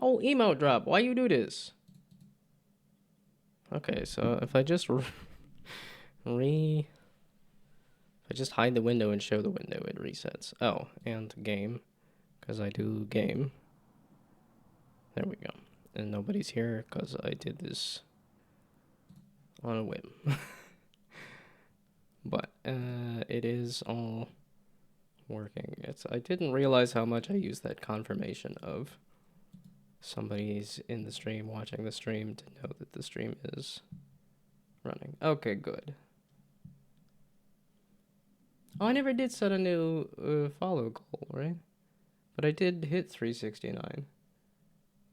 Oh, emote drop. Why you do this? Okay, so if I just if I just hide the window and show the window, it resets. Oh, and game, because I do game. There we go. And nobody's here because I did this on a whim. But it is all working. I didn't realize how much I used that confirmation of somebody's in the stream, watching the stream, to know that the stream is running. Okay, good. Oh, I never did set a new follow goal, right? But I did hit 369.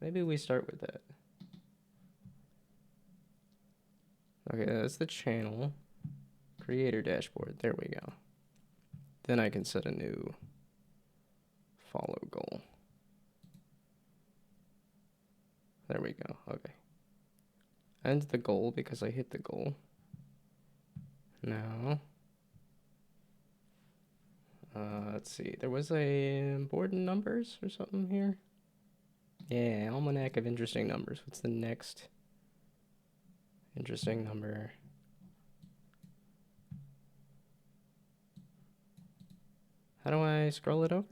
Maybe we start with that. Okay, that's the channel. Creator dashboard. There we go. Then I can set a new follow goal. There we go. Okay. And the goal because I hit the goal. Now, let's see. There was a important numbers or something here. Yeah, almanac of interesting numbers. What's the next interesting number? How do I scroll it over?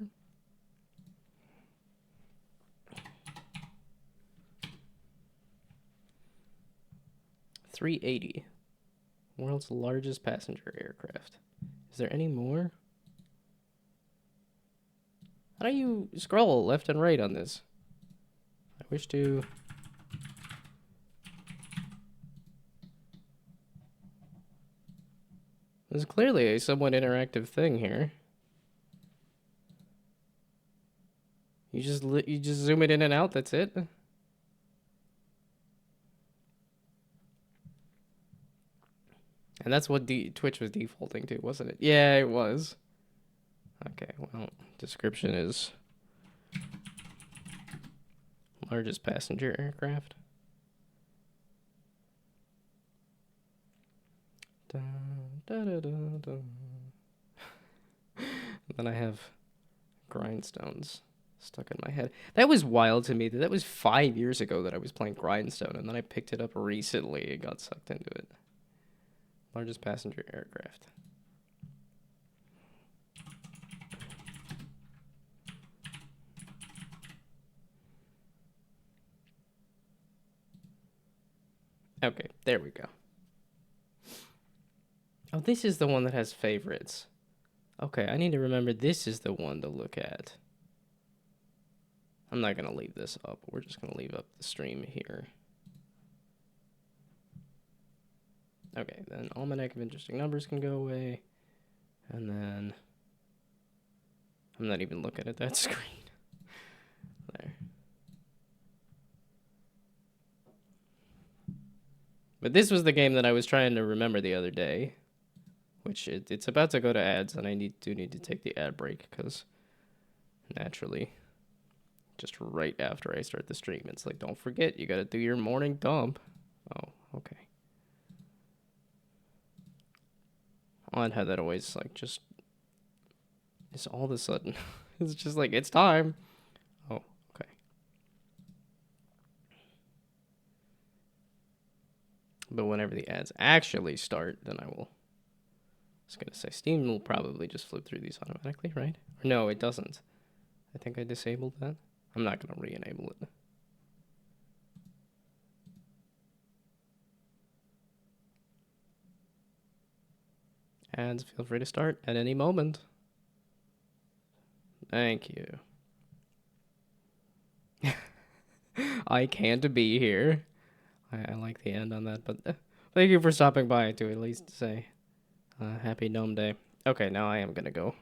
$380. World's largest passenger aircraft. Is there any more? How do you scroll left and right on this? I wish to... There's clearly a somewhat interactive thing here. You just zoom it in and out, that's it? And that's what Twitch was defaulting to, wasn't it? Yeah, it was. Okay, well, description is largest passenger aircraft. Dun, dun, dun, dun, dun. Then I have grindstones stuck in my head. That was wild to me. That was 5 years ago that I was playing Grindstone, and then I picked it up recently and got sucked into it. Largest passenger aircraft. Okay, there we go. Oh, this is the one that has favorites. Okay, I need to remember this is the one to look at. I'm not going to leave this up. We're just going to leave up the stream here. Okay, then almanac of interesting numbers can go away. And then I'm not even looking at that screen. There. But this was the game that I was trying to remember the other day. Which it's about to go to ads, and I need to take the ad break because naturally, just right after I start the stream, it's like, don't forget, you gotta do your morning dump. Oh, okay. Odd how that always like just is all of a sudden. It's just like it's time. Oh, okay. But whenever the ads actually start, then I will. I was gonna say Steam will probably just flip through these automatically, right? Or no, it doesn't. I think I disabled that. I'm not gonna re-enable it. Ads, feel free to start at any moment. Thank you. I can't be here. I like the end on that, but thank you for stopping by to at least say happy Gnome Day. Okay, now I am gonna go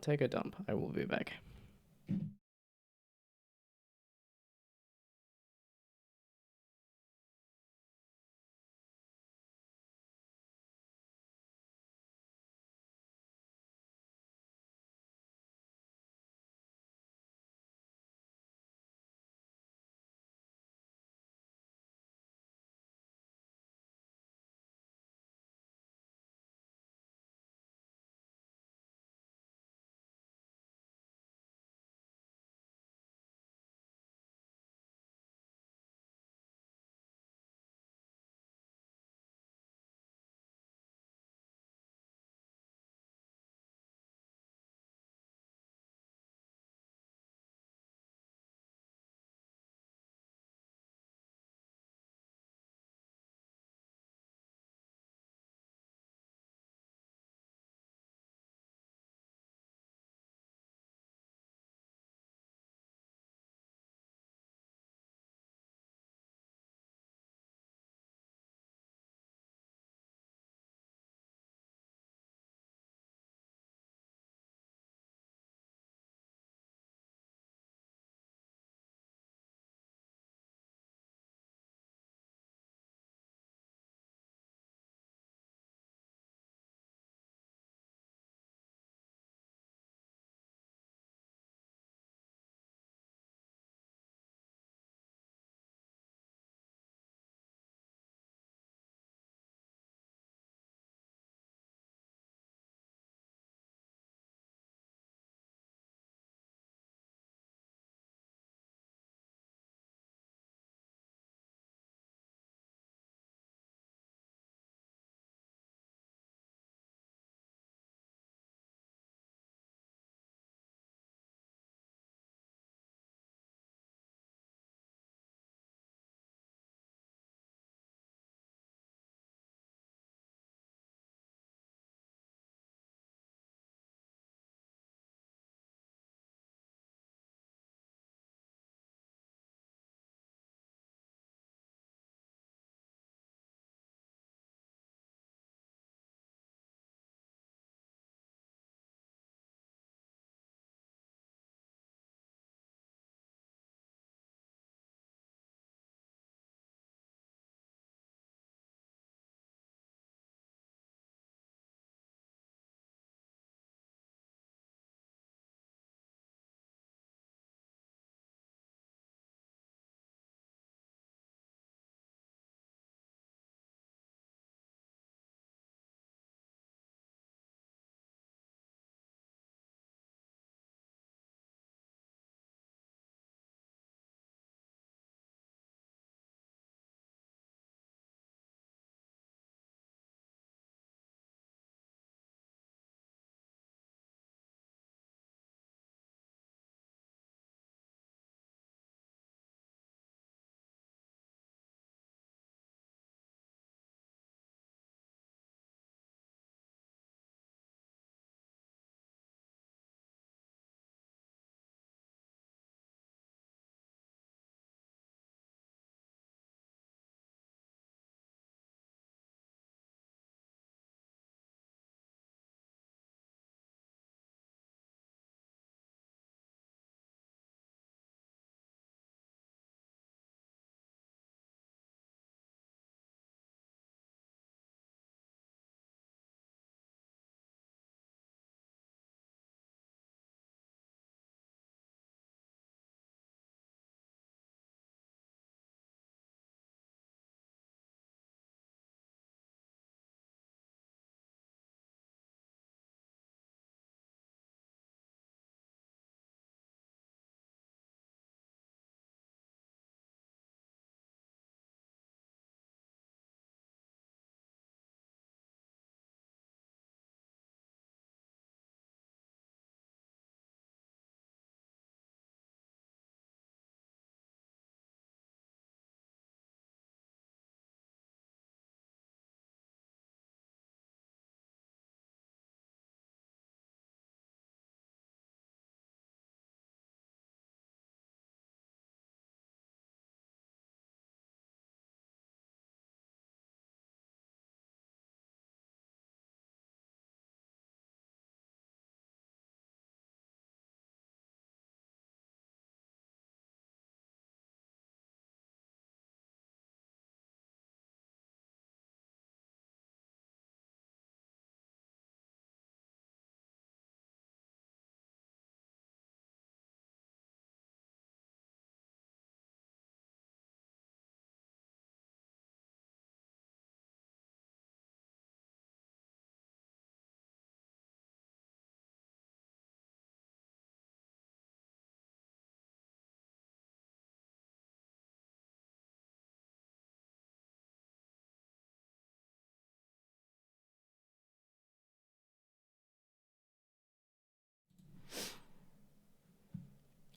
take a dump. I will be back.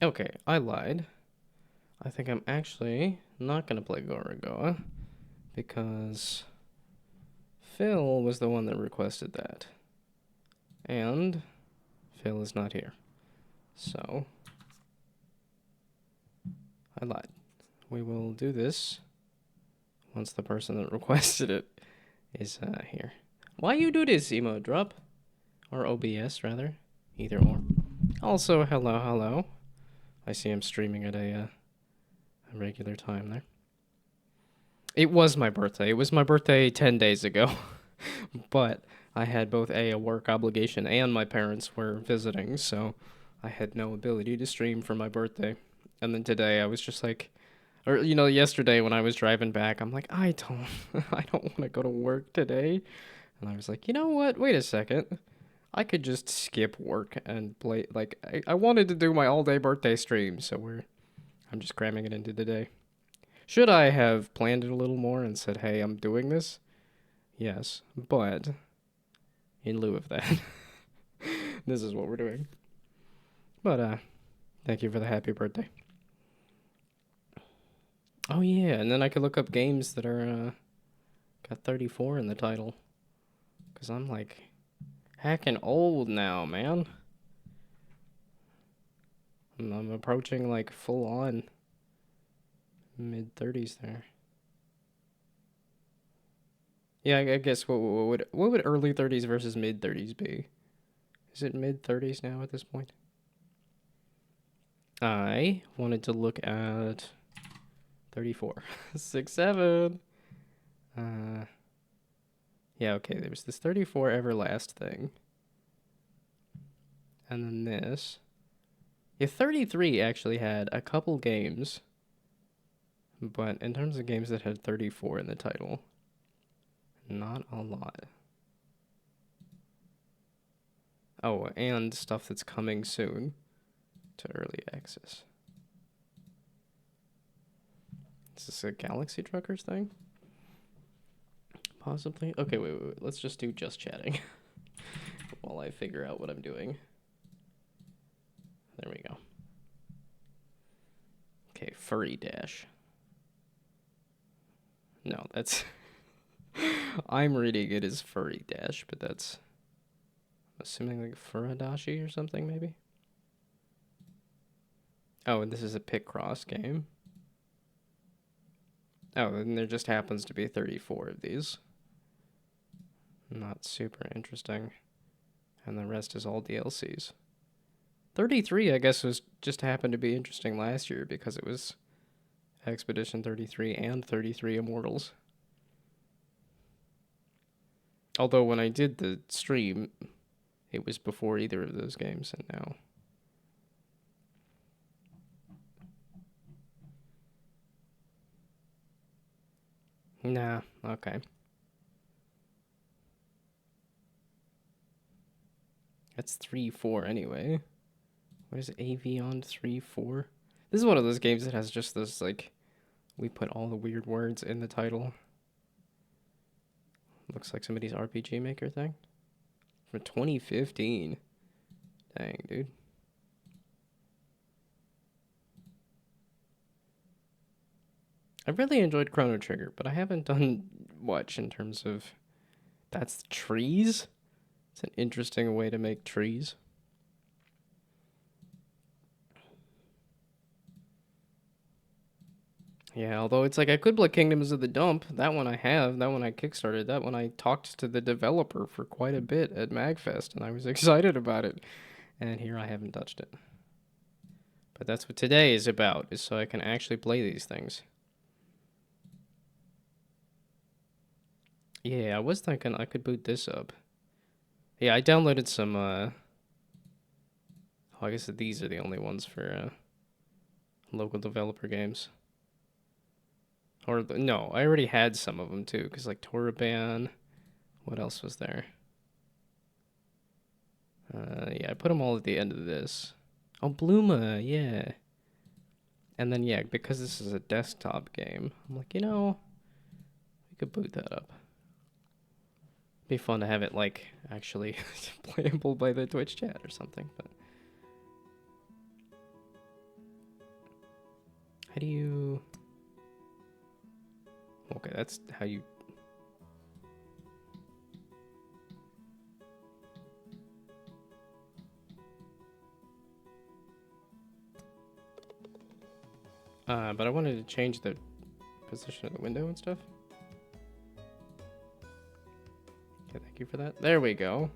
Okay, I lied. I think I'm actually not gonna play Gorogoa because Phil was the one that requested that. And Phil is not here. So I lied. We will do this once the person that requested it is here. Why you do this, Emo Drop? Or OBS, rather. Either or. Also, hello. I see I'm streaming at a regular time there. It was my birthday. It was my birthday 10 days ago. But I had both a work obligation and my parents were visiting, so I had no ability to stream for my birthday. And then today I was just like, or yesterday when I was driving back, I'm like, I don't want to go to work today. And I was like, you know what? Wait a second. I could just skip work and play. Like, I wanted to do my all-day birthday stream, so I'm just cramming it into the day. Should I have planned it a little more and said, hey, I'm doing this? Yes, but in lieu of that, this is what we're doing. But, thank you for the happy birthday. Oh, yeah, and then I could look up games that are, got 34 in the title. Because I'm, like, heckin' old now, man. I'm approaching, like, full-on mid-30s there. Yeah, I guess what would early 30s versus mid-30s be? Is it mid-30s now at this point? I wanted to look at 34. 6, 7. Yeah, okay, there's this 34 Everlast thing. And then this. Yeah, 33 actually had a couple games. But in terms of games that had 34 in the title, not a lot. Oh, and stuff that's coming soon to early access. Is this a Galaxy Truckers thing? Possibly. Okay, wait. Let's just do just chatting while I figure out what I'm doing. There we go. Okay, Furry Dash. No, that's... I'm reading it as Furry Dash, but that's... assuming like Furadashi or something, maybe? Oh, and this is a Picross game. Oh, and there just happens to be 34 of these. Not super interesting. And the rest is all DLCs. 33, I guess, was just happened to be interesting last year because it was Expedition 33 and 33 Immortals. Although when I did the stream, it was before either of those games, and now... Nah, okay. That's 3-4 anyway. What is Avion 3-4? This is one of those games that has just this, like, we put all the weird words in the title. Looks like somebody's RPG Maker thing. From 2015. Dang, dude. I really enjoyed Chrono Trigger, but I haven't done much in terms of... That's trees? It's an interesting way to make trees. Yeah, although it's like I could play Kingdoms of the Dump. That one I have. That one I kickstarted. That one I talked to the developer for quite a bit at MagFest, and I was excited about it. And here I haven't touched it. But that's what today is about, is so I can actually play these things. Yeah, I was thinking I could boot this up. Yeah, I downloaded some, oh, I guess these are the only ones for, local developer games. Or, no, I already had some of them, too, because, like, Toraban, what else was there? Yeah, I put them all at the end of this. Oh, Bluma, yeah. And then, yeah, because this is a desktop game, I'm like, we could boot that up. Be fun to have it, like, actually playable by the Twitch chat or something, but... How do you... Okay, that's how you... But I wanted to change the position of the window and stuff. Okay, thank you for that. There we go.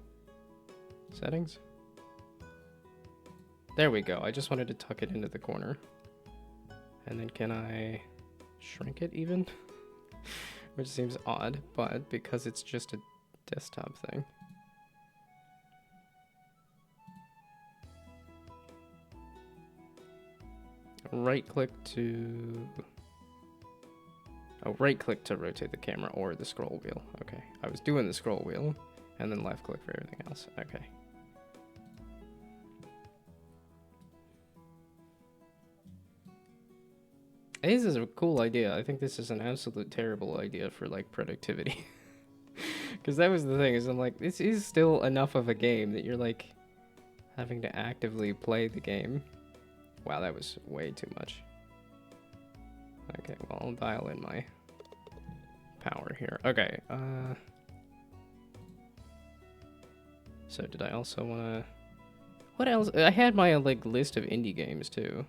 Settings. There we go. I just wanted to tuck it into the corner. And then can I shrink it even? Which seems odd, but because it's just a desktop thing. Right click to... Oh, right click to rotate the camera or the scroll wheel. Okay, I was doing the scroll wheel and then left click for everything else. Okay. This is a cool idea. I think this is an absolute terrible idea for like productivity. Because that was the thing, is I'm like, this is still enough of a game that you're like having to actively play the game. Wow, that was way too much. Okay, well, I'll dial in my power here. Okay, so did I also want to... What else? I had my, like, list of indie games, too.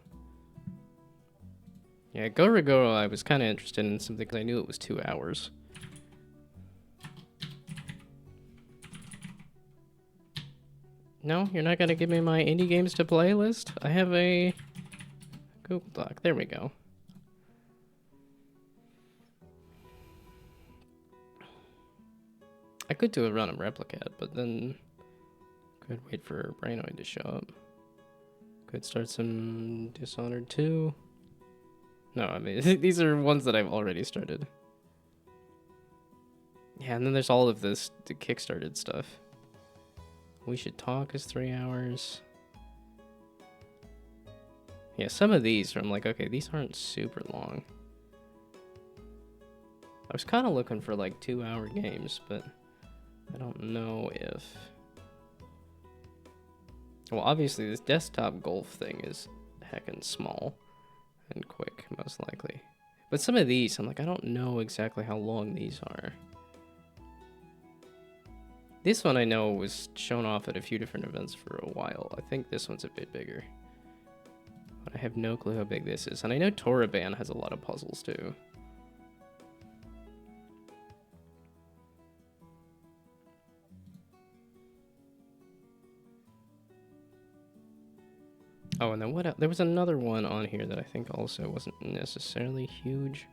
Yeah, Go I was kind of interested in something because I knew it was 2 hours. No, you're not going to give me my indie games to play list? I have a Google Doc. There we go. I could do a run of Replicat, but then could wait for Brainoid to show up. Could start some Dishonored 2. No, I mean, these are ones that I've already started. Yeah, and then there's all of this, the Kickstarted stuff. We Should Talk is 3 hours. Yeah, some of these are, I'm like, okay, these aren't super long. I was kind of looking for like 2-hour games, but I don't know if... Well, obviously this desktop golf thing is heckin' small and quick, most likely. But some of these, I'm like, I don't know exactly how long these are. This one I know was shown off at a few different events for a while. I think this one's a bit bigger. But I have no clue how big this is. And I know Toraban has a lot of puzzles too. Oh, and then what else? There was another one on here that I think also wasn't necessarily huge.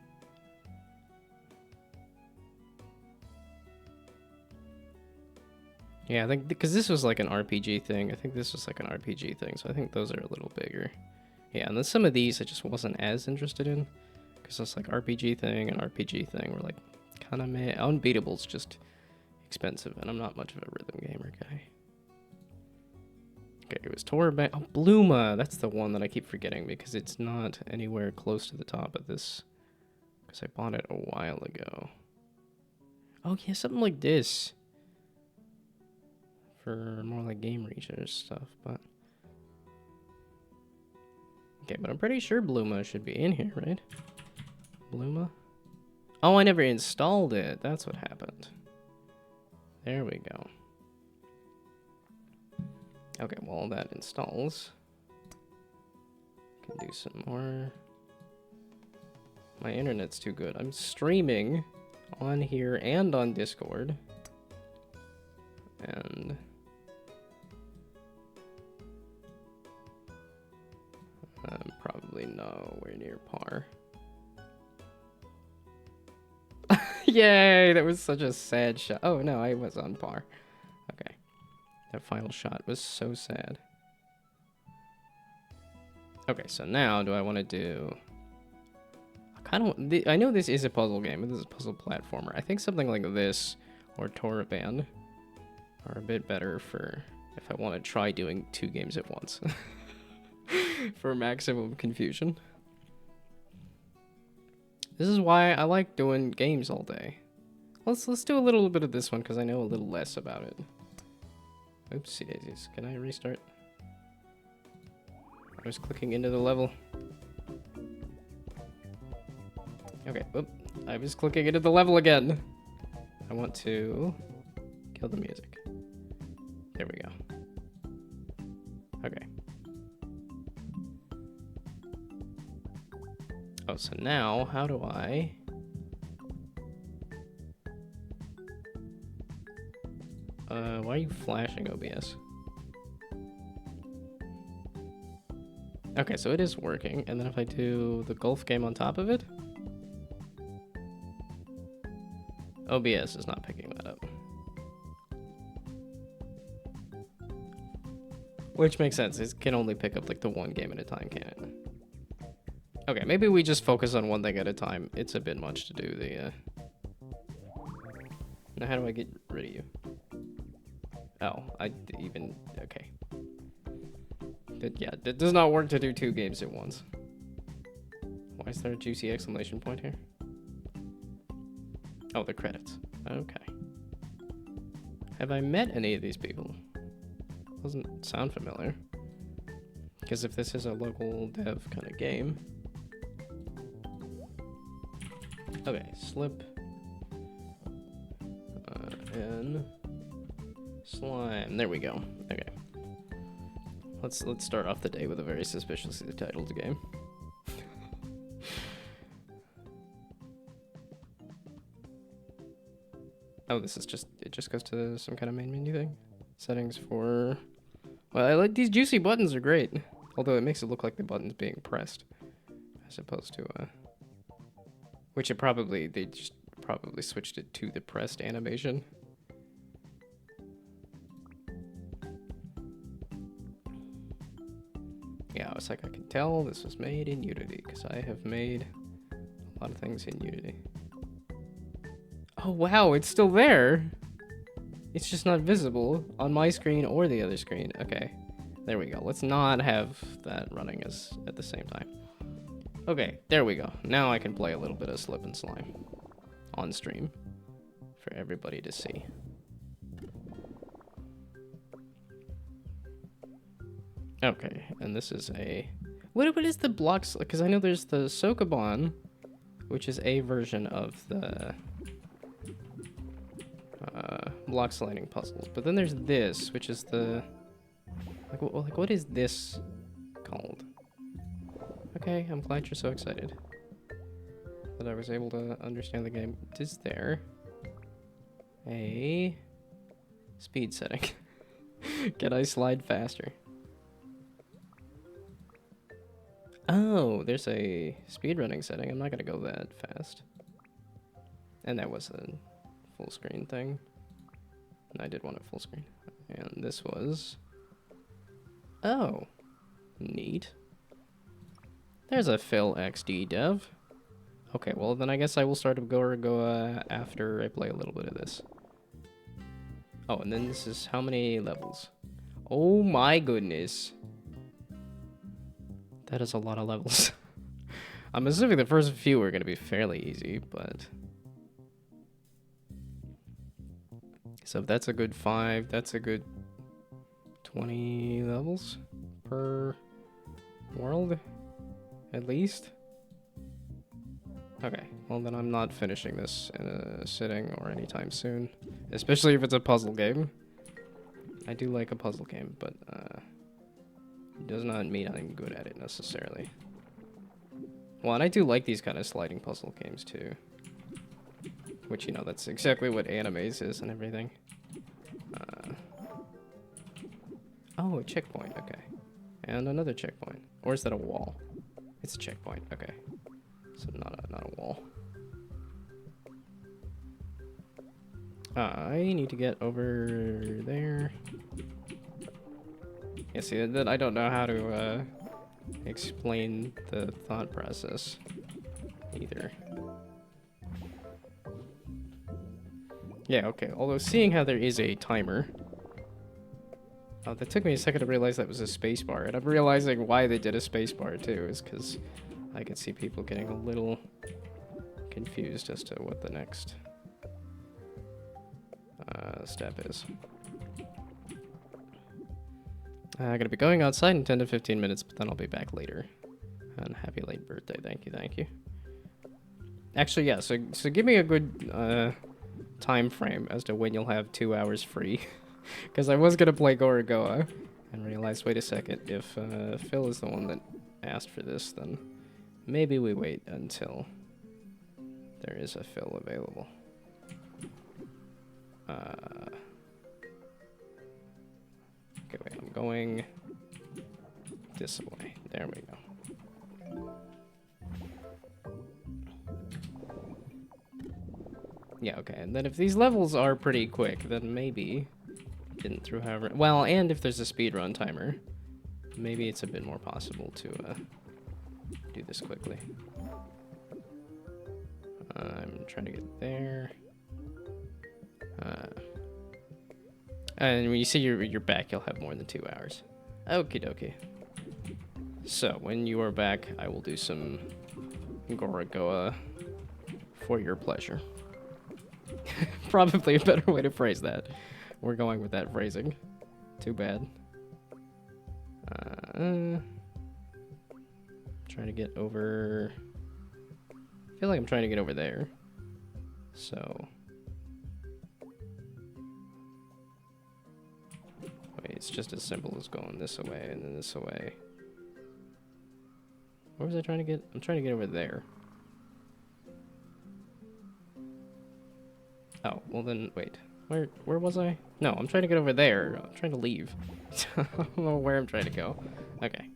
Yeah, I think because this was like an RPG thing. I think this was like an RPG thing, so I think those are a little bigger. Yeah, and then some of these I just wasn't as interested in because it's like RPG thing and RPG thing were like kind of meh. Unbeatable's just expensive, and I'm not much of a rhythm gamer guy. Okay, it was Toraban. Oh, Bluma! That's the one that I keep forgetting because it's not anywhere close to the top of this. Because I bought it a while ago. Oh, yeah, something like this. For more like Game Research stuff, but... Okay, but I'm pretty sure Bluma should be in here, right? Bluma? Oh, I never installed it. That's what happened. There we go. Okay, well, that installs. Can do some more. My internet's too good. I'm streaming on here and on Discord. And I'm probably nowhere near par. Yay, that was such a sad shot. Oh, no, I was on par. Okay. That final shot was so sad. Okay, so now do I want to do... I know this is a puzzle game, but this is a puzzle platformer. I think something like this or Toraban are a bit better for if I want to try doing 2 games at once. For maximum confusion. This is why I like doing games all day. Let's do a little bit of this one because I know a little less about it. Oopsie daisies. Can I restart? I was clicking into the level. Okay, oop. I was clicking into the level again. I want to kill the music. There we go. Okay. Oh, so now, how do I... why are you flashing OBS? Okay, so it is working, and then if I do the golf game on top of it... OBS is not picking that up. Which makes sense, it can only pick up like the one game at a time, can't it? Okay, maybe we just focus on one thing at a time. It's a bit much to do the, Now how do I get rid of you? Oh, okay. It does not work to do 2 games at once. Why is there a juicy exclamation point here? Oh, the credits. Okay. Have I met any of these people? Doesn't sound familiar. Because if this is a local dev kind of game... Okay, slip... in... slime. There we go. Okay. Let's start off the day with a very suspiciously titled game. Oh, this is just, it just goes to some kind of main menu thing. Settings for... Well, I like these juicy buttons are great. Although it makes it look like the button's being pressed. As opposed to, which it probably, they just probably switched it to the pressed animation. Yeah, I was like, I can tell this was made in Unity, because I have made a lot of things in Unity. Oh wow, it's still there! It's just not visible on my screen or the other screen. Okay, there we go. Let's not have that running at the same time. Okay, there we go. Now I can play a little bit of Slip and Slime on stream for everybody to see. Okay, and this is a... What is the blocks? Because I know there's the Sokoban, which is a version of the block sliding puzzles. But then there's this, which is the... Like what is this called? Okay, I'm glad you're so excited that I was able to understand the game. Is there a speed setting? Can I slide faster? Oh, there's a speedrunning setting. I'm not gonna go that fast. And that was a full screen thing. And I did want a full screen. And this was... Oh, neat. There's a Phil XD dev. Okay, well then I guess I will start to go after I play a little bit of this. Oh, and then this is how many levels? Oh my goodness. That is a lot of levels. I'm assuming the first few are going to be fairly easy, but... So if that's a good 5, that's a good 20 levels per world, at least. Okay, well then I'm not finishing this in a sitting or anytime soon. Especially if it's a puzzle game. I do like a puzzle game, but it does not mean I'm good at it necessarily. Well, and I do like these kind of sliding puzzle games too. Which, you know, that's exactly what animes is and everything. Oh, a checkpoint, okay. And another checkpoint. Or is that a wall? It's a checkpoint, okay. So not a wall. I need to get over there. Yeah, see, that I don't know how to explain the thought process either. Yeah, okay, although seeing how there is a timer... Oh, that took me a second to realize that was a spacebar, and I'm realizing why they did a spacebar too, is because I could see people getting a little confused as to what the next step is. I'm gonna be going outside in 10 to 15 minutes, but then I'll be back later. And happy late birthday, thank you, thank you. Actually, yeah, so give me a good time frame as to when you'll have 2 hours free. Because I was going to play Gorogoa and realized, wait a second, if Phil is the one that asked for this, then maybe we wait until there is a Phil available. Okay, wait, I'm going this way. There we go. Yeah, okay, and then if these levels are pretty quick, then maybe getting through however... Well, and if there's a speedrun timer, maybe it's a bit more possible to do this quickly. I'm trying to get there. And when you see you're back, you'll have more than 2 hours. Okie dokie. So, when you are back, I will do some Gorogoa for your pleasure. Probably a better way to phrase that. We're going with that phrasing. Too bad. Trying to get over... I feel like I'm trying to get over there. So... Wait, it's just as simple as going this away and then this away. Where was I trying to get? I'm trying to get over there. Oh, well then, wait. Where was I? No, I'm trying to get over there. I'm trying to leave. I don't know where I'm trying to go. Okay.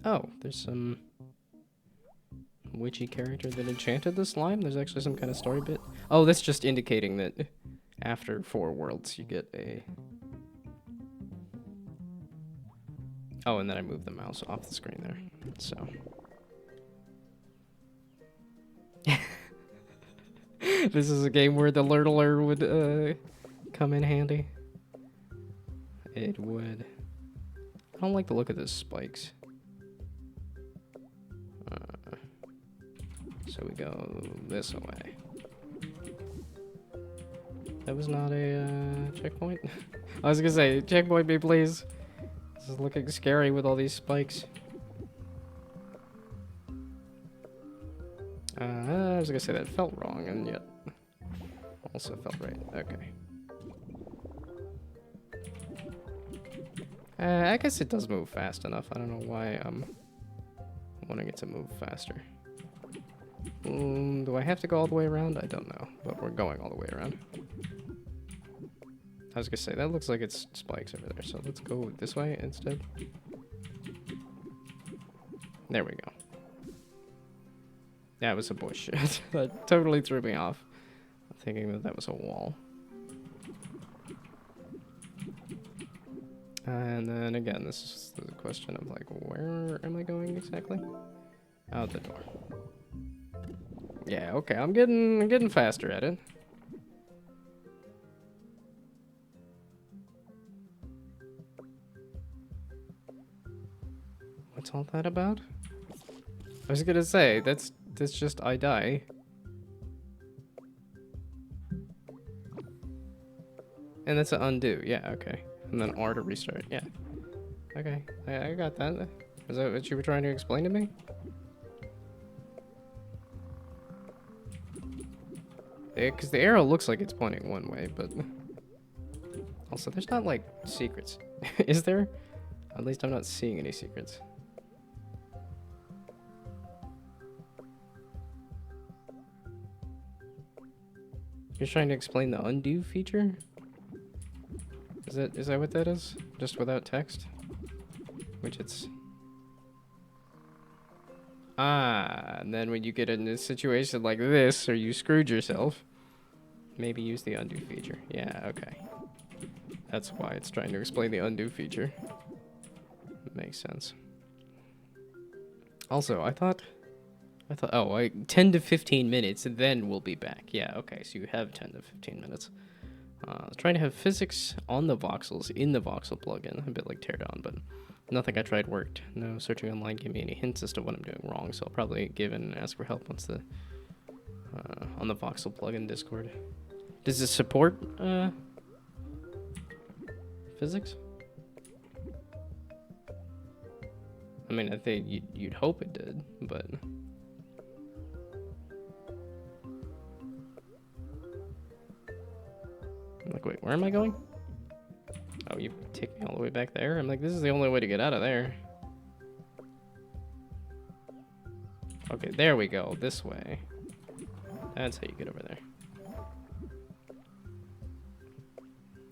Oh, there's some witchy character that enchanted the slime. There's actually some kind of story bit. Oh, that's just indicating that after 4 worlds you get a... Oh, and then I moved the mouse off the screen there. So... This is a game where the lurtler would come in handy. It would. I don't like the look of those spikes. So we go this way. That was not a checkpoint? I was gonna say, checkpoint me please. This is looking scary with all these spikes. I was gonna say that felt wrong, and yet also felt right. Okay. I guess it does move fast enough. I don't know why I'm wanting it to move faster. Do I have to go all the way around? I don't know, but we're going all the way around. I was gonna say, that looks like it's spikes over there, so let's go this way instead. There we go. That was a bush. That totally threw me off. I'm thinking that that was a wall. And then again, this is the question of like, where am I going exactly? Out the door. Yeah, okay, I'm getting faster at it. What's all that about? I was gonna say, that's just I die. And that's an undo, yeah, okay. And then R to restart, yeah. Okay, I got that. Is that what you were trying to explain to me? Because the arrow looks like it's pointing one way, but... Also, there's not, like, secrets. Is there? At least I'm not seeing any secrets. You're trying to explain the undo feature? Is that what that is? Just without text? Which it's... Ah, and then when you get in a situation like this, or you screwed yourself, maybe use the undo feature. Yeah, okay. That's why it's trying to explain the undo feature. Makes sense. Also, I thought, oh, like 10 to 15 minutes, then we'll be back. Yeah, okay, so you have 10 to 15 minutes. Trying to have physics on the voxels in the voxel plugin, a bit like Teardown, but nothing I tried worked. No searching online gave me any hints as to what I'm doing wrong, so I'll probably give and ask for help once the on the voxel plugin Discord. Does it support physics? I mean, I think you'd hope it did, but... I'm like, wait, where am I going? Oh, you take me all the way back there? I'm like, this is the only way to get out of there. Okay, there we go. This way. That's how you get over there.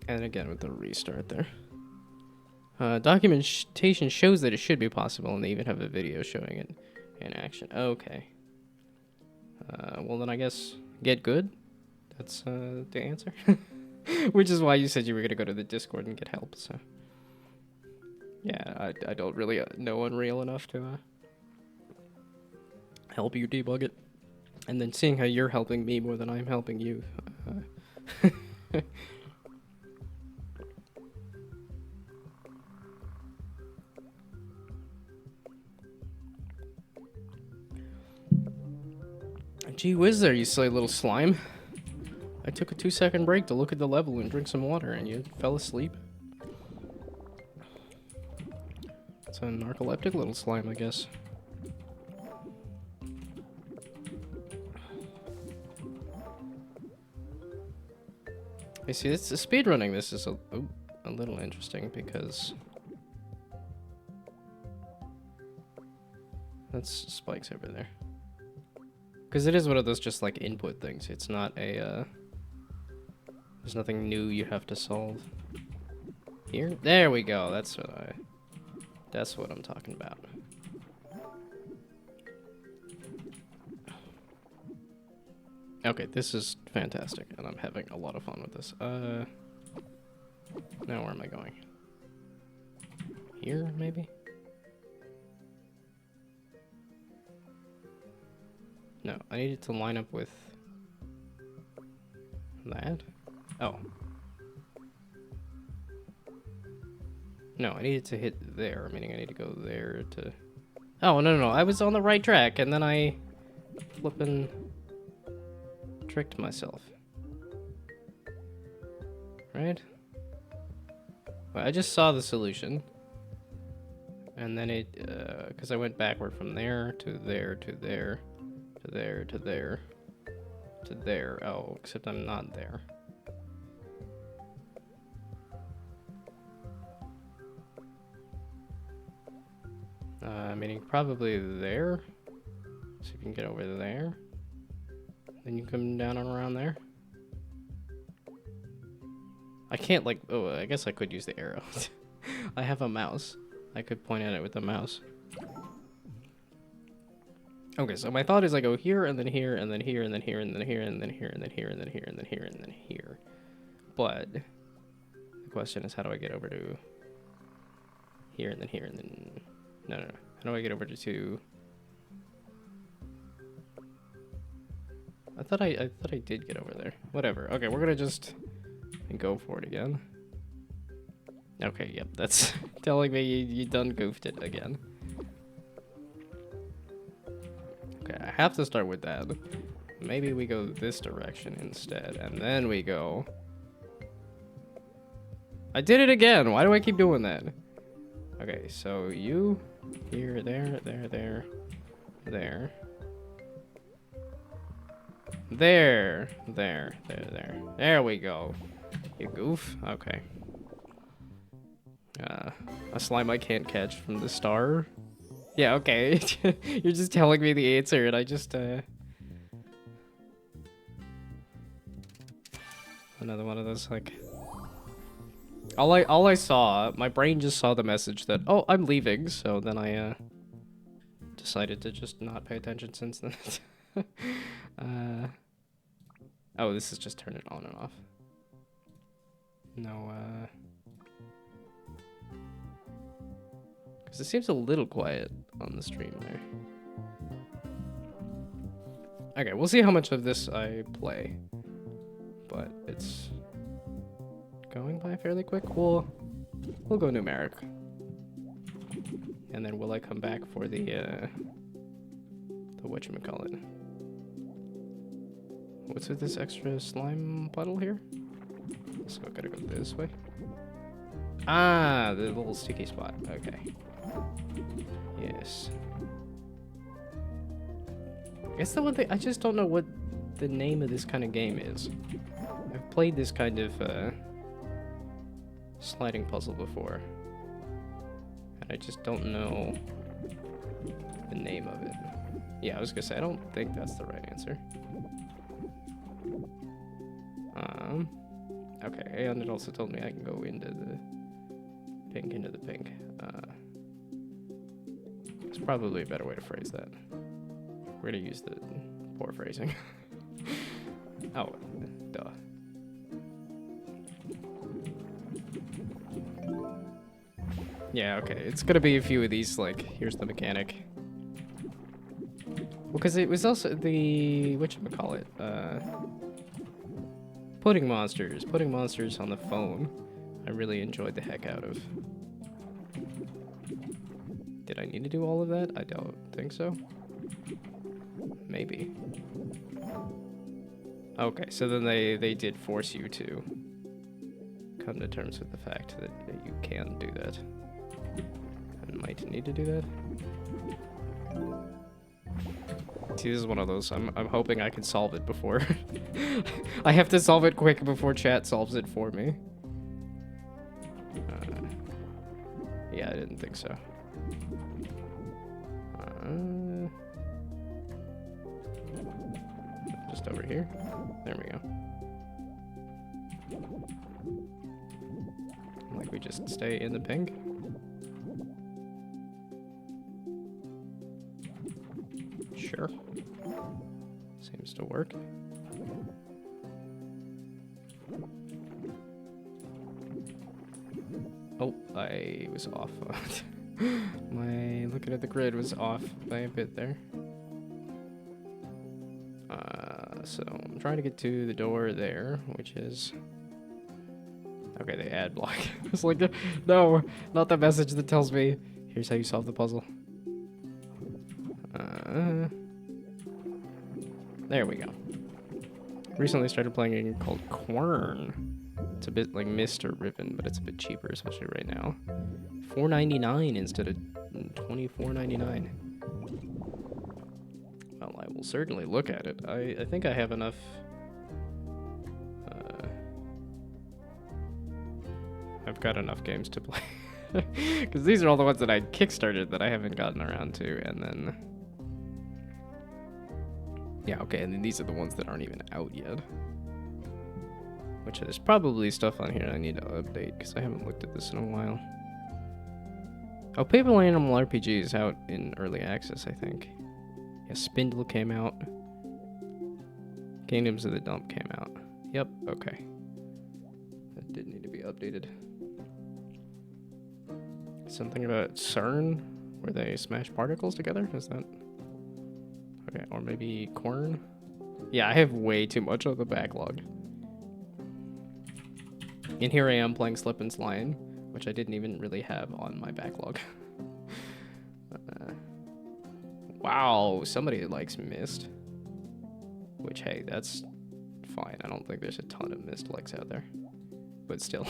And again with the restart there. Documentation shows that it should be possible, and they even have a video showing it in action. Okay. Well then I guess get good. That's the answer. Which is why you said you were gonna go to the Discord and get help, so. Yeah, I don't really know Unreal enough to help you debug it. And then seeing how you're helping me more than I'm helping you. Gee whiz there, you silly little slime. I took a 2-second break to look at the level and drink some water, and you fell asleep. It's a narcoleptic little slime, I guess. You see, it's speedrunning. This is a little interesting because that's spikes over there. Because it is one of those just like input things. It's not a there's nothing new you have to solve. Here? There we go. That's what I'm talking about. Okay, this is fantastic, and I'm having a lot of fun with this. Now where am I going? Here, maybe? No, I needed to line up with that. Oh. No, I needed to hit there, meaning I need to go there to... Oh, no, I was on the right track, and then I flippin' tricked myself. Right? Well, I just saw the solution. And then it, because I went backward from there to there to there to there to there to there. Oh, except I'm not there. Meaning probably there. So you can get over there. Then you come down and around there. I can't like, oh, I guess I could use the arrow. I have a mouse. I could point at it with the mouse. Okay, so my thought is I go here and then here and then here and then here and then here and then here and then here and then here and then here and then here. But the question is, how do I get over to here and then here and then no. How do I get over to two? I thought I did get over there. Whatever. Okay, we're gonna just go for it again. Okay, yep, that's telling me you done goofed it again. Okay, I have to start with that. Maybe we go this direction instead, and then we go... I did it again! Why do I keep doing that? Okay, so you... Here, there. There we go. You goof. Okay. A slime I can't catch from the star. Yeah, okay. You're just telling me the answer and I just, another one of those, like... All I saw, my brain just saw the message that, oh, I'm leaving, so then I, decided to just not pay attention since then. Oh, this is just turn it on and off. No, because it seems a little quiet on the stream there. Okay, we'll see how much of this I play. But it's going by fairly quick. We'll go numeric. And then will I come back for the whatchamacallit? What's with this extra slime puddle here? So I gotta go this way. Ah, the little sticky spot. Okay. Yes. I guess the one thing, I just don't know what the name of this kind of game is. I've played this kind of sliding puzzle before, and I just don't know the name of it. Yeah, I was gonna say, I don't think that's the right answer. Okay, and it also told me I can go into the pink, It's probably a better way to phrase that. We're gonna use the poor phrasing. Oh, duh. Yeah, okay, it's gonna be a few of these, like, here's the mechanic. Well, because it was also the, whatchamacallit, Pudding Monsters on the phone. I really enjoyed the heck out of. Did I need to do all of that? I don't think so. Maybe. Okay, so then they did force you to come to terms with the fact that you can do that. And might need to do that. See, this is one of those. I'm hoping I can solve it before. I have to solve it quick before chat solves it for me. Yeah, I didn't think so. Just over here. There we go. Like we just stay in the pink. Sure. Seems to work. Oh, I was off. My looking at the grid was off by a bit there. So I'm trying to get to the door there, which is... Okay, the ad block. It's like, no, not the message that tells me, here's how you solve the puzzle. There we go. Recently started playing a game called Quern. It's a bit like Mist or Ribbon, but it's a bit cheaper, especially right now. $4.99 instead of $24.99. Well, I will certainly look at it. I think I have enough. I've got enough games to play. Because these are all the ones that I kickstarted that I haven't gotten around to, and then... Yeah, okay, and then these are the ones that aren't even out yet. Which there's probably stuff on here I need to update, because I haven't looked at this in a while. Oh, Paper Animal RPG is out in early access, I think. Yeah, Spindle came out. Kingdoms of the Dump came out. Yep, okay. That did need to be updated. Something about CERN, where they smash particles together? Is that... Okay, or maybe Quern? Yeah, I have way too much of the backlog. And here I am playing Slip and Slide, which I didn't even really have on my backlog. Wow, somebody likes Myst. Which, hey, that's fine. I don't think there's a ton of Myst likes out there. But still,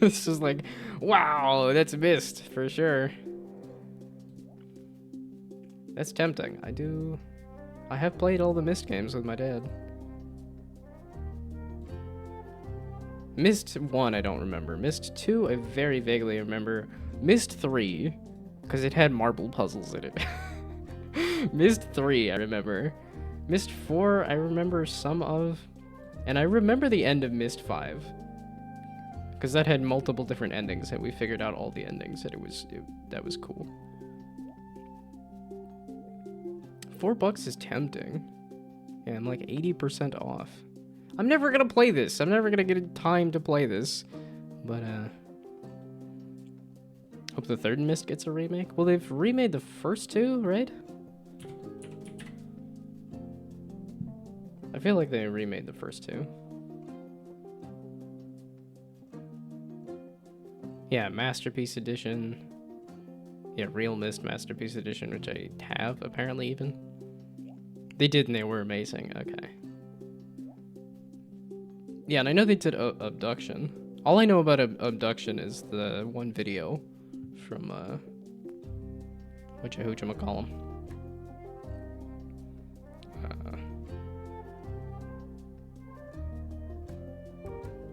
it's just like, wow, that's Myst for sure. That's tempting. I have played all the Myst games with my dad. Myst 1, I don't remember. Myst 2, I very vaguely remember. Myst 3, because it had marble puzzles in it. Myst 3, I remember. Myst 4, I remember some of. And I remember the end of Myst 5. Because that had multiple different endings, and we figured out all the endings, and that was cool. $4 is tempting. Yeah, I'm like 80% off. I'm never gonna play this. I'm never gonna get time to play this. But, hope the third Myst gets a remake. Well, they've remade the first two, right? I feel like they remade the first two. Yeah, Masterpiece Edition. Yeah, Real Myst Masterpiece Edition, which I have, apparently, even. They did, and they were amazing. Okay. Yeah, and I know they did Abduction. All I know about Abduction is the one video from whatchamacallem.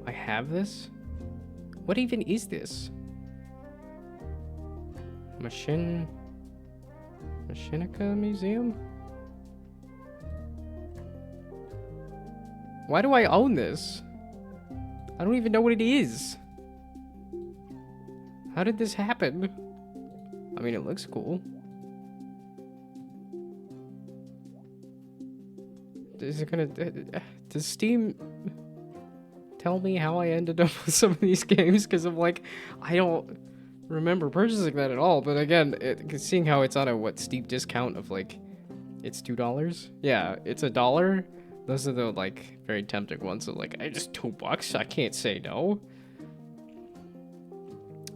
I have this? What even is this? Machinica Museum? Why do I own this? I don't even know what it is. How did this happen? I mean, it looks cool. Is it gonna... Does Steam tell me how I ended up with some of these games? Because I'm like, I don't remember purchasing that at all. But again, seeing how it's on a, steep discount of like, it's $2? Yeah, it's $1. Those are the like very tempting ones. So like, just $2. I can't say no.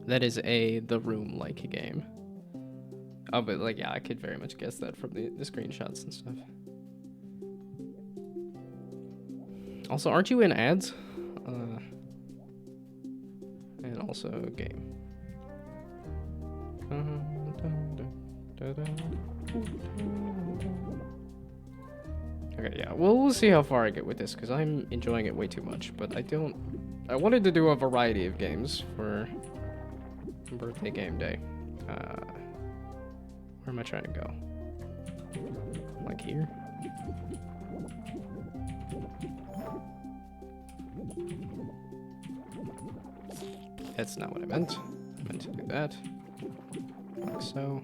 That is The Room-like game. Oh, but like, yeah, I could very much guess that from the screenshots and stuff. Also, aren't you in ads? And also game. Okay, yeah, well, we'll see how far I get with this, because I'm enjoying it way too much, but I wanted to do a variety of games for birthday game day. Where am I trying to go? Like here? That's not what I meant. I meant to do that. Like so.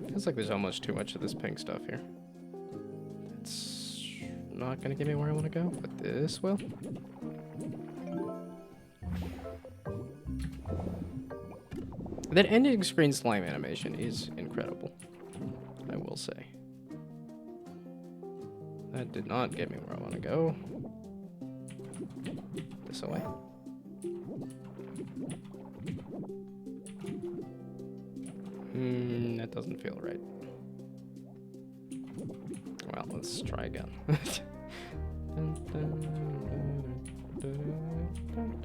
It feels like there's almost too much of this pink stuff here. It's not gonna get me where I want to go, but this will. That ending screen slime animation is incredible, I will say. That did not get me where I want to go. This way. That doesn't feel right. Well, let's try again.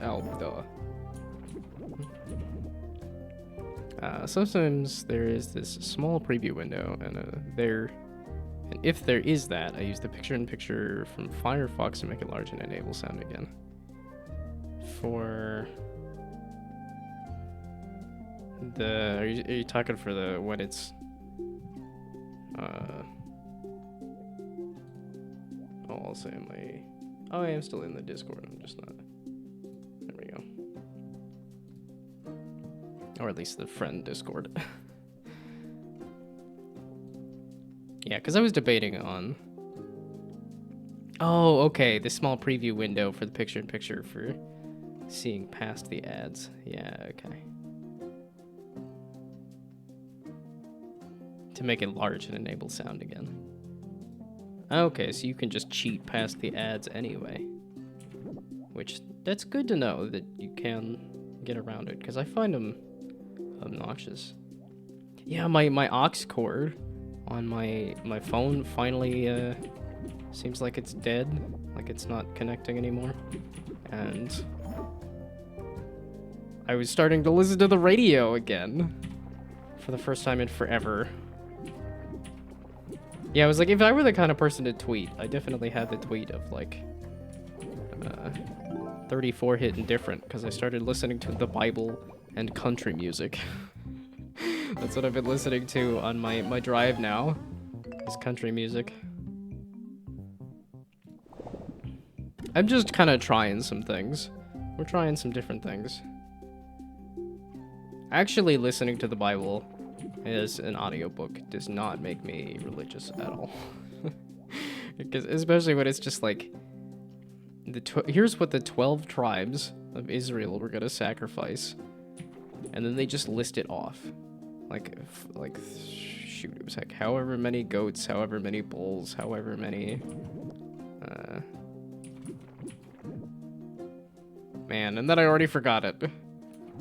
Oh, duh. Sometimes there is this small preview window, and if there is that, I use the picture-in-picture from Firefox to make it large and enable sound again. For the, are you talking for the when it's I'll say I am still in the Discord. I'm just not. There we go. Or at least the friend Discord. Yeah, because I was debating on... Oh, okay, the small preview window for the picture-in-picture for seeing past the ads. Yeah, okay. To make it large and enable sound again. Okay, so you can just cheat past the ads anyway. Which, that's good to know that you can get around it, because I find them obnoxious. Yeah, my aux cord on my phone finally seems like it's dead, like it's not connecting anymore. And I was starting to listen to the radio again for the first time in forever. Yeah, I was like, if I were the kind of person to tweet, I definitely had the tweet of like 34 hit indifferent, because I started listening to the Bible and country music. That's what I've been listening to on my drive now, is country music. I'm just kind of trying some things. We're trying some different things. Actually, listening to the Bible as an audiobook does not make me religious at all. Because especially when it's just like, here's what the 12 tribes of Israel were gonna sacrifice, and then they just list it off. Like shoot, it was like however many goats, however many bulls, however many, man, and then I already forgot it.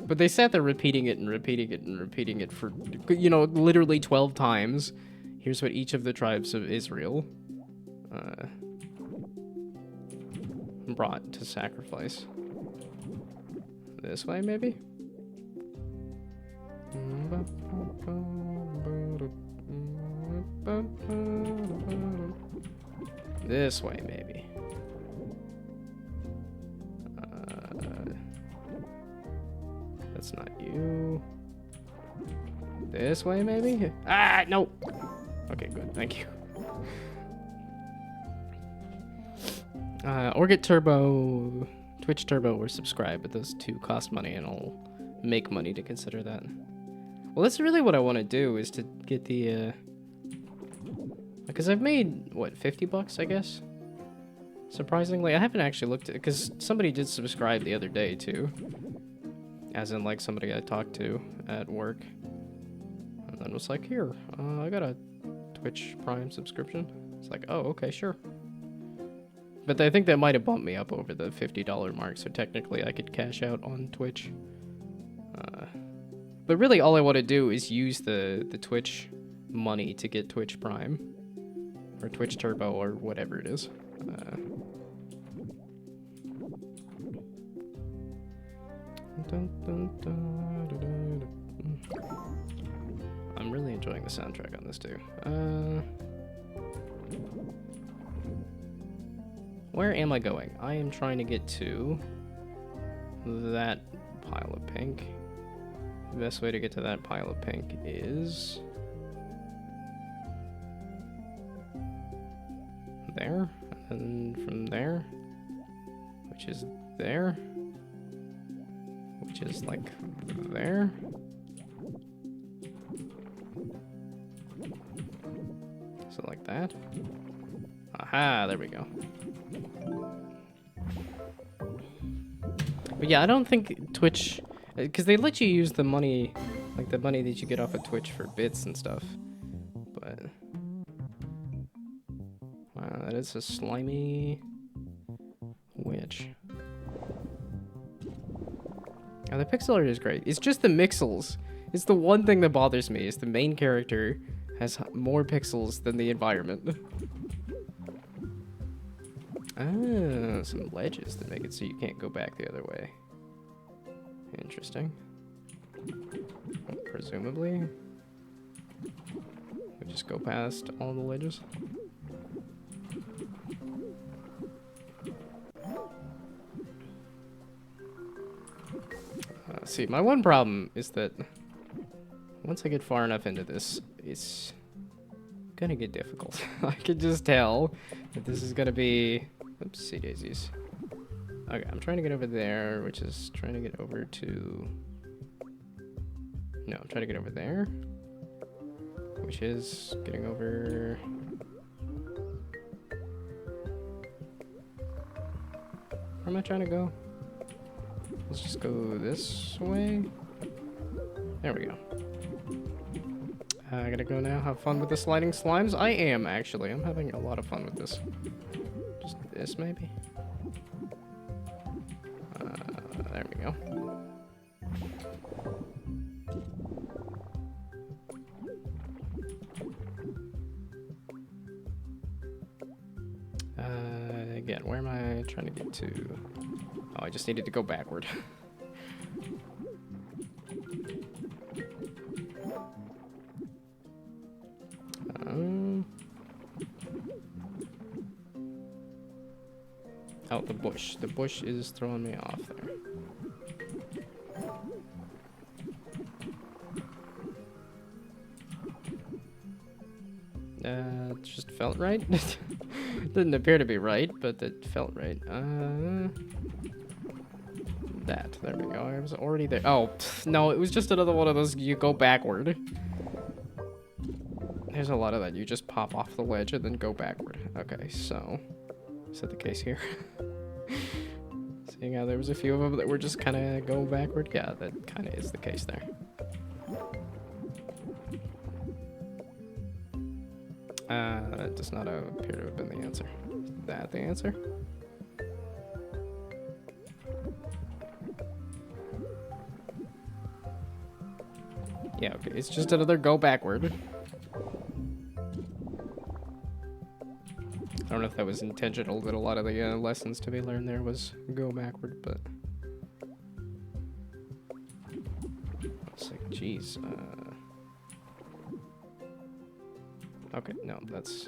But they sat there repeating it and repeating it and repeating it for, you know, literally 12 times. Here's what each of the tribes of Israel brought to sacrifice. This way, maybe? This way, maybe. That's not you. This way, maybe? Ah, no! Okay, good, thank you. Or get Turbo, Twitch Turbo, or subscribe, but those two cost money, and I'll make money to consider that. Well, that's really what I want to do, is to get the, because I've made, what, 50 bucks, I guess? Surprisingly, I haven't actually looked at it, because somebody did subscribe the other day, too. As in, like, somebody I talked to at work. And then was like, here, I got a Twitch Prime subscription. It's like, oh, okay, sure. But I think that might have bumped me up over the $50 mark, so technically I could cash out on Twitch. But really, all I want to do is use the Twitch money to get Twitch Prime. Or Twitch Turbo, or whatever it is. I'm really enjoying the soundtrack on this, too. Where am I going? I am trying to get to that pile of pink. The best way to get to that pile of pink is there, and from there, which is there, which is like there. So like that. Aha, there we go. But yeah, I don't think Twitch, because they let you use the money, like the money that you get off of Twitch for bits and stuff. But wow, that is a slimy witch. Oh, the pixel art is great. It's just the mixels. It's the one thing that bothers me, is the main character has more pixels than the environment. Ah, some ledges that make it so you can't go back the other way. Interesting. Well, presumably, we just go past all the ledges. See, my one problem is that once I get far enough into this, it's gonna get difficult. I can just tell that this is gonna be... Oopsie daisies. Okay, I'm trying to get over there, which is trying to get over to... No, I'm trying to get over there, which is getting over... Where am I trying to go? Let's just go this way. There we go. I gotta go now. Have fun with the sliding slimes. I am, actually. I'm having a lot of fun with this. Just this, maybe? There we go. Again, where am I trying to get to? Oh, I just needed to go backward. Oh, the bush. The bush is throwing me off there. It just felt right. Didn't appear to be right, but it felt right. That. There we go. I was already there. Oh, no, it was just another one of those you go backward. There's a lot of that. You just pop off the ledge and then go backward. Okay, so... Is that the case here? Seeing how there was a few of them that were just kind of go backward? Yeah, that kind of is the case there. That does not appear to have been the answer. Is that the answer? Yeah, okay, it's just another go backward. I don't know if that was intentional, that a lot of the lessons to be learned there was go backward, but... It's like, geez, Okay, no, that's...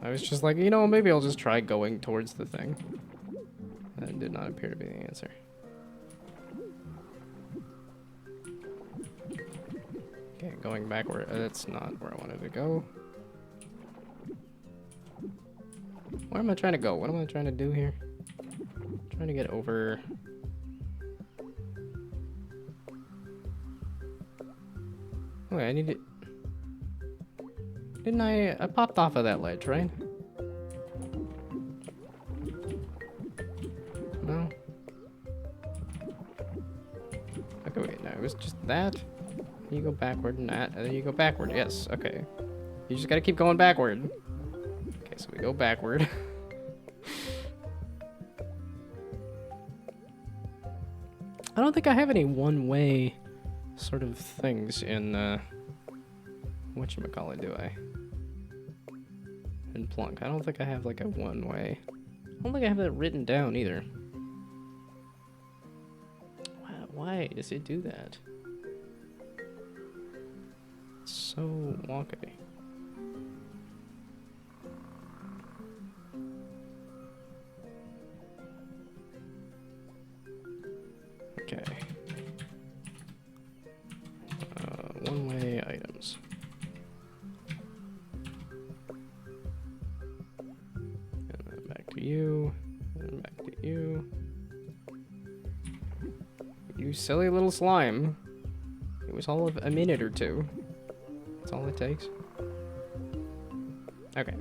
I was just like, you know, maybe I'll just try going towards the thing. That did not appear to be the answer. Okay, going backward. That's not where I wanted to go. Where am I trying to go? What am I trying to do here? I'm trying to get over... Okay, I need to... Didn't I popped off of that ledge, right? No? Okay, wait, no, it was just that. You go backward and that, and then you go backward. Yes, okay. You just gotta keep going backward. Okay, so we go backward. I don't think I have any one-way sort of things in, whatchamacallit, do I? In Plunk. I don't think I have, like, a one-way. I don't think I have that written down, either. Why does it do that? It's so wonky. Okay. One-way items. And then back to you. And back to you. You silly little slime. It was all of a minute or two. That's all it takes. Okay.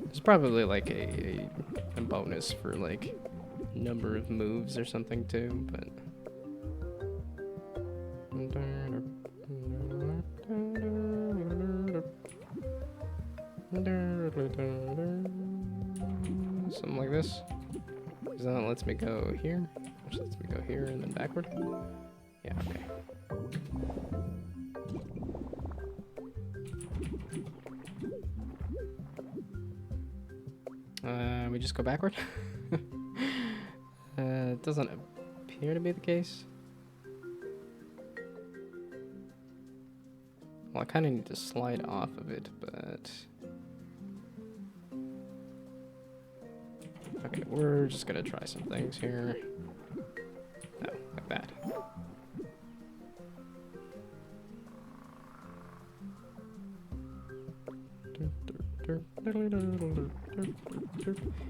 There's probably like a bonus for like number of moves or something too, but... Something like this. Because then it lets me go here. Which lets me go here and then backward. Yeah, okay. We just go backward? It doesn't appear to be the case. Well, I kind of need to slide off of it, but... Okay, we're just gonna try some things here. No, like that.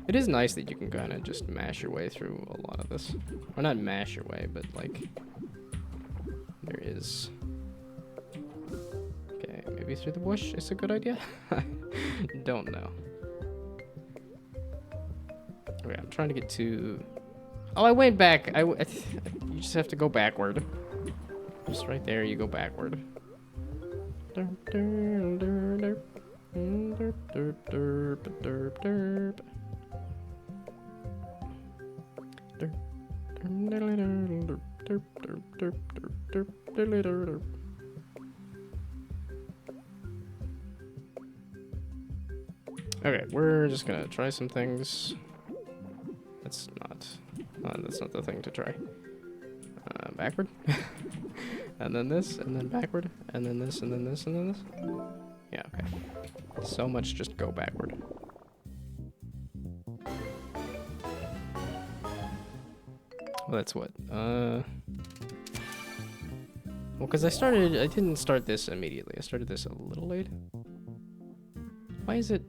It is nice that you can kind of just mash your way through a lot of this. Or not mash your way, but like... There is... Okay, maybe through the bush is a good idea? Don't know. Okay, I'm trying to get to... Oh, I went back! You just have to go backward. Just right there, you go backward. Okay, we're just gonna try some things. That's not the thing to try. Backward. And then this, and then backward, and then this, and then this, and then this. Yeah, okay. So much just go backward. Well, that's what? Well, because I didn't start this immediately. I started this a little late. Why is it...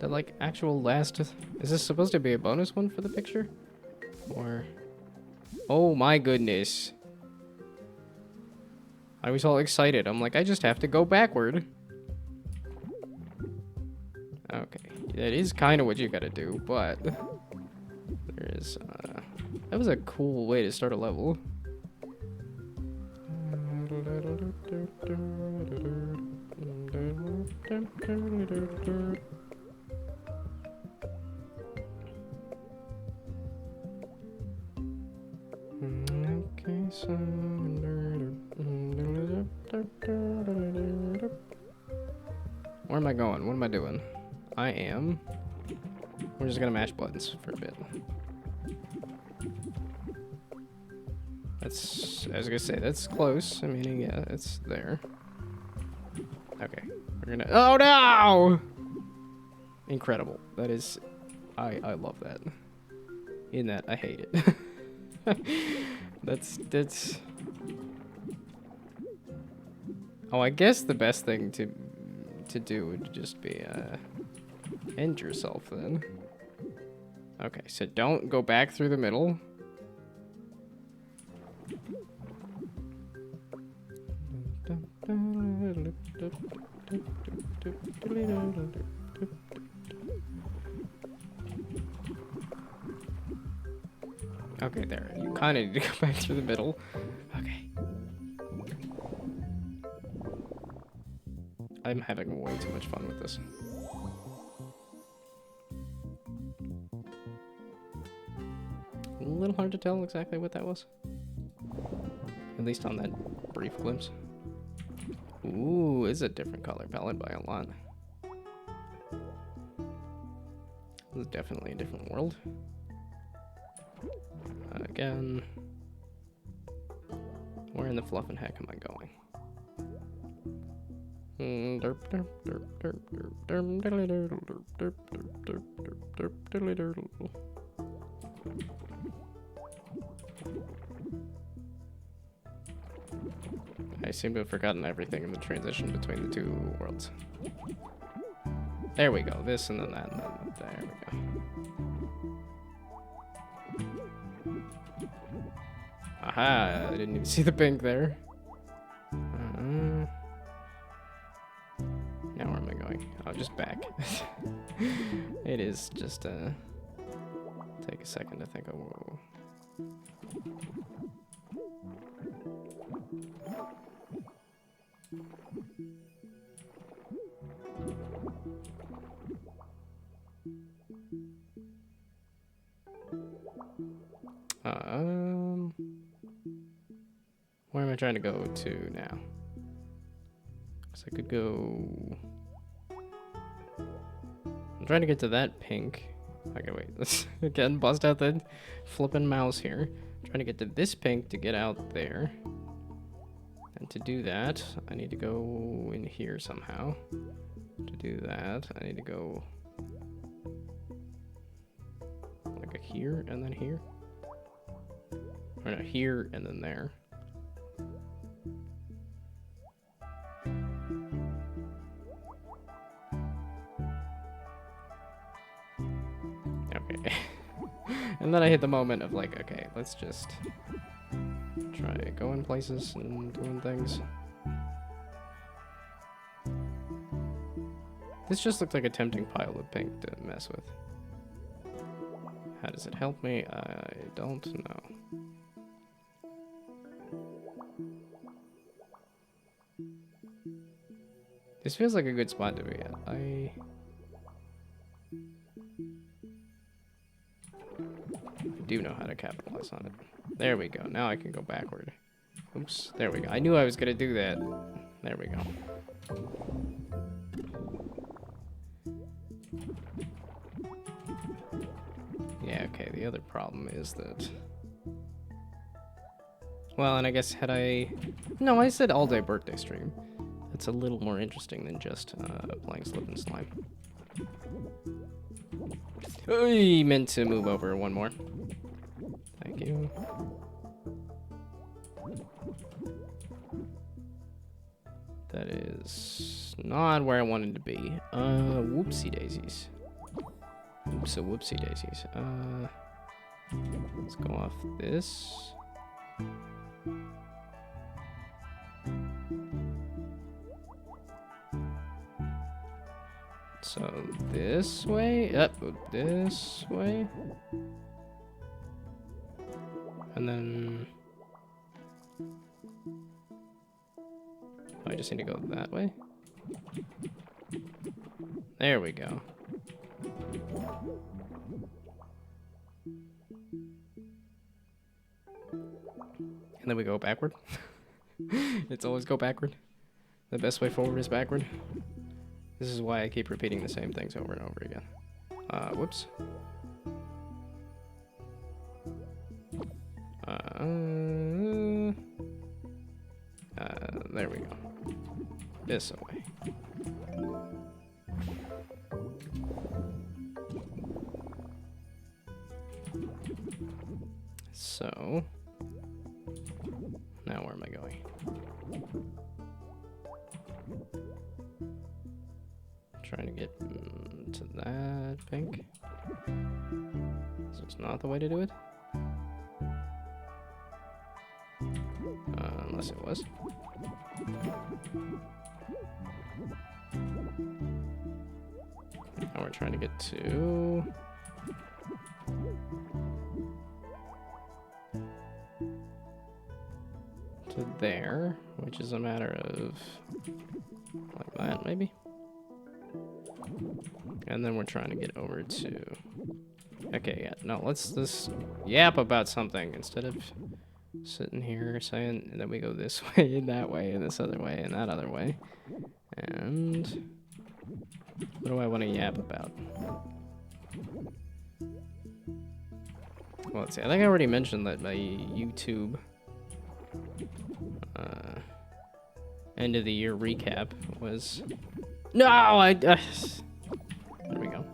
The, like, actual last... Is this supposed to be a bonus one for the picture? Or... Oh my goodness. I was all excited. I'm like, I just have to go backward. Okay. That is kind of what you gotta do, but... There is, That was a cool way to start a level. Okay, so... Where am I going? What am I doing? I am... We're just gonna mash buttons for a bit. That's... I was gonna say, that's close. I mean, yeah, it's there. Okay. We're gonna... Oh, no! Incredible. That is... I love that. In that, I hate it. That's... Oh, I guess the best thing to do would just be, end yourself then. Okay, so don't go back through the middle. Okay, there. You kind of need to go back through the middle. Okay. I'm having way too much fun with this. A little hard to tell exactly what that was. At least on that brief glimpse. Ooh, it's a different color palette by a lot. This is definitely a different world. Again. Where in the fluff and heck am I going? I seem to have forgotten everything in the transition between the two worlds. There we go. This and then that and then that. There we go. Aha! I didn't even see the pink there. Now where am I going? Oh, just back. It is just take a second to think. Oh, whoa. Where am I trying to go to now? Because I could go... I'm trying to get to that pink. Okay, wait. Let's again bust out the flippin' mouse here. I'm trying to get to this pink to get out there. And to do that, I need to go in here somehow. To do that, I need to go... like here and then here. Or no, here and then there. Okay. And then I hit the moment of like, okay, let's just try going places and doing things. This just looks like a tempting pile of pink to mess with. How does it help me? I don't know. This feels like a good spot to be at. I do know how to capitalize on it. There we go. Now I can go backward. Oops. There we go. I knew I was going to do that. There we go. Yeah, okay. The other problem is that... well, and I guess had I... no, I said all-day birthday stream. That's a little more interesting than just playing Slip and Slime. I meant to move over one more. Thank you. That is not where I wanted to be. Whoopsie daisies. Oops, a whoopsie daisies. Let's go off this. So this way, yep, this way. And then I just need to go that way. There we go. And then we go backward. It's always go backward. The best way forward is backward. This is why I keep repeating the same things over and over again. Whoops. There we go. This way. So, now where am I going? Trying to get to that pink. This is not the way to do it. Unless it was. Now we're trying to get to... there, which is a matter of like that, maybe. And then we're trying to get over to... Okay, yeah, no, let's just yap about something instead of sitting here saying that we go this way and that way and this other way and that other way. And what do I want to yap about? Well, let's see. I think I already mentioned that my YouTube end of the year recap was... No, there we go.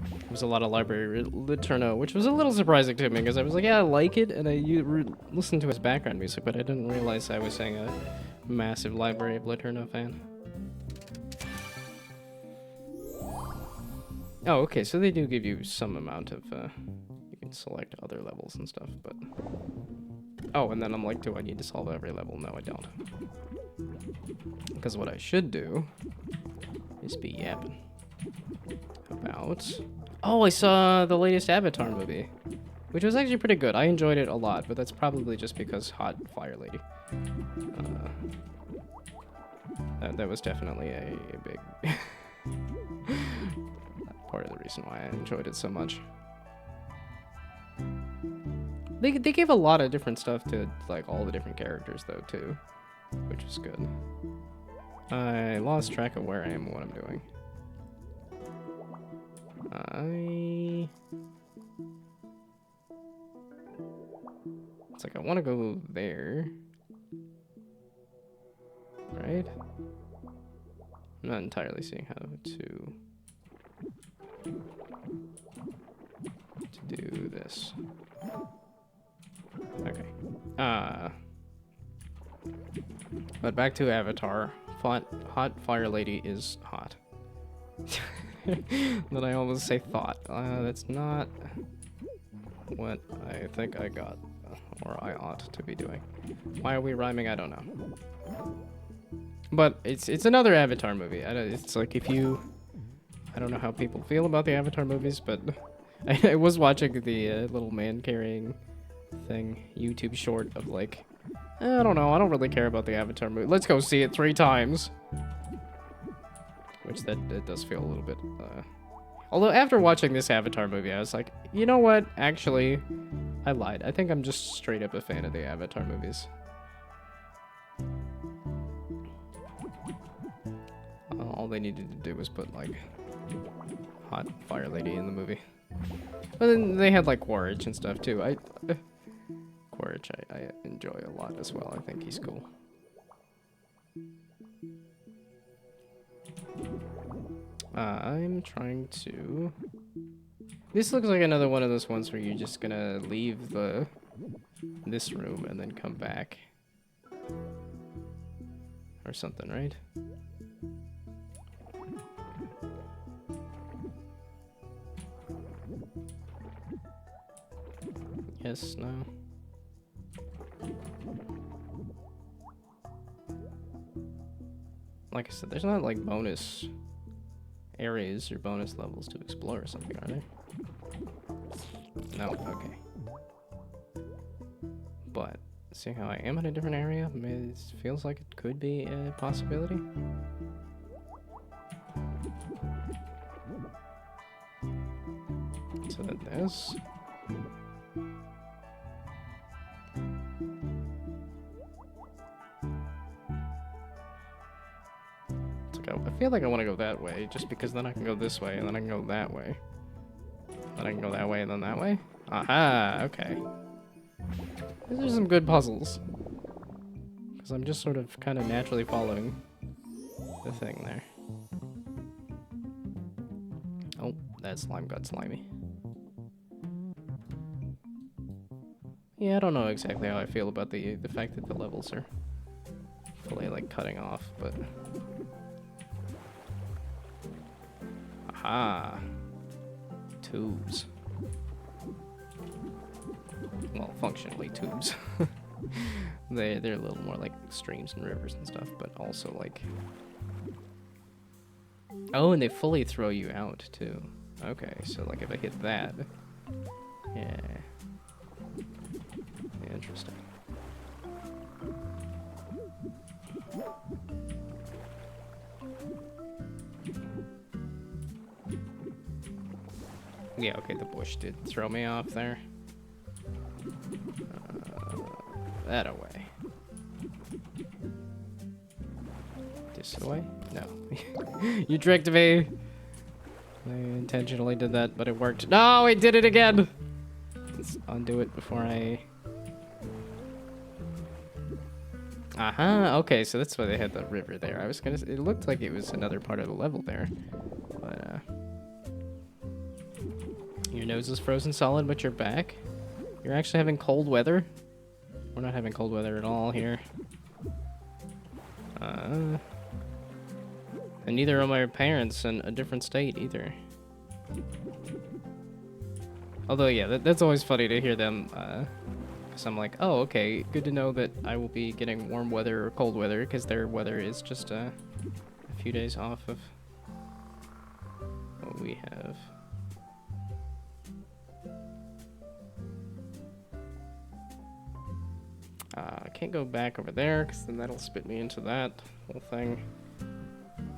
It was a lot of library Literno, which was a little surprising to me because I was like, yeah, I like it, and I listened to his background music, but I didn't realize I was saying a massive Library of Literno fan. Oh, okay, so they do give you some amount of, you can select other levels and stuff, but... Oh, and then I'm like, do I need to solve every level? No, I don't. Because what I should do is be yapping about... Oh, I saw the latest Avatar movie, which was actually pretty good. I enjoyed it a lot, but that's probably just because Hot Fire Lady. That was definitely a big part of the reason why I enjoyed it so much. They gave a lot of different stuff to like all the different characters though too, which was good. I lost track of where I am and what I'm doing. It's like I want to go there, right? I'm not entirely seeing how to do this. Okay. But back to Avatar. Hot Fire Lady is hot. Then I almost say thought. That's not what I think I got, or I ought to be doing. Why are we rhyming? I don't know. But it's another Avatar movie. It's like if you... I don't know how people feel about the Avatar movies, but I was watching the little man carrying thing YouTube short of like, I don't know, I don't really care about the Avatar movie. Let's go see it 3 times. Which it does feel a little bit, although after watching this Avatar movie, I was like, you know what? Actually, I lied. I think I'm just straight up a fan of the Avatar movies. All they needed to do was put, like, Hot Fire Lady in the movie. But then they had, like, Quaritch and stuff, too. Quaritch I enjoy a lot as well. I think he's cool. I'm trying to... This looks like another one of those ones where you're just gonna leave this room and then come back. Or something, right? Yes, no. Like I said, there's not like bonus areas or bonus levels to explore or something, are there? No, okay. But seeing how I am in a different area, it feels like it could be a possibility. So then this. go. I feel like I want to go that way, just because then I can go this way, and then I can go that way. Then I can go that way, and then that way. Aha, okay. These are some good puzzles. Because I'm just sort of kind of naturally following the thing there. Oh, that slime got slimy. Yeah, I don't know exactly how I feel about the fact that the levels are fully like cutting off, but aha, tubes. Well, functionally tubes. They're a little more like streams and rivers and stuff, but also like, oh, and they fully throw you out too. Okay, so like if I hit that, yeah. Interesting. Yeah, okay, the bush did throw me off there. That away. This away? No. You tricked me! I intentionally did that, but it worked. No, I did it again! Let's undo it before I... Aha, okay, so that's why they had the river there. I was gonna say, it looked like it was another part of the level there. But, your nose is frozen solid, but you're back? You're actually having cold weather? We're not having cold weather at all here. And neither are my parents in a different state either. Although, yeah, that's always funny to hear them, because I'm like, oh, okay, good to know that I will be getting warm weather or cold weather, because their weather is just a few days off of what we have. I can't go back over there, because then that'll spit me into that whole thing.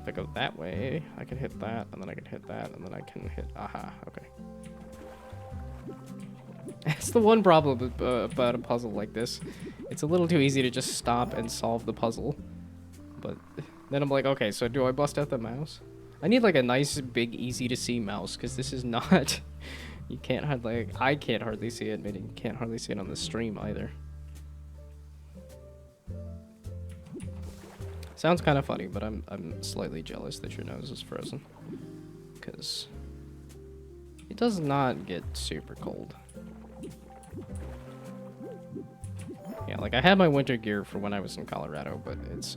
If I go that way, I can hit that, and then I can hit that, and then I can hit... Aha, okay. That's the one problem about a puzzle like this. It's a little too easy to just stop and solve the puzzle. But then I'm like, okay, so do I bust out the mouse? I need like a nice, big, easy to see mouse, because this is not... You can't hardly... I can't hardly see it, and you can't hardly see it on the stream either. Sounds kind of funny, but I'm slightly jealous that your nose is frozen. Because it does not get super cold. Yeah, like I had my winter gear for when I was in Colorado, but it's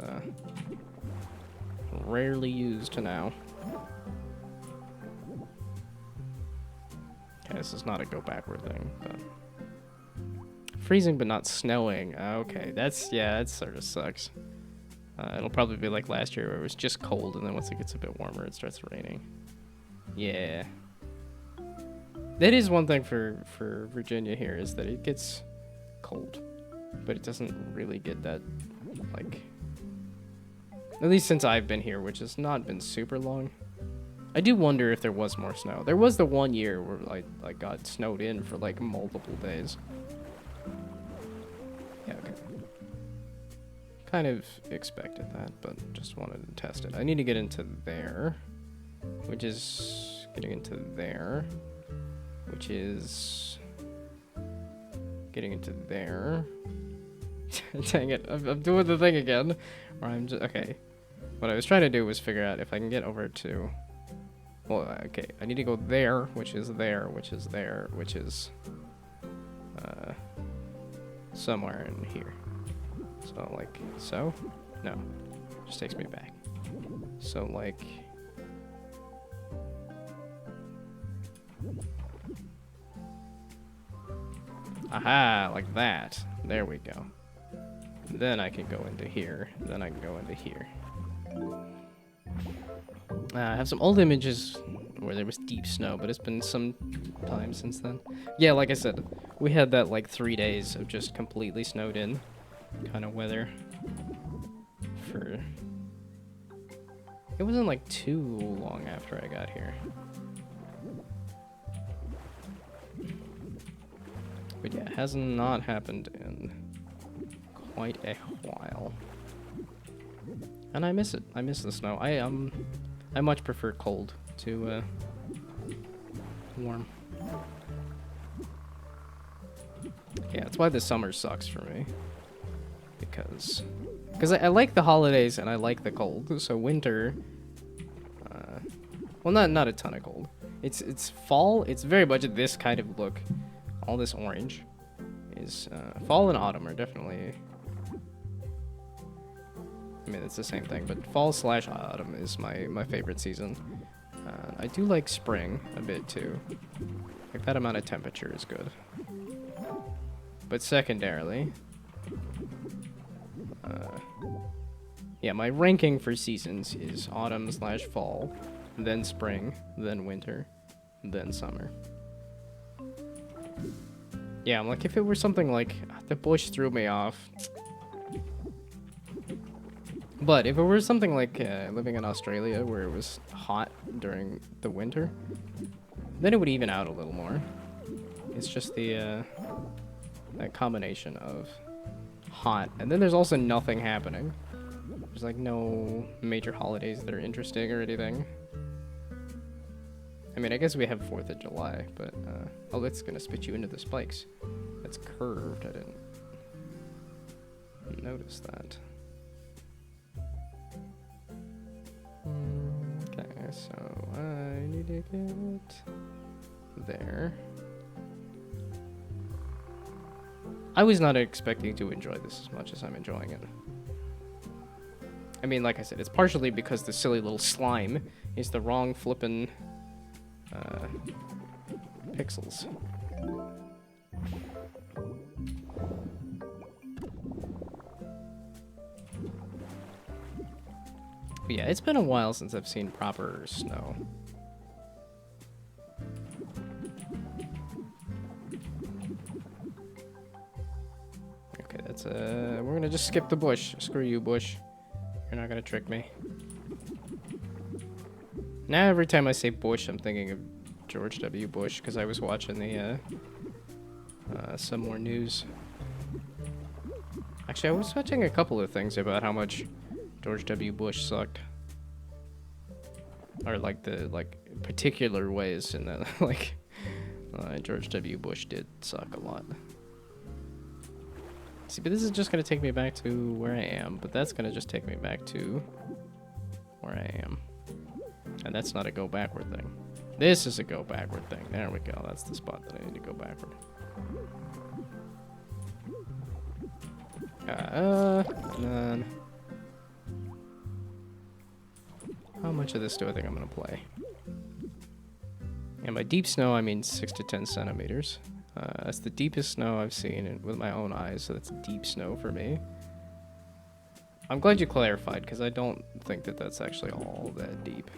rarely used now. Okay, this is not a go backward thing, but freezing but not snowing. Okay, that's, yeah, that sort of sucks. It'll probably be like last year where it was just cold, and then once it gets a bit warmer, it starts raining. Yeah. That is one thing for Virginia here, is that it gets cold. But it doesn't really get that, like... At least since I've been here, which has not been super long. I do wonder if there was more snow. There was the one year where I got snowed in for like multiple days. Yeah, okay. Kind of expected that, but just wanted to test it. I need to get into there, which is getting into there, which is getting into there. Dang it, I'm doing the thing again, where I'm just, okay. What I was trying to do was figure out if I can get over to, well, okay, I need to go there, which is there, which is there, which is, somewhere in here. So, like, so? No. Just takes me back. So, like... Aha! Like that. There we go. Then I can go into here. Then I can go into here. I have some old images where there was deep snow, but it's been some time since then. Yeah, like I said, we had that, like, 3 days of just completely snowed in kind of weather for... It wasn't like too long after I got here. But yeah, it has not happened in quite a while. And I miss it. I miss the snow. I much prefer cold to warm. Yeah, that's why the summer sucks for me. Because I like the holidays and I like the cold. So winter, well, not a ton of cold. It's fall. It's very much this kind of look. All this orange is fall and autumn are definitely. I mean, it's the same thing, but fall / autumn is my favorite season. I do like spring a bit too. Like that amount of temperature is good. But secondarily, yeah, my ranking for seasons is autumn / fall, then spring, then winter, then summer. Yeah, I'm like, if it were something like the bush threw me off. But if it were something like living in Australia where it was hot during the winter, then it would even out a little more. It's just the that combination of hot, and then there's also nothing happening. There's like no major holidays that are interesting or anything. I mean, I guess we have 4th of July, but oh, that's gonna spit you into the spikes. That's curved. I didn't notice that. Okay, so I need to get there. I was not expecting to enjoy this as much as I'm enjoying it. I mean, like I said, it's partially because the silly little slime is the wrong flippin' pixels. But yeah, it's been a while since I've seen proper snow. Okay, that's we're gonna just skip the bush. Screw you, bush. You're not gonna trick me. Now every time I say Bush, I'm thinking of George W. Bush, because I was watching the some more news. Actually, I was watching a couple of things about how much George W. Bush sucked. Or like the particular ways in that like George W. Bush did suck a lot. See, but this is just gonna take me back to where I am, but that's gonna just take me back to where I am. And that's not a go backward thing. This is a go backward thing. There we go. That's the spot that I need to go backward. And then how much of this do I think I'm gonna play? And by deep snow, I mean 6 to 10 centimeters. That's the deepest snow I've seen with my own eyes, so that's deep snow for me. I'm glad you clarified, because I don't think that that's actually all that deep.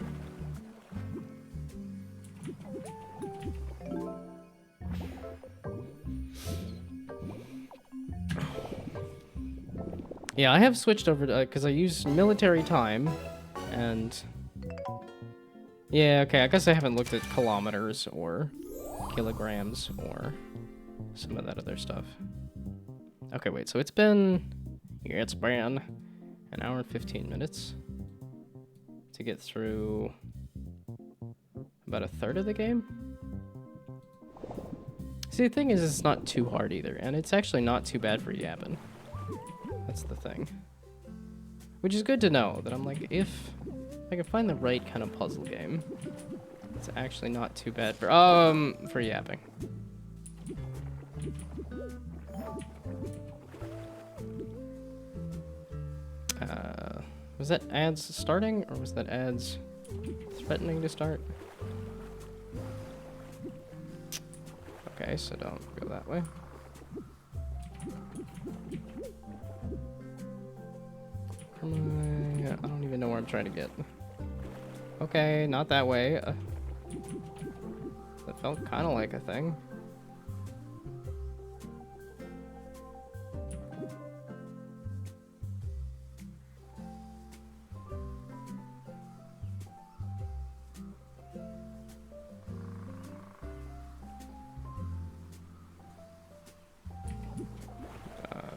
Yeah, I have switched over to, because I use military time, and yeah, okay, I guess I haven't looked at kilometers or kilograms or some of that other stuff. Okay, wait, so it's been an hour and 15 minutes to get through about a third of the game. See, the thing is, it's not too hard either, and it's actually not too bad for yapping. That's the thing. Which is good to know, that I'm like, if I can find the right kind of puzzle game, it's actually not too bad for yapping. Was that ads starting, or was that ads threatening to start? Okay, so don't go that way. I don't even know where I'm trying to get. Okay, not that way. That felt kind of like a thing.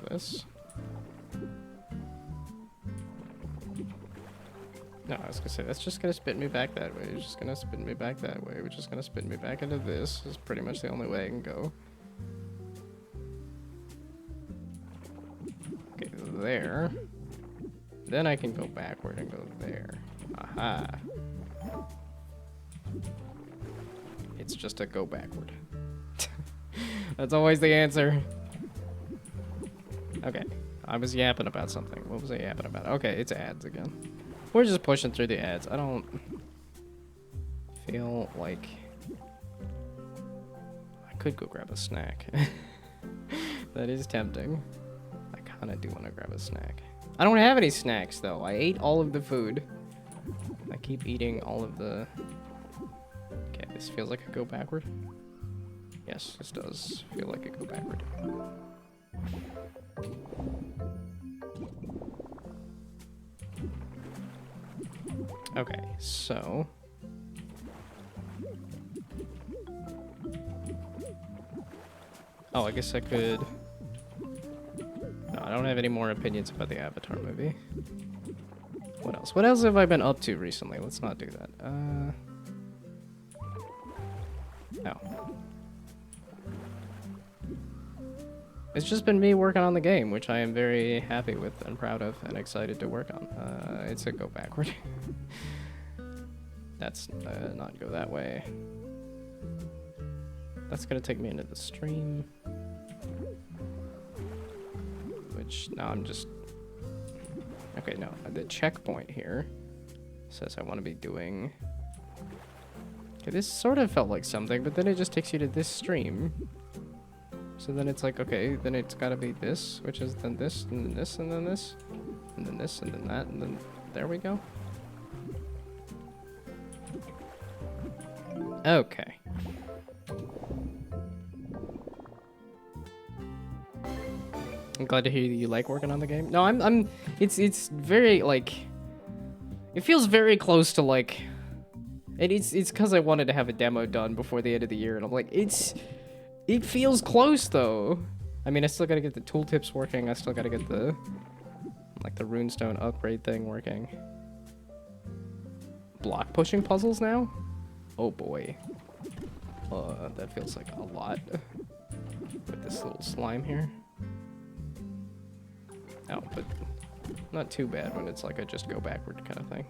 This. No, I was gonna say, that's just gonna spin me back that way. It's just gonna spin me back that way. We're just gonna spin me back into this. This is pretty much the only way I can go. Okay, there. Then I can go backward and go there. Aha. It's just a go backward. That's always the answer. Okay. I was yapping about something. What was I yapping about? Okay, it's ads again. We're just pushing through the ads. I don't feel like I could go grab a snack. That is tempting. I kind of do want to grab a snack. I don't have any snacks though. I ate all of the food. I keep eating all of the... Okay, this feels like a go backward. Yes, this does feel like a go backward. Okay, so... Oh, I guess I could... No, I don't have any more opinions about the Avatar movie. What else? What else have I been up to recently? Let's not do that. Oh. It's just been me working on the game, which I am very happy with and proud of and excited to work on. It's a go backward. That's not go that way. That's gonna take me into the stream. Which now I'm just... Okay, no, the checkpoint here says I want to be doing... Okay, this sort of felt like something, but then it just takes you to this stream. So then it's like, okay, then it's gotta be this, which is then this, and then this, and then this, and then this, and then that, and then there we go. Okay. I'm glad to hear that you like working on the game. No, it's very, like, it feels very close to, like, and it's because I wanted to have a demo done before the end of the year, and I'm like, it feels close, though. I mean, I still gotta get the tooltips working, I still gotta get the, like, the runestone upgrade thing working. Block pushing puzzles now? Oh boy. That feels like a lot. With this little slime here. Oh, but not too bad when it's like a just go backward kind of thing.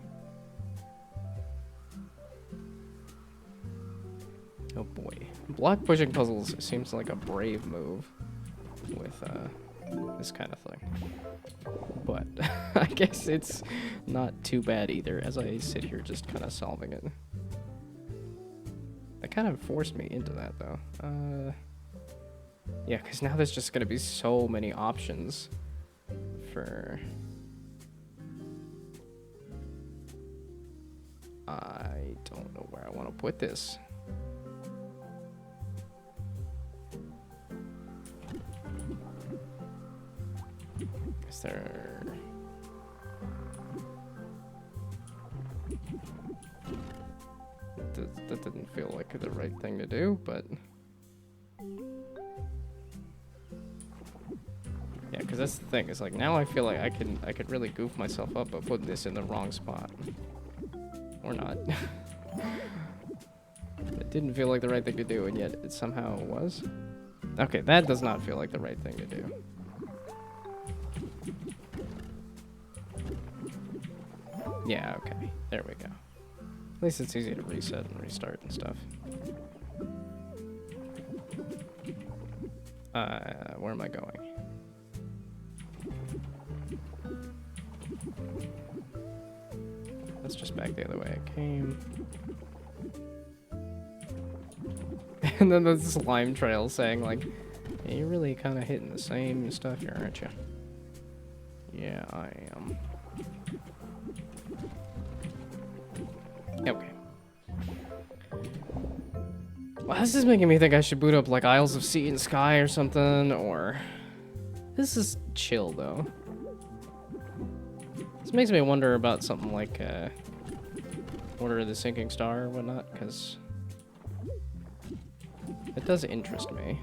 Oh boy. Block pushing puzzles seems like a brave move with this kind of thing. But I guess it's not too bad either as I sit here just kind of solving it. That kind of forced me into that though. Yeah, because now there's just going to be so many options for... I don't know where I want to put this. Is there... That didn't feel like the right thing to do, but... Yeah, because that's the thing. It's like now I feel like I could really goof myself up by putting this in the wrong spot, or not. It didn't feel like the right thing to do, and yet it somehow was. Okay, that does not feel like the right thing to do. Yeah. Okay. There we go. At least it's easy to reset and restart and stuff. Where am I going? That's just back the other way I came. And then the slime trail saying like, hey, you're really kind of hitting the same stuff here, aren't you? Yeah, I am. Okay. Well, this is making me think I should boot up like Isles of Sea and Sky or something, or... This is chill, though. This makes me wonder about something like, Order of the Sinking Star or whatnot, because... It does interest me.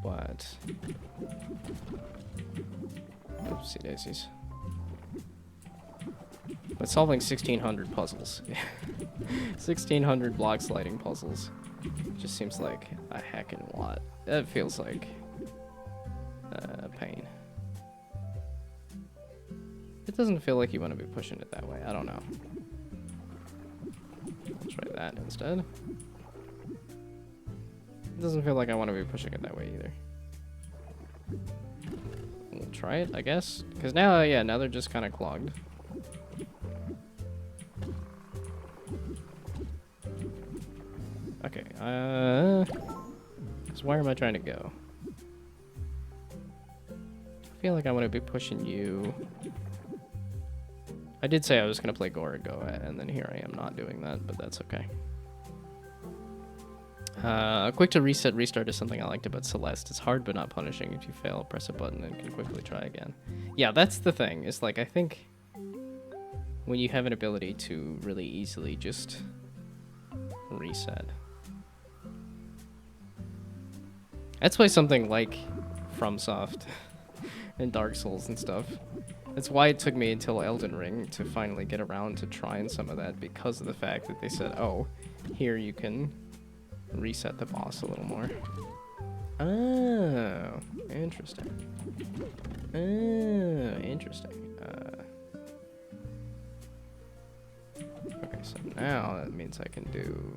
But... Oopsie daisies. But solving 1,600 puzzles. 1,600 block sliding puzzles. Just seems like a heckin' lot. That feels like pain. It doesn't feel like you want to be pushing it that way. I don't know. Let's try that instead. It doesn't feel like I want to be pushing it that way either. We'll try it, I guess. Because now, yeah, now they're just kind of clogged. Okay, so where am I trying to go? I feel like I want to be pushing you. I did say I was going to play Gorago, and then here I am not doing that, but that's okay. Quick to reset, restart is something I liked about Celeste. It's hard but not punishing. If you fail, press a button and can quickly try again. Yeah, that's the thing. It's like, I think when you have an ability to really easily just reset. That's why something like FromSoft and Dark Souls and stuff, that's why it took me until Elden Ring to finally get around to trying some of that, because of the fact that they said, oh, here you can reset the boss a little more. Oh, interesting. Oh, interesting. Okay, so now that means I can do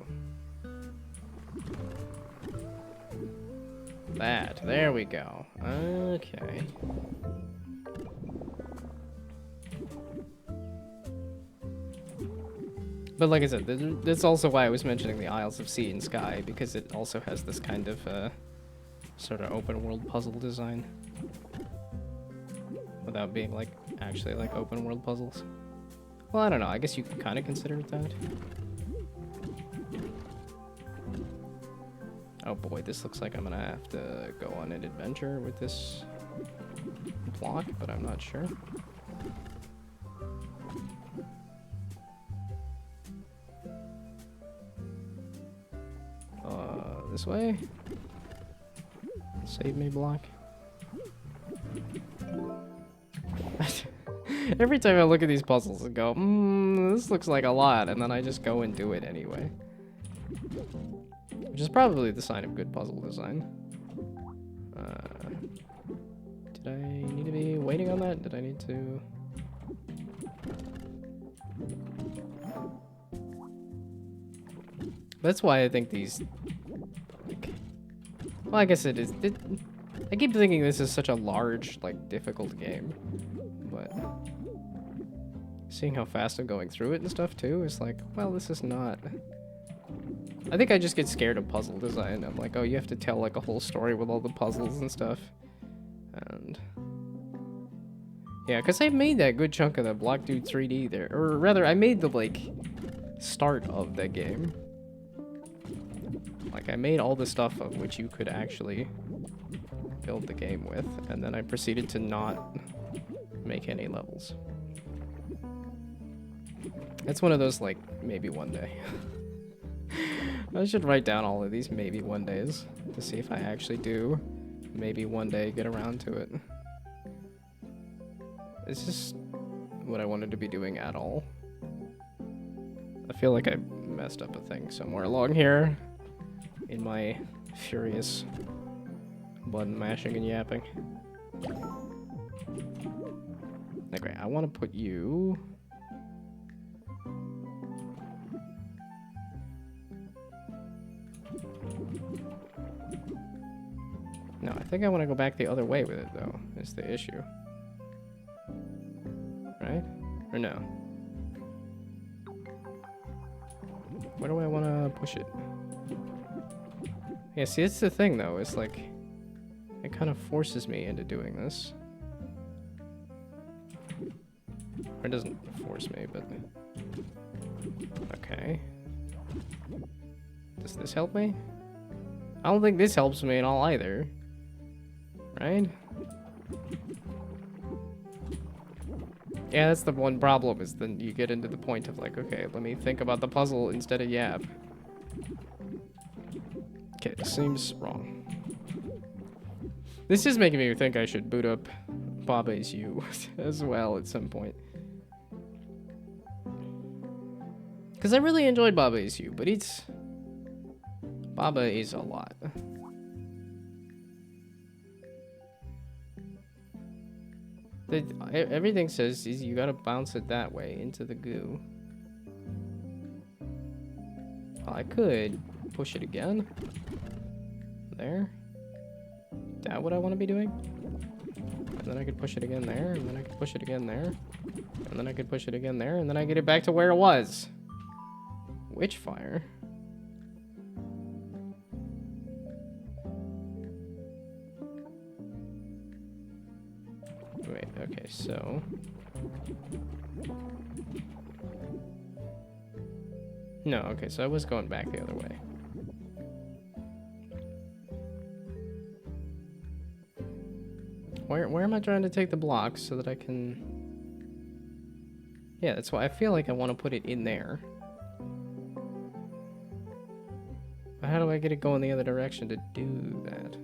that. There we go. Okay. But like I said, that's also why I was mentioning the Isles of Sea and Sky, because it also has this kind of sort of open world puzzle design without being like actually like open world puzzles. Well, I don't know. I guess you can kind of consider it that. Oh boy, this looks like I'm gonna have to go on an adventure with this block, but I'm not sure. This way? Save me block. Every time I look at these puzzles and go, this looks like a lot, and then I just go and do it anyway. Which is probably the sign of good puzzle design. Did I need to be waiting on that? Did I need to... That's why I think these... Like, well, I guess it is... I keep thinking this is such a large, like, difficult game. But... seeing how fast I'm going through it and stuff, too, is like, well, this is not... I think I just get scared of puzzle design. I'm like, oh, you have to tell, like, a whole story with all the puzzles and stuff. And... yeah, because I made that good chunk of the Block Dude 3D there. Or rather, I made the, like, start of the game. Like, I made all the stuff of which you could actually build the game with, and then I proceeded to not make any levels. It's one of those, like, maybe one day. I should write down all of these maybe one days to see if I actually do maybe one day get around to it. Is this what I wanted to be doing at all? I feel like I messed up a thing somewhere along here in my furious button mashing and yapping. Okay, I want to put you... No, I think I want to go back the other way with it, though, is the issue. Right? Or no? Where do I want to push it? Yeah, see, it's the thing, though. It's like... it kind of forces me into doing this. Or it doesn't force me, but... okay. Does this help me? I don't think this helps me at all, either. Right? Yeah, that's the one problem, is then you get into the point of like, okay, let me think about the puzzle instead of yap. Okay, this seems wrong. This is making me think I should boot up Babe's U as well at some point. Because I really enjoyed Baba Is You, but it's... Baba is a lot. Everything says is you gotta bounce it that way into the goo. Well, I could push it again. There. Is that what I want to be doing? And then I could push it again there, and then I could push it again there. And then I could push it again there, and then I get it back to where it was. Witchfire. Wait, okay, so... No, okay, so I was going back the other way. Where am I trying to take the blocks so that I can... Yeah, that's why I feel like I want to put it in there. But how do I get it going the other direction to do that?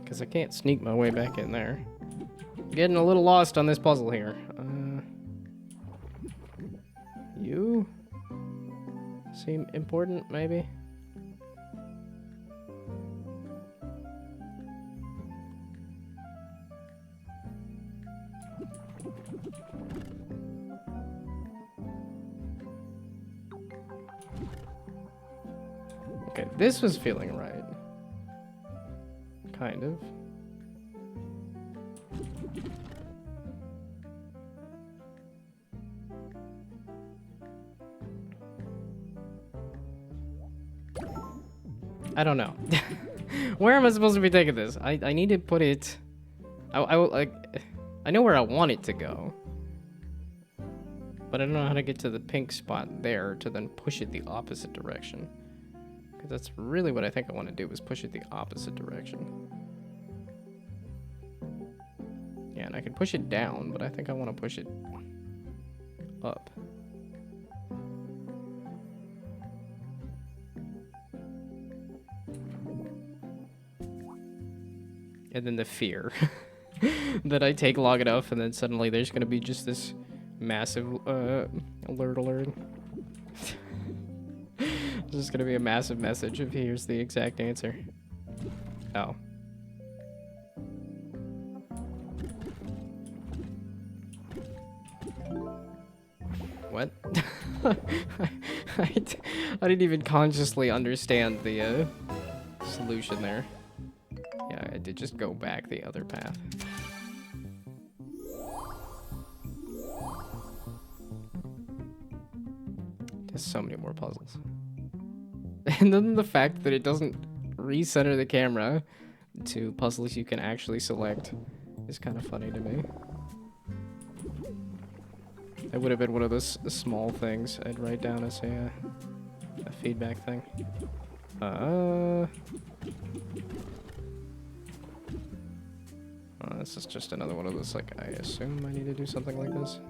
Because I can't sneak my way back in there. Getting a little lost on this puzzle here. You? Seem important, maybe? Okay, this was feeling right. Kind of. I don't know. Where am I supposed to be taking this? I need to put it... I know where I want it to go. But I don't know how to get to the pink spot there to then push it the opposite direction. Because that's really what I think I want to do, is push it the opposite direction. Yeah, and I can push it down, but I think I want to push it up. And then the fear that I take long enough and then suddenly there's going to be just this massive alert. There's just going to be a massive message of here's the exact answer. Oh. What? I didn't even consciously understand the solution there. Yeah, I did just go back the other path. There's so many more puzzles. And then the fact that it doesn't recenter the camera to puzzles you can actually select is kind of funny to me. That would have been one of those small things I'd write down as a feedback thing. This is just another one of those, like, I assume I need to do something like this.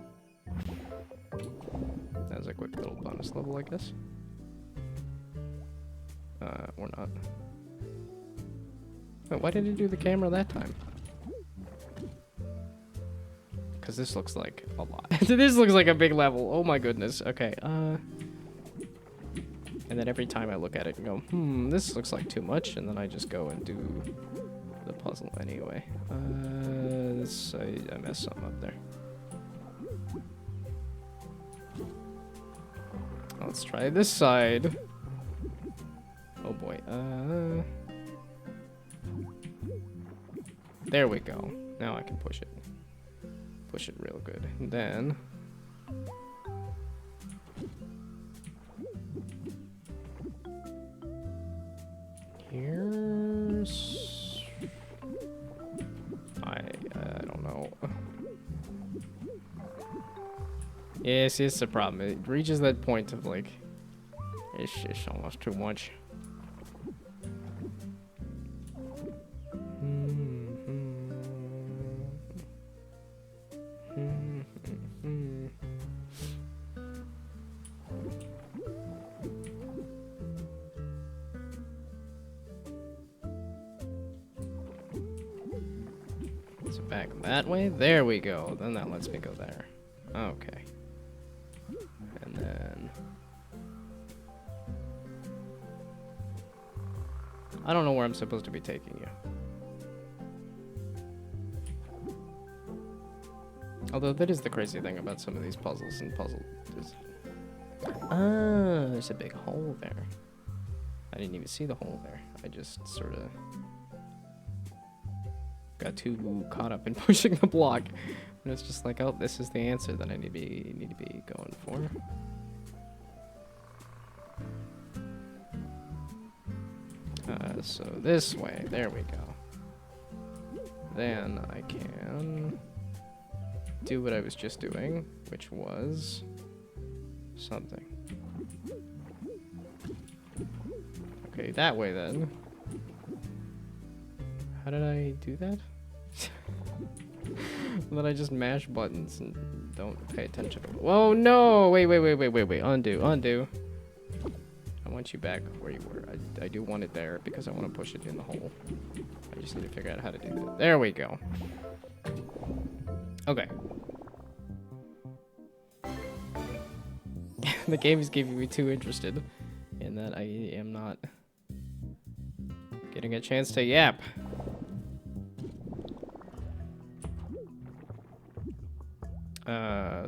That was a quick little bonus level, I guess. Or not. Wait, why did it do the camera that time? Because this looks like a lot. This looks like a big level. Oh my goodness. Okay, and then every time I look at it and go, this looks like too much, and then I just go and do the puzzle anyway. I messed something up there. Let's try this side. Oh boy. There we go. Now I can push it. Push it real good. And then... here's... I don't know. Yes, it's the problem. It reaches that point of like, it's just almost too much. Back that way. There we go. Then that lets me go there. Okay. And then... I don't know where I'm supposed to be taking you. Although that is the crazy thing about some of these puzzles and puzzles. Ah, there's a big hole there. I didn't even see the hole there. I just sort of got too caught up in pushing the block. And it's just like, oh, this is the answer that I need to be going for. So this way, there we go. Then I can do what I was just doing, which was something. Okay, that way then. How did I do that? Then I just mash buttons and don't pay attention. Whoa, no! Wait. Undo. I want you back where you were. I do want it there because I want to push it in the hole. I just need to figure out how to do that. There we go. Okay. The game is keeping me too interested in that I am not getting a chance to yap.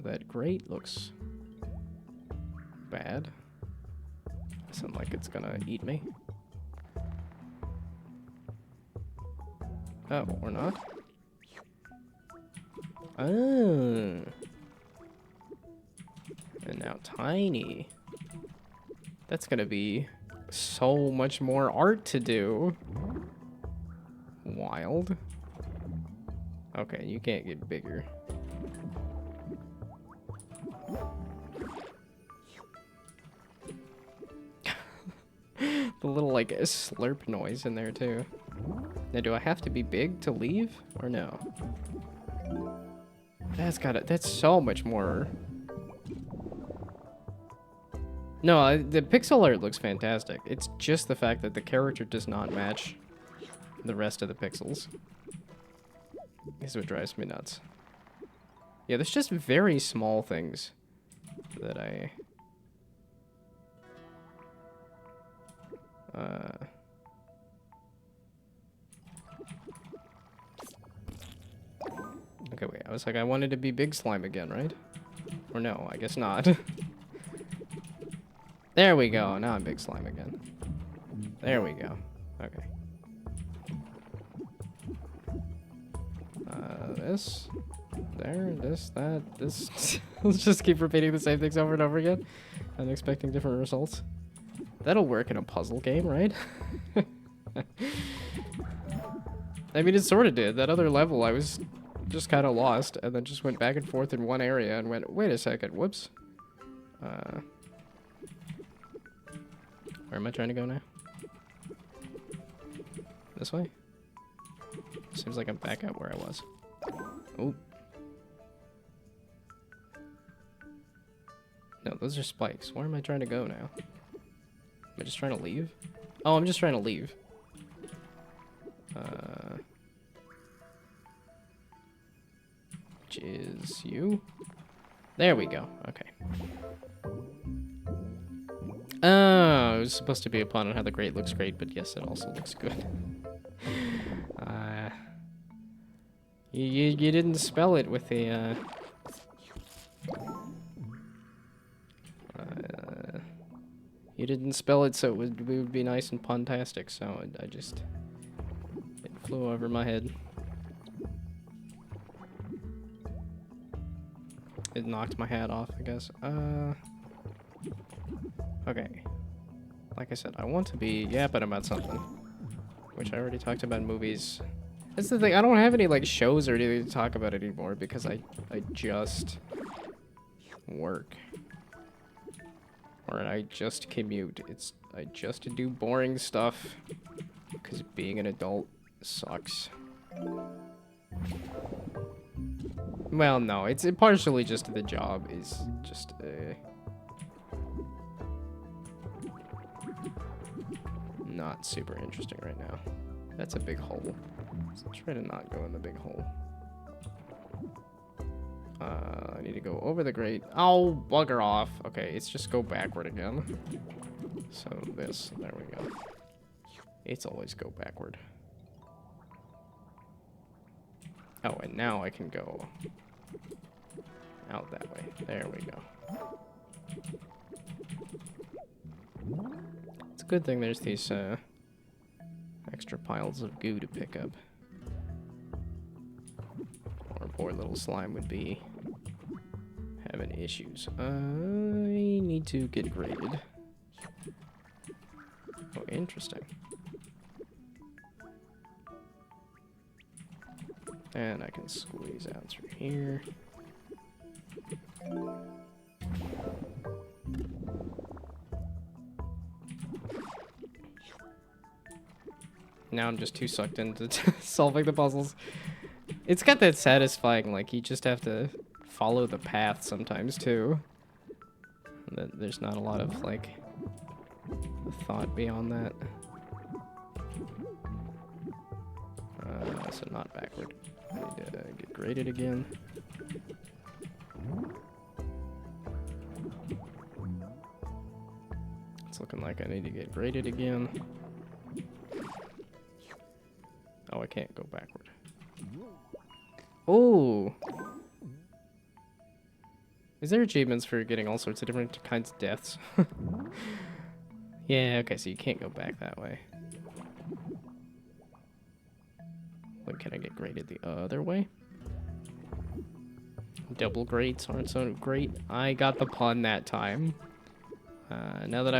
That grate looks bad. Doesn't like it's gonna eat me. Oh, or not? Oh. And now tiny. That's gonna be so much more art to do. Wild. Okay, you can't get bigger. The little, like, slurp noise in there, too. Now, do I have to be big to leave, or no? That's so much more. No, the pixel art looks fantastic. It's just the fact that the character does not match the rest of the pixels. This is what drives me nuts. Yeah, there's just very small things that I... Okay, wait. I was like, I wanted to be big slime again, right? Or no, I guess not. There we go. Now I'm big slime again. There we go. Okay. This. There. This. That. This. Let's just keep repeating the same things over and over again. And expecting different results. That'll work in a puzzle game, right? I mean, it sort of did. That other level, I was just kind of lost, and then just went back and forth in one area and went, wait a second, whoops. Where am I trying to go now? This way? Seems like I'm back at where I was. Oh. No, those are spikes. Where am I trying to go now? Am I just trying to leave? Oh, I'm just trying to leave. Which is you? There we go. Okay. Oh, it was supposed to be a pun on how the grate looks great, but yes, it also looks good. You didn't spell it with a you didn't spell it so it would be nice and puntastic, so I just it flew over my head. It knocked my hat off, I guess. Okay. Like I said, I want to be yapping about something, which I already talked about in movies. That's the thing, I don't have any, like, shows or anything to talk about anymore because I just work. Or I just commute. I just do boring stuff because being an adult sucks. Well, no, it's partially just the job is just not super interesting right now. That's a big hole. So try to not go in the big hole. I need to go over the grate. Oh, bugger off. Okay, it's just go backward again. So this, there we go. It's always go backward. Oh, and now I can go out that way. There we go. It's a good thing there's these extra piles of goo to pick up. Or poor little slime would be having issues. I need to get graded. Oh, interesting. And I can squeeze out through here. Now I'm just too sucked into solving the puzzles. It's got that satisfying, like, you just have to follow the path sometimes, too. There's not a lot of, like, thought beyond that. So not backward. I need to get graded again. It's looking like I need to get graded again. Oh, I can't go backward. Oh! Is there achievements for getting all sorts of different kinds of deaths? Yeah, okay, so you can't go back that way. Wait, can I get graded the other way? Double grades aren't so great. I got the pun that time. Now that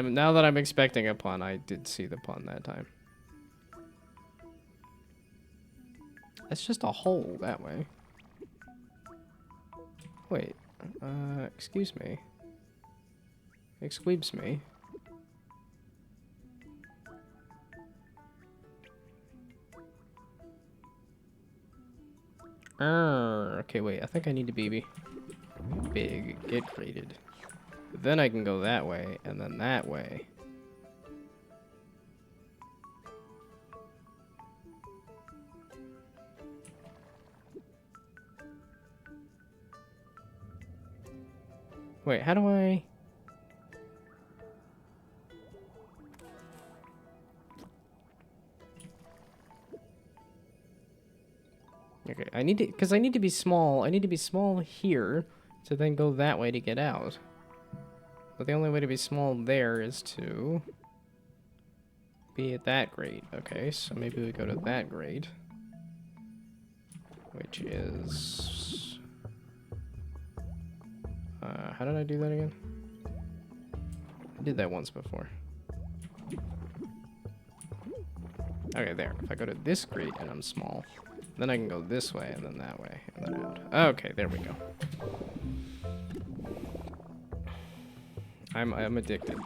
I'm expecting a pun, I did see the pun that time. It's just a hole that way. Wait, excuse me. Excuse me. Okay, wait, I think I need to be big, get graded. Then I can go that way, and then that way. Wait, how do I... Okay, I need to, because I need to be small. I need to be small here to then go that way to get out. But the only way to be small there is to be at that grade. Okay, so maybe we go to that grade, which is... how did I do that again? I did that once before. Okay, there. If I go to this grade and I'm small, then I can go this way and then that way and then out. Okay, there we go. I'm addicted.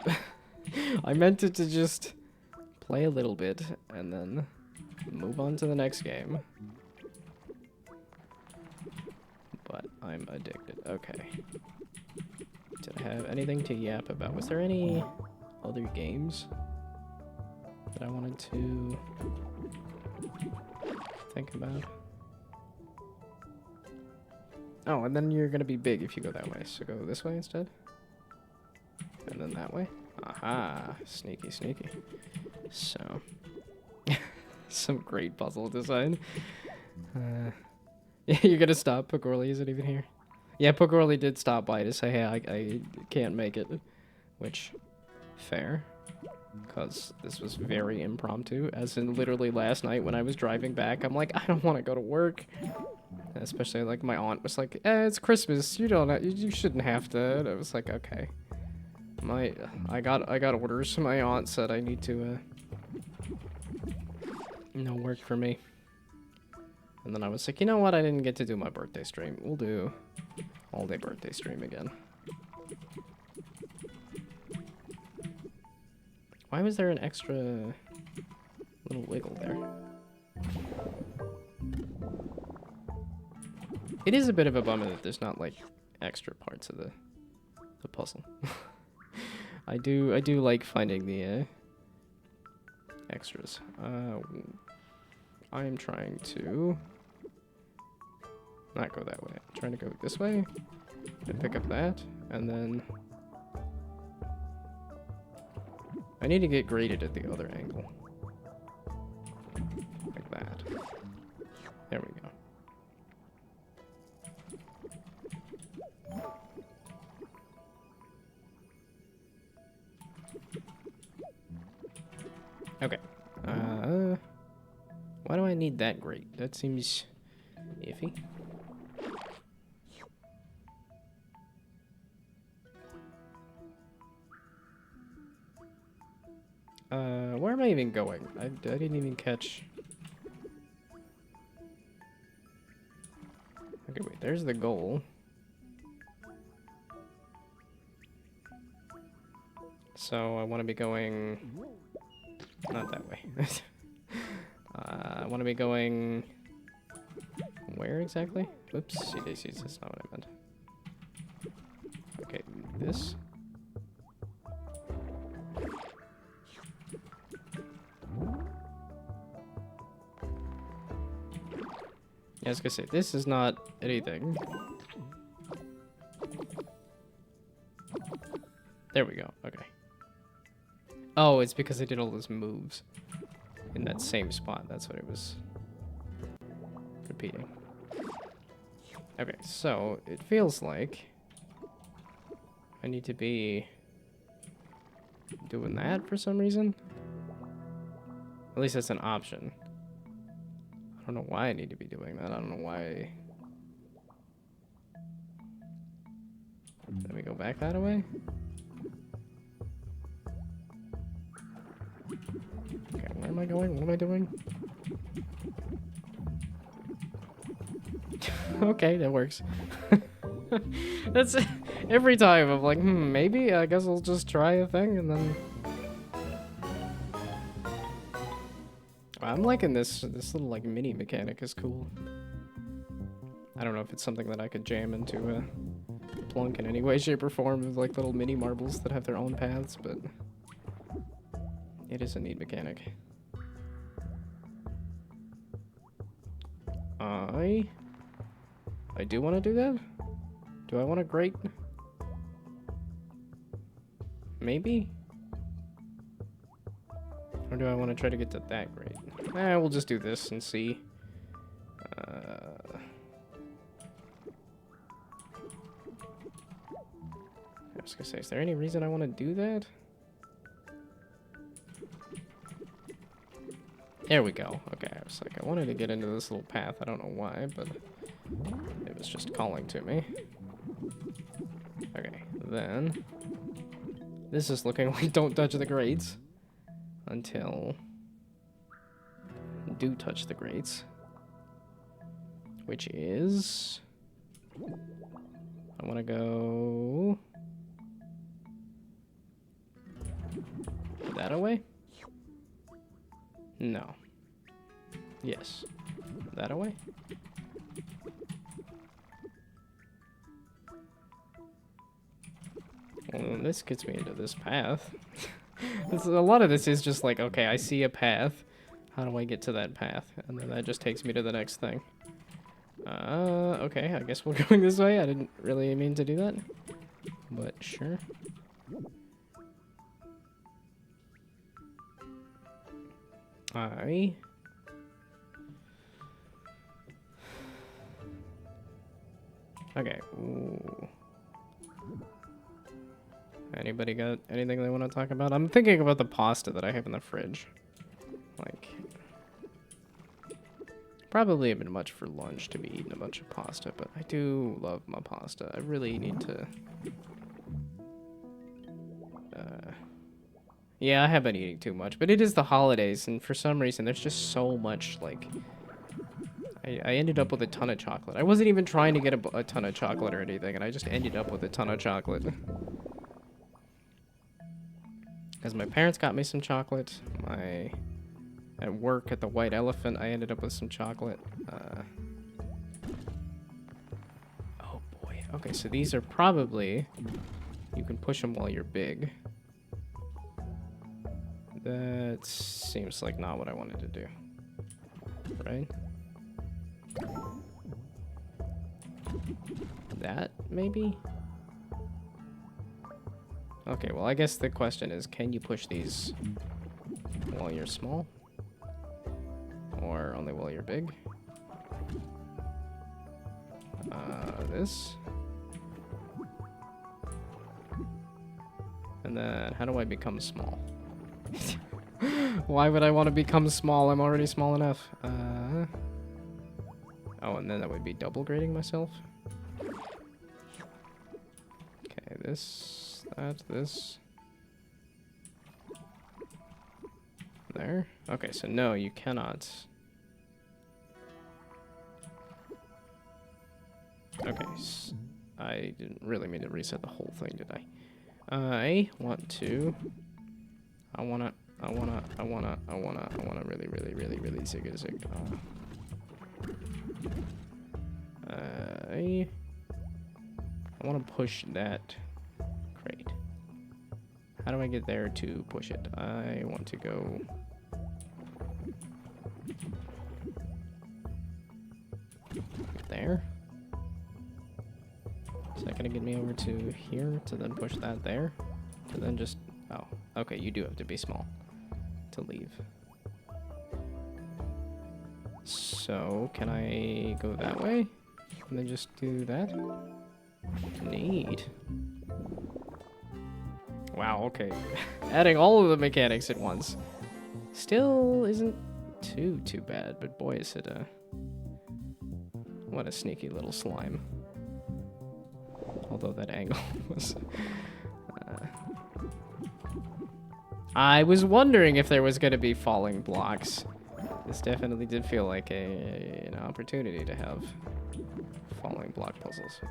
I meant it to just play a little bit and then move on to the next game. But I'm addicted. Okay. Did I have anything to yap about? Was there any other games that I wanted to think about? Oh, and then you're gonna be big if you go that way, so go this way instead. And then that way. Aha, sneaky, sneaky. So, some great puzzle design. You're gonna stop? Pogorli isn't even here. Yeah, Pogorli did stop by to say, hey, I can't make it. Which, fair. Because this was very impromptu. As in, literally last night when I was driving back, I'm like, I don't want to go to work. Especially, like, my aunt was like, it's Christmas. You shouldn't have to. And I was like, okay. I got orders. My aunt said I need to, no work for me. And then I was like, you know what? I didn't get to do my birthday stream. We'll do all-day birthday stream again. Why was there an extra little wiggle there? It is a bit of a bummer that there's not, like, extra parts of the puzzle. I do like finding the extras. I am trying to not go that way. I'm trying to go this way And pick up that, and then I need to get graded at the other angle. Like that. There we go. Okay. Why do I need that grate? That seems iffy. Where am I even going? I didn't even catch. Okay, wait, there's the goal. So I want to be going... Not that way. I want to be going... Where exactly? Oops, daisies, that's not what I meant. Okay, this. Yeah, I was gonna say, this is not anything. There we go, okay. Oh, it's because I did all those moves in that same spot. That's what it was repeating. Okay, so it feels like I need to be doing that for some reason. At least that's an option. I don't know why I need to be doing that. I don't know why. Let me go back that way. Okay, where am I going? What am I doing? Okay, that works. That's every time I'm like, maybe I guess I'll just try a thing and then. I'm liking this little like mini mechanic is cool. I don't know if it's something that I could jam into a plunk in any way, shape, or form with like little mini marbles that have their own paths, but it is a neat mechanic. I do want to do that? Do I want to grate? Maybe? Or do I want to try to get to that grade? We'll just do this and see. I was gonna say, is there any reason I want to do that? There we go. Okay, I was like, I wanted to get into this little path. I don't know why, but it was just calling to me. Okay, then this is looking like don't touch the grates until do touch the grates, which is I want to go that away. No. Yes. That away. Well, this gets me into this path. A lot of this is just like, okay, I see a path. How do I get to that path? And then that just takes me to the next thing. Okay, I guess we're going this way. I didn't really mean to do that. But sure. Okay. Ooh. Anybody got anything they want to talk about? I'm thinking about the pasta that I have in the fridge. Like, probably a bit much for lunch to be eating a bunch of pasta, but I do love my pasta. I really need to... Yeah, I have been eating too much, but it is the holidays, and for some reason, there's just so much, like... I ended up with a ton of chocolate. I wasn't even trying to get a ton of chocolate or anything, and I just ended up with a ton of chocolate. Because my parents got me some chocolate. At work at the White Elephant, I ended up with some chocolate. Oh boy. Okay, so these are probably... You can push them while you're big. That seems like not what I wanted to do. Right? That, maybe? Okay, well, I guess the question is, can you push these while you're small? Or only while you're big? This. And then, how do I become small? Why would I want to become small? I'm already small enough. Oh, and then that would be double grading myself. Okay, this, that, this. There. Okay, so no, you cannot. Okay, I didn't really mean to reset the whole thing, did I? I wanna really sick. I wanna push that crate. How do I get there to push it? I want to go. There. Is that gonna get me over to here to then push that there? To then just, oh, okay, you do have to be small to leave. So, can I go that way? And then just do that? Neat. Wow, okay. Adding all of the mechanics at once. Still isn't too bad, but boy is it what a sneaky little slime. Although that angle was... I was wondering if there was going to be falling blocks. This definitely did feel like an opportunity to have falling block puzzles.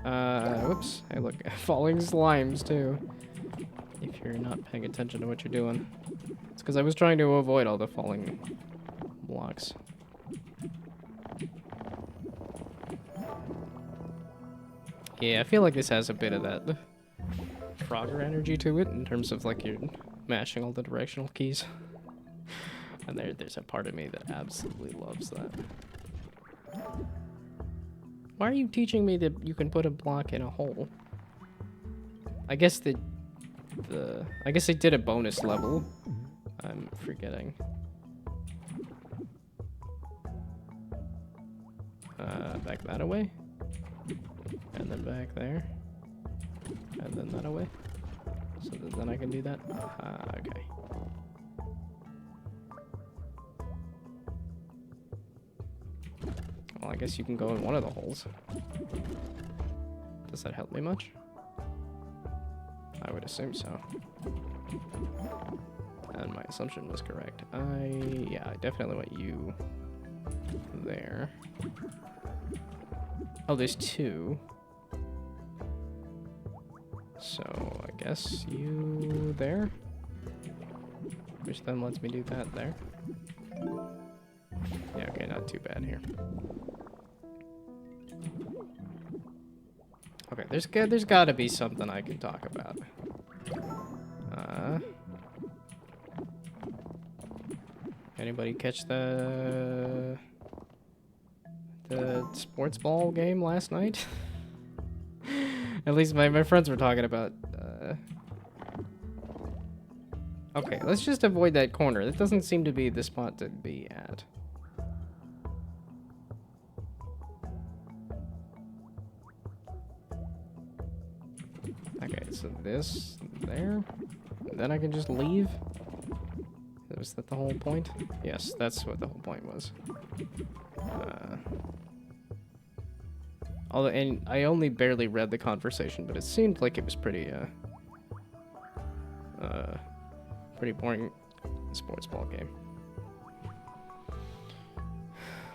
Whoops. Hey, look. Falling slimes, too. If you're not paying attention to what you're doing. It's because I was trying to avoid all the falling blocks. Yeah, I feel like this has a bit of that Frogger energy to it in terms of like you're mashing all the directional keys. And there's a part of me that absolutely loves that. Why are you teaching me that you can put a block in a hole? I guess I guess they did a bonus level. I'm forgetting. Back that away. And then back there. And then that away. So that then I can do that. Okay. Well, I guess you can go in one of the holes. Does that help me much? I would assume so. And my assumption was correct. Yeah, I definitely want you there. Oh, there's two. So, I guess you there? Which then lets me do that there. Yeah, okay, not too bad here. Okay, there's gotta be something I can talk about. Anybody catch the sports ball game last night? At least my friends were talking about. Okay, let's just avoid that corner. That doesn't seem to be the spot to be at. Okay, so this there, and then I can just leave. Was that the whole point? Yes, that's what the whole point was. Although, and I only barely read the conversation, but it seemed like it was pretty boring sports ball game.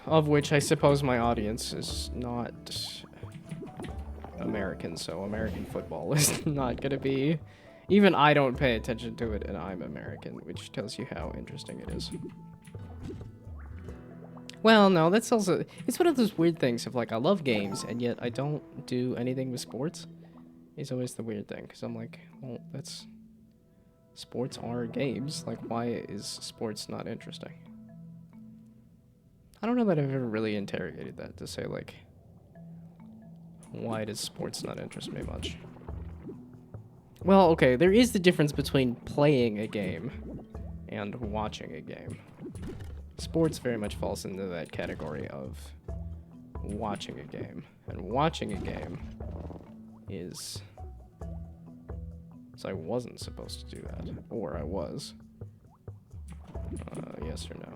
Of which I suppose my audience is not American, so American football is not gonna be... Even I don't pay attention to it, and I'm American, which tells you how interesting it is. Well, no, that's also... It's one of those weird things of, like, I love games, and yet I don't do anything with sports. It's always the weird thing, because I'm like, well, that's... Sports are games. Like, why is sports not interesting? I don't know that I've ever really interrogated that to say, like... Why does sports not interest me much? Well, okay, there is the difference between playing a game and watching a game. Sports very much falls into that category of watching a game. And watching a game is... So I wasn't supposed to do that. Or I was. Yes or no?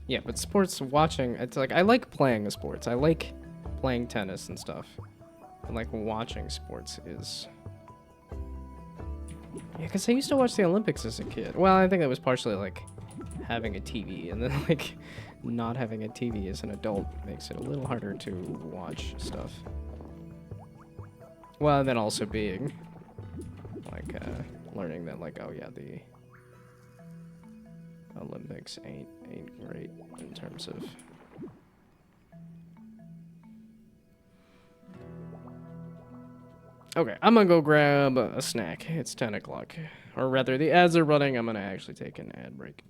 Yeah, but sports watching, it's like, I like playing the sports. I like playing tennis and stuff. But like watching sports is... Yeah, because I used to watch the Olympics as a kid. Well, I think that was partially like having a TV, and then like not having a TV as an adult makes it a little harder to watch stuff. Well, and then also being like learning that like, oh yeah, the Olympics ain't great in terms of... Okay, I'm gonna go grab a snack. It's 10 o'clock. Or rather, the ads are running. I'm gonna actually take an ad break.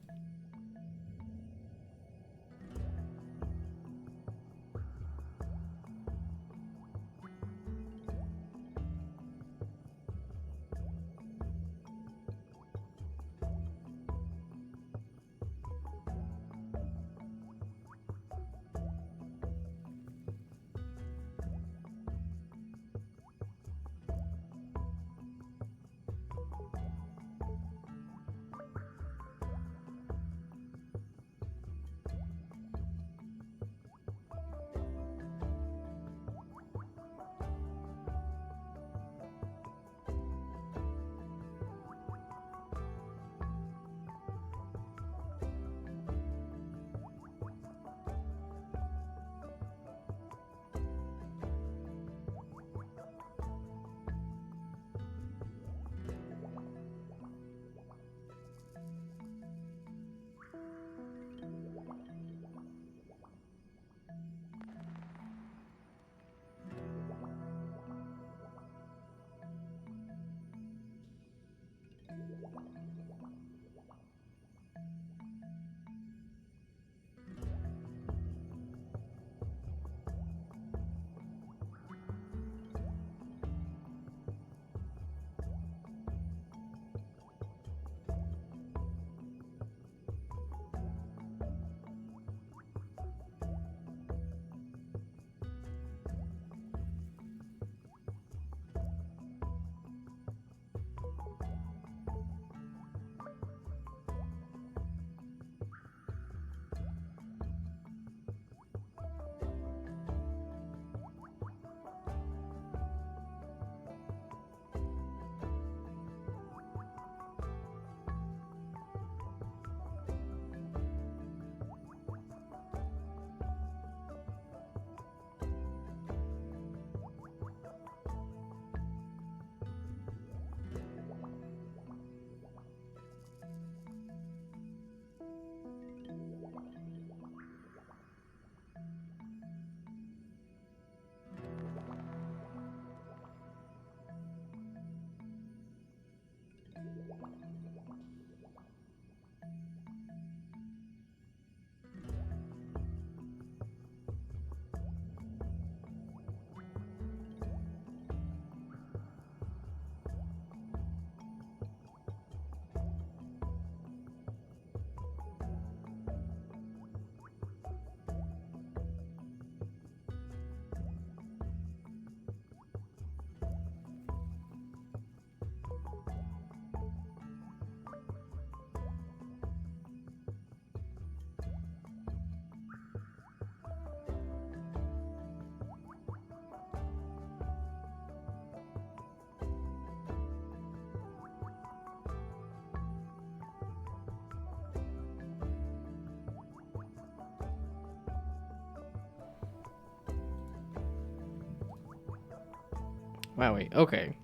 Wowie, okay.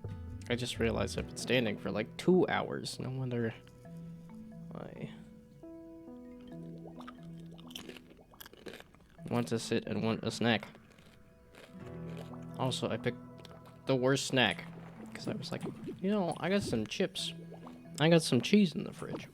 I just realized I've been standing for like 2 hours. No wonder I want to sit and want a snack. Also, I picked the worst snack because I was like, you know, I got some chips. I got some cheese in the fridge.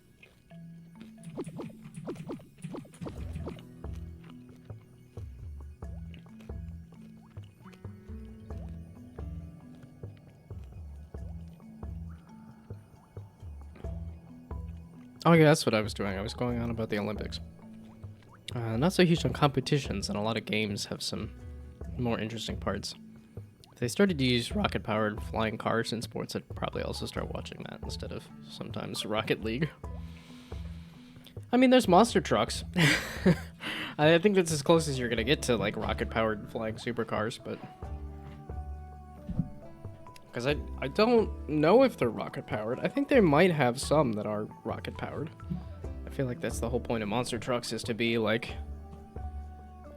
Oh yeah, that's what I was doing. I was going on about the Olympics. Not so huge on competitions, and a lot of games have some more interesting parts. If they started to use rocket-powered flying cars in sports, I'd probably also start watching that instead of sometimes Rocket League. I mean, there's monster trucks. I think that's as close as you're gonna get to, like, rocket-powered flying supercars, but... Because I don't know if they're rocket-powered. I think they might have some that are rocket-powered. I feel like that's the whole point of monster trucks, is to be, like,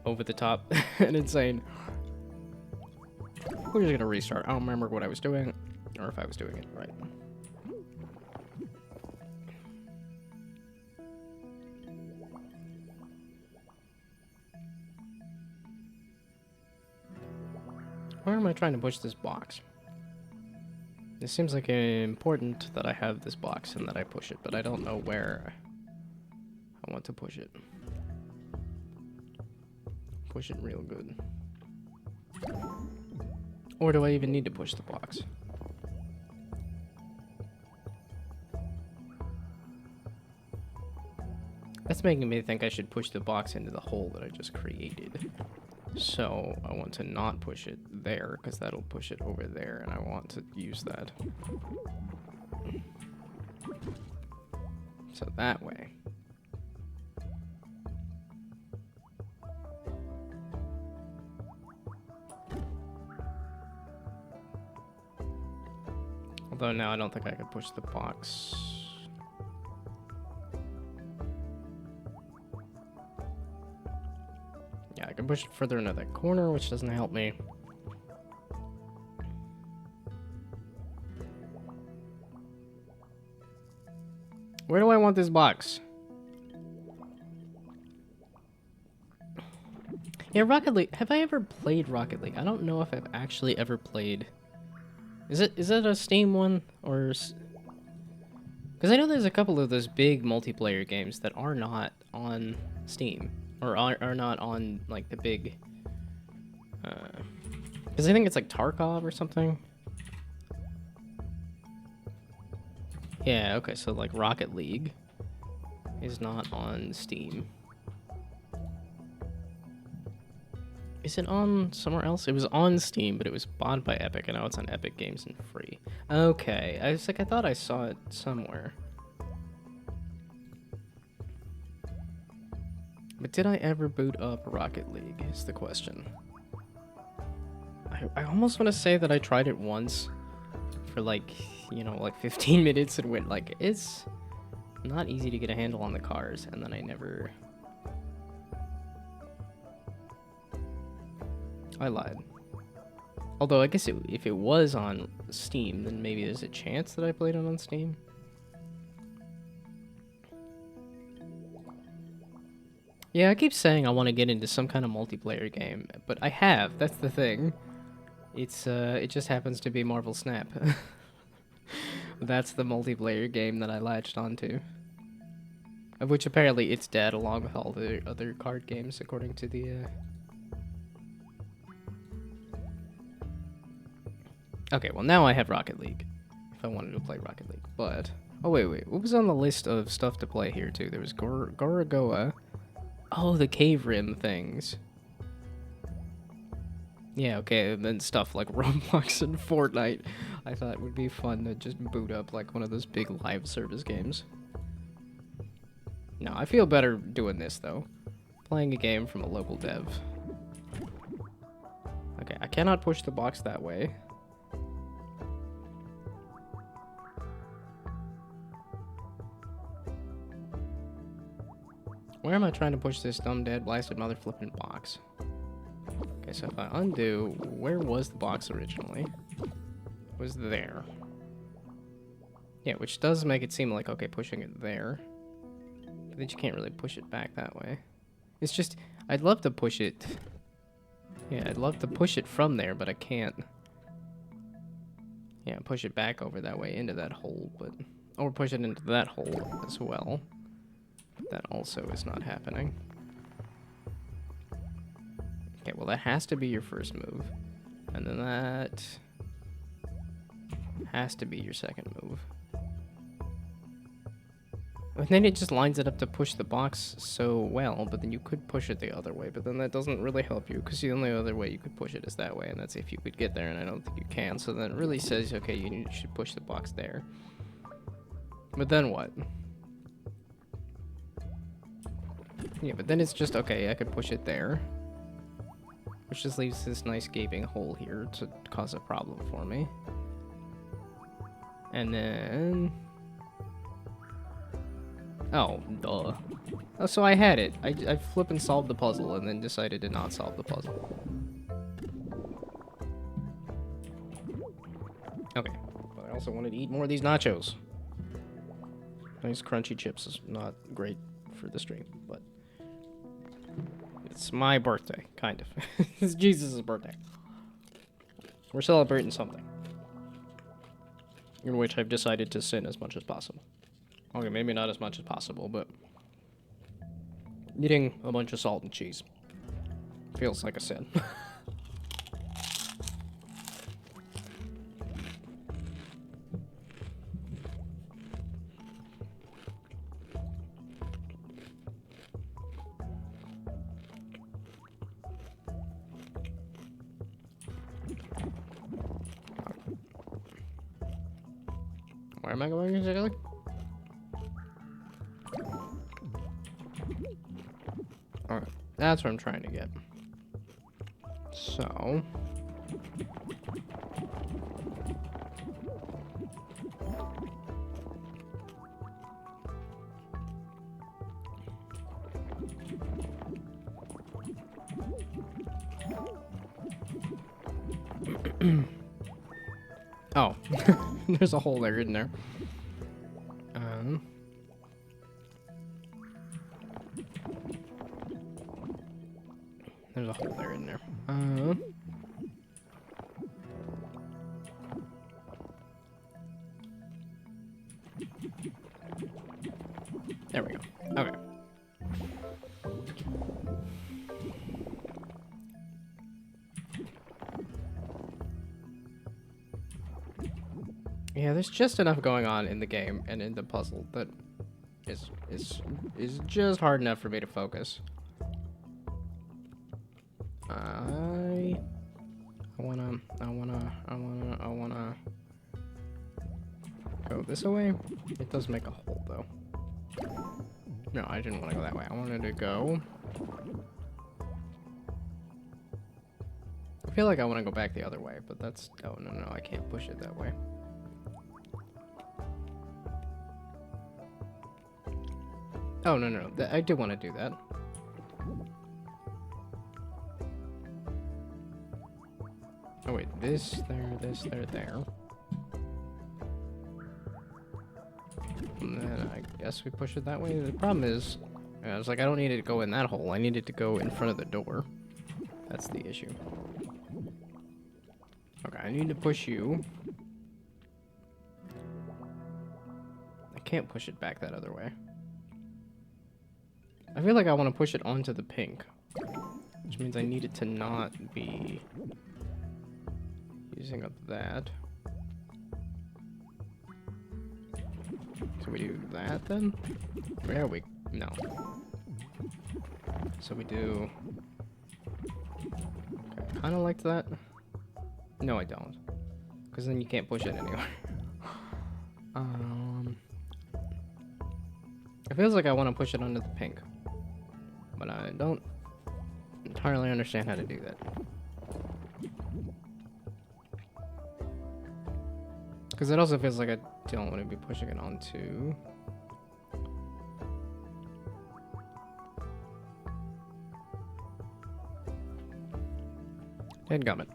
over the top and insane. We're just gonna restart. I don't remember what I was doing, or if I was doing it right. Where am I trying to push this box? It seems like important that I have this box and that I push it, but I don't know where I want to push it. Push it real good. Or do I even need to push the box? That's making me think I should push the box into the hole that I just created. So I want to not push it there, because that'll push it over there, and I want to use that. So that way. Although now I don't think I could push the box. Yeah, I can push it further into that corner, which doesn't help me. Where do I want this box? Yeah, Rocket League. Have I ever played Rocket League? I don't know if I've actually ever played. Is it a Steam one, or? Because I know there's a couple of those big multiplayer games that are not on Steam, or are not on like the big. Because I think it's like Tarkov or something. Yeah. Okay. So like Rocket League is not on Steam. Is it on somewhere else? It was on Steam, but it was bought by Epic, and now it's on Epic Games and free. Okay, I was like, I thought I saw it somewhere. But did I ever boot up Rocket League, is the question. I almost want to say that I tried it once for like, you know, like 15 minutes and went like, it's not easy to get a handle on the cars, and then I never... I lied. Although I guess if it was on Steam, then maybe there's a chance that I played it on Steam. Yeah, I keep saying I want to get into some kind of multiplayer game, but I have. That's the thing. It's it just happens to be Marvel Snap. That's the multiplayer game that I latched onto. Of which apparently it's dead along with all the other card games, according to the Okay, well now I have Rocket League, if I wanted to play Rocket League, but... Oh, wait, what was on the list of stuff to play here, too? There was Gorogoa. Oh, the Cave Rim things. Yeah, okay, and then stuff like Roblox and Fortnite. I thought it would be fun to just boot up like one of those big live service games. No, I feel better doing this, though. Playing a game from a local dev. Okay, I cannot push the box that way. Where am I trying to push this dumb, dead, blasted, mother flipping box? Okay, so if I undo, where was the box originally? It was there. Yeah, which does make it seem like, okay, pushing it there. But then you can't really push it back that way. It's just, I'd love to push it. Yeah, I'd love to push it from there, but I can't. Yeah, push it back over that way into that hole, but... Or push it into that hole as well. That also is not happening. Okay, well that has to be your first move. And then that has to be your second move. And then it just lines it up to push the box so well, but then you could push it the other way, but then that doesn't really help you, because the only other way you could push it is that way, and that's if you could get there, and I don't think you can, so then it really says, okay, you should push the box there. But then what? Yeah, but then it's just, okay, I could push it there. Which just leaves this nice gaping hole here to cause a problem for me. And then... Oh, duh. Oh, so I had it. I flippin' solved the puzzle and then decided to not solve the puzzle. Okay, but I also wanted to eat more of these nachos. Nice crunchy chips is not great for the stream, but... It's my birthday, kind of. It's Jesus' birthday. We're celebrating something. In which I've decided to sin as much as possible. Okay, maybe not as much as possible, but... Eating a bunch of salt and cheese feels like a sin. Where am I going exactly? Alright, that's what I'm trying to get. So... Oh, there's a hole there, isn't there? There's a hole there, isn't there? There we go. Okay. Yeah, there's just enough going on in the game and in the puzzle that is just hard enough for me to focus. I wanna go this way. It does make a hole though. No, I didn't want to go that way. I wanted to go. I feel like I want to go back the other way, but that's... Oh, no, I can't push it that way. Oh, no. I do want to do that. Oh, wait. This, there. And then I guess we push it that way. The problem is, I was like, I don't need it to go in that hole. I need it to go in front of the door. That's the issue. Okay, I need to push you. I can't push it back that other way. I feel like I want to push it onto the pink. Which means I need it to not be using up that. So we do that then? Where are we? No. So we do... Okay, kind of like that. No, I don't. Because then you can't push it anywhere. It feels like I want to push it onto the pink. But I don't entirely understand how to do that. Because it also feels like I don't want to be pushing it onto... Dadgummit.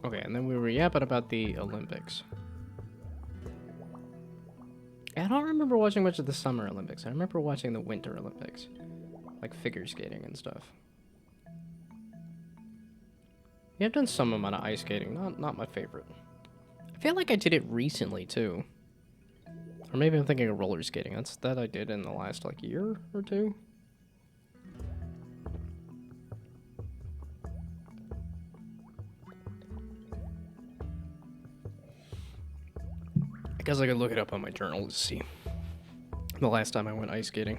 Okay, and then we were yapping about the Olympics. I don't remember watching much of the Summer Olympics. I remember watching the Winter Olympics. Like figure skating and stuff. Yeah, I've done some amount of ice skating. Not my favorite. I feel like I did it recently, too. Or maybe I'm thinking of roller skating. That's that I did in the last, like, year or two. I guess I could look it up on my journal to see the last time I went ice skating.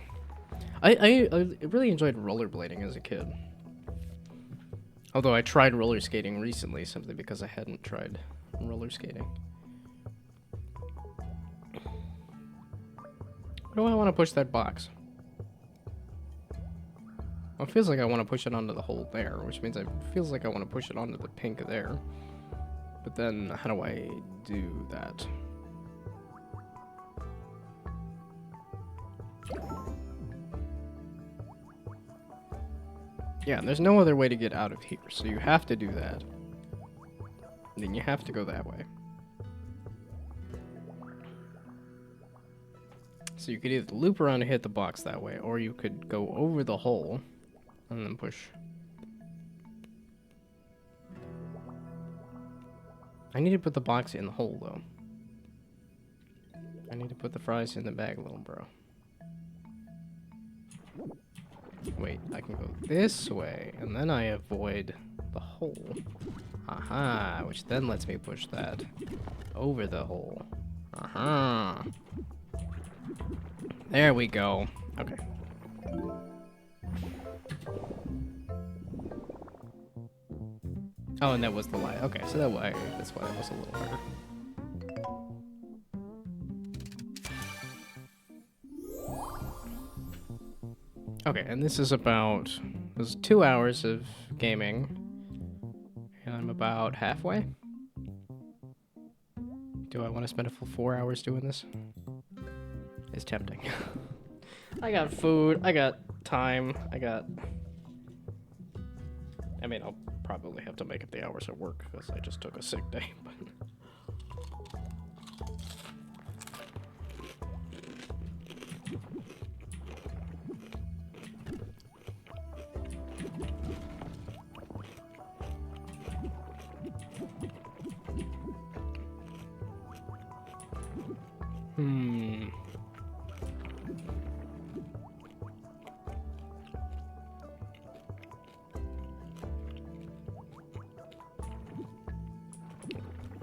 I really enjoyed rollerblading as a kid. Although I tried roller skating recently simply because I hadn't tried roller skating. Why do I want to push that box? Well, it feels like I want to push it onto the hole there, which means it feels like I want to push it onto the pink there. But then, how do I do that? Yeah, there's no other way to get out of here, so you have to do that. And then you have to go that way. So you could either loop around and hit the box that way, or you could go over the hole and then push. I need to put the box in the hole, though. I need to put the fries in the bag, little bro. Wait, I can go this way, and then I avoid the hole. Aha, which then lets me push that over the hole. Aha. There we go. Okay. Oh, and that was the lie. Okay, so that's why that was a little harder. Okay, and this is 2 hours of gaming, and I'm about halfway. Do I want to spend a full 4 hours doing this? It's tempting. I got food, I got time, I mean, I'll probably have to make up the hours at work because I just took a sick day, but...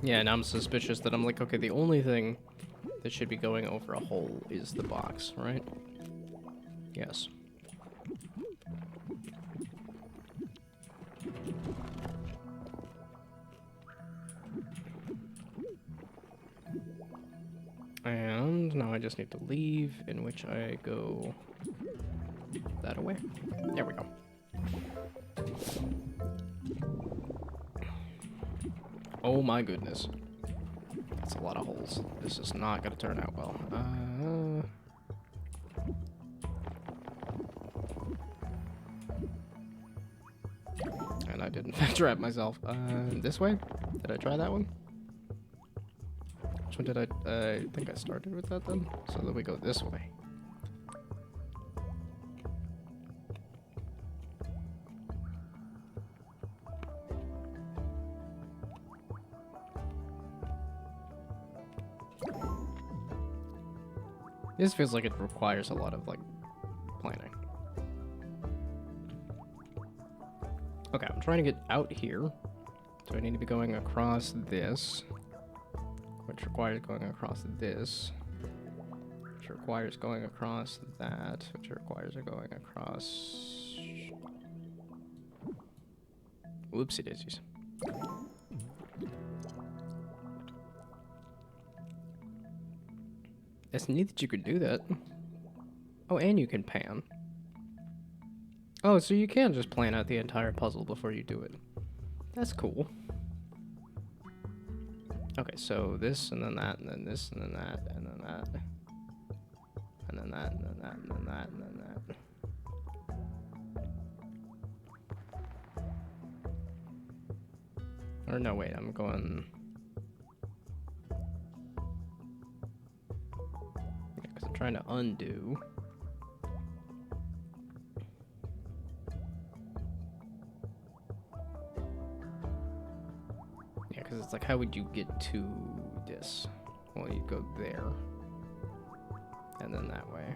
Yeah, and I'm suspicious that I'm like, okay, the only thing that should be going over a hole is the box, right? Yes. And now I just need to leave, in which I go that away. There we go. Oh my goodness. That's a lot of holes. This is not gonna turn out well. And I didn't trap myself. This way? Did I try that one? Which one did I think I started with that then? So then we go this way. This feels like it requires a lot of, like, planning. Okay, I'm trying to get out here. So I need to be going across this. Which requires going across this. Which requires going across that. Which requires going across... Whoopsie daisies. It's neat that you could do that. Oh, and you can pan. Oh, so you can just plan out the entire puzzle before you do it. That's cool. Okay, so this, and then that, and then this, and then that, and then that. And then that, and then that, and then that, and then that. Or no, wait, I'm going... trying to undo. Yeah, because it's like, how would you get to this? Well, you'd go there. And then that way.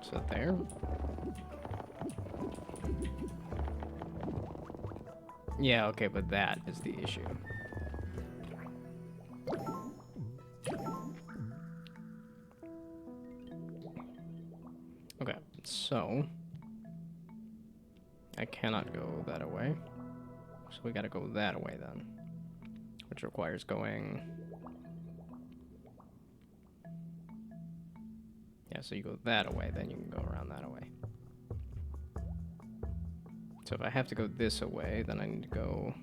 So there. Yeah, okay, but that is the issue. So I cannot go that away. So we gotta go that way then. Which requires going... Yeah, so you go that away, then you can go around that way. So if I have to go this away, then I need to go...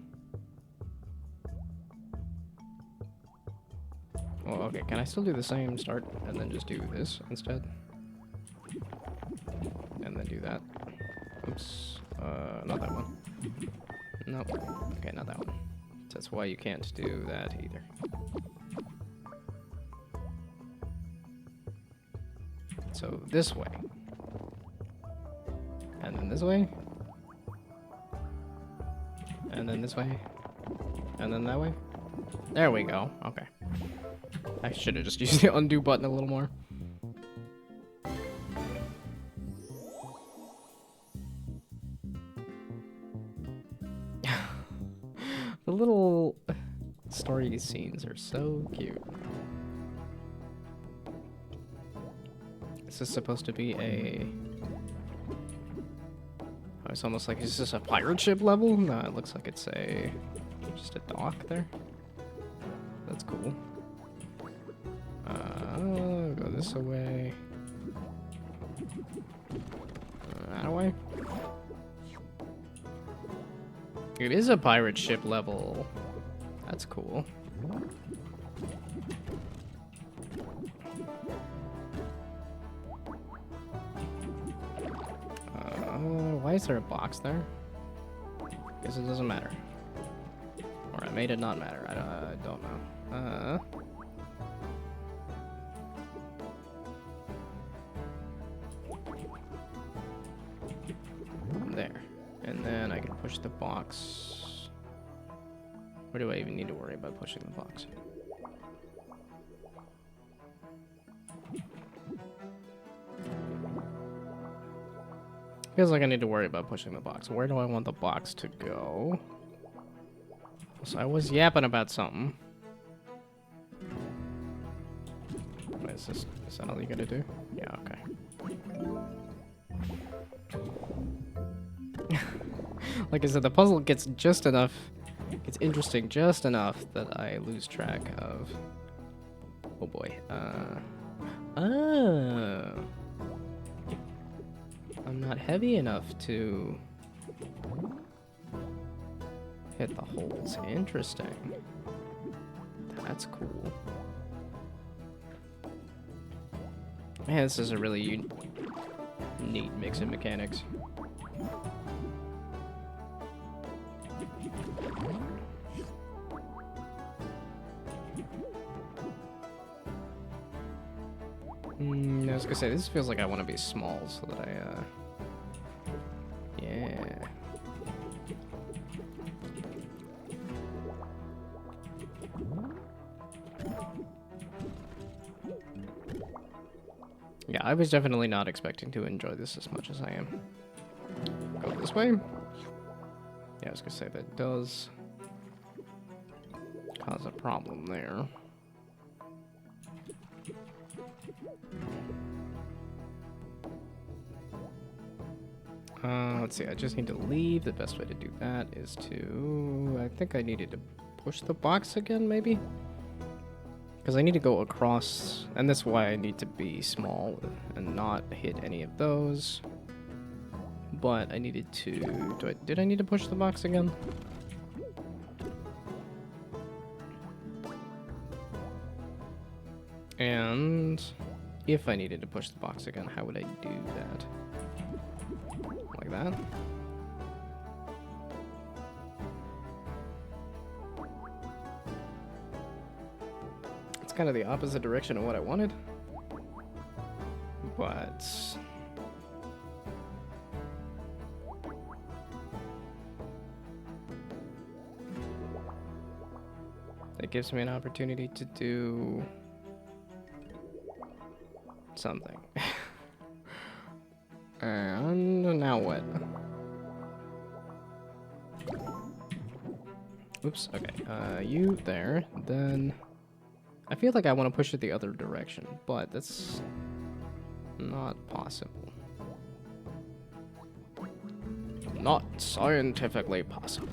Well, okay, can I still do the same start and then just do this instead? And then do that. Oops. Not that one. Nope. Okay, not that one. That's why you can't do that either. So this way. And then this way. And then this way. And then that way. There we go. Okay. I should have just used the undo button a little more. The little story scenes are so cute. Is this supposed to be a... Oh, it's almost like, is this a pirate ship level? No, it looks like it's a... just a dock there. That's cool. Go this away. That way. It is a pirate ship level. That's cool. Why is there a box there? Guess it doesn't matter. Or I made it not matter. I don't know. There. And then I can push the box. Or do I even need to worry about pushing the box? Feels like I need to worry about pushing the box. Where do I want the box to go? So I was yapping about something. What is this? Is that all you gotta do? Yeah, okay. Like I said, the puzzle gets just enough. It's interesting just enough that I lose track of. Oh boy. Oh. I'm not heavy enough to hit the holes. Interesting. That's cool. Man, this is a really neat mix of mechanics. I was gonna say, this feels like I want to be small so that yeah. Yeah, I was definitely not expecting to enjoy this as much as I am. Go this way. Yeah, I was gonna say that does cause a problem there. Let's see, I just need to leave. The best way to do that is to... I think I needed to push the box again, maybe? Because I need to go across, and that's why I need to be small and not hit any of those. But I needed to... Did I need to push the box again? And if I needed to push the box again, how would I do that? Like that. It's kind of the opposite direction of what I wanted. But... it gives me an opportunity to do... something. And now what? Oops, okay. You there, then... I feel like I want to push it the other direction, but that's not possible. not scientifically possible.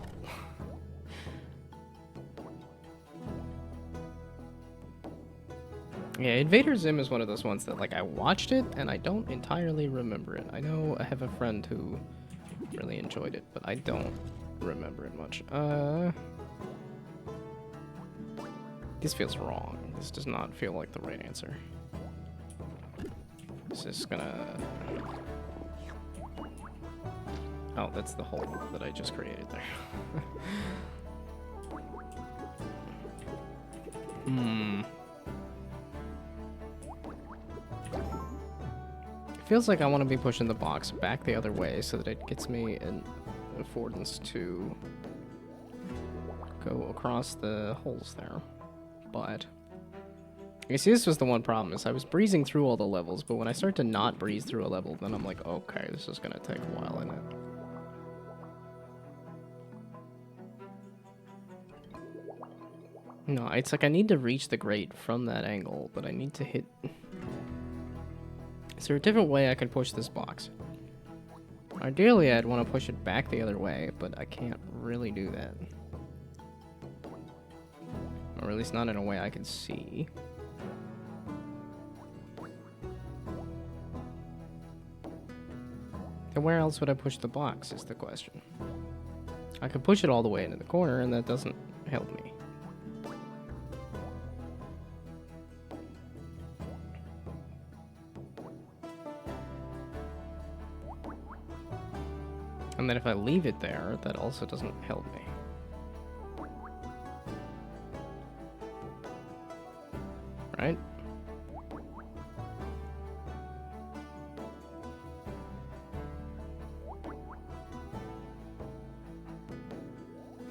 Yeah, Invader Zim is one of those ones that, like, I watched it and I don't entirely remember it. I know I have a friend who really enjoyed it, but I don't remember it much. This feels wrong. This does not feel like the right answer. This is gonna... Oh, that's the hole that I just created there. It feels like I want to be pushing the box back the other way so that it gets me an affordance to go across the holes there. But you see, this was the one problem, is I was breezing through all the levels, but when I start to not breeze through a level, then I'm like, okay, this is gonna take a while, isn't it? No, it's like I need to reach the grate from that angle, but I need to hit... Is there a different way I can push this box? Ideally, I'd want to push it back the other way, but I can't really do that. Or at least not in a way I can see. Then where else would I push the box, is the question. I could push it all the way into the corner, and that doesn't help me. And then if I leave it there, that also doesn't help me. Right?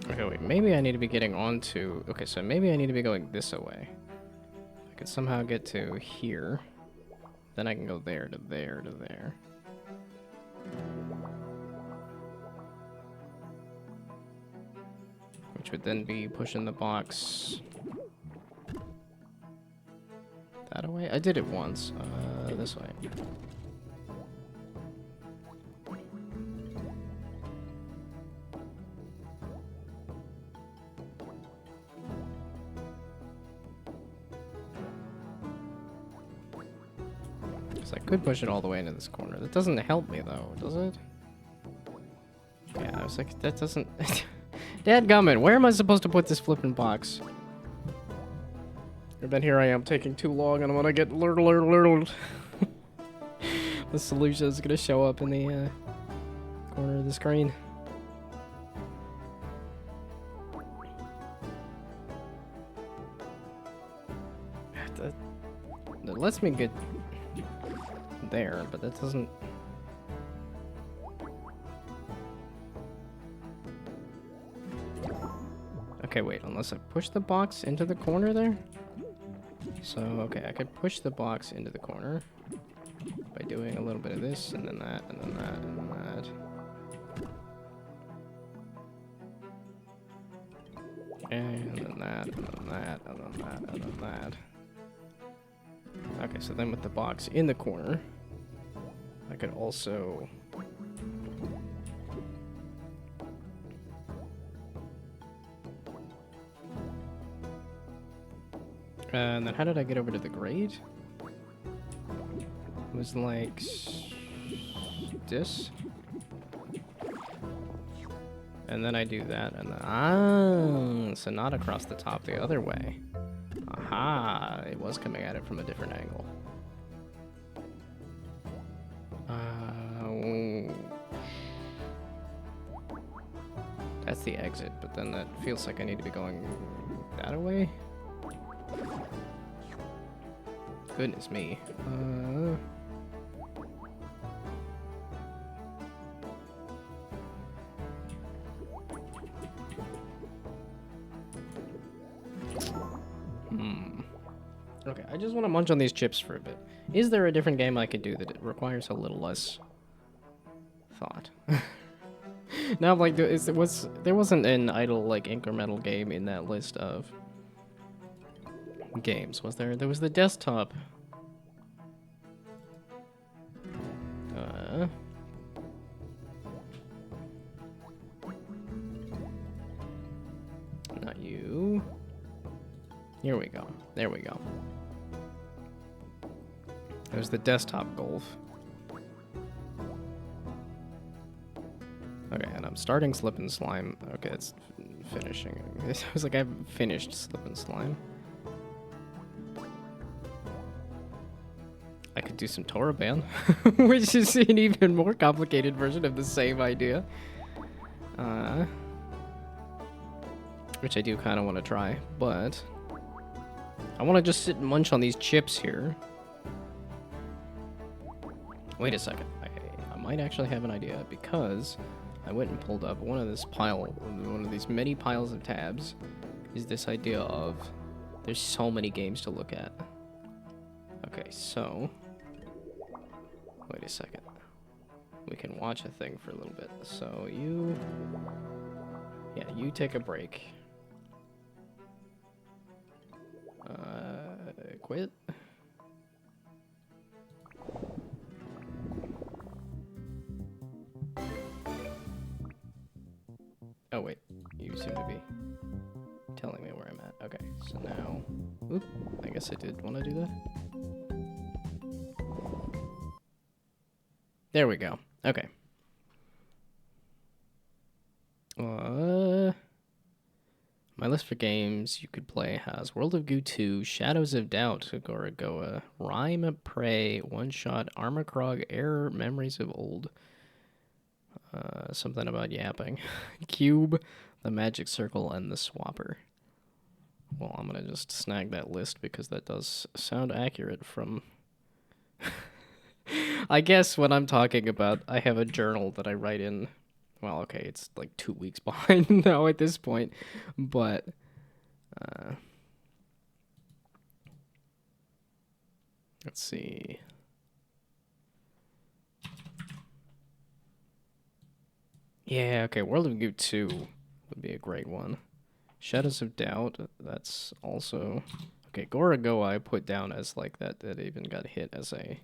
Okay, wait, maybe I need to be getting onto... Okay, so maybe I need to be going this way. I could somehow get to here. Then I can go there to there to there. Which would then be pushing the box that way. I did it once. This way. So I could push it all the way into this corner. That doesn't help me though, does it? Yeah, I was like, that doesn't... Dadgummit, where am I supposed to put this flipping box? And then here I am taking too long, and I'm gonna get lurtled. The solution is gonna show up in the corner of the screen. That lets me get there, but that doesn't... Okay, wait, unless I push the box into the corner there? So, okay, I could push the box into the corner by doing a little bit of this, and then that, and then that, and then that. And then that, and then that, and then that, and then that. Okay, so then with the box in the corner, I could also... And then how did I get over to the grate? It was like this. And then I do that, and then so not across the top, the other way. Aha, it was coming at it from a different angle. That's the exit, but then that feels like I need to be going that way. Goodness me. Okay, I just want to munch on these chips for a bit. Is there a different game I could do that it requires a little less thought? Now I'm like, there wasn't an idle, like, incremental game in that list of games, was there? There was the desktop. Here we go. There we go. There's the desktop golf. Okay, and I'm starting Slip and Slime. Okay, it's finishing. It was like I've finished Slip and Slime. I could do some Toraban, which is an even more complicated version of the same idea. Which I do kind of want to try, but I want to just sit and munch on these chips here. Wait a second. I might actually have an idea, because I went and pulled up one of these many piles of tabs, is this idea of there's so many games to look at. Okay, so wait a second. We can watch a thing for a little bit. So you take a break. Quit. Oh wait, you seem to be telling me where I'm at. Okay, so now, oop, I guess I did want to do that. There we go. Okay. My list for games you could play has World of Goo 2, Shadows of Doubt, Gorogoa, Rhyme, Prey, One Shot, Armacrog, Error, Memories of Old, something about yapping, Cube, The Magic Circle, and The Swapper. Well, I'm gonna just snag that list because that does sound accurate from... I guess when I'm talking about, I have a journal that I write in. Well, okay, it's like 2 weeks behind now at this point, but let's see. Yeah, okay, World of Goo 2 would be a great one. Shadows of Doubt, that's also... Okay, Gorogoa I put down as like that even got hit as a...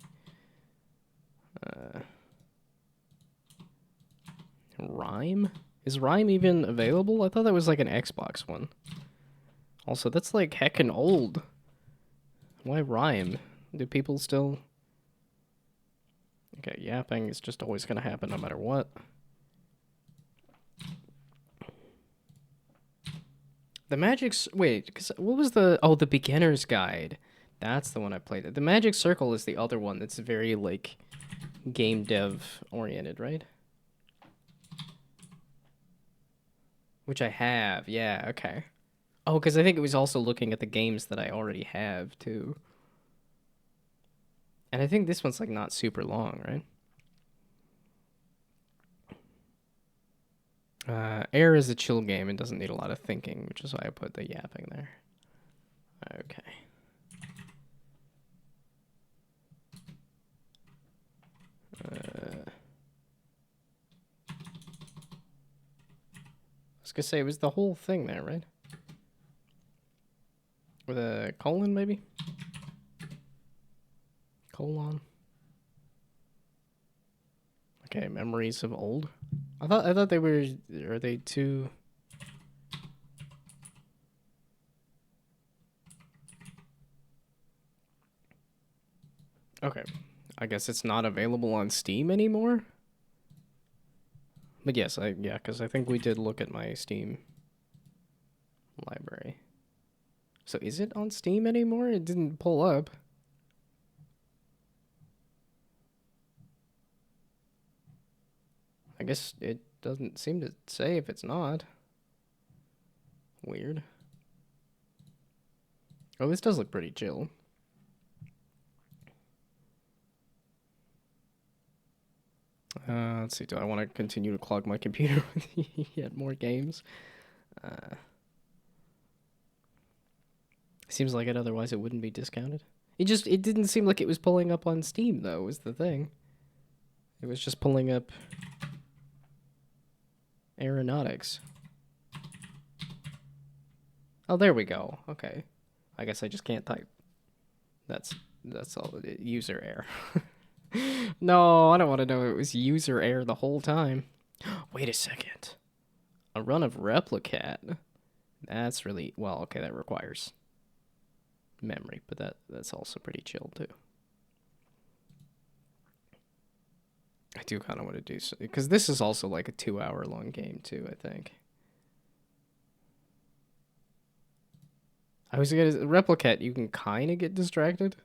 Rhyme? Is Rhyme even available? I thought that was like an Xbox one. Also, that's like heckin' old. Why Rhyme? Do people still... Okay, yapping is just always gonna happen no matter what. The Magic's... Wait, cause what was the... Oh, the Beginner's Guide. That's the one I played. The Magic Circle is the other one that's very, like, game dev oriented, right? Which I have, yeah, okay. Oh, because I think it was also looking at the games that I already have, too. And I think this one's, like, not super long, right? Air is a chill game and doesn't need a lot of thinking, which is why I put the yapping there. Okay. I was gonna say, it was the whole thing there, right? With a colon, maybe? Colon. Okay, Memories of Old. I thought they were... Are they too... Okay. I guess it's not available on Steam anymore? But yes, yeah, because I think we did look at my Steam library. So is it on Steam anymore? It didn't pull up. I guess it doesn't seem to say if it's not. Weird. Oh, this does look pretty chill. Let's see, do I want to continue to clog my computer with yet more games? Seems like it, otherwise it wouldn't be discounted. It didn't seem like it was pulling up on Steam, though, was the thing. It was just pulling up Aeronautics. Oh, there we go. Okay. I guess I just can't type. That's all. User error. No, I don't want to know it was user error the whole time. Wait a second. A run of Replicat. That's really... Well, okay, that requires memory, but that's also pretty chill too. I do kind of want to do so, because this is also like a 2-hour long game too, I think. I was gonna Replicate, you can kind of get distracted,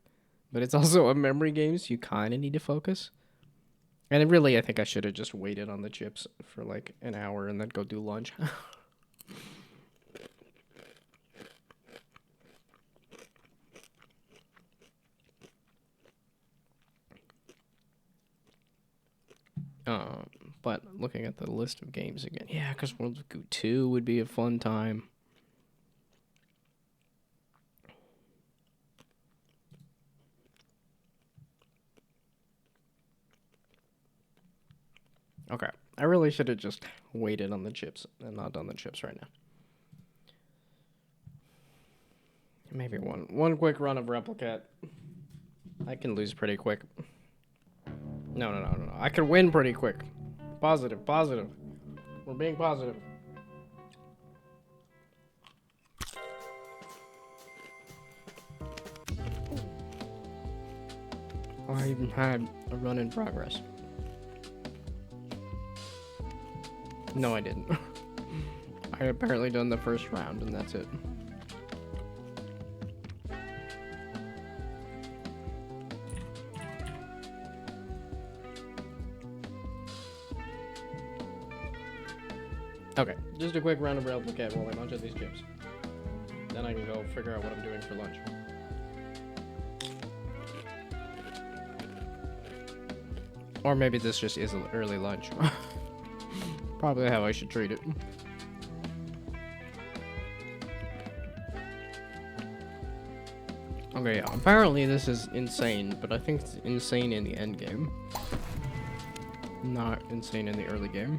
but it's also a memory game, so you kind of need to focus. And really, I think I should have just waited on the chips for like an hour and then go do lunch. But looking at the list of games again, yeah, because World of Goo 2 would be a fun time. Okay, I really should have just waited on the chips and not done the chips right now. Maybe one quick run of Replicate. I can lose pretty quick. No. I can win pretty quick. Positive. We're being positive. I even had a run in progress. No, I didn't. I apparently done the first round and that's it. Okay, just a quick round of Replicate while I munch at these chips. Then I can go figure out what I'm doing for lunch. Or maybe this just is an early lunch. Probably how I should treat it. Okay, yeah, apparently this is insane, but I think it's insane in the end game. Not insane in the early game.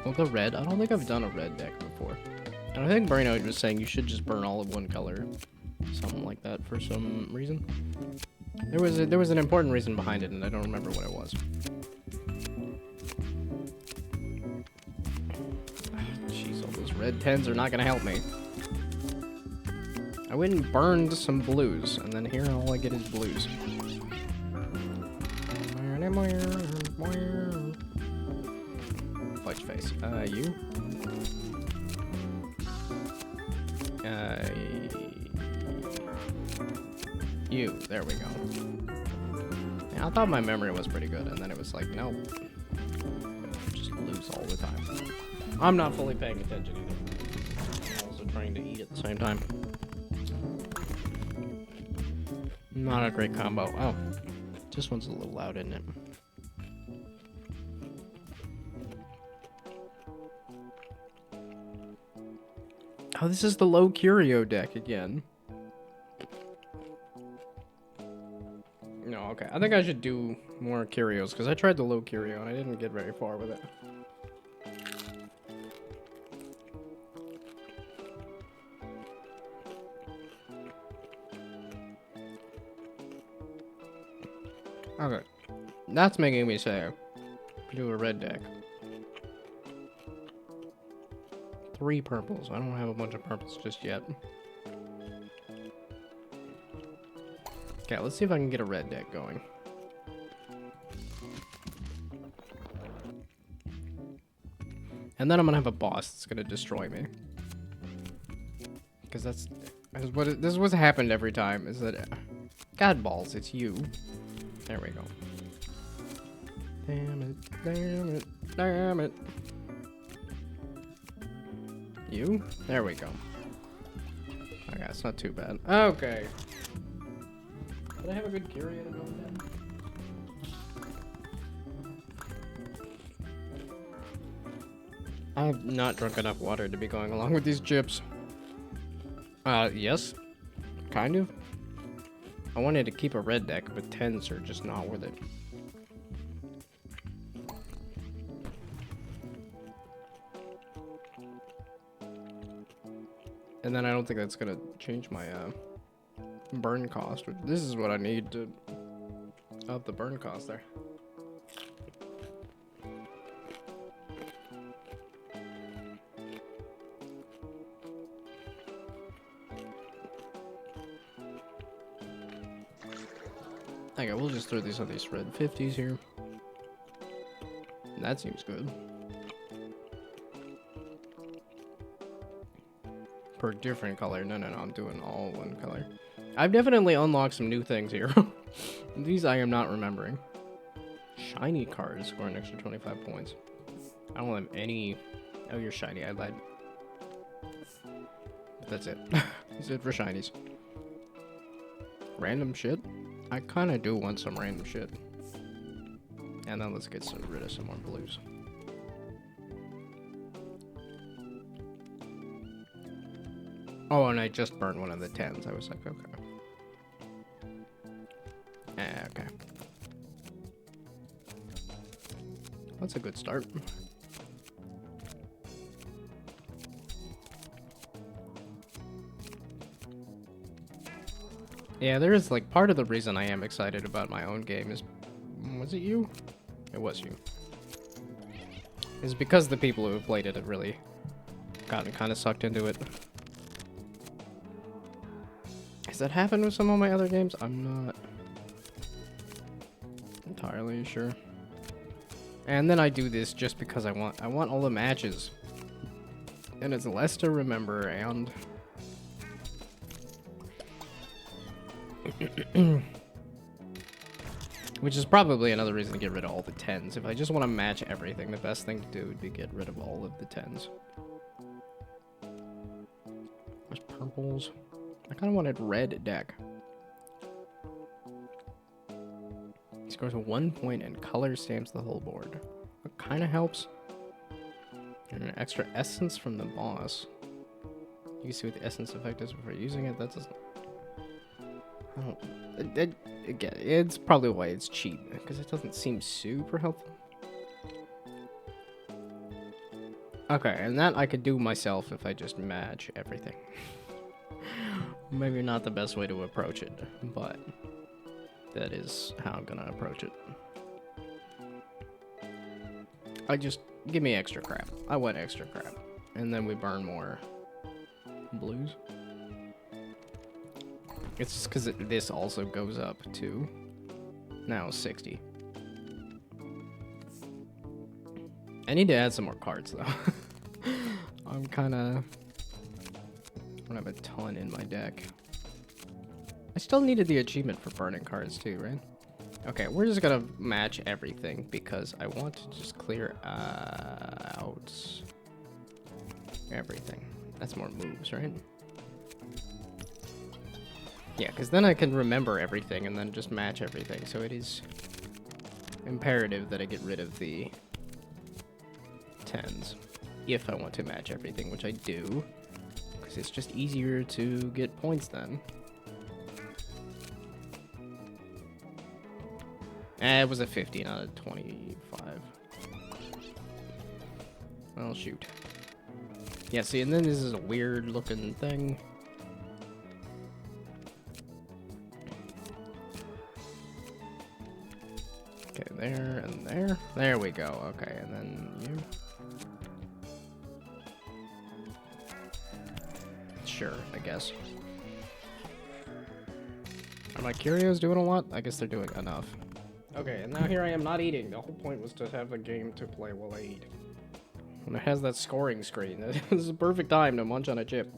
Well, the red, I don't think I've done a red deck before. And I think Braino was saying you should just burn all of one color. Something like that for some reason. There was an important reason behind it, and I don't remember what it was. Jeez, all those red 10s are not gonna help me. I went and burned some blues, and then here all I get is blues. Fudge face. You? You. There we go. Yeah, I thought my memory was pretty good, and then it was like, nope. Just lose all the time. I'm not fully paying attention either. I'm also trying to eat at the same time. Not a great combo. Oh. This one's a little loud, isn't it? Oh, this is the low curio deck again. No, okay. I think I should do more curios, because I tried the low curio and I didn't get very far with it. Okay. That's making me say, do a red deck. 3 purples. I don't have a bunch of purples just yet. Okay, let's see if I can get a red deck going. And then I'm gonna have a boss that's gonna destroy me. Because this is what's happened every time, is that... God balls, it's you. There we go. Damn it. You? There we go. Okay, it's not too bad. Okay. Did I have a good curio to go with that? I have not drunk enough water to be going along with these chips. Yes. Kind of. I wanted to keep a red deck, but 10s are just not worth it. And then I don't think that's gonna change my, burn cost. This is what I need to up the burn cost there. just throw these on these red 50s here. That seems good. Per different color. No, I'm doing all one color. I've definitely unlocked some new things here. These I am not remembering. Shiny cards score an extra 25 points. I don't have any... Oh, you're shiny. I lied. But that's it. That's it for shinies. Random shit? I kind of do want some random shit. And then let's get rid of some more blues. Oh, and I just burned one of the 10s. I was like, okay. Okay. That's a good start. Yeah, there is, like, part of the reason I am excited about my own game is... Was it you? It was you. Is because the people who have played it have really gotten kind of sucked into it. Has that happened with some of my other games? I'm not entirely sure. And then I do this just because I want all the matches. And it's less to remember, and... Which is probably another reason to get rid of all the 10s. If I just want to match everything, the best thing to do would be get rid of all of the 10s. There's purples. I kind of wanted red deck. Scores 1 point and color stamps the whole board. It kind of helps. And an extra essence from the boss. You can see what the essence effect is before using it. That doesn't... I don't... Again, it's probably why it's cheap, because it doesn't seem super helpful. Okay, and that I could do myself if I just match everything. Maybe not the best way to approach it, but that is how I'm gonna approach it. Give me extra crap. I want extra crap. And then we burn more blues. It's just because this also goes up to now 60. I need to add some more cards, though. I'm kind of... I don't have a ton in my deck. I still needed the achievement for burning cards, too, right? Okay, we're just going to match everything because I want to just clear out everything. That's more moves, right? Yeah, because then I can remember everything and then just match everything. So it is imperative that I get rid of the 10s if I want to match everything, which I do, because it's just easier to get points then. It was a 50, not a 25. Well, shoot. Yeah, see, and then this is a weird looking thing. Okay, there and there. There we go. Okay, and then you. Sure, I guess. Are my curios doing a lot? I guess they're doing enough. Okay, and now here I am not eating. The whole point was to have a game to play while I eat. And it has that scoring screen. This is a perfect time to munch on a chip.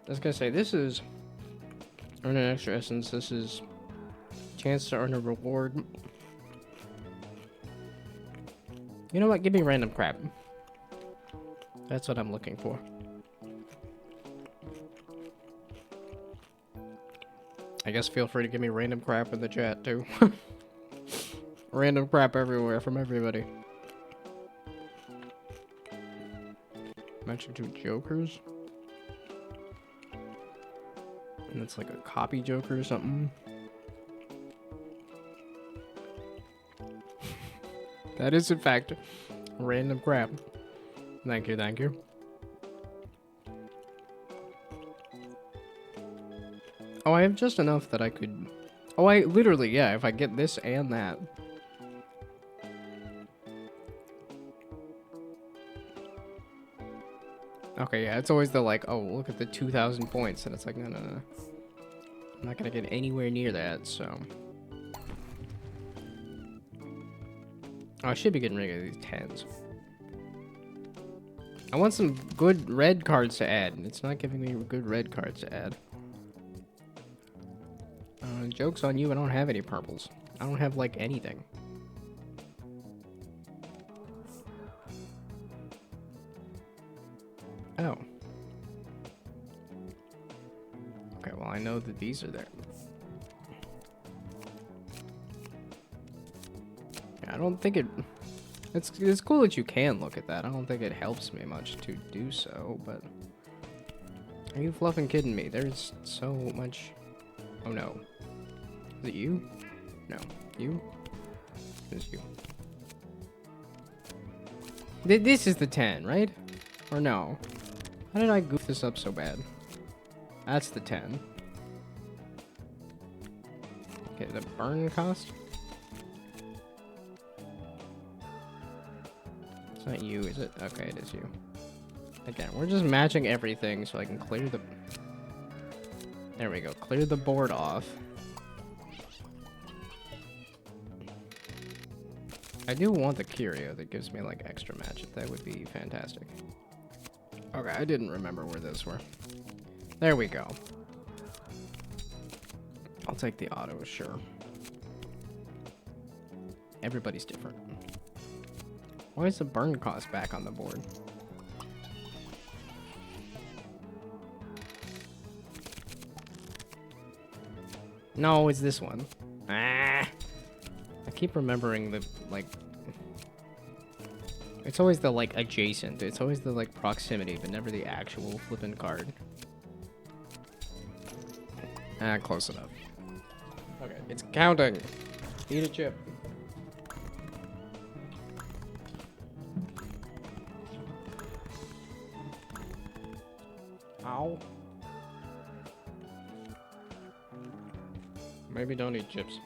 I was gonna say, this is earn an extra essence. This is chance to earn a reward. You know what? Give me random crap. That's what I'm looking for. I guess feel free to give me random crap in the chat too. Random crap everywhere from everybody. Matching two jokers. And it's like a copy joker or something. That is in fact random crap. Thank you, thank you. Oh, I have just enough that I could... Oh, I literally, yeah, if I get this and that. Okay, yeah, it's always the like, oh, look at the 2,000 points, and it's like, no, no, no. I'm not gonna get anywhere near that, so. Oh, I should be getting rid of these 10s. I want some good red cards to add, and it's not giving me good red cards to add. Joke's on you, I don't have any purples. I don't have, like, anything. Oh. Okay, well, I know that these are there. Yeah, I don't think it... It's cool that you can look at that. I don't think it helps me much to do so, but... Are you fluffing kidding me? There's so much... Oh, no. Is it you? No. You? It's you. This is the 10, right? Or no? How did I goof this up so bad? That's the 10. Okay, the burn cost? It's not you, is it? Okay, it is you. Again, we're just matching everything so I can clear the... There we go. Clear the board off. I do want the curio that gives me, like, extra magic. That would be fantastic. Okay, I didn't remember where those were. There we go. I'll take the auto, sure. Everybody's different. Why is the burn cost back on the board? No, it's this one. Ah! I keep remembering the, like... It's always the, like, adjacent. It's always the, like, proximity, but never the actual flippin' card. Ah, close enough. Okay, it's counting. Eat a chip. Ow. Maybe don't eat chips.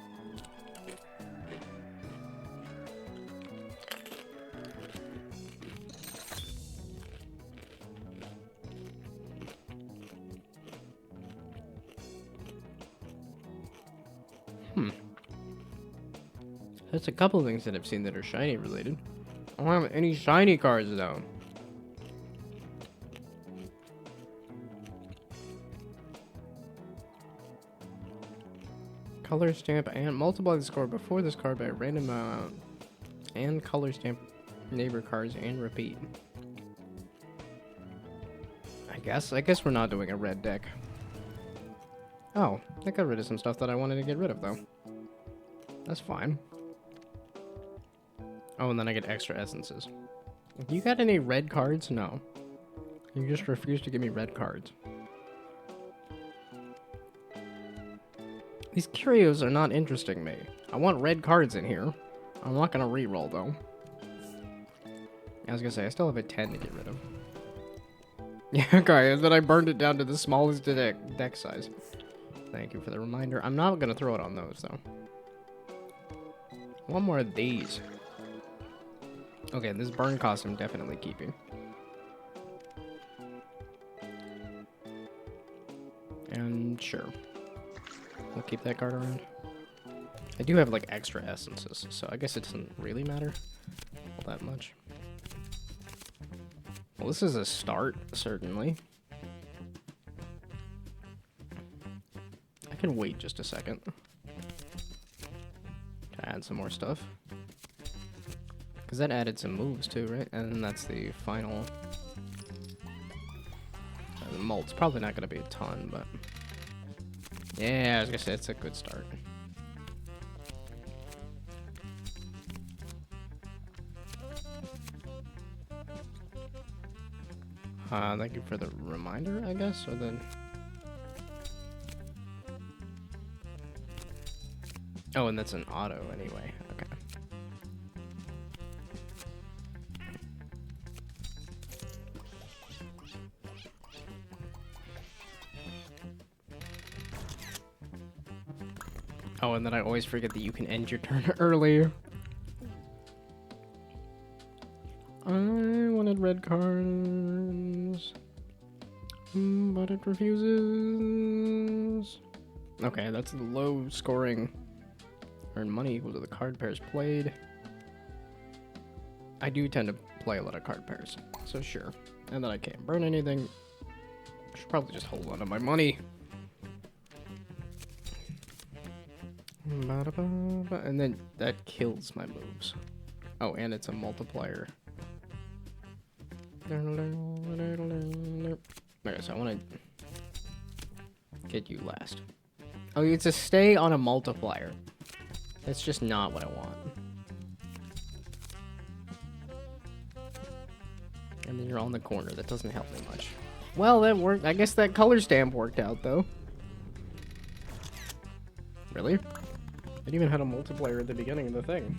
There's a couple things that I've seen that are shiny related. I don't have any shiny cards though. Color stamp and multiply the score before this card by a random amount. And color stamp neighbor cards and repeat. I guess we're not doing a red deck. Oh, I got rid of some stuff that I wanted to get rid of though. That's fine. Oh, and then I get extra essences. You got any red cards? No. You just refuse to give me red cards. These curios are not interesting me. I want red cards in here. I'm not gonna re-roll though. I was gonna say, I still have a 10 to get rid of. Yeah, okay, and then I burned it down to the smallest deck size. Thank you for the reminder. I'm not gonna throw it on those though. One more of these. Okay, this burn cost I'm definitely keeping. And sure. We'll keep that card around. I do have like extra essences, so I guess it doesn't really matter all that much. Well, this is a start, certainly. I can wait just a second to add some more stuff. Because that added some moves too, right? And then that's the final. The molt's probably not going to be a ton, but... Yeah, I was going to say, it's a good start. Thank you for the reminder, I guess, or then... Oh, and that's an auto anyway. Okay. Oh, and then I always forget that you can end your turn earlier. I wanted red cards. But it refuses. Okay, that's the low scoring. Earn money equal to the card pairs played. I do tend to play a lot of card pairs, so sure. And then I can't burn anything. I should probably just hold on to my money. And then that kills my moves. Oh, and it's a multiplier. Okay, so I want to get you last. Oh, it's a stay on a multiplier. That's just not what I want. And then you're on the corner. That doesn't help me much. Well, that worked. I guess that color stamp worked out, though. Really? It even had a multiplier at the beginning of the thing.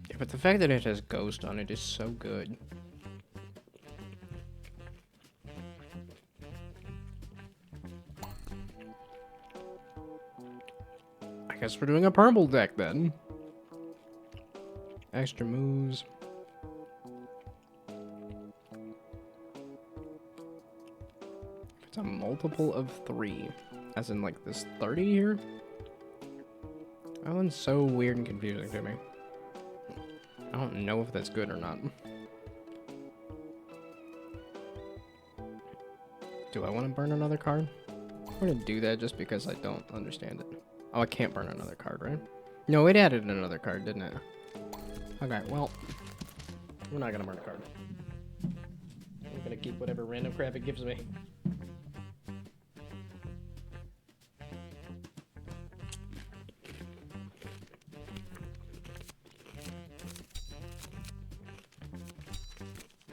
Yeah, but the fact that it has ghost on it is so good. I guess we're doing a purple deck then. Extra moves. It's a multiple of 3. As in like this 30 here? That one's so weird and confusing to me. I don't know if that's good or not. Do I want to burn another card? I'm going to do that just because I don't understand it. Oh, I can't burn another card, right? No, it added another card, didn't it? Okay, well, we're not gonna burn a card. I'm gonna keep whatever random crap it gives me.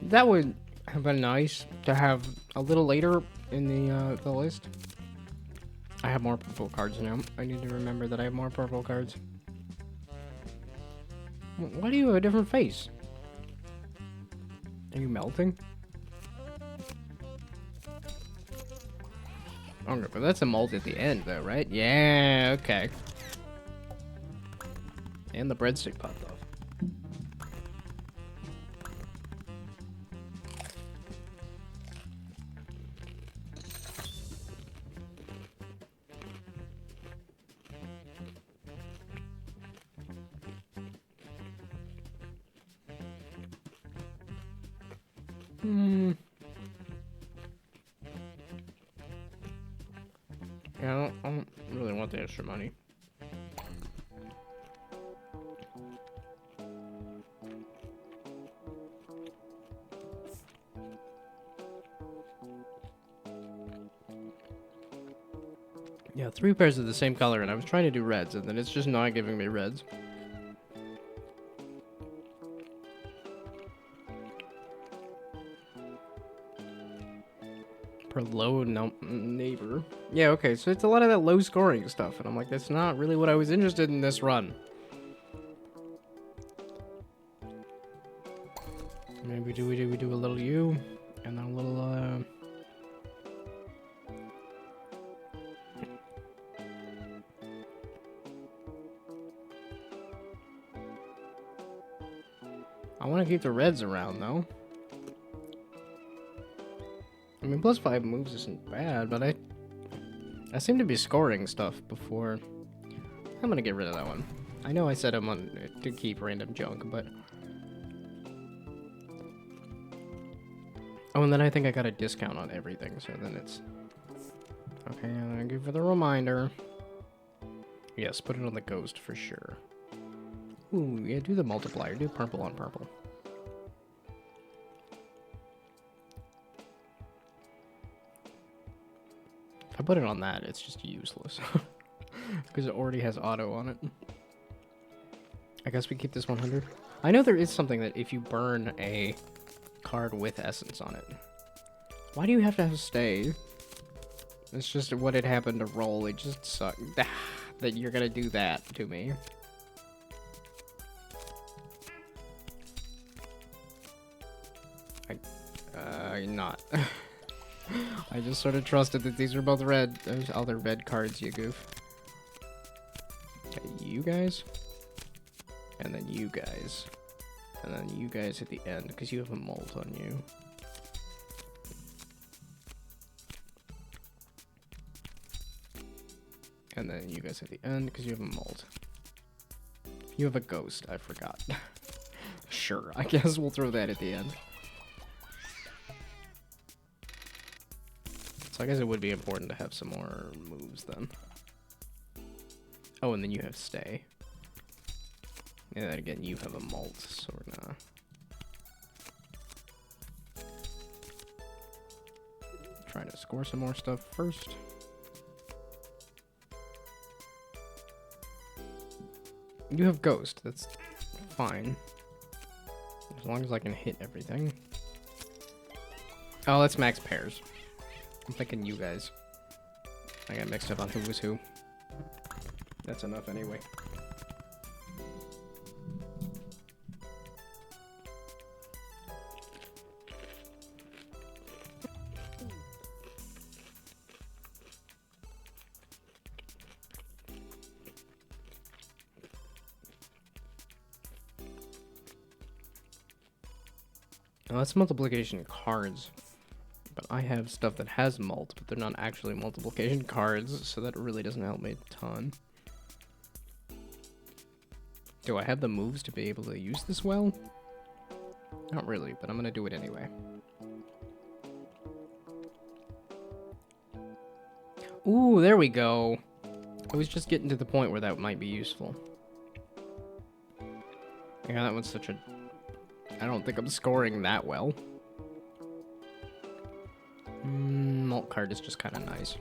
That would have been nice to have a little later in the list. I have more purple cards now. I need to remember that I have more purple cards. Why do you have a different face? Are you melting? Okay, but that's a multi at the end though, right? Yeah, okay. And the breadstick popped off. Yeah, I don't really want the extra money. Yeah, 3 pairs of the same color, and I was trying to do reds, and then it's just not giving me reds. Per low neighbor. Yeah, okay, so it's a lot of that low scoring stuff, and I'm like, that's not really what I was interested in this run. Maybe we do a little U, and then a little, I want to keep the reds around, though. I mean, +5 moves isn't bad, but I seem to be scoring stuff before. I'm gonna get rid of that one. I know I said I'm on to keep random junk, but... Oh, and then I think I got a discount on everything, so then it's... Okay, thank you for the reminder. Yes, put it on the ghost for sure. Ooh, yeah, do the multiplier. Do purple on purple. If I put it on that, it's just useless. Because it already has auto on it. I guess we keep this 100. I know there is something that if you burn a card with essence on it. Why do you have to have a stay? It's just what had happened to roll. It just sucked. That you're gonna do that to me. Not. I just sort of trusted that these were both red. Those other red cards, you goof. Okay, you guys. And then you guys. And then you guys at the end, because you have a molt on you. And then you guys at the end, because you have a molt. You have a ghost, I forgot. Sure, I guess we'll throw that at the end. So I guess it would be important to have some more moves then. Oh, and then you have stay. And then again, you have a molt, so we're gonna... trying to score some more stuff first. You have ghost, that's fine. As long as I can hit everything. Oh, let's max pairs. I'm thinking you guys. I got mixed up on who was who. That's enough anyway. Now that's multiplication cards. But I have stuff that has mult, but they're not actually multiplication cards, so that really doesn't help me a ton. Do I have the moves to be able to use this well? Not really, but I'm gonna do it anyway. Ooh, there we go. I was just getting to the point where that might be useful. Yeah, that one's such a... I don't think I'm scoring that well. Mult card is just kind of nice.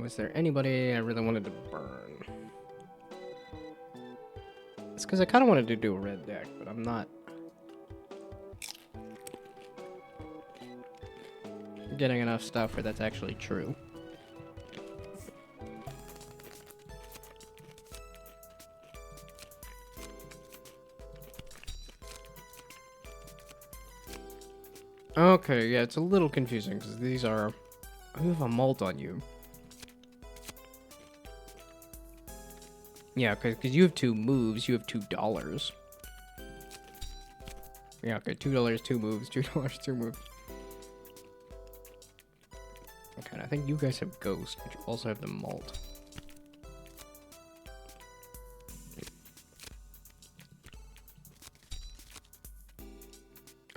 Was there anybody I really wanted to burn? It's because I kind of wanted to do a red deck, but I'm not getting enough stuff where that's actually true. Okay, yeah, it's a little confusing because these are... You have a mult on you. Yeah, because you have 2 moves, you have $2. Yeah, okay, $2, 2 moves, $2, 2 moves. Okay, and I think you guys have Ghost, but you also have the mult.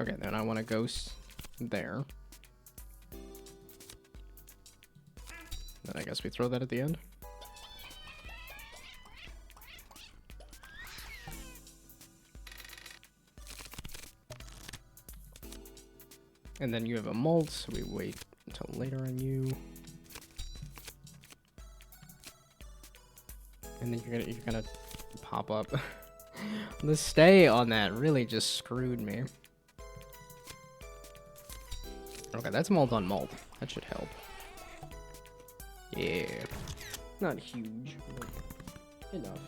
Okay, then I want a Ghost there. Then I guess we throw that at the end. And then you have a mult, so we wait until later on you. And then you're gonna pop up. The stay on that really just screwed me. Okay, that's mult on mult. That should help. Yeah. Not huge, but enough.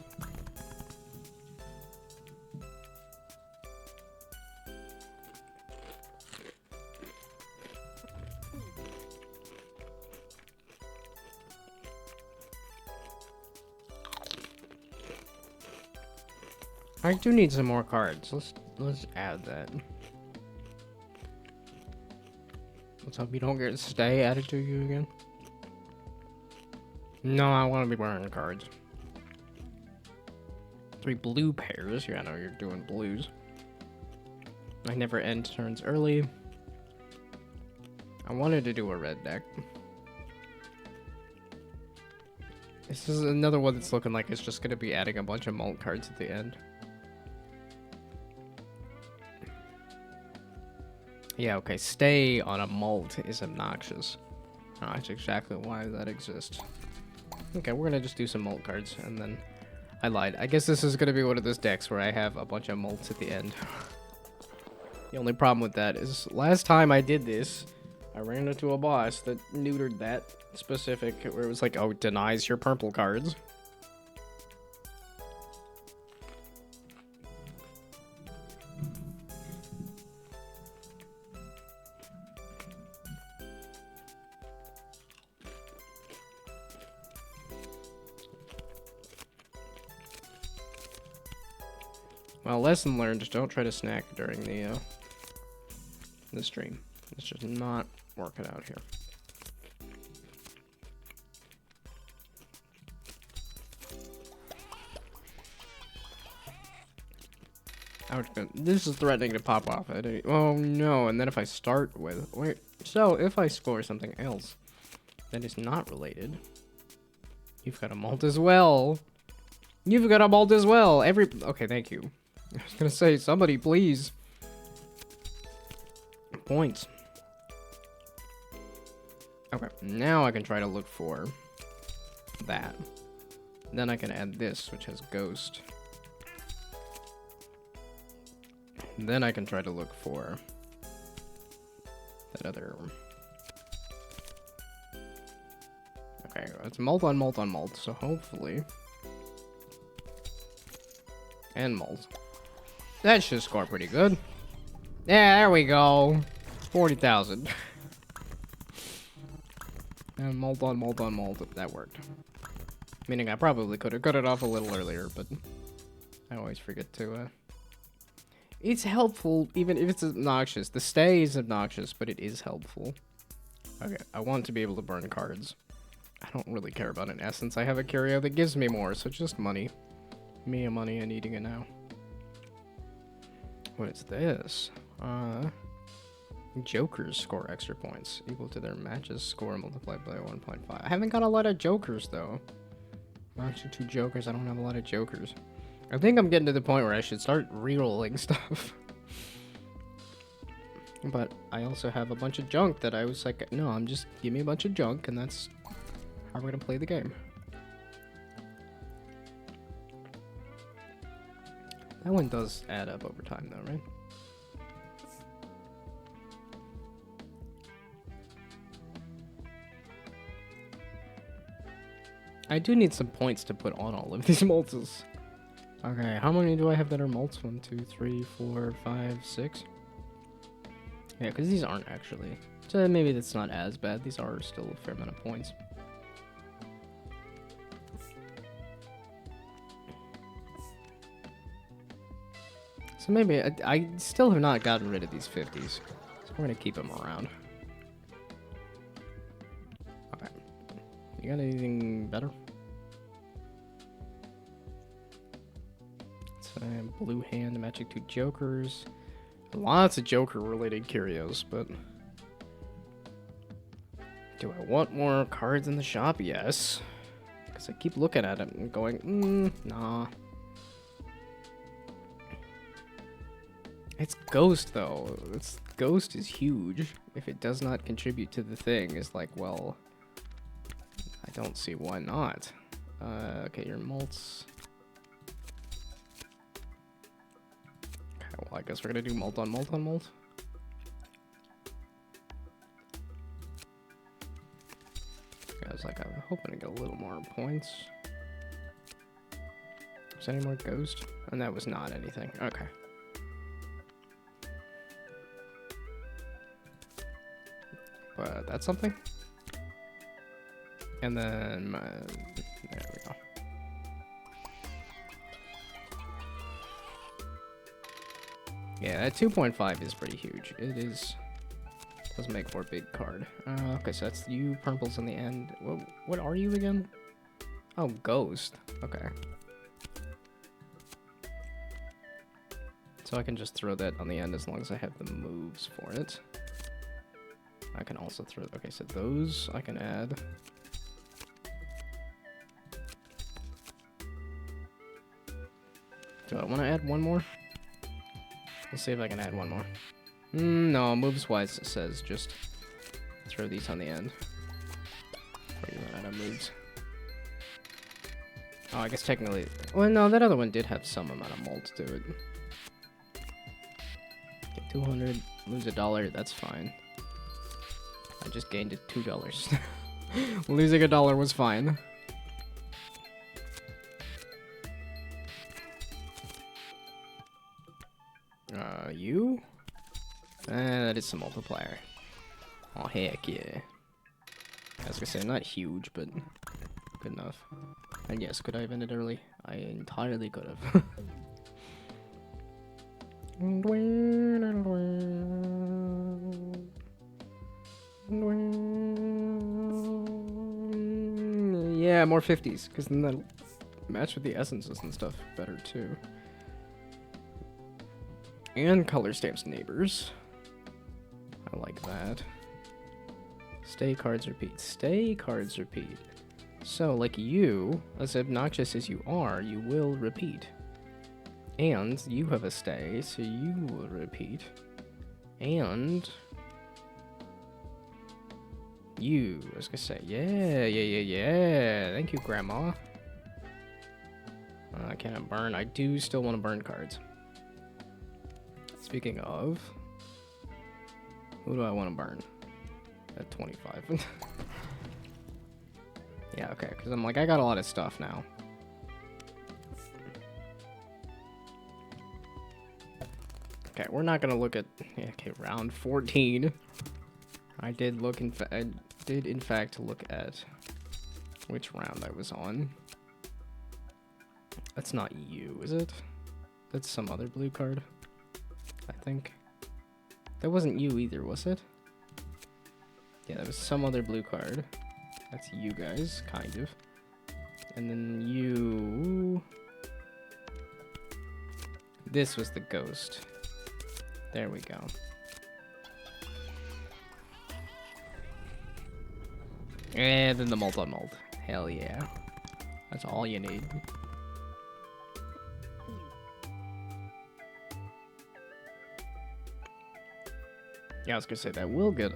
I do need some more cards. Let's add that. Let's hope you don't get stay added to you again. No, I want to be wearing cards. 3 blue pairs. Yeah, I know you're doing blues. I never end turns early. I wanted to do a red deck. This is another one that's looking like it's just going to be adding a bunch of mult cards at the end. Yeah, okay, stay on a mult is obnoxious. Oh, that's exactly why that exists. Okay, we're gonna just do some mult cards, and then... I lied. I guess this is gonna be one of those decks where I have a bunch of mults at the end. The only problem with that is, last time I did this, I ran into a boss that neutered that specific, where it was like, oh, it denies your purple cards. Well, lesson learned, don't try to snack during the stream. It's just not working out here. This is threatening to pop off at any— oh no, and then if I start with— wait, so if I score something else that is not related— you've got a malt as well. You've got a malt as well. Okay, thank you. I was gonna say, somebody please. Points. Okay, now I can try to look for that. Then I can add this, which has ghost. Then I can try to look for that other— okay, it's malt on malt on malt, so hopefully— and malt. That should score pretty good. Yeah, there we go. 40,000. And malt on malt on malt. That worked. Meaning I probably could have cut it off a little earlier, but I always forget to, It's helpful, even if it's obnoxious. The stay is obnoxious, but it is helpful. Okay, I want to be able to burn cards. I don't really care about an essence. I have a curio that gives me more, so just money. Me and money and eating it now. What is this? Jokers score extra points equal to their match's score multiplied by 1.5. I haven't got a lot of jokers though. Actually, 2 jokers. I don't have a lot of jokers. I think I'm getting to the point where I should start re-rolling stuff. But I also have a bunch of junk that I was like, no, I'm just give me a bunch of junk and that's how we're gonna play the game. That one does add up over time though, right? I do need some points to put on all of these malts. Okay, how many do I have that are malts? 1, 2, 3, 4, 5, 6. Yeah, because these aren't actually. So maybe that's not as bad. These are still a fair amount of points. So maybe I still have not gotten rid of these 50s. So we're going to keep them around. Okay. You got anything better? Blue hand, magic 2 jokers. Lots of joker related curios, but do I want more cards in the shop? Yes. Because I keep looking at it and going, nah. It's ghost though. Ghost is huge. If it does not contribute to the thing, it's like, well, I don't see why not. Okay, your malts. Well, I guess we're gonna do malt on malt on malt. I was like, I'm hoping to get a little more points. Was any more ghost? And that was not anything. Okay. But that's something. And then, there we go. Yeah, that 2.5 is pretty huge. It is. Does make for a big card. Okay, so that's you, purples in the end. What are you again? Oh, ghost. Okay. So I can just throw that on the end as long as I have the moves for it. I can also throw. Okay, so those I can add. Do I want to add one more? Let's see if I can add one more. No, moves wise it says just throw these on the end. Before you run out of moves. Oh, I guess technically. Well, no, that other one did have some amount of malt to it. Okay, 200, lose $1, that's fine. I just gained it $2. Losing $1 was fine. You? That is some multiplier. Oh, heck yeah. I was gonna say, not huge, but good enough. And yes, could I have ended early? I entirely could have. Yeah, more 50s, because then that'll match with the essences and stuff better too. And color stamps neighbors. I like that. Stay cards repeat. Stay cards repeat. So, like you, as obnoxious as you are, you will repeat. And you have a stay, so you will repeat. And you, I was gonna say, yeah. Thank you, Grandma. I can't burn. I do still want to burn cards. Speaking of, who do I want to burn? At 25. Yeah, okay, because I'm like, I got a lot of stuff now. Okay, we're not gonna look at. Yeah, okay, round 14. I did look in fact look at which round I was on. That's not you, is it? That's some other blue card, I think. That wasn't you either, was it? Yeah, that was some other blue card. That's you guys, kind of. And then you... This was the ghost. There we go. And then the mult on mult. Hell yeah. That's all you need. Yeah, I was gonna say that will get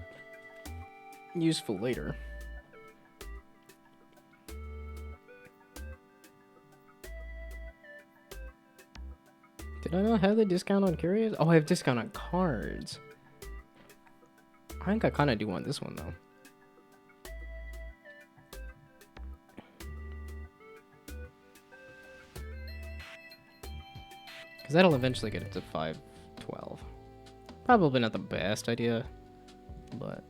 useful later. Did I not have the discount on Curious? Oh, I have discount on cards. I think I kind of do want this one, though. Because that'll eventually get it to 512. Probably not the best idea, but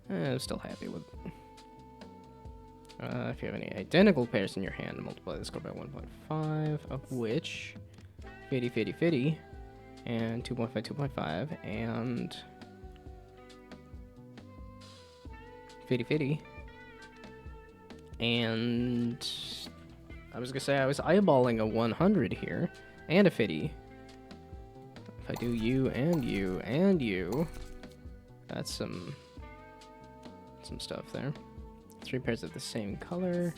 I'm still happy with it. If you have any identical pairs in your hand, multiply the score by 1.5, of which 50, and 2.5, 2.5, and 50, and I was gonna say I was eyeballing a 100 here, and a 50. If I do you and you and you, that's some stuff there. 3 pairs of the same color.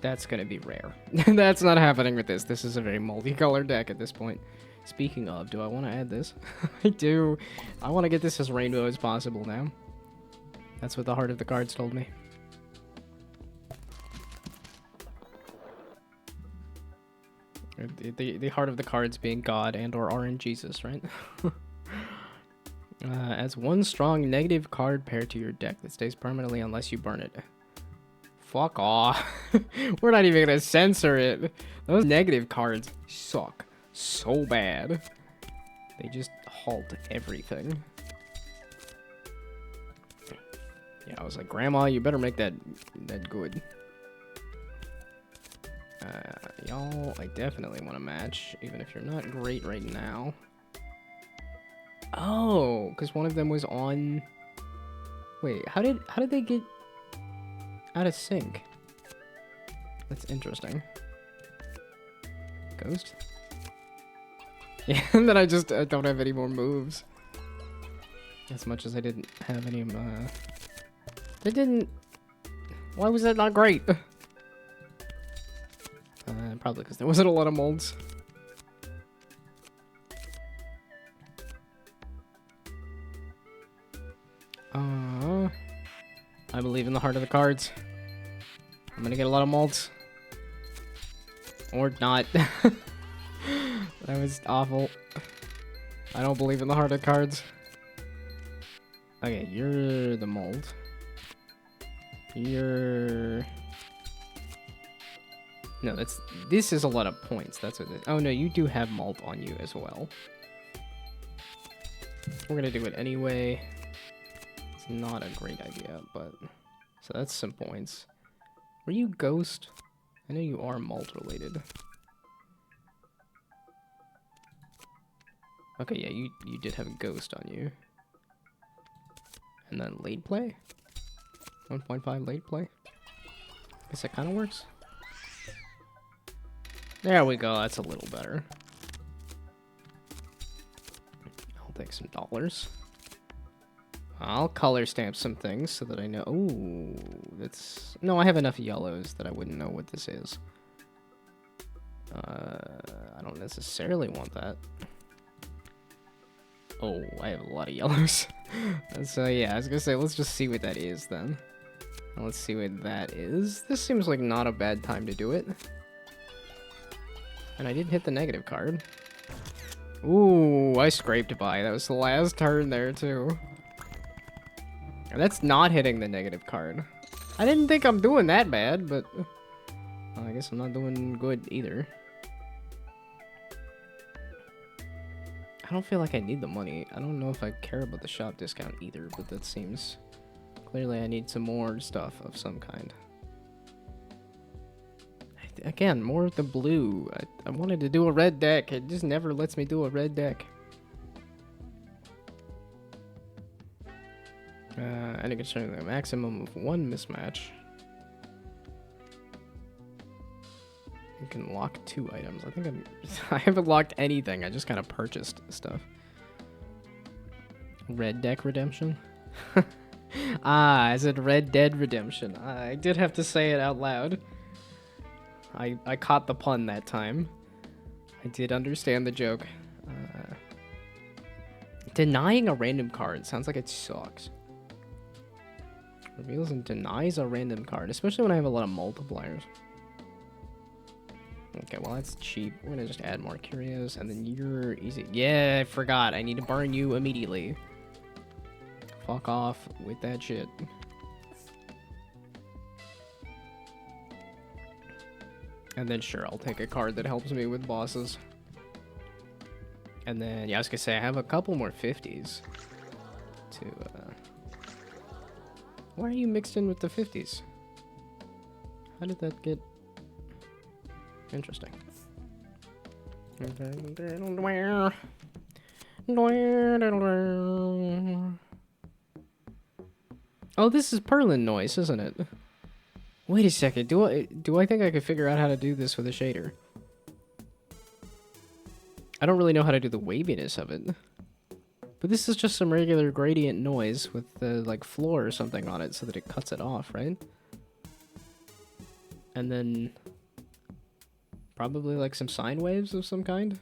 That's gonna be rare. That's not happening with this. This is a very multicolored deck at this point. Speaking of, do I want to add this? I do. I want to get this as rainbow as possible now. That's what the heart of the cards told me. The heart of the cards being God and or RN Jesus, right? Adds 1 strong negative card pair to your deck that stays permanently unless you burn it. Fuck off. We're not even gonna censor it. Those negative cards suck so bad. They just halt everything. Yeah, I was like, Grandma, you better make that good. Y'all, I definitely want to match, even if you're not great right now. Oh, because one of them was on... Wait, how did they get out of sync? That's interesting. Ghost? Yeah, and then I don't have any more moves. As much as I didn't have any, They didn't... Why was that not great? Probably because there wasn't a lot of molds. I believe in the heart of the cards. I'm gonna get a lot of molds. Or not. That was awful. I don't believe in the heart of cards. Okay, you're the mold. You're... No, this is a lot of points. That's what it is. Oh no, you do have malt on you as well. We're gonna do it anyway. It's not a great idea, but... So that's some points. Were you ghost? I know you are malt related. Okay, yeah, you did have a ghost on you. And then late play? 1.5 late play? Guess that kind of works. There we go, that's a little better. I'll take some dollars. I'll color stamp some things so that I know. Ooh, that's... No, I have enough yellows that I wouldn't know what this is. I don't necessarily want that. Oh, I have a lot of yellows. So yeah, I was gonna say, let's just see what that is then. Let's see what that is. This seems like not a bad time to do it. And I did hit the negative card. Ooh, I scraped by. That was the last turn there too. And that's not hitting the negative card. I didn't think I'm doing that bad, but well, I guess I'm not doing good either. I don't feel like I need the money. I don't know if I care about the shop discount either, but that seems... Clearly I need some more stuff of some kind. Again, more of the blue. I wanted to do a red deck. It just never lets me do a red deck. Any concerning the maximum of 1 mismatch. You can lock 2 items. I think I haven't locked anything. I just kind of purchased stuff. Red Deck Redemption. I said Red Dead Redemption. I did have to say it out loud. I caught the pun that time. I did understand the joke. Denying a random card sounds like it sucks. Reveals and denies a random card, especially when I have a lot of multipliers. Okay, well that's cheap. We're gonna just add more curios, and then you're easy. Yeah, I forgot. I need to burn you immediately. Fuck off with that shit. And then sure, I'll take a card that helps me with bosses. And then, yeah, I was gonna say, I have a couple more 50s to, Why are you mixed in with the 50s? How did that get... Interesting. Oh, this is Perlin noise, isn't it? Wait a second. Do I think I could figure out how to do this with a shader? I don't really know how to do the waviness of it. But this is just some regular gradient noise with the like floor or something on it so that it cuts it off, right? And then probably like some sine waves of some kind.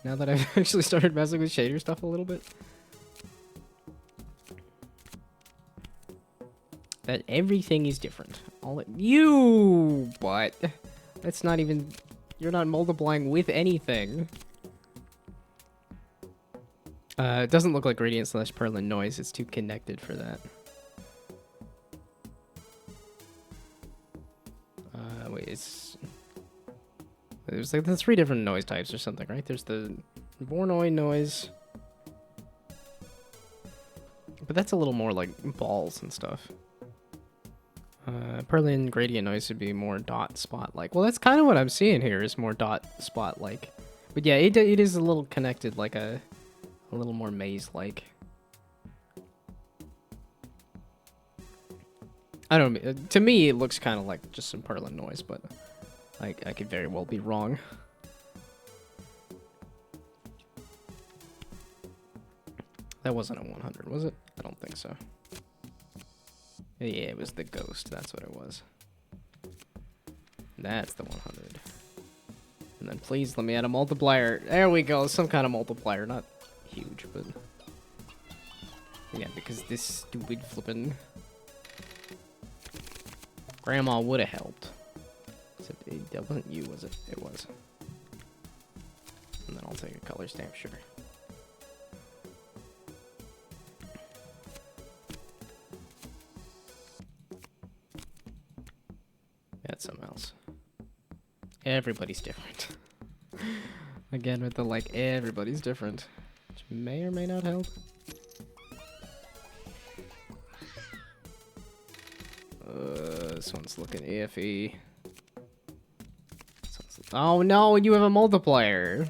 Now that I've actually started messing with shader stuff a little bit. That everything is different. But that's not even... You're not multiplying with anything. It doesn't look like gradient slash Perlin noise. It's too connected for that. Wait, it's... There's like the 3 different noise types or something, right? There's the Voronoi noise. But that's a little more like balls and stuff. Perlin gradient noise would be more dot spot like. Well, that's kind of what I'm seeing here is more dot spot like. But yeah, it is a little connected, like a little more maze like. I don't know. To me, it looks kind of like just some Perlin noise, but I could very well be wrong. That wasn't a 100, was it? I don't think so. Yeah, it was the ghost. That's what it was. That's the 100. And then please let me add a multiplier. There we go. Some kind of multiplier. Not huge, but... Yeah, because this stupid flippin' grandma would have helped. That wasn't you, was it? It was. And then I'll take a color stamp, sure. That's something else. Everybody's different. Again, with the like, everybody's different. Which may or may not help. This one's looking iffy. Oh no, you have a multiplier.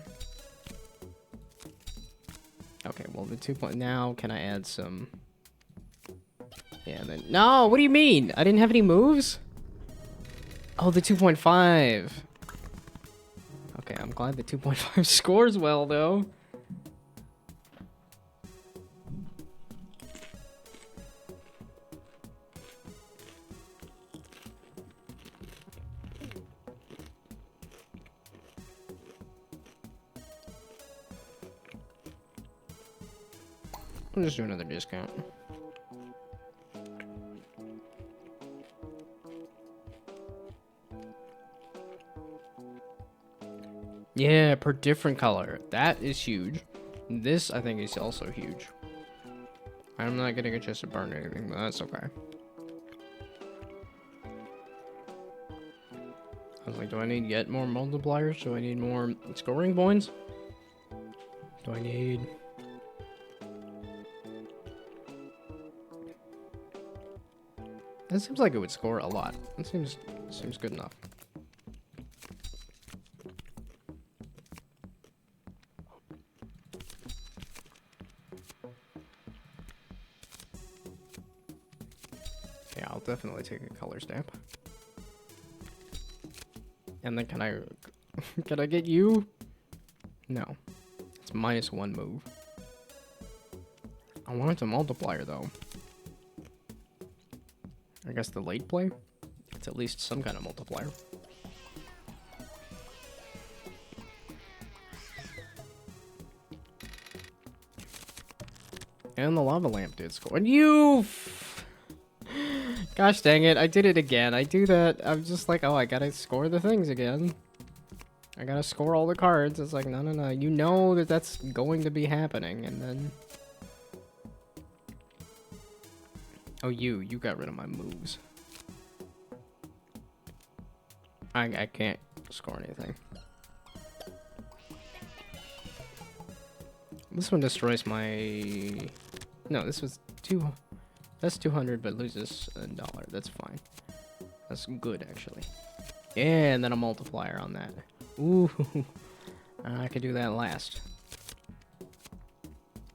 Okay, well, the 2 point... Now, can I add some... Yeah, then... No, what do you mean? I didn't have any moves? Oh, the 2.5. Okay, I'm glad the 2.5 scores well, though. I'll just do another discount. Yeah, per different color. That is huge. This, I think, is also huge. I'm not getting a chance to burn anything, but that's okay. I was like, do I need yet more multipliers? Do I need more scoring points? Do I need... That seems like it would score a lot. That seems good enough. Yeah, I'll definitely take a color stamp. And then can I get you? No. It's -1 move. I wanted a multiplier though. I guess the late play? It's at least some kind of multiplier. And the lava lamp did score. And you... Gosh dang it, I did it again. I do that. I'm just like, oh, I gotta score the things again. I gotta score all the cards. It's like, no. You know that that's going to be happening, and then... Oh, you got rid of my moves. I can't score anything. This one destroys my... No, this was that's 200, but loses $1. That's fine. That's good, actually. Yeah, and then a multiplier on that. Ooh, I could do that last.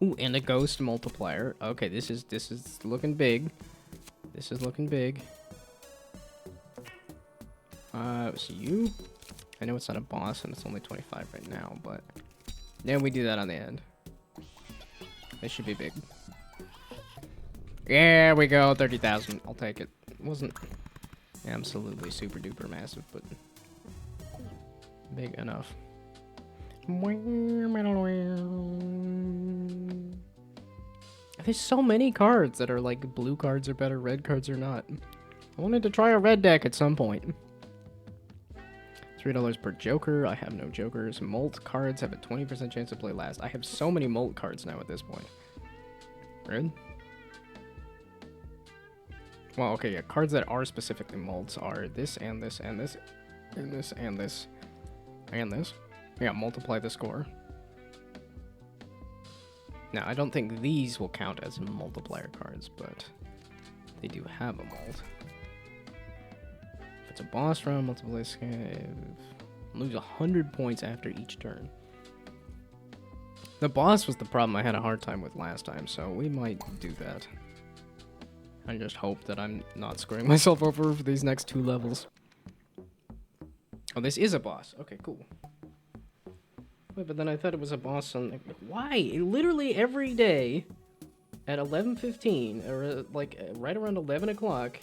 Ooh, and a ghost multiplier. Okay, this is looking big. This is looking big. So you? I know it's not a boss and it's only 25 right now, but then we do that on the end. This should be big. There we go, 30,000. I'll take it. It wasn't absolutely super duper massive, but big enough. There's so many cards that are like blue cards are better, red cards are not. I wanted to try a red deck at some point. $3 per joker. I have no jokers. Molt cards have a 20% chance to play last. I have so many molt cards now at this point. Red? Well, okay, yeah. Cards that are specifically molts are this and this and this and this and this and this. Yeah, multiply the score. Now, I don't think these will count as multiplier cards, but they do have a molt. If it's a boss round, multiply save. Lose 100 points after each turn. The boss was the problem I had a hard time with last time, so we might do that. I just hope that I'm not screwing myself over for these next 2 levels. Oh, this is a boss. Okay, cool. Wait, but then I thought it was a boss on... Why? Literally every day at 11:15, or right around 11 o'clock,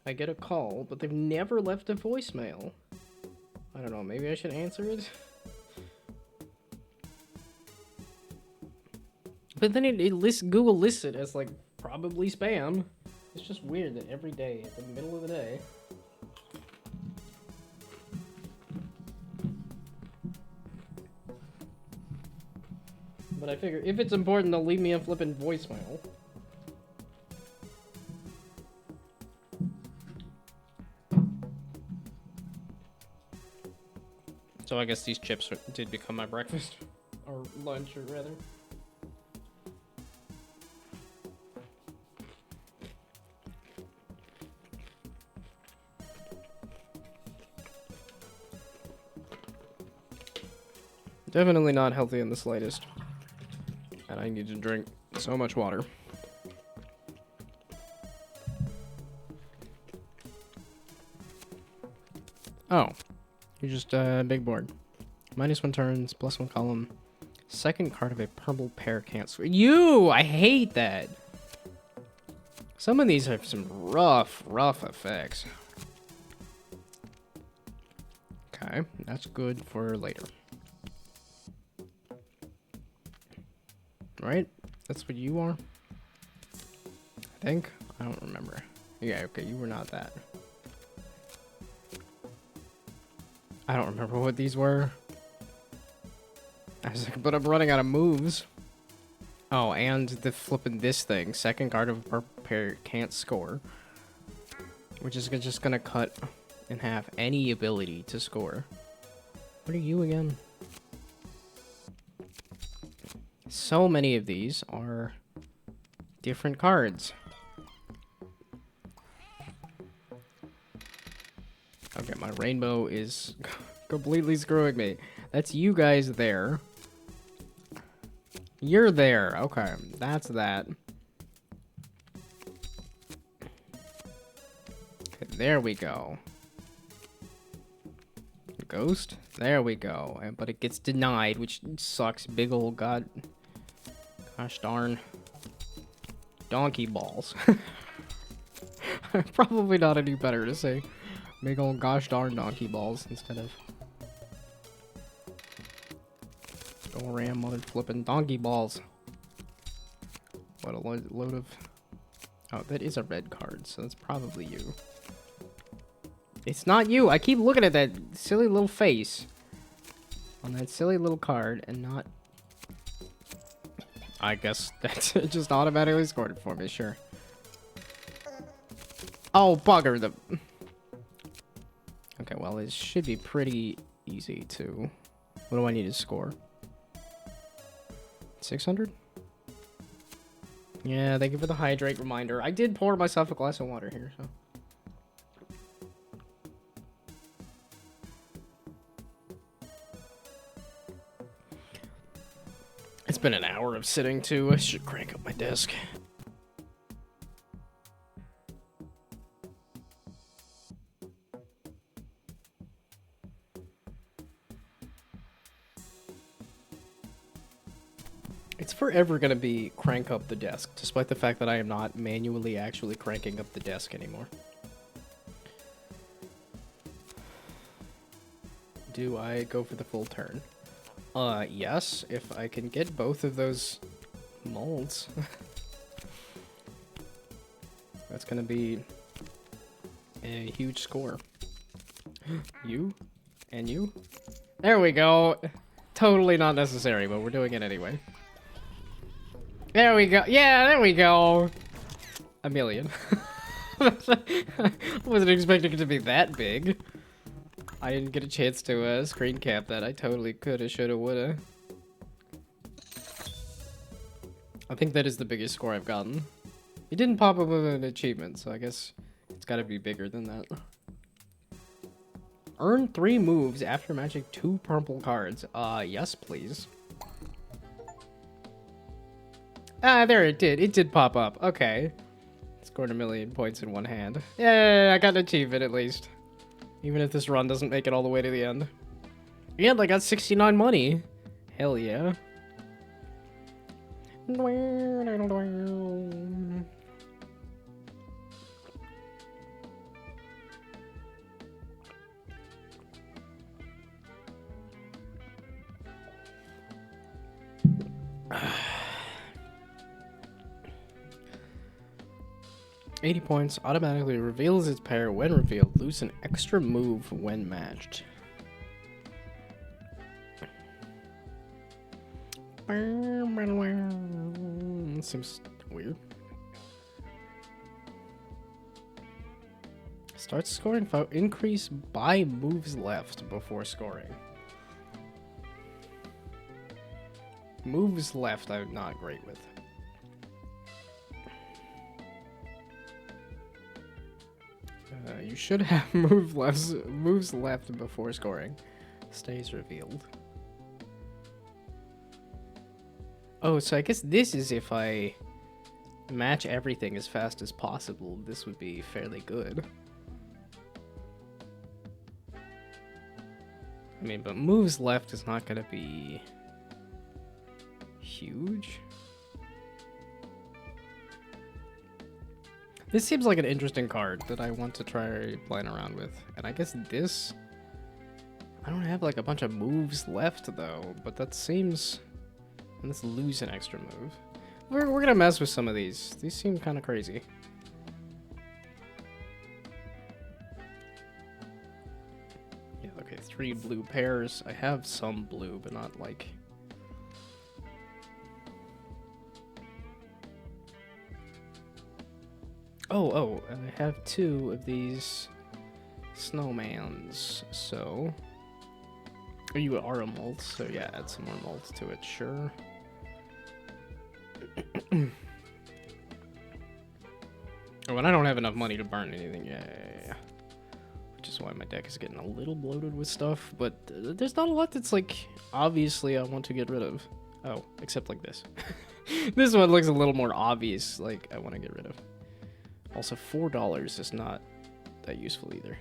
I get a call, but they've never left a voicemail. I don't know, maybe I should answer it? But then Google lists it as, like, probably spam. It's just weird that every day, at the middle of the day... But I figure, if it's important, they'll leave me a flippin' voicemail. So I guess these chips did become my breakfast. Or lunch, or rather. Definitely not healthy in the slightest. And I need to drink so much water. Oh. You're just a big board. -1 turns, +1 column. Second card of a purple pair can't swing. I hate that. Some of these have some rough effects. Okay, that's good for later. Right? That's what you are? I think? I don't remember. Yeah, okay, you were not that. I don't remember what these were. I was like, but I'm running out of moves. Oh, and the flipping this thing. Second card of a purple pair can't score. Which is just gonna cut in half any ability to score. What are you again? So many of these are different cards. Okay, my rainbow is completely screwing me. That's you guys there. You're there. Okay, that's that. Okay, there we go. Ghost? There we go. But it gets denied, which sucks. Big ol' gosh darn. Donkey balls. Probably not any better to say big ol' gosh darn donkey balls instead of go ram mother flipping donkey balls. What a load of... Oh, that is a red card, so that's probably you. It's not you. I keep looking at that silly little face on that silly little card and not... I guess that's just automatically scored it for me, sure. Oh, bugger. Okay, well, it should be pretty easy to... What do I need to score? 600? Yeah, thank you for the hydrate reminder. I did pour myself a glass of water here, so... It's been an hour of sitting, too. I should crank up my desk. It's forever gonna be crank up the desk, despite the fact that I am not manually actually cranking up the desk anymore. Do I go for the full turn? Yes, if I can get both of those molds. That's gonna be a huge score. You? And you? There we go! Totally not necessary, but we're doing it anyway. There we go. Yeah, there we go. A million. I wasn't expecting it to be that big. I didn't get a chance to screen cap that. I totally coulda, shoulda, woulda. I think that is the biggest score I've gotten. It didn't pop up with an achievement, so I guess it's gotta be bigger than that. Earn 3 moves after matching 2 purple cards. Yes, please. Ah, there it did. It did pop up. Okay. Scored 1,000,000 points in one hand. Yeah, I got an achievement at least. Even if this run doesn't make it all the way to the end. And I got 69 money. Hell yeah. $80 points, automatically reveals its pair when revealed. Lose an extra move when matched. Seems weird. Starts scoring increase by moves left before scoring. Moves left I'm not great with. You should have moves left before scoring. Stays revealed. Oh, so I guess this is if I match everything as fast as possible, this would be fairly good. I mean, but moves left is not going to be huge. This seems like an interesting card that I want to try playing around with. And I guess this... I don't have like a bunch of moves left though, but that seems... And let's lose an extra move. We're gonna mess with some of these. These seem kind of crazy. Yeah, okay, 3 blue pairs. I have some blue, but not like... Oh, I have 2 of these snowmans, so... Oh, you are a molt, so yeah, add some more molt to it, sure. Oh, and I don't have enough money to burn anything, yeah. Which is why my deck is getting a little bloated with stuff, but there's not a lot that's, like, obviously I want to get rid of. Oh, except like this. This one looks a little more obvious, like, I want to get rid of. Also, $4 is not that useful either.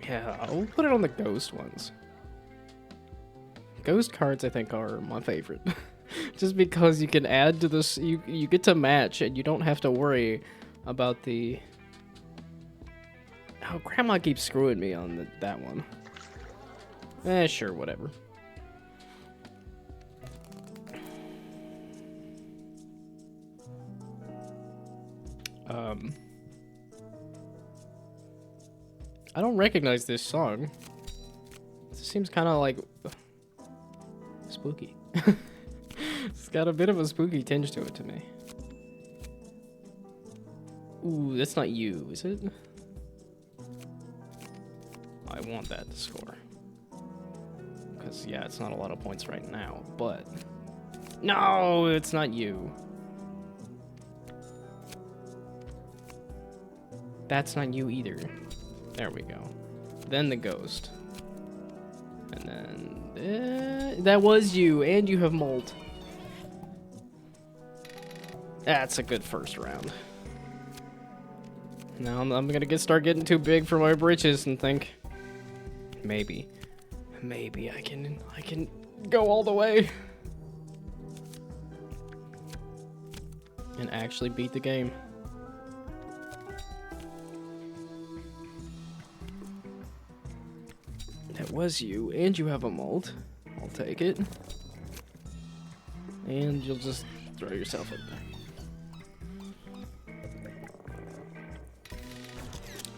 Yeah, I'll put it on the ghost ones. Ghost cards, I think, are my favorite. Just because you can add to this, you get to match, and you don't have to worry about the... Oh, Grandma keeps screwing me on that one. Sure, whatever. I don't recognize this song. It seems kind of like spooky. It's got a bit of a spooky tinge to it to me. Ooh, that's not you, is it? I want that to score. Because, yeah, it's not a lot of points right now, but... No, it's not you. That's not you either. There we go. Then the ghost. And then... that was you, and you have mold. That's a good first round. Now I'm gonna start getting too big for my britches and think... Maybe I can go all the way. And actually beat the game. That was you, and you have a mold. I'll take it. And you'll just throw yourself in there.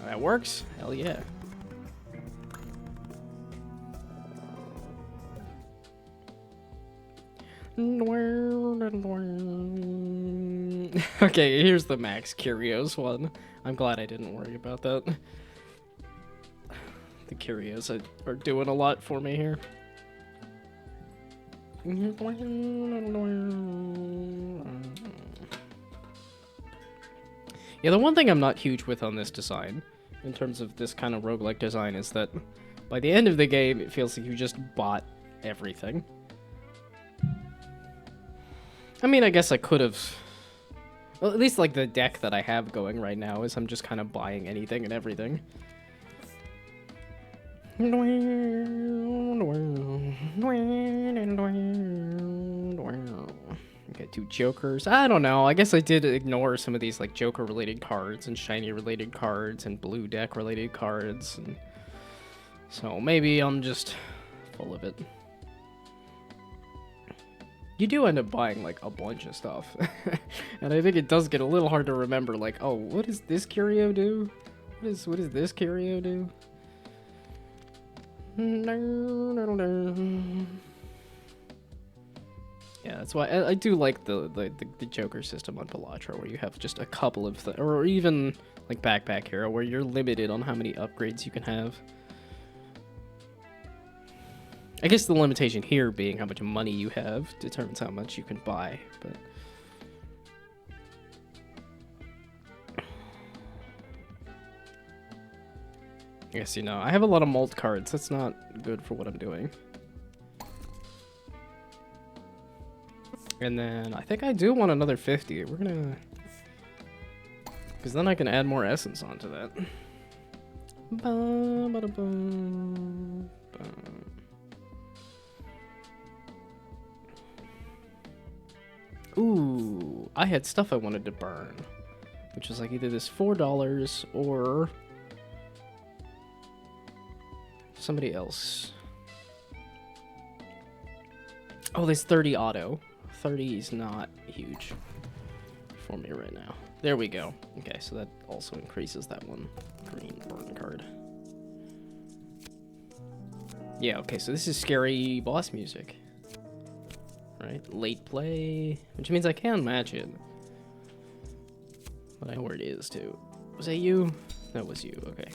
That works? Hell yeah. Okay, here's the Max Curios one. I'm glad I didn't worry about that. The Curios are doing a lot for me here. Yeah, the one thing I'm not huge with on this design, in terms of this kind of roguelike design, is that by the end of the game, it feels like you just bought everything. I mean, I guess I could have... Well, at least, like, the deck that I have going right now is I'm just kind of buying anything and everything. Okay, 2 Jokers. I don't know. I guess I did ignore some of these, like, Joker-related cards and Shiny-related cards and Blue Deck-related cards. And so maybe I'm just full of it. You do end up buying, like, a bunch of stuff. And I think it does get a little hard to remember, like, oh, what does this curio do? What does this curio do? Yeah, that's why I do like the Joker system on Belated, where you have just a couple of or even like Backpack Hero, where you're limited on how many upgrades you can have. I guess the limitation here being how much money you have determines how much you can buy, but... Yes, you know, I have a lot of mult cards. That's not good for what I'm doing. And then I think I do want another 50. We're gonna... Because then I can add more essence onto that. Ooh, I had stuff I wanted to burn. Which was like either this $4 or... somebody else. Oh, there's 30 auto. 30 is not huge for me right now. There we go. Okay, so that also increases that one green burn card. Yeah, okay, so this is scary boss music. Right? Late play, which means I can match it. But I know where it is, too. Was that you? That was you, okay.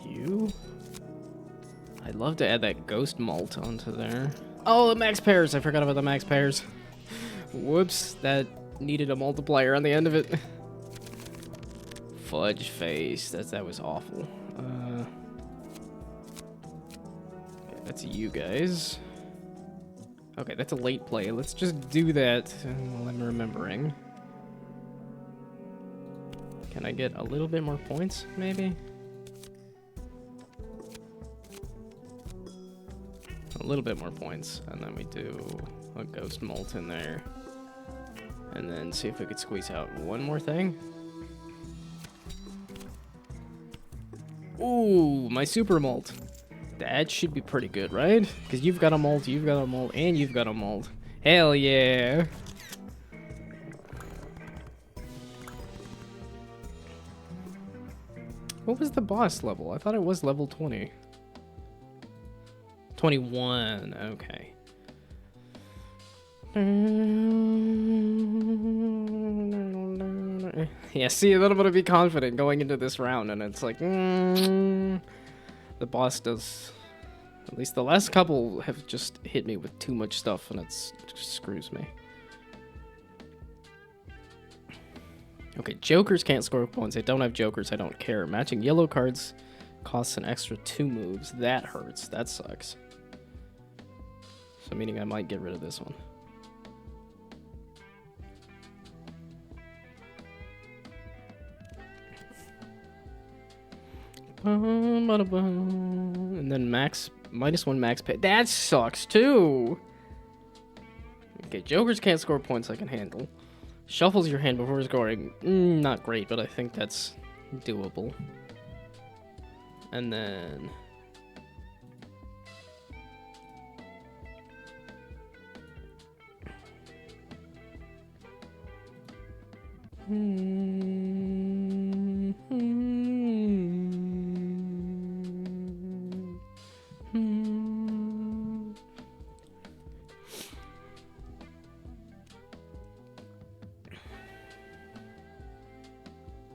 You? I'd love to add that ghost malt onto there. Oh, the max pairs! I forgot about the max pairs. Whoops, that needed a multiplier on the end of it. Fudge face, that was awful. That's you guys. Okay, that's a late play. Let's just do that while I'm remembering. Can I get a little bit more points, maybe? A little bit more points, and then we do a ghost malt in there, and then see if we could squeeze out one more thing. Ooh, my super malt. That should be pretty good, right? Because you've got a malt, you've got a malt, and you've got a malt. Hell yeah! What was the boss level? I thought it was level 20. 21, okay. Yeah, see, then I'm gonna be confident going into this round, and it's like, the boss does, at least the last couple have just hit me with too much stuff, and it just screws me. Okay, jokers can't score points. I don't have jokers, I don't care. Matching yellow cards costs an extra 2 moves. That hurts, that sucks. So meaning I might get rid of this one. And then -1 max pay. That sucks too. Okay, jokers can't score points I can handle. Shuffles your hand before scoring. Not great, but I think that's doable. And then...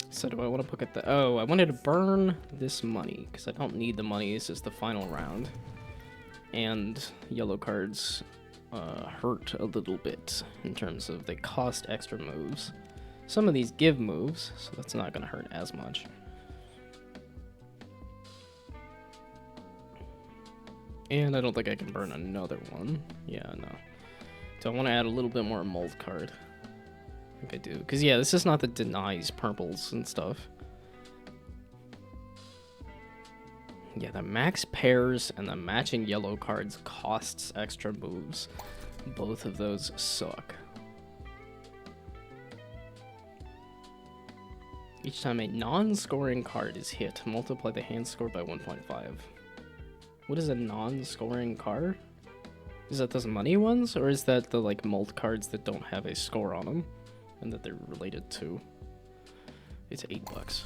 So do I want to look at the... Oh, I wanted to burn this money, because I don't need the money. This is the final round. And yellow cards hurt a little bit in terms of they cost extra moves. Some of these give moves, so that's not going to hurt as much. And I don't think I can burn another one. Yeah, no. So I want to add a little bit more mold card. I think I do. Because, yeah, this is not that denies purples and stuff. Yeah, the max pairs and the matching yellow cards costs extra moves. Both of those suck. Each time a non-scoring card is hit, multiply the hand score by 1.5. What is a non-scoring card? Is that those money ones, or is that the like mult cards that don't have a score on them and that they're related to? It's $8.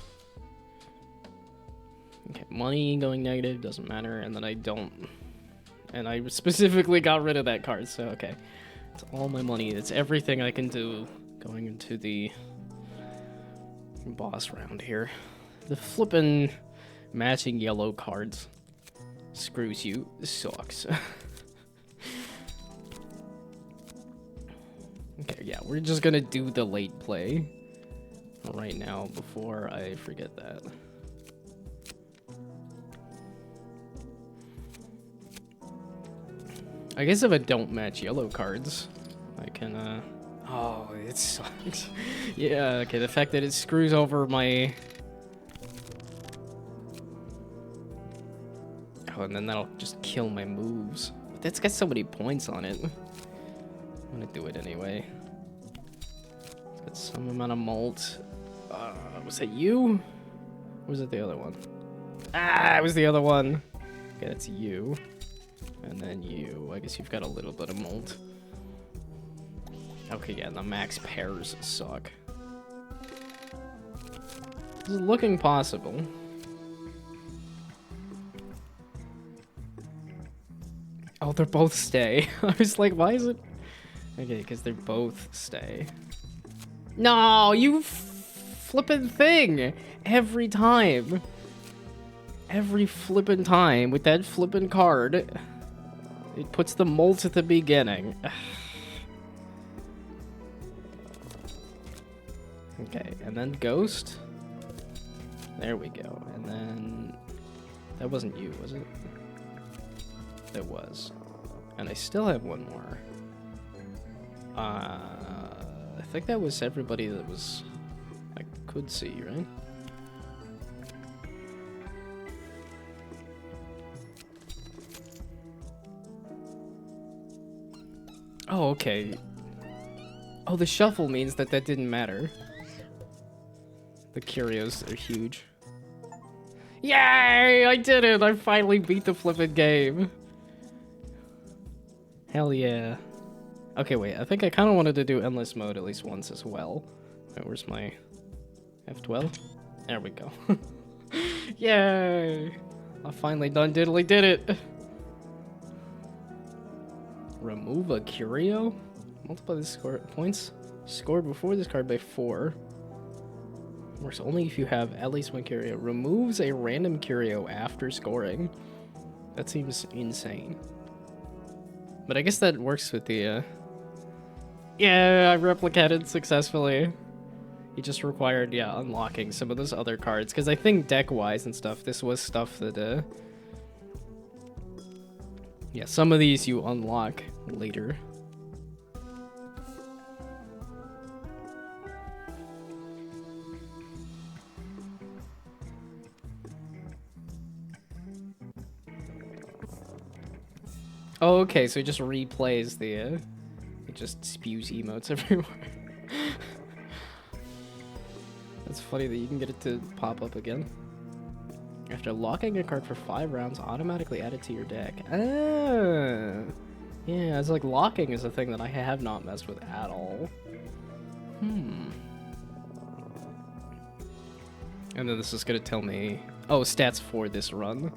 Okay, money going negative doesn't matter, and then I don't, and I specifically got rid of that card. So okay, it's all my money. It's everything I can do going into the boss round here. The flippin' matching yellow cards screws you. This sucks. Okay, yeah, we're just gonna do the late play right now before I forget that. I guess if I don't match yellow cards, I can, oh, it sucks. Yeah, okay, the fact that it screws over my... Oh, and then that'll just kill my moves. But that's got so many points on it. I'm gonna do it anyway. It's got some amount of malt. Was it you? Or was it the other one? Ah, it was the other one. Okay, that's you. And then you. I guess you've got a little bit of malt. Okay, yeah, the max pairs suck. This is looking possible. Oh, they're both stay. I was like, why is it... Okay, because they're both stay. No, you flippin' thing! Every time. Every flippin' time with that flippin' card, it puts the mult at the beginning. Okay, and then ghost. There we go. And then... That wasn't you, was it? It was. And I still have one more. I think that was everybody that was... I could see, right? Oh, okay. Oh, the shuffle means that that didn't matter. The curios are huge. Yay! I did it! I finally beat the flippin' game. Hell yeah. Okay, wait. I think I kind of wanted to do endless mode at least once as well. Wait, where's my F12? There we go. Yay! I finally done diddly did it. Remove a curio? Multiply the score points scored before this card by 4. Works only if you have at least one curio. Removes a random curio after scoring. That seems insane. But I guess that works with the, Yeah, I replicated successfully. It just required, yeah, unlocking some of those other cards. Because I think deck-wise and stuff, this was stuff that, yeah, some of these you unlock later. Oh, okay, so it just replays the, it just spews emotes everywhere. That's funny that you can get it to pop up again. After locking a card for 5 rounds, automatically add it to your deck. Ah! Yeah, it's like locking is a thing that I have not messed with at all. And then this is gonna tell me... Oh, stats for this run.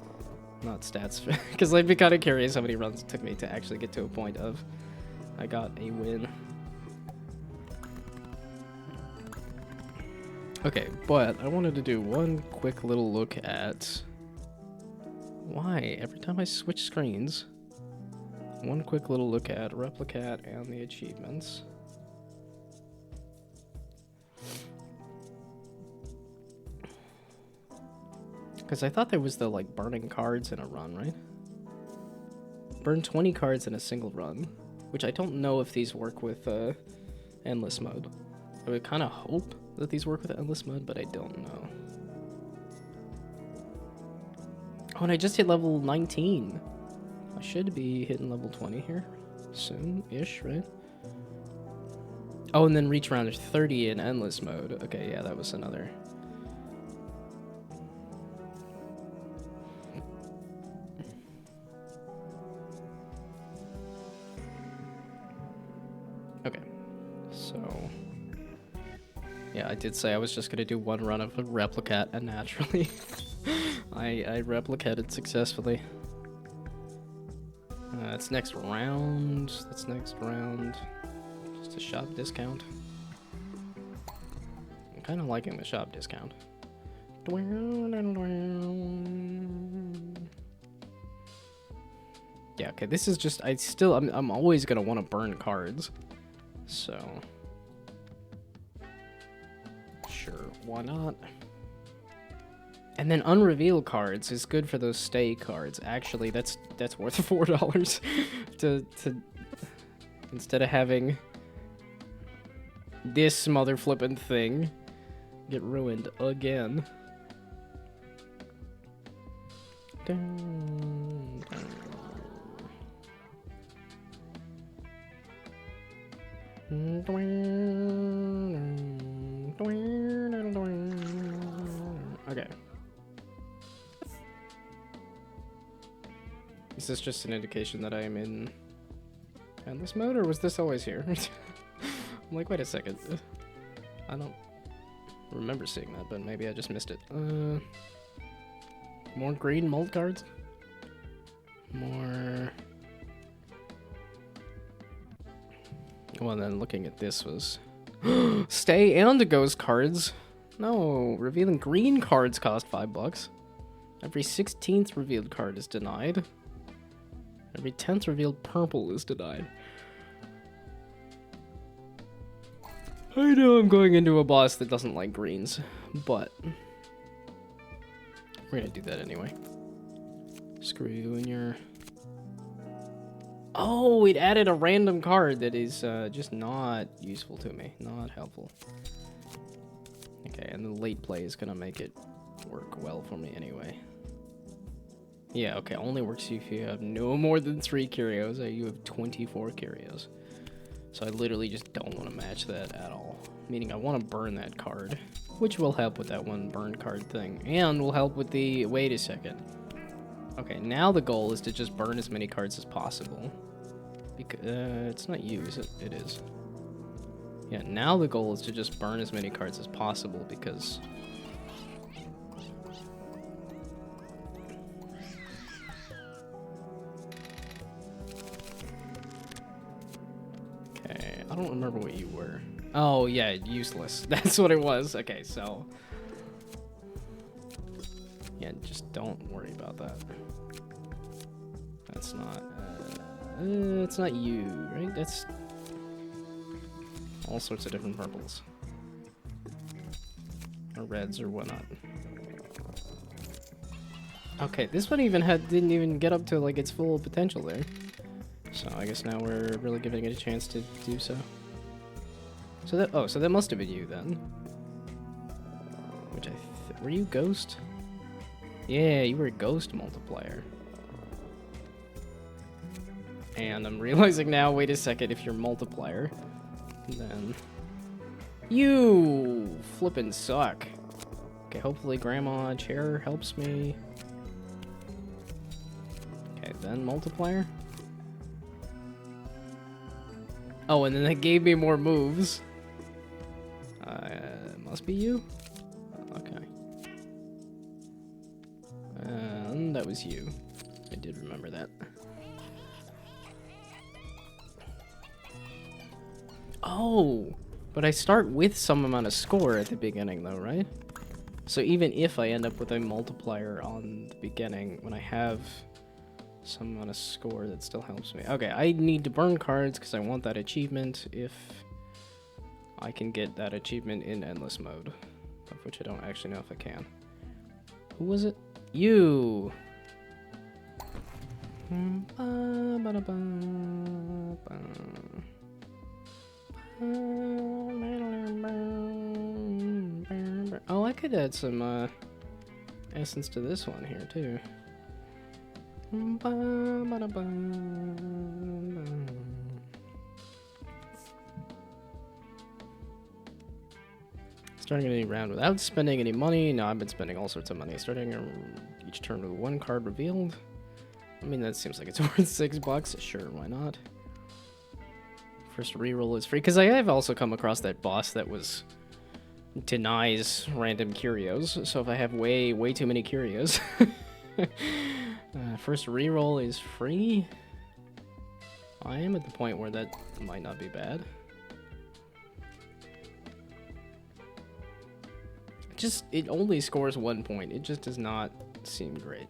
Not stats, because I'd be kind of curious how many runs it took me to actually get to a point of I got a win. Okay, but I wanted to do one quick little look at why every time I switch screens, one quick little look at Replicat and the achievements. Because I thought there was the, like, burning cards in a run, right? Burn 20 cards in a single run, which I don't know if these work with endless mode. I would kind of hope that these work with endless mode, but I don't know. Oh, and I just hit level 19. I should be hitting level 20 here soon-ish, right? Oh, and then reach around 30 in endless mode. Okay, yeah, that was another... Okay, so... Yeah, I did say I was just gonna do one run of a Replicat, and naturally, I replicated successfully. That's next round. That's next round. Just a shop discount. I'm kind of liking the shop discount. Yeah, okay, this is just, I'm always gonna want to burn cards. So, sure, why not? And then unrevealed cards is good for those stay cards. Actually, that's worth $4 to instead of having this mother flippin' thing get ruined again. Dun, dun. Okay. Is this just an indication that I am in endless mode, or was this always here? I'm like, wait a second. I don't remember seeing that, but maybe I just missed it. More green mold cards? More... Well, then looking at this was... Stay and ghost cards? No, revealing green cards cost $5. Every 16th revealed card is denied. Every 10th revealed purple is denied. I know I'm going into a boss that doesn't like greens, but we're gonna do that anyway. Screw you and your... Oh, it added a random card that is just not useful to me. Not helpful. Okay, and the late play is gonna make it work well for me anyway. Yeah, okay, only works if you have no more than 3 curios. You have 24 curios. So I literally just don't want to match that at all. Meaning I want to burn that card, which will help with that one burn card thing. And will help with the... Wait a second. Okay, now the goal is to just burn as many cards as possible. Because it's not you, is it? It is. Yeah, now the goal is to just burn as many cards as possible because... Okay, I don't remember what you were. Oh, yeah, useless. That's what it was. Okay, so... Yeah, just don't worry about that. That's not... it's not you, right? That's... all sorts of different purples. Or reds or whatnot. Okay, this one even didn't even get up to like its full potential there. So I guess now we're really giving it a chance to do so. So that must have been you then. Which were you Ghost? Yeah, you were a Ghost multiplier. And I'm realizing now, wait a second, if you're multiplier, then you flippin' suck. Okay, hopefully Grandma Chair helps me. Okay, then multiplier. Oh, and then that gave me more moves. Must be you? Okay. That was you. I did remember that. Oh, but I start with some amount of score at the beginning though, right? So even if I end up with a multiplier on the beginning, when I have some amount of score, that still helps me. Okay, I need to burn cards because I want that achievement if I can get that achievement in endless mode, of which I don't actually know if I can. Who was it? You! Oh, I could add some essence to this one here too. Starting any round without spending any money. No, I've been spending all sorts of money. Starting each turn with 1 card revealed. I mean, that seems like it's worth $6. Sure, why not? First reroll is free. Because I have also come across that boss that denies random curios. So if I have way too many curios. First reroll is free. I am at the point where that might not be bad. It only scores 1 point. It just does not seem great.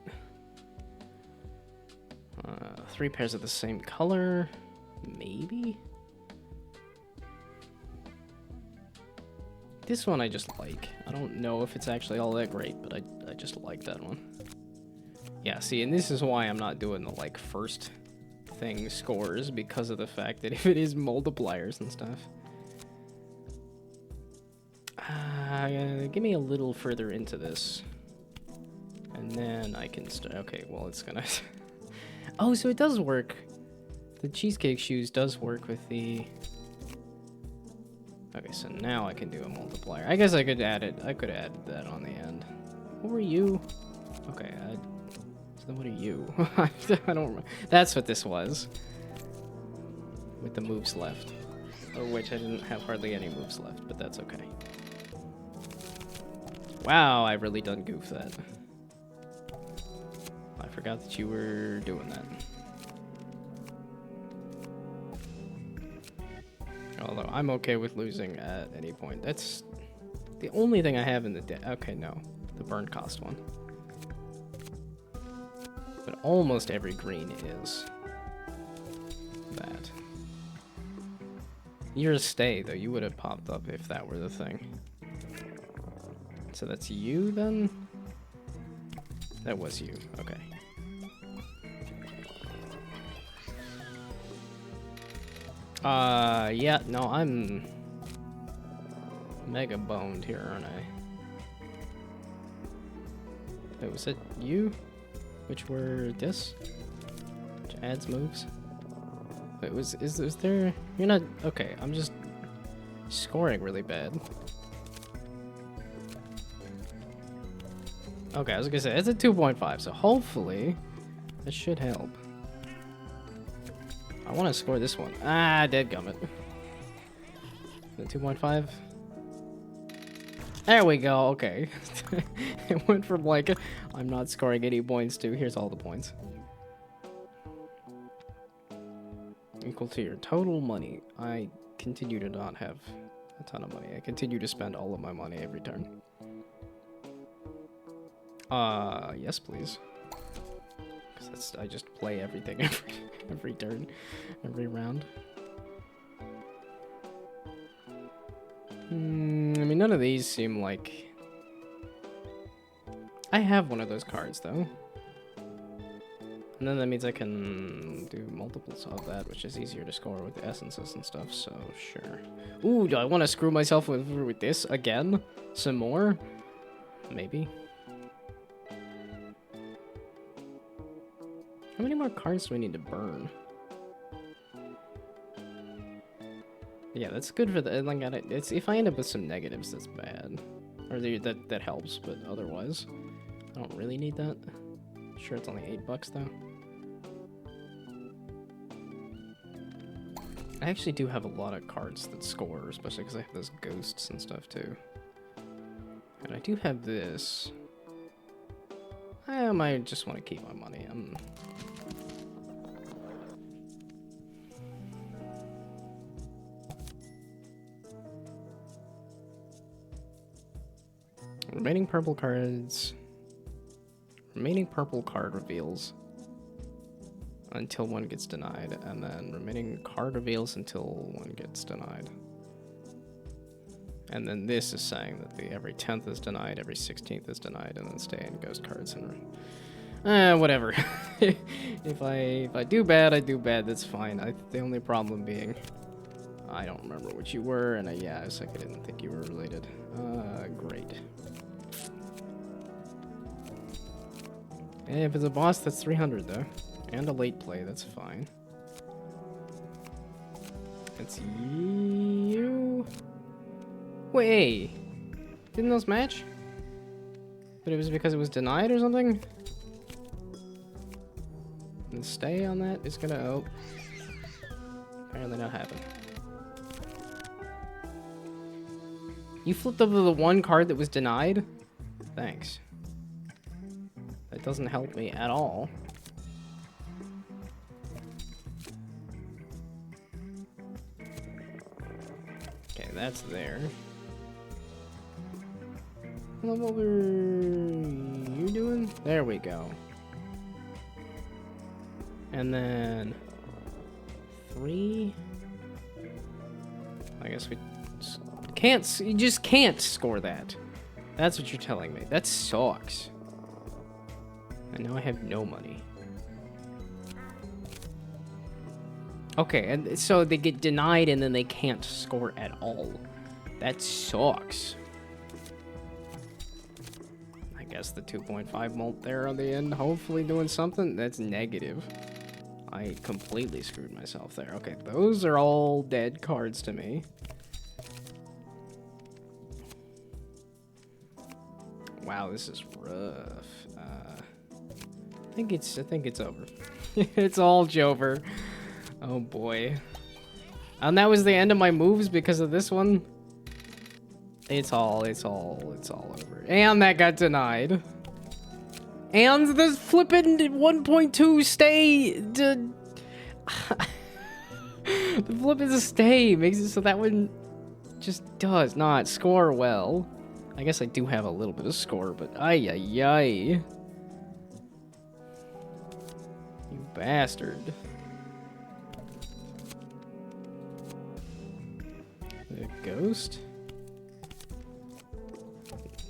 3 pairs of the same color, maybe? This one I just like. I don't know if it's actually all that great, but I just like that one. Yeah, see, and this is why I'm not doing the, like, first thing scores, because of the fact that if it is multipliers and stuff. Give me a little further into this. And then I can start. Okay, well, it's gonna... Oh, so it does work. The cheesecake shoes does work with the... Okay, so now I can do a multiplier. I guess I could add it. I could add that on the end. What were you? Okay, so what are you? I don't remember. That's what this was. With the moves left. Or which I didn't have hardly any moves left, but that's okay. Wow, I really done goofed that. I forgot that you were doing that. Although I'm okay with losing at any point. That's the only thing I have in the deck. Okay, no. The burn cost one. But almost every green is that. You're a stay, though. You would have popped up if that were the thing. So that's you, then? That was you. Okay. Yeah, no, I'm mega boned here, aren't I? Wait, was it you? Which were this? Which adds moves? Wait, is there... You're not... Okay, I'm just scoring really bad. Okay, I was gonna say, it's a 2.5, so hopefully this should help. I want to score this one. Ah, dadgummit. The 2.5. There we go. Okay. It went from like, I'm not scoring any points to, here's all the points. Equal to your total money. I continue to not have a ton of money. I continue to spend all of my money every turn. Yes, please. Because I just play everything every turn, every round. I mean, none of these seem like... I have one of those cards, though. And then that means I can do multiples of that, which is easier to score with the essences and stuff, so sure. Ooh, do I want to screw myself with this again? Some more? Maybe. How many more cards do we need to burn? Yeah, that's good for the... Like, it's, if I end up with some negatives, that's bad. Or that helps, but otherwise, I don't really need that. Sure, it's only $8 though. I actually do have a lot of cards that score, especially because I have those ghosts and stuff too. And I do have this. I might just want to keep my money. Remaining purple cards. Remaining purple card reveals until one gets denied, and then remaining card reveals until one gets denied. And then this is saying that every 10th is denied, every 16th is denied, and then stay in ghost cards and whatever. If I do bad, I do bad. That's fine. The only problem being I don't remember what you were, and yeah, I was like, I didn't think you were related. Great. If it's a boss, that's 300 though. And a late play, that's fine. It's you. Wait, didn't those match? But it was because it was denied or something? And stay on that is gonna, oh. Apparently not happen. You flipped over the one card that was denied? Thanks. That doesn't help me at all. Okay, that's there. What were you doing? There we go. And then 3. I guess we You just can't score that. That's what you're telling me. That sucks. And now I have no money. Okay, and so they get denied and then they can't score at all. That sucks. I guess the 2.5 mult there on the end, hopefully doing something. That's negative. I completely screwed myself there. Okay, those are all dead cards to me. Wow, this is rough. I think it's over. It's all Jover. Oh boy. And that was the end of my moves because of this one. It's all over. And that got denied. And the flippin' 1.2 stay. The flippin' stay makes it so that one just does not score well. I guess I do have a little bit of score, but ay ay ay. You bastard. The ghost?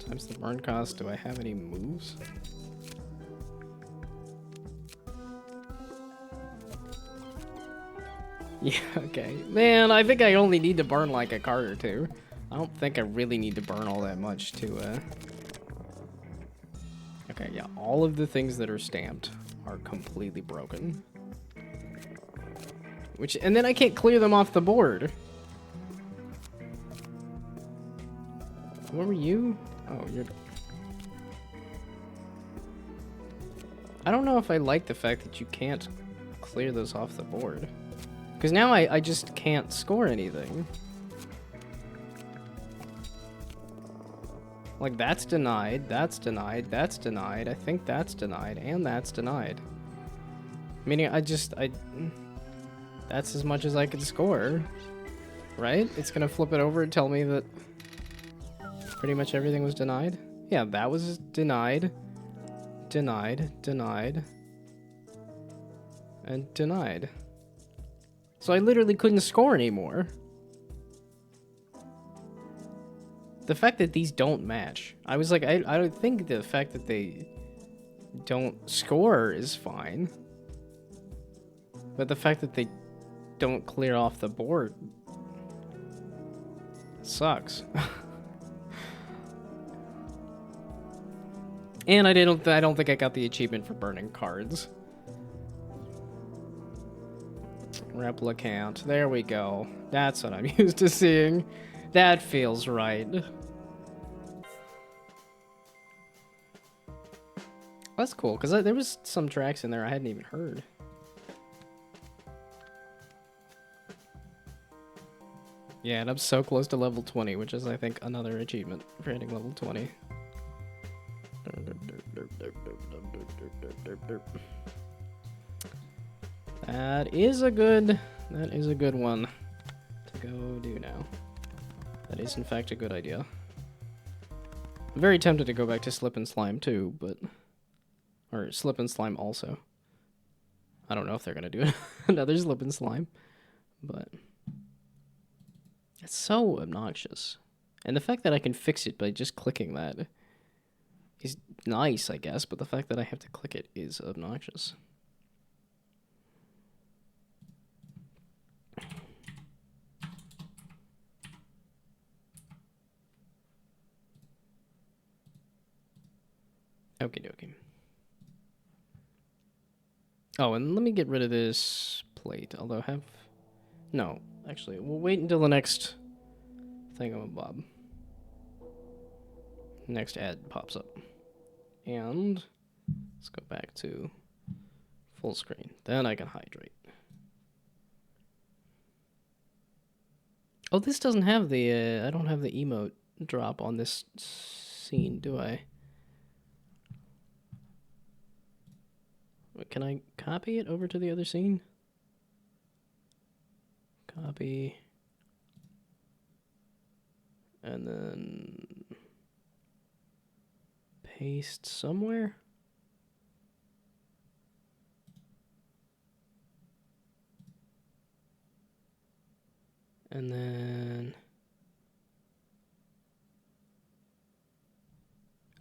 Times the burn cost. Do I have any moves? Yeah, okay. Man, I think I only need to burn like a card or two. I don't think I really need to burn all that much to, Okay, yeah, all of the things that are stamped are completely broken. And then I can't clear them off the board. What were you? Oh, you're... I don't know if I like the fact that you can't clear those off the board. Because now I just can't score anything. Like, that's denied, that's denied, that's denied, I think that's denied, and that's denied. Meaning, that's as much as I can score. Right? It's gonna flip it over and tell me that pretty much everything was denied. Yeah, that was denied, denied, denied, and denied. So I literally couldn't score anymore. The fact that these don't match, I was like, I don't think the fact that they don't score is fine. But the fact that they don't clear off the board sucks. And I don't think I got the achievement for burning cards. Replicant. There we go. That's what I'm used to seeing. That feels right. That's cool, because there was some tracks in there I hadn't even heard. Yeah, and I'm so close to level 20, which is, I think, another achievement for hitting level 20. That is a good one to go do now. That is, in fact, a good idea. I'm very tempted to go back to Slip and Slime, too, but... Or Slip and Slime also. I don't know if they're gonna do another Slip and Slime, but... It's so obnoxious. And the fact that I can fix it by just clicking that is nice, I guess, but the fact that I have to click it is obnoxious. Okie dokie. Oh, and let me get rid of this plate, although I have... No, actually, we'll wait until the next thingamabob. Next ad pops up. And let's go back to full screen. Then I can hydrate. Oh, this doesn't have the, I don't have the emote drop on this scene, do I? Can I copy it over to the other scene? Copy. And then paste somewhere. And then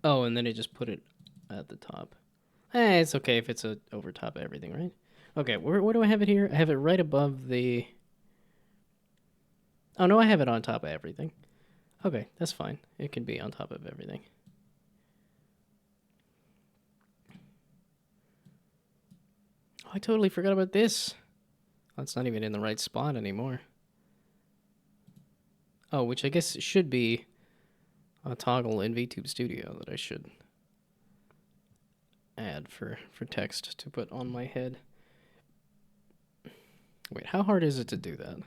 Oh, and then it just put it at the top. Eh, it's okay if it's over top of everything, right? Okay, where do I have it here? I have it right above the... Oh, no, I have it on top of everything. Okay, that's fine. It can be on top of everything. Oh, I totally forgot about this. Oh, it's not even in the right spot anymore. Oh, which I guess should be a toggle in VTube Studio that I should add for text to put on my head. Wait, how hard is it to do that?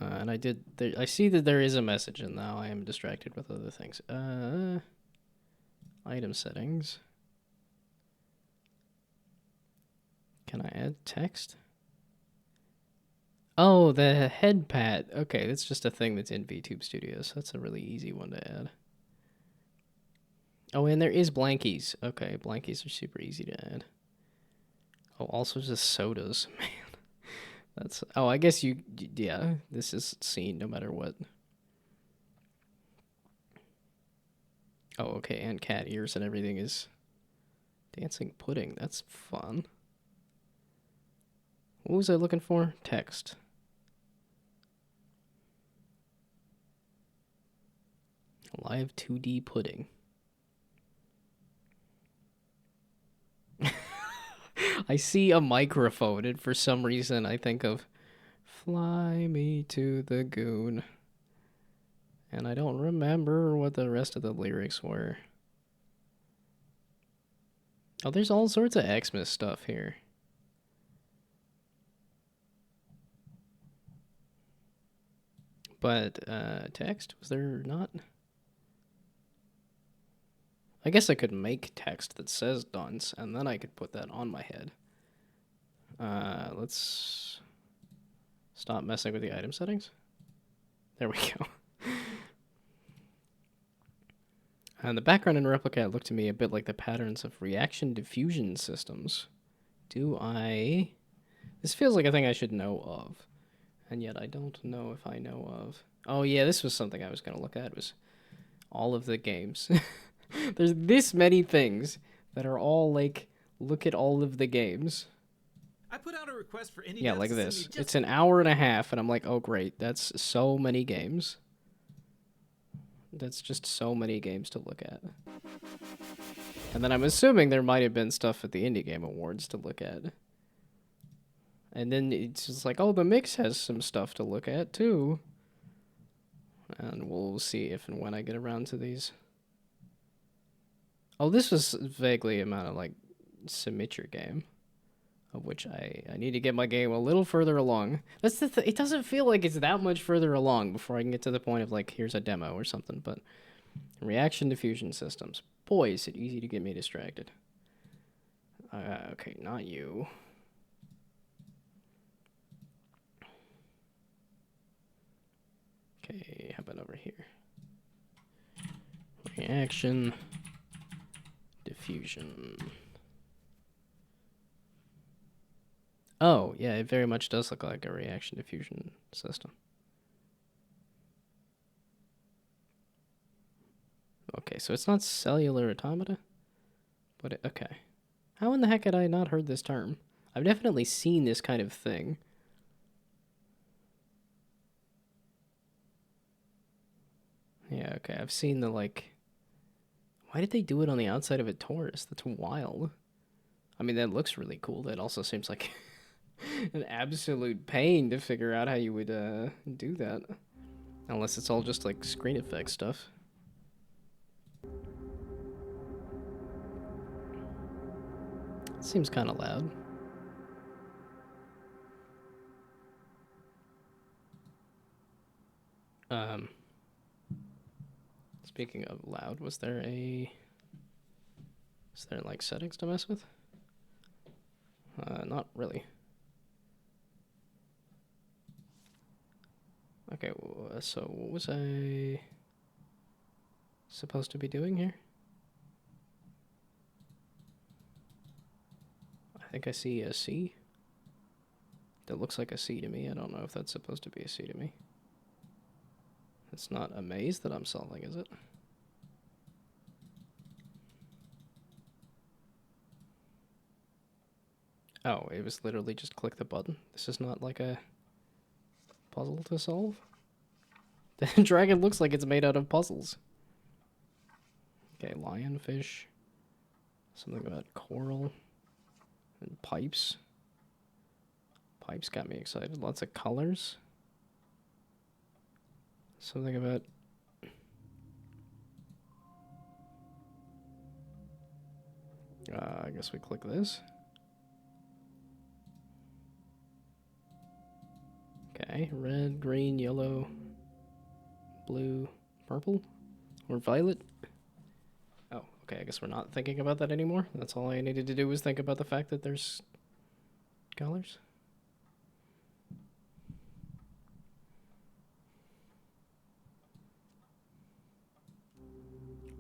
And I did. I see that there is a message, and now I am distracted with other things. Item settings. Can I add text? Oh, the head pad. Okay, that's just a thing that's in VTube Studio, so that's a really easy one to add. Oh, and there is blankies. Okay, blankies are super easy to add. Oh, all sorts of sodas, man. That's. Oh, I guess you. Yeah, this is seen no matter what. Oh, okay, and cat ears and everything is dancing pudding. That's fun. What was I looking for? Text. Live 2D pudding. I see a microphone, and for some reason I think of Fly Me to the Goon. And I don't remember what the rest of the lyrics were. Oh, there's all sorts of Xmas stuff here. But, text? Was there not? I guess I could make text that says dunce, and then I could put that on my head. Let's stop messing with the item settings. There we go. And the background in Replica looked to me a bit like the patterns of reaction diffusion systems. Do I... This feels like a thing I should know of. And yet I don't know if I know of... Oh yeah, this was something I was going to look at, was all of the games. There's this many things that are all like, look at all of the games. I put out a request for any Yeah, like this. It's an hour and a half, and I'm like, oh great, that's so many games. That's just so many games to look at. And then I'm assuming there might have been stuff at the Indie Game Awards to look at. And then it's just like, oh, the Mix has some stuff to look at, too. And we'll see if and when I get around to these. Oh, this was vaguely about a, like, Symmetra game. Of which I need to get my game a little further along. That's the it doesn't feel like it's that much further along before I can get to the point of, like, here's a demo or something. But reaction diffusion systems. Boy, is it easy to get me distracted. Okay, not you. Okay, how about over here? Reaction diffusion. Oh, yeah, it very much does look like a reaction diffusion system. Okay, so it's not cellular automata? But okay. How in the heck had I not heard this term? I've definitely seen this kind of thing. Yeah, okay, I've seen the, like... Why did they do it on the outside of a Taurus? That's wild. I mean, that looks really cool. That also seems like an absolute pain to figure out how you would do that. Unless it's all just, like, screen effect stuff. It seems kind of loud. Speaking of loud, was there like settings to mess with? Not really. Okay, so what was I supposed to be doing here? I think I see a C. That looks like a C to me. I don't know if that's supposed to be a C to me. It's not a maze that I'm solving, is it? Oh, it was literally just click the button. This is not like a puzzle to solve. The dragon looks like it's made out of puzzles. Okay, lionfish. Something about coral. And pipes. Pipes got me excited. Lots of colors. Something about... I guess we click this. Okay, red, green, yellow, blue, purple, or violet. Oh, okay, I guess we're not thinking about that anymore. That's all I needed to do was think about the fact that there's colors.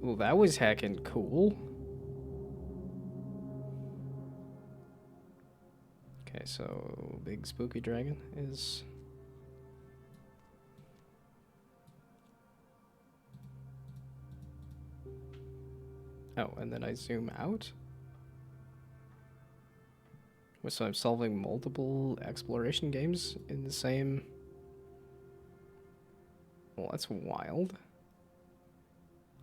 Ooh, that was heckin' cool. Okay, so big spooky dragon is... Oh, and then I zoom out? So I'm solving multiple exploration games in the same... Well, that's wild.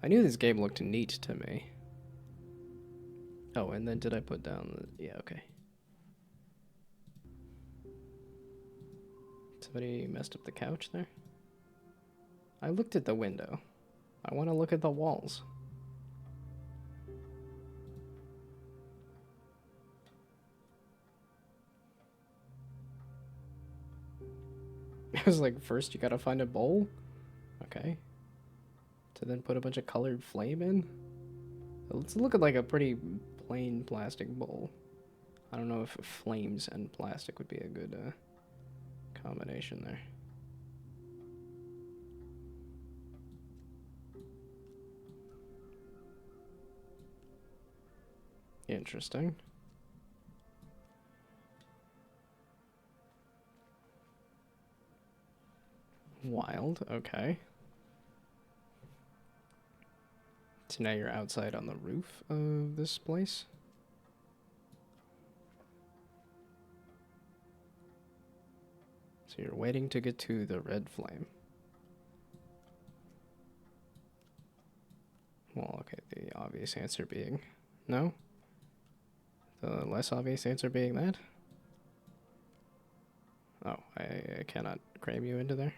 I knew this game looked neat to me. Oh, and then did I put down the... Yeah, okay. Somebody messed up the couch there? I looked at the window. I want to look at the walls. I was like, first you gotta find a bowl? Okay. To then put a bunch of colored flame in? It's looking like a pretty plain plastic bowl. I don't know if flames and plastic would be a good combination there. Interesting. Wild, okay. So now you're outside on the roof of this place? So you're waiting to get to the red flame. Well, okay, the obvious answer being no. The less obvious answer being that. Oh, I cannot cram you into there.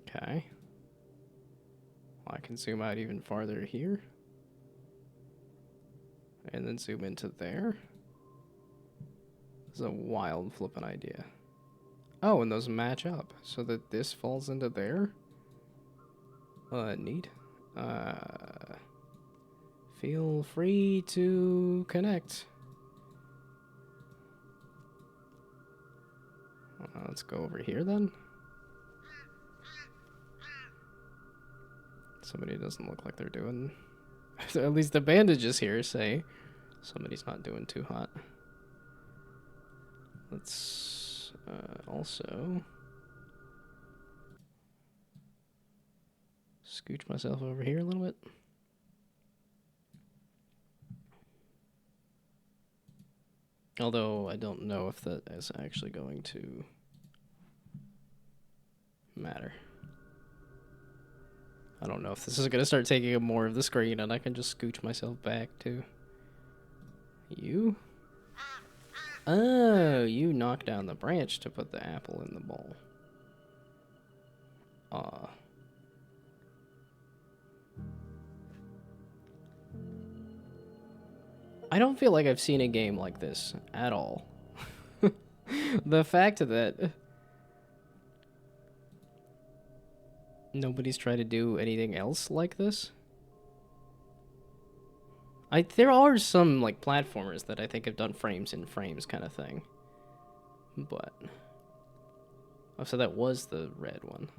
Okay. Well, I can zoom out even farther here. And then zoom into there. This is a wild flippin' idea. Oh, and those match up so that this falls into there. Neat. Feel free to connect. Let's go over here then. Somebody doesn't look like they're doing... At least the bandages here say somebody's not doing too hot. Let's also scooch myself over here a little bit. Although I don't know if that is actually going to matter. I don't know if this is going to start taking up more of the screen and I can just scooch myself back to you. Oh, you knocked down the branch to put the apple in the bowl. I don't feel like I've seen a game like this at all. The fact that nobody's tried to do anything else like this. There are some like platformers that I think have done frames in frames kind of thing. But oh, so that was the red one.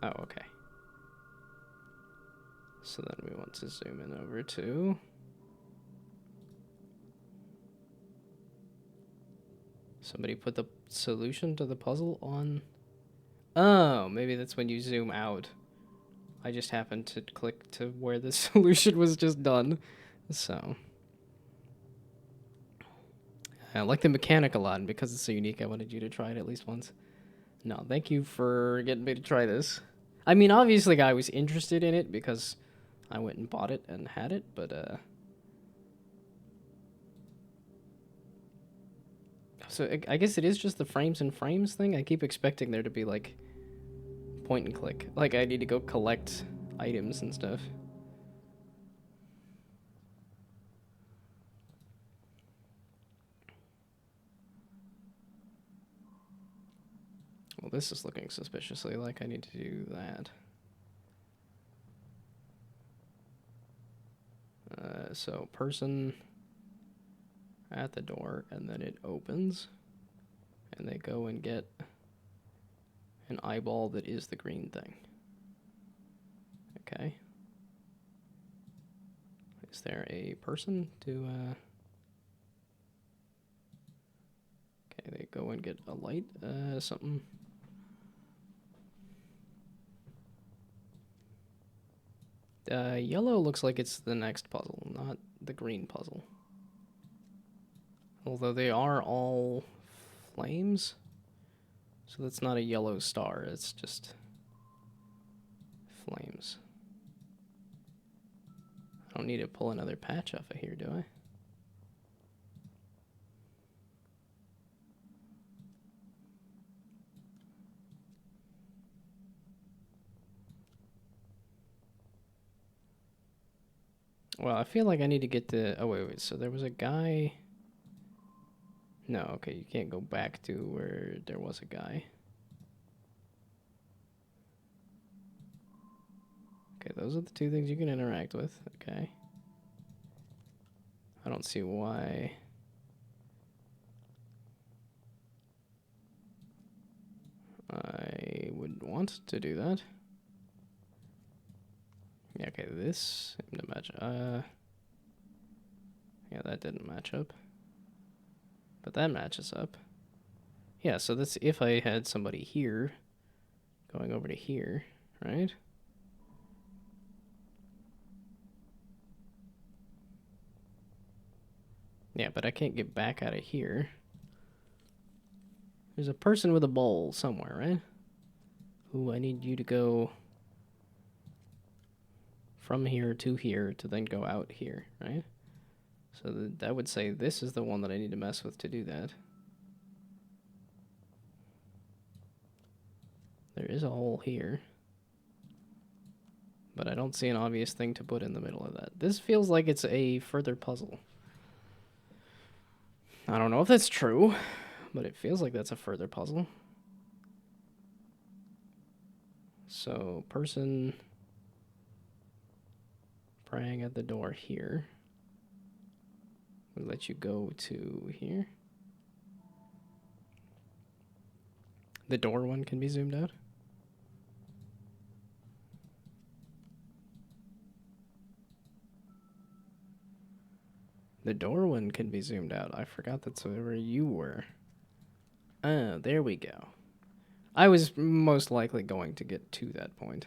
Oh, okay. So then we want to zoom in over to somebody put the solution to the puzzle on Oh, maybe that's when you zoom out. I just happened to click to where the solution was just done. So, I like the mechanic a lot, and because it's so unique, I wanted you to try it at least once. No, thank you for getting me to try this. I mean, obviously, I was interested in it because I went and bought it and had it, but, So, I guess it is just the frames and frames thing? I keep expecting there to be, like, point and click. Like, I need to go collect items and stuff. Well, this is looking suspiciously like I need to do that. So person at the door, and then it opens, and they go and get an eyeball that is the green thing. Okay. Is there a person to, Okay, they go and get a light, something. Yellow looks like it's the next puzzle, not the green puzzle. Although they are all flames. So that's not a yellow star, it's just flames. I don't need to pull another patch off of here, do I? Well, I feel like I need to get to... Oh, wait. So there was a guy... No, okay, you can't go back to where there was a guy. Okay, those are the two things you can interact with. Okay. I don't see why... I would want to do that. Yeah, okay, this... Didn't match. Yeah, that didn't match up. But that matches up. Yeah, so that's if I had somebody here going over to here, right? Yeah, but I can't get back out of here. There's a person with a bowl somewhere, right? Ooh, I need you to go from here to then go out here, right? So that would say this is the one that I need to mess with to do that. There is a hole here. But I don't see an obvious thing to put in the middle of that. This feels like it's a further puzzle. I don't know if that's true, but it feels like that's a further puzzle. So, person praying at the door here. We'll let you go to here. The door one can be zoomed out. The door one can be zoomed out. I forgot that's where you were. Oh, there we go. I was most likely going to get to that point.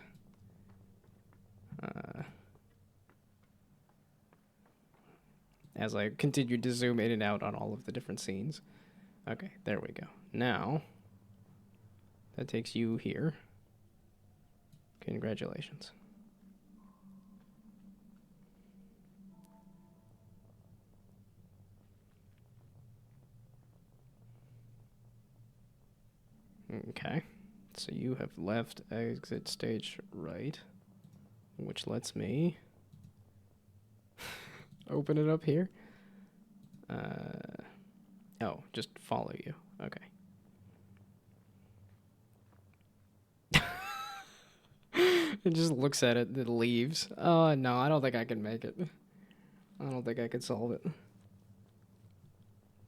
As I continued to zoom in and out on all of the different scenes. Okay, there we go. Now, that takes you here. Congratulations. Okay, so you have left exit stage right, which lets me open it up here. Oh, just follow you. Okay. It just looks at it, it leaves. Oh, no, I don't think I can make it. I don't think I can solve it.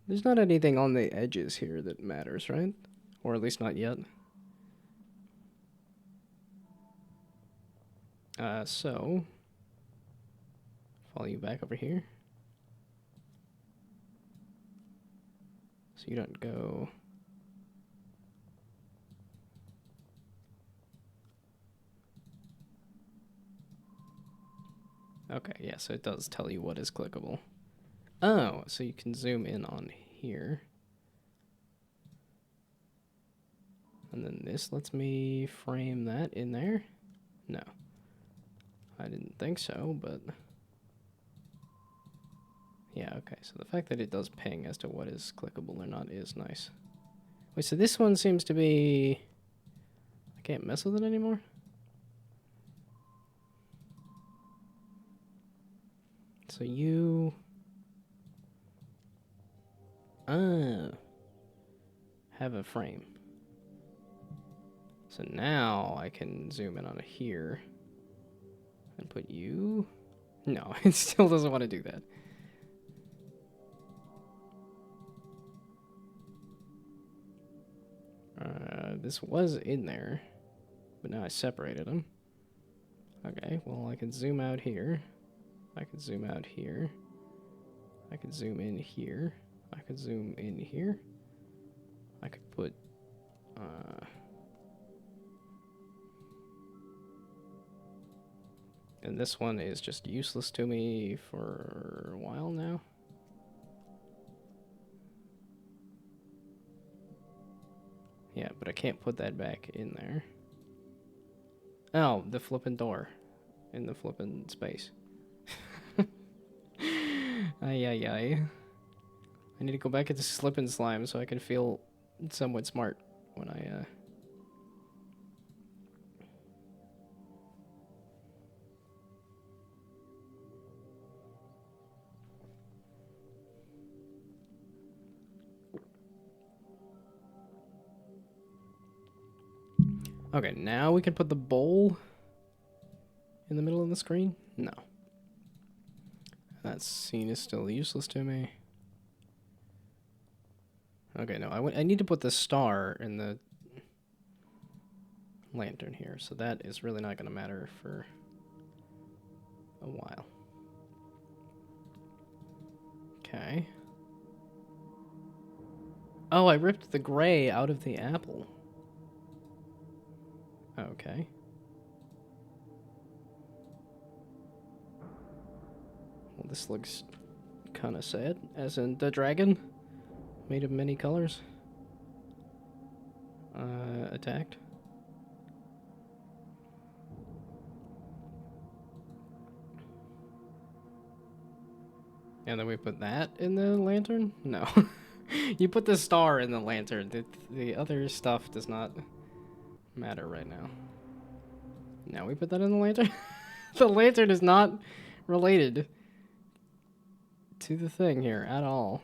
There's not anything on the edges here that matters, right? Or at least not yet. So, follow you back over here. So you don't go... Okay, yeah, so it does tell you what is clickable. Oh, so you can zoom in on here. And then this lets me frame that in there? No. I didn't think so, but... Yeah, okay, so the fact that it does ping as to what is clickable or not is nice. Wait, so this one seems to be... I can't mess with it anymore? So you... have a frame. So now I can zoom in on here and put you... No, it still doesn't want to do that. This was in there, but now I separated them. Okay, well I can zoom out here. I can zoom out here. I can zoom in here. I could zoom in here. I could put... and this one is just useless to me for a while now. Yeah, but I can't put that back in there. Oh, the flippin' door. In the flippin' space. Ay, ay, ay. I need to go back into slip and slime so I can feel somewhat smart when I, Okay, now we can put the bowl in the middle of the screen? No. That scene is still useless to me. Okay, no, I need to put the star in the lantern here, so that is really not going to matter for a while. Okay. Oh, I ripped the gray out of the apple. Okay. Well, this looks kind of sad, as in the dragon, made of many colors, attacked. And then we put that in the lantern? No. You put the star in the lantern. The other stuff does not matter right now. Now we put that in the lantern? The lantern is not related to the thing here at all.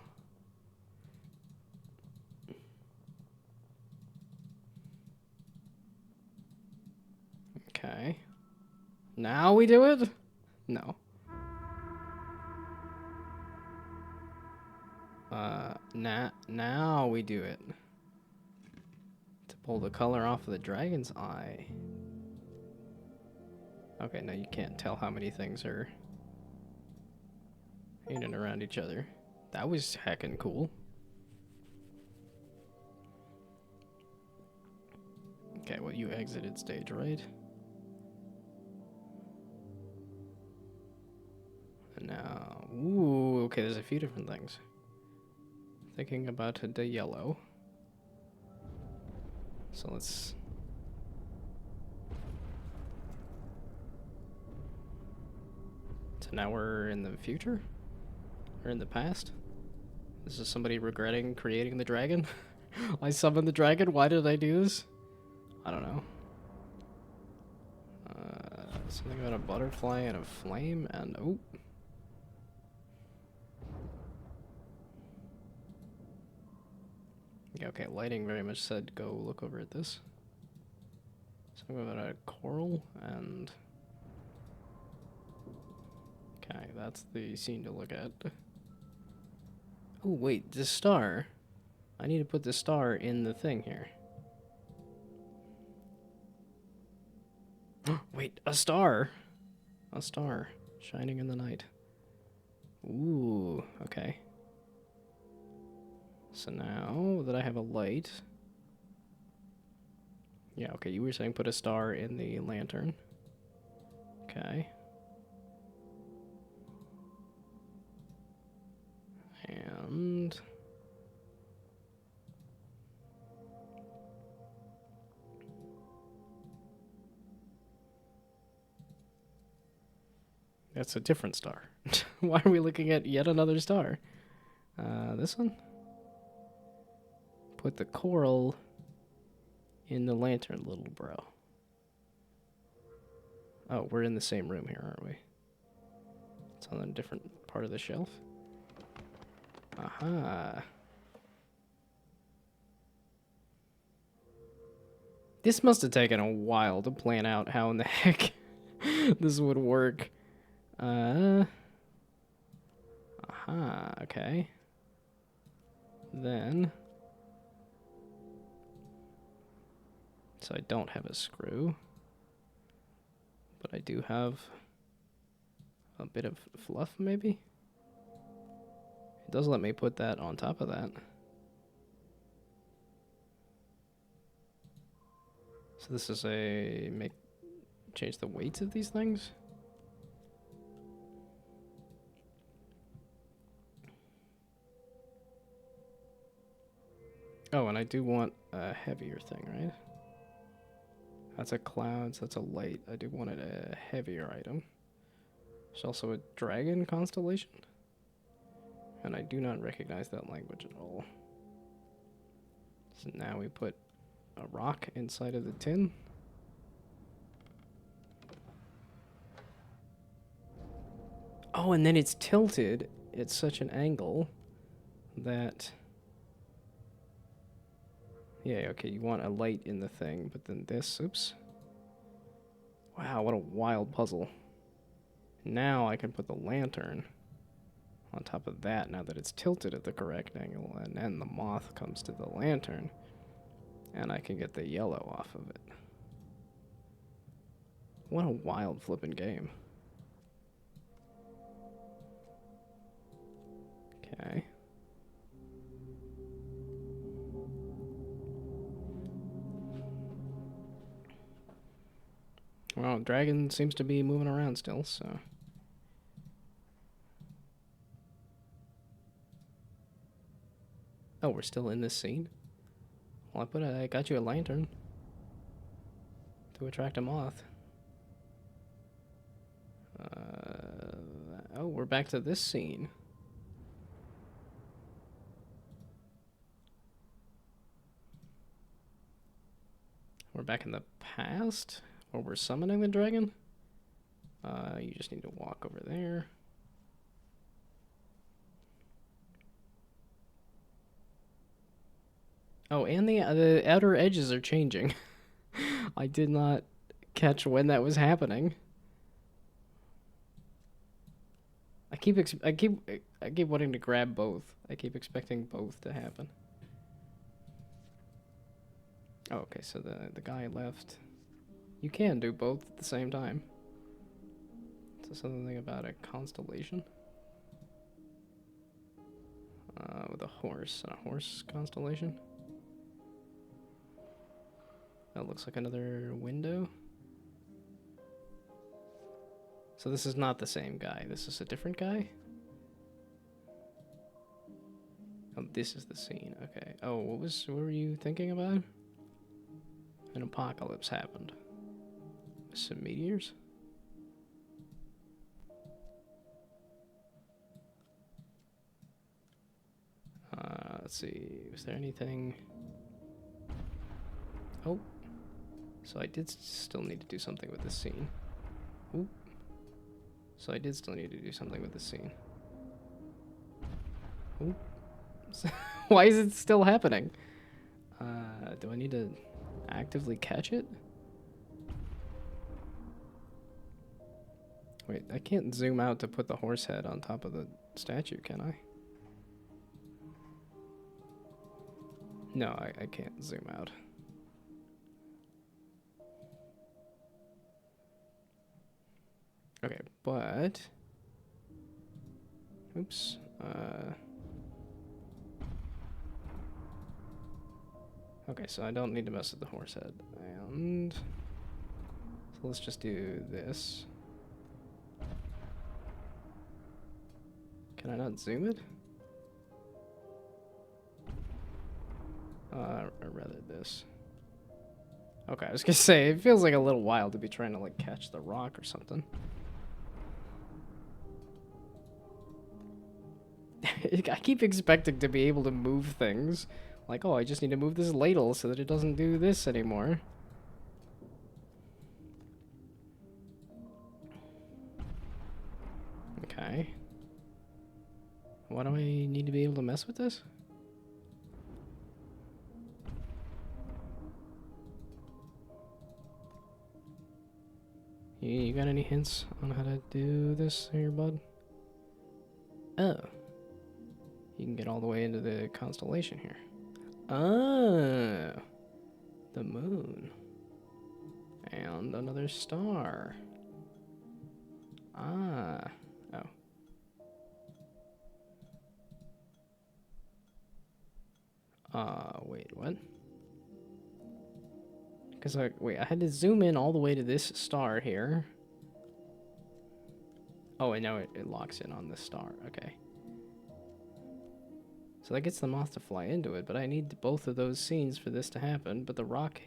Okay. Now we do it? No. Now we do it. To pull the color off of the dragon's eye. Okay, now you can't tell how many things are in and around each other. That was heckin' cool. Okay, well, you exited stage, right? And now, ooh, okay, there's a few different things. Thinking about the yellow. So let's... So now we're in the future? Or in the past? This is somebody regretting creating the dragon? I summoned the dragon, why did I do this? I don't know. Something about a butterfly and a flame and... Oh. Yeah, okay, lighting very much said go look over at this. Something about a coral and... Okay, that's the scene to look at. Oh, wait, the star. I need to put the star in the thing here. Wait, a star! A star shining in the night. Ooh, okay. So now that I have a light... Yeah, okay, you were saying put a star in the lantern. Okay. That's a different star. Why are we looking at yet another star? This one? Put the coral in the lantern, little bro. Oh, we're in the same room here, aren't we? It's on a different part of the shelf. Aha. This must have taken a while to plan out how in the heck this would work. Aha, okay. Then... So I don't have a screw. But I do have a bit of fluff, maybe? It does let me put that on top of that. So this is change the weights of these things? Oh, and I do want a heavier thing, right? That's a cloud, so that's a light. I do want it a heavier item. There's also a dragon constellation. And I do not recognize that language at all. So now we put a rock inside of the tin. Oh, and then it's tilted at such an angle that... Yeah, okay, you want a light in the thing, but then this, oops. Wow, what a wild puzzle. Now I can put the lantern on top of that now that it's tilted at the correct angle, and then the moth comes to the lantern, and I can get the yellow off of it. What a wild flippin' game. Okay. Well, dragon seems to be moving around still, so... Oh, we're still in this scene? Well, I got you a lantern to attract a moth. Oh, we're back to this scene. We're back in the past, where we're summoning the dragon. You just need to walk over there. Oh, and the outer edges are changing. I did not catch when that was happening. I keep wanting to grab both. I keep expecting both to happen. Oh, okay, so the guy left. You can do both at the same time. So something about a constellation? With a horse constellation? That looks like another window. So this is not the same guy. This is a different guy? Oh, this is the scene. Okay. Oh, what were you thinking about? An apocalypse happened. Some meteors? Let's see. Was there anything? Oh. So I did still need to do something with this scene. Ooh. So I did still need to do something with this scene. Ooh. Why is it still happening? Do I need to actively catch it? Wait, I can't zoom out to put the horse head on top of the statue, can I? No, I can't zoom out. Okay, but... Oops. Okay, so I don't need to mess with the horse head. And... So let's just do this. Can I not zoom it? Or rather this. Okay, I was gonna say, it feels like a little wild to be trying to like catch the rock or something. I keep expecting to be able to move things. Like, oh, I just need to move this ladle so that it doesn't do this anymore. Okay. Why do I need to be able to mess with this? You got any hints on how to do this here, bud? Oh. You can get all the way into the constellation here. Oh. The moon. And another star. Ah. Oh. Wait, what? Because I had to zoom in all the way to this star here. Oh, and now it locks in on this star. Okay. So that gets the moth to fly into it, but I need both of those scenes for this to happen. But the rock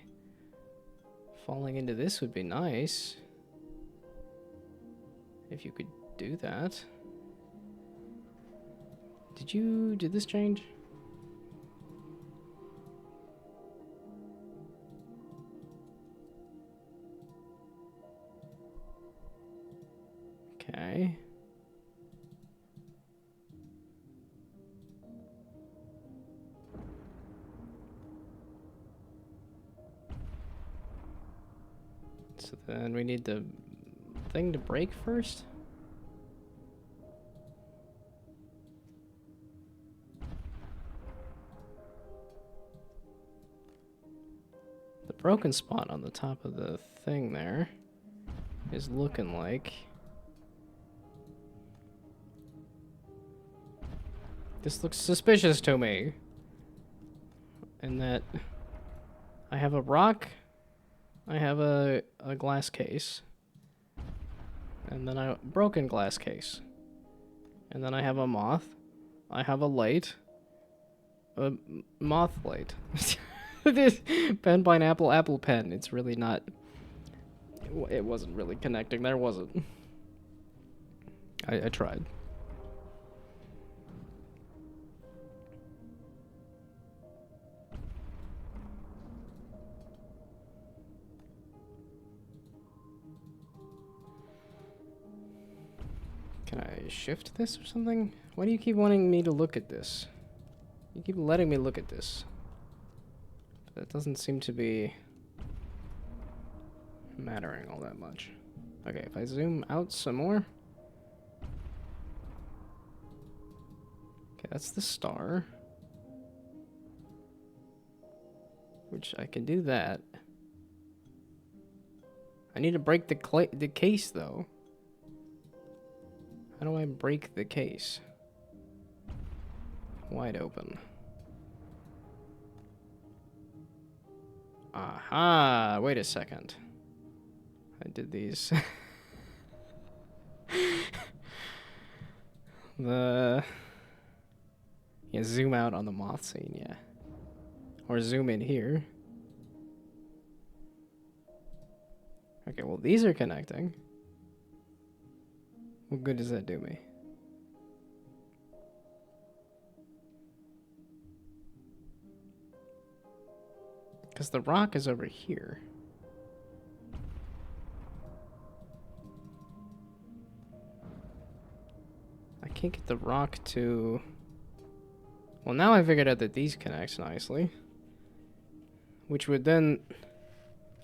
falling into this would be nice. If you could do that. Did this change? Okay. So then we need the thing to break first? The broken spot on the top of the thing there is looking like... This looks suspicious to me. In that I have a rock, I have a glass case, and then a broken glass case. And then I have a moth, I have a light, a moth light. This pen, pineapple, apple pen. It's really not... It wasn't really connecting there, was it? I tried. Can I shift this or something? Why do you keep wanting me to look at this? You keep letting me look at this. That doesn't seem to be mattering all that much. Okay, if I zoom out some more. Okay, that's the star. Which I can do that. I need to break the case though. How do I break the case? Wide open. Aha! Wait a second. I did these. Yeah, zoom out on the moth scene, yeah. Or zoom in here. Okay, well these are connecting. What good does that do me? Because the rock is over here. I can't get the rock to... Well, now I figured out that these connect nicely. Which would then...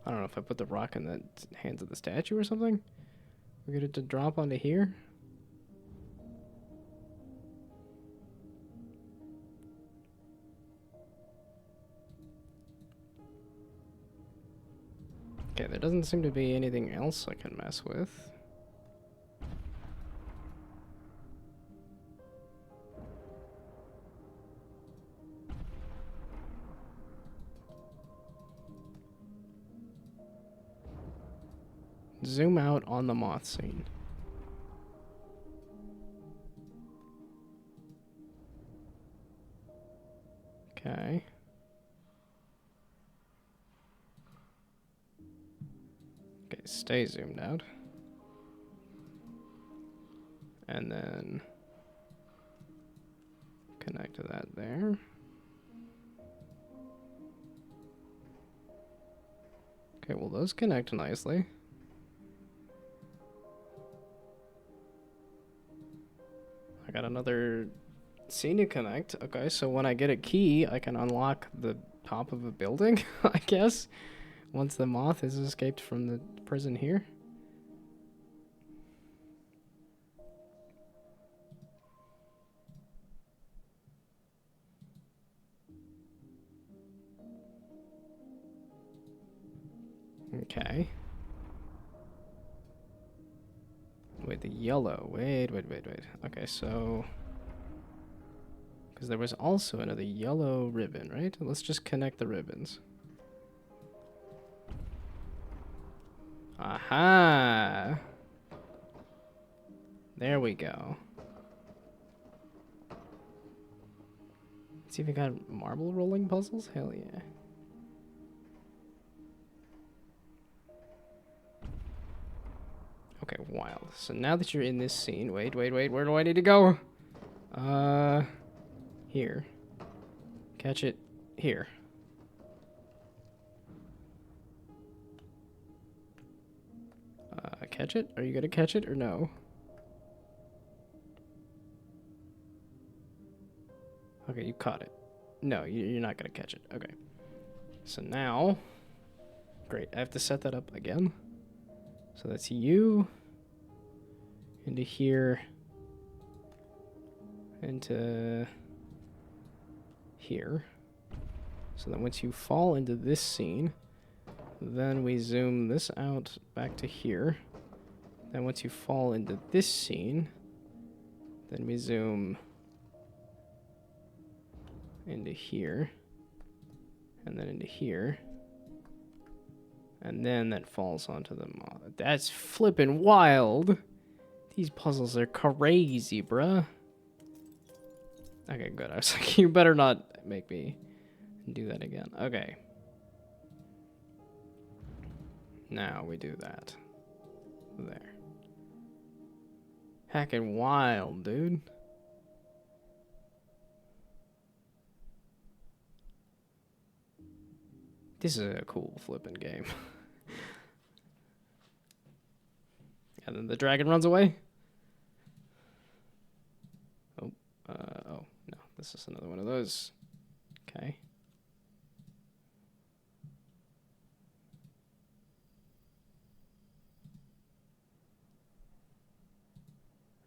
I don't know if I put the rock in the hands of the statue or something. We get it to drop onto here. Okay, there doesn't seem to be anything else I can mess with. Zoom out on the moth scene. Okay. Okay, stay zoomed out. And then connect to that there. Okay, well those connect nicely. I got another scene to connect. Okay, so when I get a key, I can unlock the top of a building, I guess. Once the moth has escaped from the prison here. Okay. Wait, the yellow. Wait. Okay, so... because there was also another yellow ribbon, right? Let's just connect the ribbons. Aha! There we go. It's even got marble rolling puzzles? Hell yeah. Okay, wild. So now that you're in this scene, wait, where do I need to go? Here. Catch it here. Catch it? Are you gonna catch it or no? Okay, you caught it. No, you're not gonna catch it. Okay. So now, great. I have to set that up again. So that's you into here, into here. So then once you fall into this scene, then we zoom this out back to here. Then once you fall into this scene, then we zoom into here, and then into here, and then that falls onto the moth. That's flippin' wild. These puzzles are crazy, bruh. Okay, good. I was like, you better not make me do that again. Okay. Now we do that. There. Hacking wild, dude. This is a cool flipping game. And then the dragon runs away. Oh, oh, no. This is another one of those. Okay.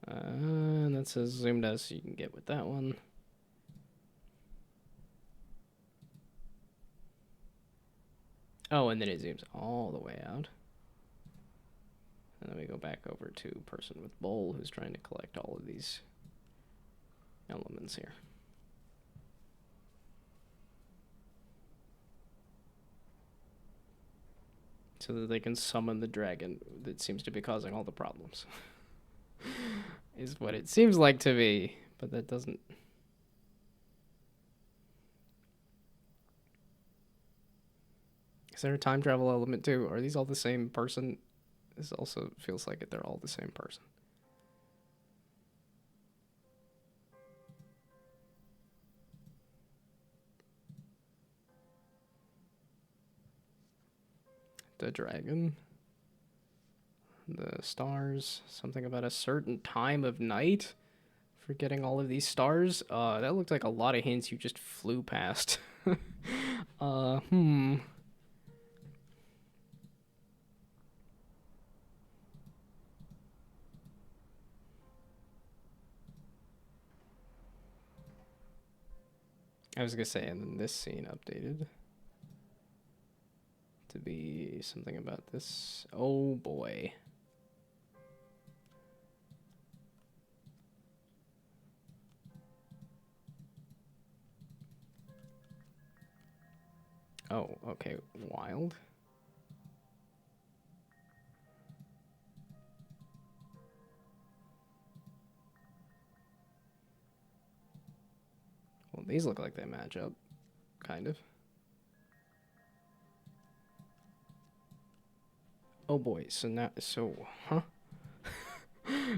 And that's as zoomed as you can get with that one. Oh, and then it zooms all the way out. And then we go back over to person with bowl who's trying to collect all of these elements here. So that they can summon the dragon that seems to be causing all the problems. Is what it seems like to me, but that doesn't... Is there a time travel element too? Are these all the same person? This also feels like they're all the same person. The dragon. The stars. Something about a certain time of night for getting all of these stars. That looked like a lot of hints you just flew past. I was gonna say, and then this scene updated to be something about this. Oh boy. Oh, okay, wild. Well, these look like they match up, kind of. Oh boy, so now, huh?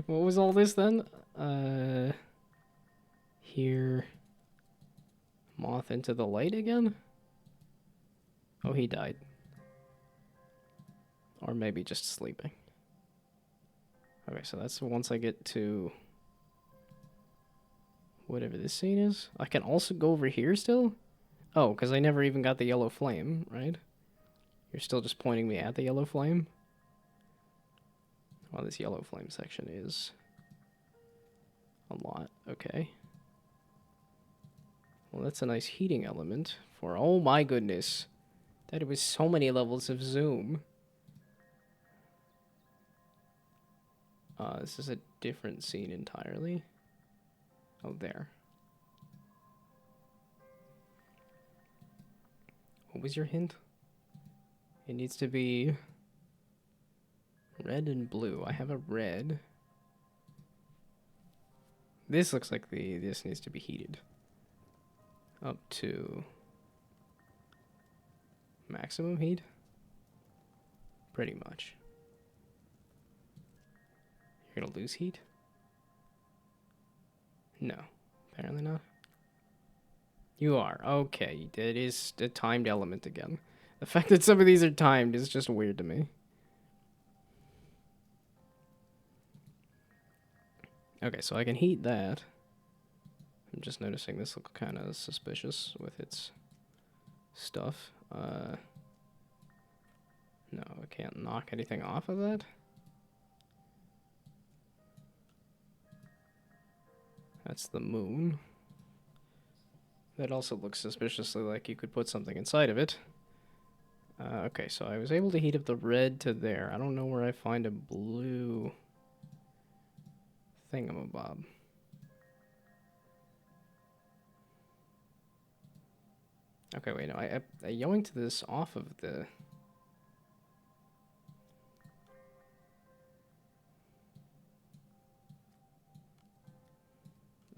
What was all this then? Here. Moth into the light again? Oh, he died. Or maybe just sleeping. Okay, so that's once I get to whatever this scene is. I can also go over here still? Oh, because I never even got the yellow flame, right? You're still just pointing me at the yellow flame? Well, this yellow flame section is a lot. Okay. Well, that's a nice heating element for... Oh my goodness. That was so many levels of zoom. This is a different scene entirely. Oh, there. What was your hint? It needs to be red and blue. I have a red. This looks like this needs to be heated up to maximum heat. Pretty much. You're gonna lose heat? No, apparently not. You are. Okay, it is a timed element again. The fact that some of these are timed is just weird to me. Okay, so I can heat that. I'm just noticing this looks kind of suspicious with its stuff. No, I can't knock anything off of that. That's the moon. That also looks suspiciously like you could put something inside of it. Okay, so I was able to heat up the red to there. I don't know where I find a blue thingamabob. Okay, wait, no, I yoinked this off of the...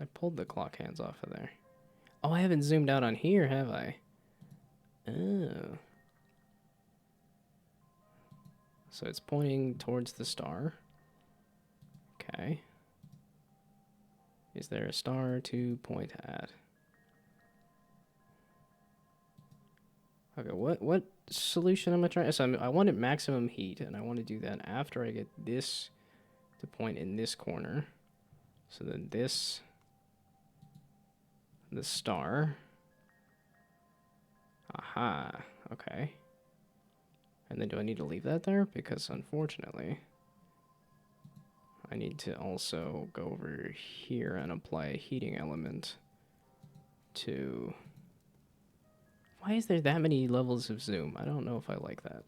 I pulled the clock hands off of there. Oh, I haven't zoomed out on here, have I? Oh. So it's pointing towards the star. Okay. Is there a star to point at? Okay, what solution am I trying? So I wanted maximum heat, and I want to do that after I get this to point in this corner. So then this, the star. Aha, okay. And then do I need to leave that there? Because unfortunately, I need to also go over here and apply a heating element to... Why is there that many levels of zoom? I don't know if I like that.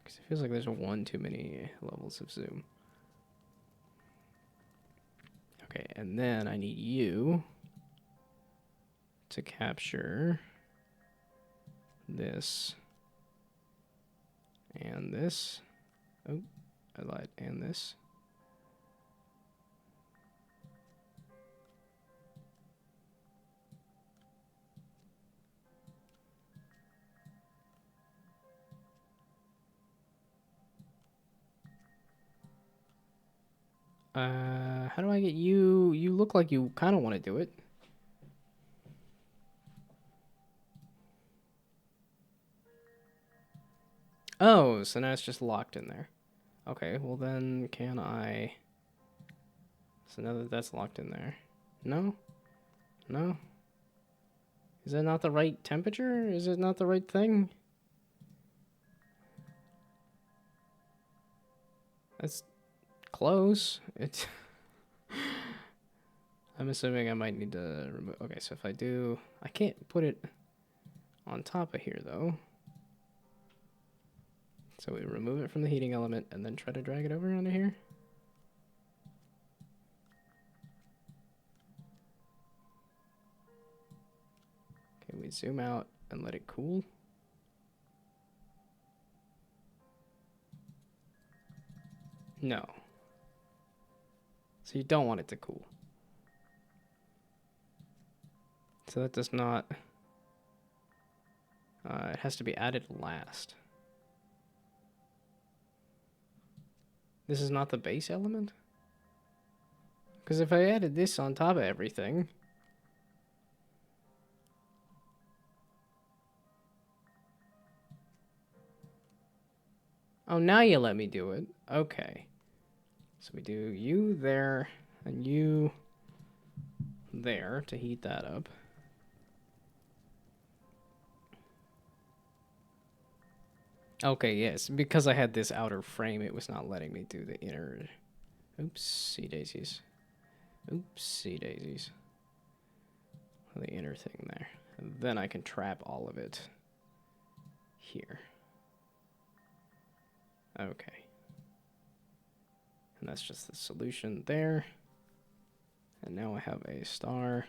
Because it feels like there's one too many levels of zoom. Okay, and then I need you to capture this and this. Oh, I lied. And this. How do I get you? You look like you kind of want to do it. Oh, so now it's just locked in there. Okay, well then can I... So now that that's locked in there. No? No? Is that not the right temperature? Is it not the right thing? That's close. It's... I'm assuming I might need to remove... Okay, so if I do... I can't put it on top of here, though. So we remove it from the heating element and then try to drag it over onto here. Okay, we zoom out and let it cool. No. So you don't want it to cool. So that does not... it has to be added last. This is not the base element? Because if I added this on top of everything... Oh, now you let me do it. Okay. So we do you there and you there to heat that up. Okay, yes. Because I had this outer frame, it was not letting me do the inner. Oopsie daisies. Oopsie daisies. The inner thing there. And then I can trap all of it here. Okay. And that's just the solution there. And now I have a star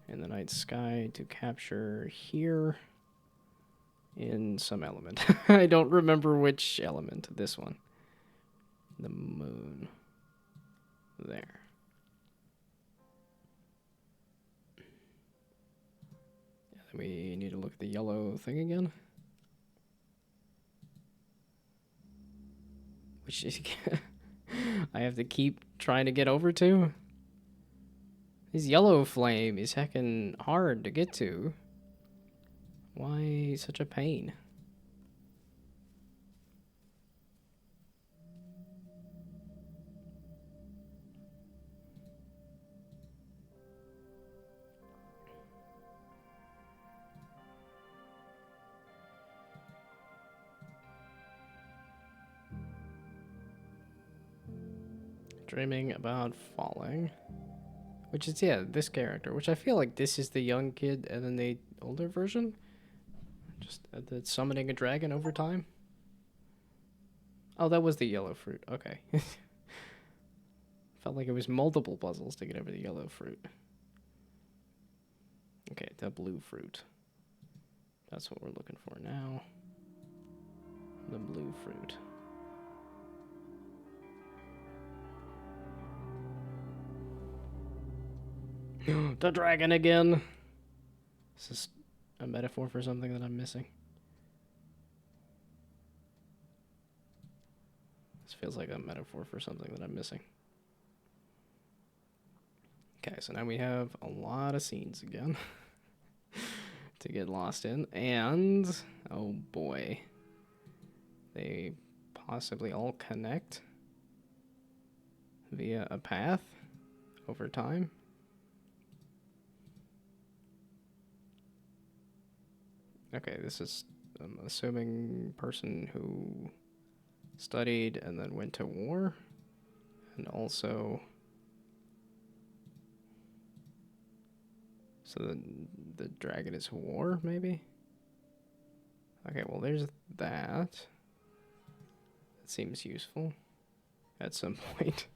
in the night sky to capture here in some element. I don't remember which element. This one. The moon. There. We need to look at the yellow thing again. Which is I have to keep trying to get over to. This yellow flame is heckin' hard to get to. Why such a pain? Dreaming about falling. Which is, yeah, this character. Which I feel like this is the young kid and then the older version. Just the summoning a dragon over time. Oh, that was the yellow fruit. Okay. Felt like it was multiple puzzles to get over the yellow fruit. Okay, the blue fruit. That's what we're looking for now. The blue fruit. The dragon again. Is this a metaphor for something that I'm missing? This feels like a metaphor for something that I'm missing. Okay, so now we have a lot of scenes again to get lost in. And, oh boy, they possibly all connect via a path over time. Okay, this is, I'm assuming, person who studied and then went to war. And also, so the dragon is war, maybe? Okay, well, there's that. That seems useful at some point.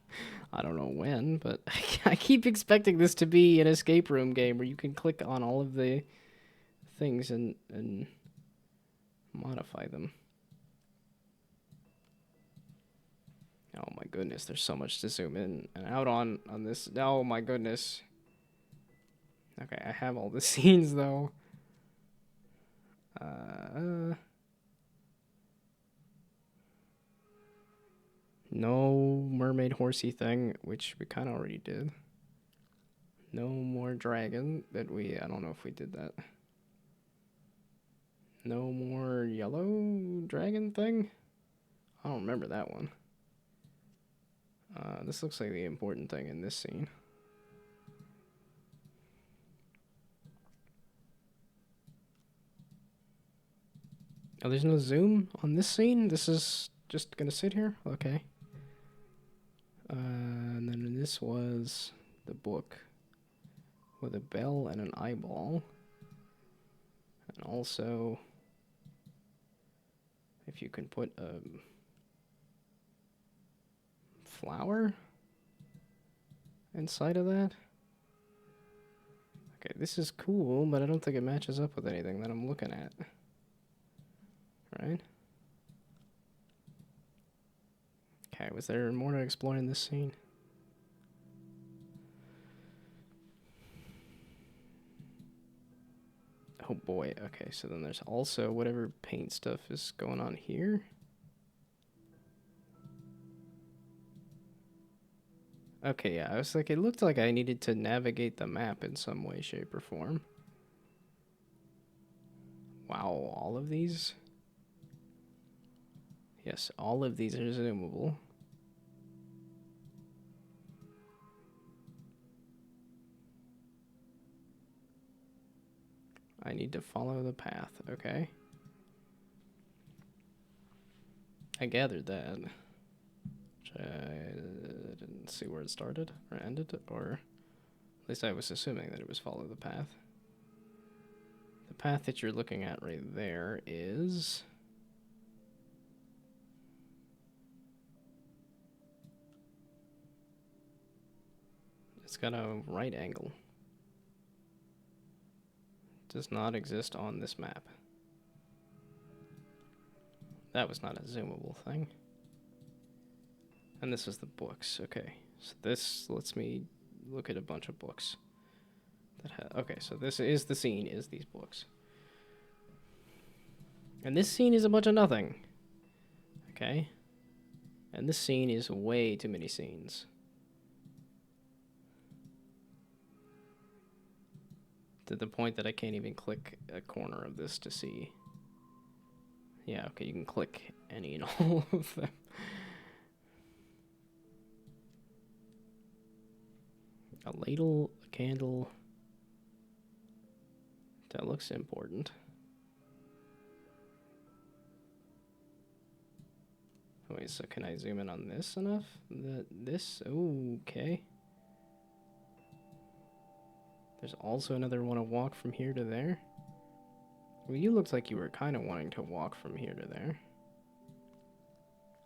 I don't know when, but I keep expecting this to be an escape room game where you can click on all of the things and modify them. Oh my goodness, there's so much to zoom in and out on this. Oh my goodness. Okay, I have all the scenes though. No mermaid horsey thing, which we kind of already did. No more dragon that I don't know if we did that. No more yellow dragon thing? I don't remember that one. This looks like the important thing in this scene. Oh, there's no zoom on this scene? This is just gonna sit here? Okay. And then this was the book with a bell and an eyeball. And also, if you can put a flower inside of that. Okay, this is cool, but I don't think it matches up with anything that I'm looking at. Right? Okay, was there more to explore in this scene? Oh boy, okay, so then there's also whatever paint stuff is going on here. Okay, yeah, I was like, it looked like I needed to navigate the map in some way, shape, or form. Wow, all of these? Yes, all of these are zoomable. I need to follow the path, okay? I gathered that. I didn't see where it started or ended, or at least I was assuming that it was follow the path. The path that you're looking at right there is... It's got a right angle. Does not exist on this map. That was not a zoomable thing. And this is the books. Okay, so this lets me look at a bunch of books. Okay, so this is the scene, is these books. And this scene is a bunch of nothing. Okay? And this scene is way too many scenes. To the point that I can't even click a corner of this to see. Yeah, okay, you can click any and all of them. A ladle, a candle. That looks important. Wait, so can I zoom in on this enough? This? Ooh, okay. There's also another one to walk from here to there. Well, you looked like you were kind of wanting to walk from here to there.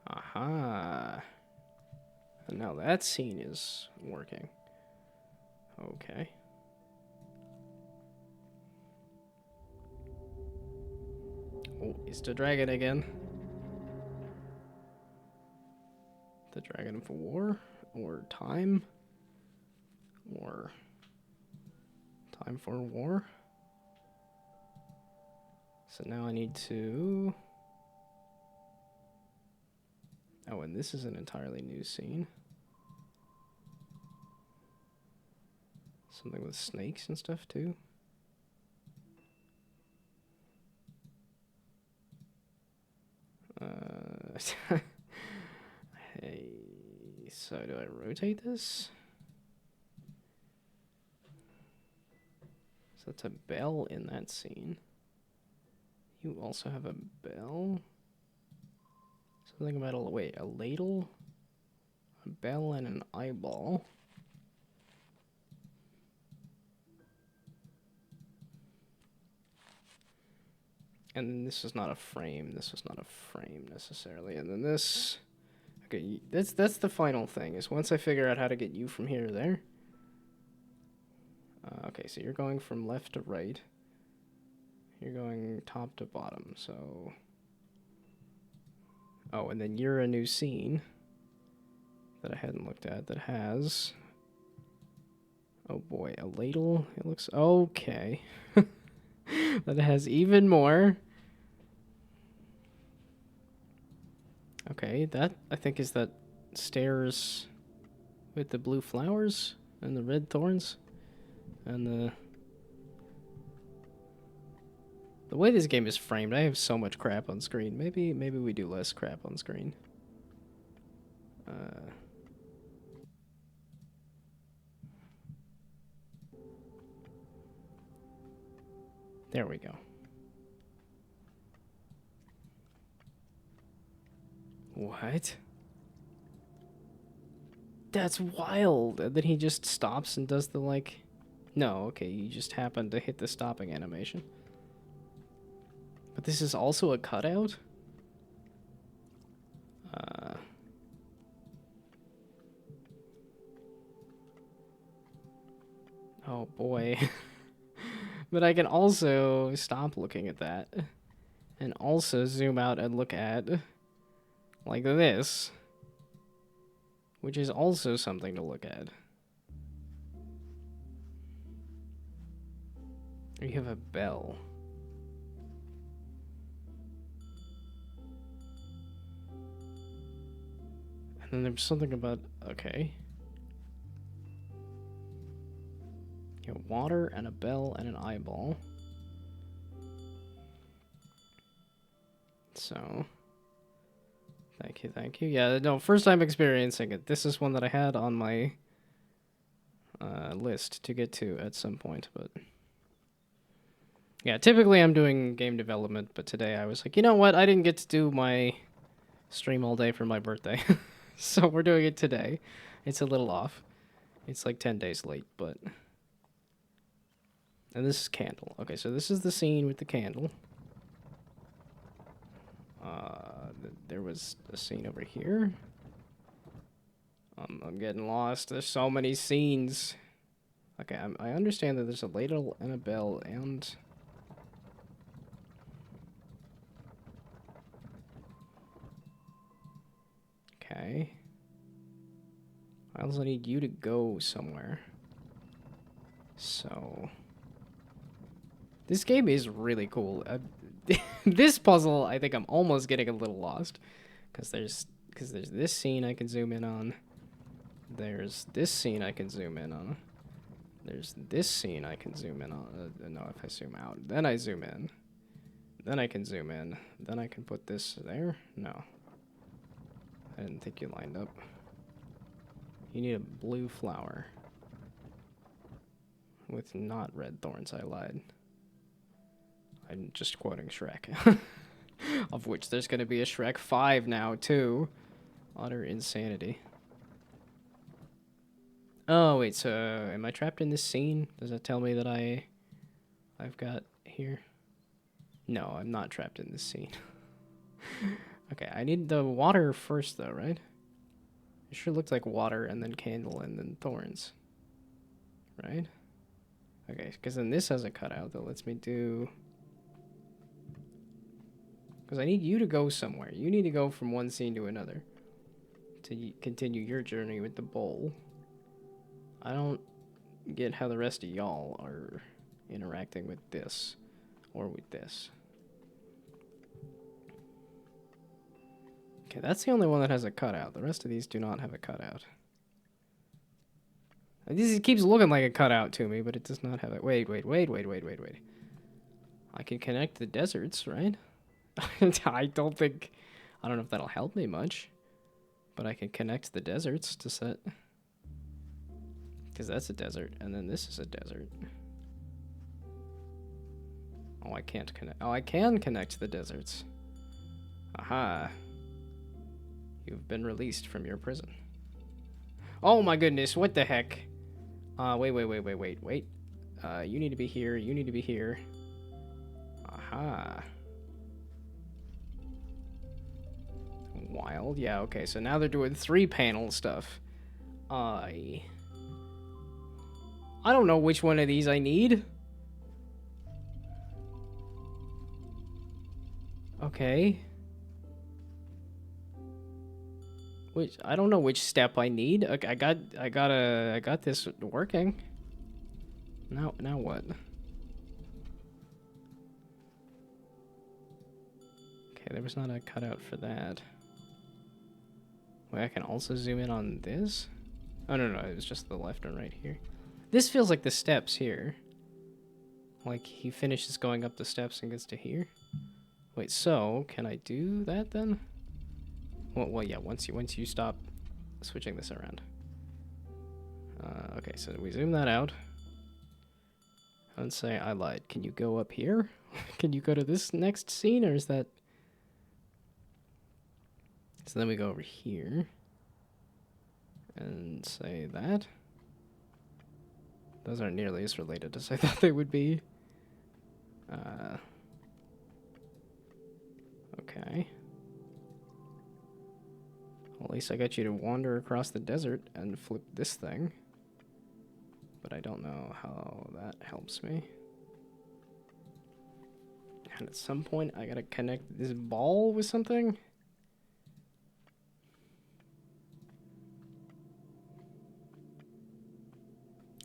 Aha. And now that scene is working. Okay. Oh, it's the dragon again. The dragon of war? Or time? Or time for war? So now I need to... Oh, and this is an entirely new scene. Something with snakes and stuff, too. Hey, so do I rotate this? So that's a bell in that scene. You also have a bell? Something about a, wait, a ladle? A bell and an eyeball. And then this is not a frame. This is not a frame necessarily. And then this... Okay, that's the final thing, is once I figure out how to get you from here to there. Okay, so you're going from left to right. You're going top to bottom, so... Oh, and then you're a new scene that I hadn't looked at that has... Oh boy, a ladle? It looks... Okay. That has even more. Okay, that, I think, is that stairs with the blue flowers and the red thorns. And the way this game is framed, I have so much crap on screen. Maybe we do less crap on screen. There we go. What? That's wild. And then he just stops and does the, like... No, okay, you just happen to hit the stopping animation. But this is also a cutout? Oh boy. But I can also stop looking at that. And also zoom out and look at... like this. Which is also something to look at. You have a bell. And then there's something about... Okay. You have water and a bell and an eyeball. So... Thank you, thank you. Yeah, no, first time experiencing it. This is one that I had on my list to get to at some point, but yeah, typically I'm doing game development, but today I was like, you know what? I didn't get to do my stream all day for my birthday, so we're doing it today. It's a little off. It's like 10 days late, but... And this is candle. Okay, so this is the scene with the candle. There was a scene over here. I'm getting lost. There's so many scenes. Okay, I understand that there's a ladle and a bell and... Okay. I also need you to go somewhere. So... This game is really cool. This puzzle, I think I'm almost getting a little lost. Because there's this scene I can zoom in on. There's this scene I can zoom in on. There's this scene I can zoom in on. No, if I zoom out. Then I zoom in. Then I can zoom in. Then I can put this there. No. I didn't think you lined up. You need a blue flower. With not red thorns, I lied. I'm just quoting Shrek. Of which there's going to be a Shrek 5 now, too. Utter insanity. Oh, wait, so am I trapped in this scene? Does that tell me that I've got here? No, I'm not trapped in this scene. Okay, I need the water first, though, right? It sure looked like water, and then candle, and then thorns. Right? Okay, because then this has a cutout that lets me do... Because I need you to go somewhere. You need to go from one scene to another. To continue your journey with the bowl. I don't get how the rest of y'all are interacting with this. Or with this. Okay, that's the only one that has a cutout. The rest of these do not have a cutout. This keeps looking like a cutout to me, but it does not have it. Wait. I can connect the deserts, right? I don't know if that'll help me much. But I can connect the deserts to set. Because that's a desert, and then this is a desert. Oh, I can't connect. Oh, I can connect the deserts. Aha. You've been released from your prison. Oh my goodness, what the heck? Wait. You need to be here, you need to be here. Aha. Wild, yeah, okay, so now they're doing 3-panel stuff. I don't know which one of these I need. Okay. I don't know which step I need. Okay, I got this working. Now what? Okay, there was not a cutout for that. Wait, I can also zoom in on this? Oh, no, it was just the left and right here. This feels like the steps here. Like, he finishes going up the steps and gets to here. Wait, so, can I do that then? Well, yeah, once you stop switching this around. Okay, so we zoom that out. And say, I lied. Can you go up here? Can you go to this next scene, or is that... So then we go over here. And say that. Those aren't nearly as related as I thought they would be. Okay. Well, at least I got you to wander across the desert and flip this thing. But I don't know how that helps me. And at some point, I gotta connect this ball with something.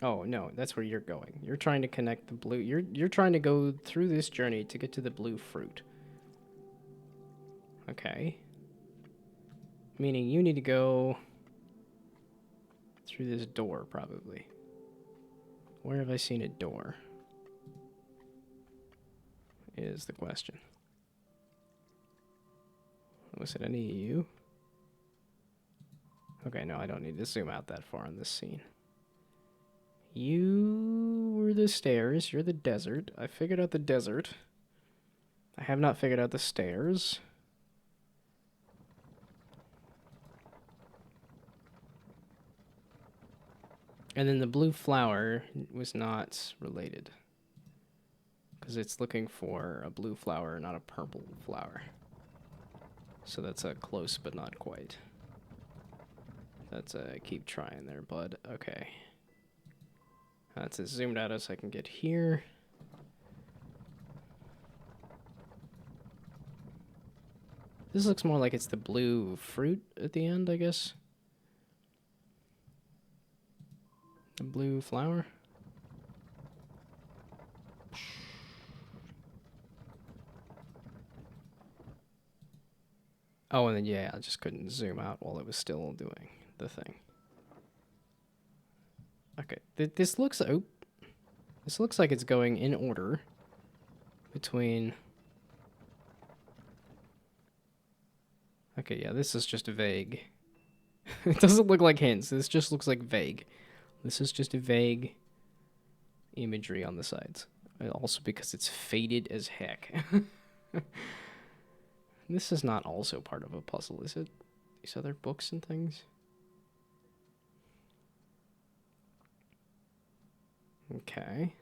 Oh, no, that's where you're going. You're trying to connect the blue... You're trying to go through this journey to get to the blue fruit. Okay. Meaning you need to go... through this door, probably. Where have I seen a door? Is the question. Was it any of you? Okay, no, I don't need to zoom out that far on this scene. You were the stairs, you're the desert. I figured out the desert. I have not figured out the stairs. And then the blue flower was not related. Because it's looking for a blue flower, not a purple flower. So that's a close, but not quite. That's a keep trying there, bud. Okay. That's as zoomed out as I can get here. This looks more like it's the blue fruit at the end, I guess. The blue flower. Oh, and then, yeah, I just couldn't zoom out while it was still doing the thing. Okay, this looks... Oh, this looks like it's going in order between... Okay, yeah, this is just vague. It doesn't look like hints. This just looks like vague. This is just a vague imagery on the sides. Also because it's faded as heck. This is not also part of a puzzle, is it? These other books and things? Okay.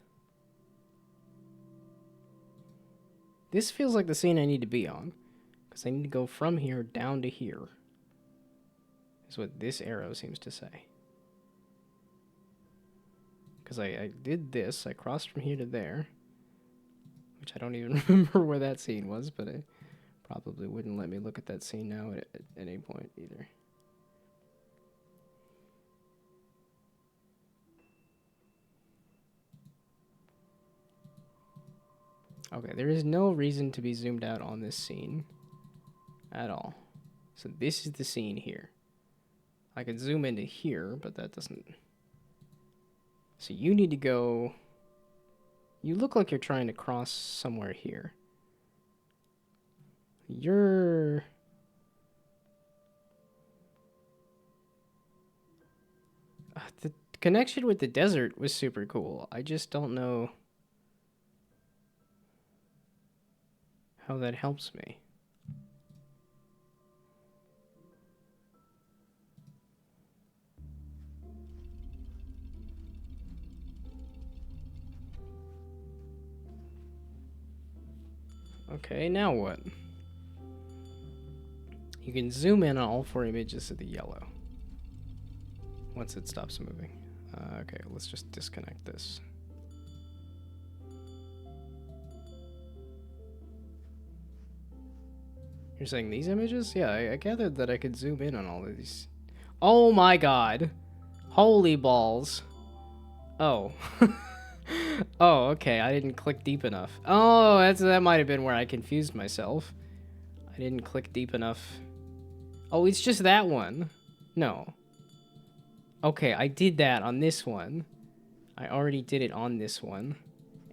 This feels like the scene I need to be on. Because I need to go from here down to here. Is what this arrow seems to say. Because I did this. I crossed from here to there. Which I don't even remember where that scene was, but it probably wouldn't let me look at that scene now at any point either. Okay, there is no reason to be zoomed out on this scene at all. So this is the scene here. I could zoom into here, but that doesn't... So you need to go... You look like you're trying to cross somewhere here. You're... The connection with the desert was super cool. I just don't know how that helps me. Okay, now what? You can zoom in on all 4 images of the yellow once it stops moving. Okay, let's just disconnect this. You're saying these images? Yeah, I gathered that I could zoom in on all of these. Oh my god. Holy balls. Oh. Oh, okay, I didn't click deep enough. Oh, that might have been where I confused myself. I didn't click deep enough. Oh, it's just that one. No. Okay, I did that on this one. I already did it on this one.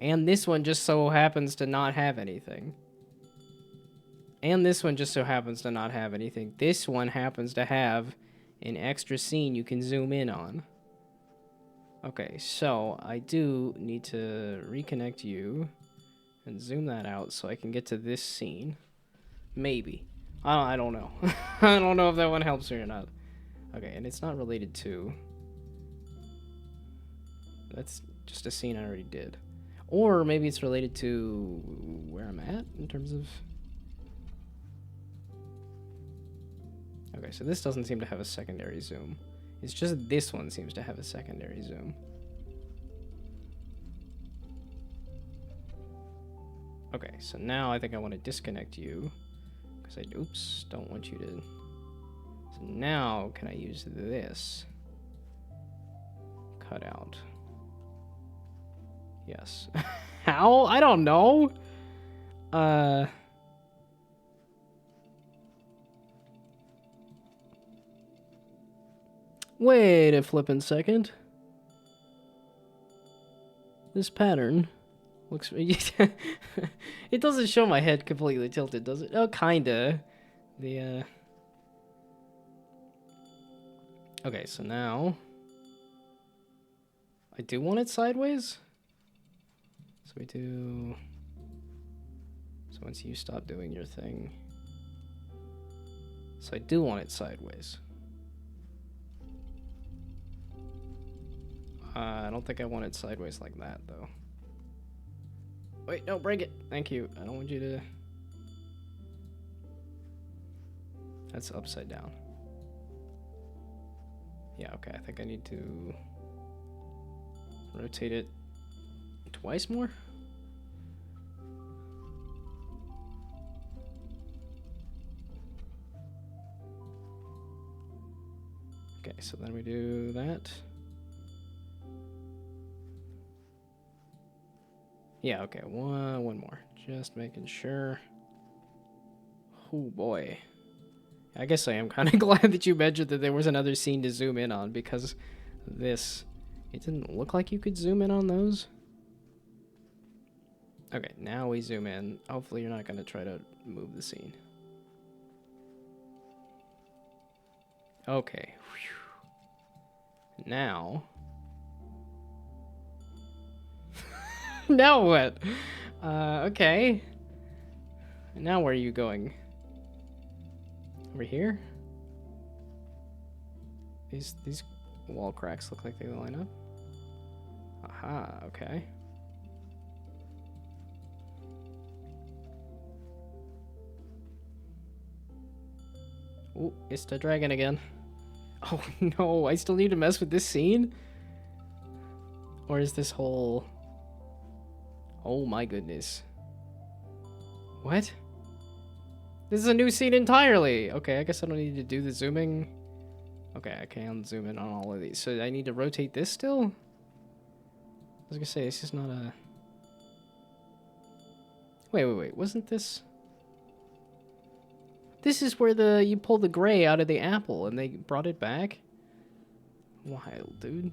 And this one just so happens to not have anything. And this one just so happens to not have anything. This one happens to have an extra scene you can zoom in on. Okay, so I do need to reconnect you and zoom that out so I can get to this scene. Maybe. I don't know. I don't know if that one helps me or not. Okay, and it's not related to... That's just a scene I already did. Or maybe it's related to where I'm at in terms of... Okay, so this doesn't seem to have a secondary zoom. It's just this one seems to have a secondary zoom. Okay, so now I think I want to disconnect you. Because I, oops, don't want you to... So now, can I use this? Cut out. Yes. How? I don't know. Wait a flippin' second. This pattern looks... It doesn't show my head completely tilted, does it? Oh, kinda. The, Okay, so now I do want it sideways. So we do. So once you stop doing your thing. So I do want it sideways. I don't think I want it sideways like that, though. Wait, no, break it. Thank you. I don't want you to... That's upside down. Yeah, okay. I think I need to rotate it twice more. Okay, so then we do that. Yeah, okay, one more. Just making sure. Oh boy. I guess I am kind of glad that you mentioned that there was another scene to zoom in on, because this, it didn't look like you could zoom in on those. Okay, now we zoom in. Hopefully you're not going to try to move the scene. Okay. Whew. Now. Now what? Okay. Now where are you going? Over here? These wall cracks look like they line up. Aha, okay. Ooh, it's the dragon again. Oh no, I still need to mess with this scene? Or is this whole... Oh my goodness. What? This is a new scene entirely! Okay, I guess I don't need to do the zooming. Okay, I can zoom in on all of these. So I need to rotate this still? I was gonna say, this is not a... Wait. Wasn't this... This is where you pull the gray out of the apple and they brought it back? Wild, dude.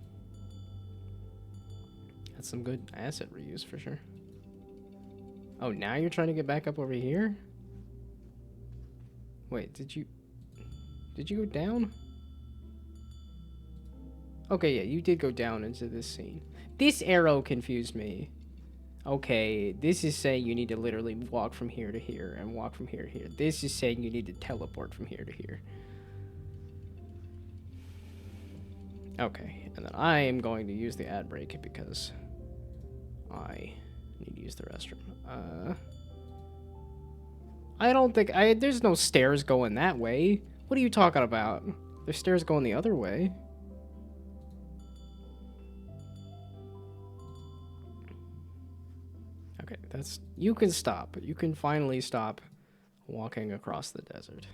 That's some good asset reuse for sure. Oh, now you're trying to get back up over here? Wait, did you go down? Okay, yeah, you did go down into this scene. This arrow confused me. Okay, this is saying you need to literally walk from here to here and walk from here to here. This is saying you need to teleport from here to here. Okay, and then I am going to use the ad break because I need to use the restroom. I don't think there's no stairs going that way. What are you talking about? There's stairs going the other way. Okay, you can stop. You can finally stop walking across the desert.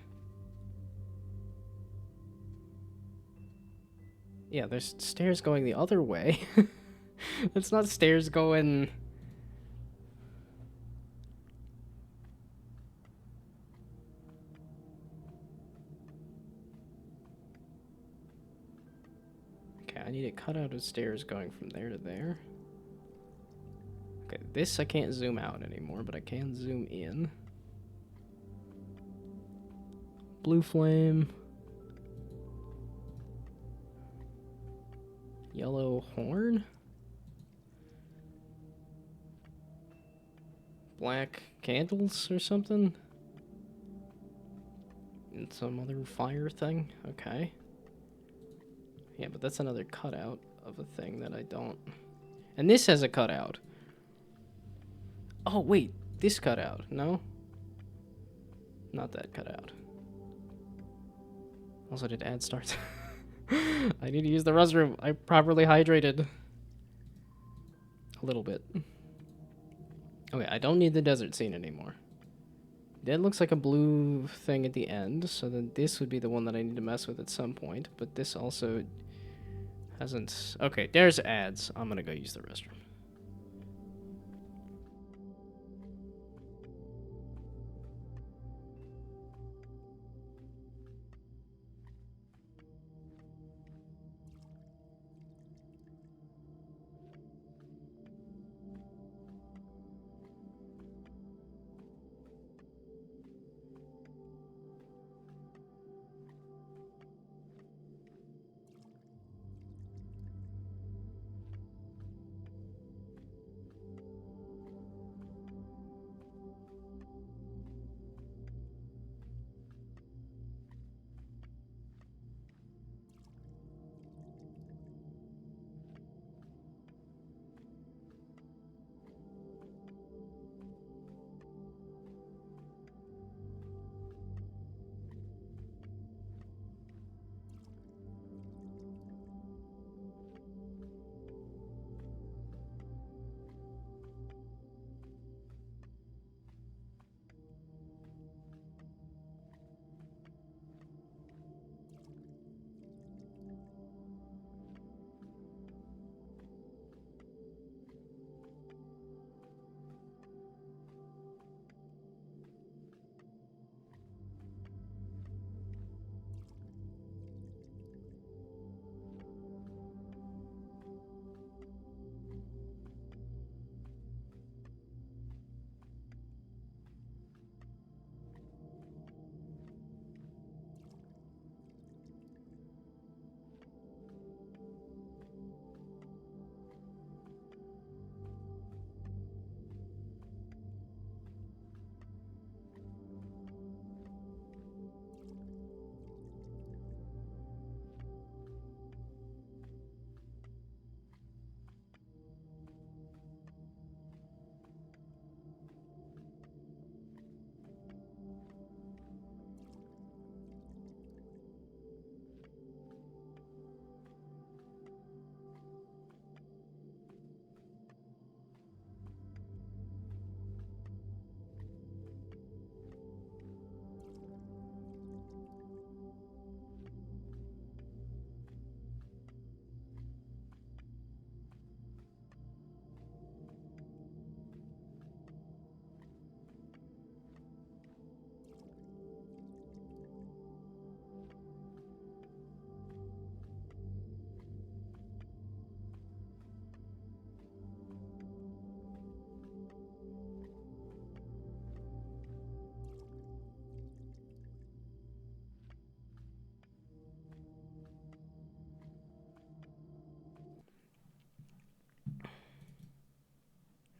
Yeah, there's stairs going the other way. That's not stairs going... Okay, I need a cutout of stairs going from there to there. Okay, this I can't zoom out anymore, but I can zoom in. Blue flame. Yellow horn. Black candles or something. And some other fire thing. Okay. Yeah, but that's another cutout of a thing that I don't... And this has a cutout. Oh, wait. This cutout. No? Not that cutout. Also, did ad start? I need to use the restroom. I properly hydrated. A little bit. Okay, I don't need the desert scene anymore. That looks like a blue thing at the end, so then this would be the one that I need to mess with at some point, but this also hasn't... Okay, there's ads. I'm gonna go use the restroom.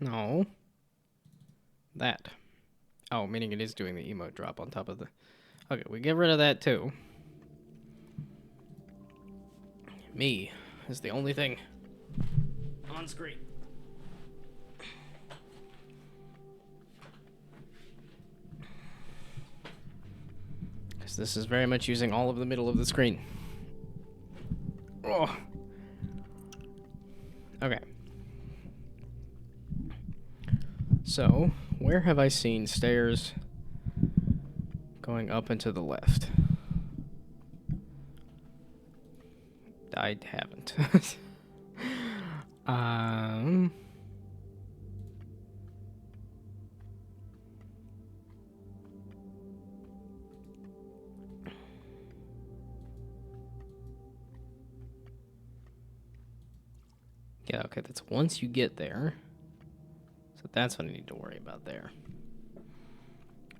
No. That. Oh, meaning it is doing the emote drop on top of the... Okay, we get rid of that too. Me is the only thing on screen. Because this is very much using all of the middle of the screen. Oh. Okay. So, where have I seen stairs going up and to the left? I haven't. um... Yeah, okay, that's once you get there. So that's what I need to worry about there.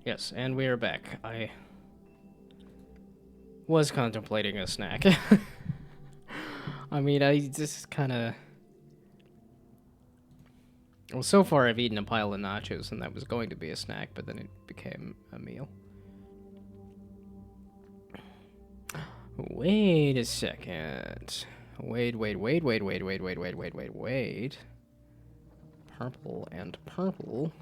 Yes, and we are back. I was contemplating a snack. I mean, I just kind of... Well, so far I've eaten a pile of nachos, and that was going to be a snack, but then it became a meal. Wait a second. Wait. Purple and purple.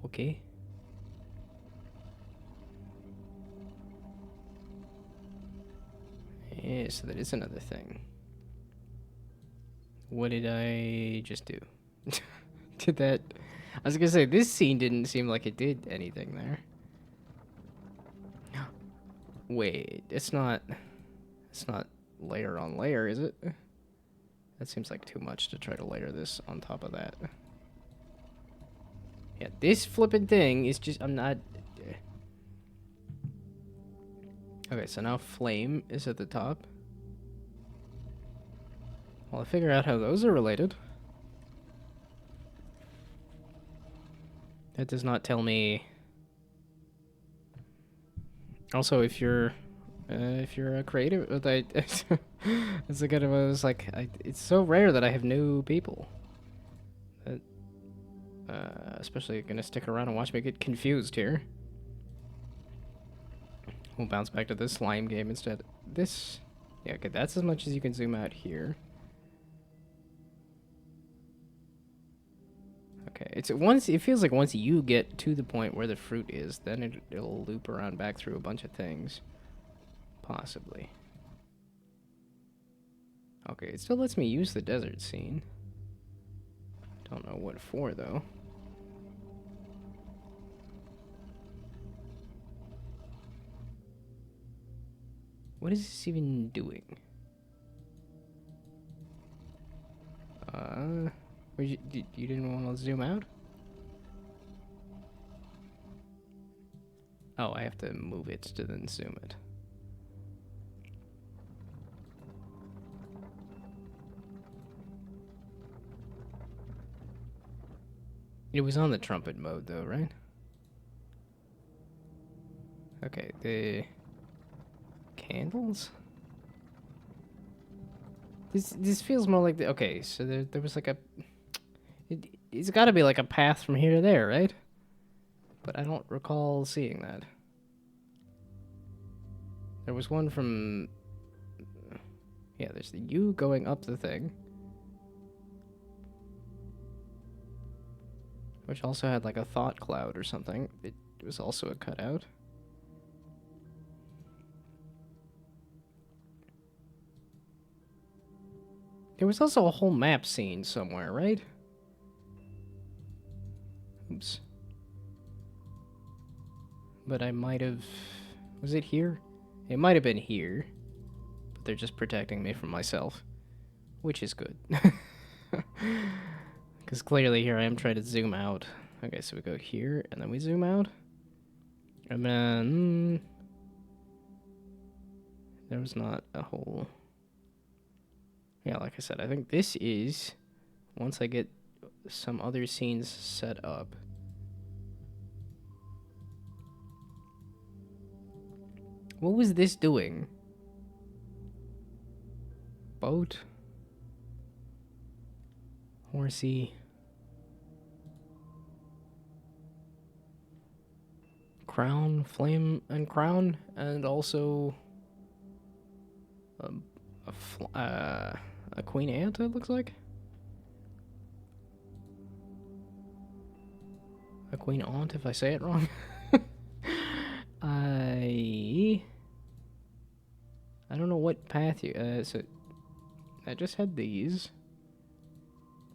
Okay. Yeah, so that is another thing. What did I just do? Did that... I was gonna say, this scene didn't seem like it did anything there. Wait, it's not layer on layer, is it? That seems like too much to try to layer this on top of that. Yeah, this flippin' thing is just... I'm not... Okay, so now flame is at the top. Well, I figure out how those are related. That does not tell me... Also, if you're a creative, it's like I was like, it's so rare that I have new people. That, especially gonna stick around and watch me get confused here. We'll bounce back to this slime game instead. This, yeah, okay, that's as much as you can zoom out here. Okay, it feels like once you get to the point where the fruit is, then it'll loop around back through a bunch of things. Possibly. Okay, it still lets me use the desert scene. Don't know what for, though. What is this even doing? You didn't want to zoom out? Oh, I have to move it to then zoom it. It was on the trumpet mode, though, right? Okay, the candles? This feels more like the... Okay, so there was like a... It's got to be like a path from here to there, right? But I don't recall seeing that. There was one from... Yeah, there's the U going up the thing. Which also had like a thought cloud or something. It was also a cutout. There was also a whole map scene somewhere, right? Oops. But I might have... Was it here? It might have been here. But they're just protecting me from myself. Which is good. Because clearly here I am trying to zoom out. Okay, so we go here, and then we zoom out. And then... There was not a whole... Yeah, like I said, I think this is... Once I get some other scenes set up... What was this doing? Boat? Horsey. Crown, flame, and crown, and also a queen ant. It looks like a queen ant, if I say it wrong. I don't know what path you. So I just had these.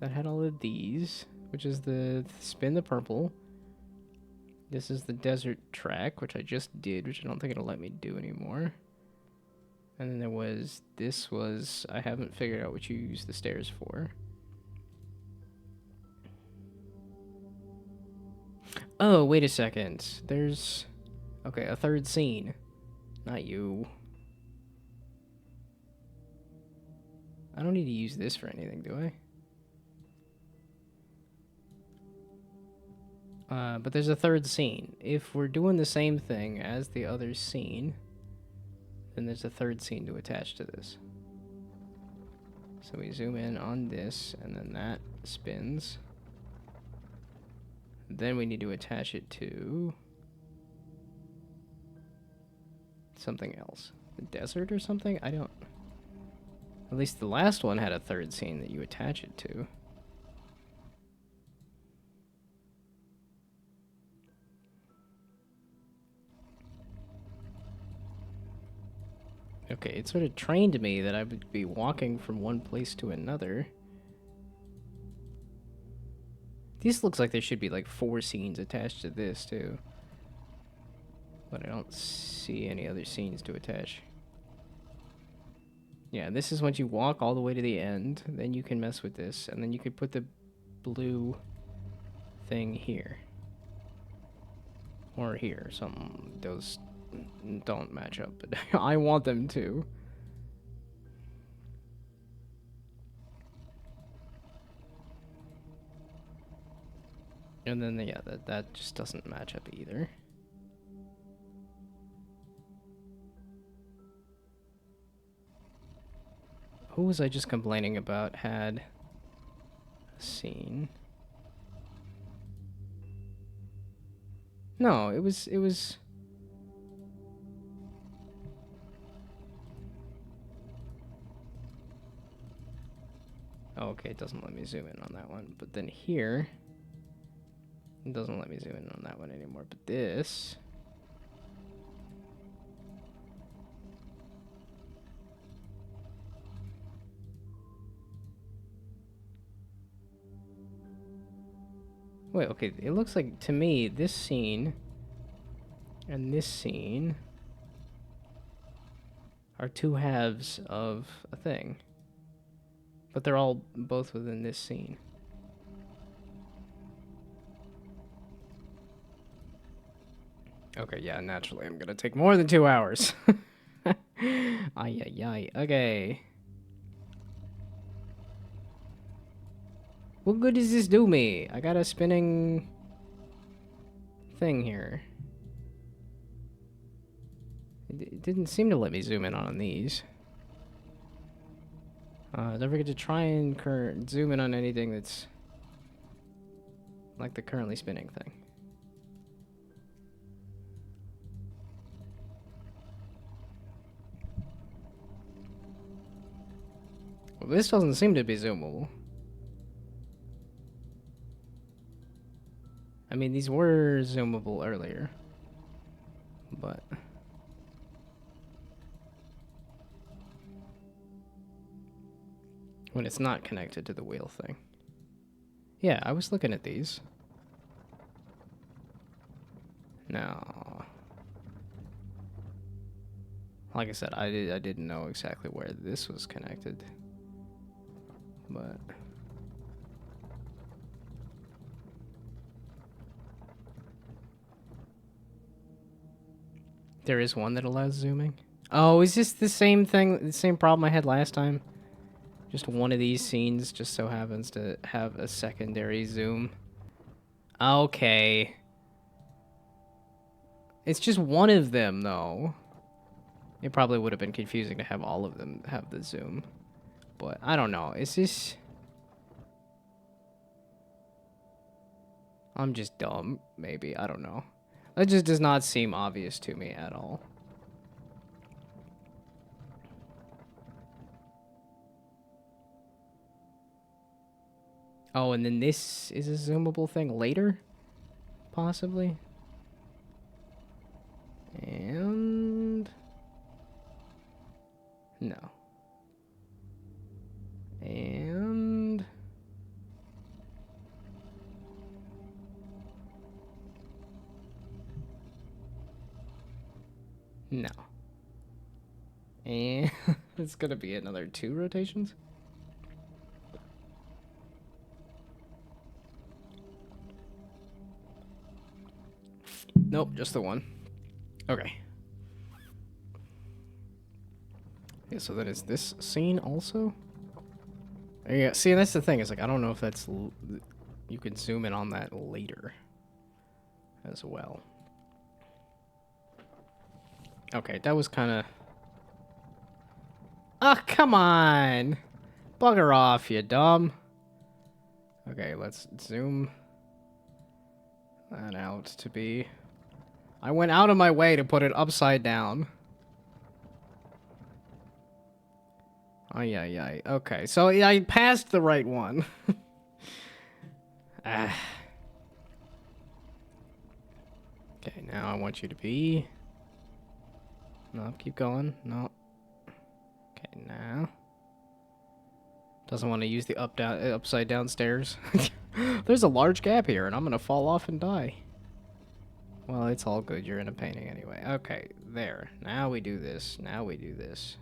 That had all of these, which is the spin the purple. This is the desert track, which I just did, which I don't think it'll let me do anymore. And then there was, this was, I haven't figured out what you use the stairs for. Oh, wait a second. There's, okay, a third scene. Not you. I don't need to use this for anything, do I? But there's a third scene. If we're doing the same thing as the other scene, then there's a third scene to attach to this. So we zoom in on this, and then that spins. Then we need to attach it to something else. The desert or something? I don't... At least the last one had a third scene that you attach it to. Okay, it sort of trained me that I would be walking from one place to another. This looks like there should be like 4 scenes attached to this too. But I don't see any other scenes to attach. Yeah, this is once you walk all the way to the end, then you can mess with this, and then you could put the blue thing here. Or here, something. Those don't match up, but I want them to. And then, yeah, that just doesn't match up either. Who was I just complaining about had a scene? No, it was... Oh, okay, it doesn't let me zoom in on that one. But then here... It doesn't let me zoom in on that one anymore. But this... Wait, okay, it looks like, to me, this scene and this scene are 2 halves of a thing. But they're all both within this scene. Okay, yeah, naturally I'm gonna take more than 2 hours. Ay, ay, ay, okay. What good does this do me? I got a spinning thing here. It didn't seem to let me zoom in on these. Don't forget to try and zoom in on anything that's like the currently spinning thing. Well, this doesn't seem to be zoomable. I mean, these were zoomable earlier, but... when it's not connected to the wheel thing. Yeah, I was looking at these. No. Like I said, I didn't know exactly where this was connected. But... there is one that allows zooming. Oh, is this the same thing, the same problem I had last time? Just one of these scenes just so happens to have a secondary zoom. Okay. It's just one of them, though. It probably would have been confusing to have all of them have the zoom. But I don't know. Is this... I'm just dumb, maybe. I don't know. That just does not seem obvious to me at all. Oh, and then this is a zoomable thing later? Possibly? And... No. And... No. And it's gonna be another 2 rotations? Nope, just the 1. Okay. Yeah, so that is this scene also? Yeah, see, that's the thing. Is like, I don't know if that's... You can zoom in on that later as well. Okay, that was kind of... Ah, come on! Bugger off, you dumb. Okay, let's zoom that out to be... I went out of my way to put it upside down. Ay, ay, ay. Okay, so yeah, I passed the right one. Ah. Okay, now I want you to be... No, keep going. No. Okay, now. Doesn't want to use the upside down stairs. There's a large gap here, and I'm gonna fall off and die. Well, it's all good. You're in a painting anyway. Okay, there. Now we do this. Now we do this.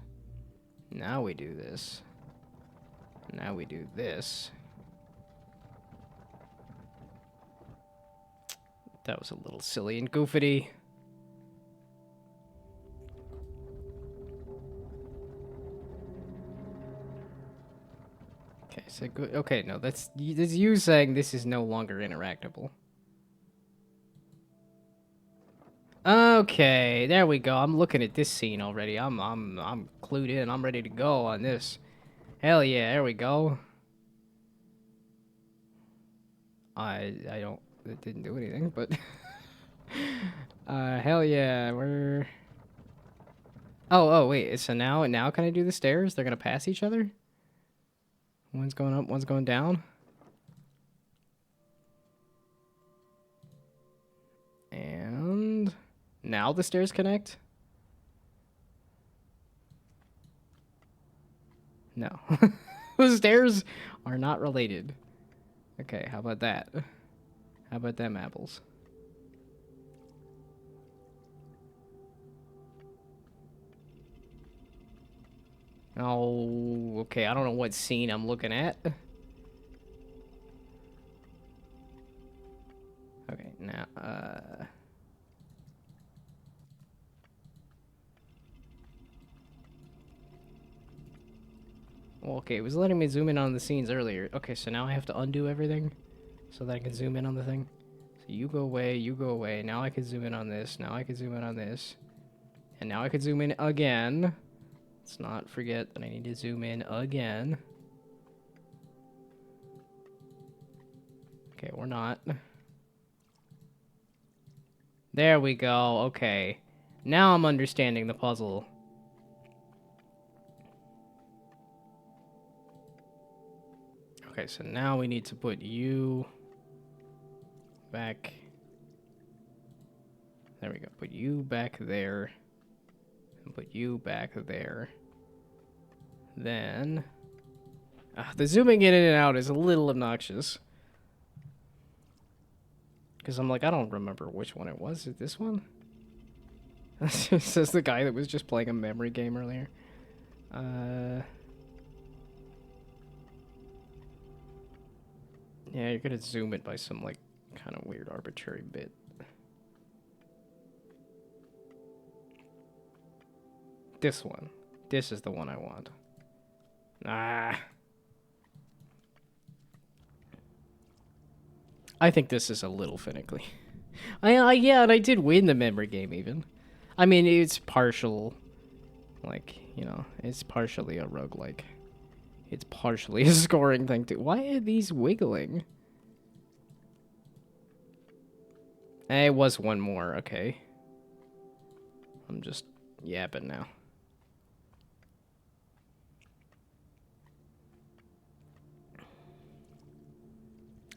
Now we do this. Now we do this. That was a little silly and goofity. Okay, so good. Okay, no, that's you saying this is no longer interactable. Okay, there we go. I'm looking at this scene already. I'm clued in. I'm ready to go on this. Hell yeah, there we go. I don't... It didn't do anything, but... hell yeah, we're... Oh, wait, so now can I do the stairs? They're gonna pass each other? One's going up, one's going down. And... Now the stairs connect? No. The stairs are not related. Okay, how about that? How about them apples? Oh, okay, I don't know what scene I'm looking at. Okay, now, Well, okay, it was letting me zoom in on the scenes earlier. Okay, so now I have to undo everything so that I can zoom in on the thing. So you go away. Now I can zoom in on this. Now I can zoom in on this. And now I can zoom in again. Let's not forget that I need to zoom in again. Okay, we're not. There we go. Okay. Now I'm understanding the puzzle. Okay, so now we need to put you back. There we go. Put you back there. And put you back there. Then... the zooming in and out is a little obnoxious. Because I'm like, I don't remember which one it was. Is it this one? It says the guy that was just playing a memory game earlier. Yeah, you're gonna zoom it by some, like, kind of weird arbitrary bit. This one. This is the one I want. Ah. I think this is a little finicky. Yeah, and I did win the memory game even. I mean, it's partial Like, you know, it's partially a roguelike. It's partially a scoring thing too. Why are these wiggling? It was one more, okay. I'm just yapping now.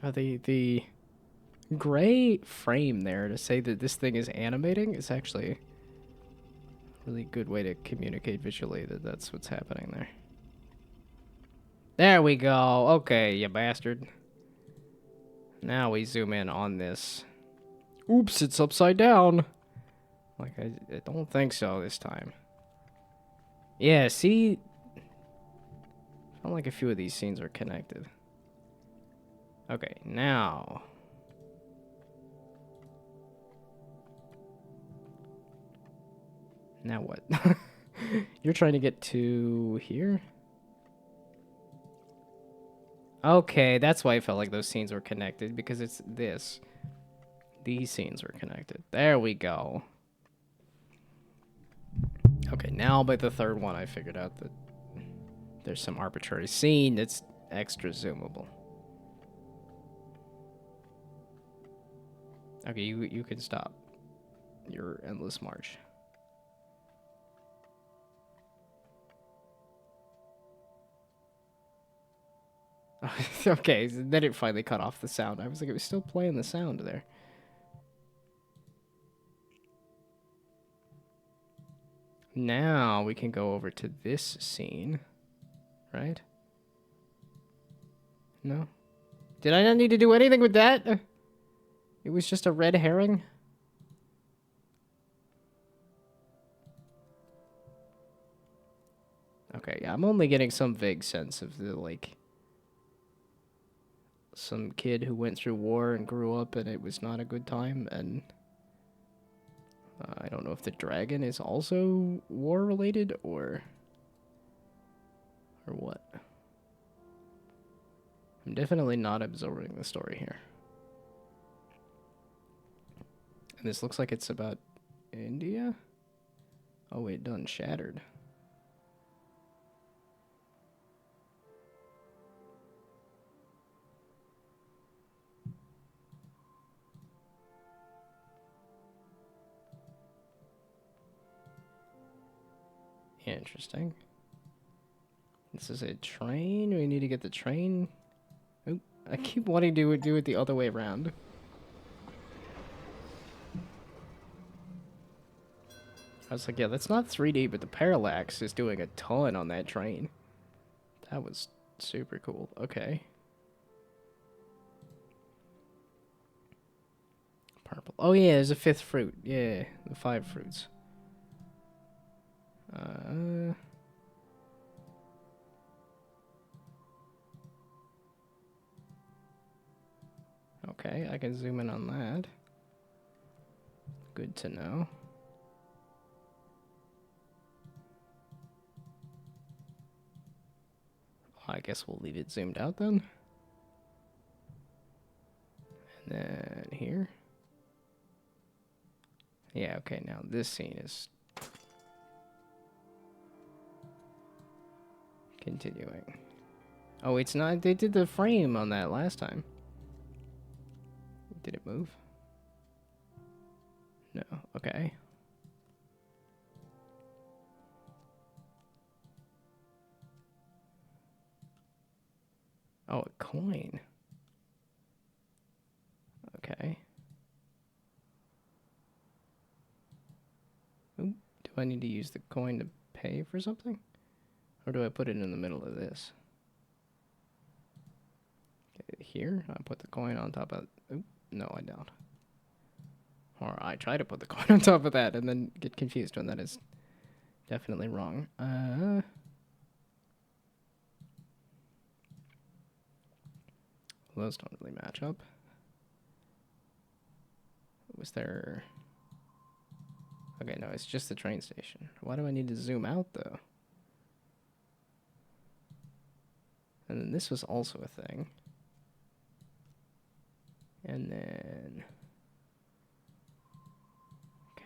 The gray frame there to say that this thing is animating is actually a really good way to communicate visually that that's what's happening there. There we go. Okay, you bastard. Now we zoom in on this. Oops, it's upside down. Like, I don't think so this time. Yeah, see? I felt like a few of these scenes are connected. Okay, now. Now what? You're trying to get to here? Okay, that's why I felt like those scenes were connected, because it's this. These scenes were connected. There we go. Okay, now by the third one I figured out that there's some arbitrary scene that's extra zoomable. Okay, you can stop your endless march. Okay, then it finally cut off the sound. I was like, it was still playing the sound there. Now we can go over to this scene, right? No? Did I not need to do anything with that? It was just a red herring? Okay, yeah, I'm only getting some vague sense of the, like, some kid who went through war and grew up and it was not a good time, and I don't know if the dragon is also war related or what. I'm definitely not absorbing the story here. And this looks like it's about India? Oh wait, done shattered. Interesting. This is a train. We need to get the train. Oop, I keep wanting to do it the other way around. I was like, yeah, that's not 3D, but the parallax is doing a ton on that train. That was super cool. Okay. Purple. Oh yeah, there's a fifth fruit. Yeah, the 5 fruits. Okay, I can zoom in on that. Good to know. I guess we'll leave it zoomed out then. And then here. Yeah, okay, now this scene is continuing. Oh, it's not. They did the frame on that last time. Did it move? No. Okay. Oh, a coin. Okay. Oop. Do I need to use the coin to pay for something? Or do I put it in the middle of this? Okay, here? I put the coin on top of... Oop. No, I don't. Or I try to put the coin on top of that and then get confused when that is definitely wrong. Those don't really match up. Was there... Okay, no, it's just the train station. Why do I need to zoom out, though? And then this was also a thing. And then...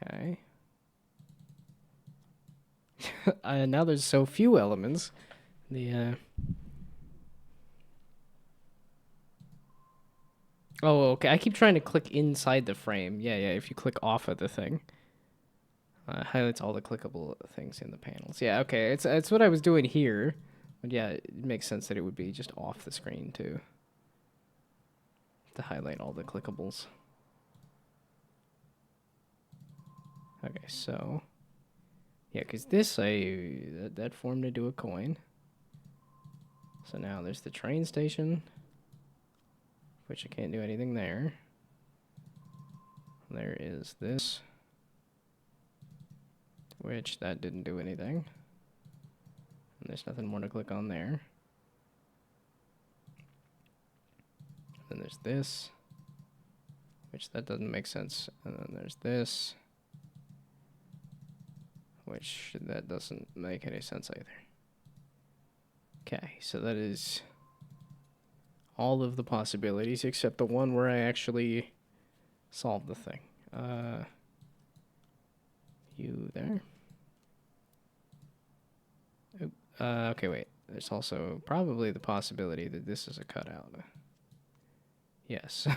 Okay. Now there's so few elements. Oh, okay. I keep trying to click inside the frame. Yeah, yeah. If you click off of the thing, highlights all the clickable things in the panels. Yeah, okay. It's what I was doing here, but yeah, it makes sense that it would be just off the screen too, to highlight all the clickables. Okay, so yeah, because this that formed into a coin. So now there's the train station, which I can't do anything there. There is this, which that didn't do anything. And there's nothing more to click on there. Then there's this, which that doesn't make sense. And then there's this, which that doesn't make any sense either. Okay, so that is all of the possibilities except the one where I actually solved the thing. You there? Oop. Okay, wait. There's also probably the possibility that this is a cutout. Yes.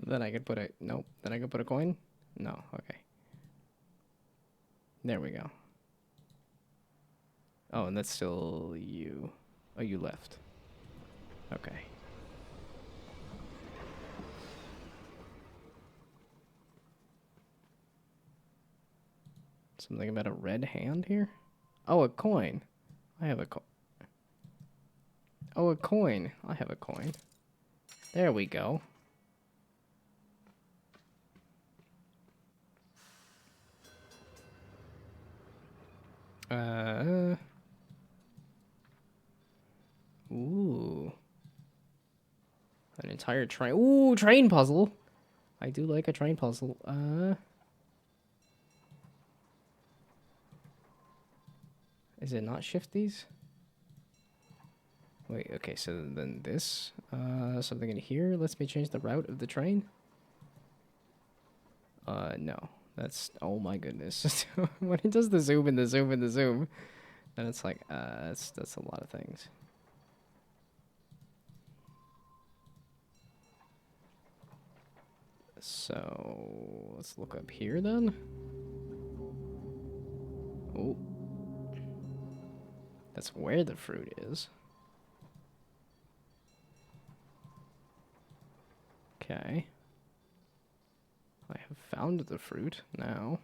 Then I could put a... Nope. Then I could put a coin? No. Okay. There we go. Oh, and that's still you. Oh, you left. Okay. Something about a red hand here? Oh, a coin. I have a coin. Oh, a coin. I have a coin. There we go. Ooh. An entire train. Ooh, train puzzle. I do like a train puzzle. Is it not shift these? Wait, okay, so then this. Something in here lets me change the route of the train? No. That's, oh my goodness. When it does the zoom and the zoom and the zoom, then it's like, that's a lot of things. So, let's look up here then. Oh. That's where the fruit is. Okay. I have found the fruit now.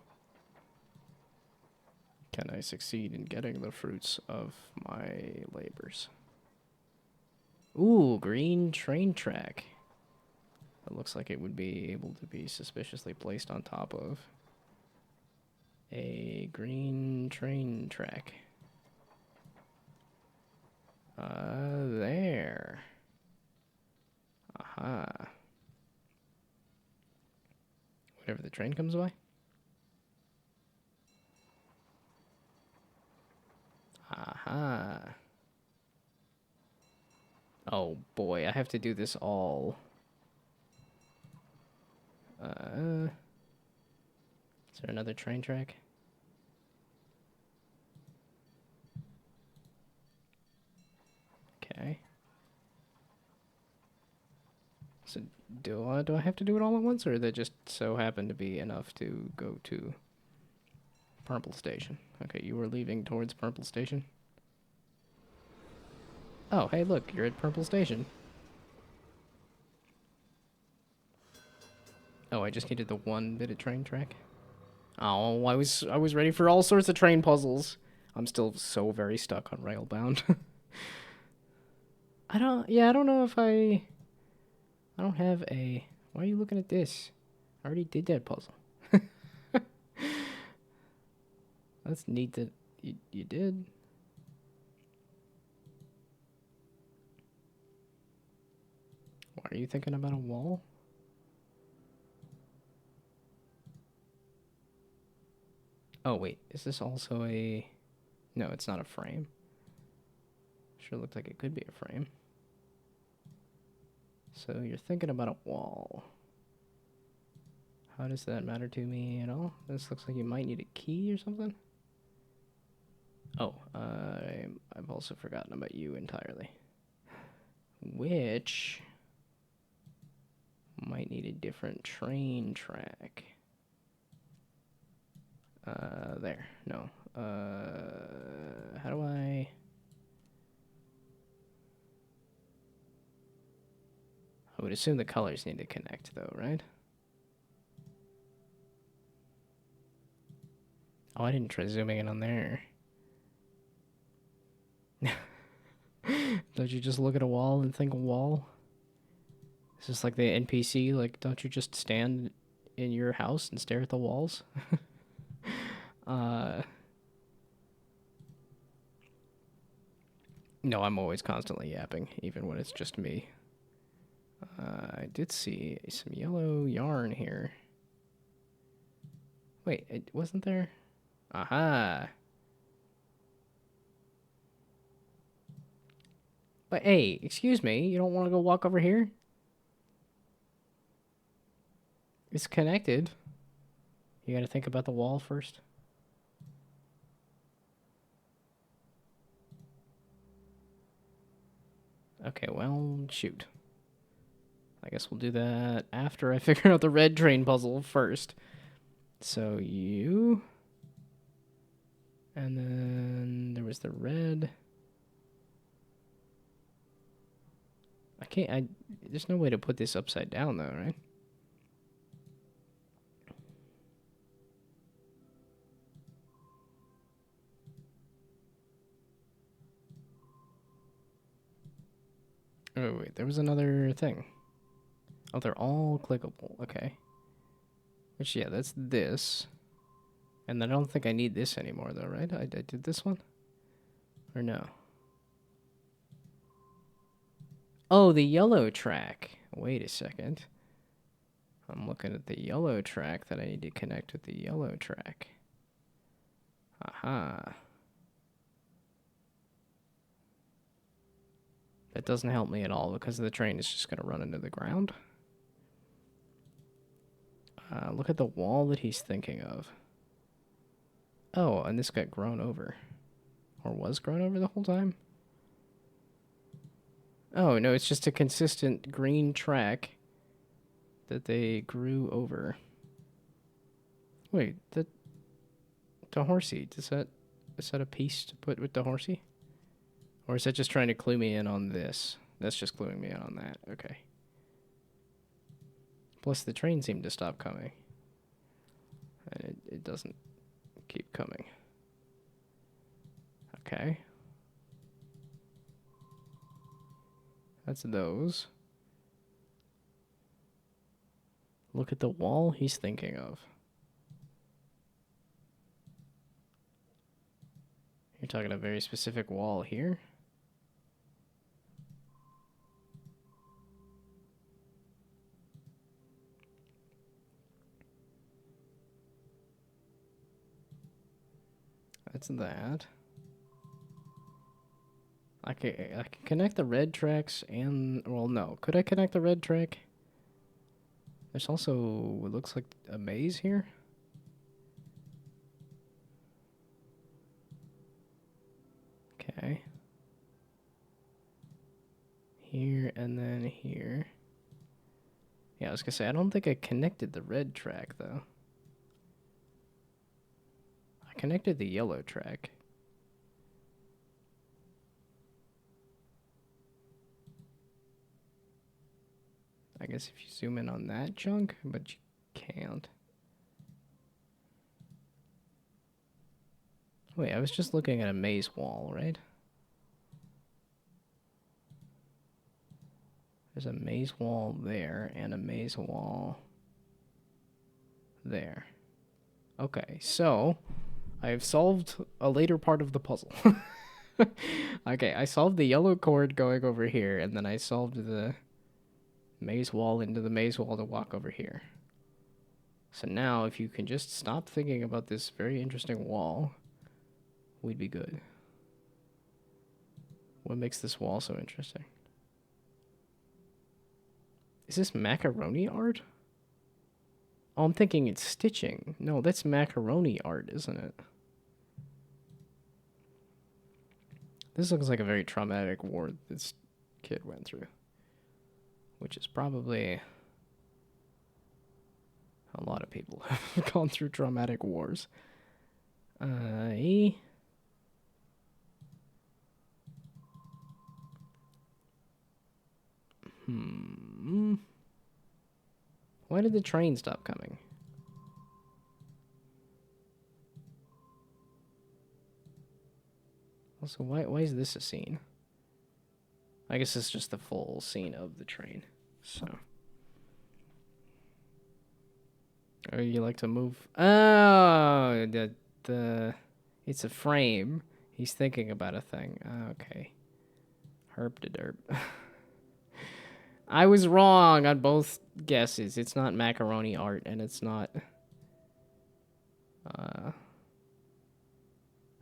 Can I succeed in getting the fruits of my labors? Ooh, green train track. It looks like it would be able to be suspiciously placed on top of a green train track. There. Aha. Whenever the train comes by. Aha. Oh boy, I have to do this all. Is there another train track? Okay. So do I have to do it all at once, or they just so happen to be enough to go to Purple Station? Okay, you were leaving towards Purple Station. Oh, hey, look, you're at Purple Station. Oh, I just needed the one bit of train track. Oh, I was ready for all sorts of train puzzles. I'm still so very stuck on Railbound. I don't know if I don't have a... Why are you looking at this? I already did that puzzle. That's neat that you did. Why are you thinking about a wall? Oh, wait. Is this also a... No, it's not a frame. Sure looked like it could be a frame. So you're thinking about a wall. How does that matter to me at all? This looks like you might need a key or something. Oh, I've also forgotten about you entirely. Which might need a different train track. There. No. How do I... I would assume the colors need to connect, though, right? Oh, I didn't try zooming in on there. Don't you just look at a wall and think a wall? Is this like the NPC? Like, don't you just stand in your house and stare at the walls? uh... No, I'm always constantly yapping, even when it's just me. I did see some yellow yarn here. Wait, it wasn't there? Aha! But hey, excuse me, you don't want to go walk over here? It's connected. You gotta think about the wall first. Okay, well, shoot. I guess we'll do that after I figure out the red train puzzle first. So you... And then there was the red. There's no way to put this upside down though, right? Oh wait, there was another thing. Oh, they're all clickable. Okay. Which, yeah, that's this. And I don't think I need this anymore though, right? I did this one? Or no? Oh, the yellow track. Wait a second. I'm looking at the yellow track that I need to connect with the yellow track. Aha. That doesn't help me at all because the train is just going to run into the ground. Look at the wall that he's thinking of. Oh, and this got grown over. Or was grown over the whole time? Oh, no, it's just a consistent green track that they grew over. Wait, the horsey, is that a piece to put with the horsey? Or is that just trying to clue me in on this? That's just cluing me in on that. Okay. Plus, the train seemed to stop coming. And it doesn't keep coming. Okay. That's those. Look at the wall he's thinking of. You're talking a very specific wall here? That's that. I can connect the red tracks and... Well, no. Could I connect the red track? There's also... It looks like a maze here? Okay. Here and then here. Yeah, I was gonna say, I don't think I connected the red track, though. I connected the yellow track. I guess if you zoom in on that chunk, but you can't. Wait, I was just looking at a maze wall, right? There's a maze wall there and a maze wall there. Okay, so I've solved a later part of the puzzle. Okay, I solved the yellow cord going over here, and then I solved the maze wall into the maze wall to walk over here. So now, if you can just stop thinking about this very interesting wall, we'd be good. What makes this wall so interesting? Is this macaroni art? Oh, I'm thinking it's stitching. No, that's macaroni art, isn't it? This looks like a very traumatic war this kid went through. Which is probably... a lot of people have gone through traumatic wars. E. Why did the train stop coming? Also, why is this a scene? I guess it's just the full scene of the train. So. Or you like to move? Oh, it's a frame. He's thinking about a thing. Okay. Herp de derp. I was wrong on both guesses. It's not macaroni art, and it's not...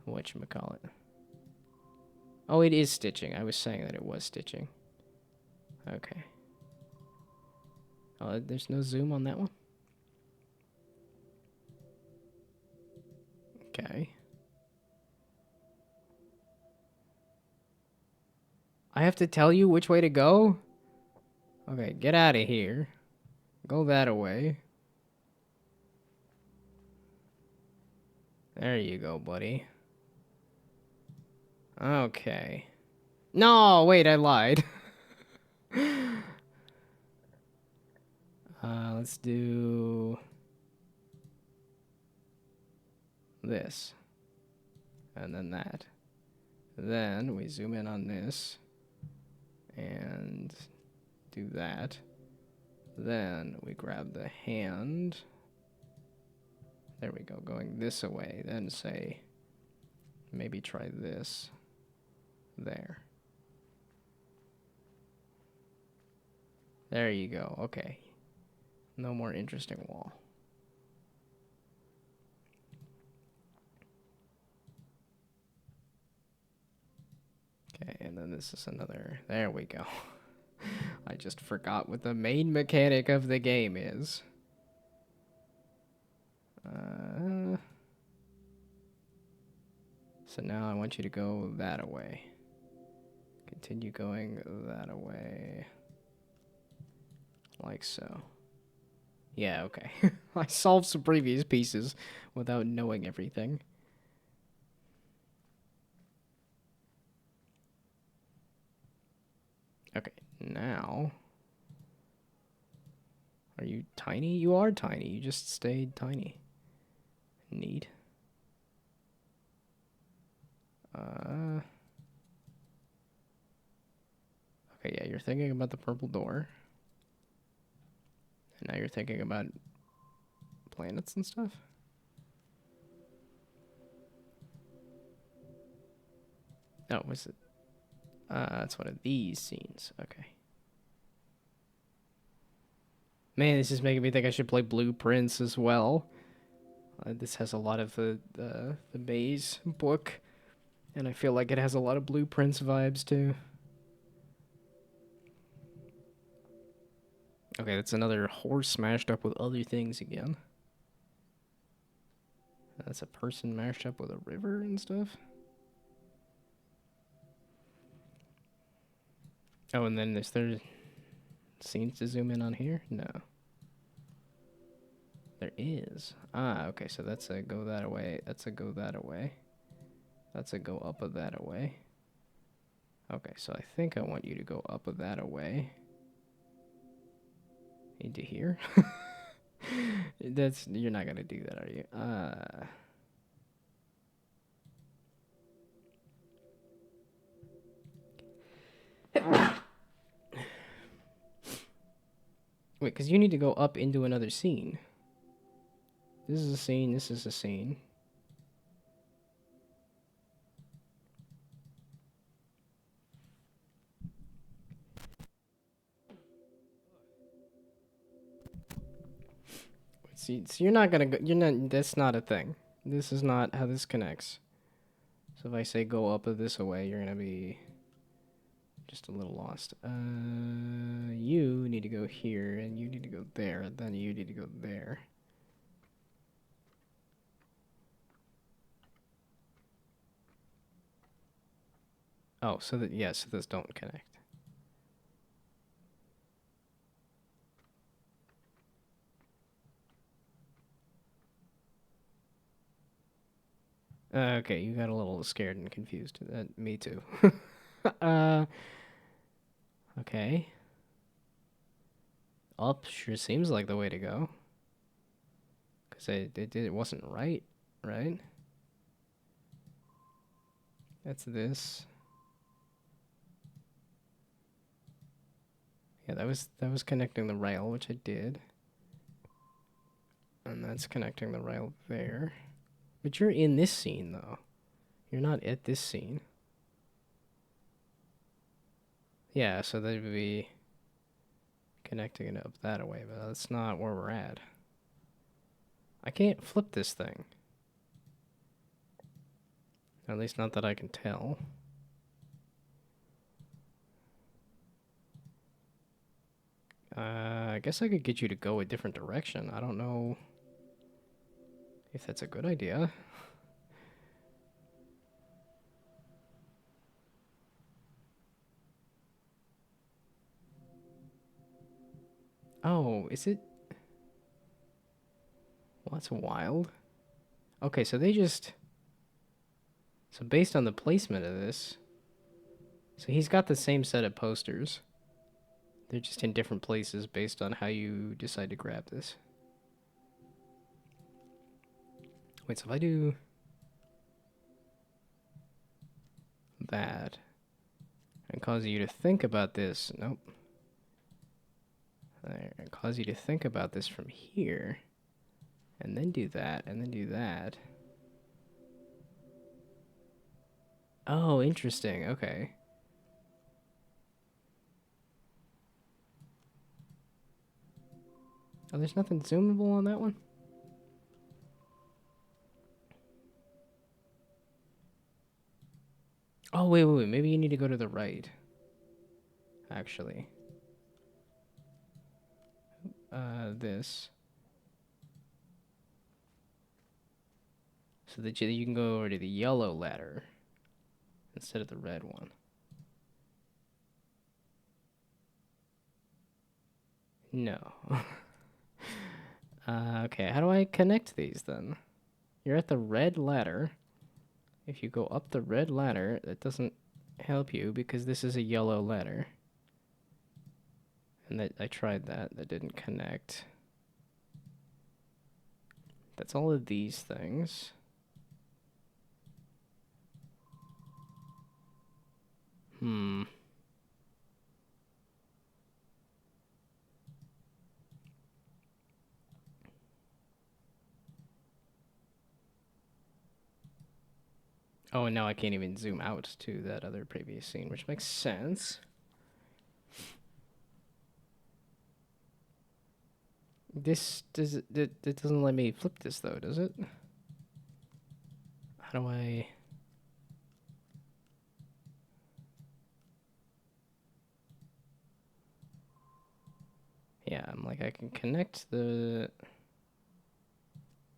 whatchamacallit. Oh, it is stitching. I was saying that it was stitching. Okay. Oh, there's no zoom on that one? Okay. I have to tell you which way to go? Okay, get out of here. Go that way. There you go, buddy. Okay. No, wait, I lied. Let's do this. And then that. Then we zoom in on this. And do that. Then we grab the hand. There we go, going this away. Then say, maybe try this. There. There you go, okay. No more interesting wall. Okay, and then this is another, there we go. I just forgot what the main mechanic of the game is. So now I want you to go that away. Continue going that away. Like so. Yeah, okay. I solved some previous pieces without knowing everything. Okay, now... Are you tiny? You are tiny. You just stayed tiny. Neat. Okay, yeah, you're thinking about the purple door. And now you're thinking about planets and stuff? Oh, was it? It's one of these scenes. Okay. Man, this is making me think I should play Blueprints as well. This has a lot of the Maze book. And I feel like it has a lot of Blueprints vibes too. Okay, that's another horse smashed up with other things again. That's a person mashed up with a river and stuff. Oh, and then is there scenes to zoom in on here? No. There is. Ah, okay, so that's a go that away. That's a go that away. That's a go up of that away. Okay, so I think I want you to go up of that away. Into here? You're not gonna do that, are you? Wait, because you need to go up into another scene. This is a scene, this is a scene. See, so you're not gonna go, that's not a thing. This is not how this connects. So if I say go up this away, you're gonna be just a little lost. You need to go here, and you need to go there, and then you need to go there. Oh, so that, yeah, so those don't connect. Okay, you got a little scared and confused. Me too. uh, okay. Up sure seems like the way to go. Because it wasn't right, right? That's this. Yeah, that was connecting the rail, which I did. And that's connecting the rail there. But you're in this scene, though. You're not at this scene. Yeah, so they'd be connecting it up that way, but that's not where we're at. I can't flip this thing. At least not that I can tell. I guess I could get you to go a different direction. I don't know if that's a good idea. Oh, is it? Well, that's wild. Okay, so they just... So based on the placement of this... So he's got the same set of posters. They're just in different places based on how you decide to grab this. Wait, so if I do... that... and cause you to think about this... Nope. There, and cause you to think about this from here... and then do that, and then do that... Oh, interesting. Okay. Oh, there's nothing zoomable on that one? Oh, wait. Maybe you need to go to the right. Actually. This. So that you can go over to the yellow ladder instead of the red one. No. Okay, how do I connect these then? You're at the red ladder. If you go up the red ladder, that doesn't help you because this is a yellow ladder. And that I tried that. That didn't connect. That's all of these things. Hmm. Oh, and now I can't even zoom out to that other previous scene, which makes sense. This does it doesn't let me flip this though, does it? How do I... Yeah, I'm like I can connect the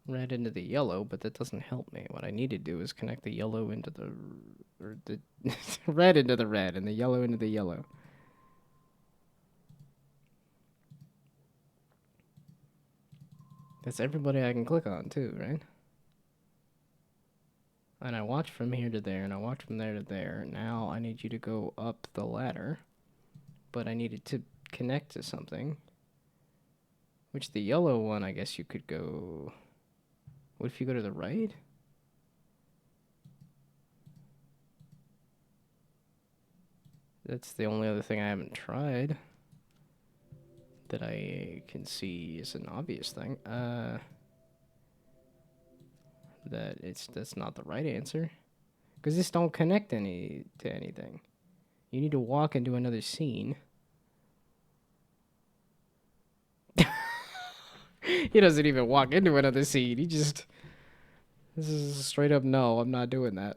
red into the yellow, but that doesn't help me. What I need to do is connect the yellow into the or the red into the red and the yellow into the yellow. That's everybody I can click on too, right? And I watch from here to there, and I watch from there to there. Now I need you to go up the ladder, but I needed to connect to something. Which the yellow one, I guess you could go... What if you go to the right? That's the only other thing I haven't tried that I can see is an obvious thing. That's not the right answer. Because this don't connect to anything. You need to walk into another scene. He doesn't even walk into another scene. He just... This is a straight up no, I'm not doing that.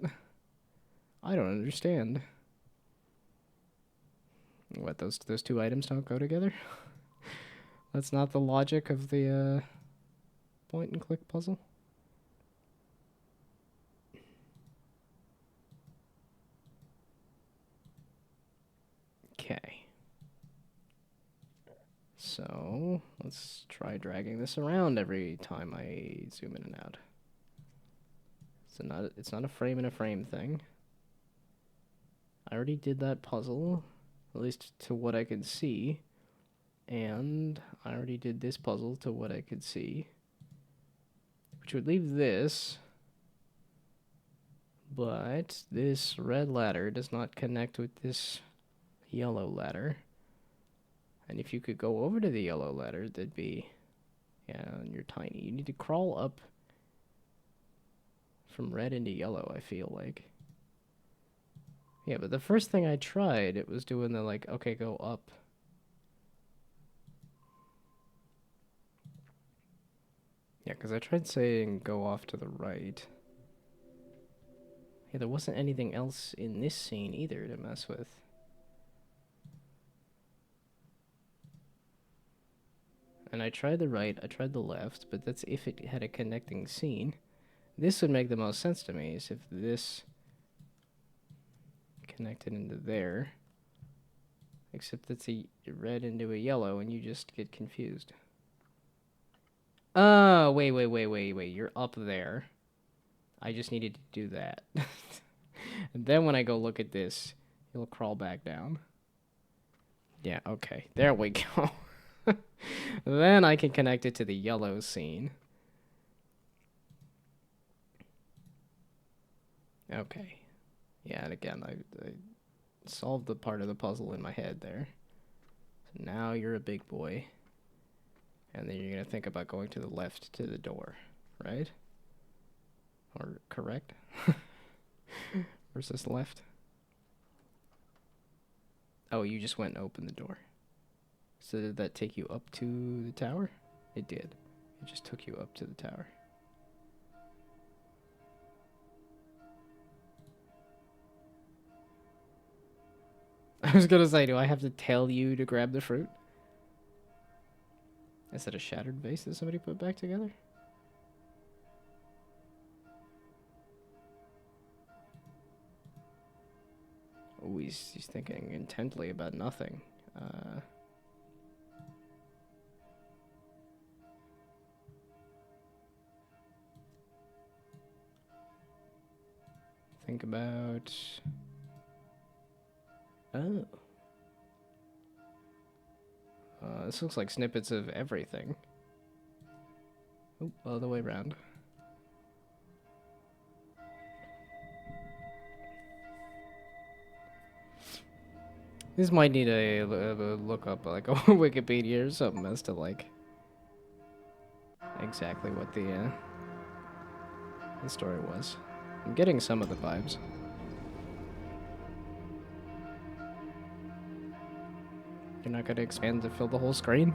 I don't understand. What, those two items don't go together? That's not the logic of the point and click puzzle? let's try dragging this around every time I zoom in and out. It's not a frame in a frame thing. I already did that puzzle, at least to what I could see. And I already did this puzzle to what I could see. Which would leave this. But this red ladder does not connect with this yellow ladder. And if you could go over to the yellow ladder, that'd be... Yeah, and you're tiny. You need to crawl up from red into yellow, I feel like. Yeah, but the first thing I tried, it was doing the, like, okay, go up. Yeah, because I tried saying go off to the right. Yeah, there wasn't anything else in this scene either to mess with. And I tried the right, I tried the left, but that's if it had a connecting scene. This would make the most sense to me, is if this connected into there. Except it's a red into a yellow, and you just get confused. Oh, wait, you're up there. I just needed to do that. And then when I go look at this, you'll crawl back down. Yeah, okay. There we go. Then I can connect it to the yellow scene. Okay. Yeah, and again, I solved the part of the puzzle in my head there. So now you're a big boy. And then you're going to think about going to the left to the door, right? Or correct? Versus left? Oh, you just went and opened the door. So did that take you up to the tower? It did. It just took you up to the tower. I was gonna say, do I have to tell you to grab the fruit? Is that a shattered vase that somebody put back together? Oh, he's thinking intently about nothing. Think about... Oh. This looks like snippets of everything. Oh, other way around. This might need a look up, like a Wikipedia or something as to like exactly what the story was. I'm getting some of the vibes. You're not going to expand to fill the whole screen?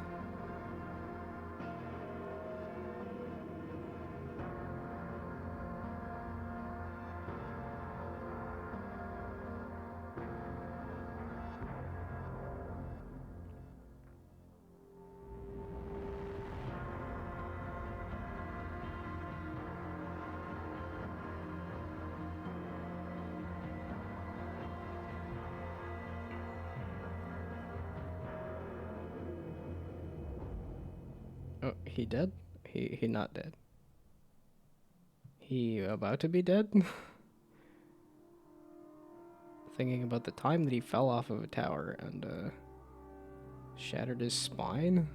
Oh, he dead? He not dead. He about to be dead? Thinking about the time that he fell off of a tower and shattered his spine?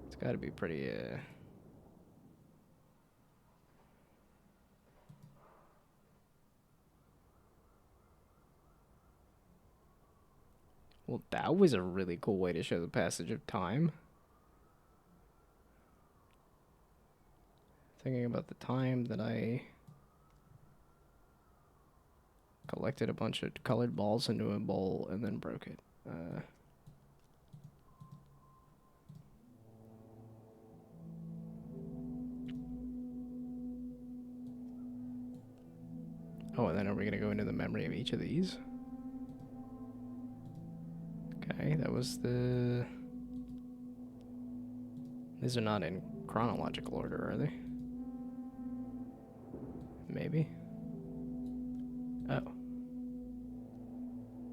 It's gotta be pretty Well, that was a really cool way to show the passage of time. Thinking about the time that I collected a bunch of colored balls into a bowl and then broke it. Oh, and then are we going to go into the memory of each of these? Okay, that was the... These are not in chronological order, are they? Maybe. Oh.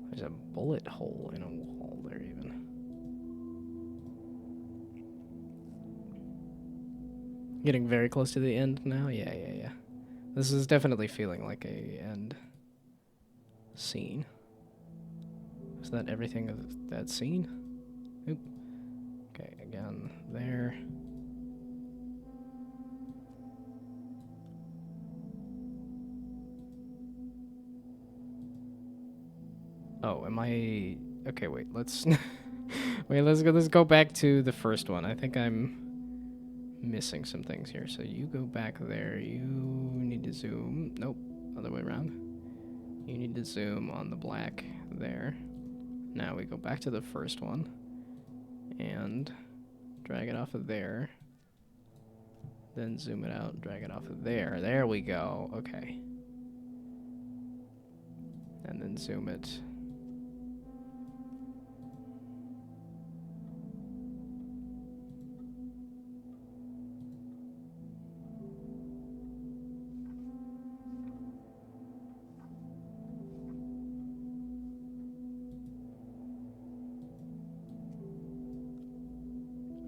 There's a bullet hole in a wall there, even. Getting very close to the end now? Yeah, yeah, yeah. This is definitely feeling like a end scene. Is that everything of that scene? Oop. Okay, again, there. Oh, am I... Okay, wait, let's... wait, let's go back to the first one. I think I'm missing some things here. So you go back there. You need to zoom. Nope, other way around. You need to zoom on the black there. Now we go back to the first one. And drag it off of there. Then zoom it out and drag it off of there. There we go. Okay. And then zoom it.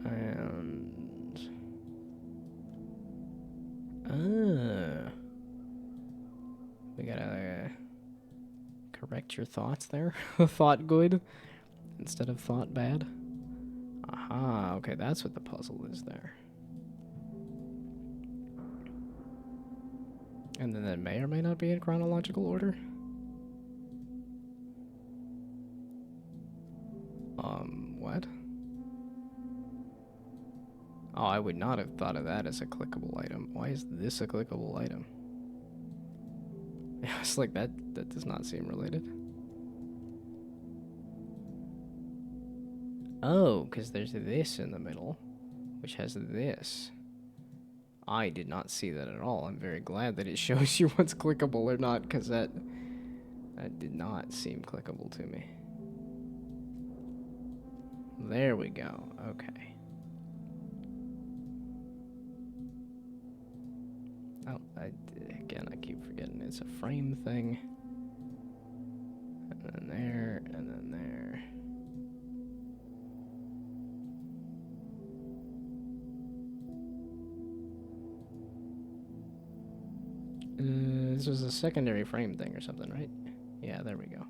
And... we gotta correct your thoughts there. Thought good instead of thought bad. Aha, okay, that's what the puzzle is there. And then that may or may not be in chronological order. What? Oh, I would not have thought of that as a clickable item. Why is this a clickable item? It's like that does not seem related. Oh, because there's this in the middle, which has this. I did not see that at all. I'm very glad that it shows you what's clickable or not, because that did not seem clickable to me. There we go. Okay. Oh, again, I keep forgetting it's a frame thing. And then there, and then there. This was a secondary frame thing or something, right? Yeah, there we go.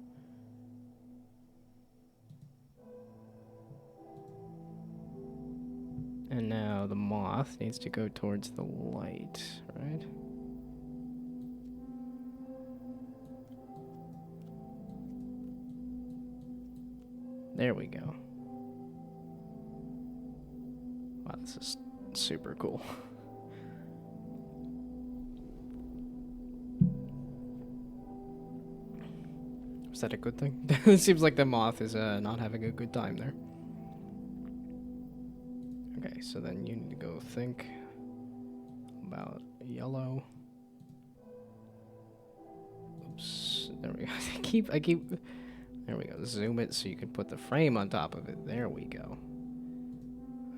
And now the moth needs to go towards the light, right? There we go. Wow, this is super cool. Is that a good thing? It seems like the moth is not having a good time there. Okay, so then you need to go think about yellow. Oops, there we go. I keep, there we go. Zoom it so you can put the frame on top of it. There we go.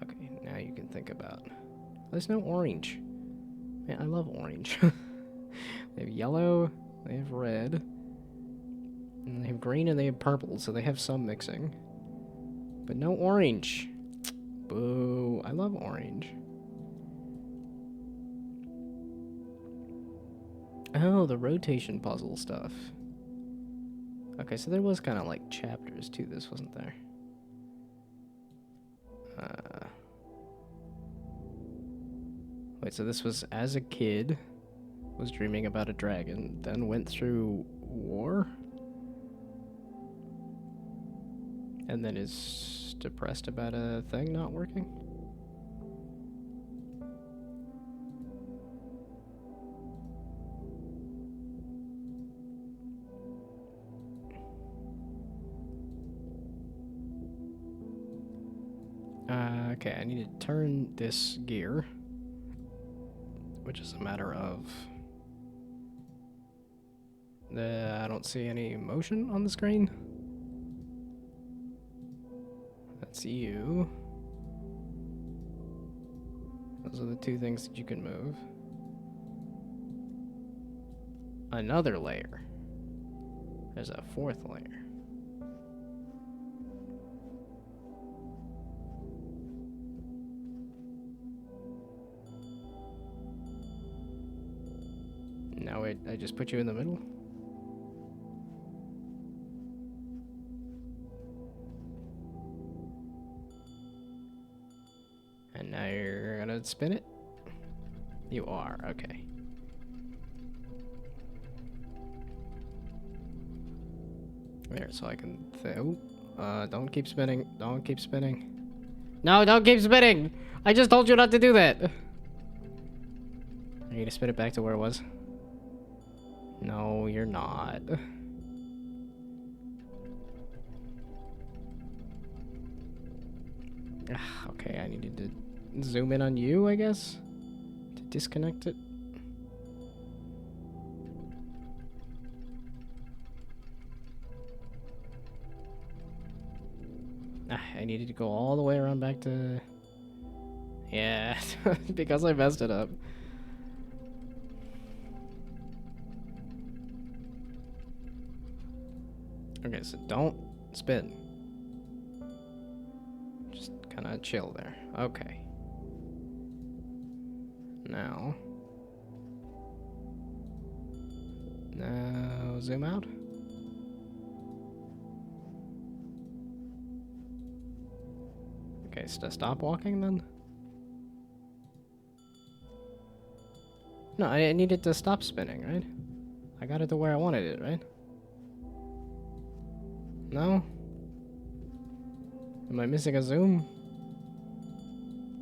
Okay, now you can think about, there's no orange. Man, I love orange. They have yellow, they have red, and they have green and they have purple, so they have some mixing. But no orange. Boo, I love orange. Oh, the rotation puzzle stuff. Okay, so there was kind of like chapters to this, wasn't there? Wait, so this was as a kid, was dreaming about a dragon, then went through war? And then is depressed about a thing not working? Okay, I need to turn this gear, which is a matter of... I don't see any motion on the screen. That's you. Those are the two things that you can move. Another layer. There's a fourth layer. now I just put you in the middle? And now you're gonna spin it? You are, okay. There, so I can don't keep spinning. Don't keep spinning. No, don't keep spinning! I just told you not to do that! Are you gonna spin it back to where it was? No, you're not. Okay, I needed to zoom in on you, I guess? To disconnect it. I needed to go all the way around back to... Yeah, because I messed it up. Okay, so don't spin. Just kind of chill there. Okay. Now zoom out. Okay, so stop walking then? No, I needed to stop spinning, right? I got it to where I wanted it, right? No? Am I missing a zoom?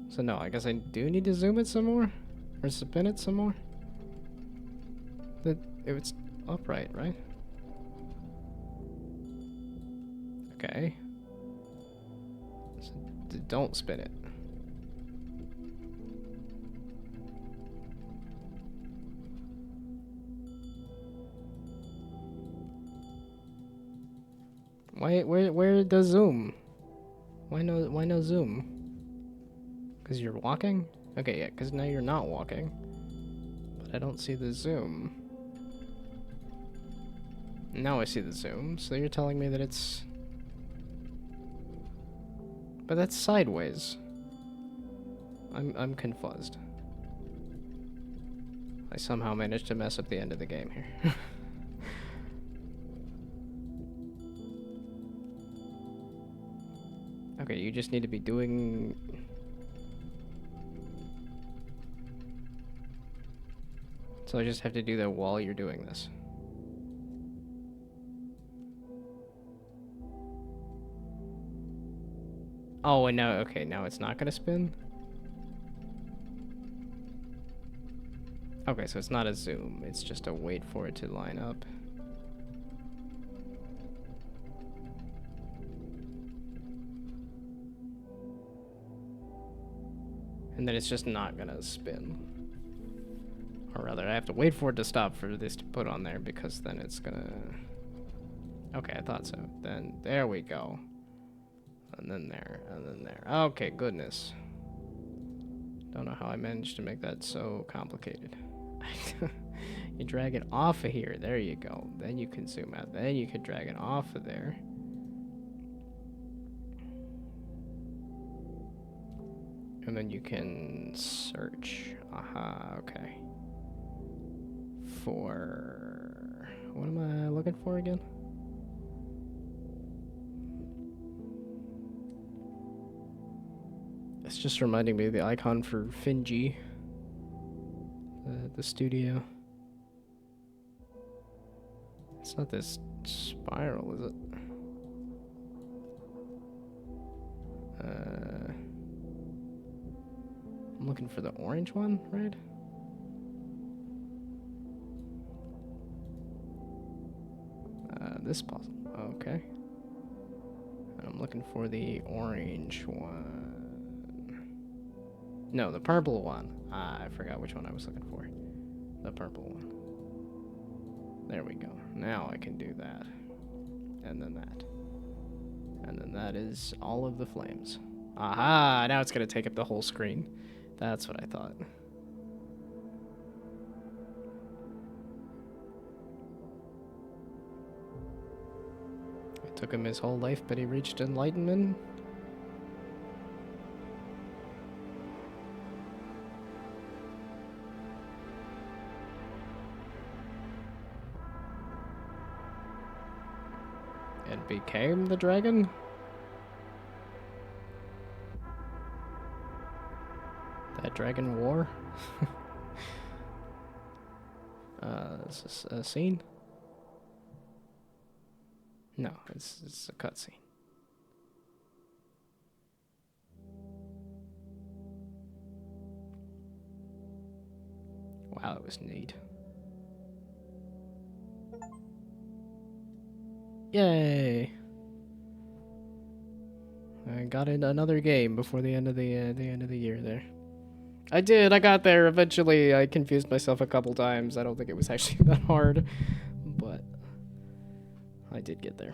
So no, I guess I do need to zoom it some more? Or spin it some more? It's upright, right? Okay. So don't spin it. Where the zoom? Why no zoom? Cause you're walking? Okay, yeah, cause now you're not walking. But I don't see the zoom. Now I see the zoom, so you're telling me that it's... But that's sideways. I'm confused. I somehow managed to mess up the end of the game here. Okay, you just need to be doing... So I just have to do that while you're doing this. Oh, and now, okay, now it's not gonna spin? Okay, so it's not a zoom, it's just a wait for it to line up. And then it's just not gonna spin. Or rather, I have to wait for it to stop for this to put on there, because then it's gonna... Okay, I thought so. Then, there we go. And then there, and then there. Okay, goodness. Don't know how I managed to make that so complicated. You drag it off of here, there you go. Then you can zoom out, then you can drag it off of there. And then you can search. Aha, okay. For... What am I looking for again? It's just reminding me of the icon for Finji. The studio. It's not this spiral, is it? I'm looking for the orange one, right? This puzzle. Okay. And I'm looking for the orange one. No, the purple one. I forgot which one I was looking for. The purple one. There we go. Now I can do that. And then that. And then that is all of the flames. Aha! Now it's going to take up the whole screen. That's what I thought. It took him his whole life, but he reached enlightenment. became the dragon? That dragon war? Is this a scene? No, it's a cutscene. Wow, that was neat. Yay! I got in another game before the end of the year there. I did. I got there eventually. I confused myself a couple times. I don't think it was actually that hard, but I did get there.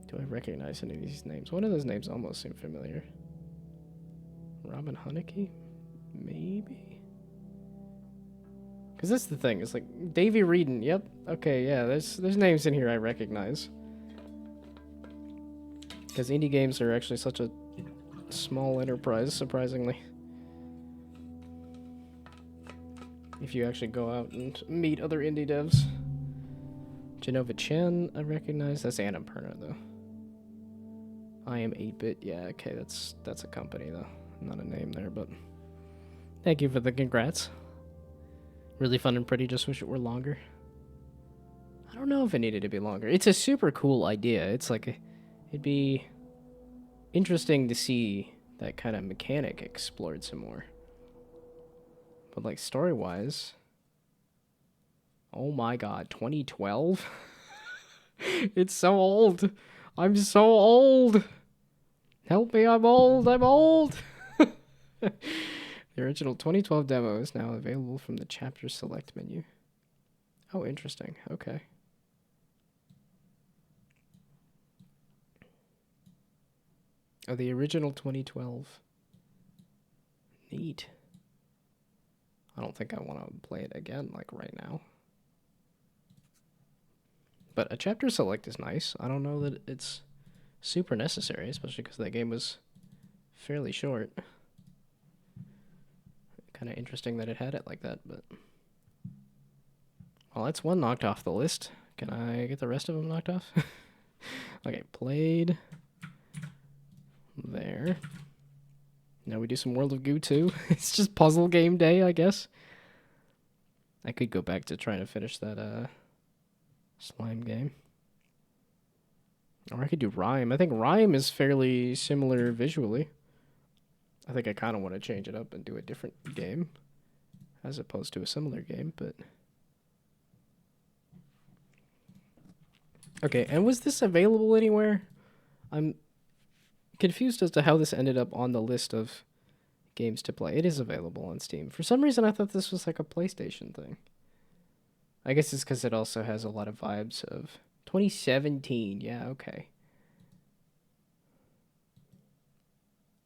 Do I recognize any of these names? One of those names almost seem familiar. Robin Hunicke? Maybe? Because that's the thing. It's like Davy Reedon. Yep. Okay, yeah. There's names in here I recognize. Because indie games are actually such a small enterprise, surprisingly. If you actually go out and meet other indie devs. Genova Chen, I recognize. That's Annapurna, though. I am 8-bit. Yeah, okay, that's a company, though. Not a name there, but... Thank you for the congrats. Really fun and pretty, just wish it were longer. I don't know if it needed to be longer. It's a super cool idea. It's like... It'd be interesting to see that kind of mechanic explored some more. But, like, story-wise... Oh my god, 2012? It's so old. I'm so old. Help me, I'm old, I'm old. The original 2012 demo is now available from the chapter select menu. Oh, interesting. Okay. Oh, the original 2012. Neat. I don't think I want to play it again, like, right now. But a chapter select is nice. I don't know that it's super necessary, especially because that game was fairly short. Kind of interesting that it had it like that, but... Well, that's one knocked off the list. Can I get the rest of them knocked off? Okay, played. There. Now we do some World of Goo 2. It's just puzzle game day, I guess. I could go back to trying to finish that, slime game. Or I could do Rhyme. I think Rhyme is fairly similar visually. I think I kind of want to change it up and do a different game. As opposed to a similar game, but... Okay, and was this available anywhere? I'm confused as to how this ended up on the list of games to play. It is available on Steam. For some reason, I thought this was like a PlayStation thing. I guess it's because it also has a lot of vibes of 2017. Yeah, okay.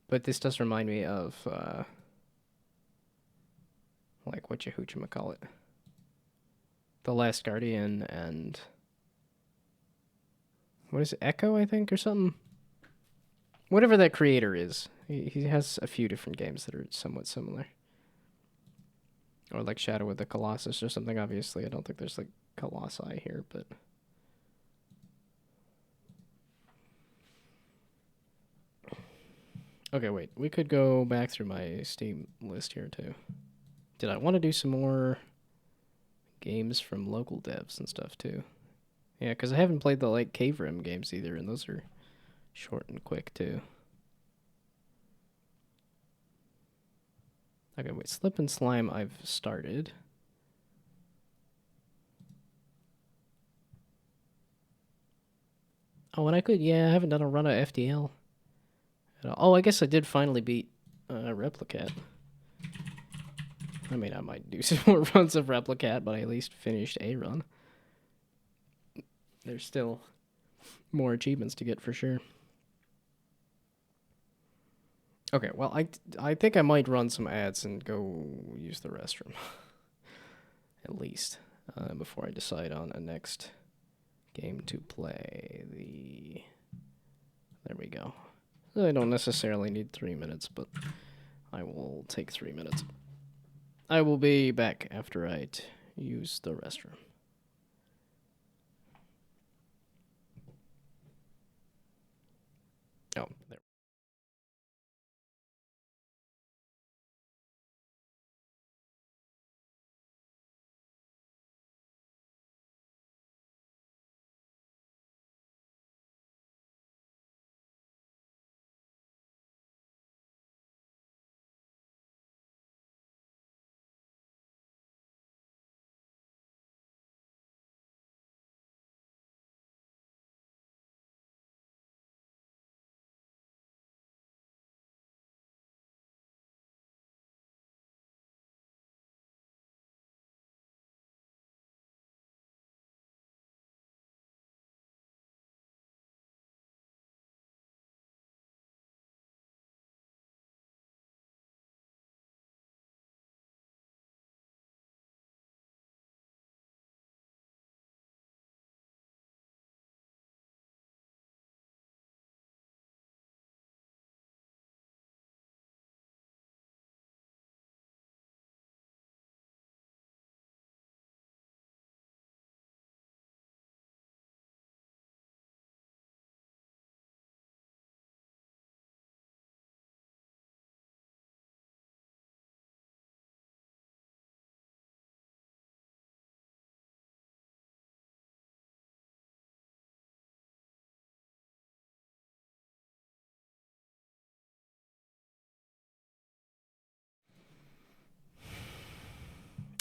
But this does remind me of, like, whatchamacallit? The Last Guardian and... What is it? Echo, I think, or something? Whatever that creator is. He has a few different games that are somewhat similar. Or like Shadow of the Colossus or something, obviously. I don't think there's like Colossi here, but... Okay, wait. We could go back through my Steam list here, too. Did I want to do some more games from local devs and stuff, too? Yeah, because I haven't played the, like, Cave Rim games either, and those are short and quick, too. Okay, wait. Slip and Slime I've started. Oh, and I could... Yeah, I haven't done a run of FTL. Oh, I guess I did finally beat Replicat. I mean, I might do some more runs of Replicat, but I at least finished a run. There's still more achievements to get for sure. Okay, well, I think I might run some ads and go use the restroom. At least. Before I decide on a next game to play. There we go. I don't necessarily need 3 minutes, but I will take 3 minutes. I will be back after I use the restroom.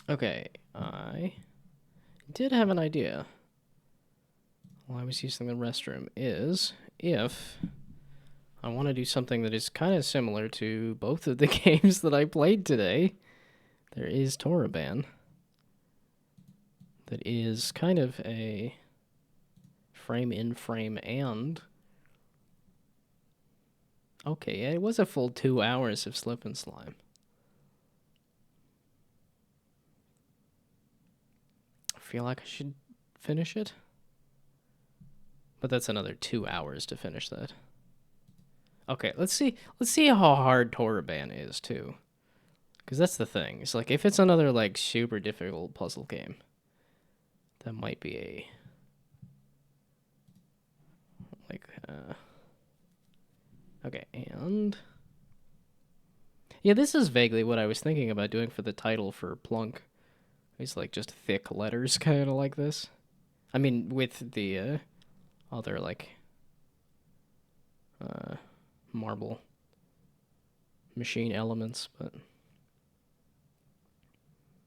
Okay, I did have an idea while I was using the restroom. Is if I want to do something that is kind of similar to both of the games that I played today, there is Toraban. That is kind of a frame in frame and. Okay, yeah, it was a full 2 hours of Slip and Slime. I feel like I should finish it. But that's another 2 hours to finish that. Okay, let's see how hard Toraban is too. Because that's the thing. It's like if it's another like super difficult puzzle game, that might be a like okay, and yeah, this is vaguely what I was thinking about doing for the title for Plunk. It's like just thick letters kind of like this. I mean with the other like marble machine elements, but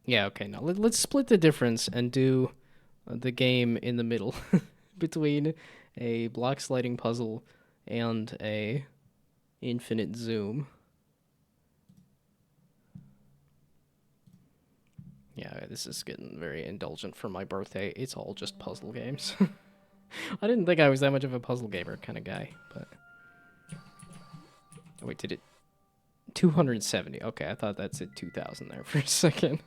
yeah, okay, now let's split the difference and do the game in the middle between a block sliding puzzle and a infinite zoom. Yeah, this is getting very indulgent for my birthday. It's all just puzzle games. I didn't think I was that much of a puzzle gamer kind of guy, but... Oh, wait, did it... 270. Okay, I thought that said 2,000 there for a second.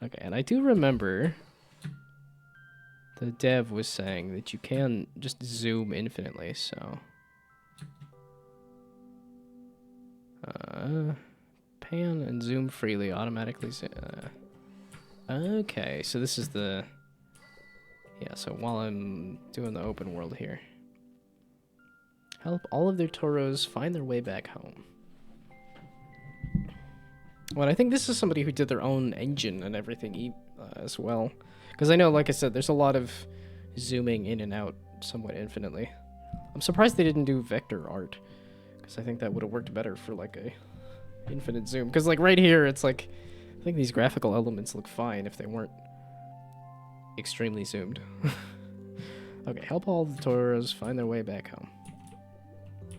Okay, and I do remember the dev was saying that you can just zoom infinitely, so... pan and zoom freely, automatically... okay, so this is the... Yeah, so while I'm doing the open world here. Help all of their Toros find their way back home. Well, I think this is somebody who did their own engine and everything as well. Because I know, like I said, there's a lot of zooming in and out somewhat infinitely. I'm surprised they didn't do vector art. Because I think that would have worked better for, like, a infinite zoom. Because, like, right here, it's like... I think these graphical elements look fine if they weren't extremely zoomed. Okay, help all the Toros find their way back home.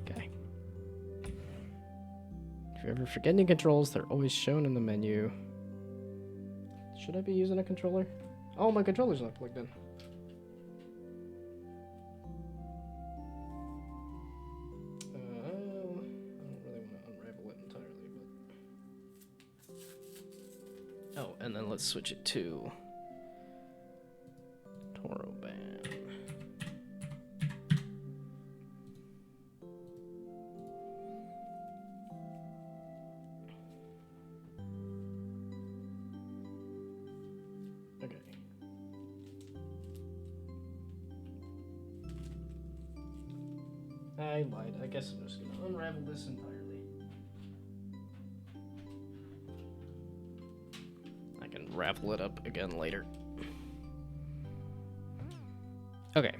Okay. If you ever forget any controls, they're always shown in the menu. Should I be using a controller? Oh, my controller's not plugged in. I don't really want to unravel it entirely, but... Oh, and then let's switch it to... Toraban. Okay. I lied. I guess I'm just gonna unravel this entirely. I can ravel it up again later. Okay.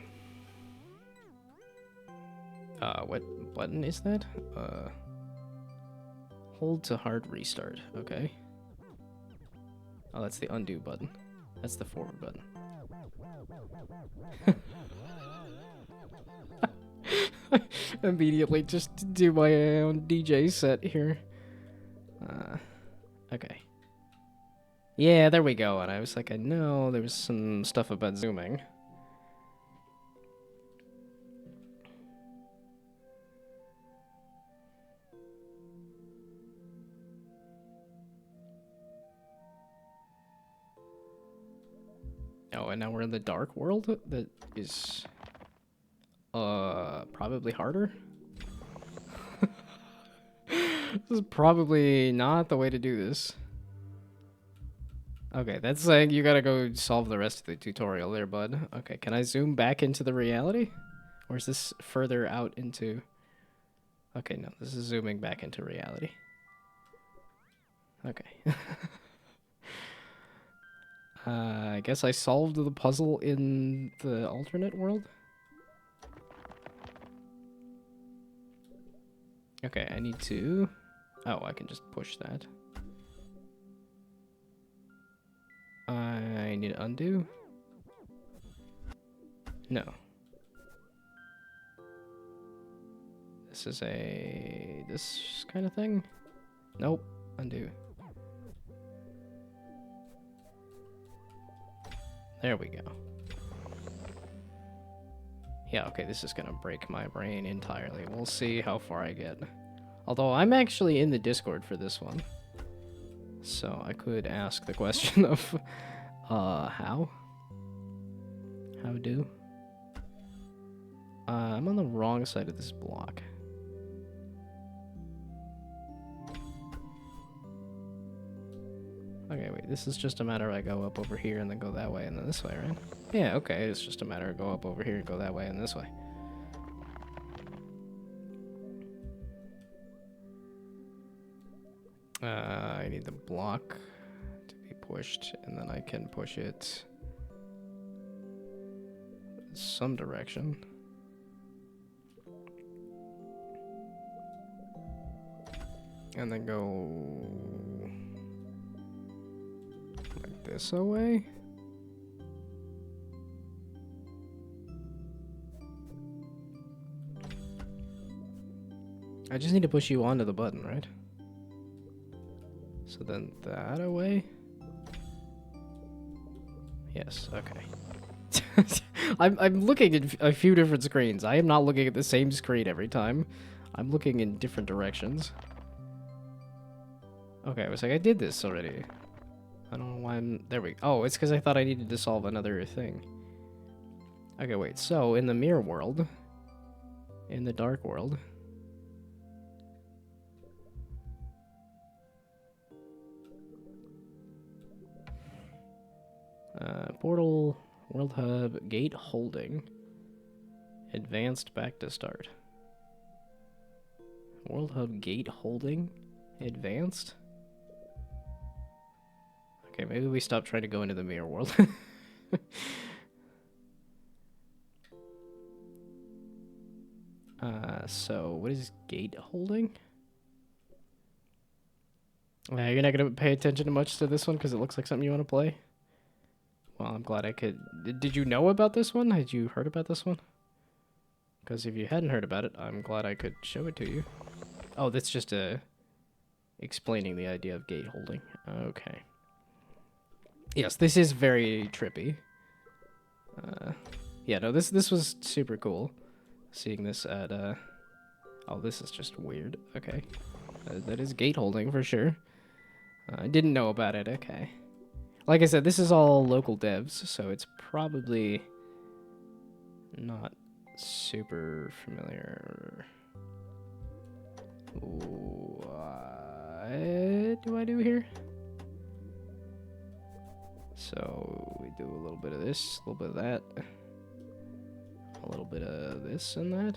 What button is that? Hold to hard restart. Okay. Oh, that's the undo button. That's the forward button. Immediately just do my own DJ set here. Okay. Yeah, there we go. And I was like, I know there was some stuff about zooming. Oh, and now we're in the dark world? That is... probably harder? This is probably not the way to do this. Okay, that's saying you gotta go solve the rest of the tutorial there, bud. Okay, can I zoom back into the reality? Or is this further out into... Okay, no, this is zooming back into reality. Okay. I guess I solved the puzzle in the alternate world? Okay, I need to... Oh, I can just push that. need to undo? No. This is this kind of thing? Nope. Undo. There we go. Yeah, okay, this is gonna break my brain entirely. We'll see how far I get. Although, I'm actually in the Discord for this one. So, I could ask the question of, how? How do? I'm on the wrong side of this block. Okay, wait, this is just a matter of I go up over here and then go that way and then this way, right? Yeah, okay, it's just a matter of go up over here and go that way and this way. I need the block to be pushed, and then I can push it some direction. And then go like this away. I just need to push you onto the button, right? So then that away? Yes, okay. I'm looking at a few different screens. I am not looking at the same screen every time. I'm looking in different directions. Okay, I was like, I did this already. I don't know why I'm... There we go. Oh, it's because I thought I needed to solve another thing. Okay, wait. So, in the mirror world... In the dark world... portal, world hub, gate holding, advanced back to start. World hub, gate holding, advanced? Okay, maybe we stop trying to go into the mirror world. So what is gate holding? You're not gonna pay attention much to this one because it looks like something you want to play? Well, I'm glad I could... Did you know about this one? Had you heard about this one? Because if you hadn't heard about it, I'm glad I could show it to you. Oh, that's just explaining the idea of gate holding. Okay. Yes, this is very trippy. Yeah, no, this was super cool. Seeing this at... Oh, this is just weird. Okay. That is gate holding for sure. I didn't know about it. Okay. Like I said, this is all local devs, so it's probably not super familiar. What do I do here? So we do a little bit of this, a little bit of that, a little bit of this and that.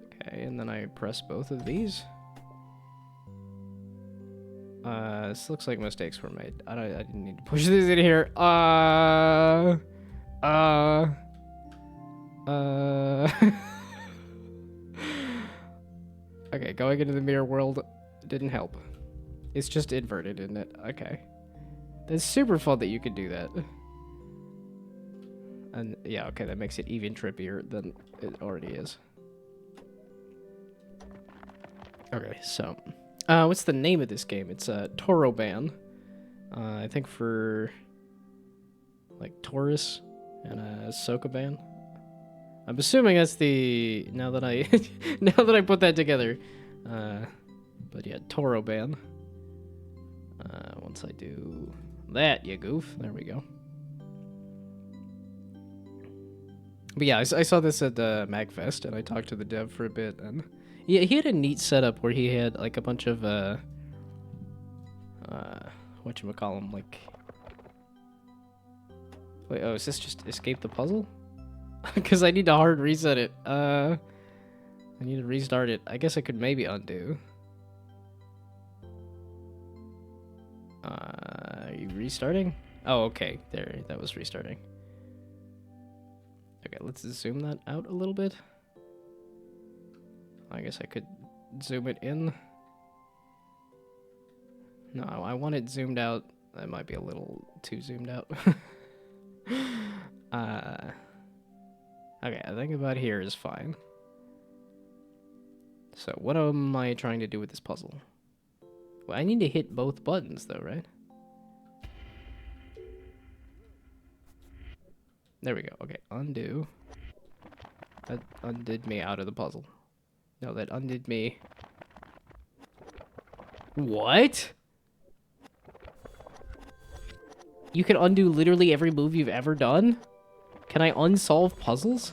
Okay, and then I press both of these. This looks like mistakes were made. I didn't need to push this in here. Okay, going into the mirror world didn't help. It's just inverted, isn't it? Okay. That's super fun that you could do that. And yeah, okay, that makes it even trippier than it already is. Okay, so... what's the name of this game? It's Toroban. I think for like Taurus and Sokoban. I'm assuming that's the now that I put that together. But yeah, Toroban. Once I do that, you goof. There we go. But yeah, I saw this at MagFest, and I talked to the dev for a bit, and yeah, he had a neat setup where he had like a bunch of whatchamacallem, like... Wait, oh, is this just escape the puzzle? Because I need to hard reset it. I need to restart it. I guess I could maybe undo. Are you restarting? Oh, okay. There, that was restarting. Okay, let's zoom that out a little bit. I guess I could zoom it in. No, I want it zoomed out That might be a little too zoomed out. Okay, I think about here is fine. So what am I trying to do with this puzzle? Well, I need to hit both buttons though, right? There we go. Okay, undo. That undid me out of the puzzle. No, that undid me. What? You can undo literally every move you've ever done? Can I unsolve puzzles?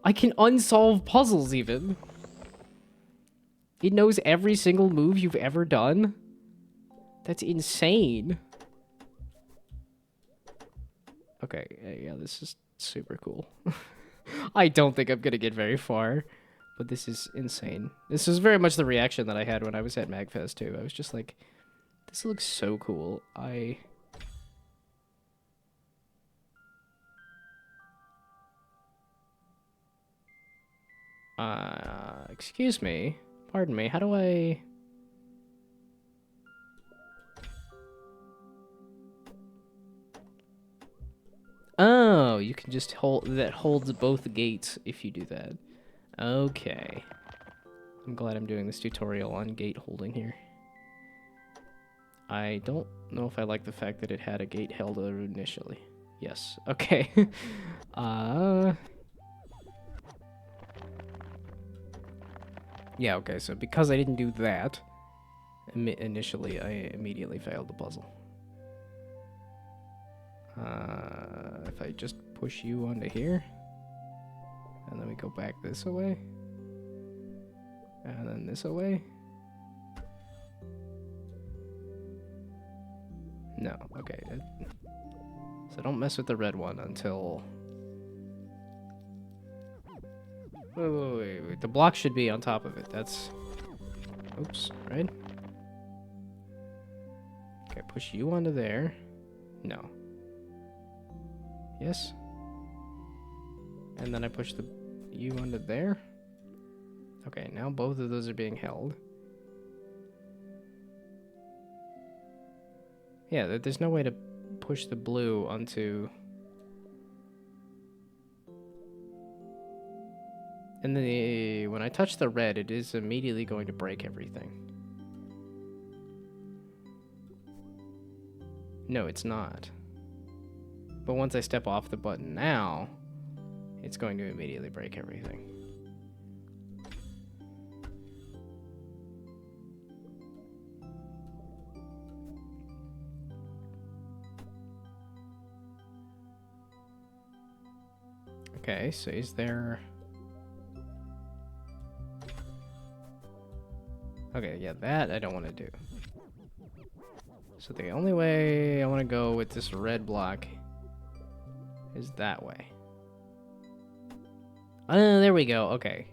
I can unsolve puzzles even. It knows every single move you've ever done? That's insane. Okay, yeah, this is super cool. I don't think I'm gonna get very far, but this is insane. This is very much the reaction that I had when I was at MagFest too. I was just like, this looks so cool. Excuse me. Pardon me, how do I... Oh, you can just hold... That holds both gates if you do that. Okay. I'm glad I'm doing this tutorial on gate holding here. I don't know if I like the fact that it had a gate held initially. Yes. Okay. Yeah, okay, so because I didn't do that, initially, I immediately failed the puzzle. If I just push you onto here, and then we go back this way, and then this way. No, okay. So don't mess with the red one until... Wait. The block should be on top of it. That's... Oops, right? Okay, push you onto there. No. Yes? And then I push the you onto there. Okay, now both of those are being held. Yeah, there's no way to push the blue onto... And then when I touch the red, it is immediately going to break everything. No, it's not. But once I step off the button now, it's going to immediately break everything. Okay, so is there... Okay, yeah, that I don't want to do. So the only way I want to go with this red block is that way. Oh, there we go. Okay.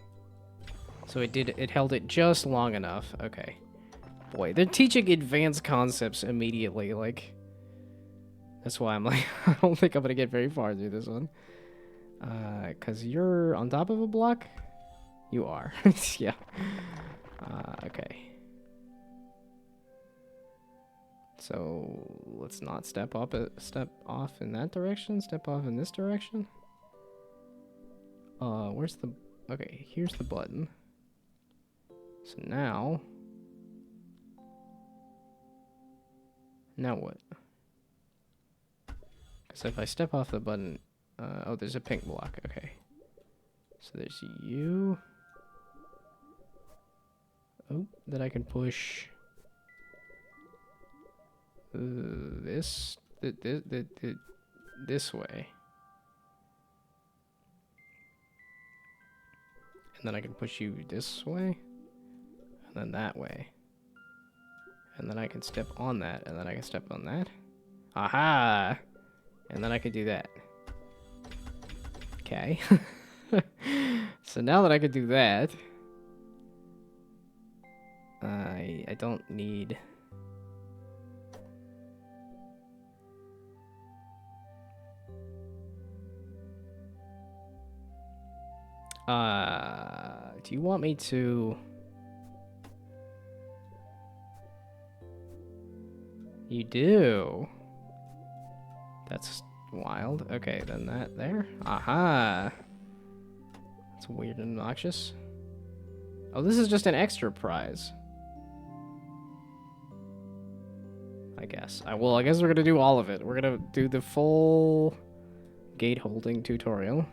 So it held it just long enough. Okay. Boy, they're teaching advanced concepts immediately. Like, that's why I'm like, I don't think I'm going to get very far through this one. Because you're on top of a block? You are. Yeah. Okay. So let's not step off in that direction, step off in this direction. Where's the... Okay, here's the button. So now what? Because if I step off the button... oh, there's a pink block. Okay. So there's you. Oh, then I can push... this way, and then I can push you this way, and then that way, and then I can step on that, and then I can step on that. Aha! And then I can do that. Okay. So now that I can do that, I don't need... do you want me to... You do. That's wild. Okay, then that there. Aha. That's weird and obnoxious. Oh, this is just an extra prize. I guess. Well, I guess we're gonna do all of it. We're gonna do the full gate holding tutorial.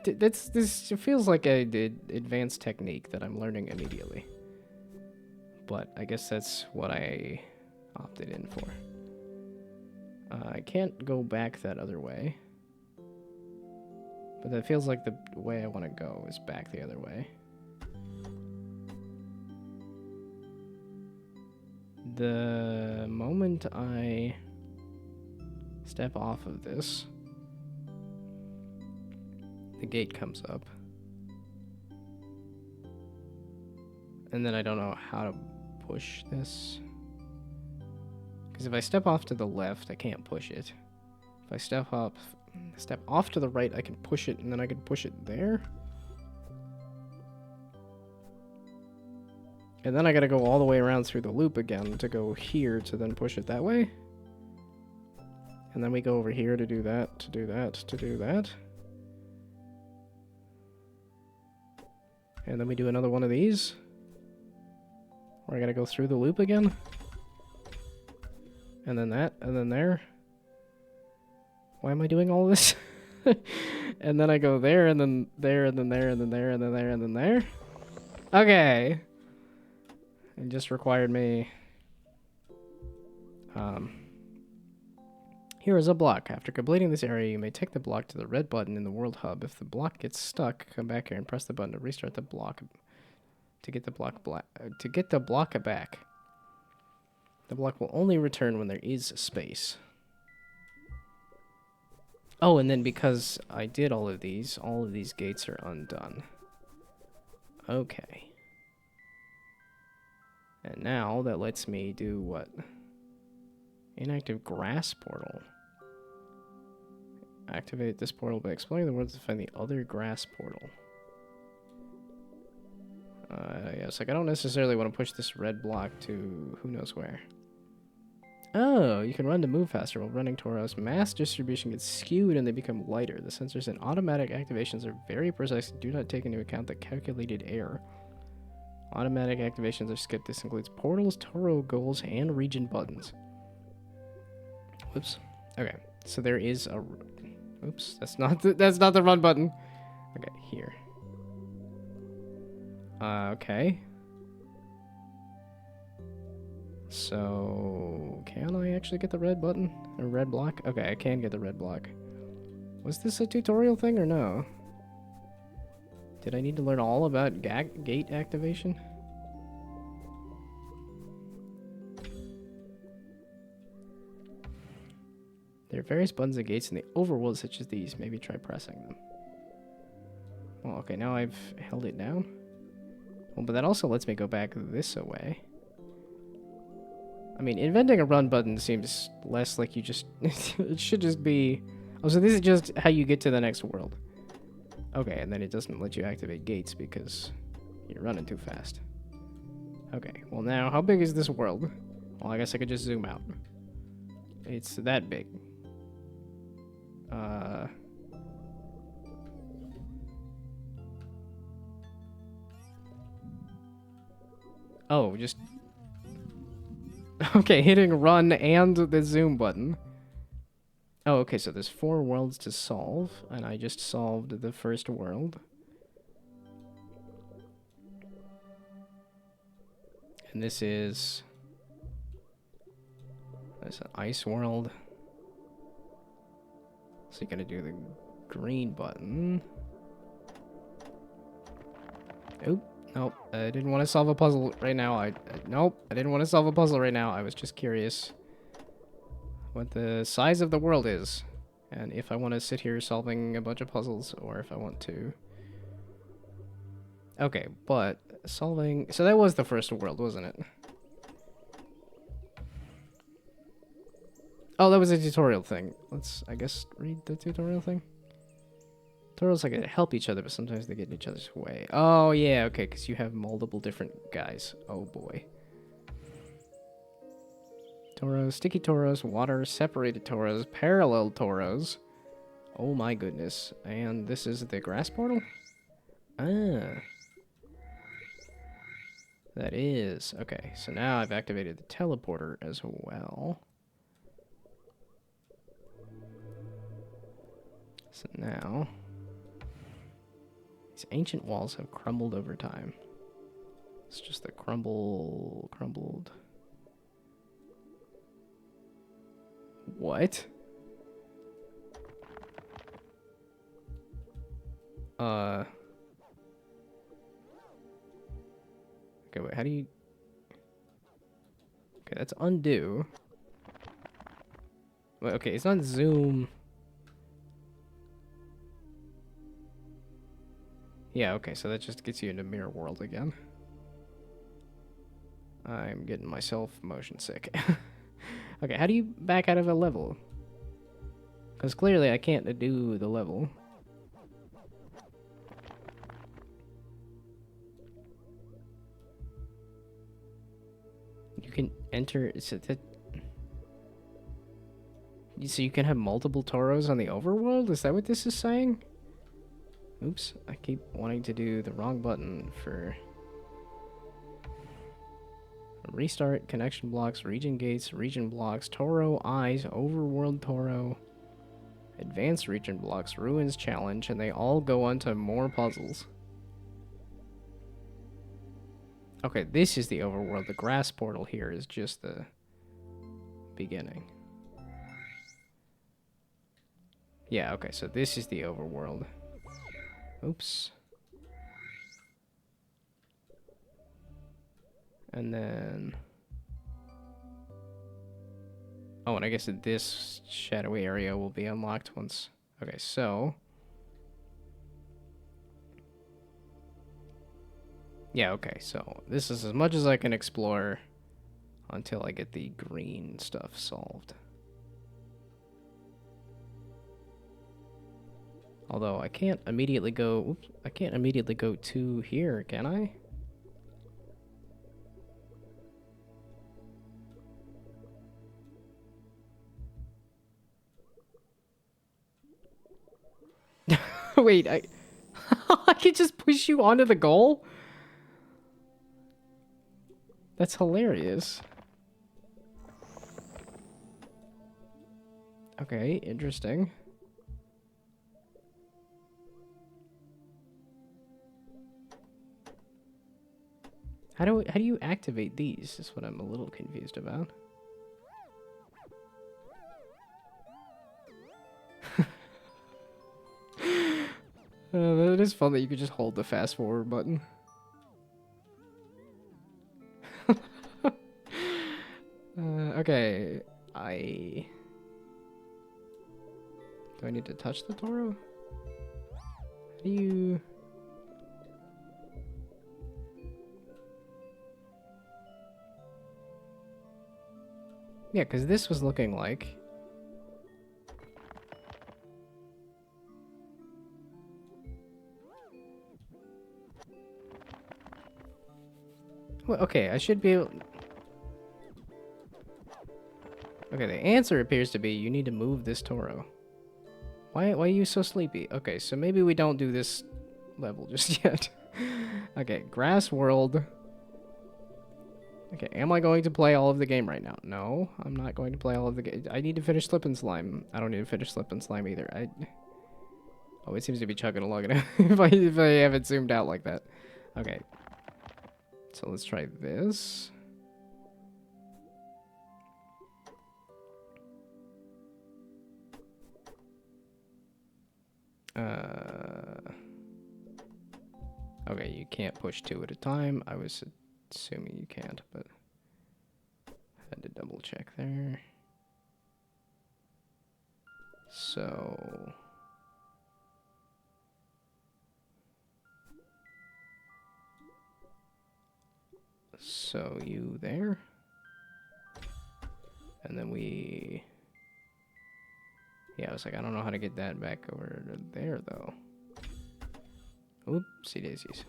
This feels like a advanced technique that I'm learning immediately. But I guess that's what I opted in for. I can't go back that other way. But that feels like the way I want to go is back the other way. The moment I step off of this, the gate comes up. And then I don't know how to push this. Because if I step off to the left, I can't push it. If I step off to the right, I can push it, and then I can push it there. And then I gotta go all the way around through the loop again to go here to then push it that way. And then we go over here to do that, to do that, to do that. And then we do another one of these. Where I gotta go through the loop again. And then that, and then there. Why am I doing all this? And then I go there, and then there, and then there, and then there, and then there, and then there. Okay. It just required me... Here is a block. After completing this area, you may take the block to the red button in the world hub. If the block gets stuck, come back here and press the button to restart the block to get the block back. The block will only return when there is space. Oh, and then because I did all of these gates are undone. Okay. And now that lets me do what? Inactive grass portal. Activate this portal by exploring the world to find the other grass portal. Yes, like I don't necessarily want to push this red block to who knows where. Oh, you can run to move faster while running Tauros. Mass distribution gets skewed and they become lighter. The sensors and automatic activations are very precise and do not take into account the calculated error. Automatic activations are skipped. This includes portals, Toro goals, and region buttons. Whoops. Okay, so there is a... Oops, that's not the run button. Okay, here. Okay. So, can I actually get the red button? Or red block? Okay, I can get the red block. Was this a tutorial thing or no? Did I need to learn all about gate activation? There are various buttons and gates in the overworld such as these. Maybe try pressing them. Well, okay, now I've held it down. Well, but that also lets me go back this way. I mean, inventing a run button seems less like you just... it should just be... Oh, so this is just how you get to the next world. Okay, and then it doesn't let you activate gates because you're running too fast. Okay, well now, how big is this world? Well, I guess I could just zoom out. It's that big. Oh, just... Okay, hitting run and the zoom button. Oh, okay, so there's 4 worlds to solve, and I just solved the first world. And this is... That's an ice world. So you gotta do the green button. Oop. Nope, I didn't want to solve a puzzle right now. Nope, I didn't want to solve a puzzle right now. I was just curious what the size of the world is. And if I want to sit here solving a bunch of puzzles, or if I want to... Okay, but solving... So that was the first world, wasn't it? Oh, that was a tutorial thing. Let's, I guess, read the tutorial thing. Toros like to help each other, but sometimes they get in each other's way. Oh, yeah, okay, because you have multiple different guys. Oh, boy. Toros, sticky Toros, water, separated Toros, parallel Toros. Oh, my goodness. And this is the grass portal? Ah. That is. Okay, so now I've activated the teleporter as well. So now... these ancient walls have crumbled over time. It's just the crumbled. What? Okay, wait, how do you... okay, that's undo. Wait, okay, it's not zoom. Yeah, okay, so that just gets you into mirror world again. I'm getting myself motion sick. Okay, how do you back out of a level? Because clearly I can't do the level. You can enter... so you can have multiple Toros on the overworld? Is that what this is saying? Oops, I keep wanting to do the wrong button for... restart, connection blocks, region gates, region blocks, Toro, eyes, overworld Toro, advanced region blocks, ruins challenge, and they all go on to more puzzles. Okay, this is the overworld. The grass portal here is just the beginning. Yeah, okay, so this is the overworld. Oops. And then... oh, and I guess this shadowy area will be unlocked once... okay, so... yeah, okay, so this is as much as I can explore until I get the green stuff solved. Although I can't immediately go... oops, I can't immediately go to here, can I? Wait, I can just push you onto the goal? That's hilarious. Okay, interesting. How do you activate these? Is what I'm a little confused about. It is fun that you could just hold the fast forward button. Okay, do I need to touch the Toro? How do you... yeah, because this was looking like... well, okay, I should be able... okay, the answer appears to be you need to move this Toro. Why are you so sleepy? Okay, so maybe we don't do this level just yet. Okay, Grass World. Okay, am I going to play all of the game right now? No, I'm not going to play all of the game. I need to finish Slip and Slime. I don't need to finish Slip and Slime either. Oh, it seems to be chugging along if I haven't zoomed out like that. Okay. So let's try this. Okay, you can't push two at a time. I was assuming you can't, but had to double check there. So you there, and then we... yeah, I was like, I don't know how to get that back over to there though. Oopsie daisies.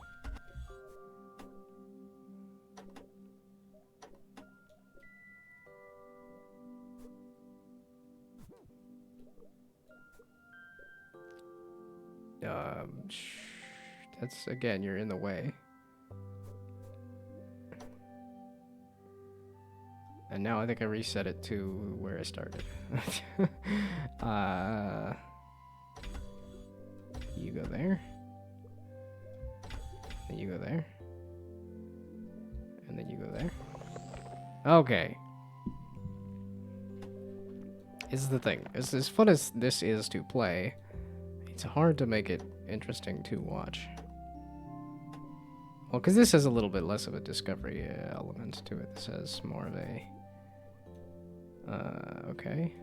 That's, again, you're in the way. And now I think I reset it to where I started. You go there. And you go there. And then you go there. Okay. This is the thing. As fun as this is to play, it's hard to make it interesting to watch. Well, because this has a little bit less of a discovery element to it. This has more of a... okay.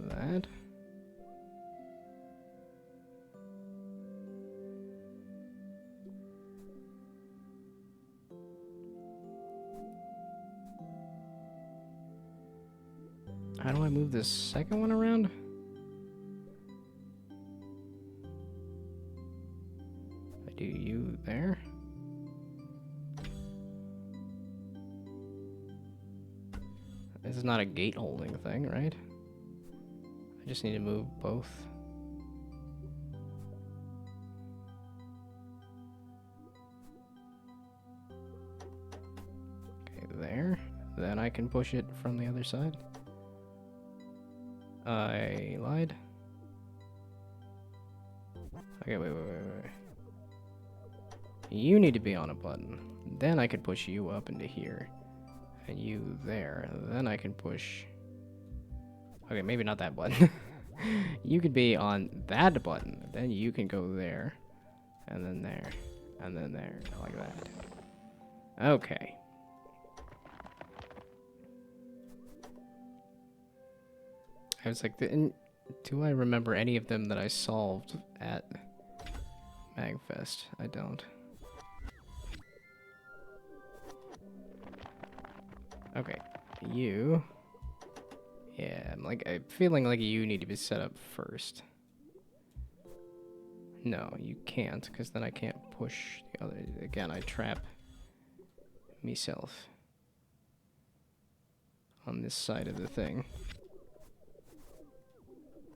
That. How do I move this second one around? I do you there. This is not a gate holding thing, right? I just need to move both. Okay, there. Then I can push it from the other side. I lied. Okay, wait. You need to be on a button. Then I could push you up into here. And you there. Then I can push... Okay, maybe not that button. You could be on that button. Then you can go there. And then there. And then there. Like that. Okay. I was like, do I remember any of them that I solved at MagFest? I don't. Okay, you. Yeah, I'm feeling like you need to be set up first. No, you can't, because then I can't push the other. Again, I trap myself on this side of the thing.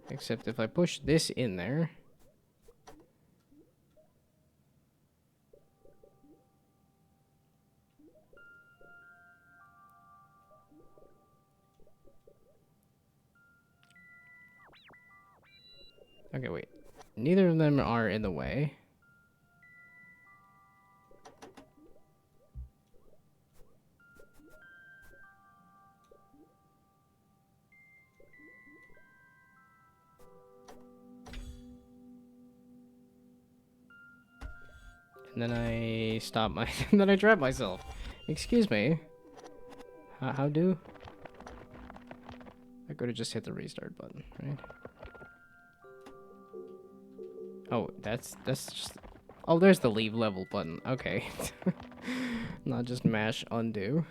Except if I push this in there... Okay, wait. Neither of them are in the way. And then I stop my... and then I trap myself. Excuse me. How do? I could have just hit the restart button, right? Oh, that's just... Oh, there's the leave level button. Okay. Not just mash undo.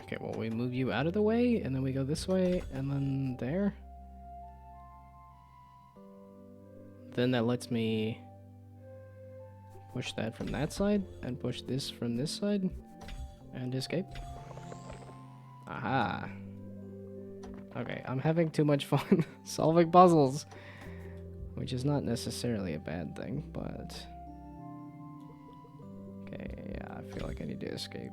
Okay, well, we move you out of the way, and then we go this way, and then there. Then that lets me push that from that side, and push this from this side, and escape. Aha. Okay, I'm having too much fun solving puzzles, which is not necessarily a bad thing, but... Okay, yeah, I feel like I need to escape.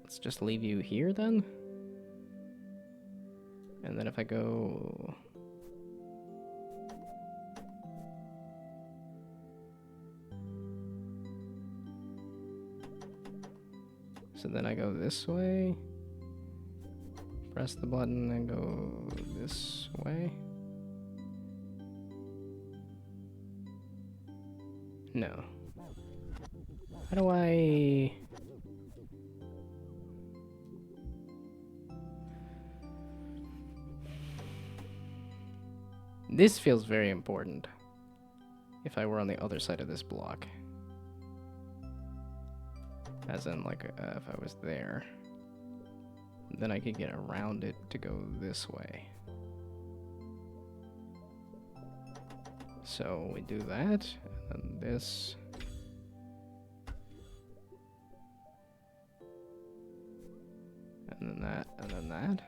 Let's just leave you here then. And then if I go... So then I go this way. Press the button and go this way. No. How do I... This feels very important. If I were on the other side of this block. As in, like, if I was there. Then I could get around it to go this way. So we do that, and then this. And then that, and then that.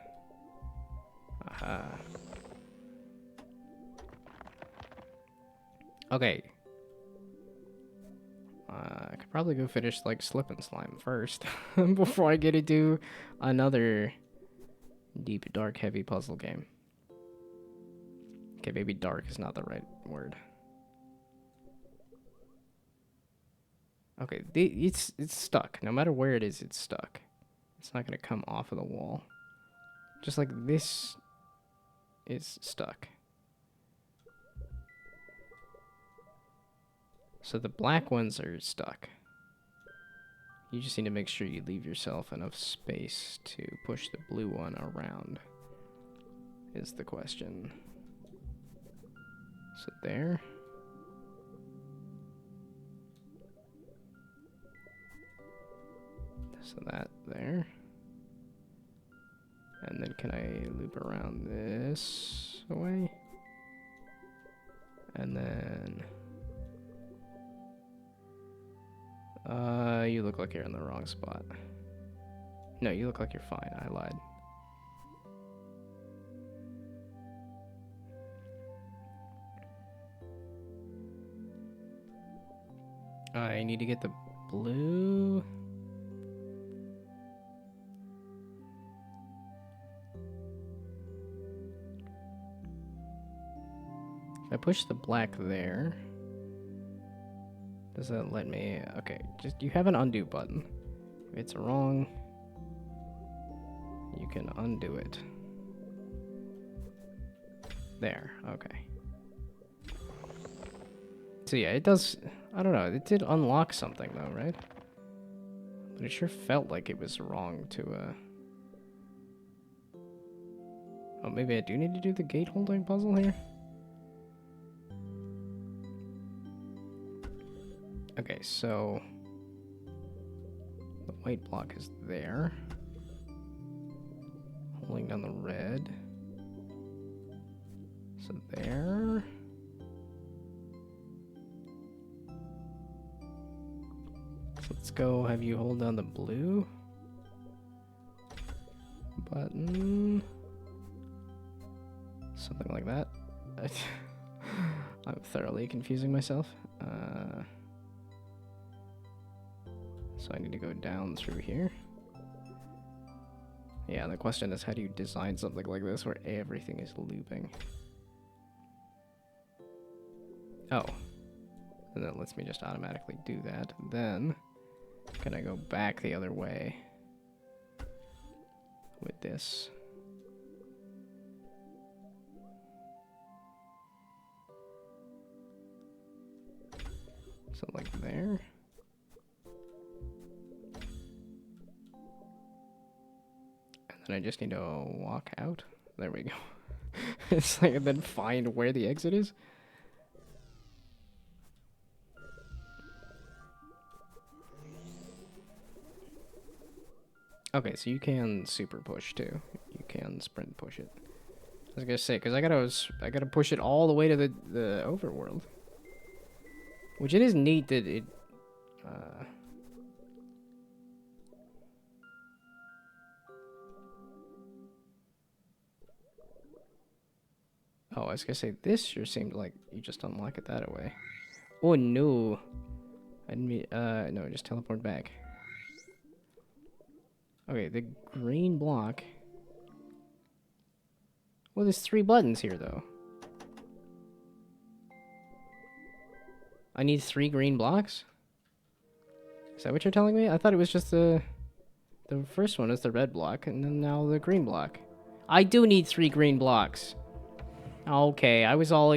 Aha. Okay. I could probably go finish, like, Slip and Slime first. Before I get into another deep, dark, heavy puzzle game. Okay, maybe dark is not the right word. Okay, it's stuck. No matter where it is, it's stuck. It's not gonna come off of the wall. Just like this is stuck. So the black ones are stuck. You just need to make sure you leave yourself enough space to push the blue one around, is the question. So there. So that there. And then can I loop around this way? And then... you look like you're in the wrong spot. No, you look like you're fine. I lied. I need to get the blue. If I push the black there, does that let me? Okay, just you have an undo button. If it's wrong, you can undo it. There, okay. So yeah, it does, I don't know, it did unlock something though, right? But it sure felt like it was wrong to, Oh, maybe I do need to do the gate holding puzzle here? Okay, so... the white block is there. Holding down the red. So there... so let's go have you hold down the blue button. Something like that. I'm thoroughly confusing myself. So I need to go down through here. Yeah, the question is, how do you design something like this where everything is looping? Oh. And that lets me just automatically do that. Then, can I go back the other way with this? So like there. And then I just need to walk out. There we go. It's like, and then find where the exit is. Okay, so you can super push too. You can sprint push it. I was gonna say, because I gotta push it all the way to the overworld. Which it is neat that it, oh, I was gonna say, this sure seemed like you just unlock it that way. Oh no. I didn't mean, no, just teleport back. Okay, the green block. Well, there's 3 buttons here, though. I need 3 green blocks? Is that what you're telling me? I thought it was just the first one is the red block, and then now the green block. I do need 3 green blocks. Okay, I was all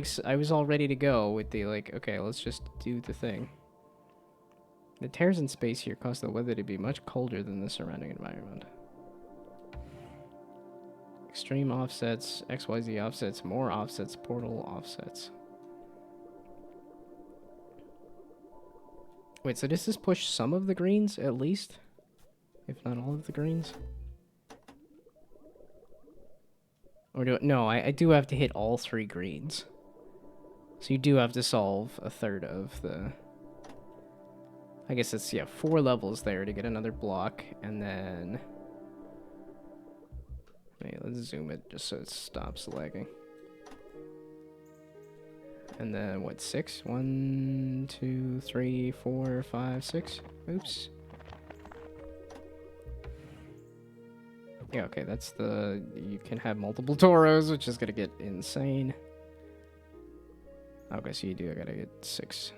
ready to go with the, like, okay, let's just do the thing. The tears in space here cause the weather to be much colder than the surrounding environment. Extreme offsets, XYZ offsets, more offsets, portal offsets. Wait, so does this push some of the greens at least? If not all of the greens? Or do no, I do have to hit all 3 greens. So you do have to solve a third of the... I guess it's, yeah, 4 levels there to get another block, and then... Wait, let's zoom it just so it stops lagging. And then, what, 6? 1, 2, 3, 4, 5, 6? Oops. Yeah, okay, that's the... You can have multiple Toros, which is gonna get insane. Okay, so you do, I gotta get 6.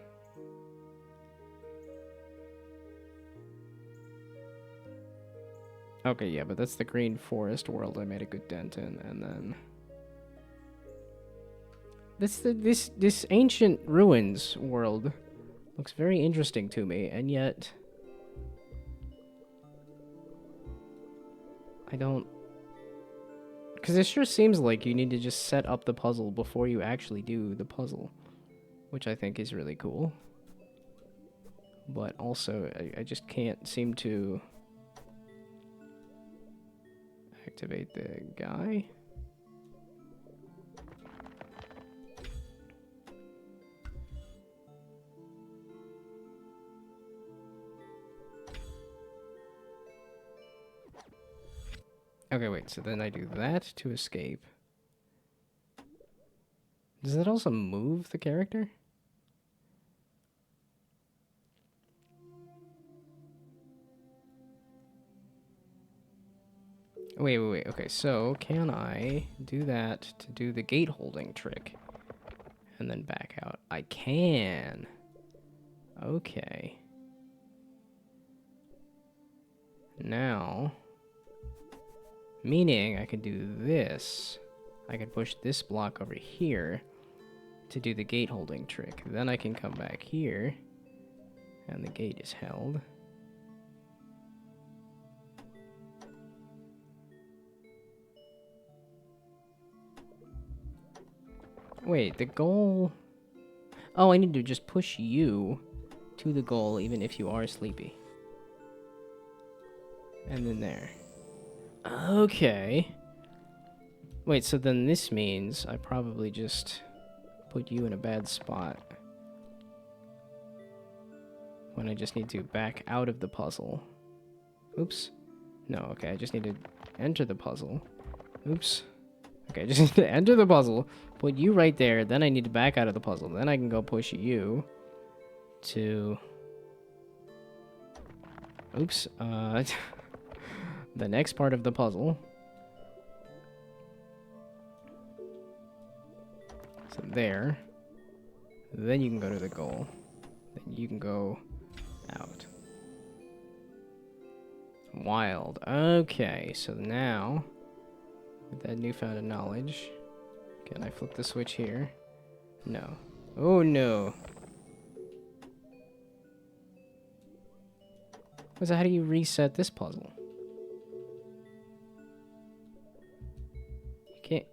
Okay, yeah, but that's the green forest world I made a good dent in, and then... This ancient ruins world looks very interesting to me, and yet... I don't... Because it sure seems like you need to just set up the puzzle before you actually do the puzzle, which I think is really cool. But also, I just can't seem to... activate the guy. Okay, wait, so then I do that to escape. Does that also move the character? Wait, okay, so can I do that to do the gate holding trick? And then back out? I can. Okay. Now, meaning I could do this. I could push this block over here to do the gate holding trick. Then I can come back here, and the gate is held. Wait, the goal... Oh, I need to just push you to the goal even if you are sleepy. And then there. Okay. Wait, so then this means I probably just put you in a bad spot. When I just need to back out of the puzzle. Oops. No, okay, I just need to enter the puzzle. Oops. Okay, just need to enter the puzzle, put you right there, then I need to back out of the puzzle. Then I can go push you to... Oops. The next part of the puzzle. So there. Then you can go to the goal. Then you can go out. Wild. Okay, so now, with that newfound knowledge, can I flip the switch here? No. Oh no. So how do you reset this puzzle? You can't...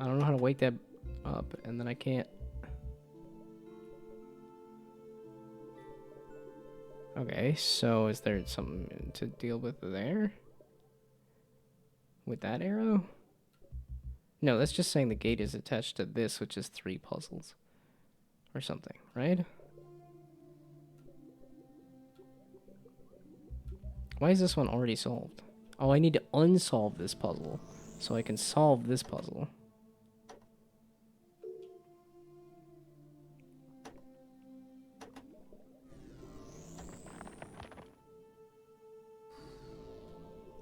I don't know how to wake that up, and then I can't... Okay, so is there something to deal with there? With that arrow? No, that's just saying the gate is attached to this, which is 3 puzzles. Or something, right? Why is this one already solved? Oh, I need to unsolve this puzzle so I can solve this puzzle.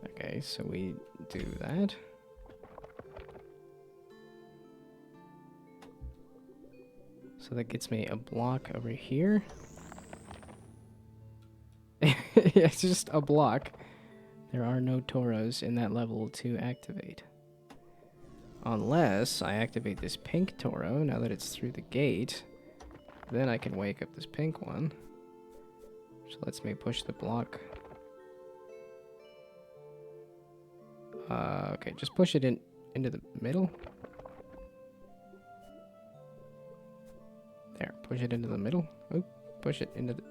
Okay, so we do that. So that gets me a block over here. Yeah, it's just a block. There are no Toros in that level to activate. Unless I activate this pink Toro, now that it's through the gate. Then I can wake up this pink one. So lets me push the block. Okay, just push it into the middle. There, push it into the middle. Oop, push it into the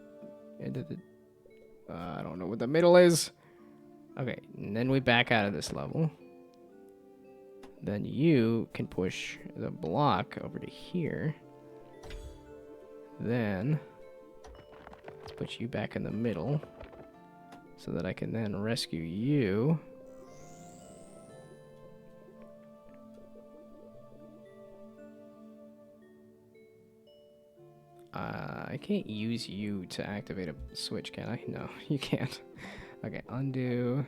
I don't know what the middle is. Okay, and then we back out of this level. Then you can push the block over to here. Then let's put you back in the middle so that I can then rescue you. I can't use you to activate a switch, can I? No, you can't. Okay, undo.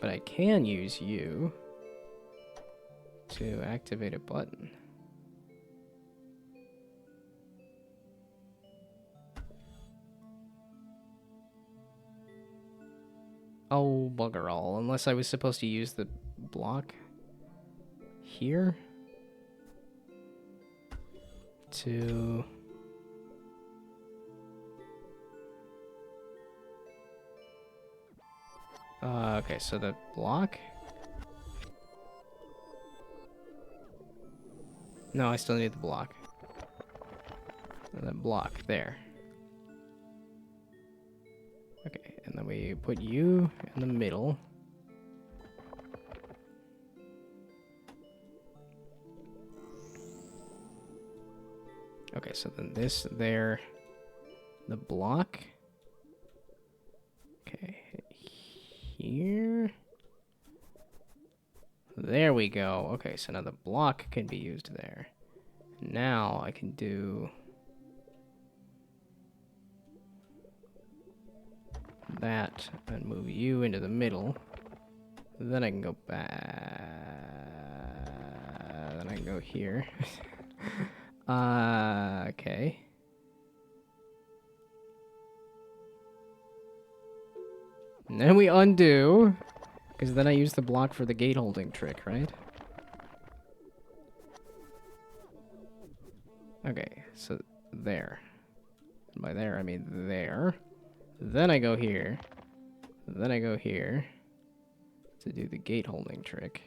But I can use you to activate a button. Oh, bugger all. Unless I was supposed to use the block here to... okay, so the block... No, I still need the block. And the block, there. Okay, and then we put you in the middle. Okay, so then this, there, the block. Okay, here. There we go. Okay, so now the block can be used there. Now I can do that and move you into the middle. Then I can go back. Then I can go here. Okay. And then we undo. Because then I use the block for the gate holding trick, right? Okay, so there. And by there, I mean there. Then I go here. Then I go here to do the gate holding trick.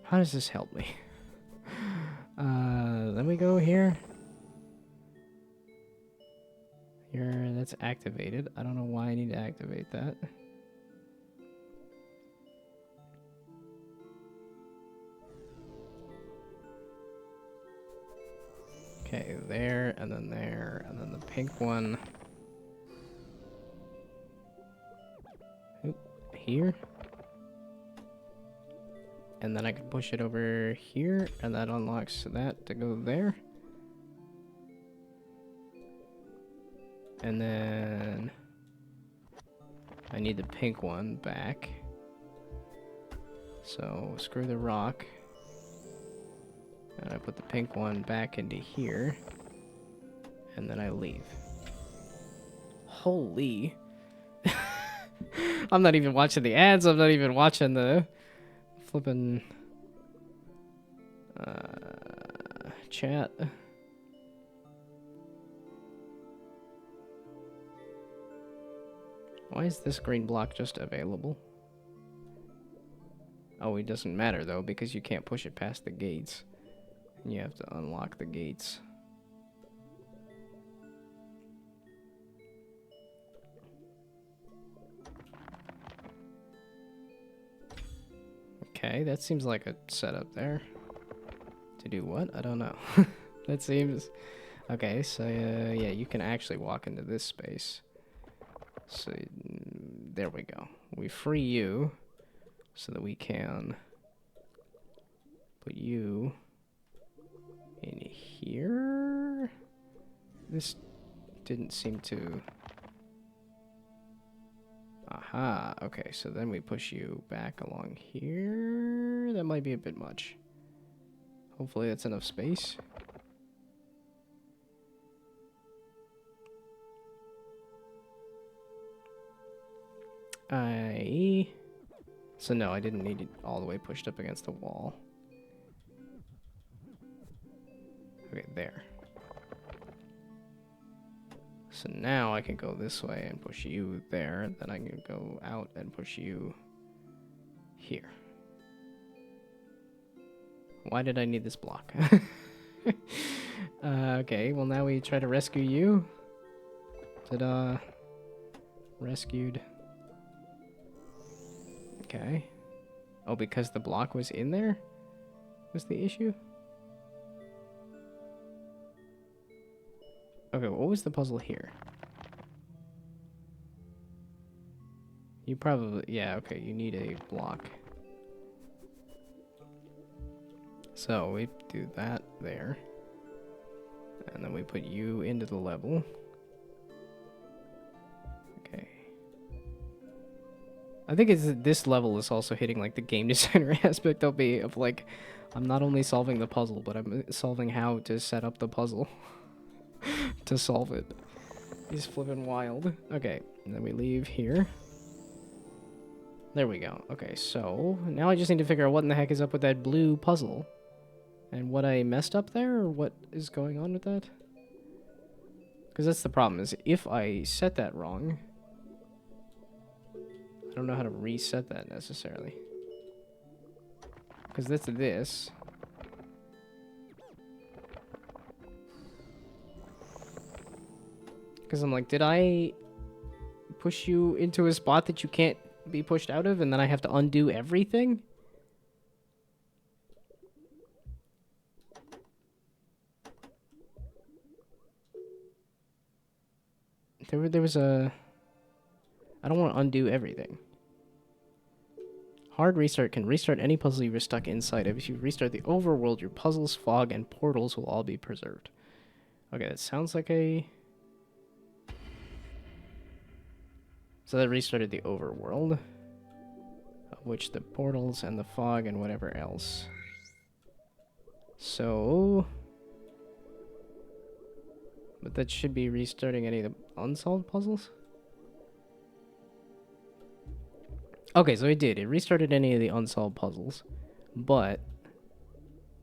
How does this help me? Then we go here. Here, that's activated. I don't know why I need to activate that. Okay, there, and then the pink one. Oop, here. And then I can push it over here, and that unlocks that to go there. And then I need the pink one back. So screw the rock. And I put the pink one back into here. And then I leave. Holy. I'm not even watching the ads. I'm not even watching the flipping chat. Why is this green block just available? Oh, it doesn't matter though, because you can't push it past the gates. And you have to unlock the gates. Okay, that seems like a setup there. To do what? I don't know. That seems... Okay, so yeah, you can actually walk into this space. So, there we go. We free you so that we can put you in here. This didn't seem to... Aha, okay, so then we push you back along here. That might be a bit much. Hopefully that's enough space. So no, I didn't need it all the way pushed up against the wall. Okay, there. So now I can go this way and push you there, then I can go out and push you here. Why did I need this block? Okay, well now we try to rescue you. Ta-da. Rescued. Okay. Oh, because the block was in there? Was the issue? Okay, what was the puzzle here? You probably... Yeah, okay, you need a block. So, we do that there. And then we put you into the level. Okay. I think this level is also hitting, like, the game designer aspect of me, of, like, I'm not only solving the puzzle, but I'm solving how to set up the puzzle to solve it. He's flipping wild. Okay, and then we leave here. There we go. Okay, so now I just need to figure out what in the heck is up with that blue puzzle. And what I messed up there, or what is going on with that? Because that's the problem, is if I set that wrong, I don't know how to reset that necessarily. Because that's this. Because I'm like, did I push you into a spot that you can't be pushed out of, and then I have to undo everything? There was a... I don't want to undo everything. Hard restart can restart any puzzle you were stuck inside of. If you restart the overworld, your puzzles, fog, and portals will all be preserved. Okay, that sounds like a... So that restarted the overworld, of which the portals and the fog and whatever else. So... But that should be restarting any of the unsolved puzzles? Okay, so it did. It restarted any of the unsolved puzzles, but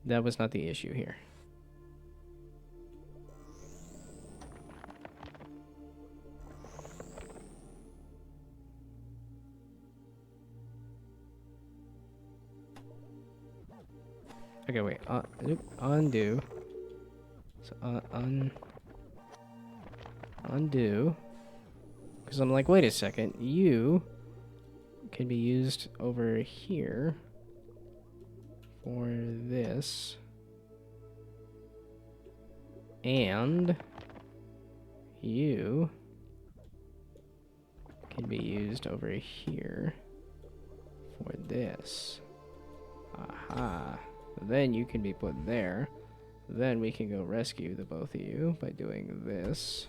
that was not the issue here. Okay, wait. Undo. So, undo. Because I'm like, wait a second. You can be used over here for this. And you can be used over here for this. Aha. Then you can be put there. Then we can go rescue the both of you by doing this.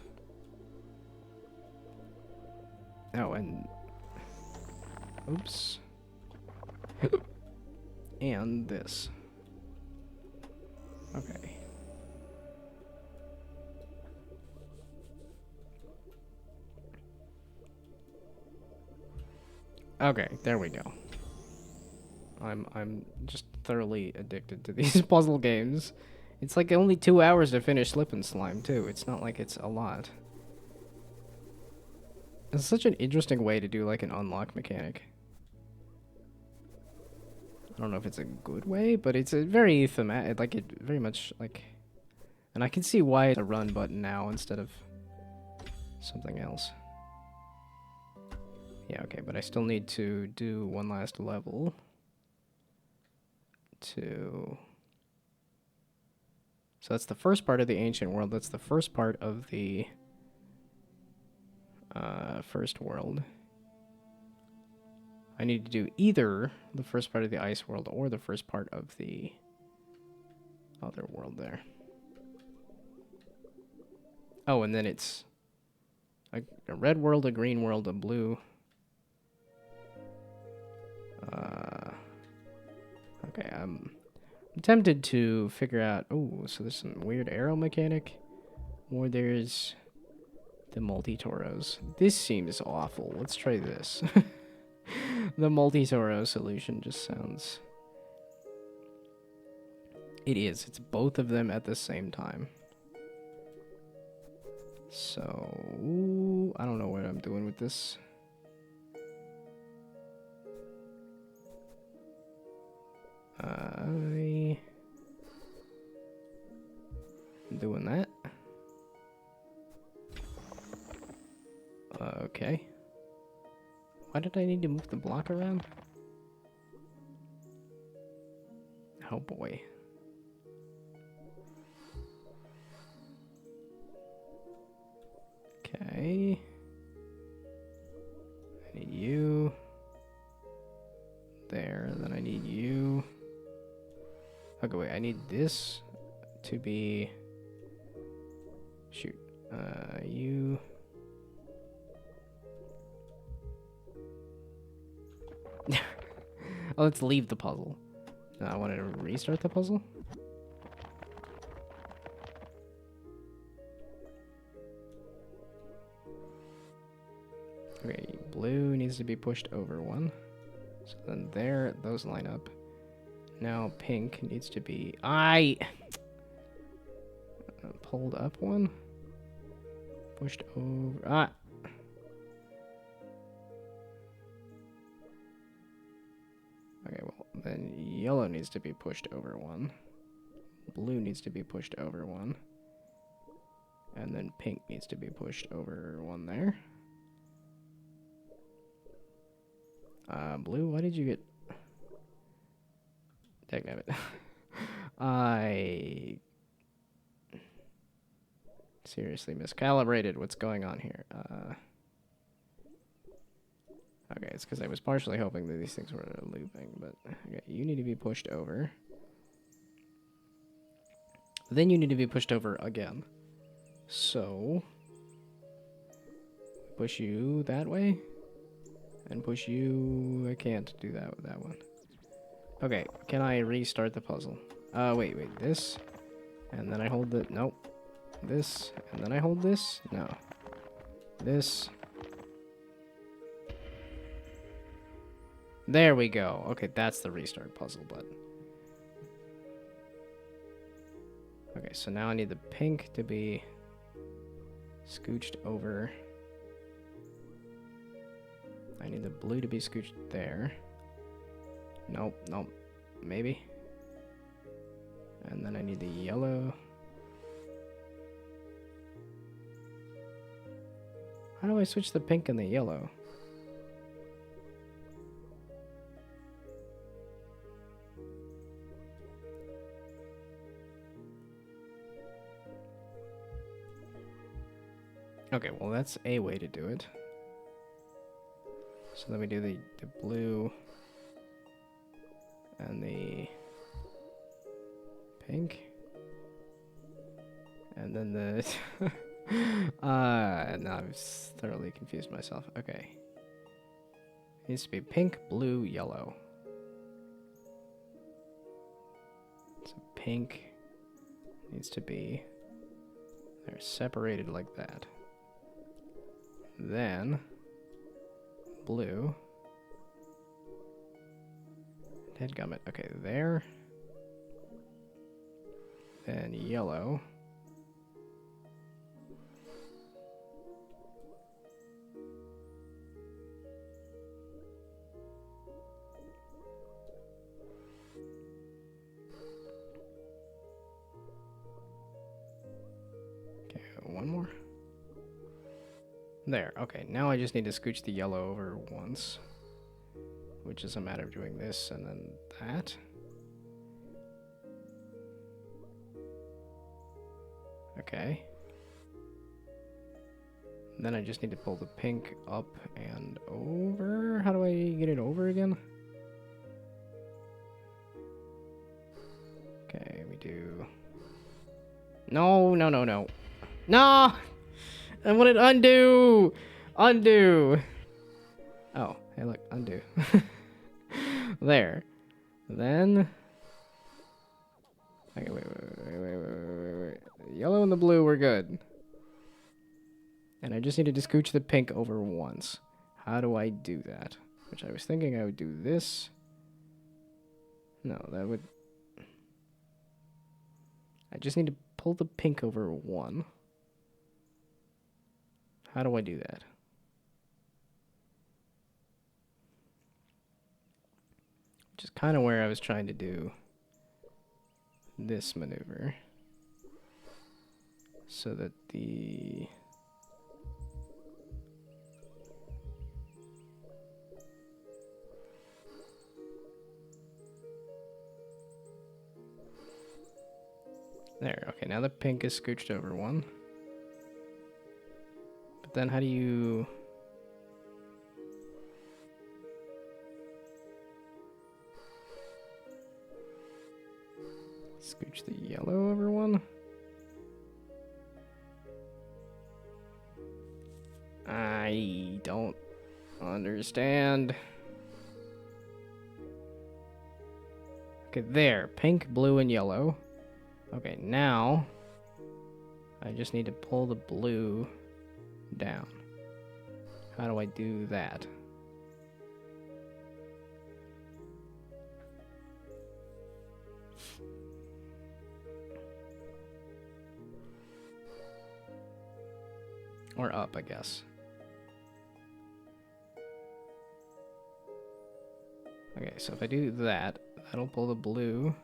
Oh, and... Oops. And this. Okay. Okay, there we go. I'm just thoroughly addicted to these puzzle games. It's like only 2 hours to finish Slip and Slime, too. It's not like it's a lot. It's such an interesting way to do, like, an unlock mechanic. I don't know if it's a good way, but it's a very thematic, like, it very much, like... And I can see why it's a run button now instead of something else. Yeah, okay, but I still need to do one last level. So that's the first part of the ancient world. That's the first part of the first world. I need to do either the first part of the ice world or the first part of the other world there. Oh, and then it's a red world, a green world, a blue. Okay, I'm tempted to figure out... Oh, so there's some weird arrow mechanic. Or there's the multi-toros. This seems awful. Let's try this. The multi-Toro solution just sounds... It is. It's both of them at the same time. So... I don't know what I'm doing with this. I'm doing that. Okay. Why did I need to move the block around? Oh boy. Okay. I need you. There, then I need you. Okay, wait, I need this to be... Shoot. You... Oh, let's leave the puzzle. No, I wanted to restart the puzzle. Okay, blue needs to be pushed over one. So then there, those line up. Now pink needs to be... pulled up one. Pushed over... Okay, well, then yellow needs to be pushed over one. Blue needs to be pushed over one. And then pink needs to be pushed over one there. Blue, why did you get... Dagnabbit. I... seriously miscalibrated what's going on here. Okay, it's because I was partially hoping that these things were looping, but... Okay, you need to be pushed over. Then you need to be pushed over again. So... push you that way. And push you... I can't do that with that one. Okay, can I restart the puzzle? Wait, this. And then I hold the... Nope. This. And then I hold this? No. This... There we go. Okay, that's the restart puzzle button. Okay, so now I need the pink to be scooched over. I need the blue to be scooched there. Nope. Maybe. And then I need the yellow. How do I switch the pink and the yellow? Okay, well that's a way to do it. So then we do the blue and the pink. And then the... no, I've thoroughly confused myself. Okay. It needs to be pink, blue, yellow. So pink needs to be... They're separated like that. Then... blue. Headgummit. Okay, there. Then yellow. Okay, one more. There. Okay, now I just need to scooch the yellow over once. Which is a matter of doing this and then that. Okay. And then I just need to pull the pink up and over. How do I get it over again? Okay, we do... No! No! I want it undo! Undo! Oh, hey look, undo. There. Then... Okay, wait. The yellow and the blue were good. And I just needed to scooch the pink over once. How do I do that? Which I was thinking I would do this. No, that would... I just need to pull the pink over 1. How do I do that? Which is kind of where I was trying to do this maneuver. So that the... There, okay, now the pink is scooched over 1. But then how do you... Scooch the yellow over 1? I don't understand. Okay, there. Pink, blue, and yellow. Okay, now I just need to pull the blue down. How do I do that? Or up, I guess. Okay, so if I do that, that'll pull the blue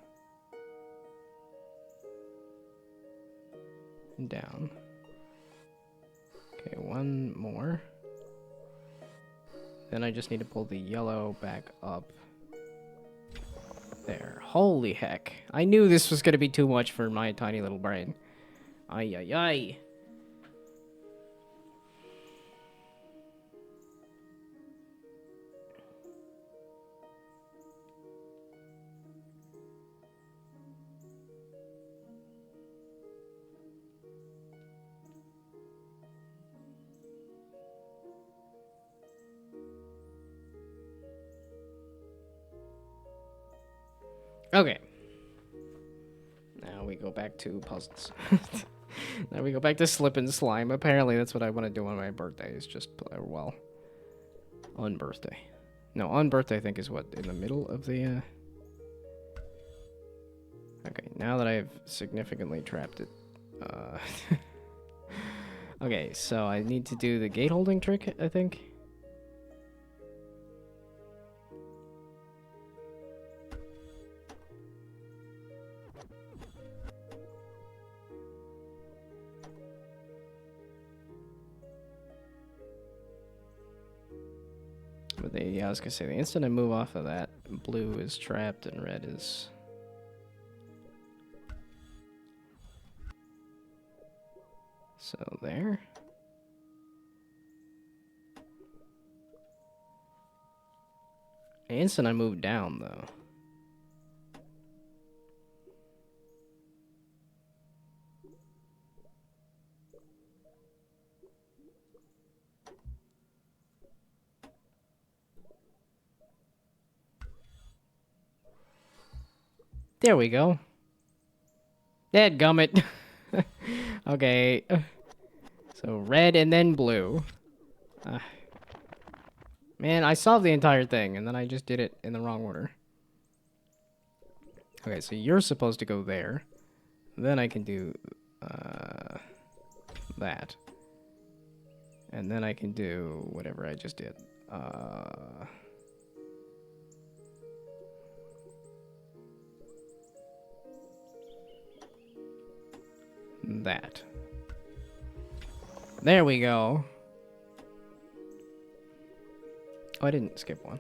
down. Okay, 1 more. Then I just need to pull the yellow back up. There. Holy heck. I knew this was going to be too much for my tiny little brain. Ay, ay, ay. Okay. Now we go back to puzzles. Now we go back to slip and slime. Apparently that's what I want to do on my birthday. Is just play, well, on birthday. No, on birthday I think is what, in the middle of the Okay, now that I've significantly trapped it. Okay, so I need to do the gate holding trick, I think. But yeah, I was gonna say, the instant I move off of that, blue is trapped and red is... So there. The instant I move down, though. There we go. Dadgummit. Okay. So red and then blue. Man, I solved the entire thing, and then I just did it in the wrong order. Okay, so you're supposed to go there. Then I can do that. And then I can do whatever I just did. That. There we go. Oh, I didn't skip one.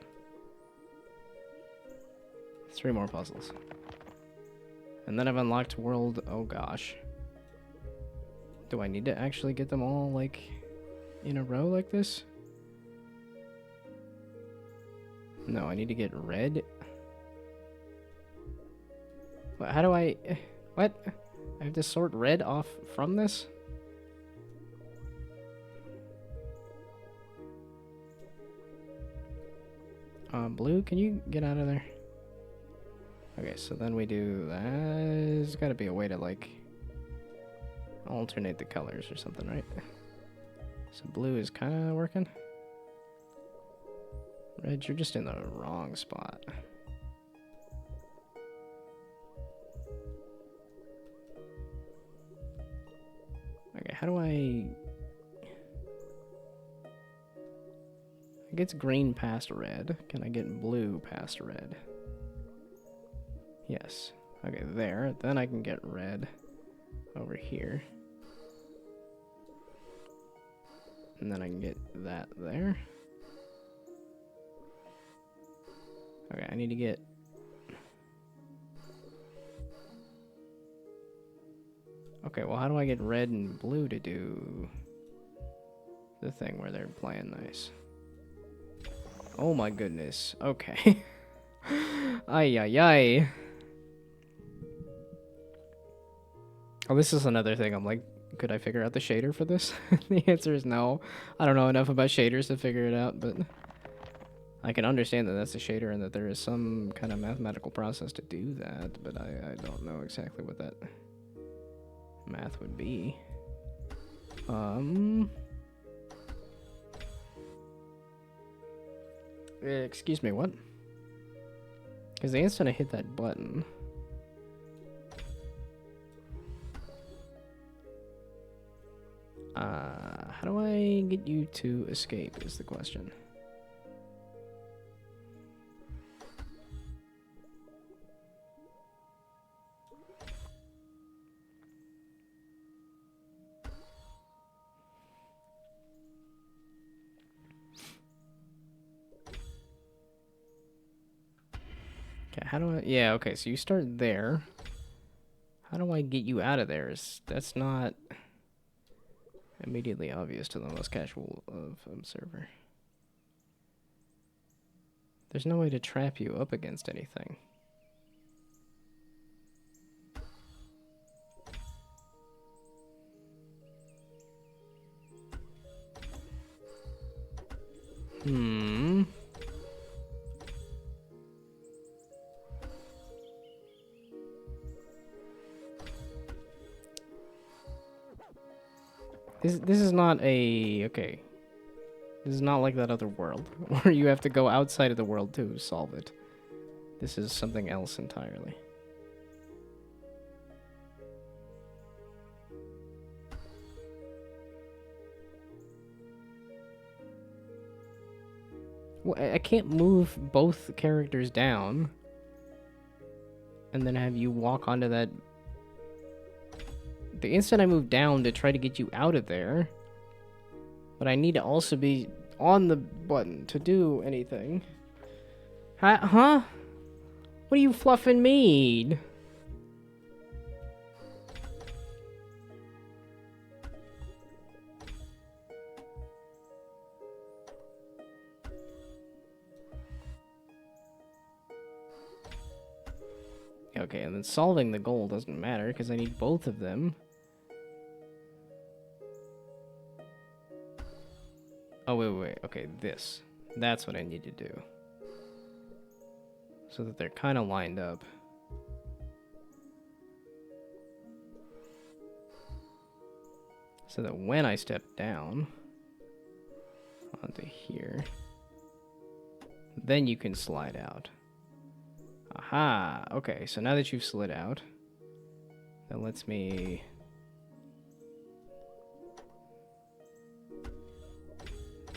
3 more puzzles. And then I've unlocked world... Oh, gosh. Do I need to actually get them all, like, in a row like this? No, I need to get red. What, how do I... What? I have to sort red off from this? Blue, can you get out of there? Okay, so then we do that. There's gotta be a way to, like, alternate the colors or something, right? So blue is kind of working. Red, you're just in the wrong spot. Okay, how do I get green past red? Can I get blue past red? Yes. Okay, there. Then I can get red over here. And then I can get that there. Okay, I need to get... Okay, well, how do I get red and blue to do the thing where they're playing nice? Oh my goodness. Okay. Ay, ay, ay. Oh, this is another thing. I'm like, could I figure out the shader for this? The answer is no. I don't know enough about shaders to figure it out, but I can understand that that's a shader and that there is some kind of mathematical process to do that, but I don't know exactly what that math would be. Excuse me, what? Because the instant I hit that button... how do I get you to escape is the question. Okay, how do I... Yeah, okay, so you start there. How do I get you out of there? That's not immediately obvious to the most casual of observer. There's no way to trap you up against anything. This is not a... Okay. This is not like that other world, where you have to go outside of the world to solve it. This is something else entirely. Well, I can't move both characters down and then have you walk onto that... The instant I move down to try to get you out of there, but I need to also be on the button to do anything. Huh? What do you fluffing mean? Okay, and then solving the goal doesn't matter because I need both of them. Oh, wait. Okay, this. That's what I need to do. So that they're kind of lined up. So that when I step down onto here, then you can slide out. Aha! Okay, so now that you've slid out, that lets me...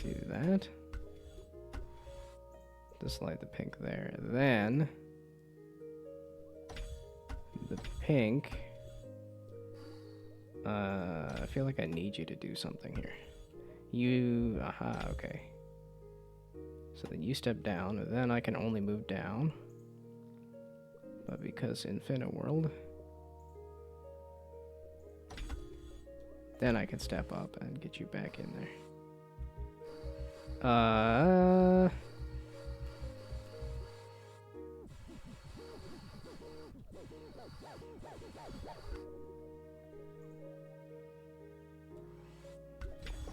do that. To slide the pink there. Then... the pink... I feel like I need you to do something here. You... Aha, okay. So then you step down, and then I can only move down. But because Infinite World... then I can step up and get you back in there.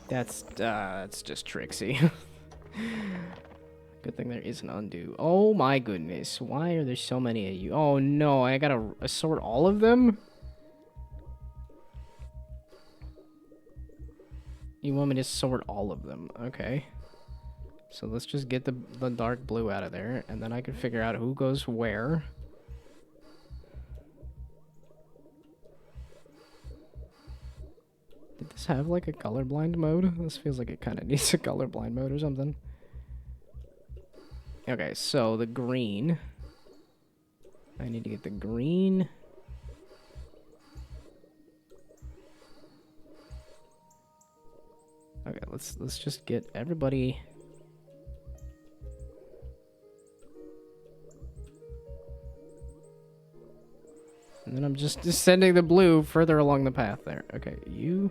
That's just tricksy. Good thing there is an undo. Oh my goodness, why are there so many of you? Oh no, I gotta assort all of them? You want me to sort all of them, okay. So let's just get the dark blue out of there, and then I can figure out who goes where. Did this have like a colorblind mode? This feels like it kind of needs a colorblind mode or something. Okay, so the green. I need to get the green. Okay, let's just get everybody. And then I'm just sending the blue further along the path there. Okay, you.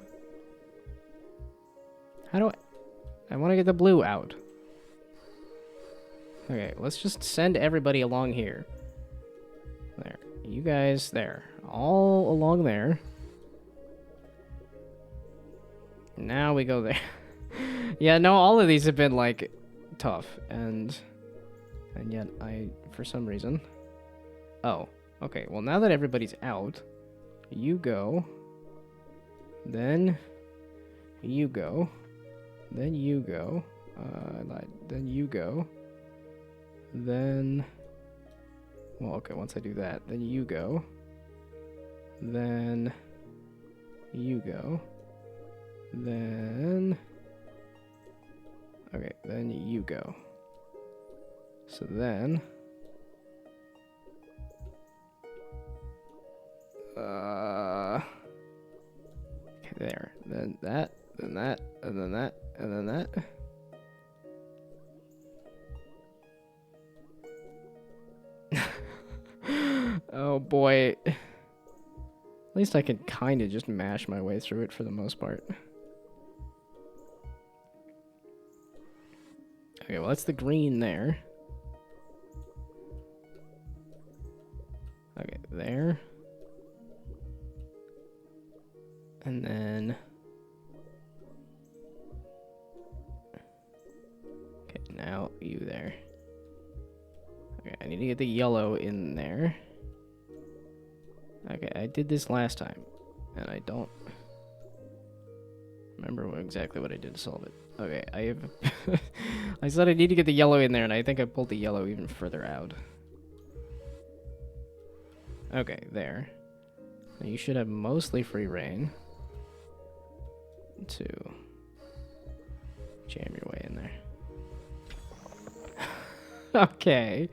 How do I want to get the blue out. Okay, let's just send everybody along here. There. You guys there. All along there. Now we go there. Yeah, no, all of these have been, like, tough. And yet for some reason... Oh, okay. Well, now that everybody's out, you go. Then you go. Then you go. I lied. Then you go. Then... Well, okay, once I do that, then you go. Then you go. Then... Okay, then you go. So then... Okay, there. Then that, then that, and then that, and then that. Oh boy. At least I can kind of just mash my way through it for the most part. Okay, well that's the green there. Okay, there. And then... Okay, now you there. Okay, I need to get the yellow in there. Okay, I did this last time, and I don't remember exactly what I did to solve it. Okay, I have... I said I need to get the yellow in there, and I think I pulled the yellow even further out. Okay, there. Now you should have mostly free reign to jam your way in there. Okay.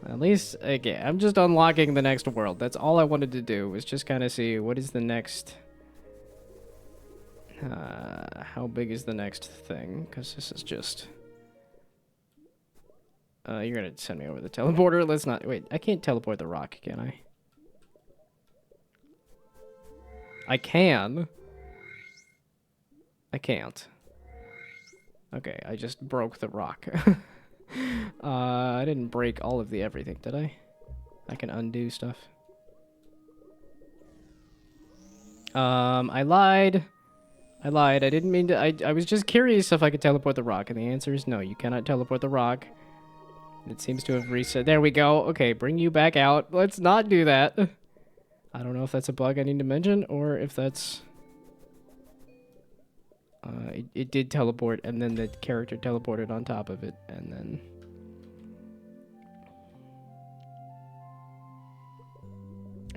At least, okay, I'm just unlocking the next world. That's all I wanted to do, was just kind of see what is the next... how big is the next thing? Because this is just... you're gonna send me over the teleporter? Let's not... Wait, I can't teleport the rock, can I? I can. I can't. Okay, I just broke the rock. I didn't break all of the everything, did I? I can undo stuff. I lied. I lied. I didn't mean to... I was just curious if I could teleport the rock, and the answer is no. You cannot teleport the rock. It seems to have reset. There we go. Okay, bring you back out. Let's not do that. I don't know if that's a bug I need to mention, or if that's... it did teleport, and then the character teleported on top of it, and then...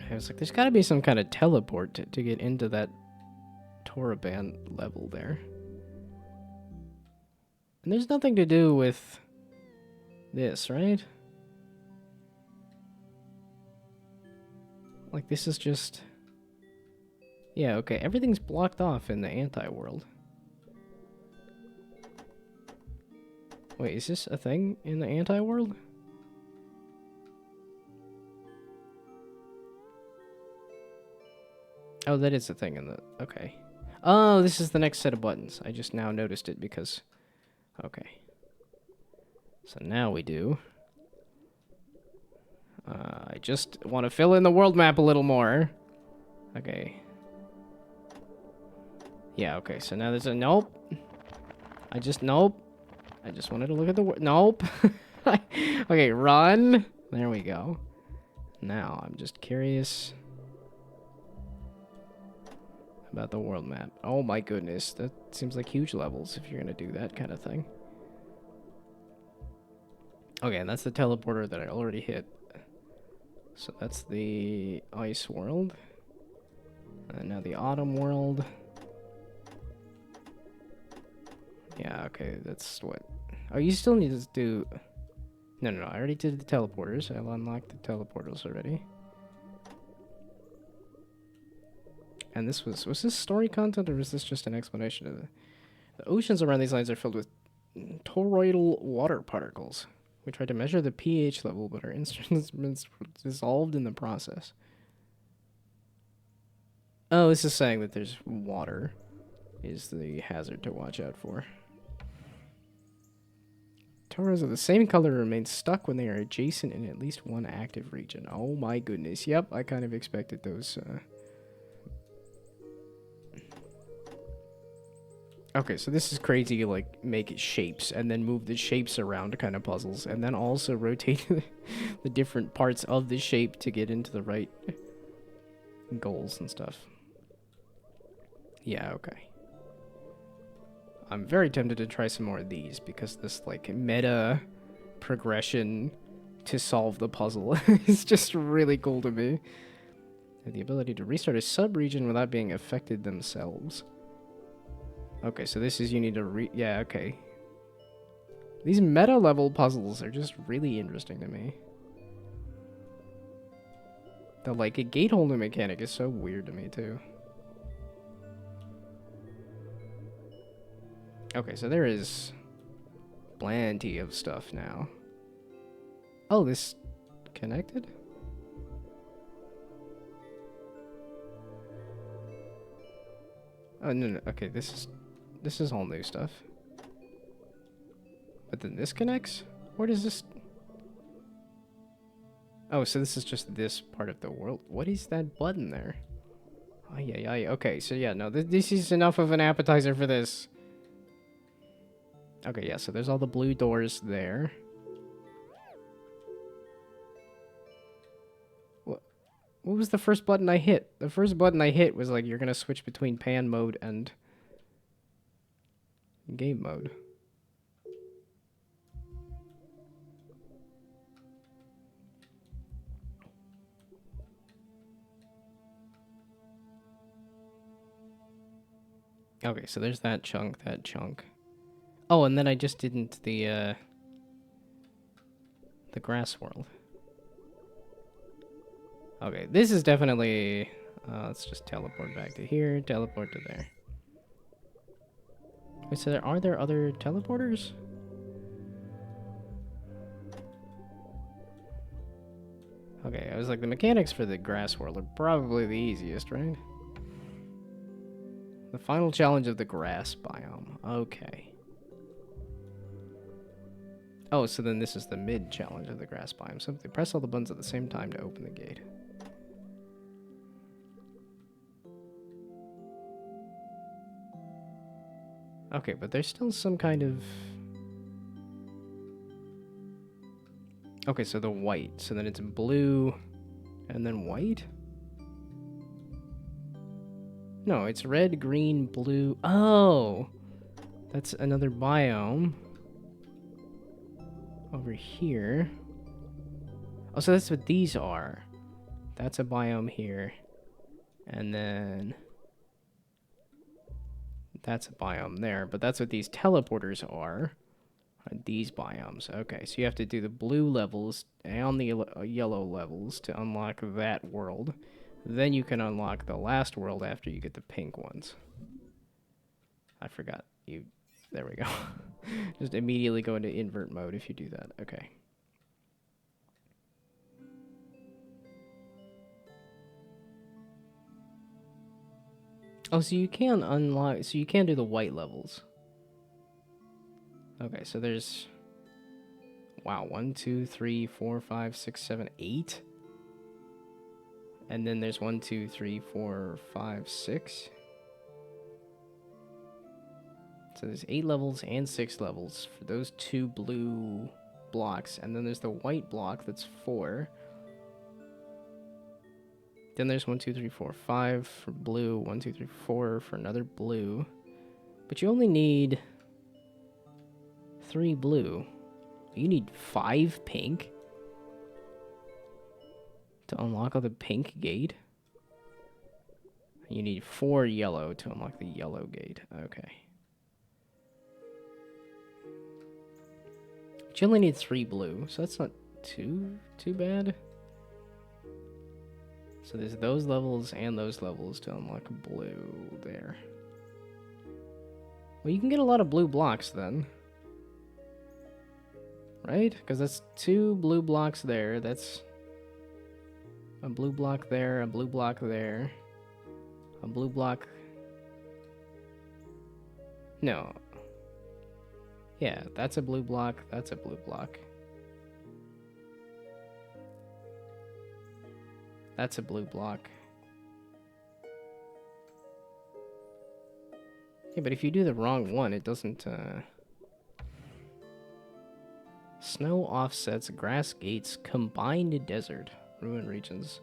I was like, there's gotta be some kind of teleport to get into that Toraban level there. And there's nothing to do with this, right? Like, this is just... Yeah, okay, everything's blocked off in the anti-world. Wait, is this a thing in the anti-world? Oh, that is a thing in the... Okay. Oh, this is the next set of buttons. I just now noticed it because... Okay. So now we do... I just want to fill in the world map a little more. Okay. Yeah, okay, so now there's a... Nope. Nope. I just wanted to look at the... Nope. Okay, run. There we go. Now, I'm just curious... about the world map. Oh my goodness, that seems like huge levels if you're gonna do that kind of thing. Okay, and that's the teleporter that I already hit. So that's the ice world. And now the autumn world. Yeah, okay, that's what... Oh, you still need to do... No, no, no, I already did the teleporters. I've unlocked the teleporters already. And this was this story content, or was this just an explanation of the oceans around these lines are filled with toroidal water particles. We tried to measure the pH level, but our instruments were dissolved in the process. Oh, this is saying that there's water is the hazard to watch out for. Toros of the same color remain stuck when they are adjacent in at least one active region. Oh my goodness. Yep, I kind of expected those. Okay, so this is crazy, like, make it shapes and then move the shapes around kind of puzzles, and then also rotate the different parts of the shape to get into the right goals and stuff. Yeah, okay. I'm very tempted to try some more of these, because this, like, meta progression to solve the puzzle is just really cool to me. And the ability to restart a sub-region without being affected themselves. Okay, so this is you need to yeah, okay. These meta-level puzzles are just really interesting to me. The, like, a gate holding mechanic is so weird to me, too. Okay, so there is plenty of stuff now. Oh, this connected? Oh, no, no, okay, this is all new stuff. But then this connects? Where does this... Oh, so this is just this part of the world. What is that button there? Ay, ay, ay. Okay, so yeah, no, this is enough of an appetizer for this. Okay, yeah, so there's all the blue doors there. What was the first button I hit? The first button I hit was like, you're gonna switch between pan mode and game mode. Okay, so there's that chunk, that chunk. Oh, and then I just didn't the grass world. Okay, this is definitely... let's just teleport back to here, teleport to there. Wait, so are there other teleporters? Okay, I was like, the mechanics for the grass world are probably the easiest, right? The final challenge of the grass biome. Okay. Oh, so then this is the mid challenge of the grass biome. Simply press all the buttons at the same time to open the gate. Okay, but there's still some kind of... Okay, so the white. So then it's blue and then white? No, it's red, green, blue. Oh! That's another biome. Over here. Oh, so that's what these are. That's a biome here. And then... that's a biome there. But that's what these teleporters are. These biomes. Okay, so you have to do the blue levels and the yellow levels to unlock that world. Then you can unlock the last world after you get the pink ones. I forgot. There we go. Just immediately go into invert mode if you do that. Okay. Oh, so you can unlock... so you can do the white levels. Okay, so there's... wow, 1, 2, 3, 4, 5, 6, 7, 8. And then there's 1, 2, 3, 4, 5, 6. So there's 8 levels and 6 levels for those 2 blue blocks. And then there's the white block that's 4. Then there's 1, 2, 3, 4, 5 for blue. 1, 2, 3, 4 for another blue. But you only need 3 blue. You need 5 pink to unlock the pink gate? You need 4 yellow to unlock the yellow gate. Okay. But you only need 3 blue, so that's not too bad. So there's those levels and those levels to unlock blue there. Well, you can get a lot of blue blocks then. Right? Because that's 2 blue blocks there. That's a blue block there, a blue block there, a blue block. No. Yeah, that's a blue block, that's a blue block. That's a blue block. Yeah, but if you do the wrong one, it doesn't, Snow offsets, grass gates, combined desert, ruin regions,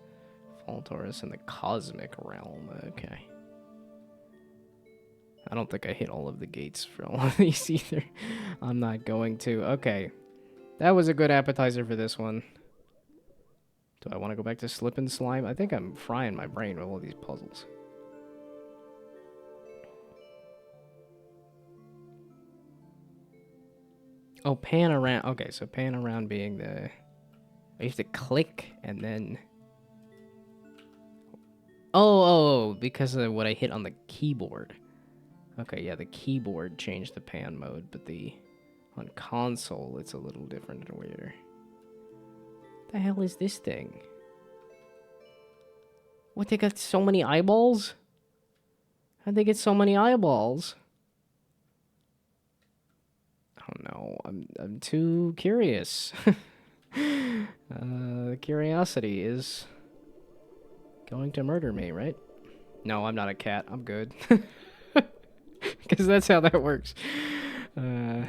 fall Taurus, and the cosmic realm. Okay. I don't think I hit all of the gates for all of these either. I'm not going to. Okay. That was a good appetizer for this one. Do I want to go back to Slip and Slime? I think I'm frying my brain with all these puzzles. Oh, pan around. Okay, so pan around being the... I have to click and then... Oh, because of what I hit on the keyboard. Okay, yeah, the keyboard changed the pan mode, but on console, it's a little different and weirder. What the hell is this thing? What, they got so many eyeballs? How'd they get so many eyeballs? I don't know. I'm too curious. Curiosity is going to murder me, right? No, I'm not a cat. I'm good. Because that's how that works. Okay,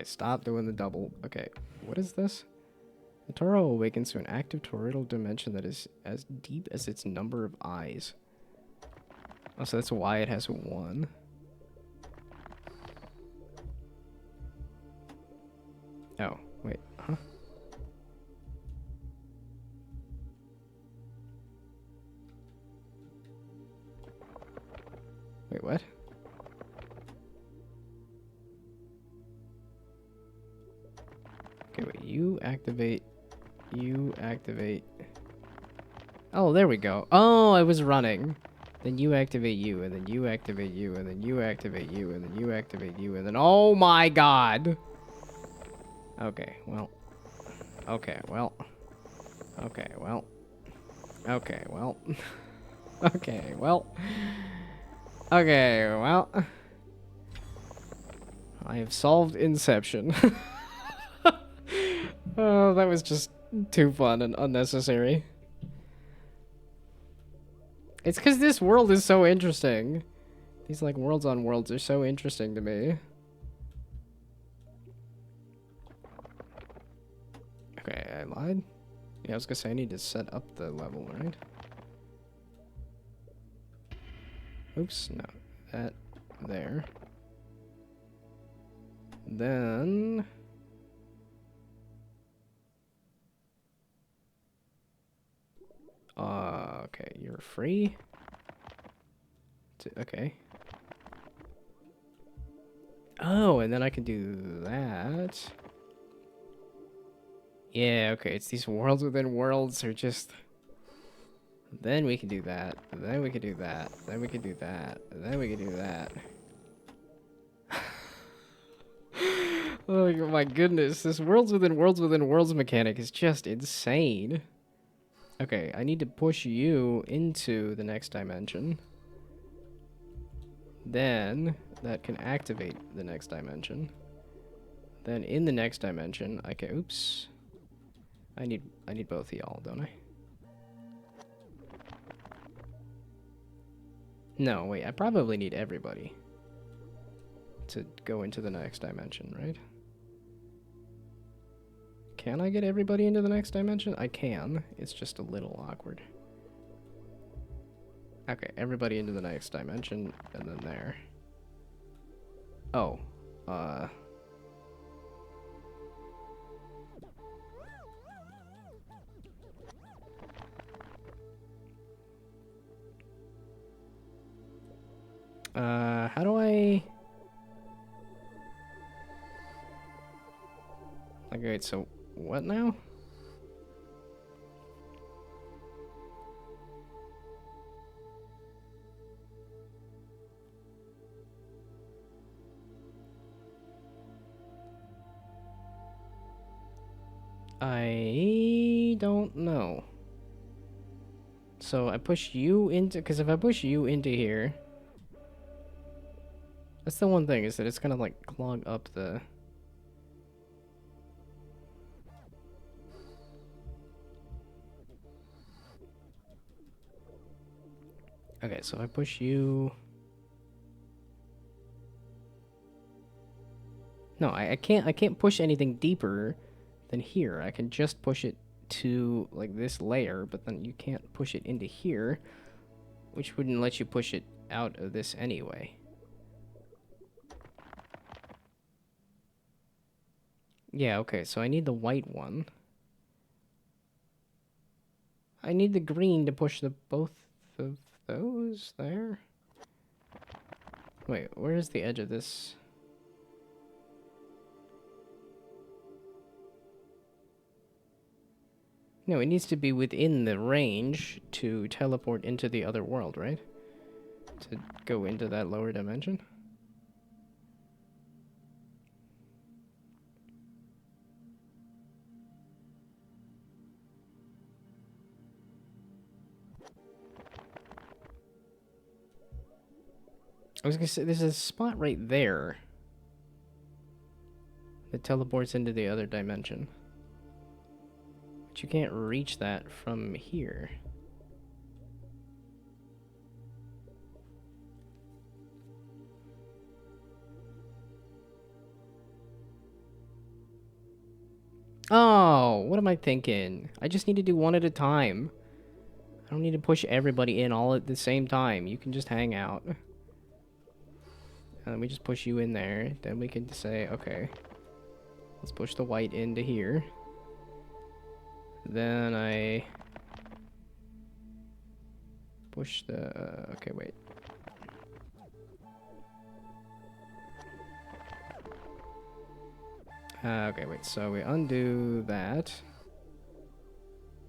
stop doing the double. Okay, what is this? The Toro awakens to an active toroidal dimension that is as deep as its number of eyes. Oh, so that's why it has 1. Oh, wait, huh? Wait, what? Okay, wait, you activate. Oh, there we go. Oh, I was running. Then you activate you, and then you activate you, and then you activate you, and then you activate you, and then... Oh my god! Okay, well. Okay, well. Okay, well. Okay, well. Okay, well. Okay, well. I have solved Inception. Oh, that was just too fun and unnecessary. It's because this world is so interesting. These, like, worlds on worlds are so interesting to me. Okay, I lied. Yeah, I was gonna say I need to set up the level, right? Oops, no. That there. Then... okay, you're free. Okay. Oh, and then I can do that. Yeah, okay, it's these worlds within worlds are just... Then we can do that. Then we can do that. Then we can do that. Then we can do that. Oh my goodness, this worlds within worlds mechanic is just insane. Okay, I need to push you into the next dimension. Then that can activate the next dimension. Then in the next dimension, I can... Oops. I need both of y'all, don't I? No, wait, I probably need everybody to go into the next dimension, right? Can I get everybody into the next dimension? I can. It's just a little awkward. Okay, everybody into the next dimension, and then there. Oh. Uh... how do I... Okay, wait, so what now? I don't know. So I push you into, because if I push you into here, that's the one thing, is that it's gonna like clog up the... Okay, so if I push you... No, I can't push anything deeper than here. I can just push it to like this layer, but then you can't push it into here, which wouldn't let you push it out of this anyway. Yeah, okay, so I need the white one. I need the green to push the both of those there. Wait, where's the edge of this? No, it needs to be within the range to teleport into the other world, right? To go into that lower dimension? I was gonna say, there's a spot right there that teleports into the other dimension. But you can't reach that from here. Oh, what am I thinking? I just need to do one at a time. I don't need to push everybody in all at the same time. You can just hang out. And then we just push you in there. Then we can say, okay, let's push the white into here. Then I push the... okay, wait. Okay, wait, so we undo that.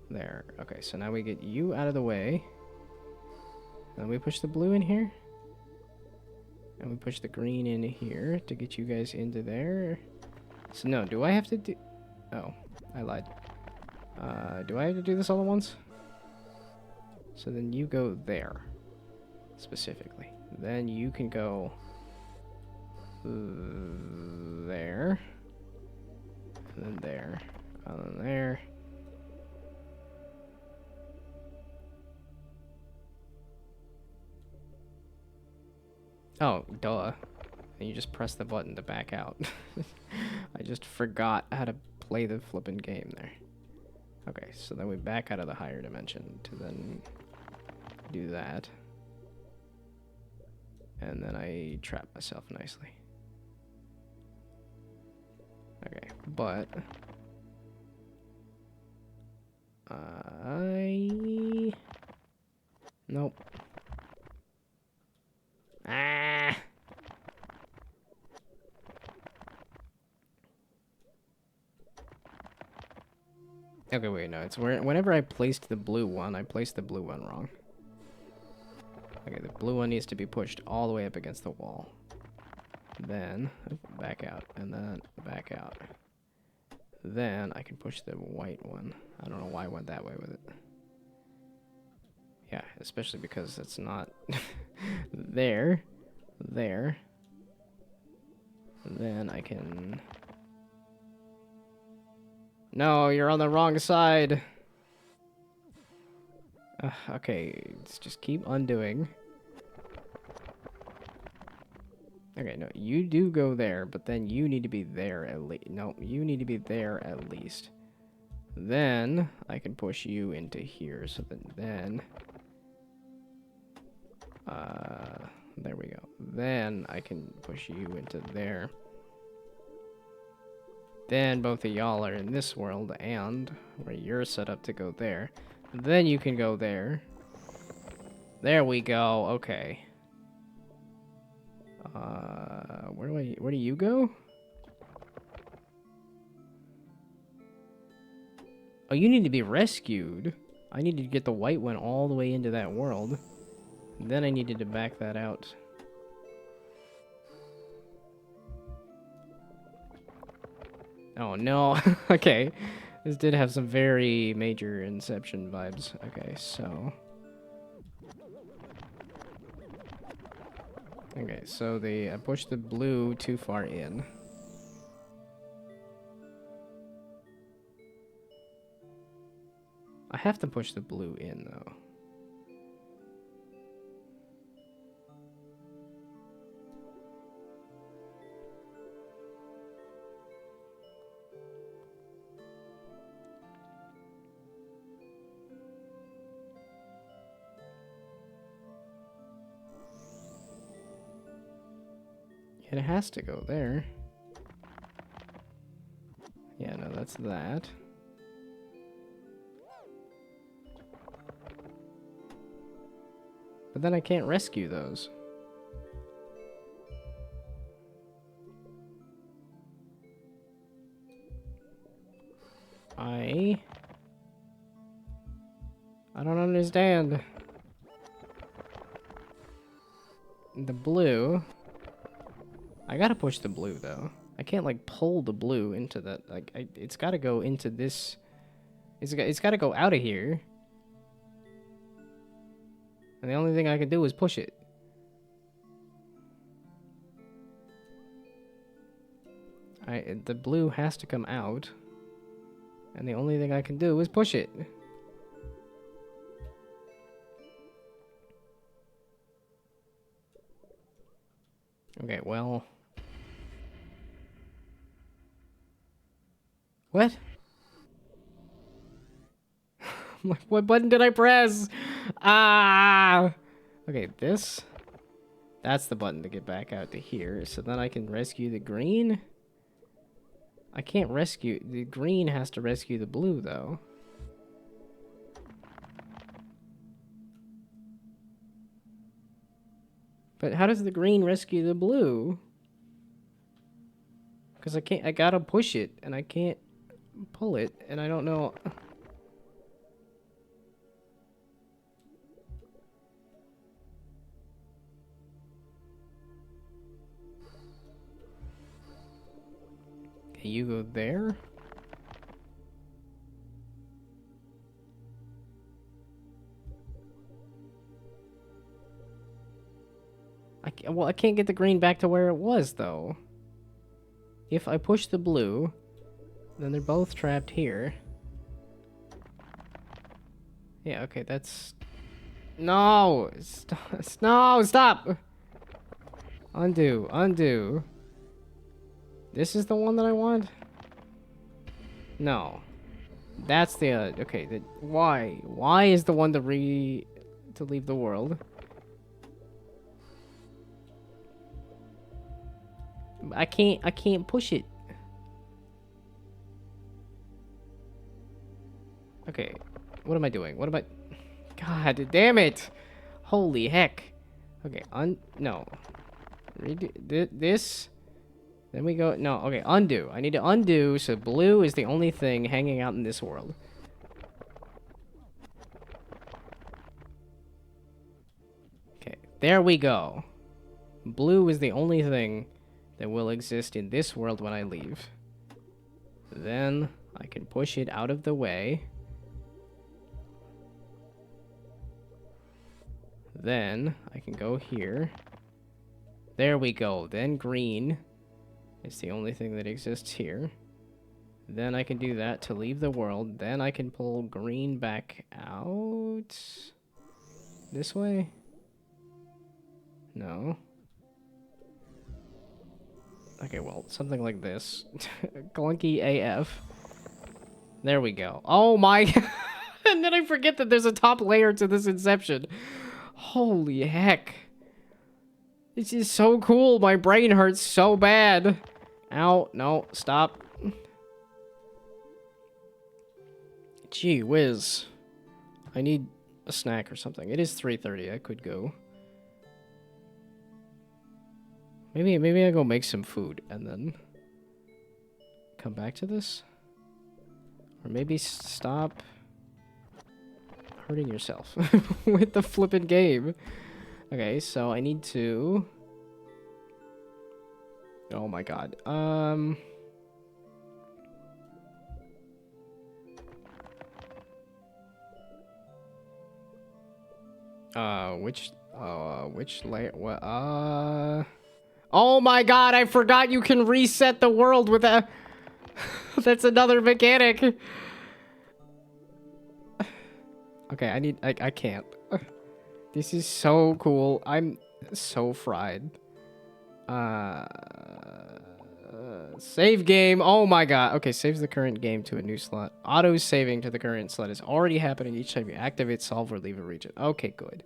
There. Okay, so now we get you out of the way. Then we push the blue in here. And we push the green in here to get you guys into there. So no, do I have to do... Oh, I lied. Do I have to do this all at once? So then you go there. Specifically. Then you can go... there. And then there. And then there. Oh, duh. And you just press the button to back out. I just forgot how to play the flippin' game there. Okay, so then we back out of the higher dimension to then do that. And then I trap myself nicely. Okay, but... Nope. Ah! Okay, wait, no, it's whenever I placed the blue one, I placed the blue one wrong. Okay, the blue one needs to be pushed all the way up against the wall. Then, back out, and then back out. Then I can push the white one. I don't know why I went that way with it. Yeah, especially because it's not there. There. Then I can... No, you're on the wrong side. Okay, let's just keep undoing. Okay, no, you do go there, but then you need to be there at least. No, you need to be there at least. Then I can push you into here, so that then... There we go. Then I can push you into there. Then both of y'all are in this world, and where you're set up to go there. Then you can go there. There we go. Okay. Where do you go? Oh, you need to be rescued. I needed to get the white one all the way into that world. Then I needed to back that out. Oh, no. Okay. This did have some very major Inception vibes. Okay, so... Okay, so I pushed the blue too far in. I have to push the blue in, though. It has to go there. Yeah, no, that's that. But then I can't rescue those. I don't understand. The blue. I gotta push the blue, though. I can't, like, pull the blue into that. Like, it's gotta go into this. It's gotta go out of here. And the only thing I can do is push it. The blue has to come out. And the only thing I can do is push it. Okay, well... What? What button did I press? Ah! Okay, this... That's the button to get back out to here. So then I can rescue the green? I can't rescue... The green has to rescue the blue, though. But how does the green rescue the blue? Because I gotta push it, and I can't pull it, and I don't know... Okay, you go there? Well, I can't get the green back to where it was, though. If I push the blue, then they're both trapped here. Yeah, okay, that's... No! No, stop! Undo, undo. This is the one that I want? No. That's the... okay, why? Why is the one to leave the world? I can't push it. Okay, what am I doing? What am I... God damn it! Holy heck. Okay, no. Redo this. Then we go... No, okay, undo. I need to undo, so blue is the only thing hanging out in this world. Okay, there we go. Blue is the only thing that will exist in this world when I leave. Then I can push it out of the way. Then I can go here. There we go. Then green is the only thing that exists here. Then I can do that to leave the world. Then I can pull green back out. This way? No. Okay, well, something like this. Clunky AF. There we go. Oh my... And then I forget that there's a top layer to this Inception. Holy heck. This is so cool. My brain hurts so bad. Ow, no, stop. Gee whiz. I need a snack or something. It is 3:30. I could go. Maybe I go make some food and then come back to this? Or maybe stop hurting yourself with the flippin' game. Okay, so I need to... Oh my god. Which layer? What? Oh my god, I forgot you can reset the world with a... That's another mechanic. Okay, I can't. This is so cool. I'm so fried. Save game. Oh my god. Okay, saves the current game to a new slot. Auto saving to the current slot is already happening each time you activate, solve, or leave a region. Okay, good.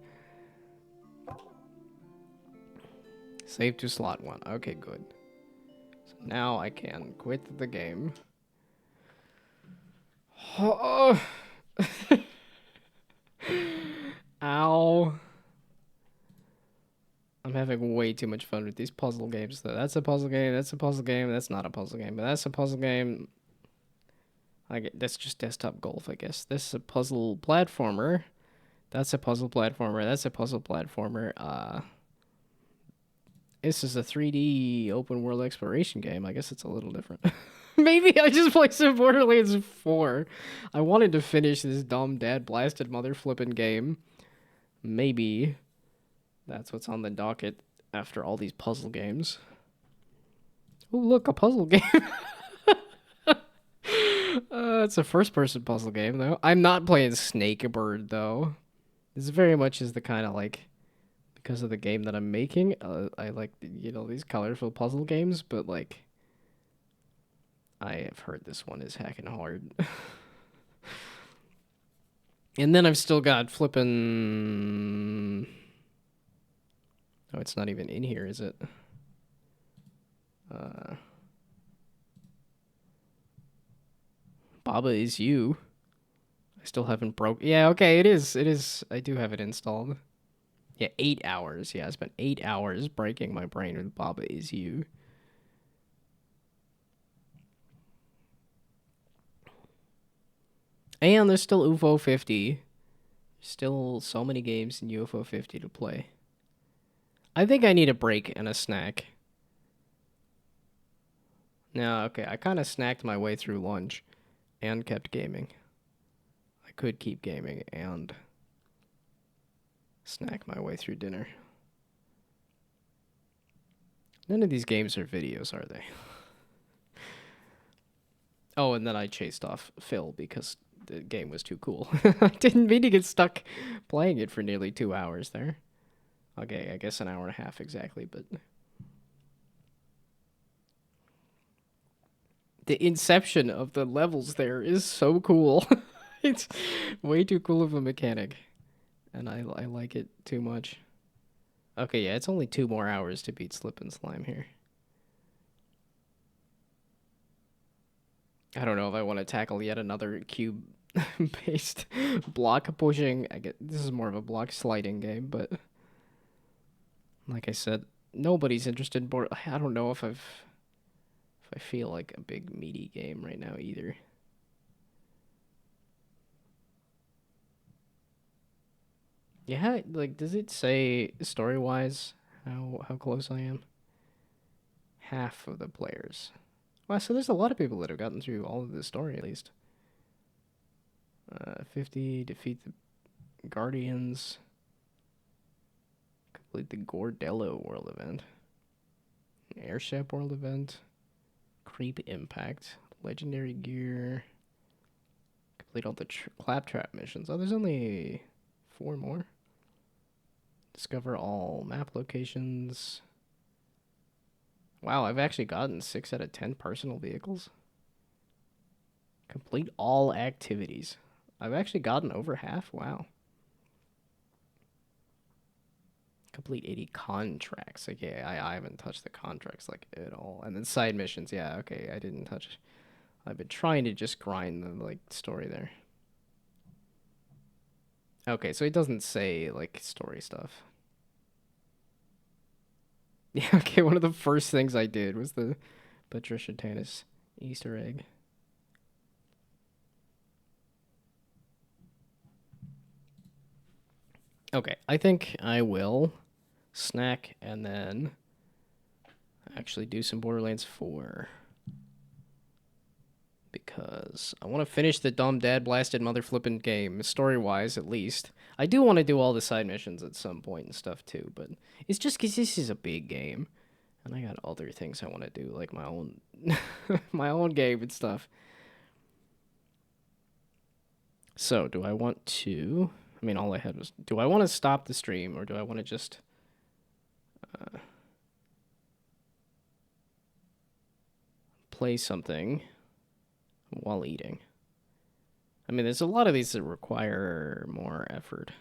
Save to slot 1. Okay, good. So now I can quit the game. Oh. Ow. I'm having way too much fun with these puzzle games, though. That's a puzzle game, that's a puzzle game, that's not a puzzle game, but that's a puzzle game. That's just desktop golf, I guess. This is a puzzle platformer. That's a puzzle platformer. That's a puzzle platformer. This is a 3D open world exploration game. I guess it's a little different. Maybe I just played some Borderlands 4. I wanted to finish this dumb dad blasted mother flippin' game. Maybe that's what's on the docket after all these puzzle games. Oh, look, a puzzle game. It's a first-person puzzle game, though. I'm not playing Snakebird, though. This very much is the kind of, like, because of the game that I'm making, I like, you know, these colorful puzzle games, but, like, I have heard this one is hacking hard. And then I've still got flippin'... Oh, it's not even in here, is it? Baba Is You. I still haven't broke... Yeah, okay, it is. It is. I do have it installed. Yeah, 8 hours. Yeah, I spent 8 hours breaking my brain with Baba Is You. And there's still UFO 50. Still so many games in UFO 50 to play. I think I need a break and a snack. No, okay, I kind of snacked my way through lunch and kept gaming. I could keep gaming and snack my way through dinner. None of these games are videos, are they? Oh, and then I chased off Phil because the game was too cool. I didn't mean to get stuck playing it for nearly 2 hours there. Okay, I guess an hour and a half exactly, but... The inception of the levels there is so cool. It's way too cool of a mechanic. And I like it too much. Okay, yeah, it's only 2 more hours to beat Slip and Slime here. I don't know if I want to tackle yet another cube-based block pushing. I get this is more of a block sliding game, but like I said, nobody's interested in board. I don't know if I feel like a big meaty game right now either. Yeah, like does it say story-wise how close I am? Half of the players. Wow, so there's a lot of people that have gotten through all of the story at least. 50, defeat the Guardians. Complete the Gordello world event. Airship world event. Creep impact. Legendary gear. Complete all the claptrap missions. Oh, there's only 4 more. Discover all map locations. Wow, I've actually gotten 6 out of 10 personal vehicles. Complete all activities. I've actually gotten over half. Wow. Complete 80 contracts. Like, yeah, I haven't touched the contracts, like, at all. And then side missions, yeah, okay, I didn't touch. I've been trying to just grind the, like, story there. Okay, so it doesn't say, like, story stuff. Yeah, okay, one of the first things I did was the Patricia Tanis Easter egg. Okay, I think I will snack and then actually do some Borderlands 4. Because I want to finish the dumb dad blasted mother flipping game, story-wise at least. I do want to do all the side missions at some point and stuff too, but it's just because this is a big game. And I got other things I want to do, like my own my own game and stuff. So, do I want to... I mean, all I had was... Do I want to stop the stream, or do I want to just... play something while eating? I mean, there's a lot of these that require more effort.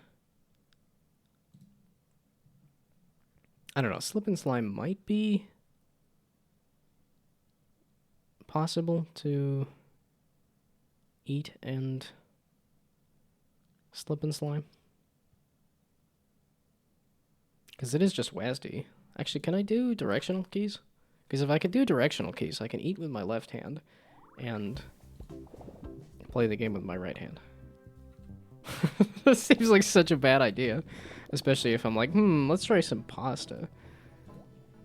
I don't know. Slip and slime might be possible to eat and slip and slime. Because it is just WASD. Actually, can I do directional keys? Because if I can do directional keys, I can eat with my left hand and play the game with my right hand. This seems like such a bad idea. Especially if I'm like, let's try some pasta.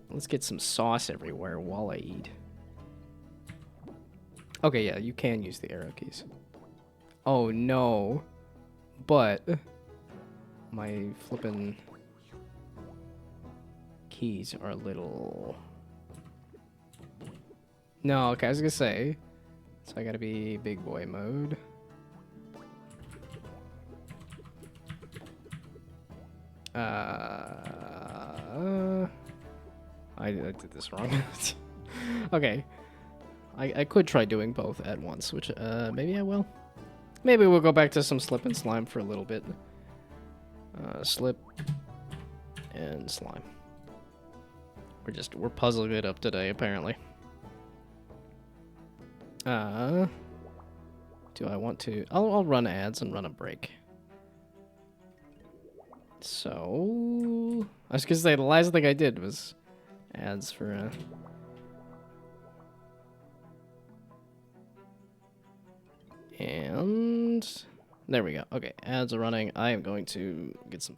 Let's get some sauce everywhere while I eat. Okay, yeah, you can use the arrow keys. Oh, no. But my flippin' keys are a little... No, okay, I was gonna say. So I gotta be big boy mode. I did this wrong. Okay. I could try doing both at once, which, maybe I will. Maybe we'll go back to some slip and slime for a little bit. Slip and slime. We're puzzling it up today, apparently. Do I want to... I'll run ads and run a break. So... I was gonna say, the last thing I did was ads for, And... There we go. Okay, ads are running. I am going to get some...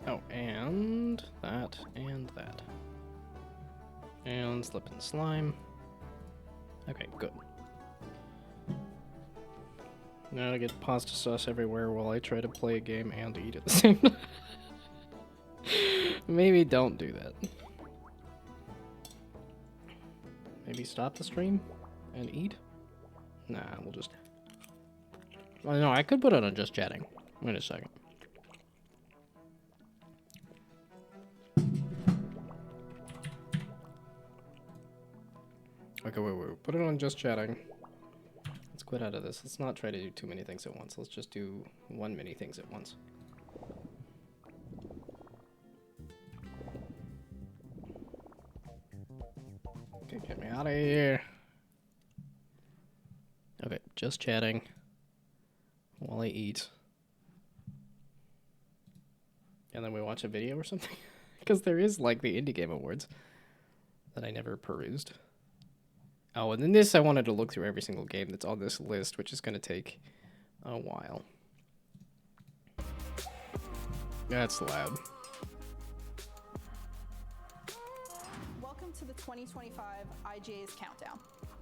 Oh, and that, and that. And slip and slime. Okay, good. Now I get pasta sauce everywhere while I try to play a game and eat at the same time. Maybe don't do that. Maybe stop the stream and eat? Nah, we'll just... Oh, no, I could put it on just chatting. Wait a second. Okay, wait. Put it on just chatting. Let's quit out of this. Let's not try to do too many things at once. Let's just do one many things at once. Okay, get me out of here. Okay, just chatting while I eat. And then we watch a video or something? Because there is, like, the Indie Game Awards that I never perused. Oh, and then this, I wanted to look through every single game that's on this list, which is going to take a while. That's loud. Welcome to the 2025 IGA's Countdown.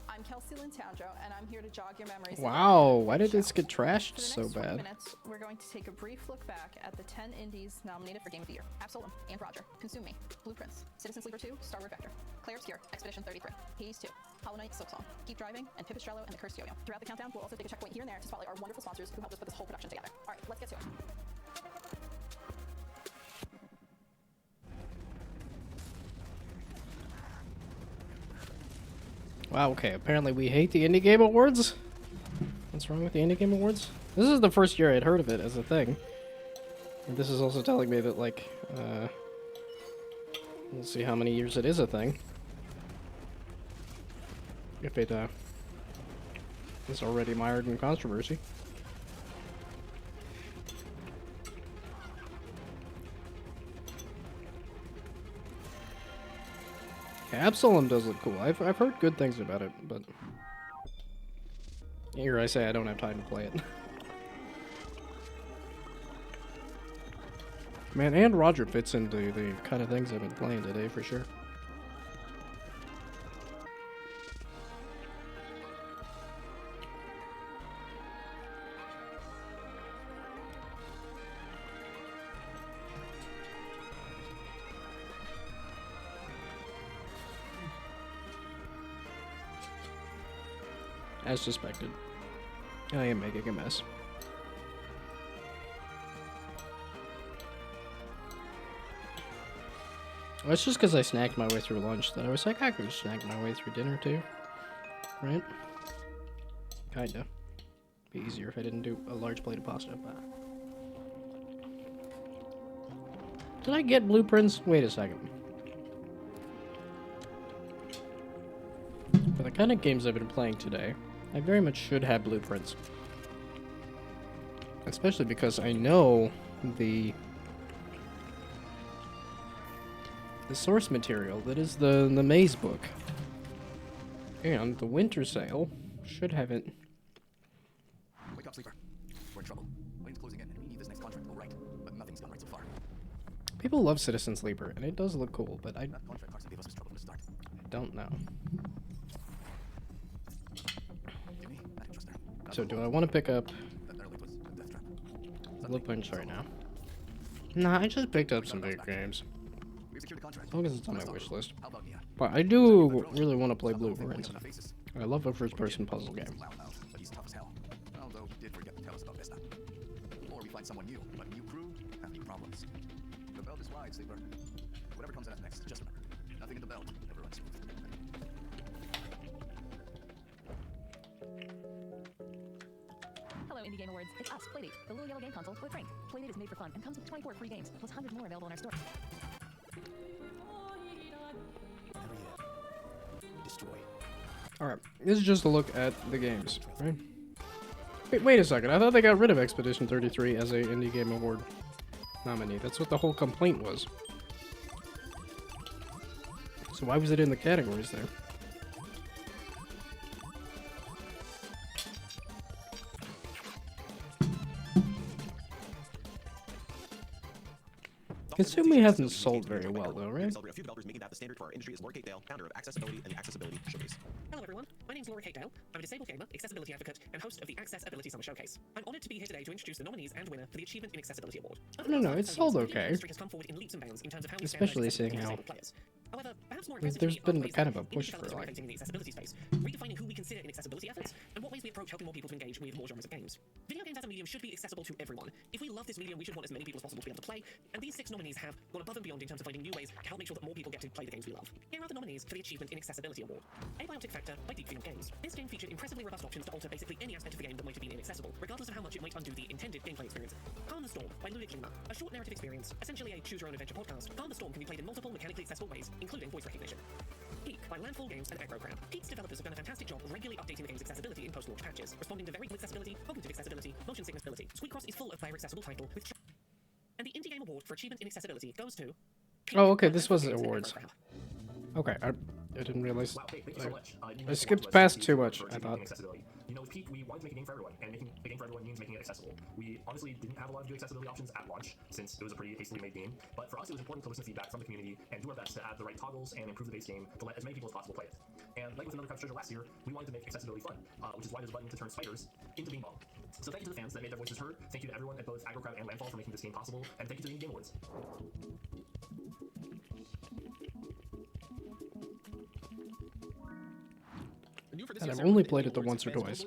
I'm Kelsey Lynn Towndrow, and I'm here to jog your memories. Wow, why did this get trashed so bad? For the next 20 minutes, we're going to take a brief look back at the 10 indies nominated for Game of the Year. Absolum and Roger, Consume Me, Blueprints, Citizen Sleeper 2, Starward Vector, Clair Obscure, Expedition 33, Hades 2, Hollow Knight, Silksong, Keep Driving, and Pipistrello and the Cursed Yo-Yo. Throughout the countdown, we'll also take a checkpoint here and there to spotlight our wonderful sponsors who helped us put this whole production together. All right, let's get to it. Wow, okay, apparently we hate the Indie Game Awards? What's wrong with the Indie Game Awards? This is the first year I'd heard of it as a thing. And this is also telling me that, like, we'll see how many years it is a thing. If it, is already mired in controversy. Absalom does look cool. I've heard good things about it, but here I say I don't have time to play it. Man, and Roger fits into the kind of things I've been playing today for sure. As suspected, I am making a mess. Well, it's just because I snacked my way through lunch that I was like, I could snack my way through dinner too. Right? Kinda. Be easier if I didn't do a large plate of pasta. But... Did I get blueprints? Wait a second. For the kind of games I've been playing today, I very much should have blueprints. Especially because I know the source material that is the maze book. And the winter sale should have it. Wake up, sleeper. We're in trouble. Lane's closing in, and we need this next contract to go right. But nothing's gone right so far. People love Citizen Sleeper, and it does look cool, but I That contract Carson gave us was trouble from the start. don't know. Give me, I can trust her. So do I want to pick up That there was a death trap. blueprints right now? Nah, I just picked up some big games. We've secured the contract. As long as it's on my wish list. How about Mia? But I do really want to play Stop throwing Blueprints. points on our faces. I love a first-person puzzle game. Loudmouth, but he's tough as hell. Although he did forget to tell us about Vesta. Or we find someone new, but new crew have new problems. The belt is wide, sleeper. Whatever comes at us next, just remember, nothing in the belt ever runs smooth. Hello, Indie Game Awards. It's us, Playdate, the little yellow game console with Frank. Playdate is made for fun and comes with 24 free games, plus hundreds more available in our store. Every year, we destroy. Alright, this is just a look at the games, right? Wait a second, I thought they got rid of Expedition 33 as a Indie Game Award nominee. That's what the whole complaint was. So why was it in the categories there? Kitsumi hasn't sold very well, though, right? Celebrate a few developers making that the standard for our industry is Laura Kate Dale, founder of Accessibility and the Accessibility Showcase. Hello everyone, my name's Laura Kate Dale. I'm a disabled gamer, accessibility advocate, and host of the Accessibility Summer Showcase. I'm honoured to be here today to introduce the nominees and winner for the Achievement in Accessibility Award. No, it's sold okay. The industry has come forward in leaps and bounds in terms of how we Especially stand seeing up how to players. However, perhaps more there's aggressively, been are ways kind of that a push indie for, developers are like, innovating in the accessibility space, redefining who we consider in accessibility efforts, and what ways we approach helping more people to engage with more genres of games. Video games as a medium should be accessible to everyone. If we love this medium, we should want as many people as possible to be able to play, and these 6 nominees have gone above and beyond in terms of finding new ways to help make sure that more people get to play the games we love. Here are the nominees for the Achievement in Accessibility Award. Abiotic Factor by Deep Freedom Games. This game featured impressively robust options to alter basically any aspect of the game that might have been inaccessible, regardless of how much it might undo the intended gameplay experience. Calm the Storm by Ludic Lima. A short narrative experience, essentially a choose-your-own-adventure podcast. Calm the Storm can be played in multiple mechanically accessible ways, including voice recognition. Peak by Landfall Games and Aggro Crab. Peak's developers have done a fantastic job regularly updating the game's accessibility in post-launch patches, responding to varied accessibility, cognitive accessibility, motion sickness ability. Squidcross is full of player-accessible title with. And the Indie Game Award for Achievement in Accessibility goes to. Peak Oh, okay, by this Landfall was the Games and awards. Aggro Crab. Okay, I didn't realize. Wow, thank you so much. I skipped past too much, I thought. Accessibility. You know, with Peak, we wanted to make a game for everyone, and making a game for everyone means making it accessible. We honestly didn't have a lot of good accessibility options at launch, since it was a pretty hastily made game, but for us it was important to listen to feedback from the community and do our best to add the right toggles and improve the base game to let as many people as possible play it. And like with Another Craft Treasure last year, we wanted to make accessibility fun, which is why there's a button to turn spiders into Bean Ball. So thank you to the fans that made their voices heard, thank you to everyone at both Aggro Crab and Landfall for making this game possible, and thank you to the Indie Game Awards. And I've only played it the once or twice.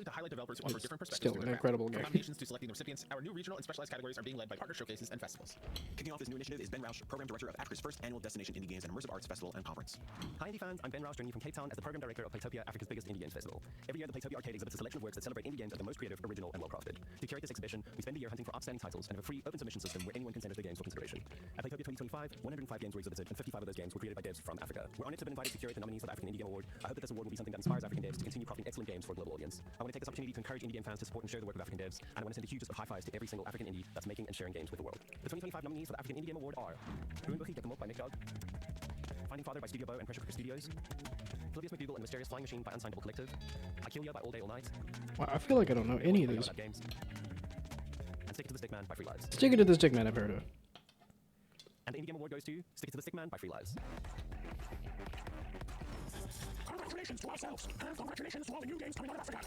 Still an incredible game. Nominations to selecting the recipients, our new regional and specialized categories are being led by partner showcases and festivals. Kicking off this new initiative is Ben Roush, program director of Africa's first annual Destination Indie Games and Immersive Arts Festival and Conference. Hi indie fans, I'm Ben Roush, joining you from Cape Town as the program director of Playtopia, Africa's biggest indie games festival. Every year the Playtopia Arcade exhibits a selection of works that celebrate indie games as the most creative, original, and well-crafted. To curate this exhibition, we spend the year hunting for outstanding titles and have a free open submission system where anyone can send us their games for consideration. At Playtopia 2025, 105 games were exhibited and 55 of those games were created by devs from Africa. We're honored to have been invited to curate the nominees for the African Indie Game Award. I hope that this award will be something that inspires African devs to continue crafting excellent games for a global audience. I want to take this opportunity to encourage indie game fans to support and share the work of African devs, and I want to send the hugest of high fives to every single African indie that's making and sharing games with the world. The 2025 nominees for the African Indie Game Award are Ruinbuchi Get the Milk by Nick Dog, Finding Father by Studio Bow and Pressure Cooker Studios, Flavius McDougal and the Mysterious Flying Machine by Unsignable Collective, Akilia by All Day All Night, Wow, I feel like I don't know any of these. Games, and Stick It to the Stickman by Free Lives. Stick It to the Stickman, I've heard of. And the Indie Game Award goes to Stick It to the Stickman by Free Lives. Congratulations to ourselves, and congratulations to all the new games coming out of Africa.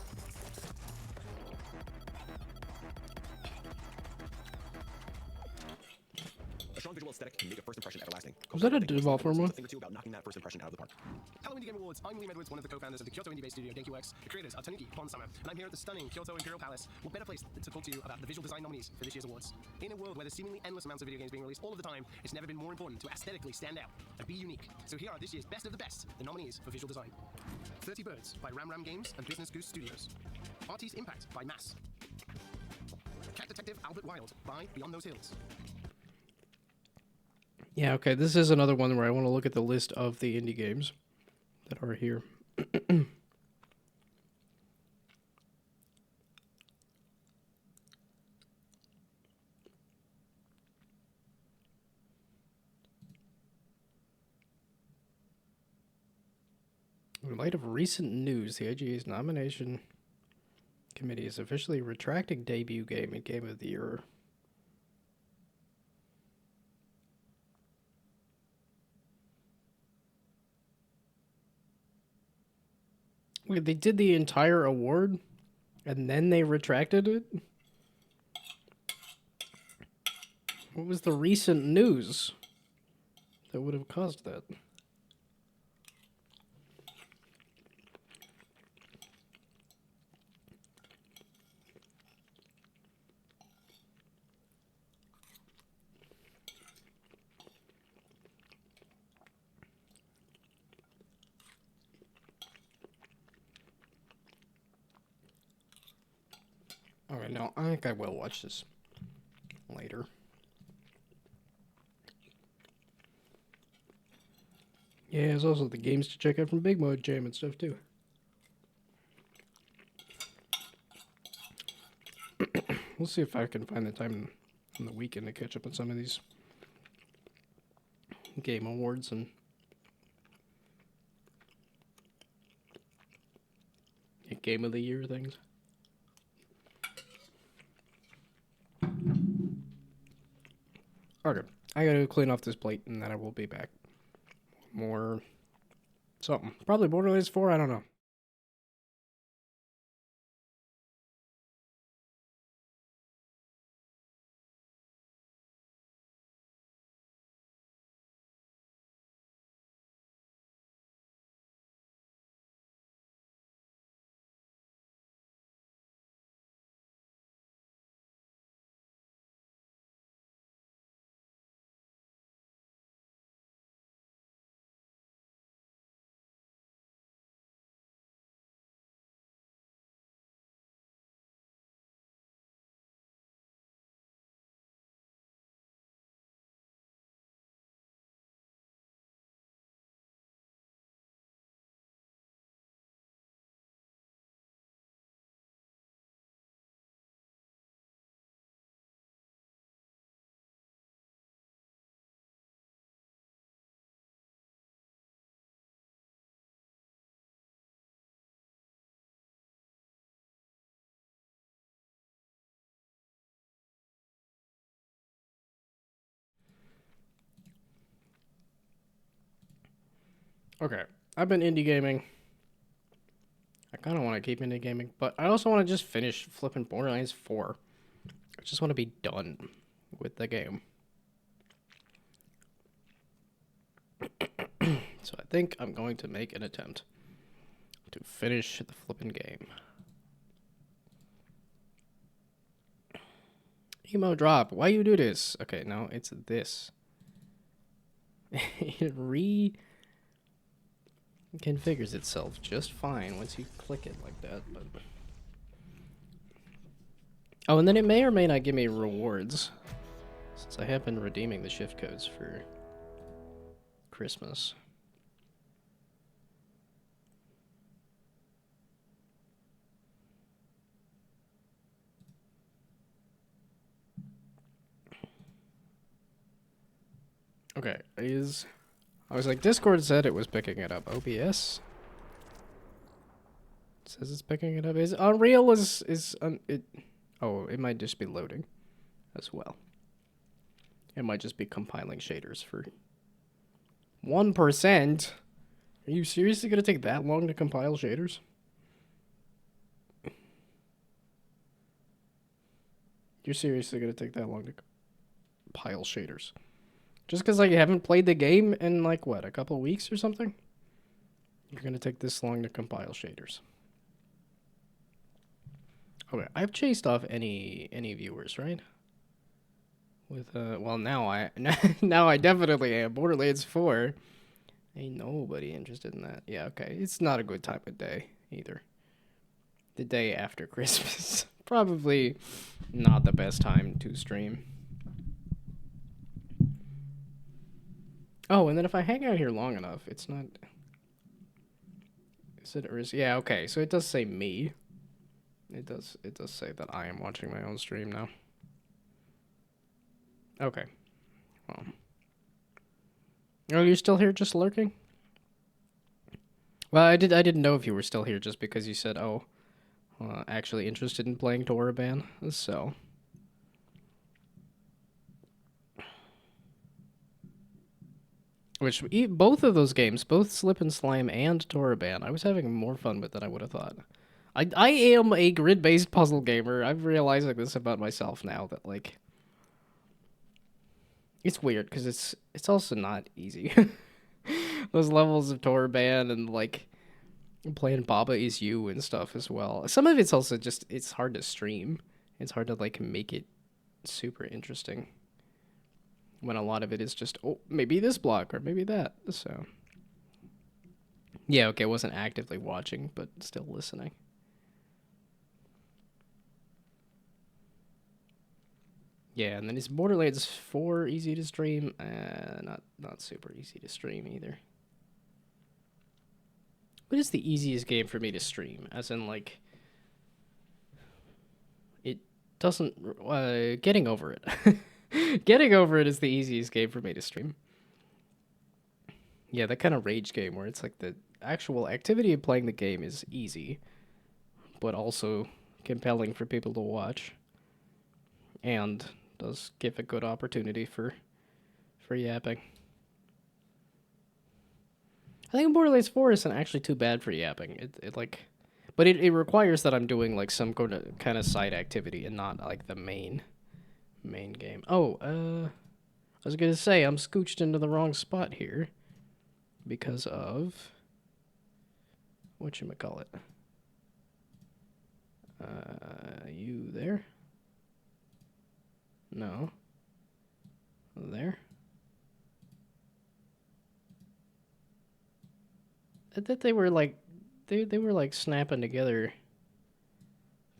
A strong visual aesthetic can make a first impression everlasting. Was that a developer one? A thing or two about knocking that first impression out of the park. Hello Indie Game Awards, I'm Liam Edwards, one of the co-founders of the Kyoto indie-based studio DenkiWorks. The creators are Tanuki, Pond Summer, and I'm here at the stunning Kyoto Imperial Palace. What better place to talk to you about the visual design nominees for this year's awards? In a world where there's seemingly endless amounts of video games being released all of the time, it's never been more important to aesthetically stand out and be unique. So here are this year's best of the best, the nominees for visual design. 30 Birds by Ram Ram Games and Business Goose Studios. Artist Impact by Mass. Cat Detective Albert Wild by Beyond Those Hills. Yeah, okay, this is another one where I want to look at the list of the indie games that are here. In light of recent news, the IGA's nomination committee is officially retracting debut game and game of the year. Wait, they did the entire award and then they retracted it? What was the recent news that would have caused that? Alright, no, I think I will watch this later. Yeah, there's also the games to check out from Big Mode Jam and stuff too. We'll see if I can find the time in the weekend to catch up on some of these game awards and game of the year things. Okay. I gotta clean off this plate, and then I will be back. More something. Probably Borderlands 4, I don't know. Okay, I've been indie gaming. I kind of want to keep indie gaming, but I also want to just finish flipping Borderlands 4. I just want to be done with the game. So I think I'm going to make an attempt to finish the flipping game. Emo drop. Why you do this? Okay, no, it's this. It reconfigures itself just fine once you click it like that. But oh, and then it may or may not give me rewards, since I have been redeeming the shift codes for Christmas. Okay, I was like, Discord said it was picking it up. OBS it says it's picking it up. Is Unreal it? Oh, it might just be loading as well. It might just be compiling shaders for 1%. Are you seriously gonna take that long to compile shaders? You're seriously gonna take that long to compile shaders? Just because like you haven't played the game in like what, a couple weeks or something? You're gonna take this long to compile shaders. Okay, I've chased off any viewers, right? With well now I now I definitely am. Borderlands 4. Ain't nobody interested in that. Yeah, okay. It's not a good time of day either. The day after Christmas. Probably not the best time to stream. Oh, and then if I hang out here long enough, it's not... Is it or is... Yeah, okay. So it does say me. It does say that I am watching my own stream now. Okay. Well. Oh, you're still here just lurking? Well, I didn't know if you were still here just because you said, oh, actually interested in playing Toraban, so... Which, both of those games, both Slip and Slime and Toraban, I was having more fun with than I would have thought. I am a grid-based puzzle gamer. I'm realizing this about myself now, that, like... It's weird, because it's also not easy. Those levels of Toraban and, like, playing Baba Is You and stuff as well. Some of it's also just, it's hard to stream. It's hard to, like, make it super interesting. When a lot of it is just, oh, maybe this block or maybe that. So, yeah, okay, I wasn't actively watching, but still listening. Yeah, and then is Borderlands 4 easy to stream? Not super easy to stream either. What is the easiest game for me to stream? As in, like, it doesn't, getting over it. Getting over it is the easiest game for me to stream. Yeah, that kind of rage game where it's like the actual activity of playing the game is easy, but also compelling for people to watch. And does give a good opportunity for for yapping. I think Borderlands 4 isn't actually too bad for yapping. But it requires that I'm doing like some kind of side activity and not like the main game. Oh, I was gonna say I'm scooched into the wrong spot here because of whatchamacallit. You there? No. There. I thought they were like they were like snapping together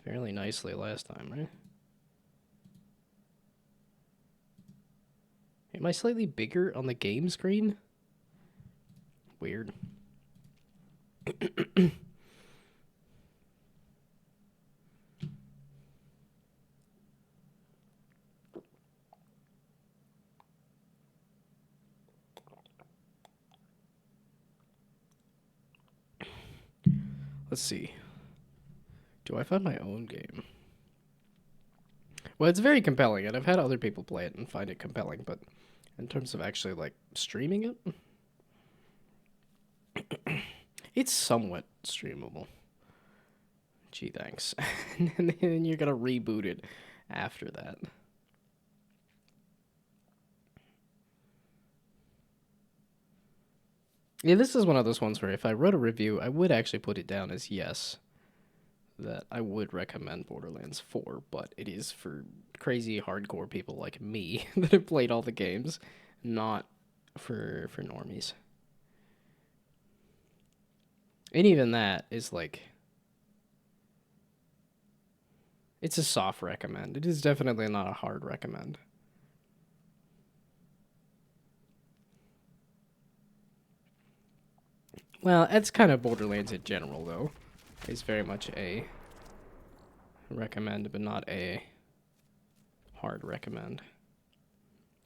fairly nicely last time, right? Am I slightly bigger on the game screen? Weird. Let's see. Do I find my own game? Well, it's very compelling, and I've had other people play it and find it compelling, but in terms of actually, like, streaming it, it's somewhat streamable. Gee, thanks. And then you're gonna reboot it after that. Yeah, this is one of those ones where if I wrote a review, I would actually put it down as yes, that I would recommend Borderlands 4, but it is for crazy hardcore people like me that have played all the games, not for normies. And even that is like, it's a soft recommend. It is definitely not a hard recommend. Well, it's kind of Borderlands in general, though. It's very much a recommend, but not a hard recommend.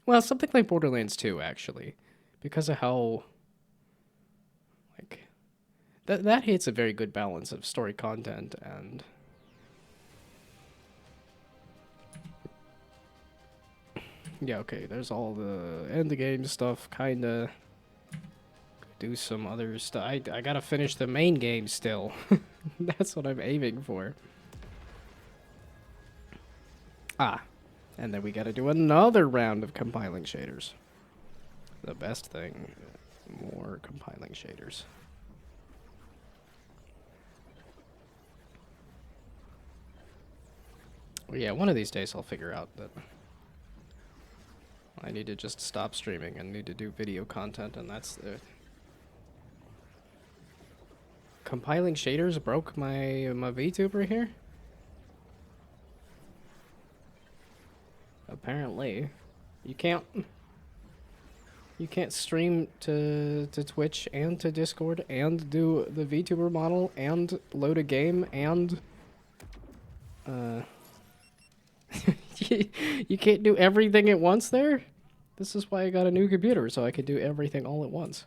Well, something like Borderlands 2, actually. Because of how, like, that hits a very good balance of story content and... Yeah, okay, there's all the end of game stuff, kinda... Do some other stuff. I gotta finish the main game still. That's what I'm aiming for. Ah, and then we gotta do another round of compiling shaders. The best thing, more compiling shaders. Well, yeah, one of these days I'll figure out that I need to just stop streaming and need to do video content, and that's the... Compiling shaders broke my Vtuber here? Apparently. You can't stream to Twitch and to Discord and do the Vtuber model and load a game and you can't do everything at once there? This is why I got a new computer, so I could do everything all at once.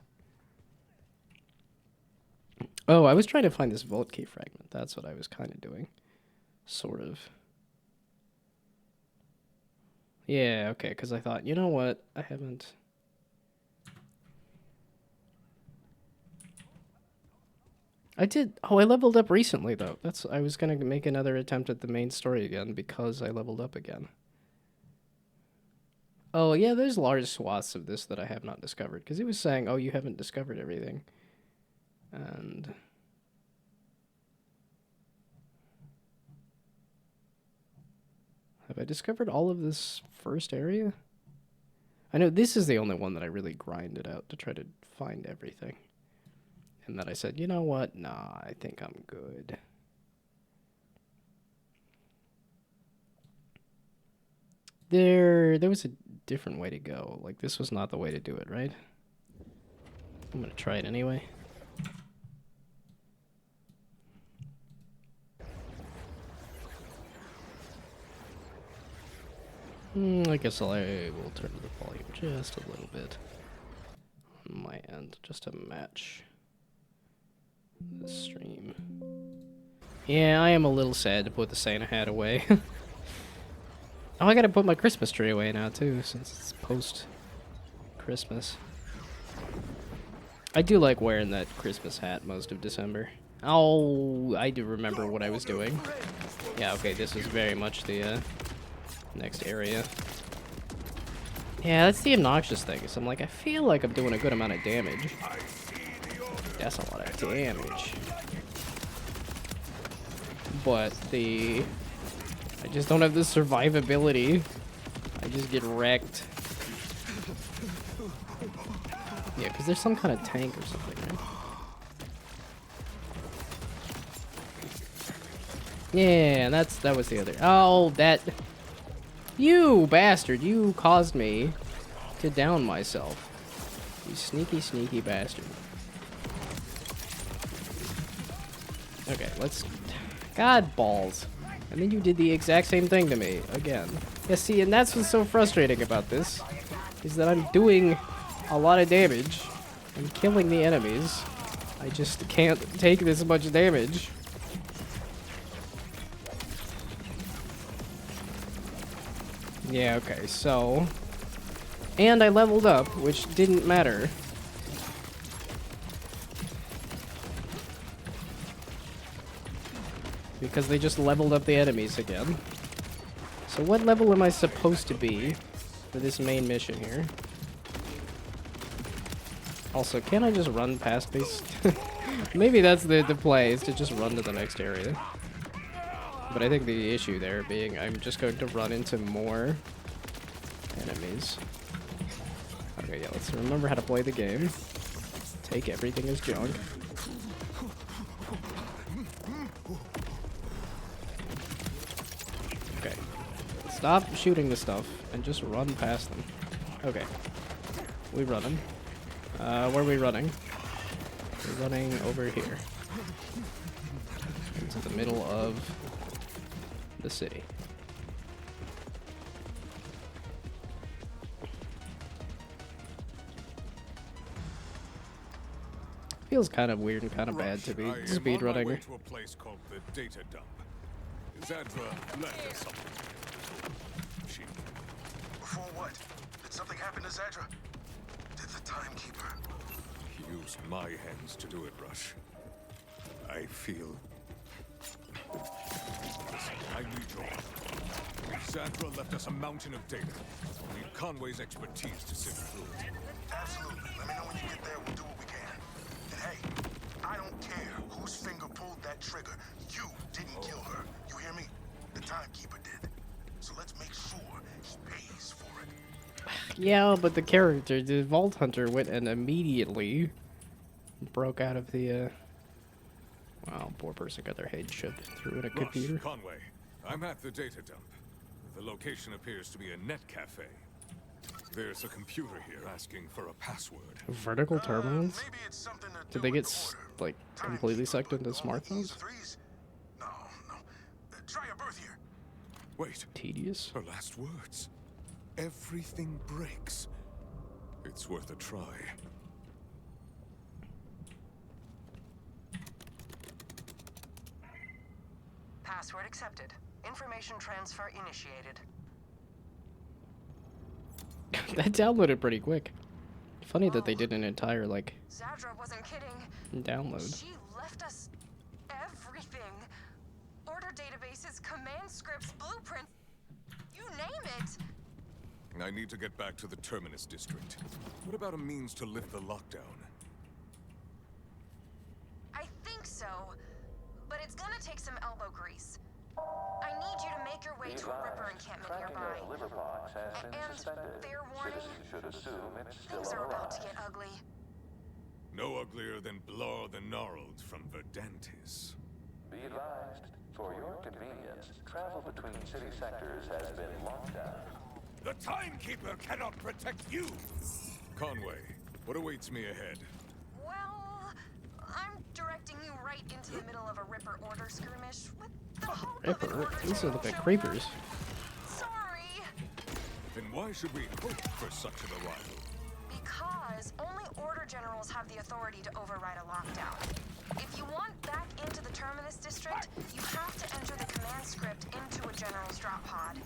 Oh, I was trying to find this vault key fragment. That's what I was kind of doing. Sort of. Yeah, okay, because I thought, you know what? I haven't... I did... Oh, I leveled up recently, though. I was going to make another attempt at the main story again because I leveled up again. Oh, yeah, there's large swaths of this that I have not discovered. Because it was saying, oh, you haven't discovered everything. And have I discovered all of this first area? I know this is the only one that I really grinded out to try to find everything. And that I said, you know what? Nah, I think I'm good. There was a different way to go. Like, this was not the way to do it, right? I'm gonna try it anyway. I guess I will turn the volume just a little bit on my end, just to match the stream. Yeah, I am a little sad to put the Santa hat away. Oh, I gotta put my Christmas tree away now, too, since it's Christmas. I do like wearing that Christmas hat most of December. Oh, I do remember what I was doing. Yeah, okay, this is very much the next area. Yeah, that's the obnoxious thing. So I'm like, I feel like I'm doing a good amount of damage. That's a lot of damage. But I just don't have the survivability. I just get wrecked. Yeah, because there's some kind of tank or something, right? Yeah, that was the other. Oh, that. You bastard! You caused me to down myself. You sneaky, sneaky bastard. Okay, let's. God balls. And then you did the exact same thing to me again. Yeah, see, and that's what's so frustrating about this, is that I'm doing a lot of damage. I'm killing the enemies. I just can't take this much damage. Yeah, okay, so... And I leveled up, which didn't matter. Because they just leveled up the enemies again. So what level am I supposed to be for this main mission here? Also, can't I just run past these? Maybe that's the play, is to just run to the next area. But I think the issue there being I'm just going to run into more enemies. Okay, yeah, let's remember how to play the game. Take everything as junk. Okay. Stop shooting the stuff and just run past them. Okay. We running. Where are we running? We're running over here. Into the middle of the city. Feels kind of weird and kind of bad to be speedrunning. To a place called the data dump. Zadra left us something. Before what? Did something happen to Zadra? Did the timekeeper? He used my hands to do it, Rush. I feel... Listen, I need your help. Zadra left us a mountain of data. We need Conway's expertise to sift through it. Absolutely. Let me know when you get there. We'll do what we can. And hey, I don't care whose finger pulled that trigger. You didn't kill her. You hear me? The timekeeper did. So let's make sure he pays for it. Yeah, but the character, the Vault Hunter, went and immediately broke out of the, Wow, poor person got their head shoved through in a computer. Conway, I'm at the data dump. The location appears to be a net cafe. There's a computer here asking for a password. Vertical terminals? Maybe it's something to Did they get, like, completely sucked into smartphones? No. Try your birth here. Wait. Tedious. Her last words. Everything breaks. It's worth a try. Password accepted. Information transfer initiated. That downloaded pretty quick. Funny that they did an entire, like, Zadra wasn't kidding. download. She left us everything. Order databases, command scripts, blueprints. You name it. I need to get back to the Terminus district. What about a means to lift the lockdown? I think so, but it's gonna take some elbow grease. I need you to make your way to a Ripper encampment nearby. And fair warning, things are about to get ugly. No uglier than Blar the Gnarled from Verdantis. Be advised, for your convenience, travel between city sectors has been locked down. The Timekeeper cannot protect you! Conway, what awaits me ahead? Well, I'm directing you right into the middle of a Ripper order skirmish with the hope of an Ripper? order These general look like showing. creepers. Sorry. Then why should we hope for such an arrival? Because only order generals have the authority to override a lockdown. If you want back into the Terminus district, you have to enter the command script into a general's drop pod.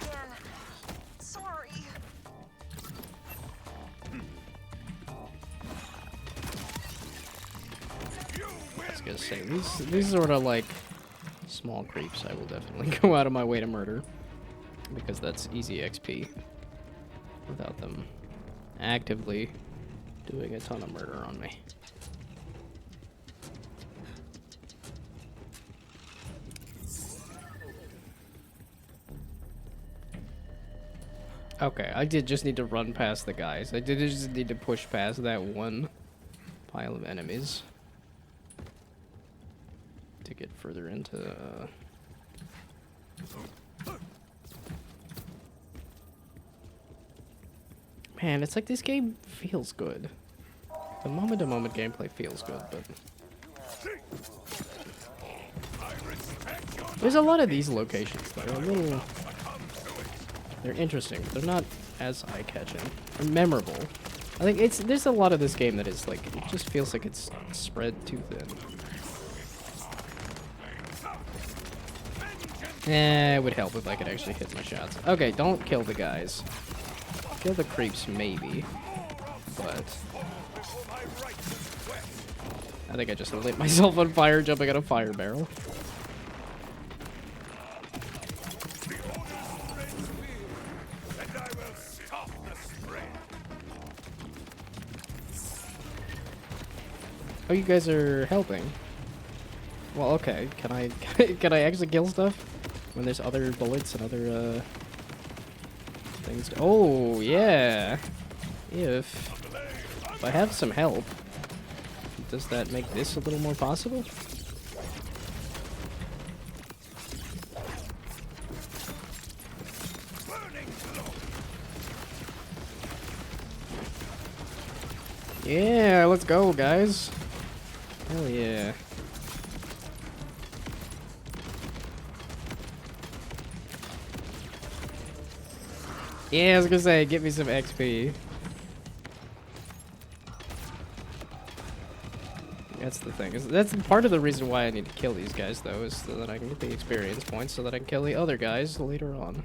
Again, sorry. gonna say, these sort of like small creeps I will definitely go out of my way to murder. Because that's easy XP. Without them actively doing a ton of murder on me. Okay, I did just need to run past the guys. I did just need to push past that one pile of enemies to get further into Man, it's like this game feels good. The moment-to-moment gameplay feels good, but there's a lot of these locations that are a little... They're interesting, but they're not as eye-catching or memorable. I think there's a lot of this game that is like, it just feels like it's spread too thin. It would help if I could actually hit my shots. Okay, don't kill the guys. Kill the creeps, maybe. But I think I just lit myself on fire jumping on a fire barrel. Oh, you guys are helping. Well, okay. Can I actually kill stuff when there's other bullets and other things? Oh yeah. If I have some help, does that make this a little more possible? Yeah, let's go, guys. Hell yeah. Yeah, I was gonna say, get me some XP. That's the thing. That's part of the reason why I need to kill these guys, though, is so that I can get the experience points so that I can kill the other guys later on.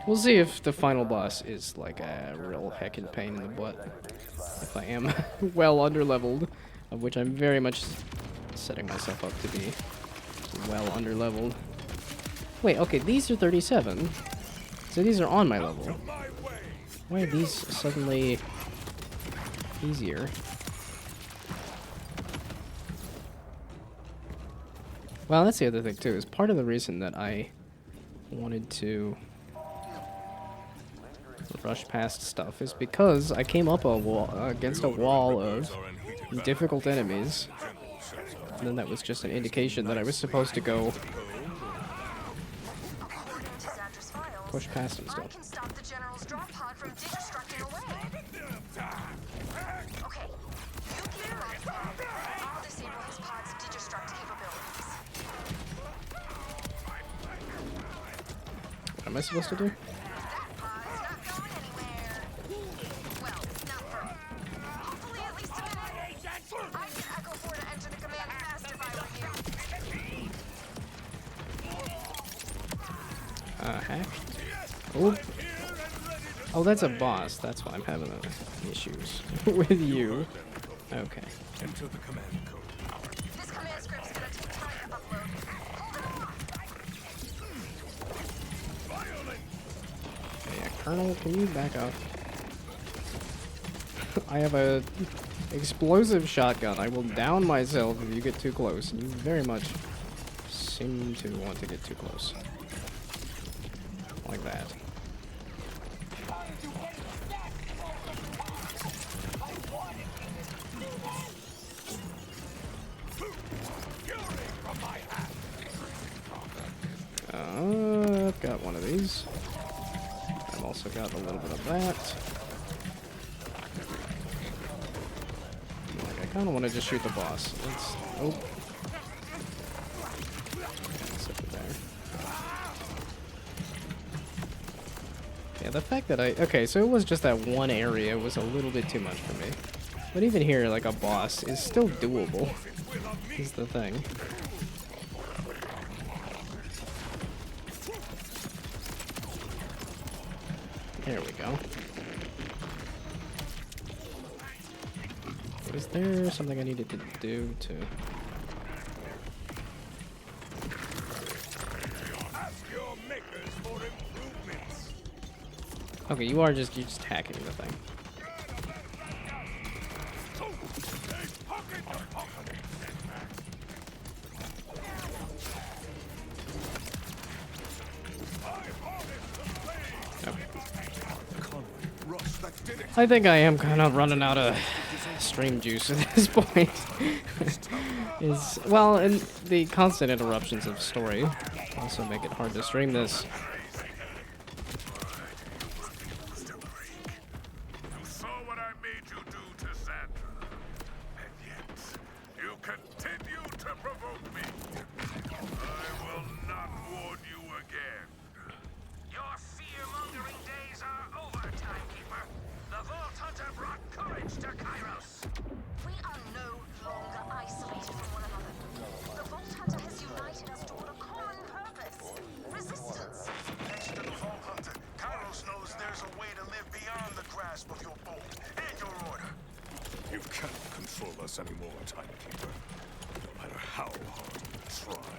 We'll see if the final boss is like a real heckin' pain in the butt. If I am well underleveled, of which I'm very much setting myself up to be well underleveled. Wait, okay, these are 37. So these are on my level. Why are these suddenly easier? Well, that's the other thing too, is part of the reason that I wanted to rush past stuff is because I came up a wall against a wall of difficult enemies, and then that was just an indication that I was supposed to go push past and stuff. I can stop the general's drop pod from digistructing away. Okay, you keep your eyes out. I'll disable his pod's digistruct capabilities. What am I supposed to do? Hack. Oh. Oh, that's a boss. That's why I'm having issues with you. Okay. Enter the command code. This command script's gonna take time to upload. Yeah, Colonel, can you back up? I have a explosive shotgun. I will down myself if you get too close. You very much seem to want to get too close. Like that. I've got one of these. I've also got a little bit of that. Like, I kind of want to just shoot the boss. Let's. Oh. Yeah, the fact that okay, so it was just that one area was a little bit too much for me. But even here, like, a boss is still doable, is the thing. There we go. Was there something I needed to do to... Ask your makers for improvements. Okay, you're just hacking the thing. I think I am kind of running out of stream juice at this point. Well, and the constant interruptions of story also make it hard to stream this. You saw what I made you do to Sandra, and yet you continue to provoke me. I will not warn you again. Your fear-mongering days are over, Timekeeper. The Vault Hunter brought courage to Kairos. We are no longer isolated from one another. The Vault Hunter has united us toward a common purpose. Resistance. Thanks to the Vault Hunter, Kairos knows there's a way to live beyond the grasp of your bolt and your order. You can't control us anymore, Timekeeper. No matter how hard you try.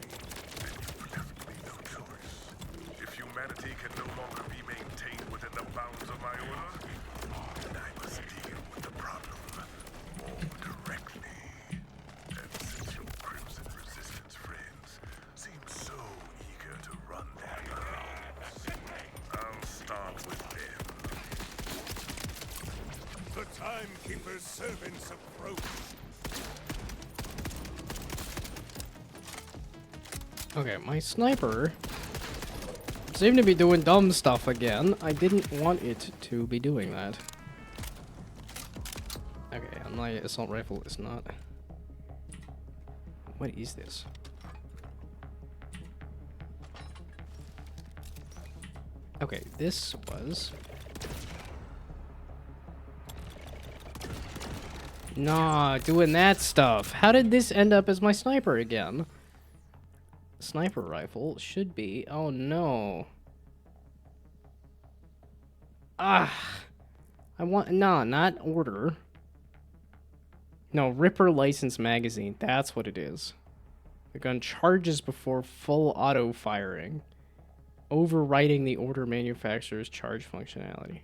You've left me no choice. If humanity can no longer be maintained within the bounds of my order, then I must deal with the problem more directly. And since your Crimson Resistance friends seem so eager to run their rounds, I'll start with them. The Timekeeper's servants approach. Okay, my sniper seemed to be doing dumb stuff again. I didn't want it to be doing that. Okay, and my assault rifle is not... What is this? Okay, this was... Nah, doing that stuff. How did this end up as my sniper again? Sniper rifle should be... Oh no. Ah. I want... Nah, not order. No, Ripper license magazine. That's what it is. The gun charges before full auto firing, overriding the order manufacturer's charge functionality.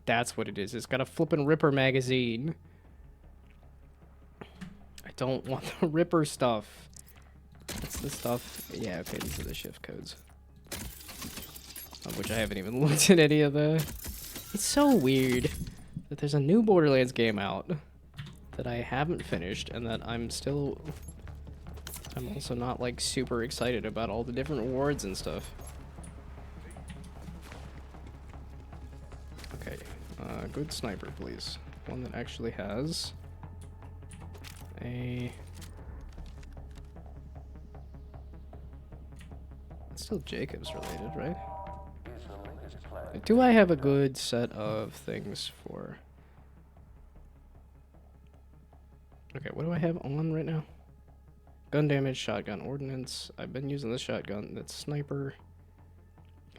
That's what it is. It's got a flippin' Ripper magazine. I don't want the Ripper stuff. That's the stuff. Yeah, okay, these are the shift codes. Of which I haven't even looked at any of the... It's so weird that there's a new Borderlands game out that I haven't finished, and that I'm also not, like, super excited about all the different awards and stuff. Okay, good sniper, please. One that actually has a... It's still Jacobs related, right? Do I have a good set of things for... Okay, what do I have on right now? Gun damage, shotgun, ordnance. I've been using this shotgun. That's sniper.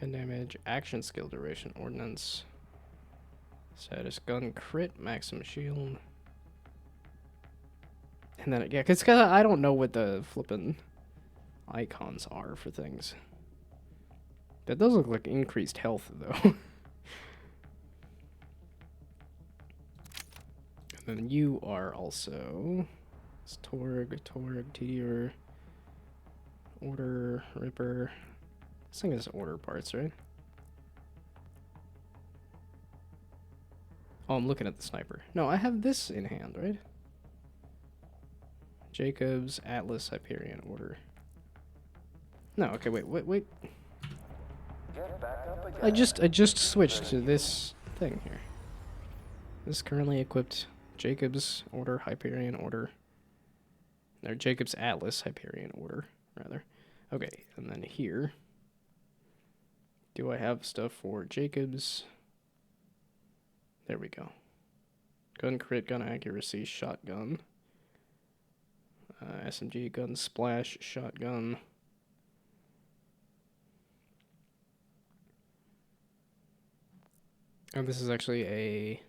Gun damage, action skill duration, ordnance. Status gun crit, maximum shield. And then, yeah, because I don't know what the flippin' icons are for things. That does look like increased health, though. And then you are also... It's Torg, Tedior, Order, Ripper. This thing is order parts, right? Oh, I'm looking at the sniper. No, I have this in hand, right? Jacobs, Atlas, Hyperion, Order. No, okay, wait. I just switched to this thing here. This is currently equipped Jacobs, Order, Hyperion, Order. Or Jacobs, Atlas, Hyperion, Order, rather. Okay, and then here. Do I have stuff for Jacobs? There we go. Gun crit, gun accuracy, shotgun. SMG, gun splash, shotgun. And this is actually a...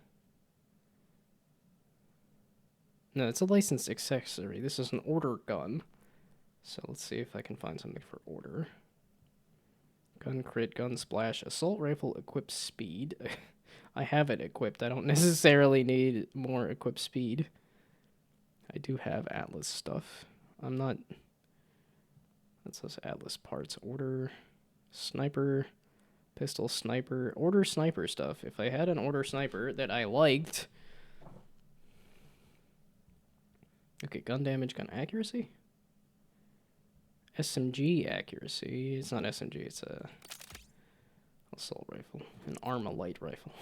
No, it's a licensed accessory. This is an order gun. So let's see if I can find something for order. Gun crit, gun splash, assault rifle, equip speed. I have it equipped. I don't necessarily need more equipped speed. I do have Atlas stuff. I'm not... That's those Atlas parts. Order, sniper, pistol, sniper, order sniper stuff. If I had an order sniper that I liked... Okay, gun damage, gun accuracy? SMG accuracy. It's not SMG, it's a assault rifle. An Armalite rifle.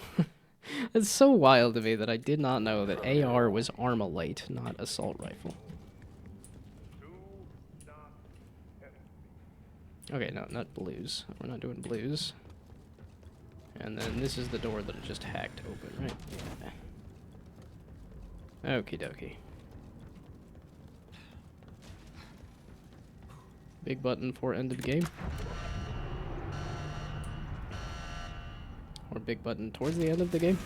It's so wild to me that I did not know that AR was Armalite, not assault rifle. Okay, no, not blues. We're not doing blues. And then this is the door that I just hacked open, right? Yeah. Okie dokie. Big button for end of game. Or big button towards the end of the game.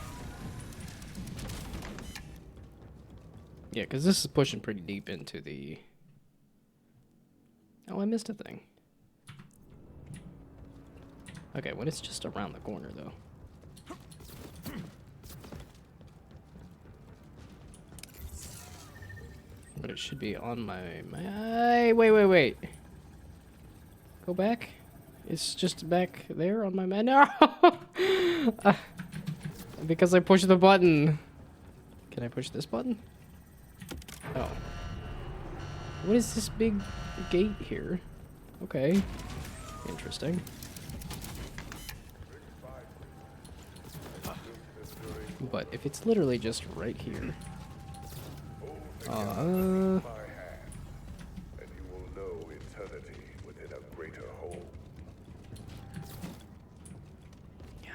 Yeah, because this is pushing pretty deep into the... Oh, I missed a thing. Okay, when it's just around the corner, though. But it should be on my... Wait. Go back? It's just back there on my map. No! Because I pushed the button. Can I push this button? Oh. What is this big gate here? Okay. Interesting. But if it's literally just right here...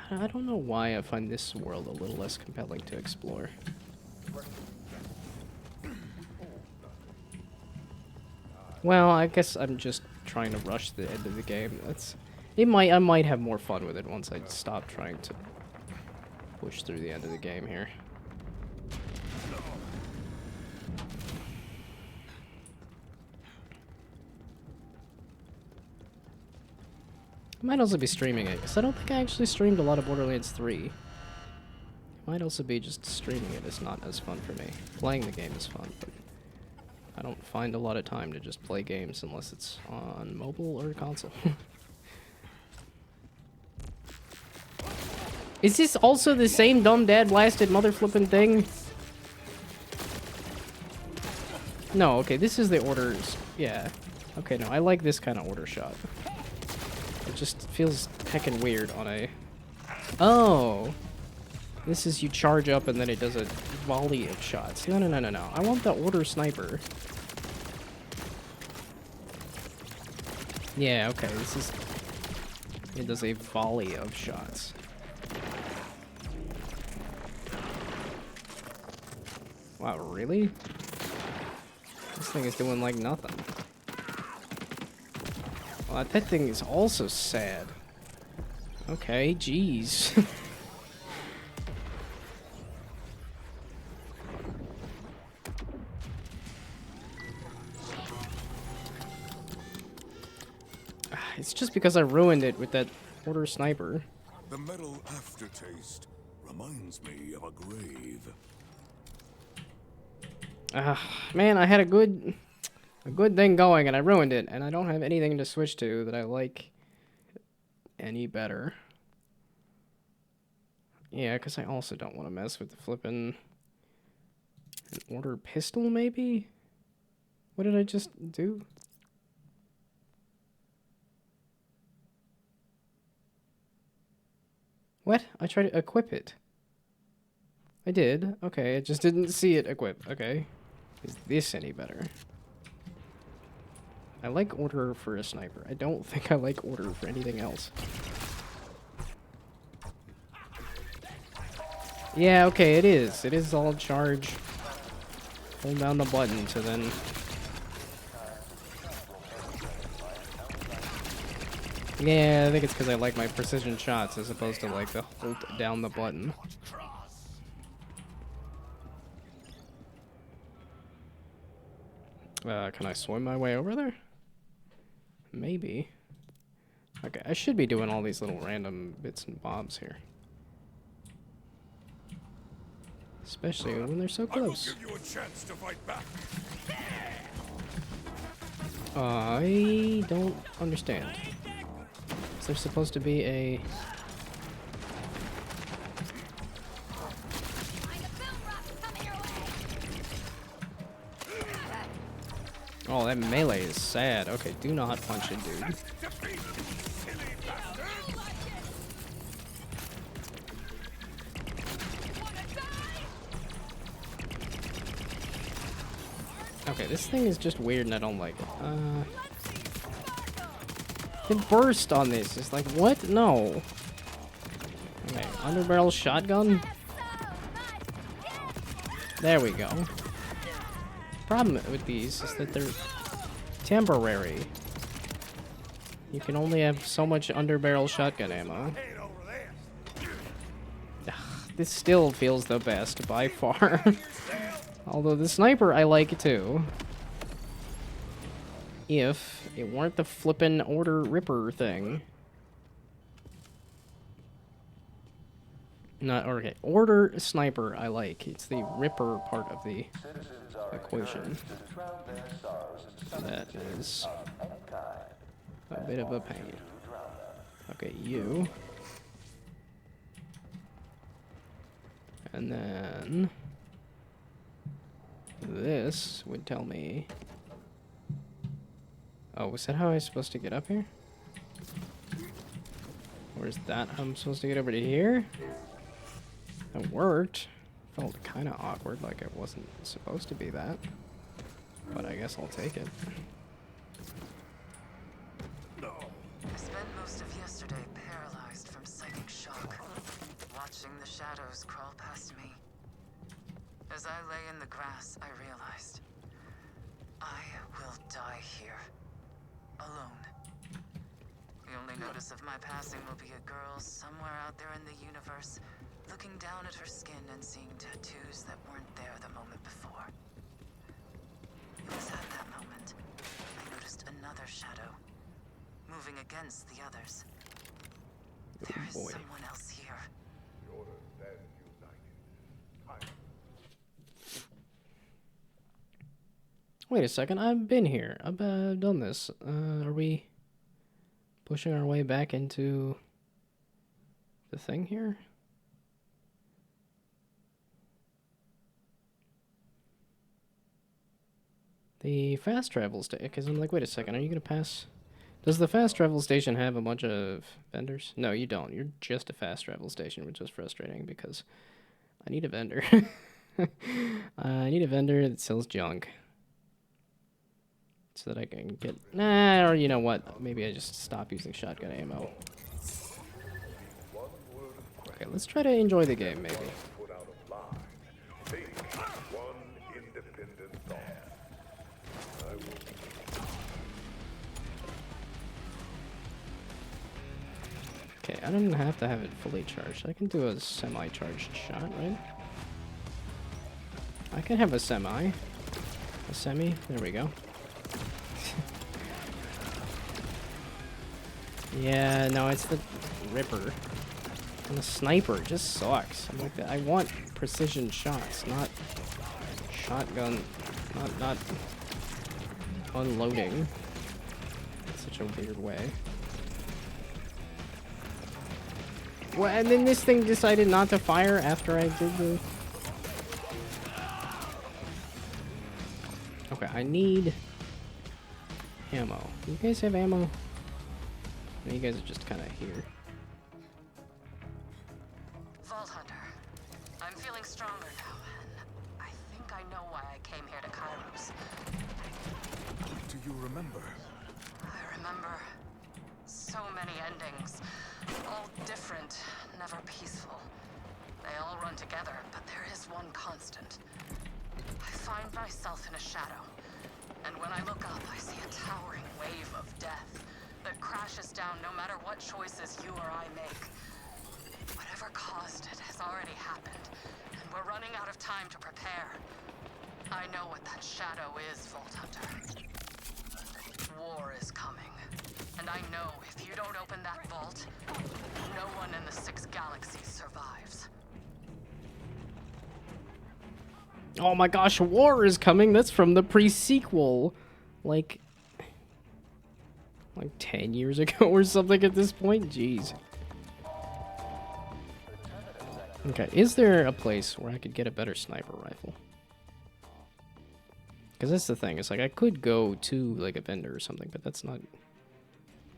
I don't know why I find this world a little less compelling to explore. Well, I guess I'm just trying to rush the end of the game. I might have more fun with it once I stop trying to push through the end of the game here. I might also be streaming it, because I don't think I actually streamed a lot of Borderlands 3. It might also be just streaming it is not as fun for me. Playing the game is fun, but I don't find a lot of time to just play games unless it's on mobile or console. Is this also the same dumb dad blasted mother flippin' thing? No, okay, this is the orders. Yeah. Okay, no, I like this kind of order shot. It just feels heckin' weird on a... Oh! This is you charge up and then it does a volley of shots. No. I want the order sniper. Yeah, okay, this is... It does a volley of shots. Wow, really? This thing is doing like nothing. Well, that thing is also sad. Okay, jeez. It's just because I ruined it with that order sniper. The metal aftertaste reminds me of a grave. Man, I had a good thing going and I ruined it, and I don't have anything to switch to that I like any better. Yeah, because I also don't want to mess with the flippin' an order pistol, maybe? What did I just do? What? I tried to equip it. I did. Okay, I just didn't see it equipped. Okay. Is this any better? I like order for a sniper. I don't think I like order for anything else. Yeah, okay, it is. It is all charge. Hold down the button to then... Yeah, I think it's because I like my precision shots as opposed to like the hold down the button. Can I swim my way over there? Maybe. Okay, I should be doing all these little random bits and bobs here. Especially when they're so close. I will give you a chance to fight back. I don't understand. Is there supposed to be a... Oh, that melee is sad. Okay, do not punch it, dude. Okay, this thing is just weird and I don't like it. The burst on this is like, what? No. Okay, underbarrel shotgun? There we go. Problem with these is that they're temporary. You can only have so much underbarrel shotgun ammo. This still feels the best by far. Although the sniper I like too. If it weren't the flippin' Order Ripper thing. Not okay. Order Sniper I like. It's the Ripper part of the equation. That is a bit of a pain. Okay, you. And then this would tell me... Oh, was that how I was supposed to get up here? Or is that how I'm supposed to get over to here? That worked. Felt kind of awkward, like it wasn't supposed to be that. But I guess I'll take it. I spent most of yesterday paralyzed from psychic shock, watching the shadows crawl past me. As I lay in the grass, I realized I will die here, alone. The only notice of my passing will be a girl somewhere out there in the universe, looking down at her skin and seeing tattoos that weren't there the moment before. It was at that moment I noticed another shadow, moving against the others. There is someone else here. Wait a second, I've been here. I've done this. Are we pushing our way back into the thing here? The fast travel station, because I'm like, wait a second, are you going to pass? Does the fast travel station have a bunch of vendors? No, you don't. You're just a fast travel station, which is frustrating because I need a vendor. I need a vendor that sells junk. So that I can get... Nah, or you know what? Maybe I just stop using shotgun ammo. Okay, let's try to enjoy the game, maybe. Okay, I don't have to have it fully charged. I can do a semi-charged shot, right? I can have a semi. A semi. There we go. Yeah, no, it's the Ripper. And the sniper just sucks. I'm like, I want precision shots, not shotgun, not unloading in such a weird way. Well, and then this thing decided not to fire after I did the... Okay, I need ammo. Do you guys have ammo? No, you guys are just kind of here. Vault Hunter, I'm feeling stronger now, and I think I know why I came here to Kairos. Do you remember? I remember so many endings, all different, never peaceful. They all run together, but there is one constant. I find myself in a shadow, and when I look up, I see a towering wave of death that crashes down no matter what choices you or I make. Whatever caused it has already happened, and we're running out of time to prepare. I know what that shadow is, Vault Hunter. War is coming. And I know if you don't open that vault, no one in the 6 galaxies survives. Oh my gosh, war is coming. That's from the pre-sequel. Like 10 years ago or something at this point. Jeez. Okay, is there a place where I could get a better sniper rifle? Because that's the thing. It's like I could go to like a vendor or something, but that's not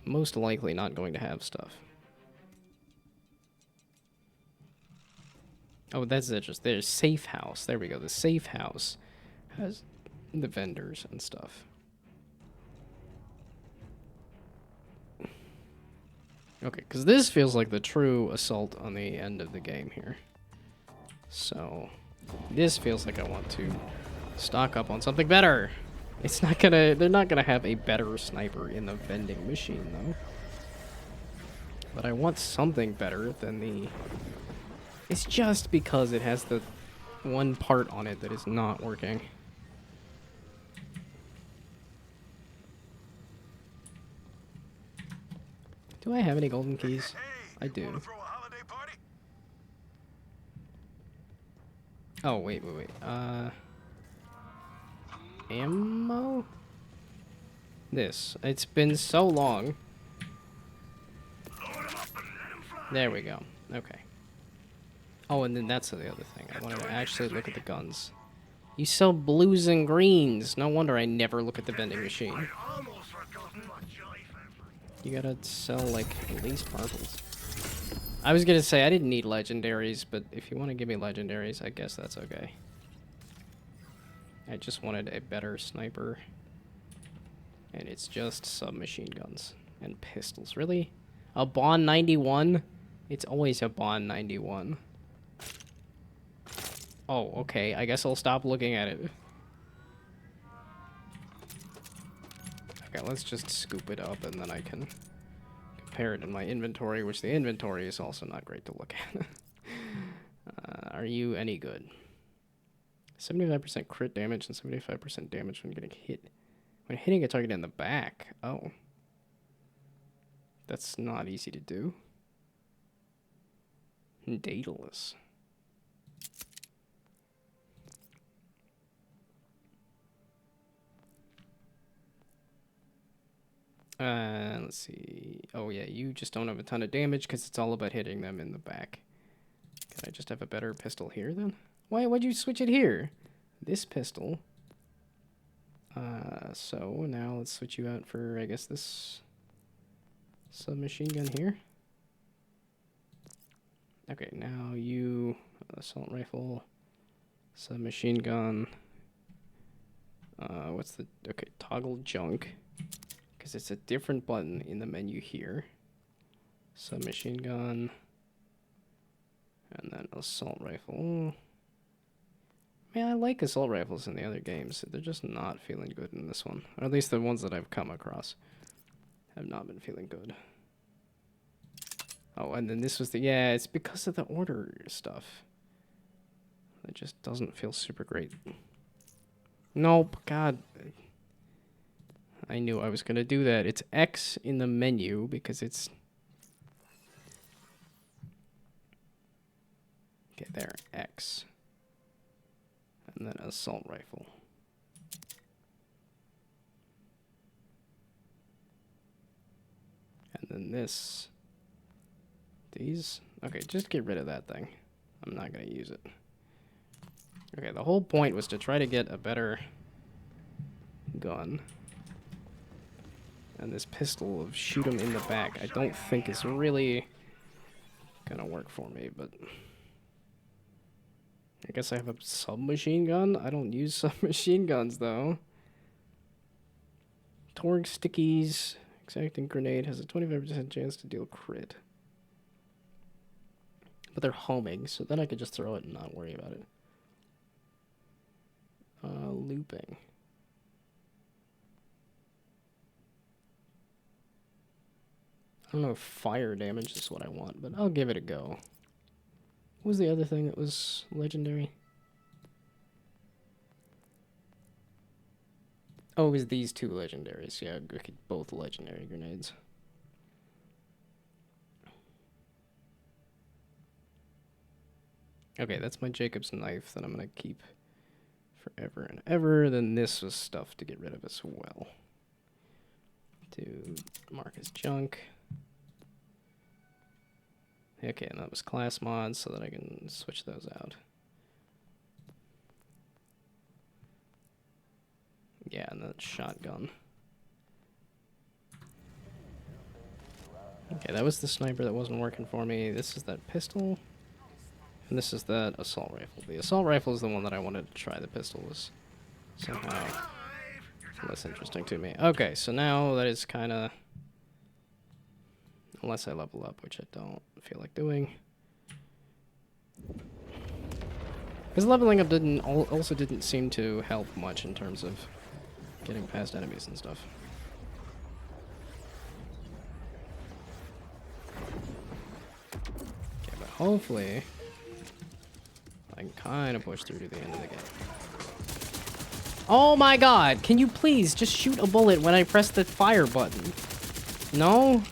most likely not going to have stuff. Oh, that's interesting. There's safe house. There we go. The safe house has the vendors and stuff. Okay, because this feels like the true assault on the end of the game here. So, this feels like I want to stock up on something better. It's not gonna, they're not gonna have a better sniper in the vending machine, though. But I want something better than the... It's just because it has the one part on it that is not working. Do I have any golden keys? I do. Oh, wait. Ammo? This. It's been so long. There we go. Okay. Oh, and then that's the other thing. I wanted to actually look at the guns. You sell blues and greens. No wonder I never look at the vending machine. You gotta sell, like, at least purples. I was gonna say I didn't need legendaries, but if you want to give me legendaries, I guess that's okay. I just wanted a better sniper. And it's just submachine guns and pistols. Really? A Bond 91? It's always a Bond 91. Oh, okay. I guess I'll stop looking at it. Okay, let's just scoop it up and then I can compare it in my inventory, which the inventory is also not great to look at. Are you any good? 75% crit damage and 75% damage when getting hit. When hitting a target in the back. Oh. That's not easy to do. Daedalus. Let's see. Oh yeah, you just don't have a ton of damage because it's all about hitting them in the back. Can I just have a better pistol here then? Why'd you switch it here? This pistol. So now let's switch you out for, I guess, this submachine gun here. Okay, now you assault rifle, submachine gun. What's the toggle junk? Because it's a different button in the menu here. Submachine gun. And then assault rifle. Man, I like assault rifles in the other games. They're just not feeling good in this one. Or at least the ones that I've come across have not been feeling good. Oh, and then this was the... Yeah, it's because of the order stuff. It just doesn't feel super great. Nope, God. I knew I was going to do that. It's X in the menu because it's... Okay, there. X. And then assault rifle. And then this. These. Okay, just get rid of that thing. I'm not going to use it. Okay, the whole point was to try to get a better gun. And this pistol of shoot him in the back I don't think is really going to work for me, but... I guess I have a submachine gun? I don't use submachine guns, though. Torg stickies. Exacting grenade has a 25% chance to deal crit. But they're homing, so then I could just throw it and not worry about it. Looping. I don't know if fire damage is what I want, but I'll give it a go. What was the other thing that was legendary? Oh, it was these two legendaries. Yeah, both legendary grenades. Okay, that's my Jacob's knife that I'm gonna keep forever and ever. Then this was stuff to get rid of as well. To mark as junk. Okay, and that was class mods so that I can switch those out. Yeah, and that shotgun. Okay, that was the sniper that wasn't working for me. This is that pistol. And this is that assault rifle. The assault rifle is the one that I wanted to try. The pistol was somehow less interesting to me. Okay, so now that is kind of... Unless I level up, which I don't feel like doing. Because leveling up also didn't seem to help much in terms of getting past enemies and stuff. Okay, but hopefully I can kind of push through to the end of the game. Oh my god! Can you please just shoot a bullet when I press the fire button? No?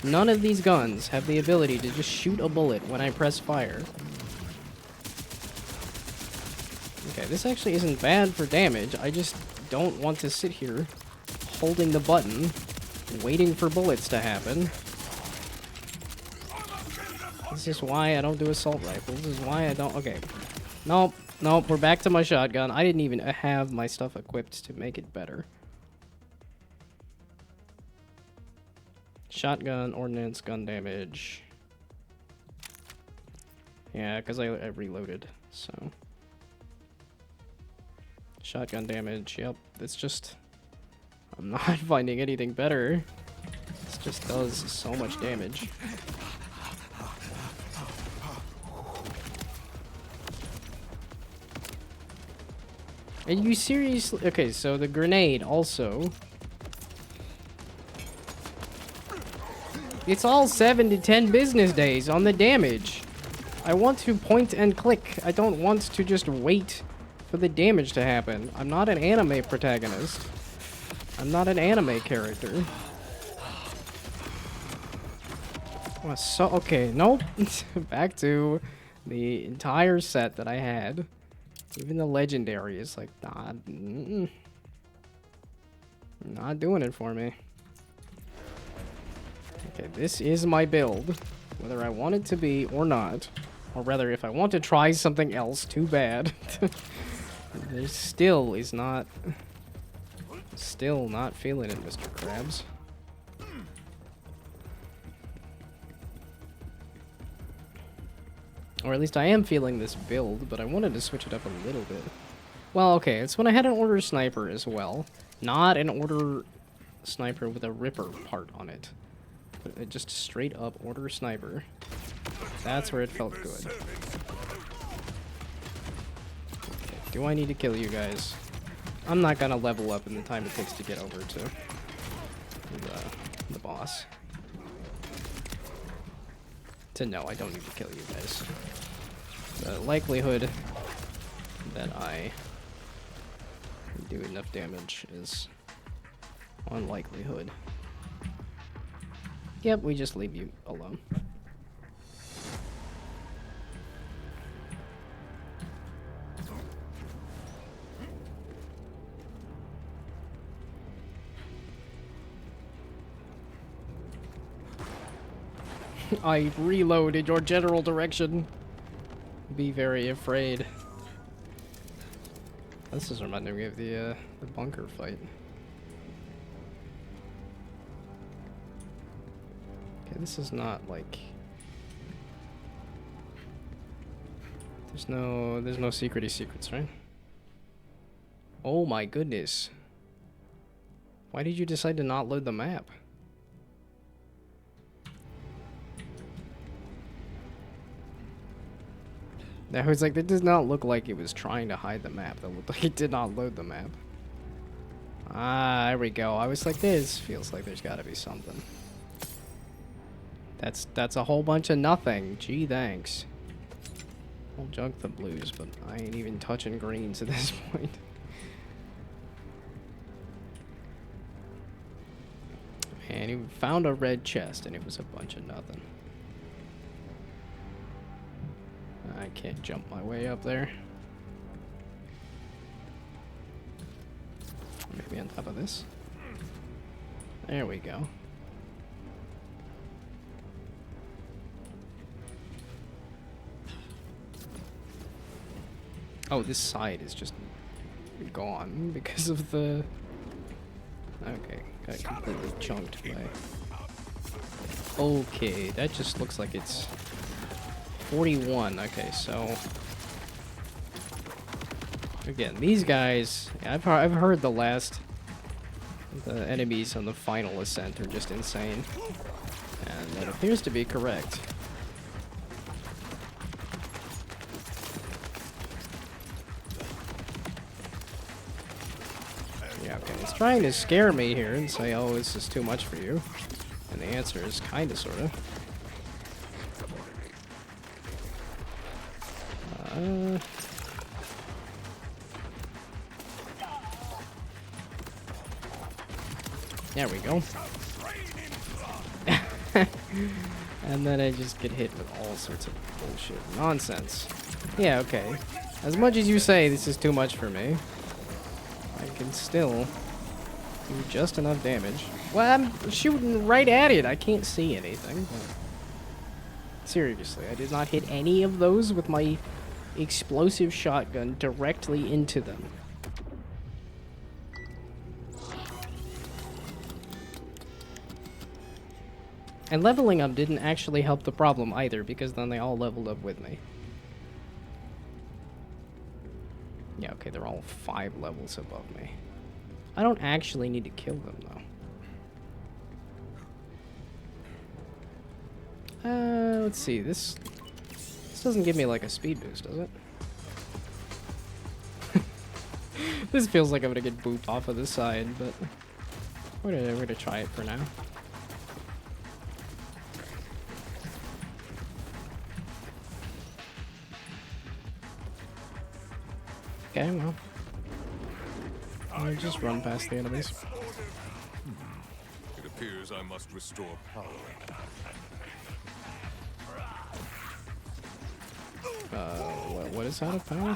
None of these guns have the ability to just shoot a bullet when I press fire. Okay, this actually isn't bad for damage. I just don't want to sit here holding the button, waiting for bullets to happen. This is why I don't do assault rifles. This is why I don't... Okay. Nope. Nope. We're back to my shotgun. I didn't even have my stuff equipped to make it better. Shotgun, ordnance, gun damage. Yeah, because I reloaded, so... Shotgun damage, yep. It's just... I'm not finding anything better. This just does so much damage. Are you seriously... Okay, so the grenade also... It's all 7 to 10 business days on the damage. I want to point and click. I don't want to just wait for the damage to happen. I'm not an anime protagonist. I'm not an anime character. Oh, so, okay, nope. Back to the entire set that I had. Even the legendary is like, not doing it for me. Okay, this is my build, whether I want it to be or not. Or rather, if I want to try something else, too bad. There still is not... Still not feeling it, Mr. Krabs. Or at least I am feeling this build, but I wanted to switch it up a little bit. Well, okay, it's when I had an order sniper as well. Not an order sniper with a ripper part on it. But just straight up order sniper. That's where it felt good. Okay, do I need to kill you guys? I'm not gonna level up in the time it takes to get over to the boss. So no, I don't need to kill you guys. The likelihood that I do enough damage is unlikelihood. Yep, we just leave you alone. I reloaded your general direction. Be very afraid. This is reminding me of the bunker fight. Okay, this is not like... There's no secrety secrets, right? Oh my goodness. Why did you decide to not load the map? That was like, that does not look like it was trying to hide the map. That looked like it did not load the map. Ah, there we go. I was like, this feels like there's gotta be something. That's a whole bunch of nothing. Gee, thanks. I'll junk the blues, but I ain't even touching greens at this point. And he found a red chest, and it was a bunch of nothing. I can't jump my way up there. Maybe on top of this. There we go. Oh, this side is just gone because of the... Okay, got completely chunked by... Okay, that just looks like it's 41. Okay, so... Again, these guys... I've heard the enemies on the final ascent are just insane. And that appears to be correct. Yeah, okay, it's trying to scare me here and say, oh, this is too much for you. And the answer is kinda, sorta. There we go. And then I just get hit with all sorts of bullshit nonsense. Yeah, okay. As much as you say this is too much for me, I can still do just enough damage. Well, I'm shooting right at it. I can't see anything. Seriously, I did not hit any of those with my explosive shotgun directly into them. And leveling up didn't actually help the problem either, because then they all leveled up with me. Yeah, okay, they're all 5 levels above me. I don't actually need to kill them, though. Let's see, this doesn't give me, like, a speed boost, does it? This feels like I'm gonna get booped off of the side, but we're gonna try it for now. Okay, well, I'll just run past the enemies. It appears I must restore power. What is out of power?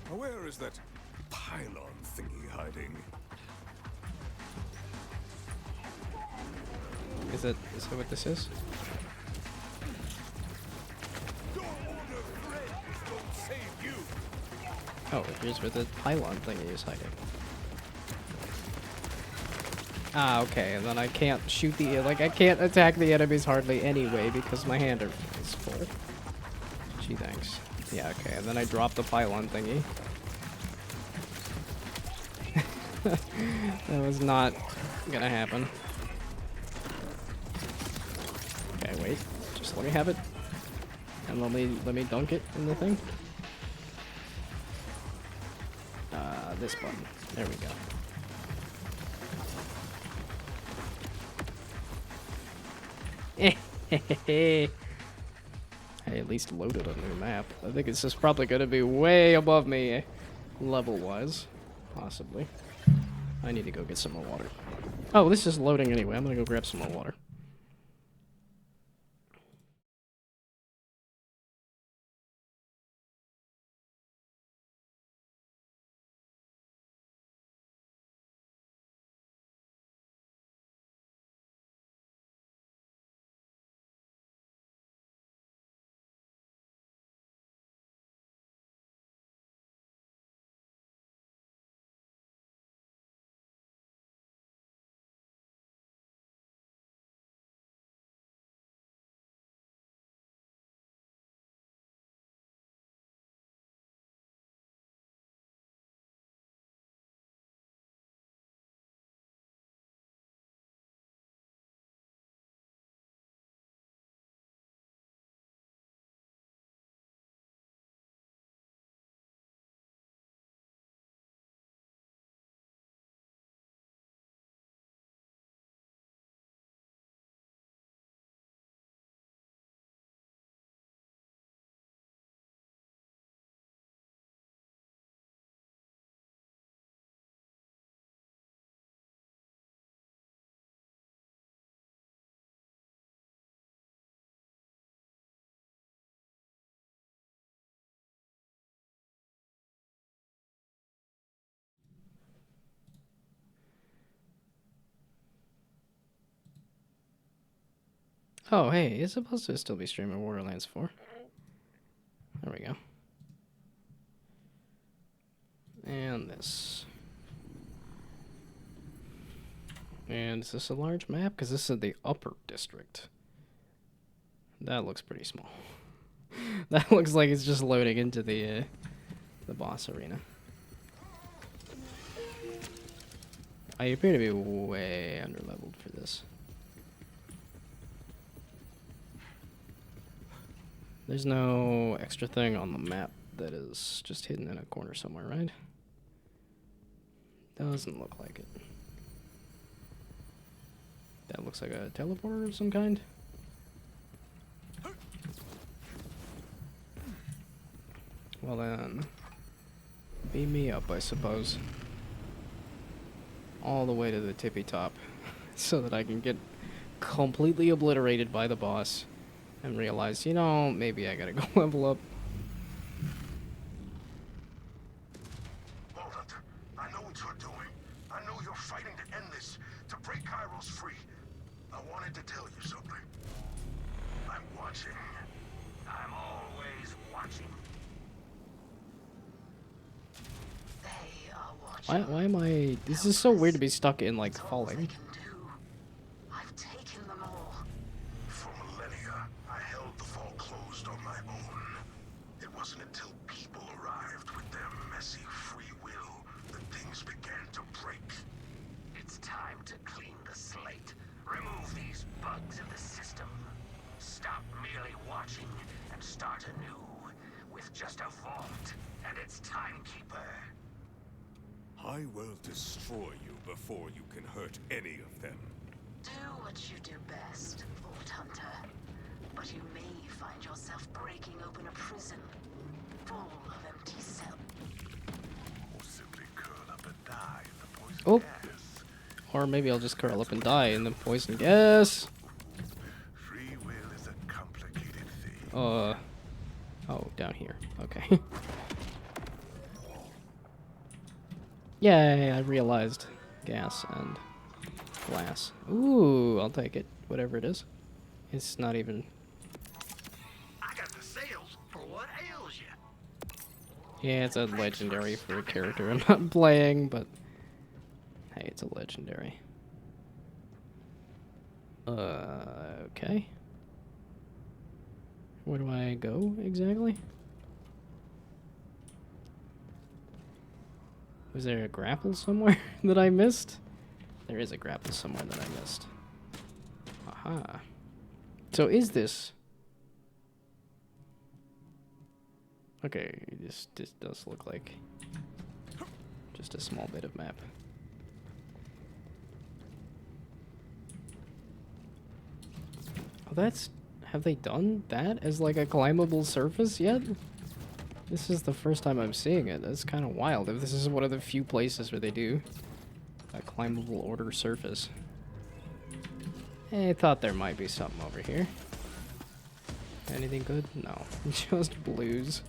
Where is that pylon thingy hiding? Is that what this is? Oh, here's where the pylon thingy is hiding. Ah, okay, and then I can't shoot the... Like, I can't attack the enemies hardly anyway because my hand is full. Gee, thanks. Yeah, okay, and then I drop the pylon thingy. That was not gonna happen. Okay, wait. Just let me have it. And let me dunk it in the thing. This button. There we go. I at least loaded a new map. I think it's just probably gonna be way above me level-wise. Possibly. I need to go get some more water. Oh, this is loading anyway. I'm gonna go grab some more water. Oh, hey, it's supposed to still be streaming Borderlands 4. There we go. And this. And is this a large map? Because this is the upper district. That looks pretty small. That looks like it's just loading into the boss arena. I appear to be way underleveled for this. There's no extra thing on the map that is just hidden in a corner somewhere, right? Doesn't look like it. That looks like a teleporter of some kind. Well then, beam me up, I suppose. All the way to the tippy top, so that I can get completely obliterated by the boss and realize, you know, maybe I gotta go level up. Vault Hunter, I know what you're doing. I know you're fighting to end this, to break Kairos free. I wanted to tell you something. I'm watching. I'm always watching. They are watching. Why am I... This is so weird to be stuck in, like, falling. I've taken them all. For millennia, I held the vault closed on my own. It wasn't until people arrived with their messy free will that things began to break. It's time to clean the slate. Remove these bugs in the system. Stop merely watching and start anew with just a vault and its timekeeper. I will destroy you before you can hurt any of them. Do what you do best, Vault Hunter. But you may find yourself breaking open a prison full of empty cells. Or simply curl up and die in the poison Oh. gas. Or maybe I'll just curl up and die in the poison gas. Free will is a complicated thing. Oh, down here. Okay. Yay, I realized. Gas and glass. Ooh, I'll take it. Whatever it is. It's not even... I got the sales for what ails you. Yeah, it's a legendary for a character I'm not playing, but... Hey, it's a legendary. Okay. Where do I go, exactly? Was there a grapple somewhere that I missed? There is a grapple somewhere that I missed. Aha. So is this... Okay, this does look like just a small bit of map. Oh, that's... Have they done that as like a climbable surface yet? This is the first time I'm seeing it. That's kind of wild if this is one of the few places where they do a climbable order surface. I thought there might be something over here. Anything good? No. Just blues.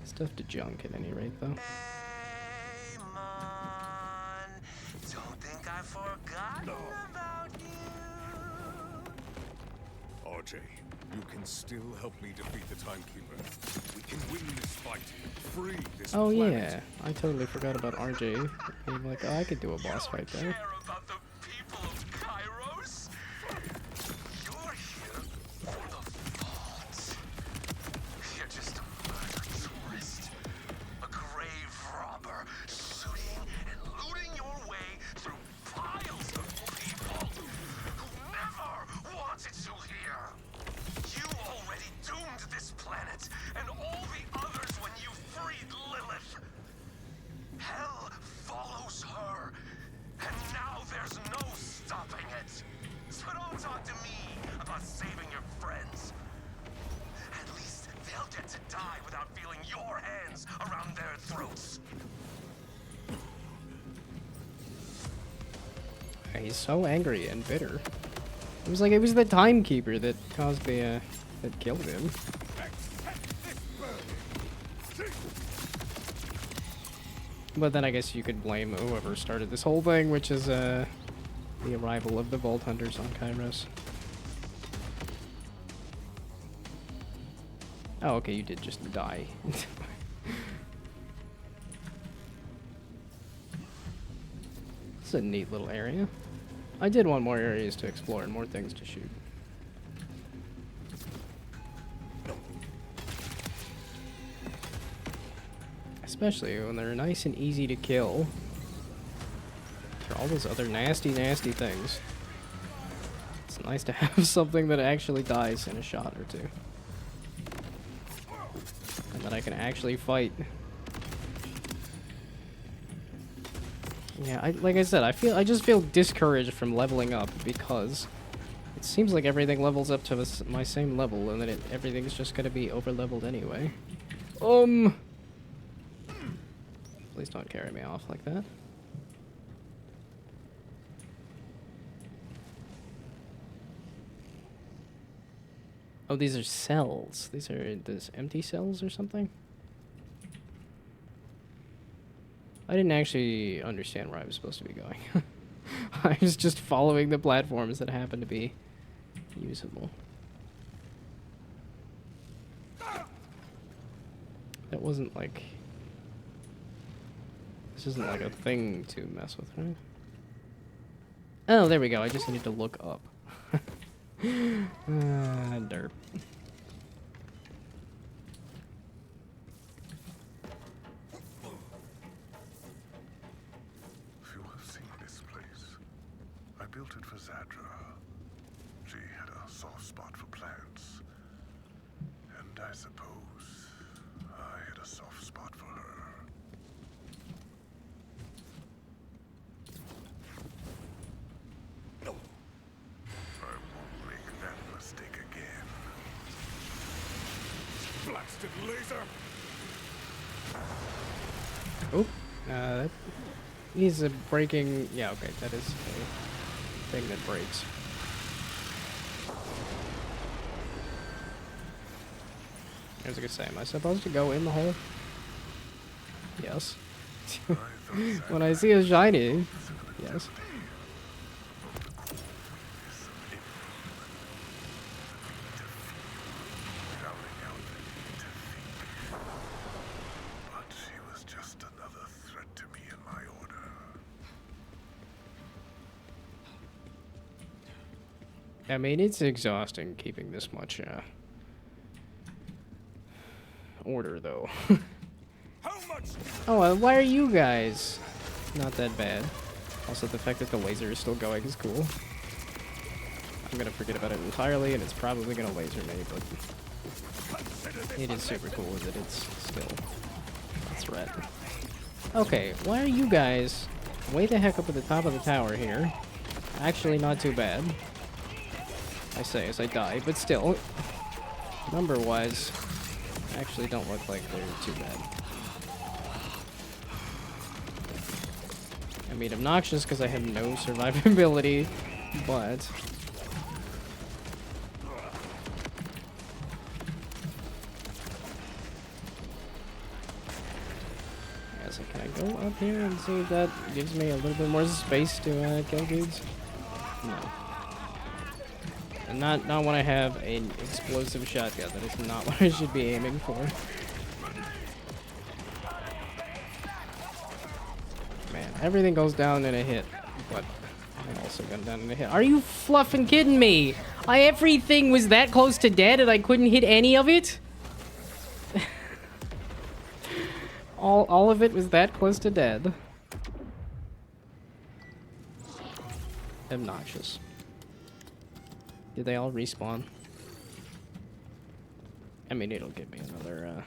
Stuff to junk at any rate, though. Hey, Mon. Don't think I've forgotten about you. RJ, you can still help me defeat the Timekeeper. We can win this fight. Free this Oh planet. yeah, I totally forgot about RJ. Being like, oh, I could do a boss fight there. About the people of Kairos? You're here for the vault. You're just a murder tourist. A grave robber, shooting and looting your way through piles of people who never wanted you here. You already doomed this planet and all the others when you freed Lilith. Hell follows her, and now there's no stopping it. So don't talk to me about saving your friends. At least they'll get to die without feeling your hands around their throats. He's so angry and bitter. It was like it was the Timekeeper that caused the that killed him. But then I guess you could blame whoever started this whole thing, which is the arrival of the Vault Hunters on Kairos. Oh, okay, you did just die. It's a neat little area. I did want more areas to explore and more things to shoot. Especially when they're nice and easy to kill. For all those other nasty, nasty things. It's nice to have something that actually dies in a shot or two. And that I can actually fight. Yeah, like I said, I just feel discouraged from leveling up because it seems like everything levels up to my same level and then everything's just gonna be over-leveled anyway. Please don't carry me off like that. Oh, these are cells. These are empty cells or something? I didn't actually understand where I was supposed to be going. I was just following the platforms that happened to be usable. That wasn't like... This isn't like a thing to mess with, right? Oh, there we go. I just need to look up. Derp. Few have seen this place. I built it for Zadra. She had a soft spot for plants. And I suppose I had a soft spot for her. I won't make that mistake again. Blasted laser! Oh, that is a breaking... Yeah, okay, that is a thing that breaks. I was gonna say, am I supposed to go in the hole? Yes. When I see a shiny, yes. But she was just another threat to me and my order. I mean, it's exhausting keeping this much, order, though. Oh, why are you guys not that bad? Also, the fact that the laser is still going is cool. I'm gonna forget about it entirely, and it's probably gonna laser me, but it is super cool that it's still a threat. Okay, why are you guys way the heck up at the top of the tower here? Actually, not too bad. I say as I die, but still, number-wise, actually don't look like they're too bad. I mean, obnoxious because I have no survivability, but... Yes, can I go up here and see if that gives me a little bit more space to kill dudes? No. And not when I have an explosive shotgun. That is not what I should be aiming for. Man, everything goes down in a hit, but I also got down in a hit. Are you fluffing kidding me? Everything was that close to dead and I couldn't hit any of it? all of it was that close to dead. Obnoxious. Did they all respawn? I mean, it'll give me another,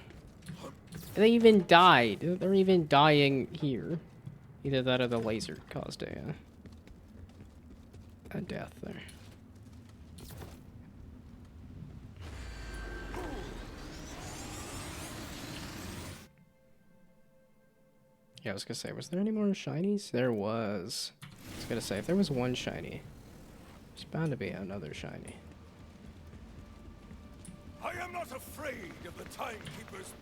They even died. They're even dying here. Either that or the laser caused a death there. Yeah, I was gonna say, was there any more shinies? There was. I was gonna say, if there was one shiny, there's bound to be another shiny. I am not afraid of the timekeeper's...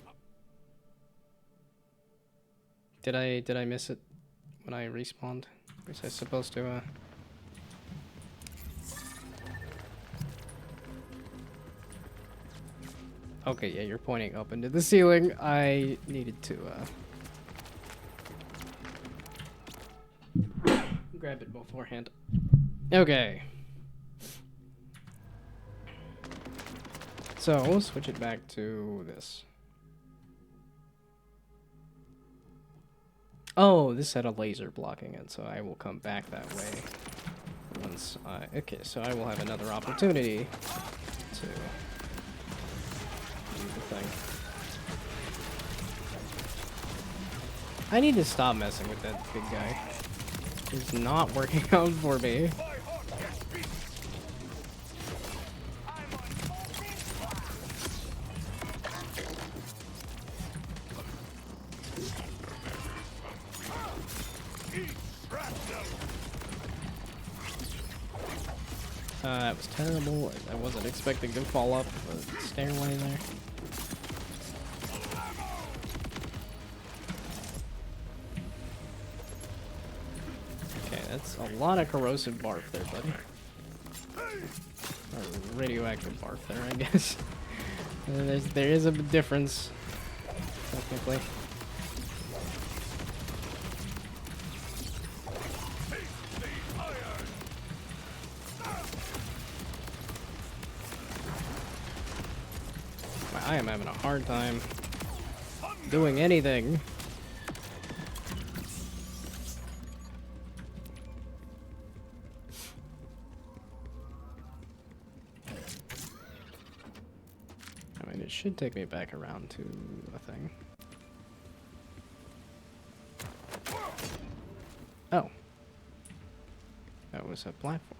Did I miss it when I respawned? Was I supposed to Okay, yeah, you're pointing up into the ceiling. I needed to, grab it beforehand. Okay. So, we'll switch it back to this. Oh, this had a laser blocking it, so I will come back that way. Once I... Okay, so I will have another opportunity to do the thing. I need to stop messing with that big guy. It's not working out for me. That was terrible. I wasn't expecting to fall up the stairway there. Okay, that's a lot of corrosive barf there, buddy. Or radioactive barf there, I guess. There is a difference, technically. I am having a hard time doing anything. I mean, it should take me back around to the thing. Oh. That was a platform.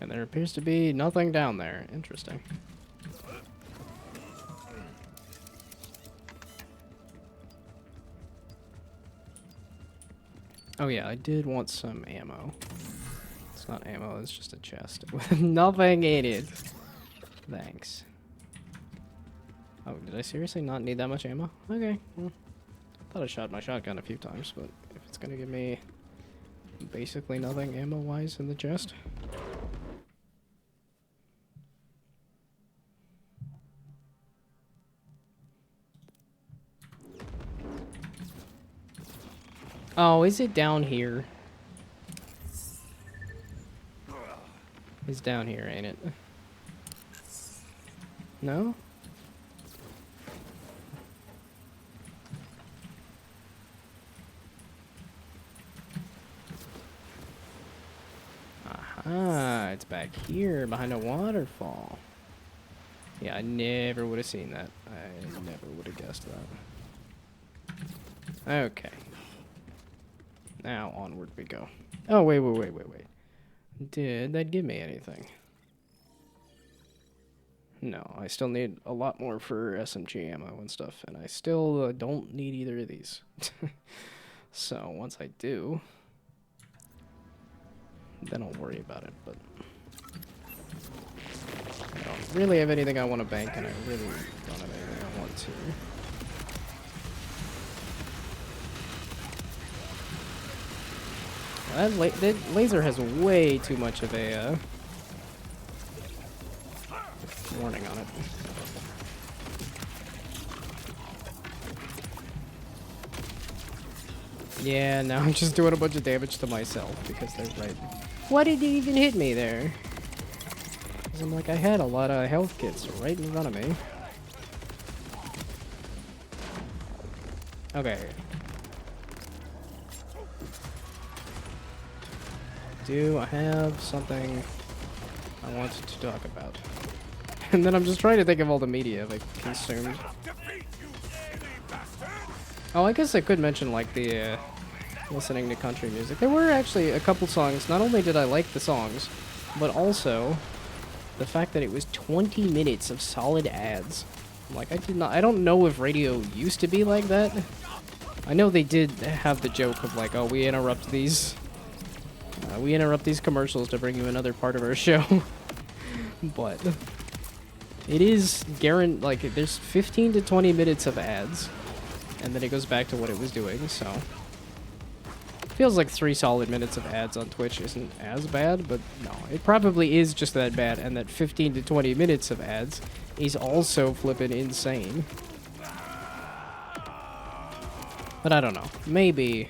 And there appears to be nothing down there. Interesting. Oh yeah, I did want some ammo. It's not ammo, it's just a chest with nothing in it. Thanks. Oh, did I seriously not need that much ammo? Okay, well, I thought I shot my shotgun a few times, but if it's gonna give me basically nothing ammo-wise in the chest. Oh, is it down here? It's down here, ain't it? No? Aha, it's back here behind a waterfall. Yeah, I never would have seen that. I never would have guessed that. Okay. Now onward we go. Oh, wait. Did that give me anything? No, I still need a lot more for SMG ammo and stuff, and I still don't need either of these. So once I do, then I'll worry about it, but I don't really have anything I want to bank, and I really don't have anything I want to. That laser has way too much of a warning on it. Yeah, now I'm just doing a bunch of damage to myself because they're right. Why did it even hit me there? Because I'm like, I had a lot of health kits right in front of me. Okay. Do I have something I want to talk about? And then I'm just trying to think of all the media I've consumed. Oh, I guess I could mention, like, the listening to country music. There were actually a couple songs. Not only did I like the songs, but also the fact that it was 20 minutes of solid ads. Like, I don't know if radio used to be like that. I know they did have the joke of, like, oh, we interrupt these commercials to bring you another part of our show. But it is guaranteed, like, there's 15 to 20 minutes of ads, and then it goes back to what it was doing, so Feels like 3 solid minutes of ads on Twitch isn't as bad, but no, it probably is just that bad, and that 15 to 20 minutes of ads is also flippin' insane. But I don't know. Maybe.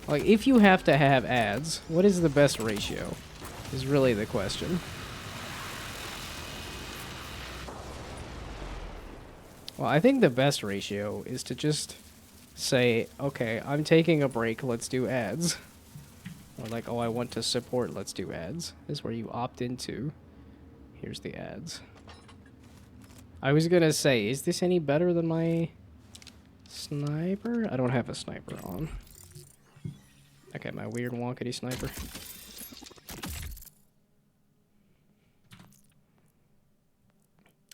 Like, if you have to have ads, what is the best ratio? Is really the question. Well, I think the best ratio is to just say, okay, I'm taking a break, let's do ads. Or like, oh, I want to support, let's do ads. Is where you opt into. Here's the ads. I was gonna say, is this any better than my sniper? I don't have a sniper on. Okay, my weird wonkety sniper.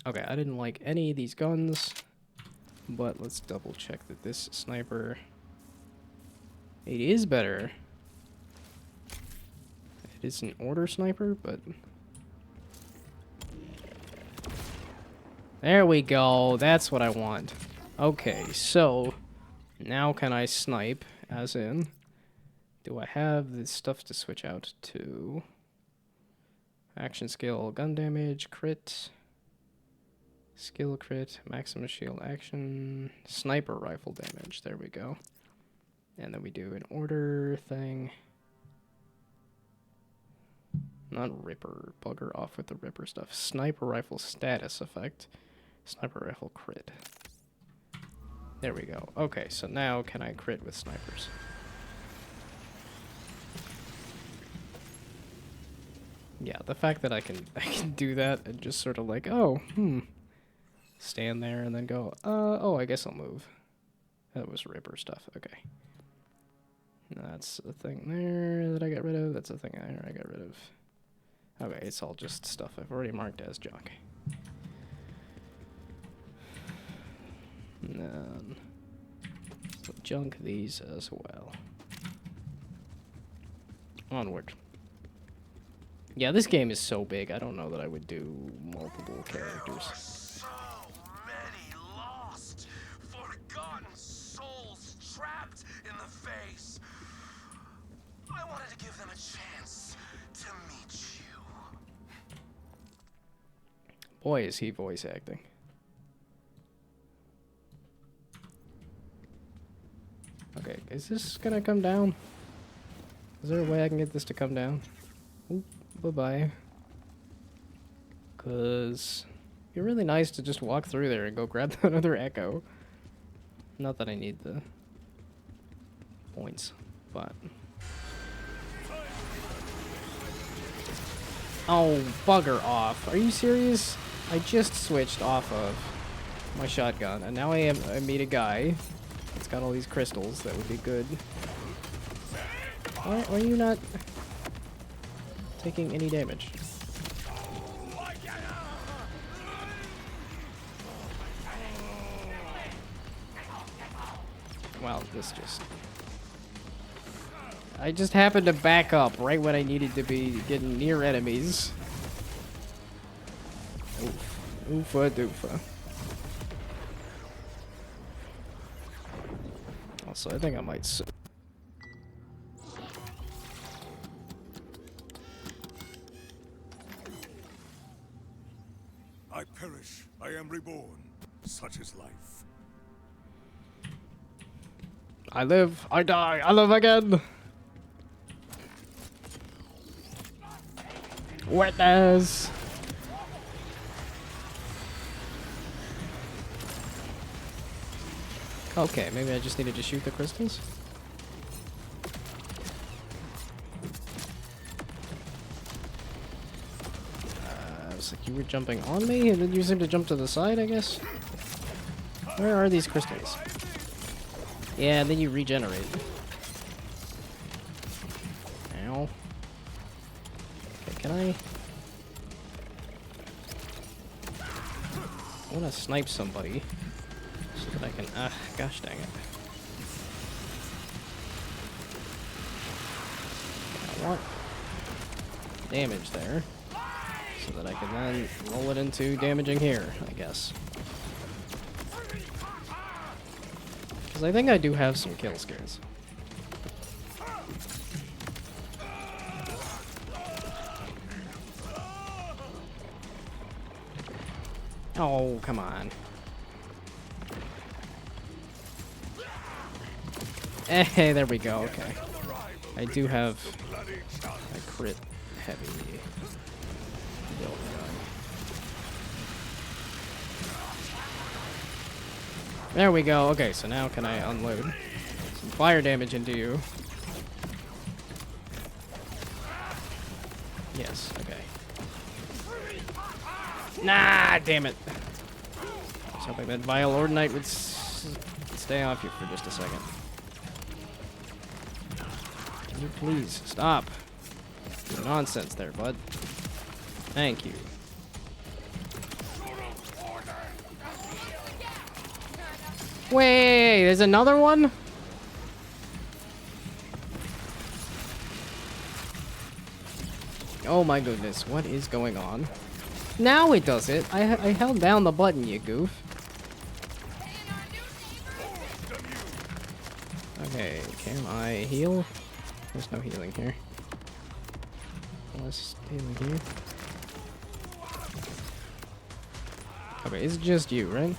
Okay, I didn't like any of these guns, but let's double check that this sniper, it is better. It is an order sniper, but there we go. That's what I want. Okay, so now can I snipe? As in, do I have the stuff to switch out to? Action skill, gun damage, crit. Skill crit, maximum shield action, sniper rifle damage. There we go. And then we do an order thing. Not Ripper. Bugger off with the Ripper stuff. Sniper rifle status effect. Sniper rifle crit. There we go. Okay, so now can I crit with snipers? Yeah, the fact that I can do that and just sort of like, oh, stand there and then go, oh, I guess I'll move. That was Ripper stuff, okay. That's a thing there that I got rid of. That's a thing there I got rid of. Okay, it's all just stuff I've already marked as junk. And then we'll junk these as well. Onward. Yeah, this game is so big, I don't know that I would do multiple characters. Trapped in the face. I wanted to give them a chance to meet you. Boy, is he voice acting. Okay, is this gonna come down? Is there a way I can get this to come down? Oop, bye-bye. 'Cause it'd be really nice to just walk through there and go grab another echo. Not that I need the points, but oh, bugger off. Are you serious? I just switched off of my shotgun and now I meet a guy that's got all these crystals that would be good. Why are you not taking any damage? Well, this just... I just happened to back up right when I needed to be getting near enemies. Oof. Oofa doofa. Also, I think I might... I perish, I am reborn. Such is life. I live, I die, I live again! Witness! Okay, maybe I just needed to shoot the crystals? It's like you were jumping on me, and then you seemed to jump to the side, I guess? Where are these crystals? Yeah, and then you regenerate. Ow. Okay, can I want to snipe somebody so that I can... gosh dang it. I want damage there so that I can then roll it into damaging here, I guess. Because I think I do have some kill skills. Oh, come on. Hey, there we go. Okay. I do have a crit heavy build going. There we go. Okay, so now can I unload some fire damage into you? Yes, okay. Nah, damn it. I was hoping that Vile Ordinite would stay off you for just a second. Can you please stop? Nonsense there, bud. Thank you. Wait, there's another one? Oh my goodness, what is going on? Now it does it. I held down the button, you goof. Okay, can I heal? There's no healing here. Less healing here. Okay, it's just you, right?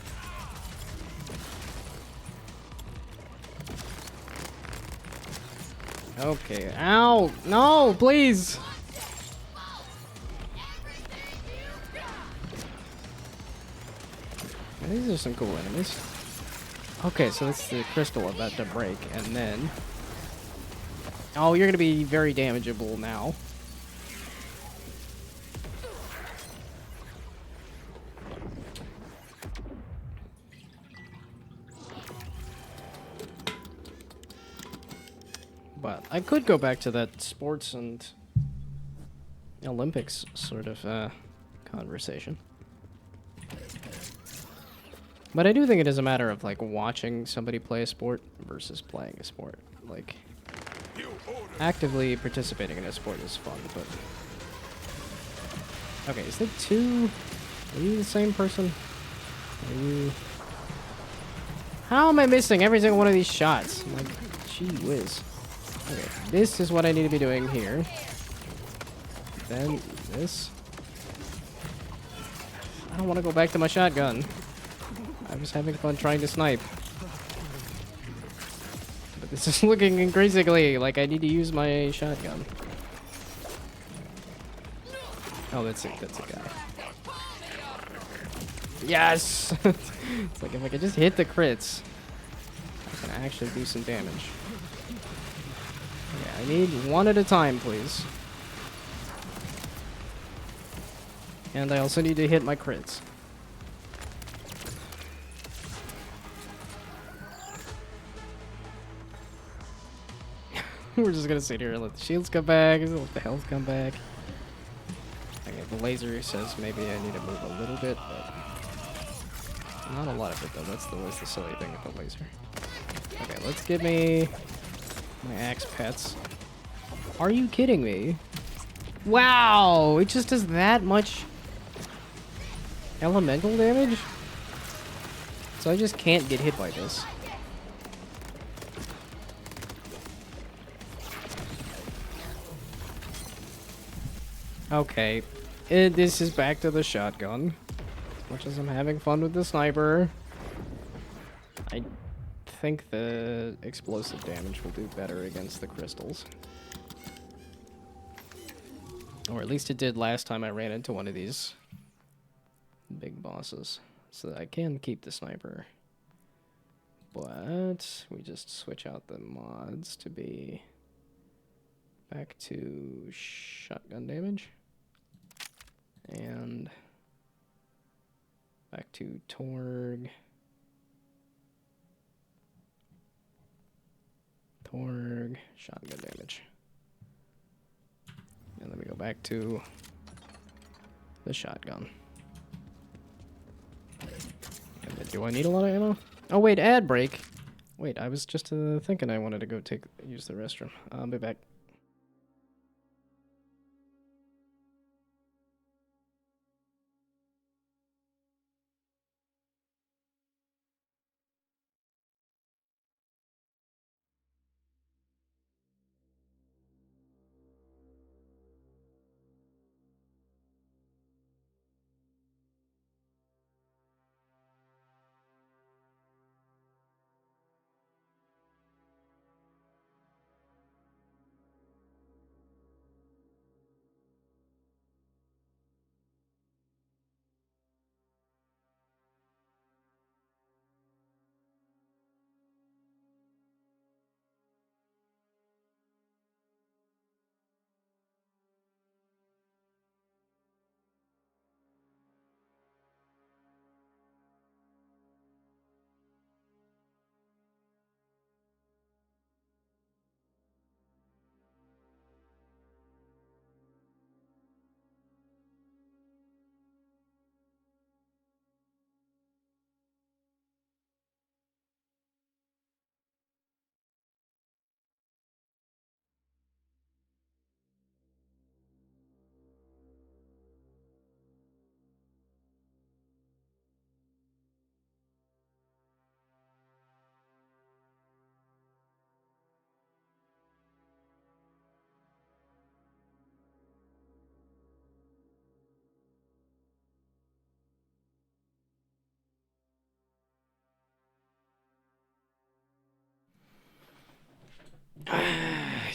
Okay, ow! No, please! These are some cool enemies. Okay, so it's the crystal about to break, and then... Oh, you're gonna be very damageable now. But I could go back to that sports and Olympics sort of conversation. But I do think it is a matter of, like, watching somebody play a sport versus playing a sport. Like, actively participating in a sport is fun, but... Okay, is there two... Are you the same person? Are you... How am I missing every single one of these shots? Like, gee whiz. Okay, this is what I need to be doing here. Then this. I don't want to go back to my shotgun. I was having fun trying to snipe. But this is looking increasingly like I need to use my shotgun. Oh, that's it. That's a guy. Yes! It's like if I could just hit the crits, I can actually do some damage. Okay, I need one at a time, please. And I also need to hit my crits. We're just gonna sit here and let the shields come back, let the health come back. Okay, the laser says maybe I need to move a little bit, but not a lot of it though. That's always the silly thing with the laser. Okay, let's give me my axe pets. Are you kidding me? Wow, it just does that much elemental damage? So I just can't get hit by this. Okay, this is back to the shotgun. As much as I'm having fun with the sniper, I think the explosive damage will do better against the crystals. Or at least it did last time I ran into one of these big bosses. So that I can keep the sniper. But we just switch out the mods to be back to shotgun damage. And back to Torg. Torg, shotgun damage. And then we go back to the shotgun. And then, do I need a lot of ammo? Oh wait, ad break. Wait, I was just thinking I wanted to go use the restroom. I'll be back.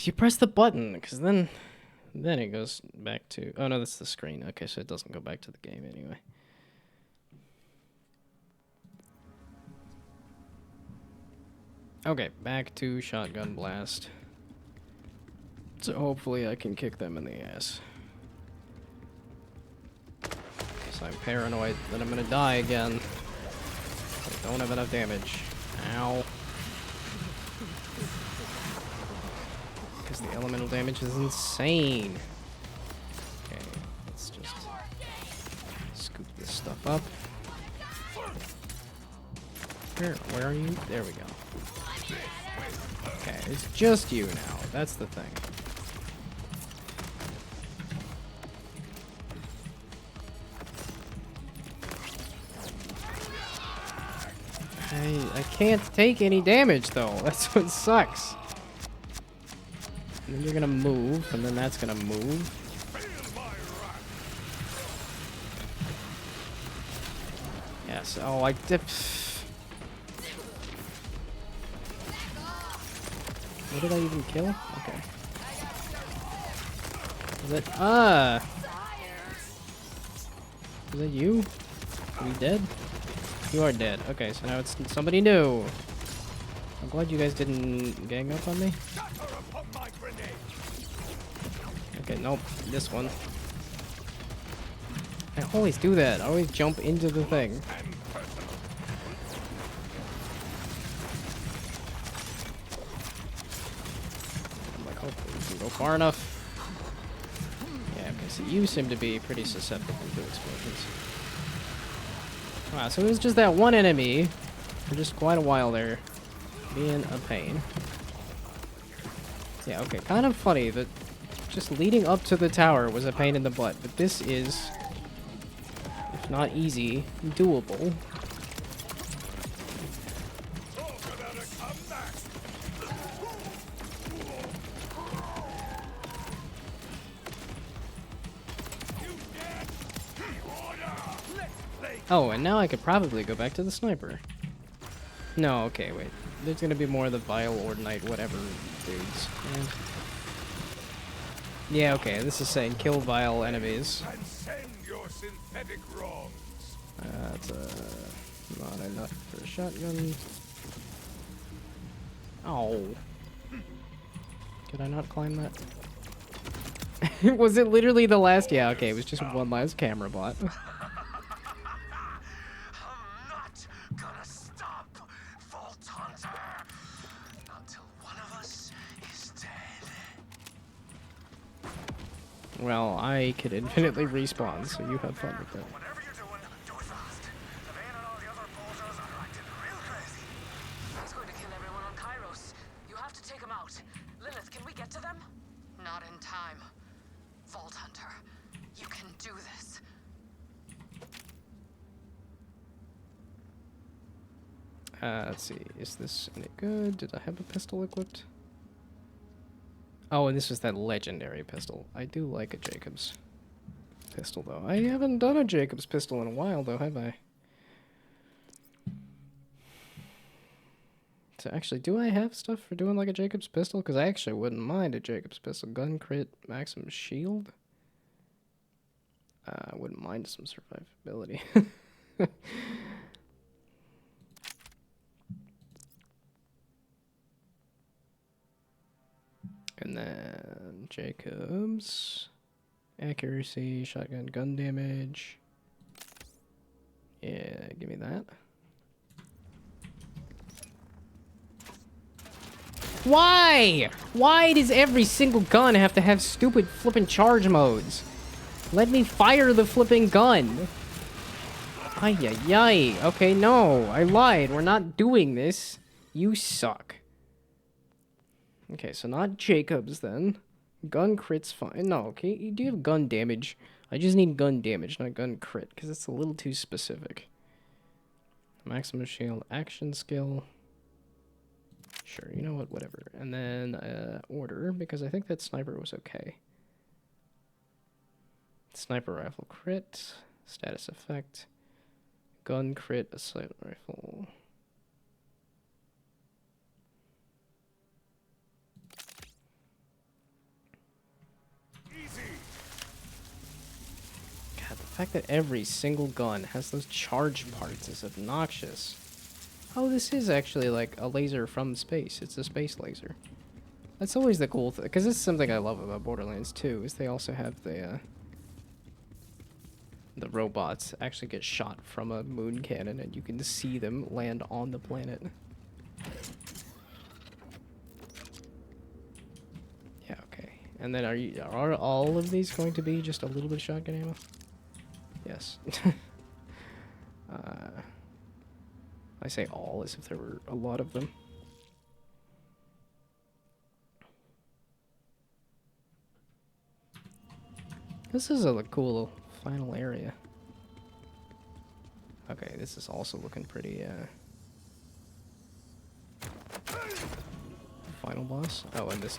You press the button, because then it goes back to... Oh, no, that's the screen. Okay, so it doesn't go back to the game anyway. Okay, back to Shotgun Blast. So hopefully I can kick them in the ass. Because I'm paranoid that I'm gonna die again. I don't have enough damage. Ow. Because the elemental damage is insane. Okay, let's just scoop this stuff up. Where are you? There we go. Okay, it's just you now. That's the thing. I can't take any damage though. That's what sucks. And then you're gonna move, and then that's gonna move. Yes. Oh, I dip. What did I even kill? Okay. Is it? Is that you? Are you dead? You are dead. Okay, so now it's somebody new. I'm glad you guys didn't gang up on me. Okay, nope. This one. I always do that. I always jump into the thing. I'm like, hopefully we can go far enough. Yeah, okay, so you seem to be pretty susceptible to explosions. Wow, so it was just that one enemy for just quite a while there, being a pain. Yeah, okay, kind of funny that just leading up to the tower was a pain in the butt, but this is, if not easy, doable. Oh, and now I could probably go back to the sniper. No, okay, wait. There's gonna be more of the Vile Ordinite whatever dudes. And... yeah, okay, this is saying kill vile enemies. That's not enough for a shotgun. Oh. Could I not climb that? Was it literally the last? Yeah, okay, it was just one last camera bot. Well, I could infinitely respawn, so you have fun with it. He's going to kill everyone on Kairos. You have to take him out. Lilith, can we get to them? Not in time. Vault Hunter, you can do this. Let's see. Is this any good? Did I have a pistol equipped? Oh, and this was that legendary pistol. I do like a Jacobs pistol, though. I haven't done a Jacobs pistol in a while, though, have I? So, actually, do I have stuff for doing, like, a Jacobs pistol? Because I actually wouldn't mind a Jacobs pistol. Gun, crit, maximum shield. I wouldn't mind some survivability. And then Jacobs, accuracy, shotgun, gun damage. Yeah, give me that. Why? Why does every single gun have to have stupid flipping charge modes? Let me fire the flipping gun. Ay, ay, ay. Okay, no, I lied. We're not doing this. You suck. Okay, so not Jacobs then. Gun crit's fine. No, okay, you do have gun damage. I just need gun damage, not gun crit, because it's a little too specific. Maximum shield, action skill. Sure, you know what, whatever. And then order, because I think that sniper was okay. Sniper rifle crit, status effect, gun crit, assault rifle. fact that every single gun has those charge parts is obnoxious. Oh, this is actually like a laser from space. It's a space laser. That's always the cool thing, because this is something I love about Borderlands 2, is they also have the robots actually get shot from a moon cannon, and you can see them land on the planet. Yeah, okay. And then are all of these going to be just a little bit of shotgun ammo? Yes. I say all as if there were a lot of them. This is a cool final area. Okay, this is also looking pretty, final boss? Oh, and this...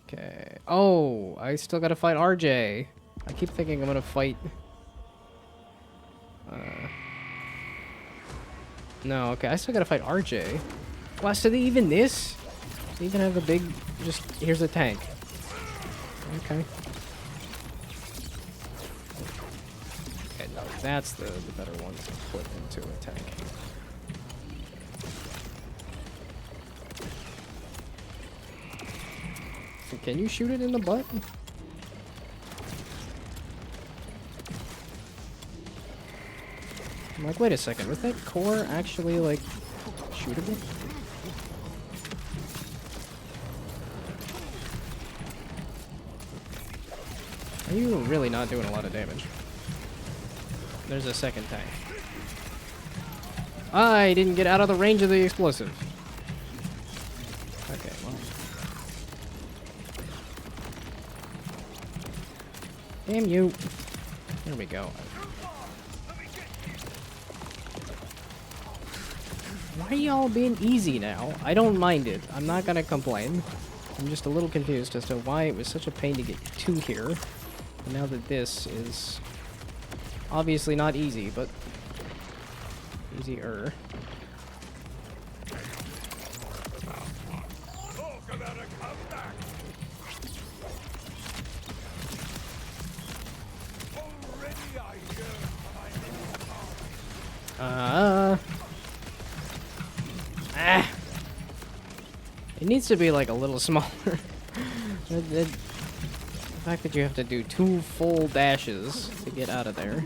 Okay. Oh, I still gotta fight RJ. I keep thinking I'm gonna fight... No, okay, I still gotta fight RJ. Wow, so even this? They even have a big... Just, here's a tank. Okay. Okay, no, that's the better one to put into a tank. So can you shoot it in the butt? I'm like, wait a second, was that core actually, like, shootable? Are you really not doing a lot of damage? There's a second tank. I didn't get out of the range of the explosive. Okay, well. Damn you. There we go. Why are y'all being easy now? I don't mind it. I'm not gonna complain. I'm just a little confused as to why it was such a pain to get to here. And now that this is obviously not easy, but easier. It needs to be like a little smaller. The fact that you have to do 2 full dashes to get out of there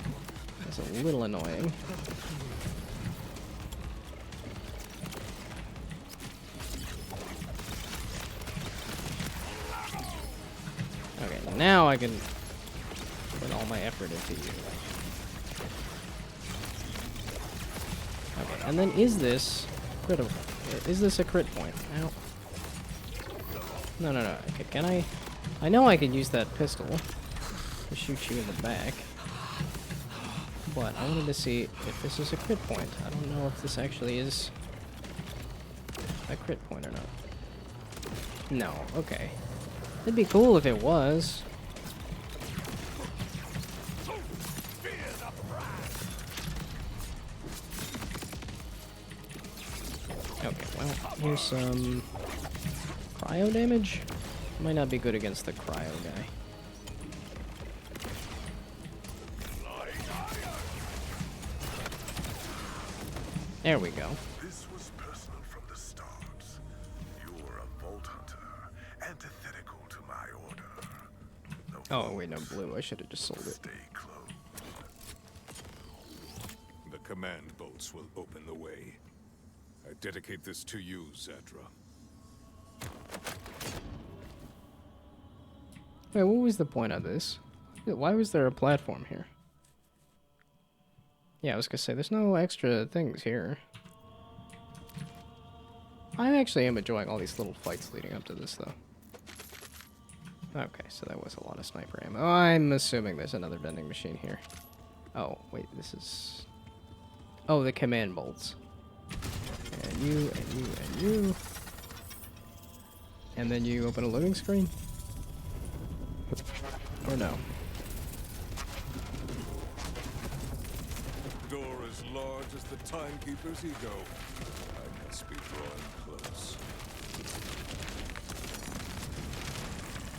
is a little annoying. Okay, now I can put all my effort into you. Okay, and then is this critical? Is this a crit point? No. Okay, can I? I know I can use that pistol to shoot you in the back, but I wanted to see if this is a crit point. I don't know if this actually is a crit point or not. No, okay. It'd be cool if it was. Okay, well, here's some cryo damage. Might not be good against the cryo guy. There we go. This was personal from the start. You were a Vault Hunter, antithetical to my order. Oh wait, no, blue. I should have just sold it. Stay close. The command bolts will open the way. I dedicate this to you, Zadra. Wait, what was the point of this? Why was there a platform here? Yeah, I was gonna say, there's no extra things here. I actually am enjoying all these little fights leading up to this, though. Okay, so that was a lot of sniper ammo. I'm assuming there's another vending machine here. Oh, wait, this is... Oh, the command bolts. And you, and you, and you. And then you open a loading screen? Or no? Door as large as the timekeeper's ego. I must be drawing close.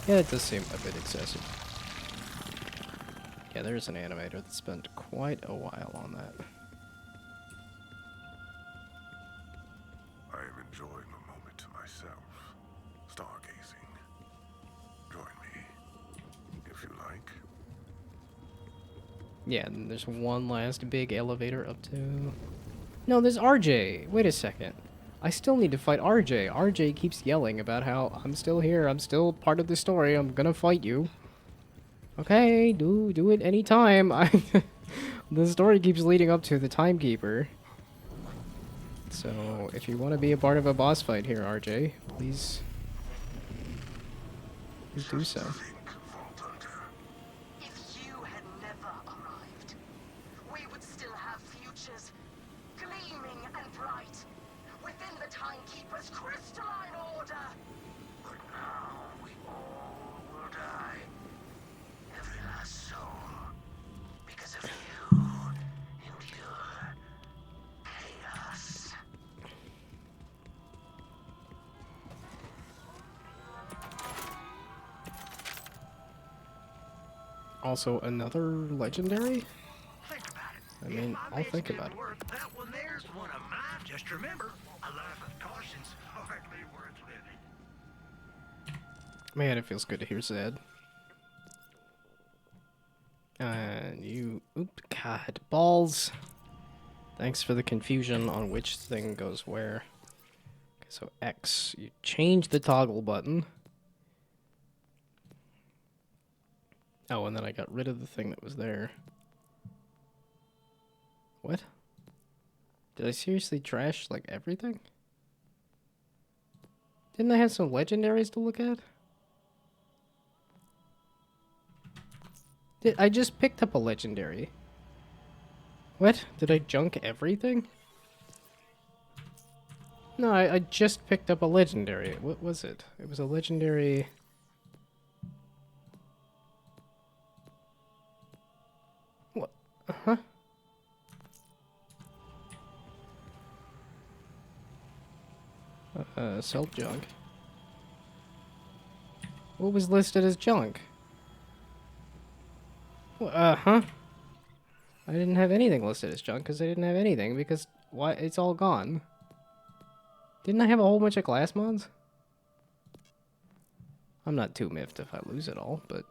Yeah, it does seem a bit excessive. Yeah, there's an animator that spent quite a while on that. I am enjoying a moment to myself, stargazing. Join me, if you like. Yeah, and there's one last big elevator up to... No, there's RJ! Wait a second. I still need to fight RJ. RJ keeps yelling about how I'm still here, I'm still part of the story, I'm gonna fight you. Okay, do it anytime. The story keeps leading up to the timekeeper. So, if you want to be a part of a boss fight here, RJ, please do so. If you had never arrived, we would still have futures, gleaming and bright, within the Timekeeper's crystalline order. But now we all will die. Every last soul. Because of you and your chaos. Also, another legendary? I mean, I'll think about it. That one there's one of mine. Just remember, a life of caution's hardly worth living. Man, it feels good to hear Zed. And you... Oop, God, balls. Thanks for the confusion on which thing goes where. Okay, so X. You change the toggle button. Oh, and then I got rid of the thing that was there. What? Did I seriously trash, like, everything? Didn't I have some legendaries to look at? I just picked up a legendary. What? Did I junk everything? No, I just picked up a legendary. What was it? It was a legendary... What? Uh-huh. Sell junk. What was listed as junk? Uh-huh. I didn't have anything listed as junk because I didn't have anything because why it's all gone. Didn't I have a whole bunch of glass mods? I'm not too miffed if I lose it all, but...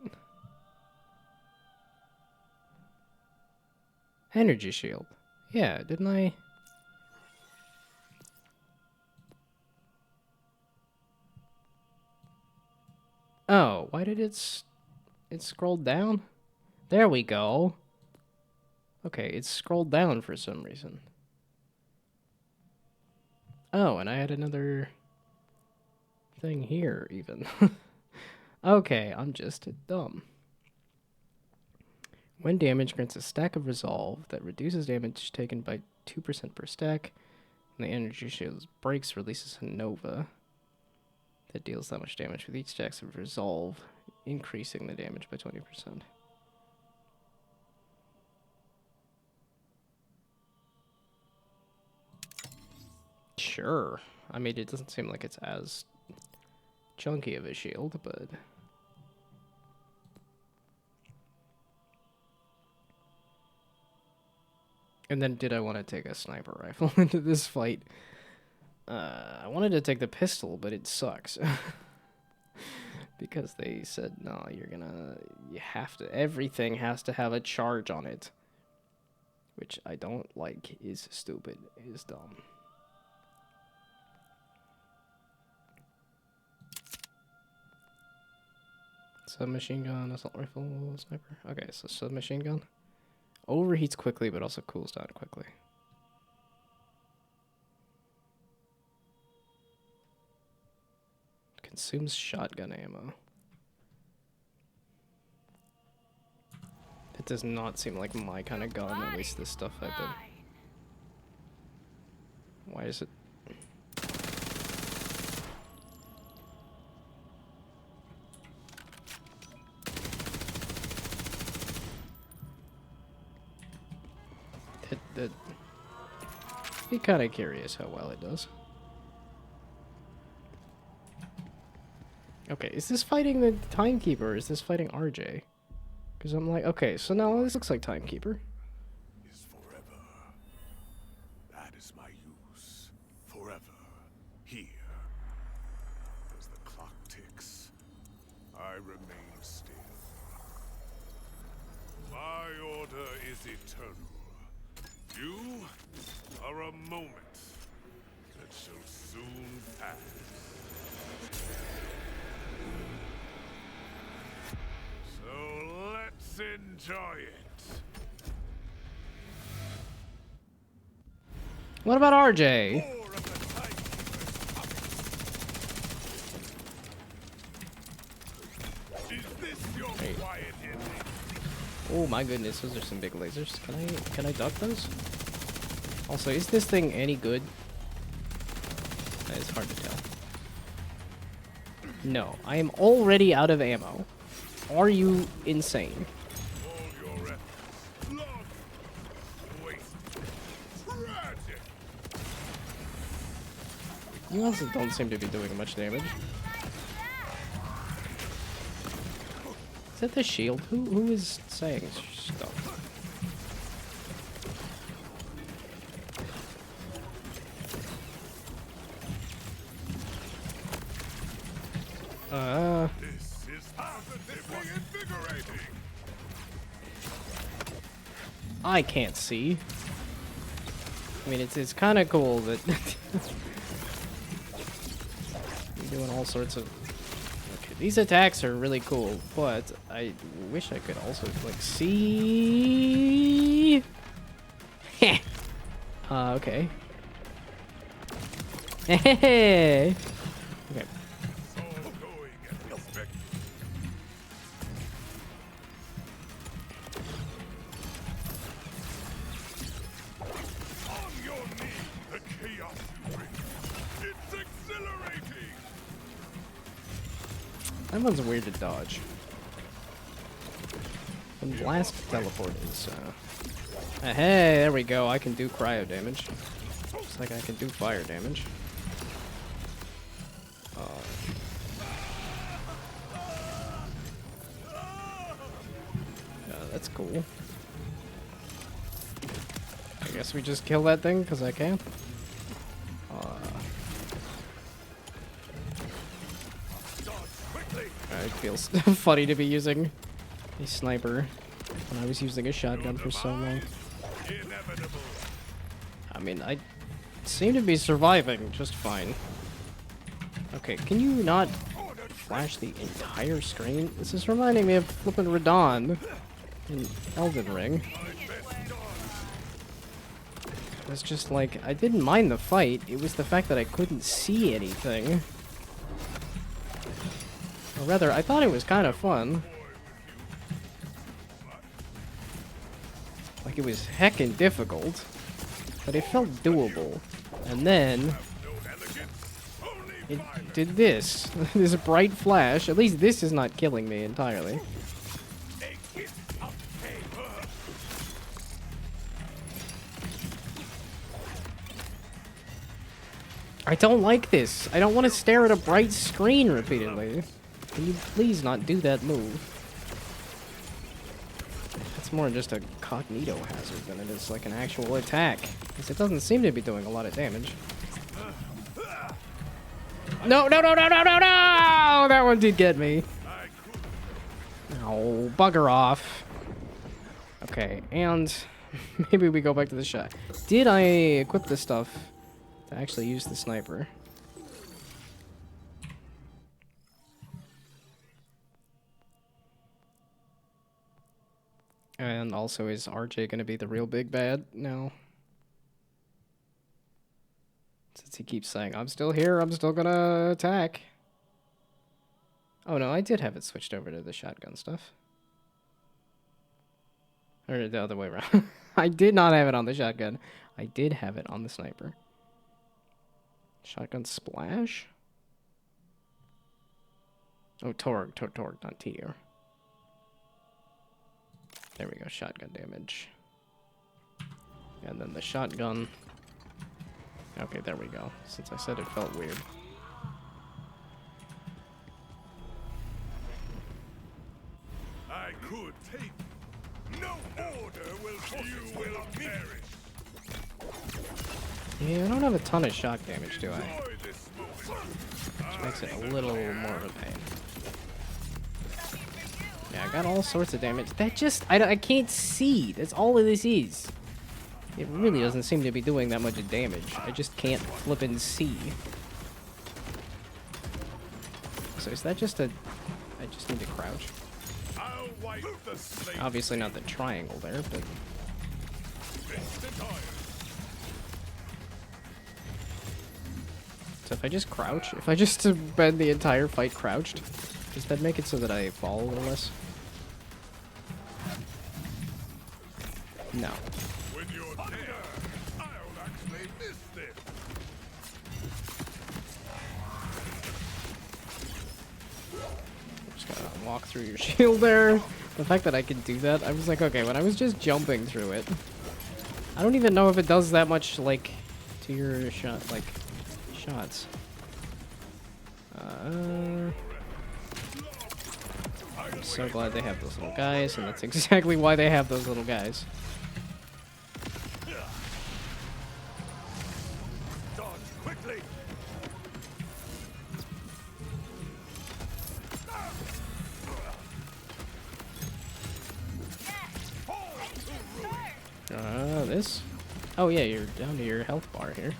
Energy shield. Yeah, didn't I... Oh, why did it scrolled down? There we go. Okay, it's scrolled down for some reason. Oh, and I had another thing here, even. Okay, I'm just dumb. When damaged, grants a stack of resolve that reduces damage taken by 2% per stack. And the energy shield breaks, releases a nova that deals that much damage with each stack of resolve, increasing the damage by 20%. Sure. I mean, it doesn't seem like it's as chunky of a shield, but... And then did I want to take a sniper rifle into this fight? I wanted to take the pistol, but it sucks. Because they said, no, you have to, everything has to have a charge on it. Which I don't like, is stupid, is dumb. Submachine gun, assault rifle, sniper. Okay, so submachine gun. Overheats quickly, but also cools down quickly. Consumes shotgun ammo. It does not seem like my kind of gun, at least this stuff I've been... Why is it... Be kind of curious how well it does. Okay, is this fighting the Timekeeper or is this fighting RJ? Because I'm like, okay, so now this looks like Timekeeper. Is forever. That is my use. Forever. Here. As the clock ticks, I remain still. My order is eternal. You are a moment that shall soon pass. So let's enjoy it. What about RJ? Is this your quiet ending? Oh my goodness, those are some big lasers. Can I duck those? Also, is this thing any good? It's hard to tell. No, I am already out of ammo. Are you insane? All your efforts. Long. Waste. Tragic. You also don't seem to be doing much damage. Is that the shield? Who is saying stuff? This is positively invigorating. I can't see. I mean, it's kind of cool that you're doing all sorts of. Okay, these attacks are really cool, but I wish I could also like see. Okay. Hey. Okay. On your knee, the chaos you bring. It's exhilarating. That one's weird to dodge. And blast teleport is. Hey, there we go. I can do cryo damage. Looks like I can do fire damage. That's cool. I guess we just kill that thing because I can. It feels funny to be using a sniper when I was using a shotgun for so long. I mean, I seem to be surviving just fine. Okay, can you not flash the entire screen? This is reminding me of flippin' Radon in Elden Ring. It's just like, I didn't mind the fight, it was the fact that I couldn't see anything. Or rather, I thought it was kind of fun. Like, it was heckin' difficult, but it felt doable. And then it did this. This bright flash. At least this is not killing me entirely. I don't like this. I don't want to stare at a bright screen repeatedly. Can you please not do that move? It's more just a cognito hazard than it is like an actual attack. Because it doesn't seem to be doing a lot of damage. No, no, no, no, no, no, no! That one did get me. Oh, bugger off. Okay, and maybe we go back to the shot. Did I equip this stuff to actually use the sniper? And also, is RJ gonna be the real big bad now? Since he keeps saying, I'm still here, I'm still gonna attack. Oh no, I did have it switched over to the shotgun stuff. Or the other way around. I did not have it on the shotgun. I did have it on the sniper. Shotgun splash? Oh, torque, not tier. There we go, shotgun damage. And then the shotgun. Okay, there we go. Since I said it felt weird. could take. No order you will perish. Yeah, I don't have a ton of shock damage, do I? Which makes it a little more of a pain. Yeah, I got all sorts of damage. That just, I can't see. That's all this is. It really doesn't seem to be doing that much damage. I just can't flip and see. So is that just a... I just need to crouch. Obviously not the triangle there, but... So if I just crouch, if I just spend the entire fight crouched, does that make it so that I fall a little less? No. When you're there, I'll actually miss this. Just gotta walk through your shield there. The fact that I can do that, I was like, okay, when I was just jumping through it, I don't even know if it does that much, like, to your shot, like, shots. I'm so glad they have those little guys, and that's exactly why they have those little guys. This? Oh yeah, you're down to your health bar here.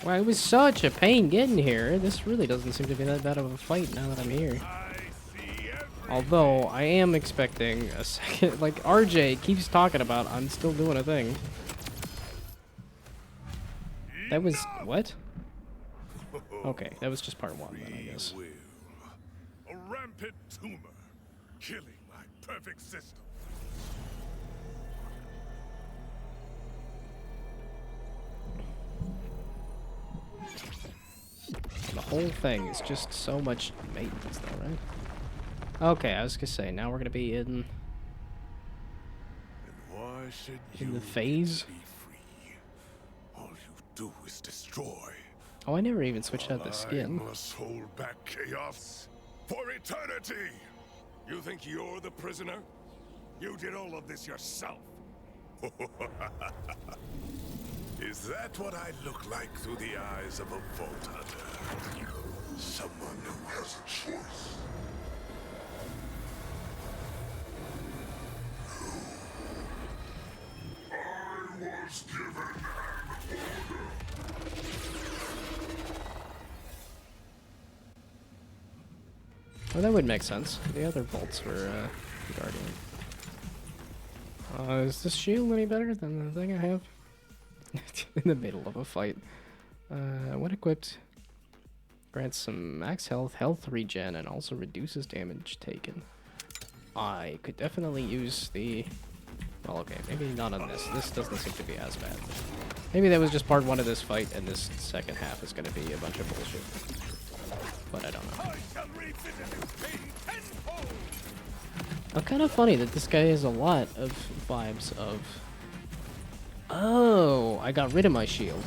Wow, it was such a pain getting here. This really doesn't seem to be that bad of a fight now that I'm here. Although, I am expecting a second... Like, RJ keeps talking about I'm still doing a thing. That was... What? Okay, that was just part 1 then, I guess. A rampant tumor, killing my perfect system. The whole thing is just so much maintenance though, right? Okay, I was gonna say, now we're gonna be in the phase. All you do is destroy. Oh, I never even switched out the skin. I must hold back chaos for eternity. You think you're the prisoner? You did all of this yourself. Is that what I look like through the eyes of a Vault Hunter? Someone who has a choice. I was given an order. Well, that would make sense. The other bolts were guardian. Is this shield any better than the thing I have? In the middle of a fight. When equipped, grants some max health, health regen, and also reduces damage taken. I could definitely use the... Well, okay, maybe not on this. This doesn't seem to be as bad. Maybe that was just part 1 of this fight, and this second half is going to be a bunch of bullshit. But I don't know. Oh, kind of funny that this guy has a lot of vibes of... Oh, I got rid of my shield,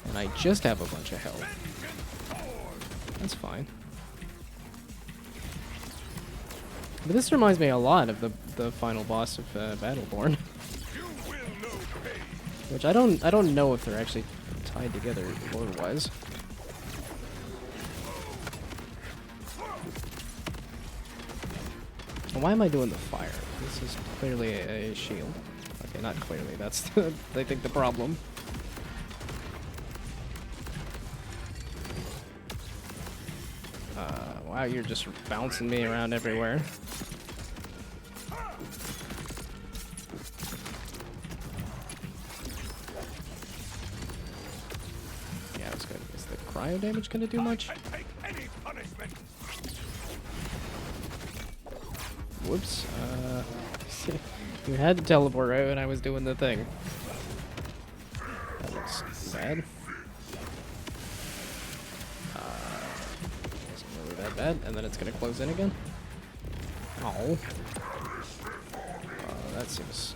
and I just have a bunch of health. That's fine. But this reminds me a lot of the final boss of Battleborn, which I don't know if they're actually tied together lore-wise. Why am I doing the fire? This is clearly a shield. Okay, not clearly. That's I think the problem. Wow, you're just bouncing me around everywhere. Yeah, it's good. Is the cryo damage gonna do much? Whoops. You had to teleport right when I was doing the thing. That looks bad. Isn't really that bad. And then it's gonna close in again. Oh. That seems...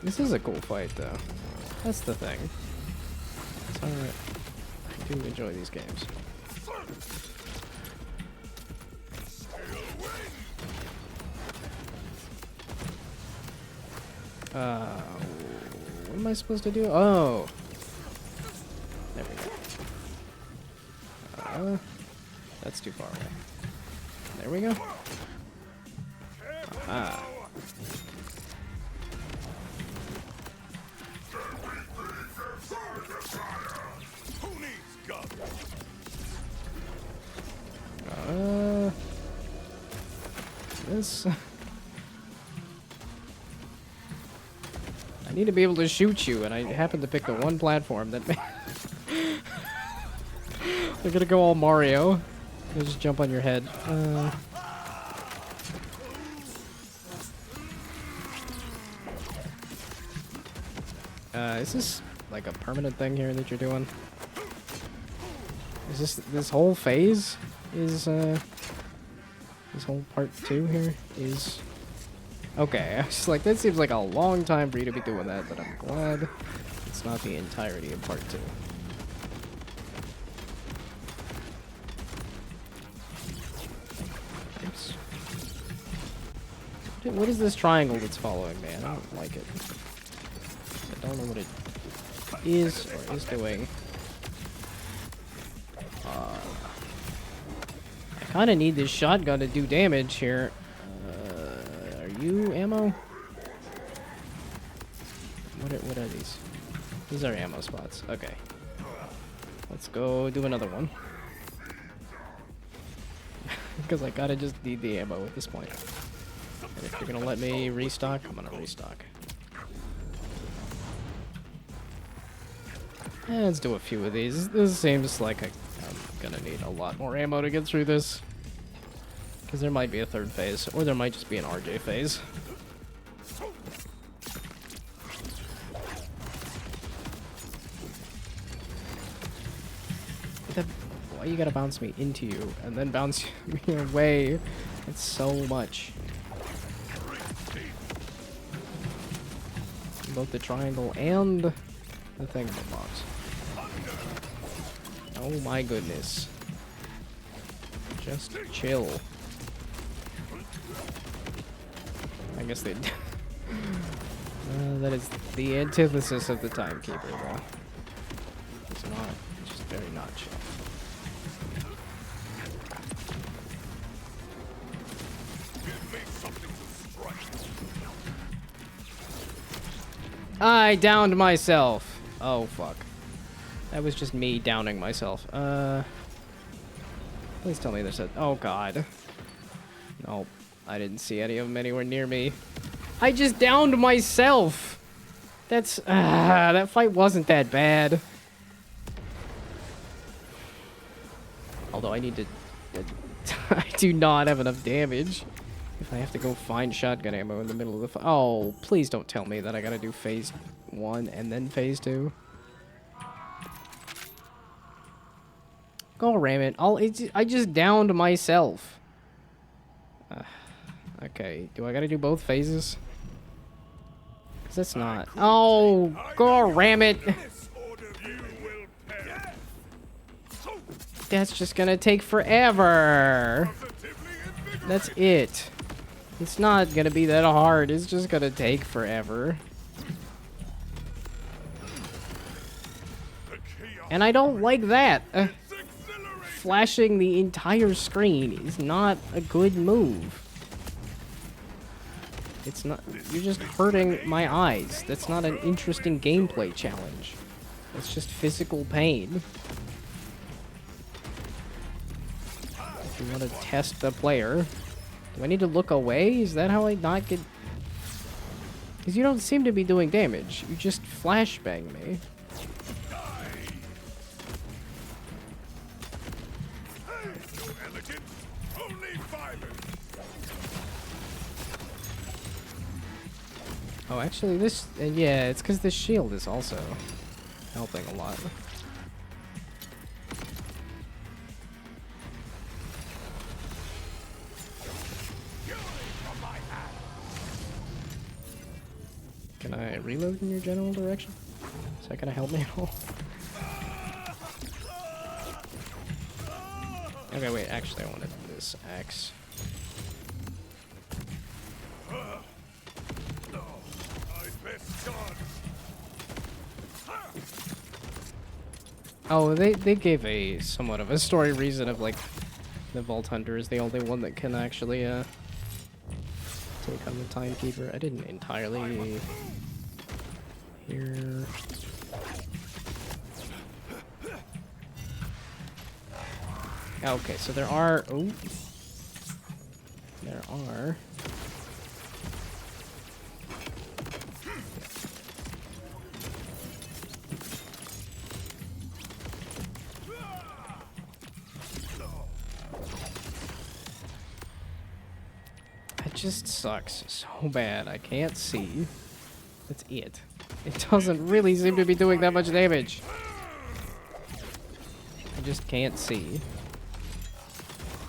This is a cool fight, though. That's the thing. I do enjoy these games. What am I supposed to do? Oh. There we go. That's too far away. There we go. Ah. This. I need to be able to shoot you, and I happen to pick the one platform that. We're gonna go all Mario. I'll just jump on your head. Is this like a permanent thing here that you're doing? Is this whole phase is this whole part 2 here is okay? I was like, that seems like a long time for you to be doing that, but I'm glad it's not the entirety of part 2. Oops. What is this triangle that's following me? I don't like it. I don't know what it is or is doing. I kind of need this shotgun to do damage here. Are you ammo? What are these? These are ammo spots. Okay. Let's go do another one. Because I gotta just need the ammo at this point. And if you're gonna let me restock, I'm gonna restock. Let's do a few of these. This seems like I'm gonna need a lot more ammo to get through this. Because there might be a third phase, or there might just be an RJ phase. Why you gotta bounce me into you, and then bounce me away? It's so much. Both the triangle and the thing box. Oh my goodness. Just chill. I guess they that is the antithesis of the timekeeper, though. It's not, just very not chill. I downed myself. Oh fuck. That was just me downing myself. Please tell me there's a... Oh god. Nope. I didn't see any of them anywhere near me. I just downed myself! That's... that fight wasn't that bad. Although I need to... I do not have enough damage. If I have to go find shotgun ammo in the middle of the fight. Oh, please don't tell me that I gotta do phase 1 and then phase 2. Go ram it. I just downed myself. Okay, do I gotta do both phases? Cause that's not. Oh, go ram it. That's just gonna take forever. That's it. It's not gonna be that hard. It's just gonna take forever. And I don't like that. Flashing the entire screen is not a good move. It's not. You're just hurting my eyes. That's not an interesting gameplay challenge. It's just physical pain. If you want to test the player, do I need to look away? Is that how I not get? Because you don't seem to be doing damage. You just flashbang me. Oh, actually, this... yeah, it's because this shield is also helping a lot. Can I reload in your general direction? Is that gonna help me at all? Okay, wait, actually I wanted this axe. Oh, they gave a somewhat of a story reason of like the Vault Hunter is the only one that can actually take on the Timekeeper. I didn't entirely hear. Okay, so there are. Oh, there are. It just sucks so bad. I can't see. That's it. It doesn't really seem to be doing that much damage. I just can't see.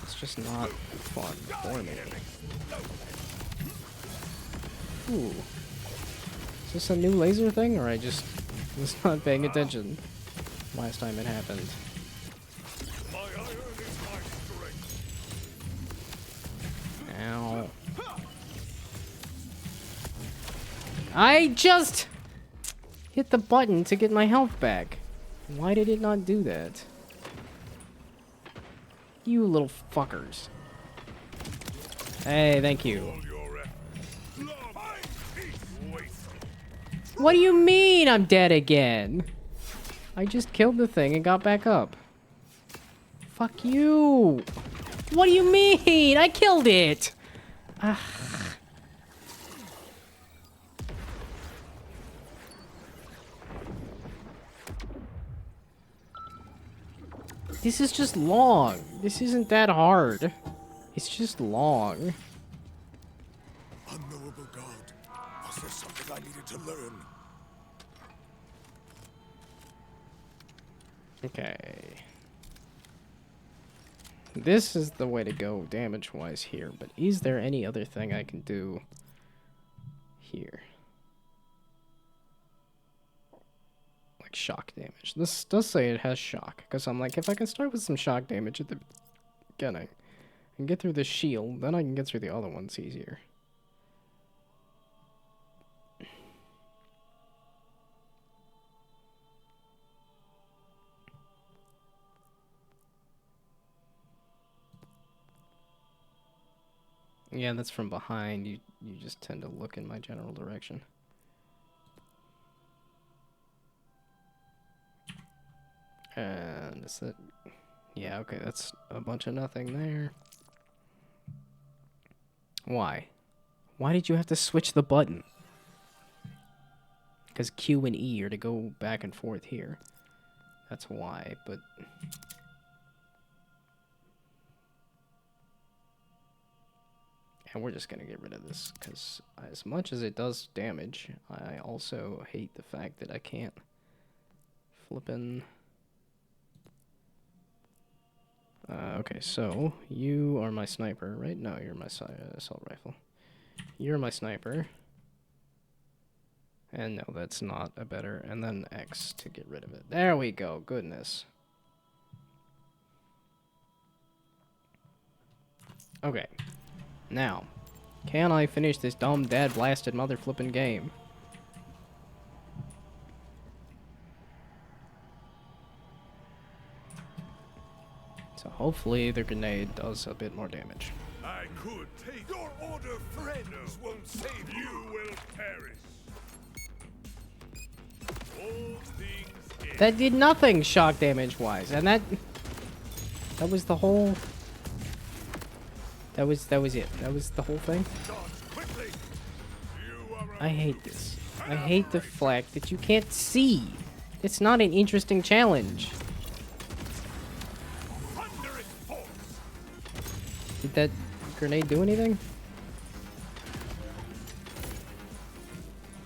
It's just not fun for me. Ooh. Is this a new laser thing, or I just was not paying attention last time it happened? Ow. I just hit the button to get my health back. Why did it not do that? You little fuckers. Hey, thank you. What do you mean I'm dead again? I just killed the thing and got back up. Fuck you. What do you mean? I killed it. Ugh. This is just long. This isn't that hard. It's just long. Unknowable God, was there something I needed to learn? Okay. This is the way to go damage-wise here, but is there any other thing I can do here? Like shock damage. This does say it has shock, because I'm like, if I can start with some shock damage at the beginning and get through the shield, then I can get through the other ones easier. Yeah, that's from behind. You just tend to look in my general direction. And is that... Yeah, okay, that's a bunch of nothing there. Why? Why did you have to switch the button? Because Q and E are to go back and forth here. That's why, but... And we're just gonna get rid of this, because as much as it does damage, I also hate the fact that I can't flippin'... okay, so you are my sniper, right? No, you're my assault rifle. You're my sniper. And no, that's not a better... And then X to get rid of it. There we go, goodness. Okay. Now, can I finish this dumb, dad-blasted, mother-flippin' game? So hopefully the grenade does a bit more damage. I could take your order. Friends won't save you. Will perish. All things That did nothing shock damage-wise, and that was the whole... That was it. That was the whole thing. I hate this. I hate the fact that you can't see. It's not an interesting challenge. Did that grenade do anything?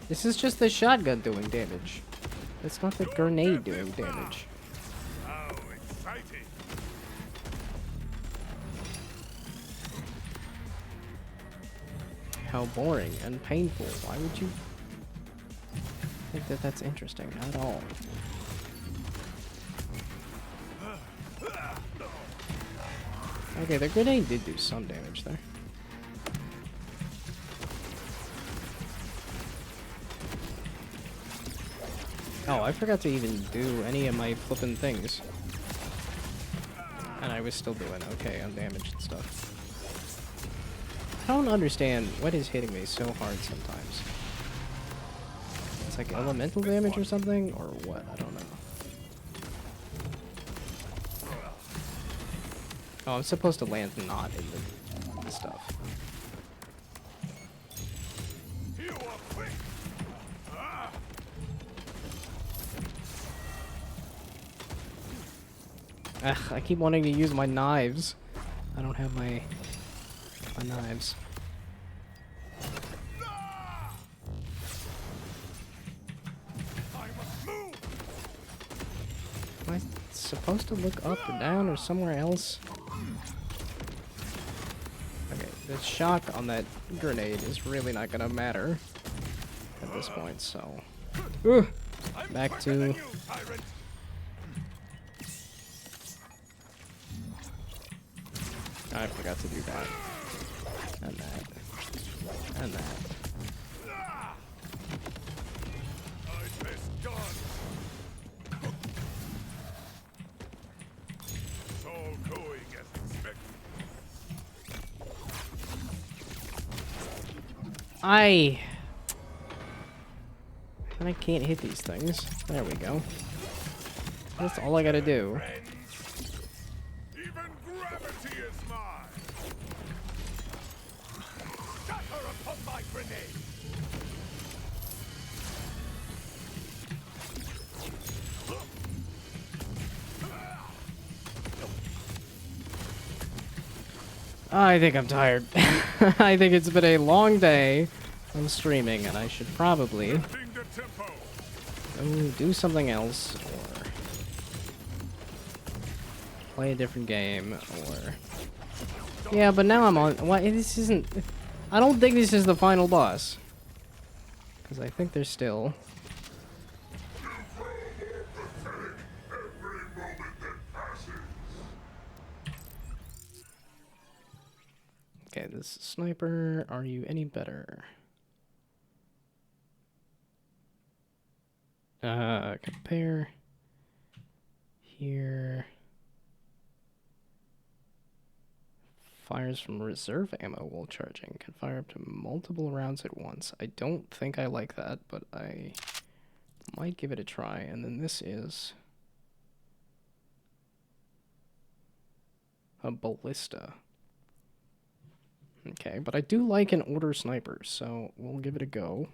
This is just the shotgun doing damage. It's not the grenade doing damage. How exciting! How boring and painful. Why would you think that that's interesting? Not at all. Okay, the grenade did do some damage there. Oh, I forgot to even do any of my flippin' things. And I was still doing okay on damage and stuff. I don't understand what is hitting me so hard sometimes. It's like elemental damage or something? Or what? I don't know. Oh, I'm supposed to land not in the stuff. Ugh, I keep wanting to use my knives. I don't have my knives. Am I supposed to look up or down or somewhere else? Okay, the shock on that grenade is really not gonna matter at this point, so... back to... I forgot to do that. And that. And that. And I can't hit these things. There we go. That's all I gotta do. I think I'm tired. I think it's been a long day of streaming, and I should probably do something else, or play a different game, or... Yeah, but now I'm on... Why, this isn't... I don't think this is the final boss. Because I think there's still... Okay, this sniper, are you any better? Compare. Here. Fires from reserve ammo while charging. Can fire up to multiple rounds at once. I don't think I like that, but I might give it a try. And then this is a ballista. Okay, but I do like an order sniper, so we'll give it a go.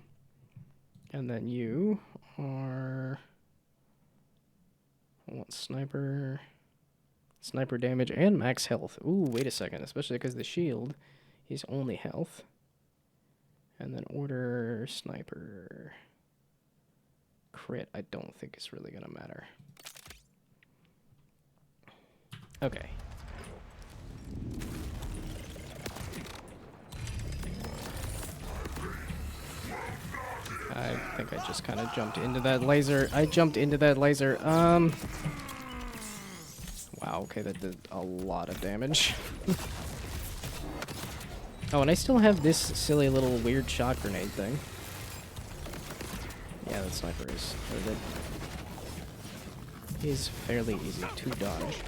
And then you are... I want sniper damage and max health. Ooh, wait a second, especially because the shield is only health. And then order sniper. Crit, I don't think is really gonna matter. Okay. I think I just kind of jumped into that laser. Wow, okay, that did a lot of damage. Oh, and I still have this silly little weird shot grenade thing. Yeah, that sniper is... He's fairly easy to dodge.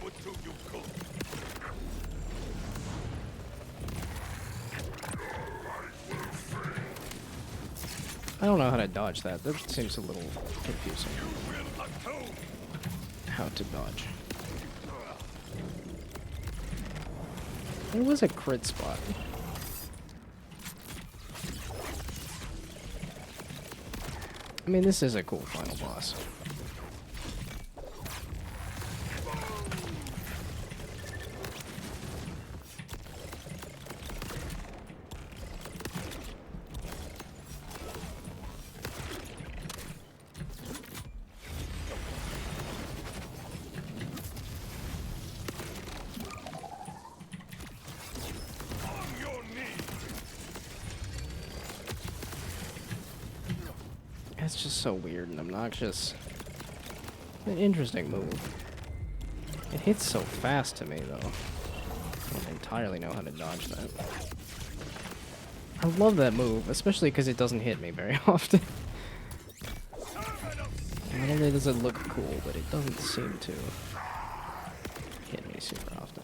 I don't know how to dodge that. That seems a little confusing. How to dodge. There was a crit spot. I mean, this is a cool final boss. That's just so weird and obnoxious. An interesting move. It hits so fast to me, though. I don't entirely know how to dodge that. I love that move, especially because it doesn't hit me very often. Not only does it look cool, but it doesn't seem to hit me super often.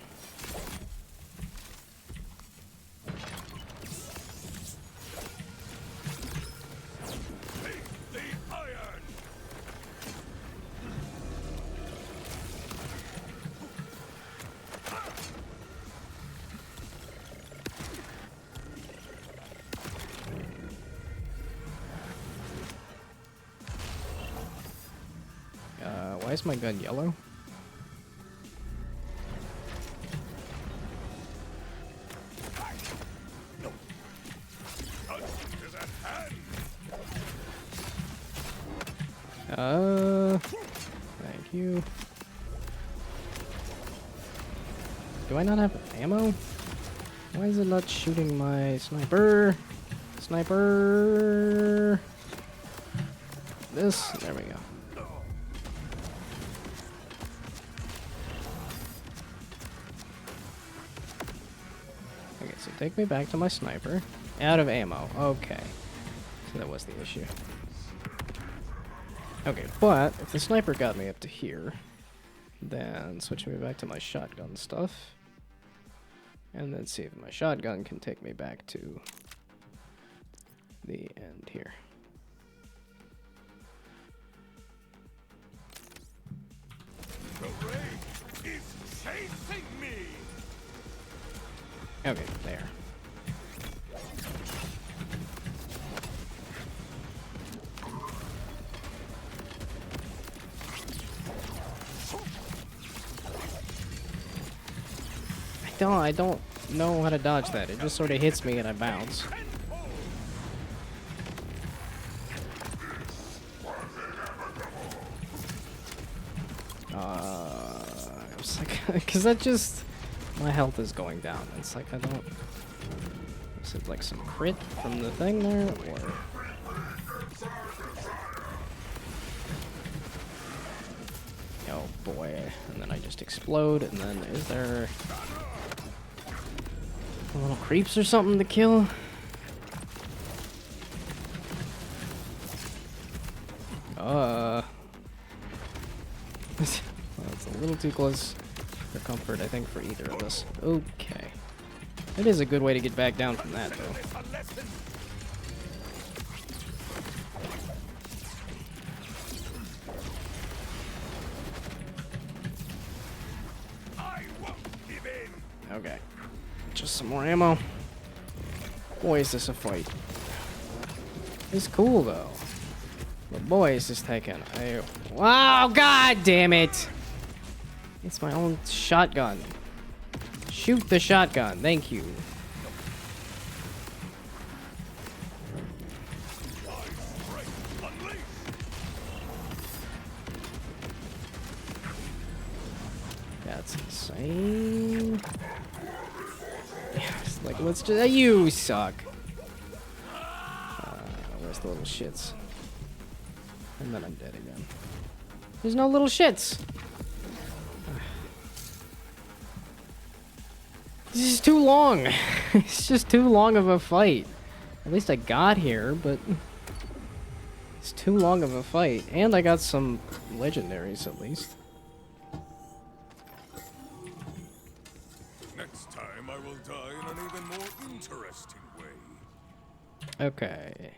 Why is my gun yellow? Thank you. Do I not have ammo? Why is it not shooting my sniper? Sniper! This, there we go. Okay, so take me back to my sniper. Out of ammo. Okay. So that was the issue. Okay, but if the sniper got me up to here, then switch me back to my shotgun stuff. And then see if my shotgun can take me back to the end here. The ray is chasing me! Okay, there. I don't know how to dodge that. It just sort of hits me and I bounce. It's like, because that just, my health is going down. It's like I don't. Is it like some crit from the thing there, or? Oh boy! And then I just explode. And then is there little creeps or something to kill? That's a little too close for comfort, I think, for either of us. Okay. It is a good way to get back down from that, though. Okay. Just some more ammo. Boy, is this a fight. It's cool, though. But boy, is this taking a... Wow, god damn it! It's my own shotgun. Shoot the shotgun, thank you. That's insane. Yes, like, let's just... You suck. Where's the little shits? And then I'm dead again. There's no little shits! This is too long! It's just too long of a fight. At least I got here, but... It's too long of a fight. And I got some legendaries, at least. Next time I will die in an even more interesting way. Okay.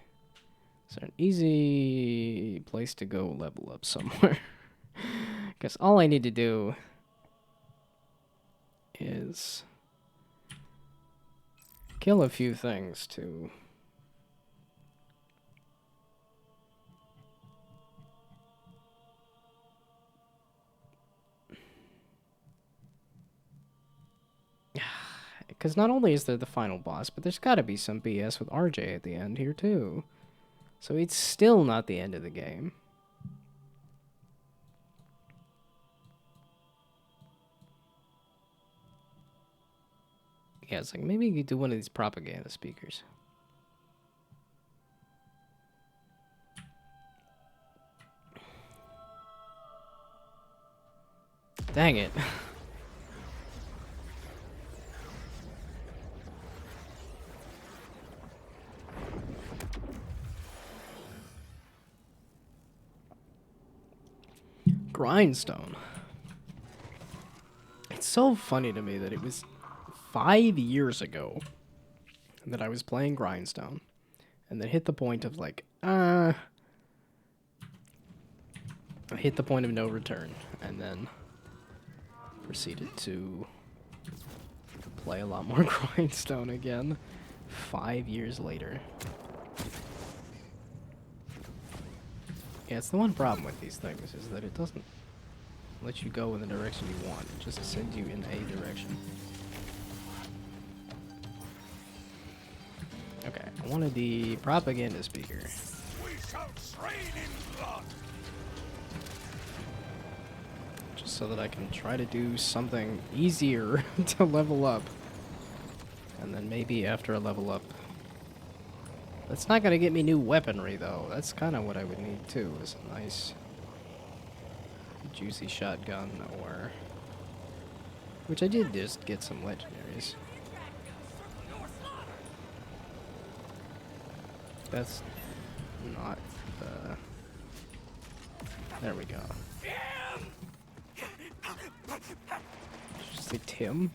Is there an easy place to go level up somewhere? Guess all I need to do is kill a few things to because not only is there the final boss, but there's got to be some BS with RJ at the end here too. So it's still not the end of the game. Yeah, it's like maybe you could do one of these propaganda speakers. Dang it. Grindstone. It's so funny to me that it was 5 years ago that I was playing Grindstone, and then hit the point of like, I hit the point of no return, and then proceeded to play a lot more Grindstone again 5 years later. Yeah, it's the one problem with these things, is that it doesn't let you go in the direction you want. It just sends you in a direction. Okay, I wanted the propaganda speaker. We shall train in blood. Just so that I can try to do something easier to level up. And then maybe after I level up. That's not gonna get me new weaponry though. That's kind of what I would need too, is a nice juicy shotgun, or which I did just get some legendaries. That's not there we go. Did you say Tim?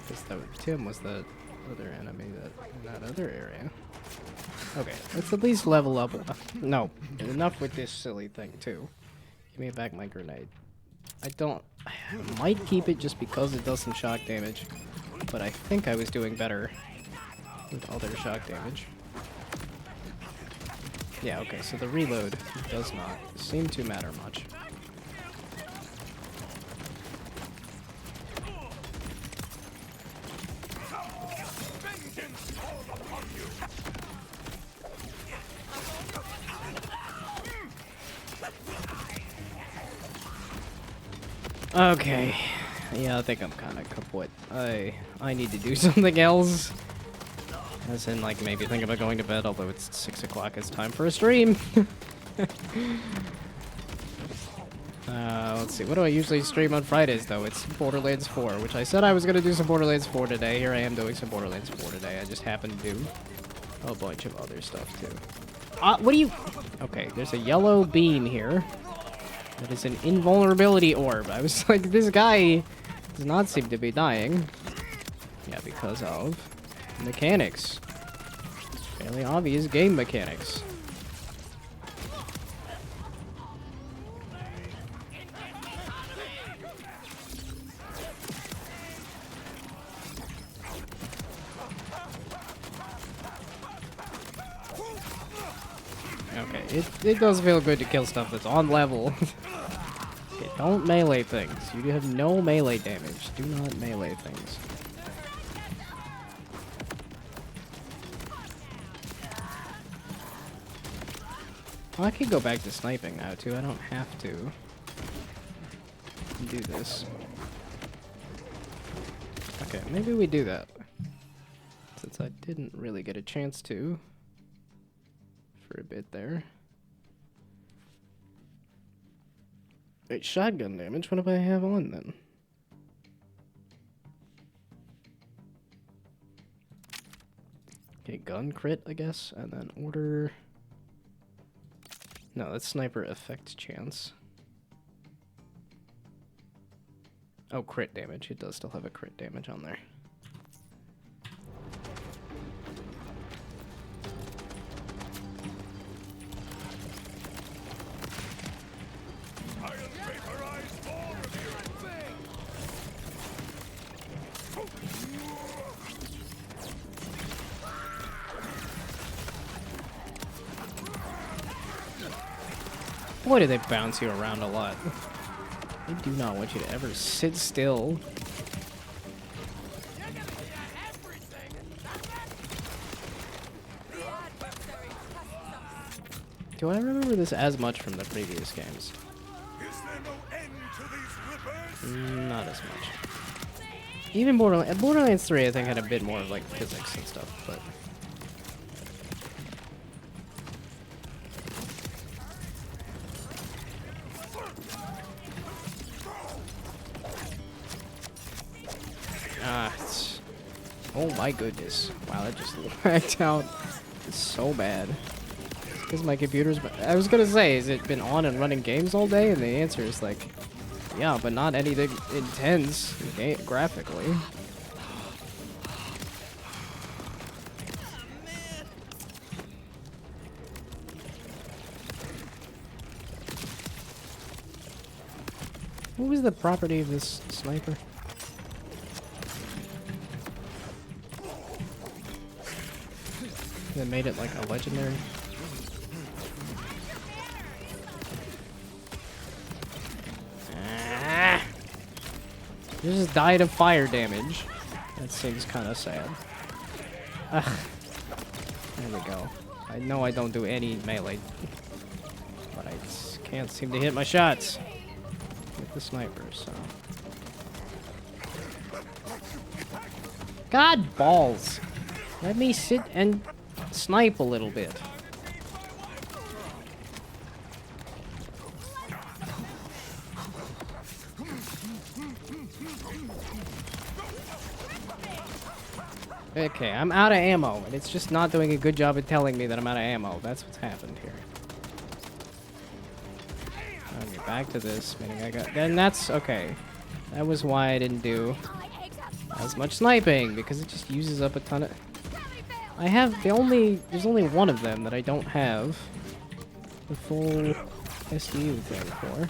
Because Tim was the other enemy in that other area. Okay, let's at least level up. No, enough with this silly thing too. Give me back my grenade. I might keep it just because it does some shock damage, but I think I was doing better with other shock damage. Yeah, okay, so the reload does not seem to matter much. Okay, yeah, I think I'm kind of kaput. I need to do something else. As in, like, maybe think about going to bed, although it's 6 o'clock, it's time for a stream. Let's see, what do I usually stream on Fridays, though? It's Borderlands 4, which I said I was going to do some Borderlands 4 today. Here I am doing some Borderlands 4 today. I just happened to do a bunch of other stuff, too. What do you... Okay, there's a yellow beam here. That is an invulnerability orb. I was like, this guy does not seem to be dying. Yeah, because of mechanics. Fairly obvious game mechanics. Okay, it does feel good to kill stuff that's on level. Okay, don't melee things. You have no melee damage. Do not melee things. Oh, I could go back to sniping now, too. I don't have to do this. Okay, maybe we do that. Since I didn't really get a chance to for a bit there. Wait, shotgun damage? What do I have on, then? Okay, gun crit, I guess, and then order... No, that's sniper effect chance. Oh, crit damage. It does still have a crit damage on there. Boy, do they bounce you around a lot. They do not want you to ever sit still. Do I remember this as much from the previous games? Not as much. Even Borderlands 3, I think, had a bit more of like physics and stuff, but... Oh my goodness. Wow, that just lagged out It's so bad. Because my computer's... I was gonna say, has it been on and running games all day? And the answer is like, yeah, but not anything intense graphically. What was the property of this sniper? That made it like a legendary. Ah! You just died of fire damage. That seems kind of sad. Ugh. There we go. I know I don't do any melee, but I just can't seem to hit my shots with the sniper, so. God balls! Let me sit and snipe a little bit. Okay, I'm out of ammo, and it's just not doing a good job of telling me that I'm out of ammo. That's what's happened here. Okay, back to this, meaning I got... Then that's... Okay. That was why I didn't do as much sniping, because it just uses up a ton of... I have the only... There's only one of them that I don't have the full SDU thing for.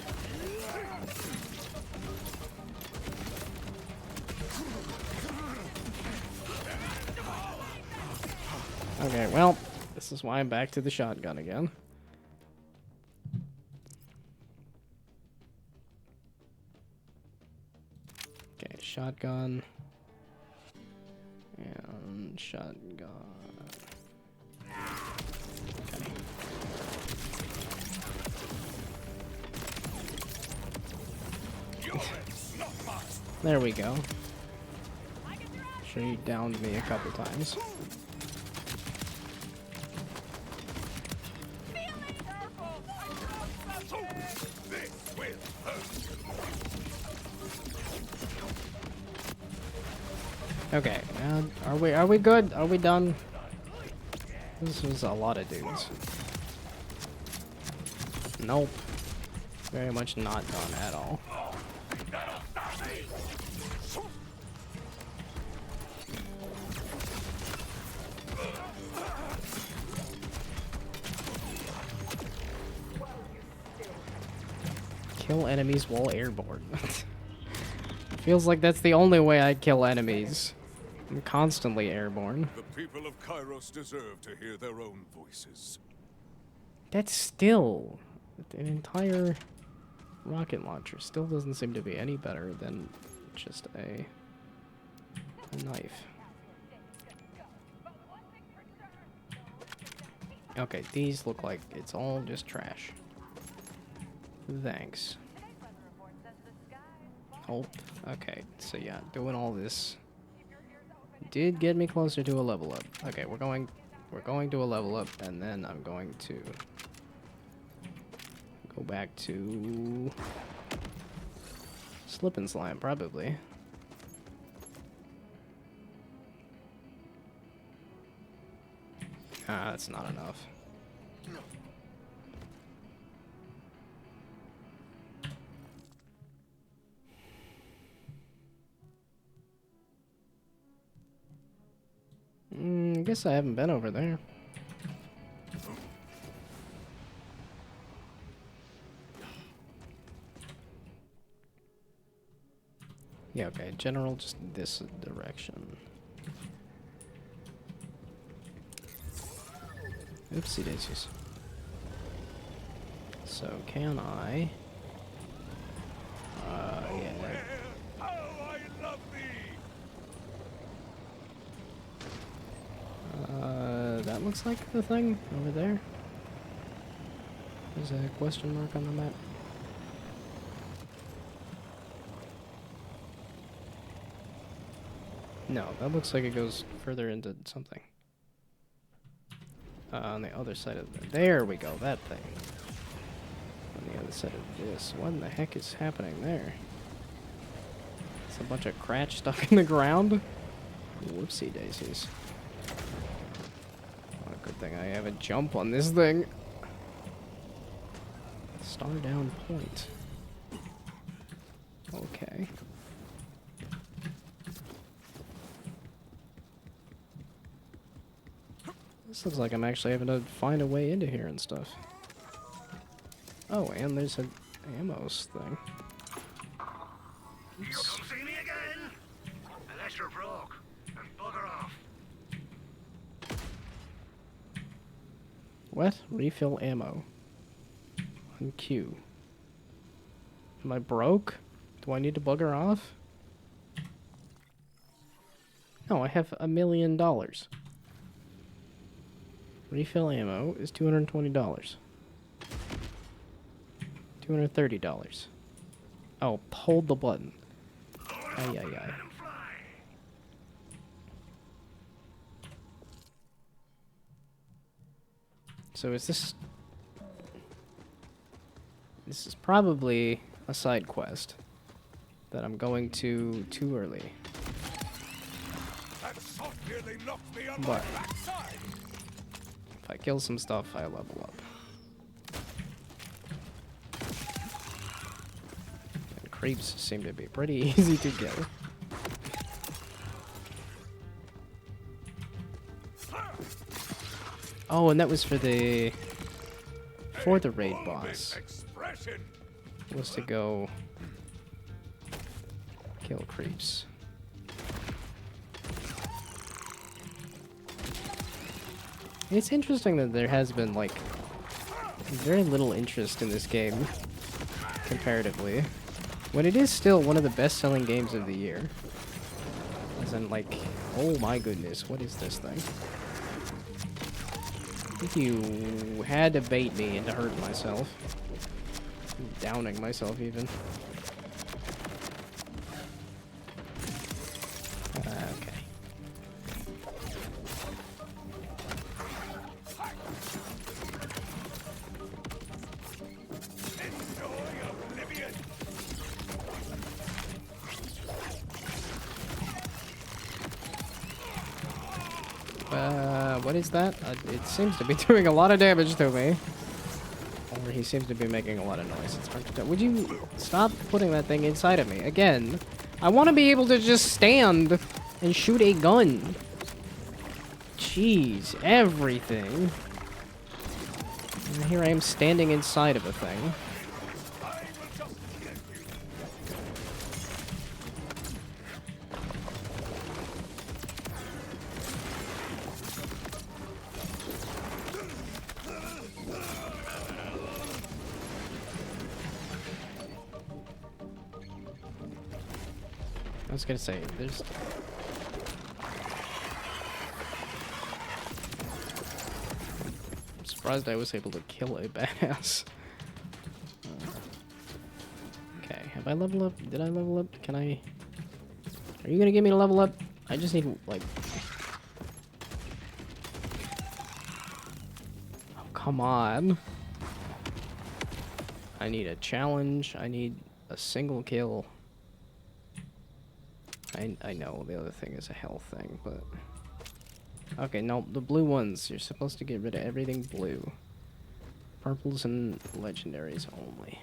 Okay, well, this is why I'm back to the shotgun again. Okay, shotgun. And shotgun. Okay. There we go. Sure, you downed me a couple times. Okay, are we good? Are we done? This was a lot of dudes. Nope. Very much not done at all. Kill enemies while airborne. Feels like that's the only way I kill enemies. I'm constantly airborne. The people of Kairos deserve to hear their own voices. That's still... An entire rocket launcher still doesn't seem to be any better than just a knife. Okay, these look like it's all just trash. Thanks. Oh, okay, so yeah, doing all this did get me closer to a level up. Okay, we're going to a level up, and then I'm going to go back to Slip and Slime, probably. Ah, that's not enough. I guess I haven't been over there. Yeah, okay, general, just this direction. Oopsie daisies. So, can I... yeah. That looks like the thing over there. There's a question mark on the map. No, that looks like it goes further into something. On the other side of the... There we go, that thing. On the other side of this. What in the heck is happening there? It's a bunch of cratch stuck in the ground? Whoopsie daisies. Not a good thing. I have a jump on this thing. Star down point. Okay. This looks like I'm actually having to find a way into here and stuff. Oh, and there's an ammos thing. You'll come see me again? Unless you're broke. And bugger off. What? Refill ammo. On Q. Am I broke? Do I need to bugger off? No, I have $1 million. Refill ammo is $220. $230. Oh, hold the button. Ay, ay, ay. So is this... This is probably a side quest that I'm going to too early. But if I kill some stuff, I level up. And creeps seem to be pretty easy to kill. Oh, and that was for the raid boss. Was to go kill creeps. It's interesting that there has been like very little interest in this game comparatively, when it is still one of the best-selling games of the year. As in, like, oh my goodness, what is this thing? I think you had to bait me into hurting myself. Downing myself, even. Okay. What is that? It seems to be doing a lot of damage to me. Or he seems to be making a lot of noise. It's hard to tell. Would you stop putting that thing inside of me? Again, I want to be able to just stand and shoot a gun. Jeez, everything. And here I am standing inside of a thing. I was gonna say, there's... I'm surprised I was able to kill a badass. Okay, have I leveled up? Did I level up? Can I... Are you gonna get me to level up? I just need, like... Oh, come on. I need a challenge. I need a single kill. I know the other thing is a health thing, but... Okay, no, the blue ones, you're supposed to get rid of everything blue. Purples and legendaries only.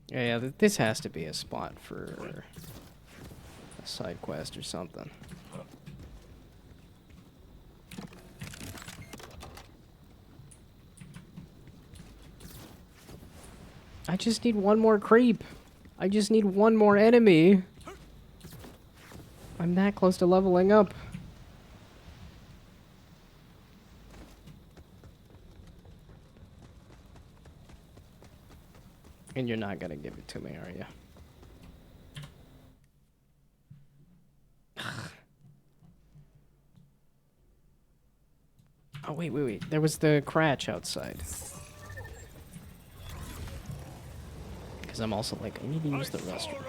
Yeah, this has to be a spot for a side quest or something. I just need one more creep. I just need one more enemy. I'm that close to leveling up. And you're not gonna give it to me, are you? Oh, wait. There was the Cratch outside. Because I'm also like, I need to use the restroom.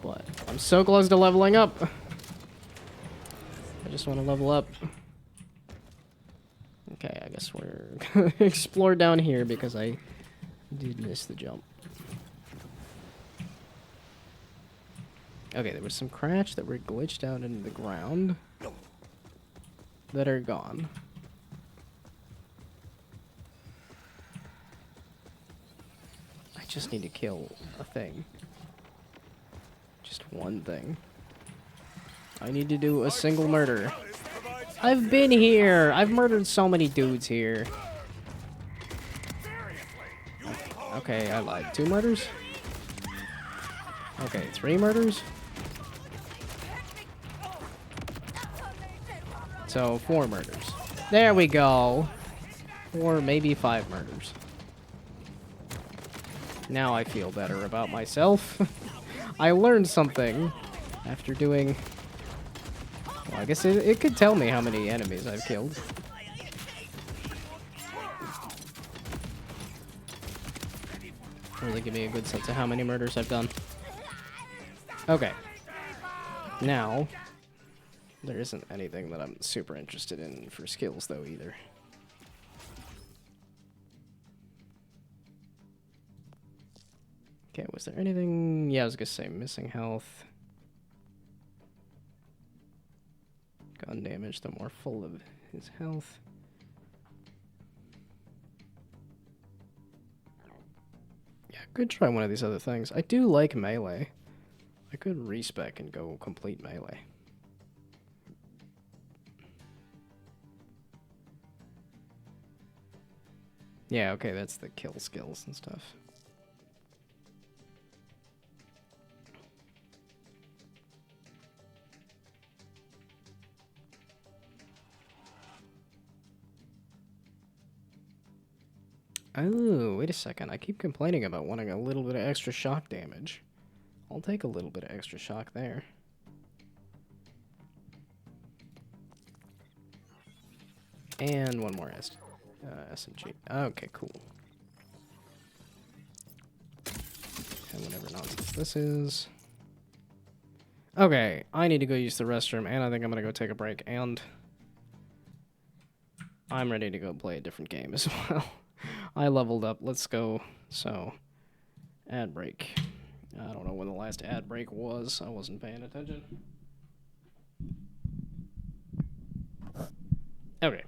But I'm so close to leveling up. I just want to level up. Okay, I yes, we're gonna explore down here because I did miss the jump. Okay, there was some crash that were glitched out into the ground that are gone. I just need to kill a thing. Just one thing. I need to do a single murder. I've been here! I've murdered so many dudes here. Okay, I lied. 2 murders? Okay, 3 murders? So, 4 murders. There we go! Or maybe 5 murders. Now I feel better about myself. I learned something after doing... Well, I guess it could tell me how many enemies I've killed. Really give me a good sense of how many murders I've done. Okay. Now, there isn't anything that I'm super interested in for skills, though, either. Okay, was there anything... Yeah, I was gonna say missing health. Gun damage, the more full of his health. Yeah, I could try one of these other things. I do like melee. I could respec and go complete melee. Yeah, okay, that's the kill skills and stuff. Oh, wait a second. I keep complaining about wanting a little bit of extra shock damage. I'll take a little bit of extra shock there. And one more SMG. Okay, cool. And whatever nonsense this is. Okay, I need to go use the restroom, and I think I'm gonna go take a break, and I'm ready to go play a different game as well. I leveled up. Let's go. So, ad break. I don't know when the last ad break was. I wasn't paying attention. Okay.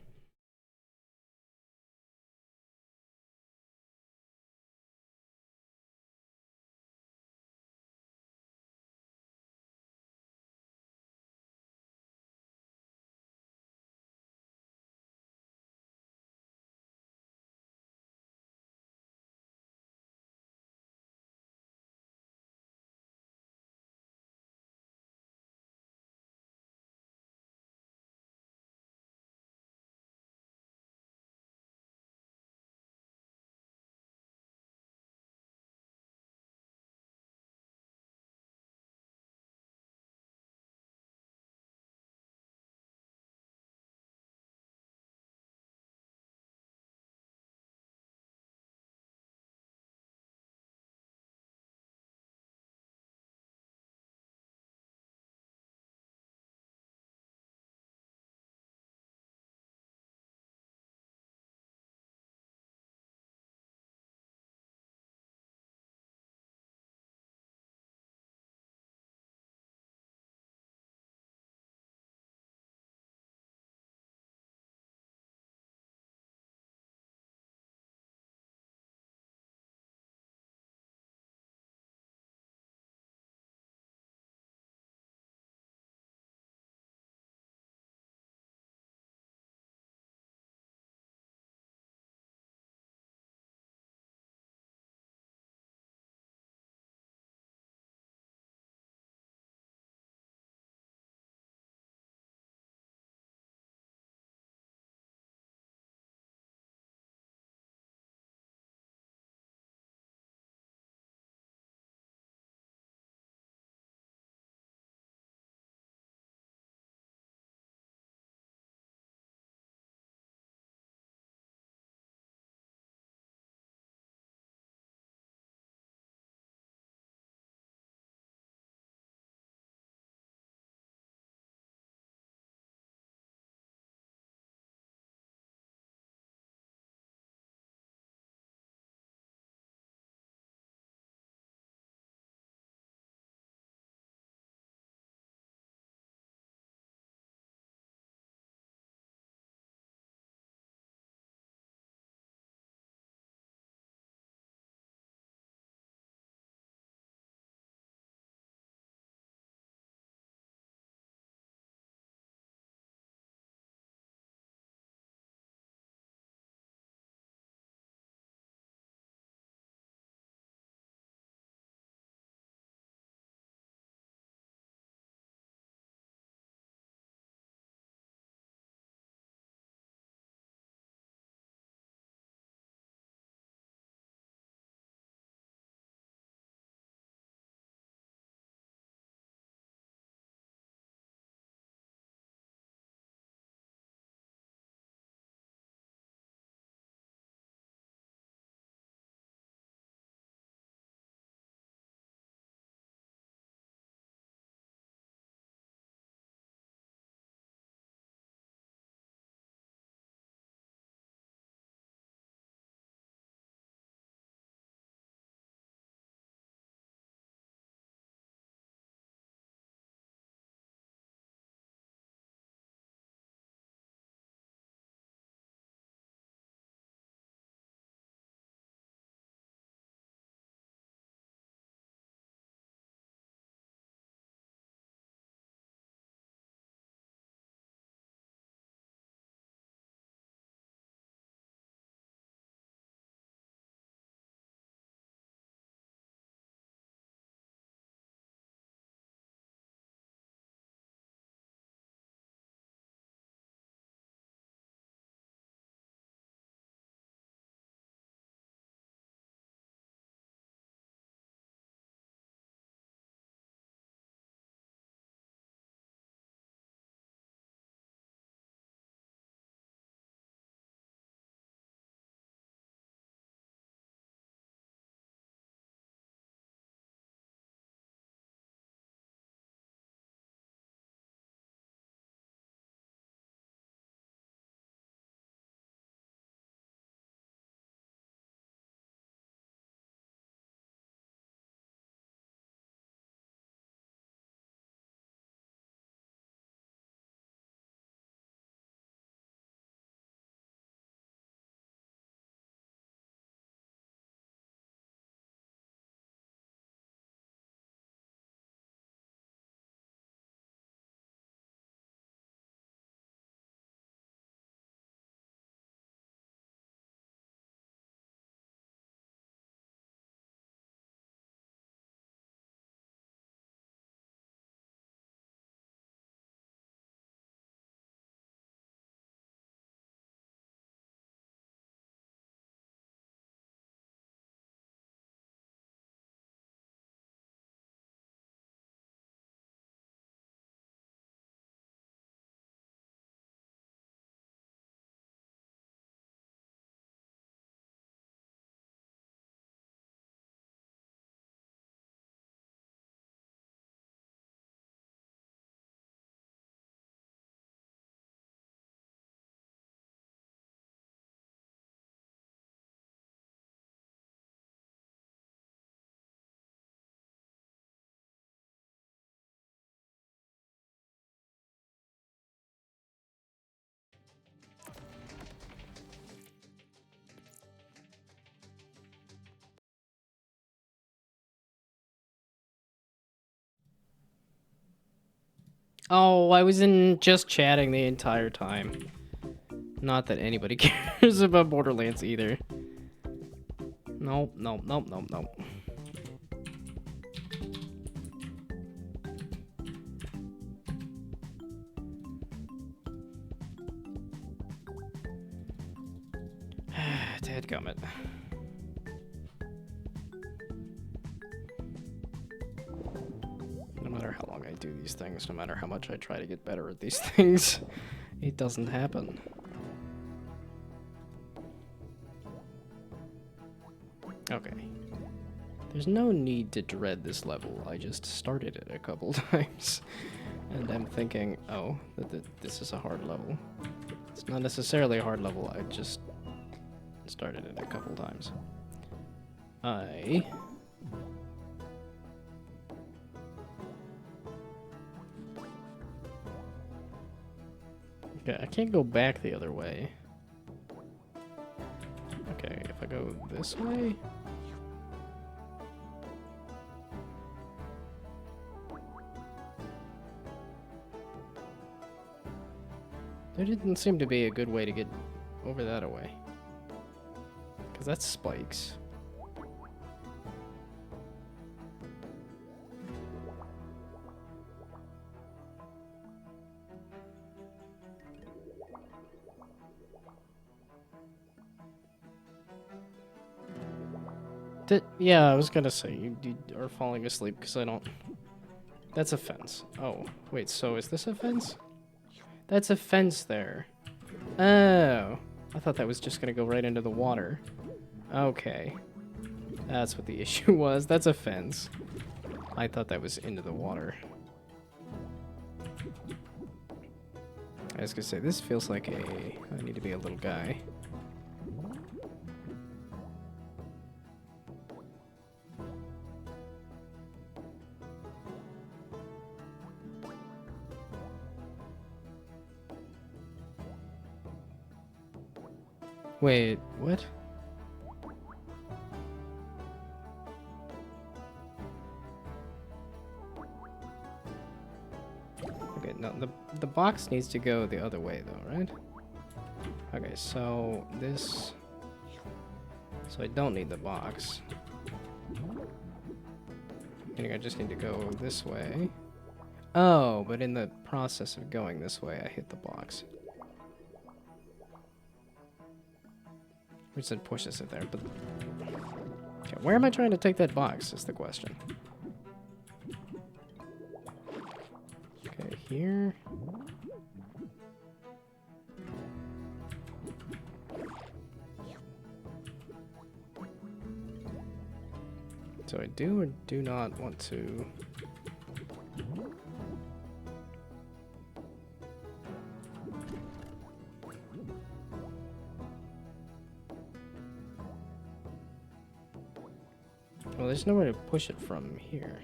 Oh, I was in just chatting the entire time. Not that anybody cares about Borderlands either. Nope, nope, nope, nope, nope. Dadgummit. No matter how long I do these things, no matter how much I try to get better at these things, it doesn't happen. Okay. There's no need to dread this level. I just started it a couple times. And I'm thinking, oh, this is a hard level. It's not necessarily a hard level, I just started it a couple times. Okay, I can't go back the other way. Okay, if I go this way... There didn't seem to be a good way to get over that away. Because that's spikes. Yeah, I was gonna say, you are falling asleep because I don't... That's a fence. Oh, wait, so is this a fence? That's a fence there. Oh, I thought that was just gonna go right into the water. Okay. That's what the issue was. That's a fence. I thought that was into the water. I was gonna say, this feels like I need to be a little guy. Wait, what? Okay, no, the box needs to go the other way though, right? Okay, so this... So I don't need the box. I think I just need to go this way. Oh, but in the process of going this way, I hit the box. Which then pushes it there, but... Okay, where am I trying to take that box, is the question. Okay, here... So I do or do not want to... Well, there's nowhere to push it from here.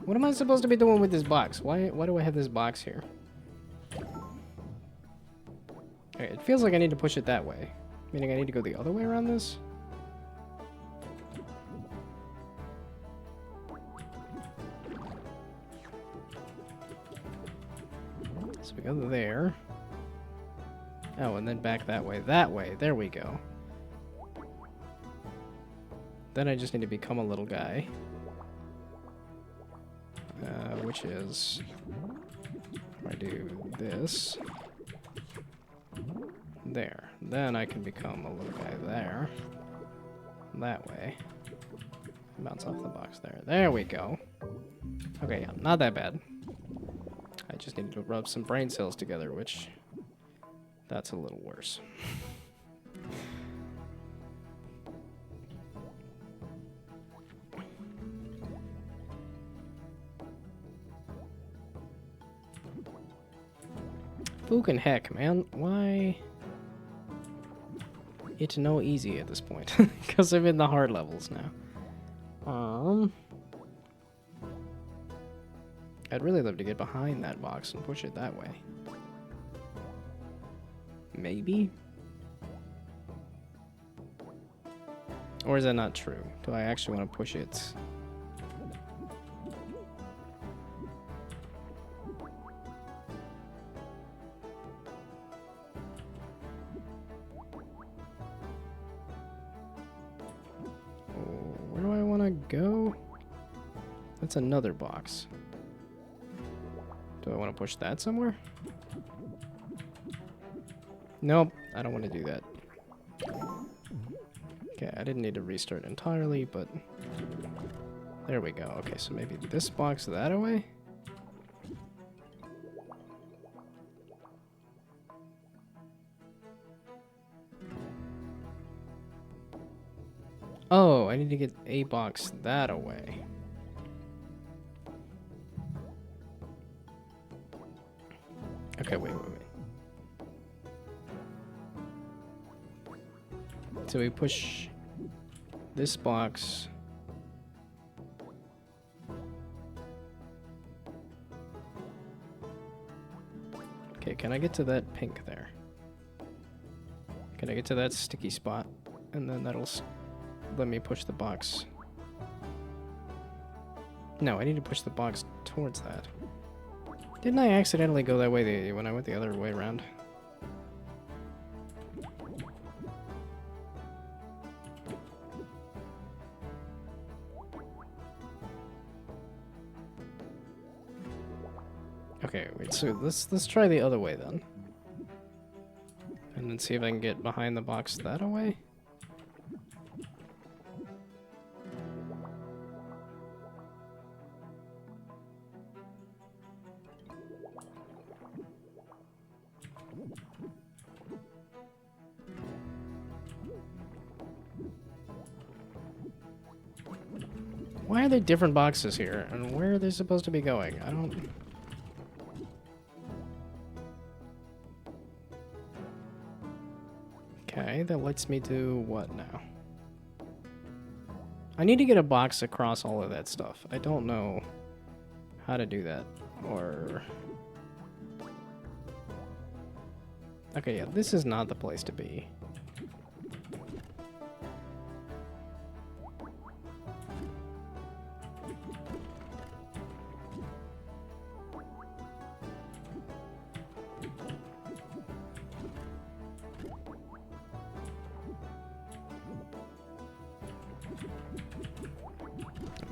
What am I supposed to be doing with this box? Why do I have this box here? Okay, it feels like I need to push it that way. Meaning I need to go the other way around this? So we go there. Oh, and then back that way. That way. There we go. Then I just need to become a little guy. Which is... If I do this... There. Then I can become a little guy there. That way. Bounce off the box there. There we go. Okay, yeah, not that bad. I just need to rub some brain cells together, which... That's a little worse. Fucking heck, man. Why? It's no easy at this point. Because I'm in the hard levels now. I'd really love to get behind that box and push it that way. Maybe? Or is that not true? Do I actually want to push it? go. That's another box. Do I want to push that somewhere? Nope, I don't want to do that. Okay, I didn't need to restart entirely, but... There we go. Okay, so maybe this box that away? Oh, I need to get a box that away. Okay, wait. So we push this box. Okay, can I get to that pink there? Can I get to that sticky spot? And then that'll let me push the box. No, I need to push the box towards that. Didn't I accidentally go that way when I went the other way around? Okay, wait, so let's try the other way then. And then see if I can get behind the box that way. Why are there different boxes here? And where are they supposed to be going? I don't... Okay, that lets me do what now? I need to get a box across all of that stuff. I don't know how to do that. Or... Okay, yeah, this is not the place to be.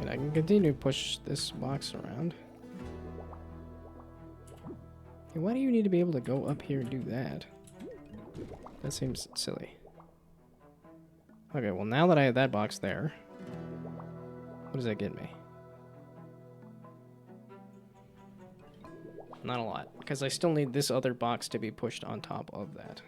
I can continue to push this box around. Hey, why do you need to be able to go up here and do that? That seems silly. Okay, well now that I have that box there, what does that get me? Not a lot, because I still need this other box to be pushed on top of that.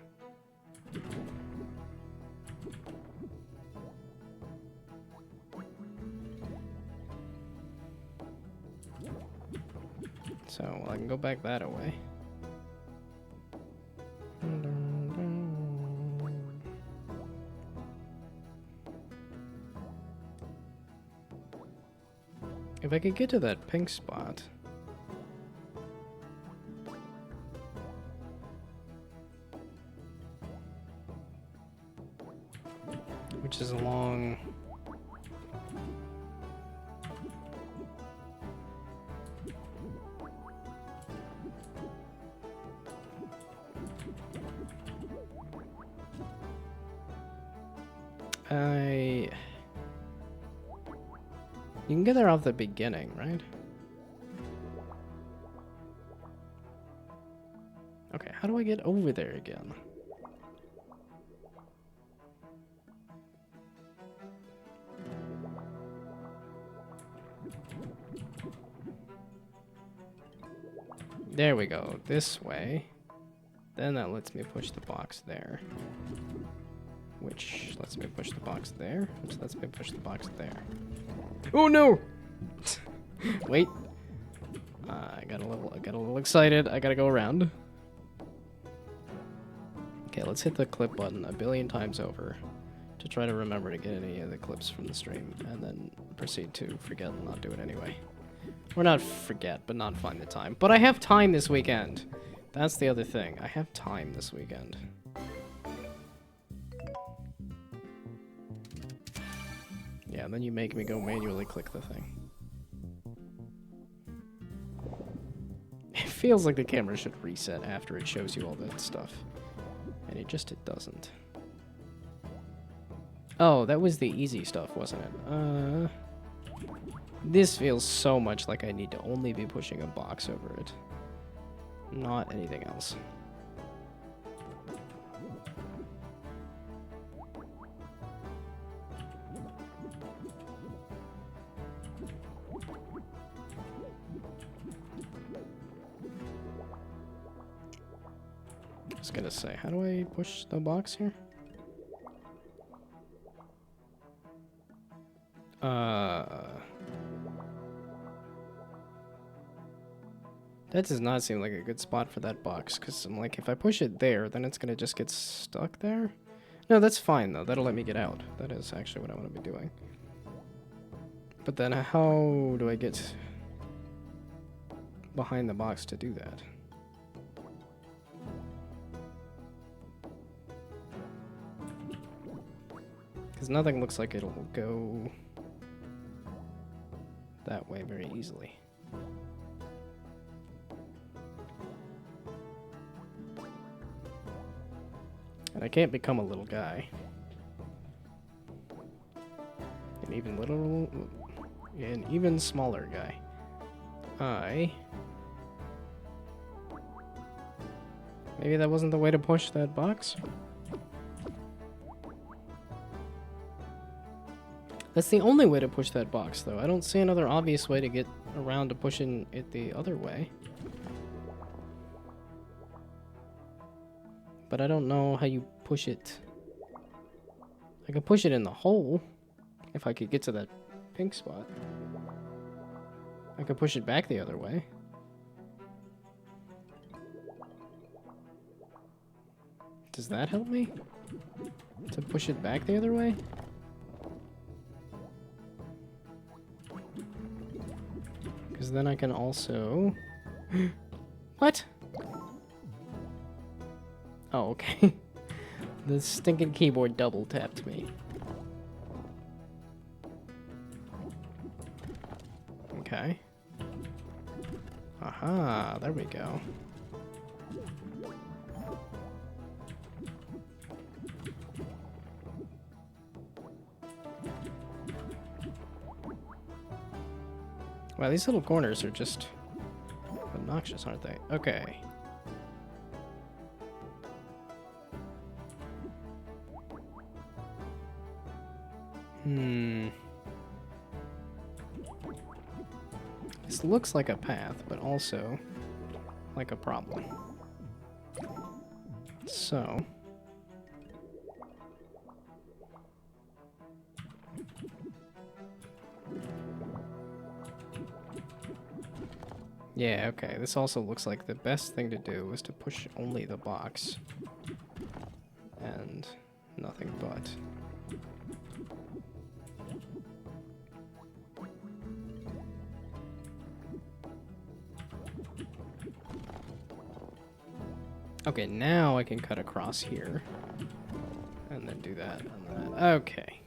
So I can go back that way. If I could get to that pink spot. Which is along... You can get there off the beginning, right? Okay, how do I get over there again? There we go, this way. Then that lets me push the box there. Which lets me push the box there. Which lets me push the box there. Oh no! Wait. I got a little excited. I gotta go around. Okay, let's hit the clip button a billion times over to try to remember to get any of the clips from the stream, and then proceed to forget and not do it anyway. Or not forget, but not find the time. But I have time this weekend. That's the other thing. I have time this weekend. Yeah, and then you make me go manually click the thing. It feels like the camera should reset after it shows you all that stuff. And it doesn't. Oh, that was the easy stuff, wasn't it? This feels so much like I need to only be pushing a box over it. Not anything else. I was gonna say, how do I push the box here? That does not seem like a good spot for that box, because I'm like, if I push it there, then it's gonna just get stuck there. No, that's fine though, that'll let me get out. That is actually what I want to be doing. But then how do I get behind the box to do that? Because nothing looks like it'll go that way very easily. And I can't become a little guy. An even smaller guy. Maybe that wasn't the way to push that box? That's the only way to push that box, though. I don't see another obvious way to get around to pushing it the other way. But I don't know how you push it. I could push it in the hole, if I could get to that pink spot. I could push it back the other way. Does that help me? To push it back the other way? Because then I can also... What? Oh, okay. The stinking keyboard double tapped me. Okay. Aha, there we go. Wow, these little corners are just obnoxious, aren't they? Okay. This looks like a path, but also like a problem. So... yeah, okay. This also looks like the best thing to do is to push only the box. And nothing but. Okay, now I can cut across here. And then do that and that. Okay.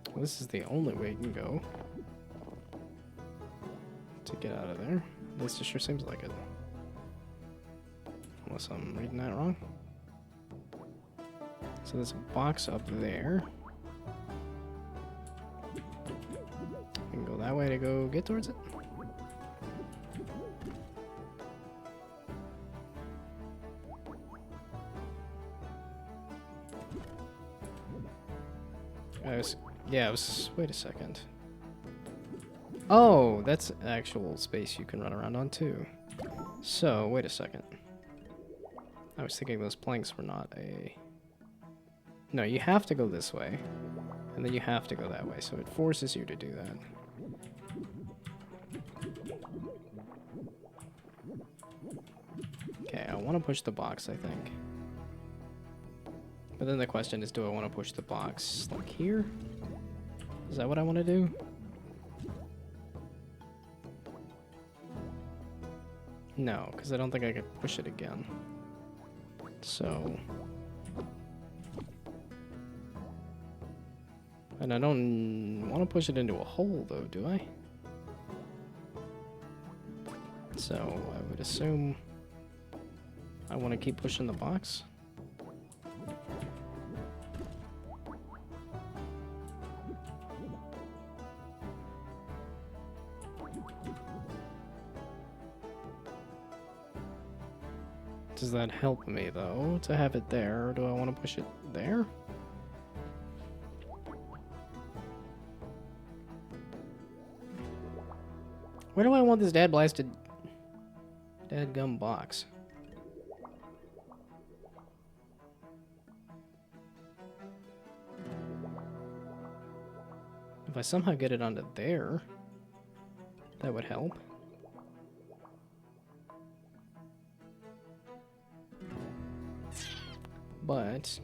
Well, this is the only way you can go to get out of there. At least it sure seems like it. Unless I'm reading that wrong. So there's a box up there. We can go that way to go get towards it. Wait a second. Oh, that's actual space you can run around on too. So, wait a second. I was thinking those planks were not a... No, you have to go this way. And then you have to go that way, so it forces you to do that. Okay, I want to push the box, I think. But then the question is, do I want to push the box like here? Is that what I want to do? No, because I don't think I could push it again. So... and I don't want to push it into a hole, though, do I? So, I would assume I want to keep pushing the box. Does that help me, though, to have it there, or do I want to push it there? Where do I want this dadgum box? If I somehow get it onto there, that would help. But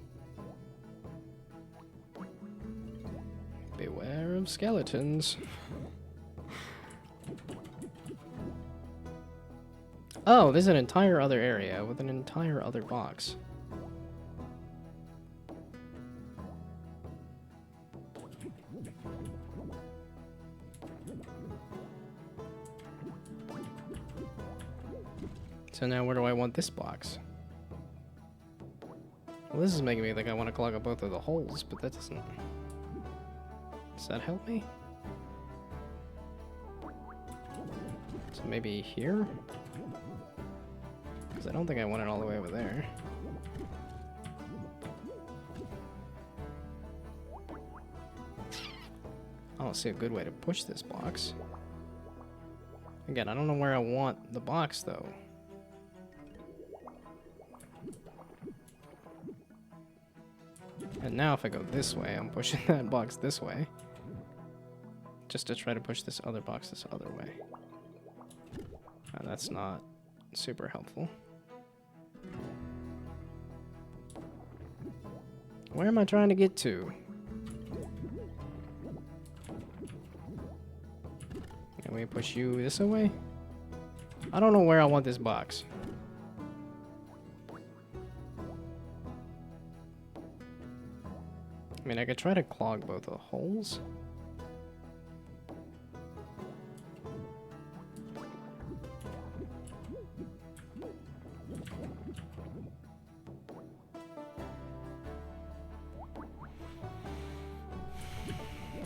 beware of skeletons. Oh, there's an entire other area with an entire other box. So now where do I want this box? Well, this is making me think I want to clog up both of the holes, but that doesn't... Does that help me? So maybe here? Because I don't think I want it all the way over there. I don't see a good way to push this box. Again, I don't know where I want the box, though. And now if I go this way, I'm pushing that box this way. Just to try to push this other box this other way. That's not super helpful. Where am I trying to get to? Can we push you this way? I don't know where I want this box. I mean, I could try to clog both the holes.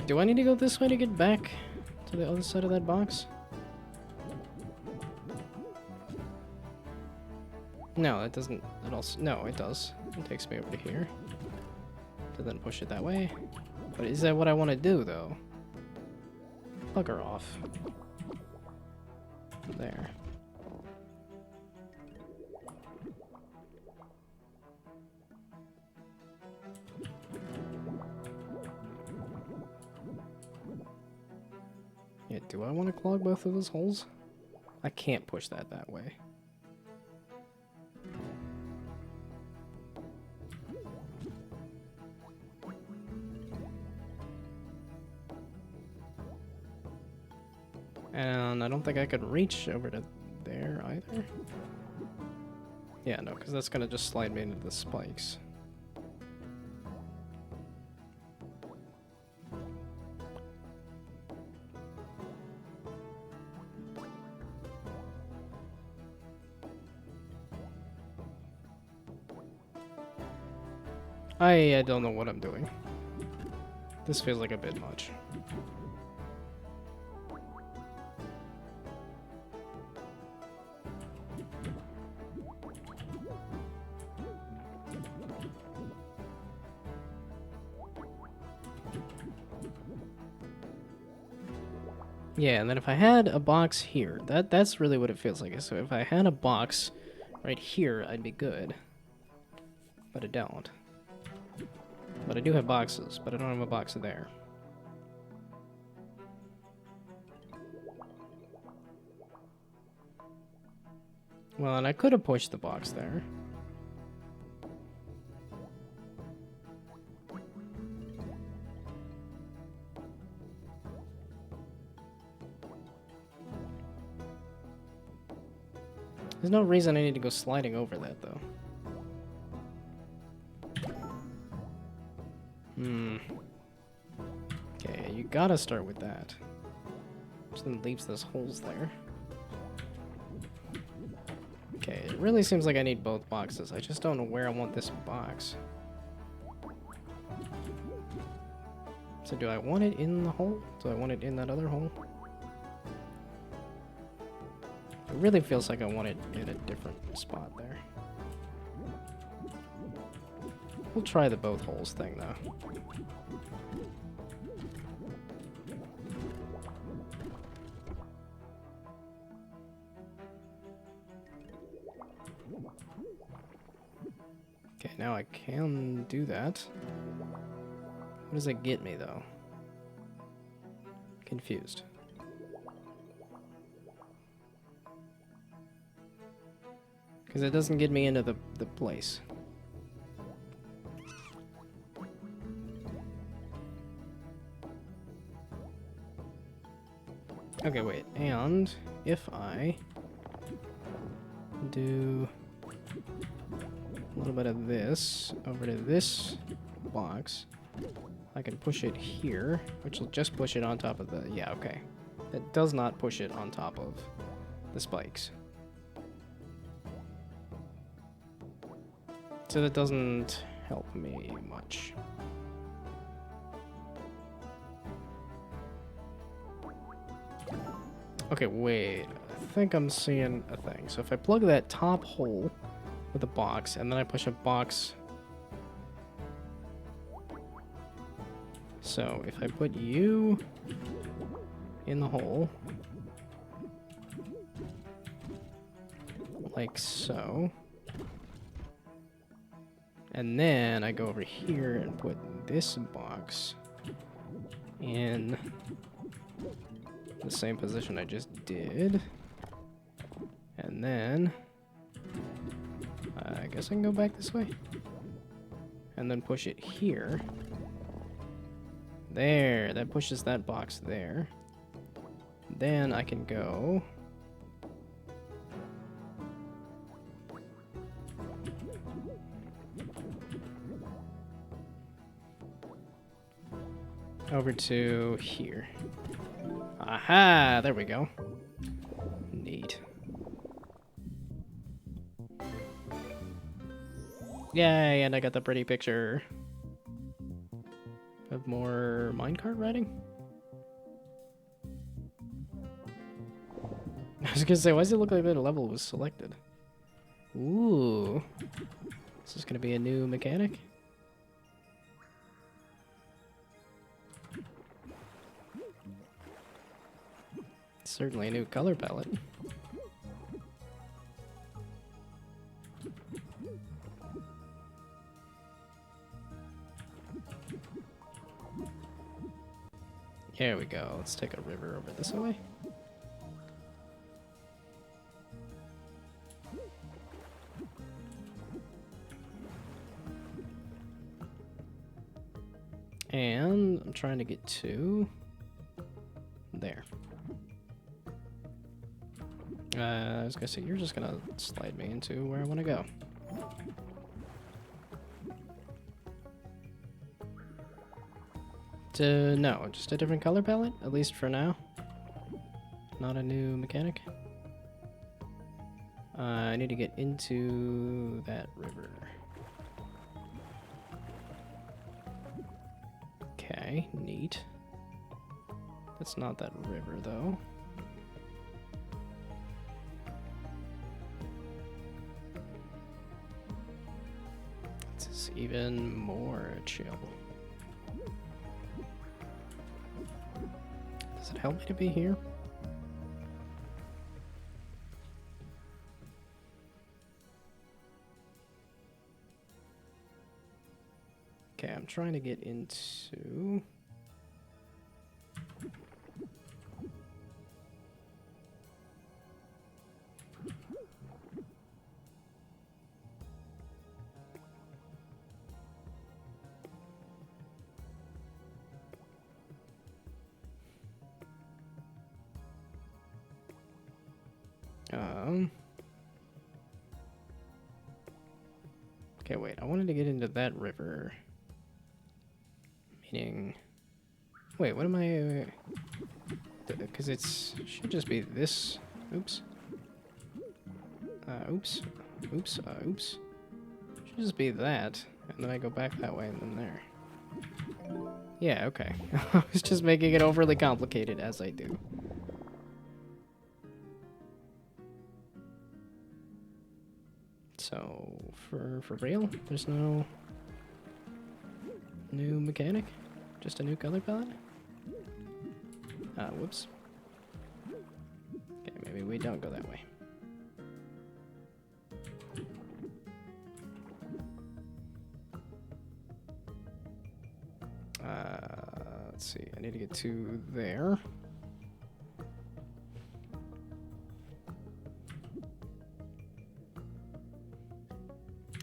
Do I need to go this way to get back to the other side of that box? No, it doesn't. It also, no, it does. It takes me over to here. To then push it that way. But is that what I want to do, though? Bugger off. There. Yeah, do I want to clog both of those holes? I can't push that way. And I don't think I could reach over to there either. Yeah, no, because that's gonna just slide me into the spikes. I don't know what I'm doing. This feels like a bit much. Yeah, and then if I had a box here, that's really what it feels like. So if I had a box right here, I'd be good. But I don't. But I do have boxes, but I don't have a box there. Well, and I could have pushed the box there. There's no reason I need to go sliding over that, though. Okay, you gotta start with that. Which then leaves those holes there. Okay, it really seems like I need both boxes. I just don't know where I want this box. So do I want it in the hole? Do I want it in that other hole? It really feels like I want it in a different spot there. We'll try the both holes thing, though. Okay, now I can do that. What does it get me, though? Confused. Because it doesn't get me into the place. Okay, wait. And if I do a little bit of this over to this box, I can push it here, which will just push it on top of the... Yeah, okay. It does not push it on top of the spikes. So that doesn't help me much. Okay, wait. I think I'm seeing a thing. So if I plug that top hole with a box, and then I push a box... So if I put you in the hole, like so, and then I go over here and put this box in the same position I just did, and then I guess I can go back this way, and then push it here. There, that pushes that box there. Then I can go... over to here. Aha! There we go. Neat. Yay, and I got the pretty picture of more minecart riding. I was gonna say, why does it look like that level was selected? Ooh. Is this gonna be a new mechanic? Certainly a new color palette. Here we go. Let's take a river over this way. And I'm trying to get to there. I was gonna say, you're just gonna slide me into where I want to go. No, just a different color palette, at least for now. Not a new mechanic. I need to get into that river. Okay, neat. That's not that river, though. This is even more chill. Does it help me to be here? Okay, I'm trying to get into... Okay, wait, I wanted to get into that river. Meaning... Wait, what am I... Because it's... should just be this... Oops. Oops. Oops. Oops. Should just be that. And then I go back that way and then there. Yeah, okay. I was just making it overly complicated, as I do. So, for real? There's no New mechanic? Just a new color palette? Whoops. Okay, maybe we don't go that way. Let's see, I need to get to there.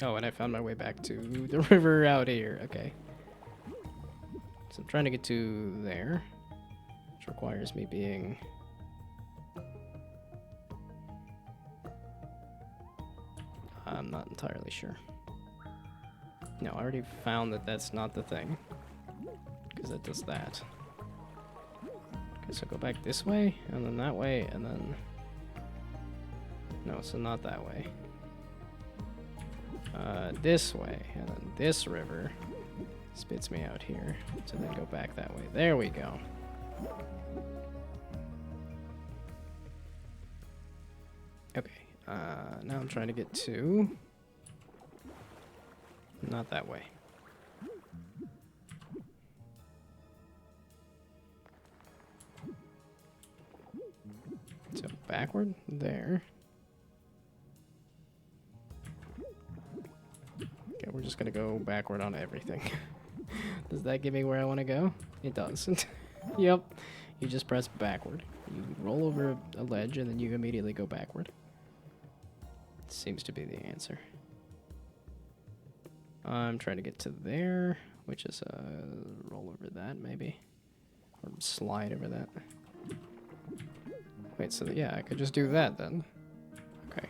Oh, and I found my way back to the river out here. Okay. So I'm trying to get to there, which requires me being... I'm not entirely sure. No, I already found that that's not the thing, because it does that. Okay, so go back this way, and then that way, and then... No, so not that way. This way, and then this river spits me out here, so then go back that way. There we go. Okay, now I'm trying to get to... Not that way. So backward there. Okay, we're just gonna go backward on everything. Does that get me where I want to go? It does. Yep. You just press backward. You roll over a ledge and then you immediately go backward. Seems to be the answer. I'm trying to get to there, which is roll over that maybe, or slide over that. Wait, so yeah, I could just do that then. Okay.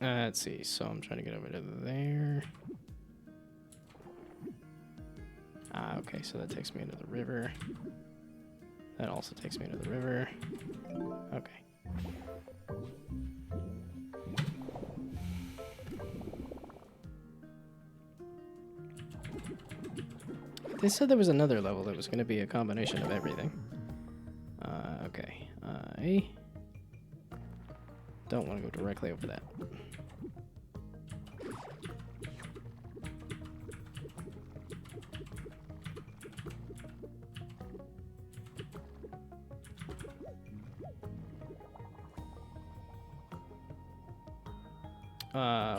Let's see, so I'm trying to get over to there. Okay, so that takes me into the river. That also takes me into the river. Okay. They said there was another level that was going to be a combination of everything. Okay. I don't want to go directly over that.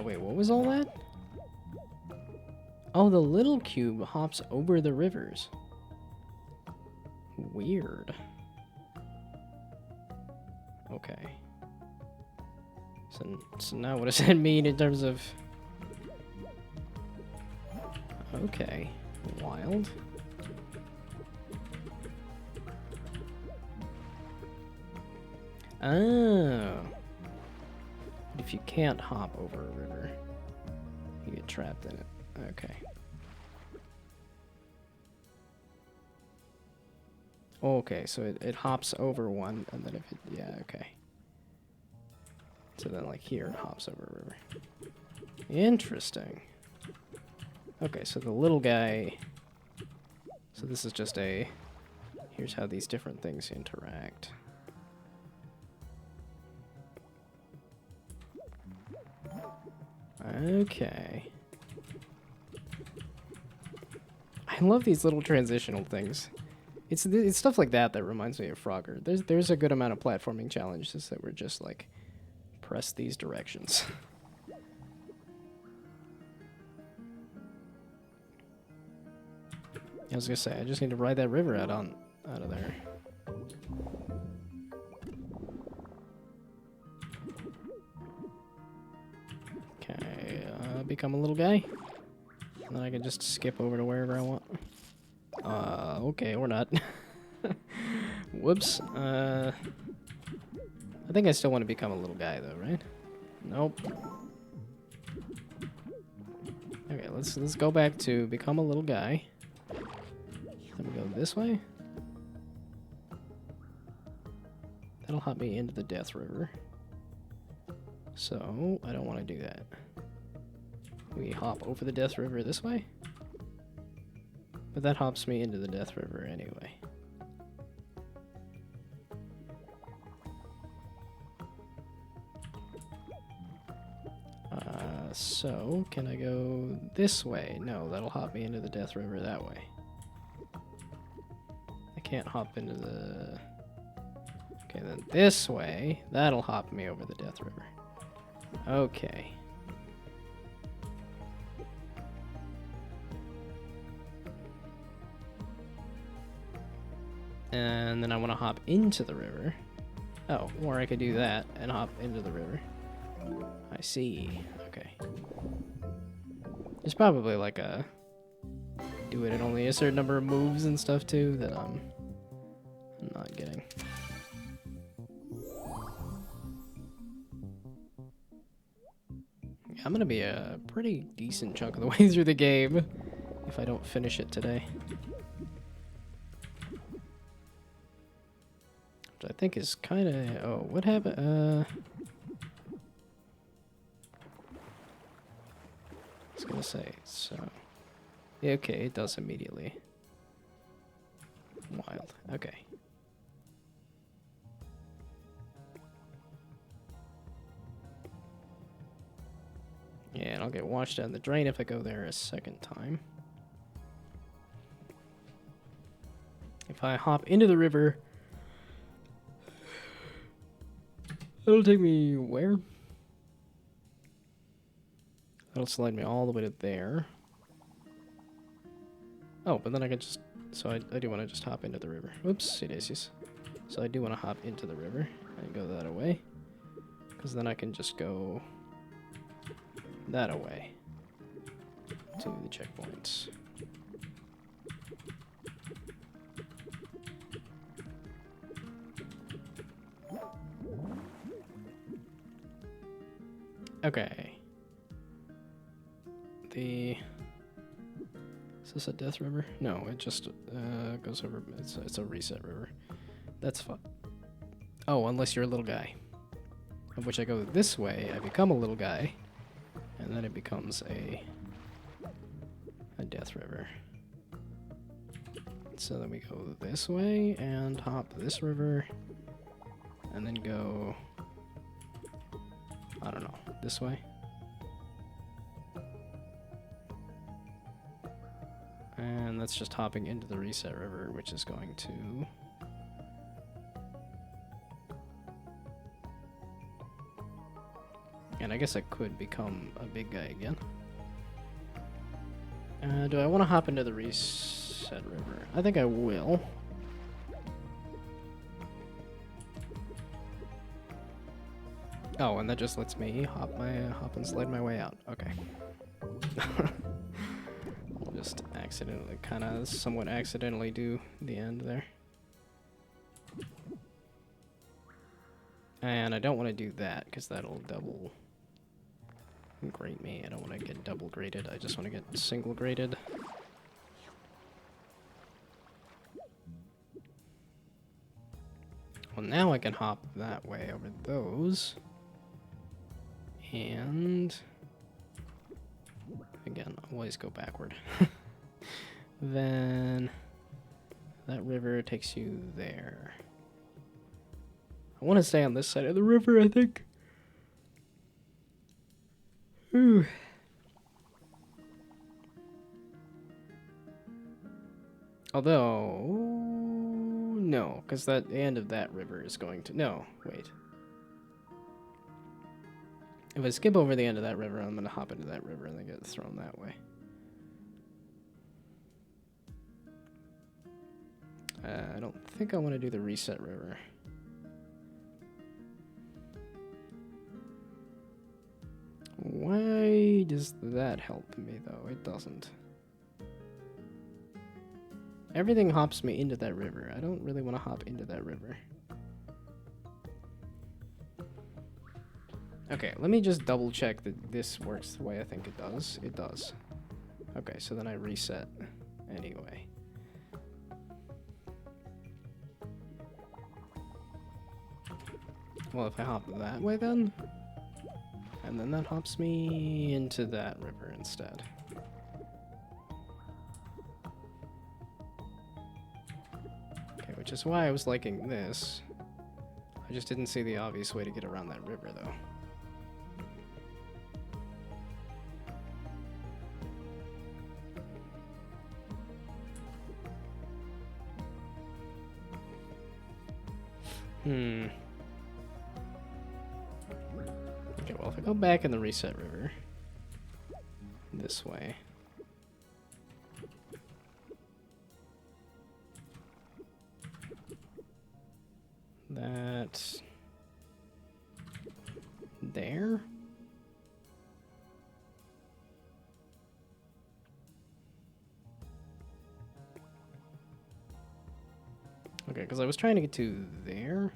Wait, what was all that? Oh, the little cube hops over the rivers. Weird. Okay. So now what does that mean in terms of... Okay. Wild. Oh. But if you can't hop over a river, you get trapped in it. Okay. Okay, so it hops over one, and then if it... Yeah, okay. So then, like, here, it hops over a river. Interesting. Okay, so the little guy... So this is just a... Here's how these different things interact. Okay. I love these little transitional things. It's stuff like that that reminds me of Frogger. There's a good amount of platforming challenges that were just like, press these directions. I was gonna say, I just need to ride that river out of there. Okay, become a little guy. And then I can just skip over to wherever I want. Okay, or not. Whoops. I think I still want to become a little guy though, right? Nope. Okay, let's go back to become a little guy. Then we go this way. That'll hop me into the Death River. So, I don't want to do that. We hop over the Death River this way. But that hops me into the Death River anyway. So, can I go this way? No, that'll hop me into the Death River that way. I can't hop into the... Okay, then this way, that'll hop me over the Death River. Okay. And then I want to hop into the river. Oh, or I could do that and hop into the river. I see. Okay. There's probably like a do it in only a certain number of moves and stuff too that I'm not getting. I'm gonna be a pretty decent chunk of the way through the game if I don't finish it today. Which I think is kind of... Oh, what happened? I was gonna say, so... Yeah, okay, it does immediately. Wild. Okay. Yeah, and I'll get washed down the drain if I go there a second time. If I hop into the river... It'll take me where? That'll slide me all the way to there. Oh, but then I can just... So I do want to just hop into the river. Whoops, daisies. So I do want to hop into the river and go that away. Because then I can just go that away to the checkpoints. Okay. Is this a death river? No, it just goes over. It's a reset river. That's fun. Oh, unless you're a little guy. Of which I go this way, I become a little guy, and then it becomes a death river. So then we go this way and hop this river, and then go, I don't know, this way. And that's just hopping into the reset river, which is going to... And I guess I could become a big guy again. Do I want to hop into the reset river? I think I will. Oh, and that just lets me hop and slide my way out. Okay. I'll just accidentally, kind of somewhat accidentally do the end there. And I don't want to do that, because that'll double grade me. I don't want to get double graded, I just want to get single graded. Well, now I can hop that way over those. And... Again, always go backward. Then... That river takes you there. I want to stay on this side of the river, I think. Ooh. Although... No, because the end of that river is going to... No, wait. If I skip over the end of that river, I'm going to hop into that river and then get thrown that way. I don't think I want to do the reset river. Why does that help me, though? It doesn't. Everything hops me into that river. I don't really want to hop into that river. Okay, let me just double check that this works the way I think it does. It does. Okay, so then I reset anyway. Well, if I hop that way then, and then that hops me into that river instead. Okay, which is why I was liking this. I just didn't see the obvious way to get around that river, though. Okay, well, if I go back in the Reset River, this way. That's there. Okay, because I was trying to get to there.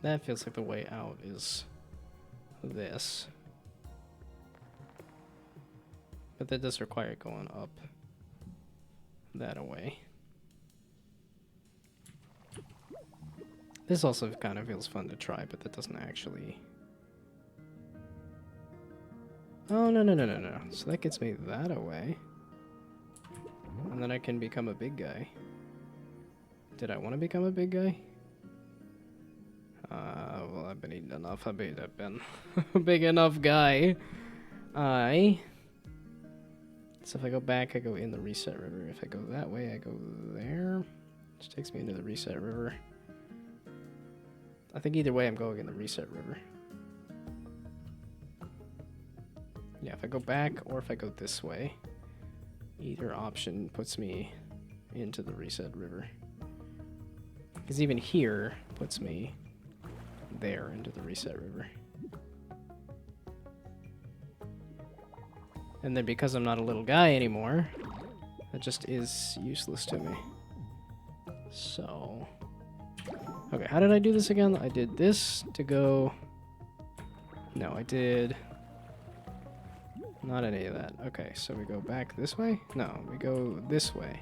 That feels like the way out is this. But that does require going up that away. This also kind of feels fun to try, but that doesn't actually... Oh, no, no, no, no, no. So that gets me that away. And then I can become a big guy. Did I want to become a big guy? Well, I've been eating enough. I've been a big enough guy. So if I go back, I go in the Reset River. If I go that way, I go there. Which takes me into the Reset River. I think either way I'm going in the Reset River. Yeah, if I go back or if I go this way, either option puts me into the Reset River. Because even here puts me there into the Reset River. And then because I'm not a little guy anymore, that just is useless to me. So... Okay, how did I do this again? I did this to go... No, I did... Not any of that. Okay, so we go back this way? No, we go this way.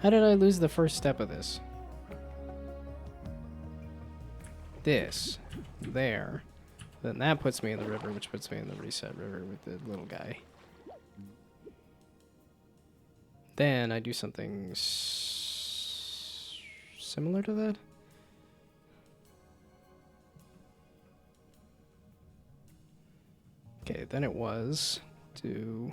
How did I lose the first step of this? This. There. Then that puts me in the river, which puts me in the Reset River with the little guy. Then I do something similar to that. Okay, then it was to...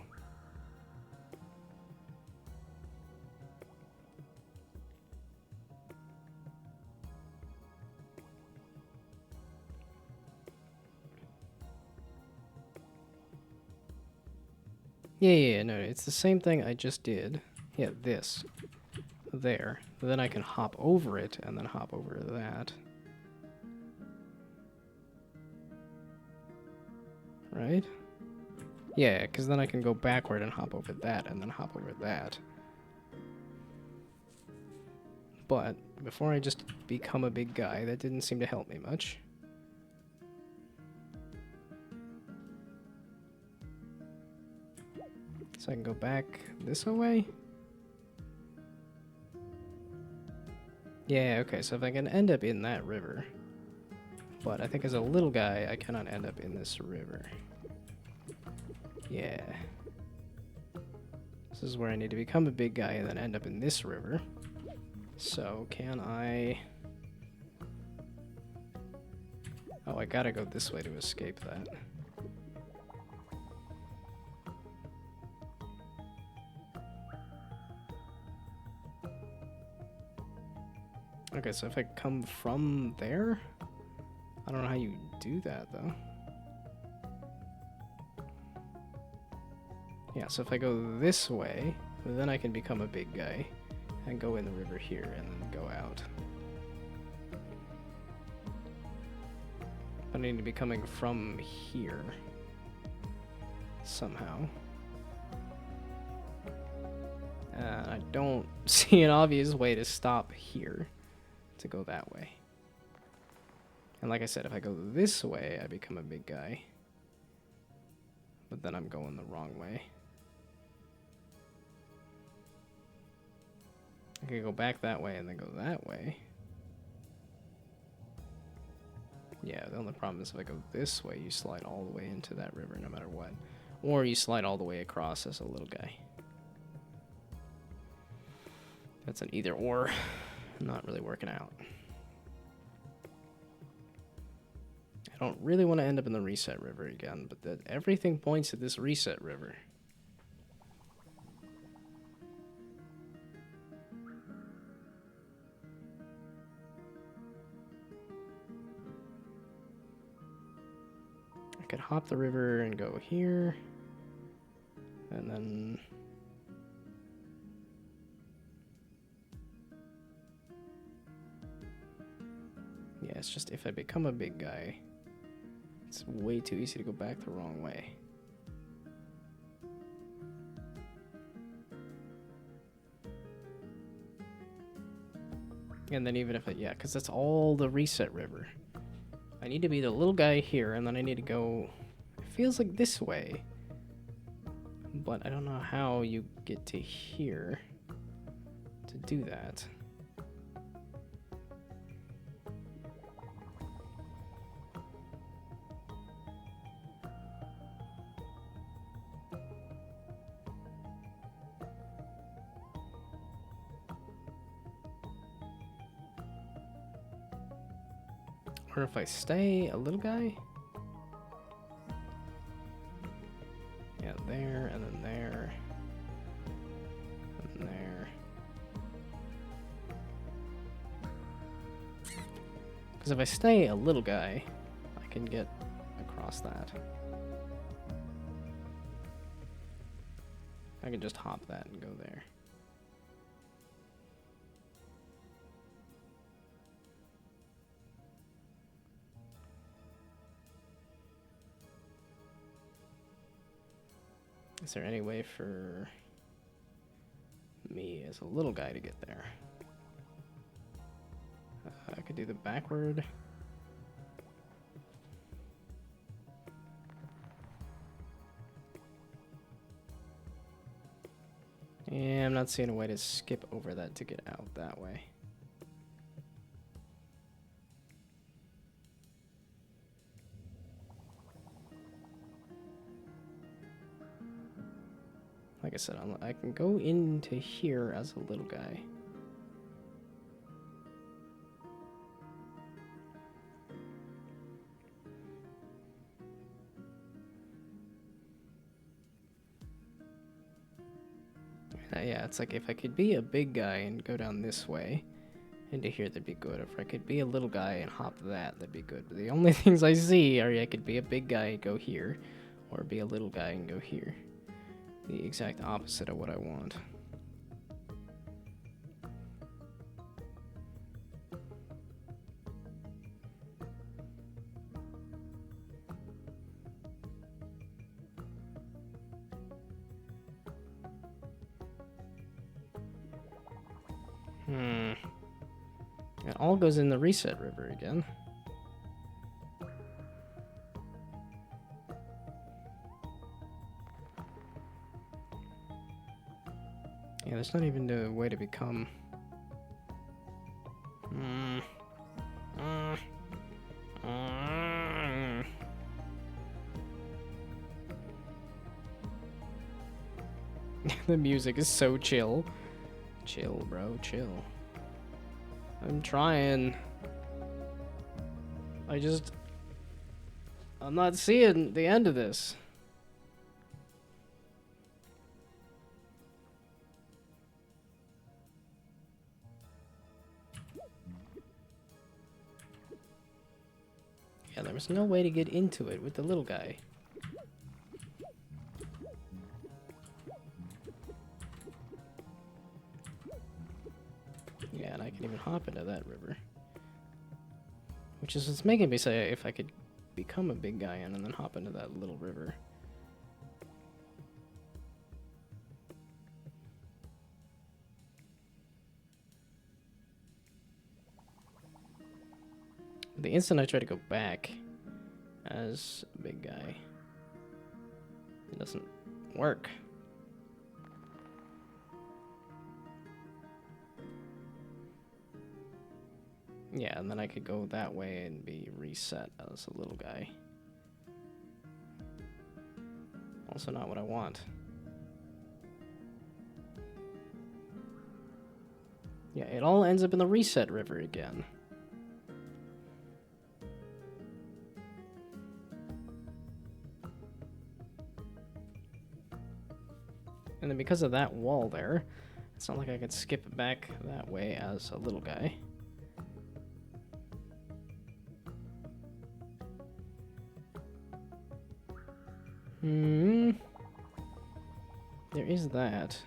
Yeah, no, it's the same thing I just did. Yeah, this. There. Then I can hop over it, and then hop over that. Right? Yeah, because then I can go backward and hop over that, and then hop over that. But, before I just become a big guy, that didn't seem to help me much. So I can go back this way? Yeah, okay, so if I can end up in that river. But I think as a little guy, I cannot end up in this river. Yeah. This is where I need to become a big guy and then end up in this river. So, can I... Oh, I gotta go this way to escape that. Okay, so if I come from there? I don't know how you do that, though. Yeah, so if I go this way, then I can become a big guy and go in the river here and then go out. I need to be coming from here somehow. And I don't see an obvious way to stop here to go that way. And like I said, if I go this way, I become a big guy. But then I'm going the wrong way. I can go back that way and then go that way. Yeah, the only problem is if I go this way, you slide all the way into that river no matter what. Or you slide all the way across as a little guy. That's an either or. Not really working out. I don't really want to end up in the reset river again, but everything points to this reset river. I could hop the river and go here, and then... Yeah, it's just if I become a big guy, it's way too easy to go back the wrong way. And then even if yeah, because that's all the reset river. I need to be the little guy here, and then I need to go, it feels like this way. But I don't know how you get to here to do that. Or if I stay a little guy? Yeah, there, and then there. And there. Because if I stay a little guy, I can get across that. I can just hop that and go there. Is there any way for me as a little guy to get there? I could do the backward. Yeah, I'm not seeing a way to skip over that to get out that way. Like I said, I can go into here as a little guy. Yeah, it's like if I could be a big guy and go down this way into here, that'd be good. If I could be a little guy and hop that, that'd be good. But the only things I see are I could be a big guy and go here, or be a little guy and go here. The exact opposite of what I want. It all goes in the reset river again. Yeah, there's not even a way to become... The music is so chill. Chill, bro, chill. I'm trying. I'm not seeing the end of this. Yeah, there was no way to get into it with the little guy. Yeah, and I can even hop into that river. Which is what's making me say if I could become a big guy and then hop into that little river. The instant I try to go back as a big guy, it doesn't work. Yeah, and then I could go that way and be reset as a little guy. Also not what I want. Yeah, it all ends up in the reset river again. And then because of that wall there, it's not like I could skip back that way as a little guy. There is that.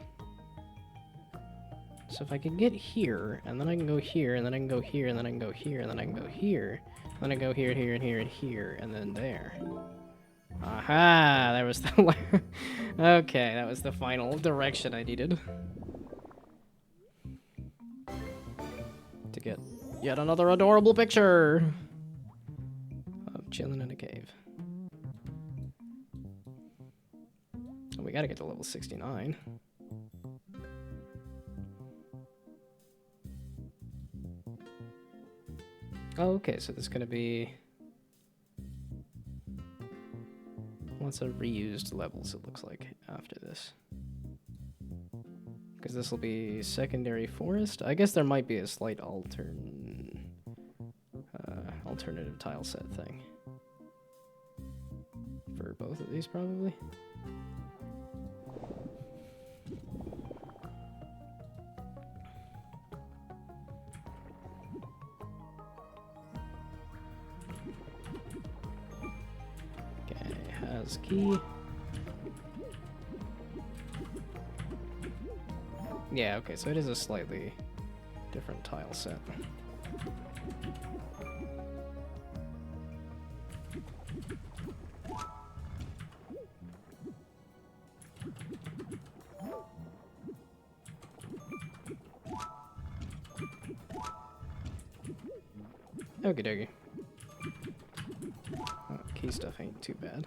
So if I could get here, and then I can go here, and then I can go here, and then I can go here, and then I can go here, and then I go here, here, and here, and here, and then there. Aha! That was the okay, that was the final direction I needed. To get yet another adorable picture of chilling in a cave. Oh, we gotta get to level 69. Oh, okay, so there's gonna be lots of reused levels, it looks like, after this. Because this will be secondary forest. I guess there might be a slight alternative tile set thing. For both of these, probably. Key. Yeah, okay, so it is a slightly different tile set. Okie dokie. Oh, key stuff ain't too bad.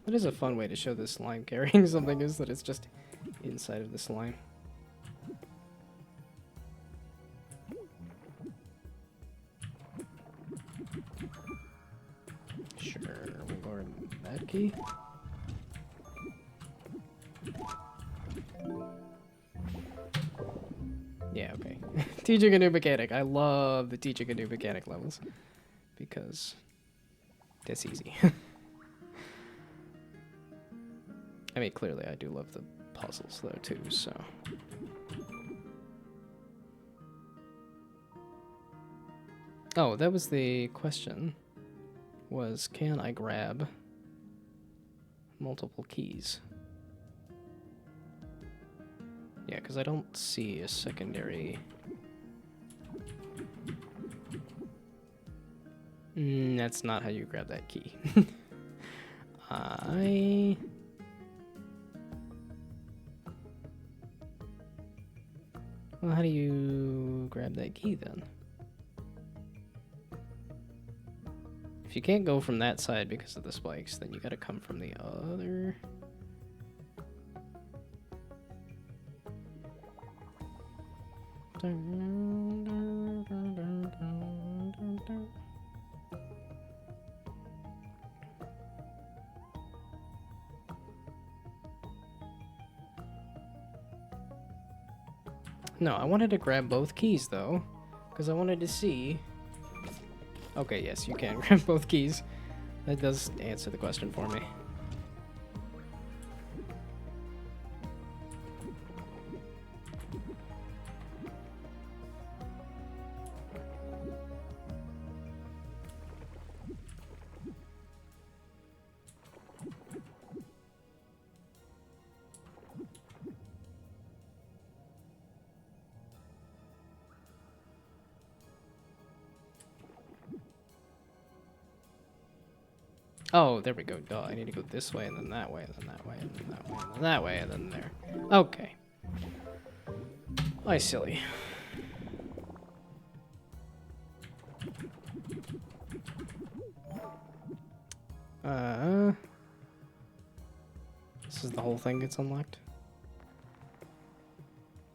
That is a fun way to show the slime carrying something, is that it's just inside of the slime. Sure, we'll go to that key. Yeah, okay. Teaching a new mechanic. I love the teaching a new mechanic levels. Because that's easy. I mean, clearly I do love the puzzles, though, too, so... Oh, that was the question. Was, can I grab multiple keys? Yeah, because I don't see a secondary... that's not how you grab that key. Well, how do you grab that key then? If you can't go from that side because of the spikes, then you gotta come from the other. No, I wanted to grab both keys, though, because I wanted to see... Okay, yes, you can grab both keys. That does answer the question for me. Oh, there we go. Duh, I need to go this way, and then that way, and then that way, and then that way, and then that way, and then there. Okay. I silly. This is the whole thing gets unlocked?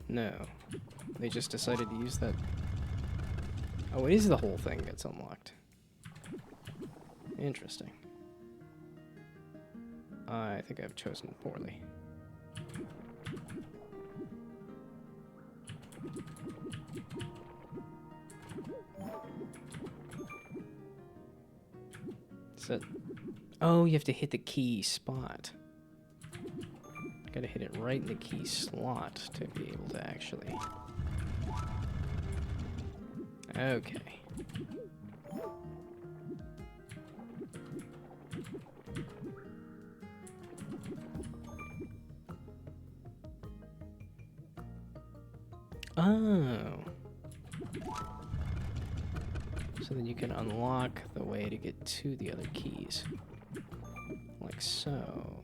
No. They just decided to use that. Oh, it is the whole thing gets unlocked. Interesting. I think I've chosen poorly. Is it? Oh, you have to hit the key spot. Gotta hit it right in the key slot to be able to actually... Okay. Oh. So then you can unlock the way to get to the other keys. Like so.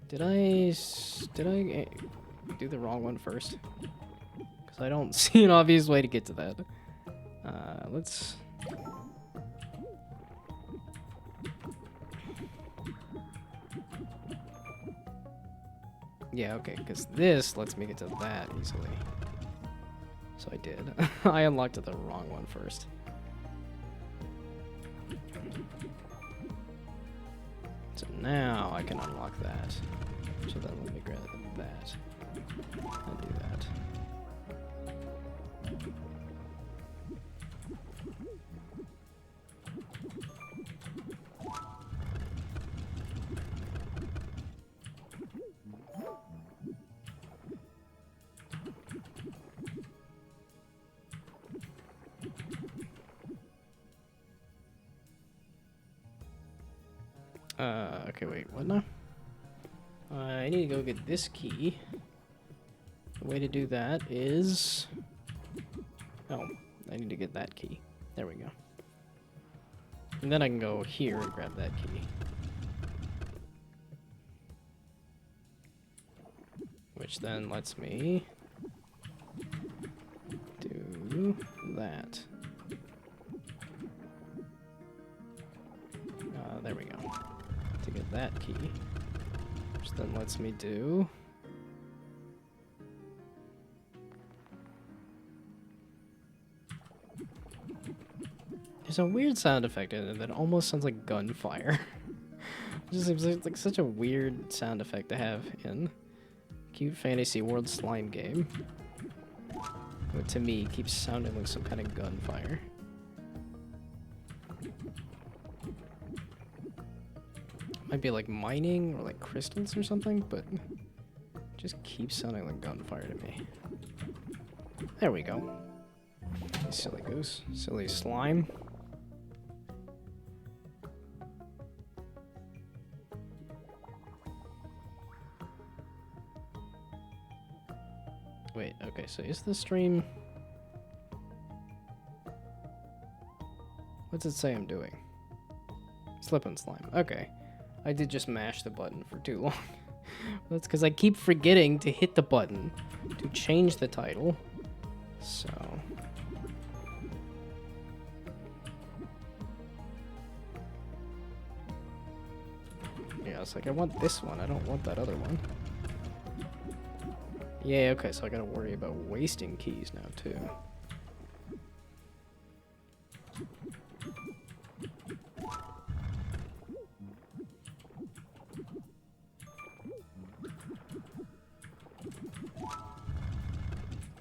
Did I do the wrong one first? Because I don't see an obvious way to get to that. Let's... Yeah, okay, because this lets me get to that easily. So I did. I unlocked the wrong one first. So now I can unlock that. So then let me grab that. And do that. Okay, wait, what now? I need to go get this key. The way to do that is... Oh, I need to get that key. There we go. And then I can go here and grab that key. Which then lets me do that. There we go. To get that key. Which then lets me do... There's a weird sound effect in it that almost sounds like gunfire. It just seems like such a weird sound effect to have in Cute Fantasy World Slime game. But to me, it keeps sounding like some kind of gunfire. Might be like mining or like crystals or something, but it just keeps sounding like gunfire to me. There we go. Silly goose. Silly slime. Wait, okay, so is the stream... What's it say I'm doing? Slip and slime. Okay. I did just mash the button for too long. That's because I keep forgetting to hit the button to change the title. So... Yeah, it's like I want this one. I don't want that other one. Yeah, okay, so I gotta worry about wasting keys now, too.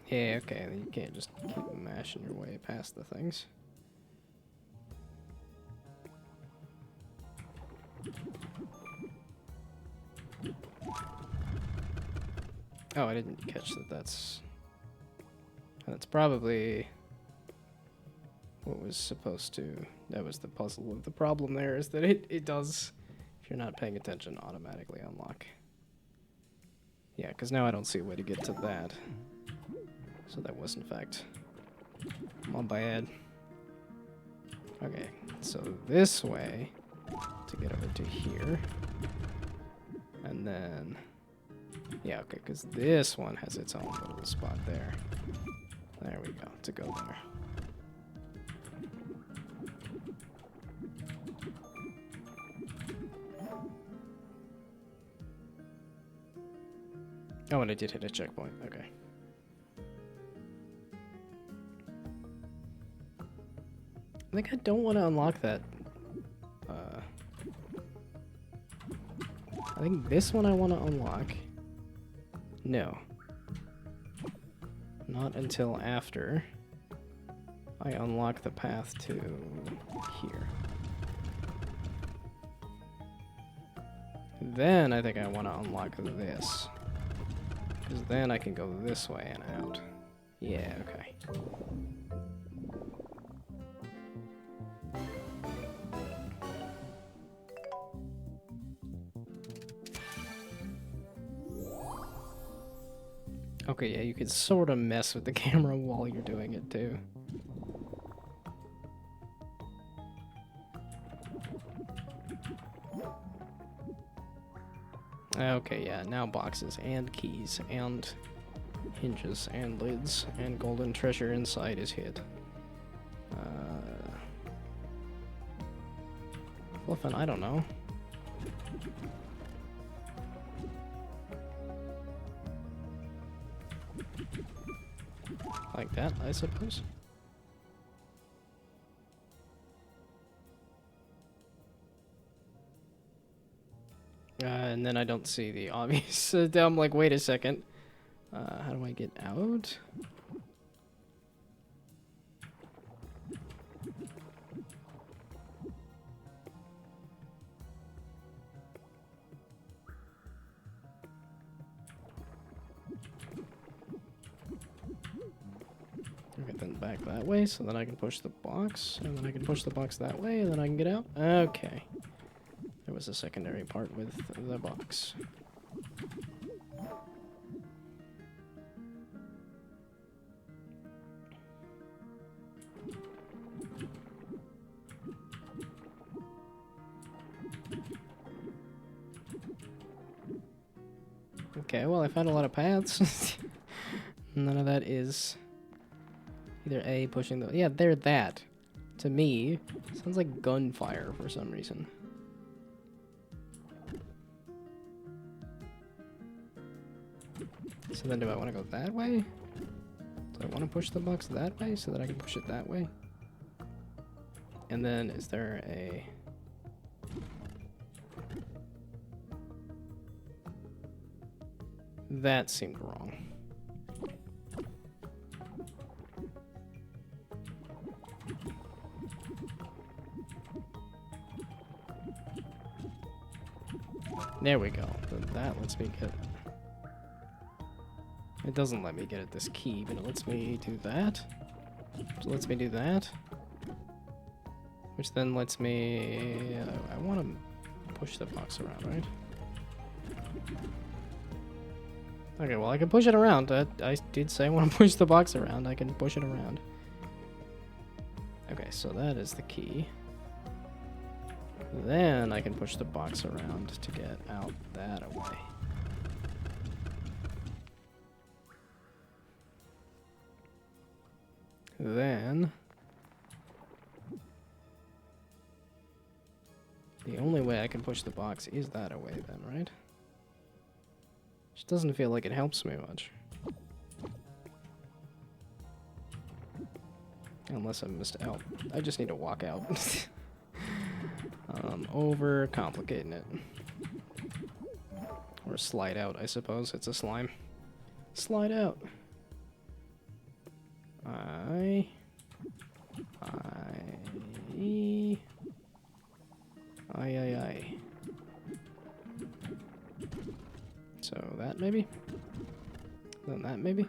Yeah, okay, you can't just keep mashing your way past the things. Oh, I didn't catch that. That's probably what was supposed to... That was the puzzle of the problem there, is that it does, if you're not paying attention, automatically unlock. Yeah, because now I don't see a way to get to that. So that was, in fact, my bad. Okay, so this way to get over to here. And then... Yeah, okay, because this one has its own little spot there. There we go, to go there. Oh, and I did hit a checkpoint, okay. I think I don't want to unlock that. I think this one I want to unlock. No. Not until after I unlock the path to here. Then I think I want to unlock this. Because then I can go this way and out. Yeah, okay. Okay, yeah, you could sort of mess with the camera while you're doing it too. Okay, yeah, now boxes and keys and hinges and lids and golden treasure inside is hid. Fluffin', I don't know. Like that, I suppose. And then I don't see the obvious. I'm like, wait a second. How do I get out? Okay, then back that way, so then I can push the box, and then I can push the box that way, and then I can get out. Okay. There was a secondary part with the box. Okay, well, I found a lot of paths. None of that is either A, pushing the... Yeah, they're that. To me, sounds like gunfire for some reason. So then do I want to go that way? Do I want to push the box that way so that I can push it that way? And then is there a... That seemed wrong. There we go. Then that lets me get... It doesn't let me get at this key, but it lets me do that. So it lets me do that. Which then lets me... I want to push the box around, right? Okay, well, I can push it around. I did say I want to push the box around. I can push it around. Okay, so that is the key. Then I can push the box around to get out that way. Then... The only way I can push the box is that away then, right? Which doesn't feel like it helps me much. Unless I missed out. I just need to walk out. Over complicating it. Or slide out, I suppose. It's a slime. Slide out. Aye. So that maybe? Then that maybe?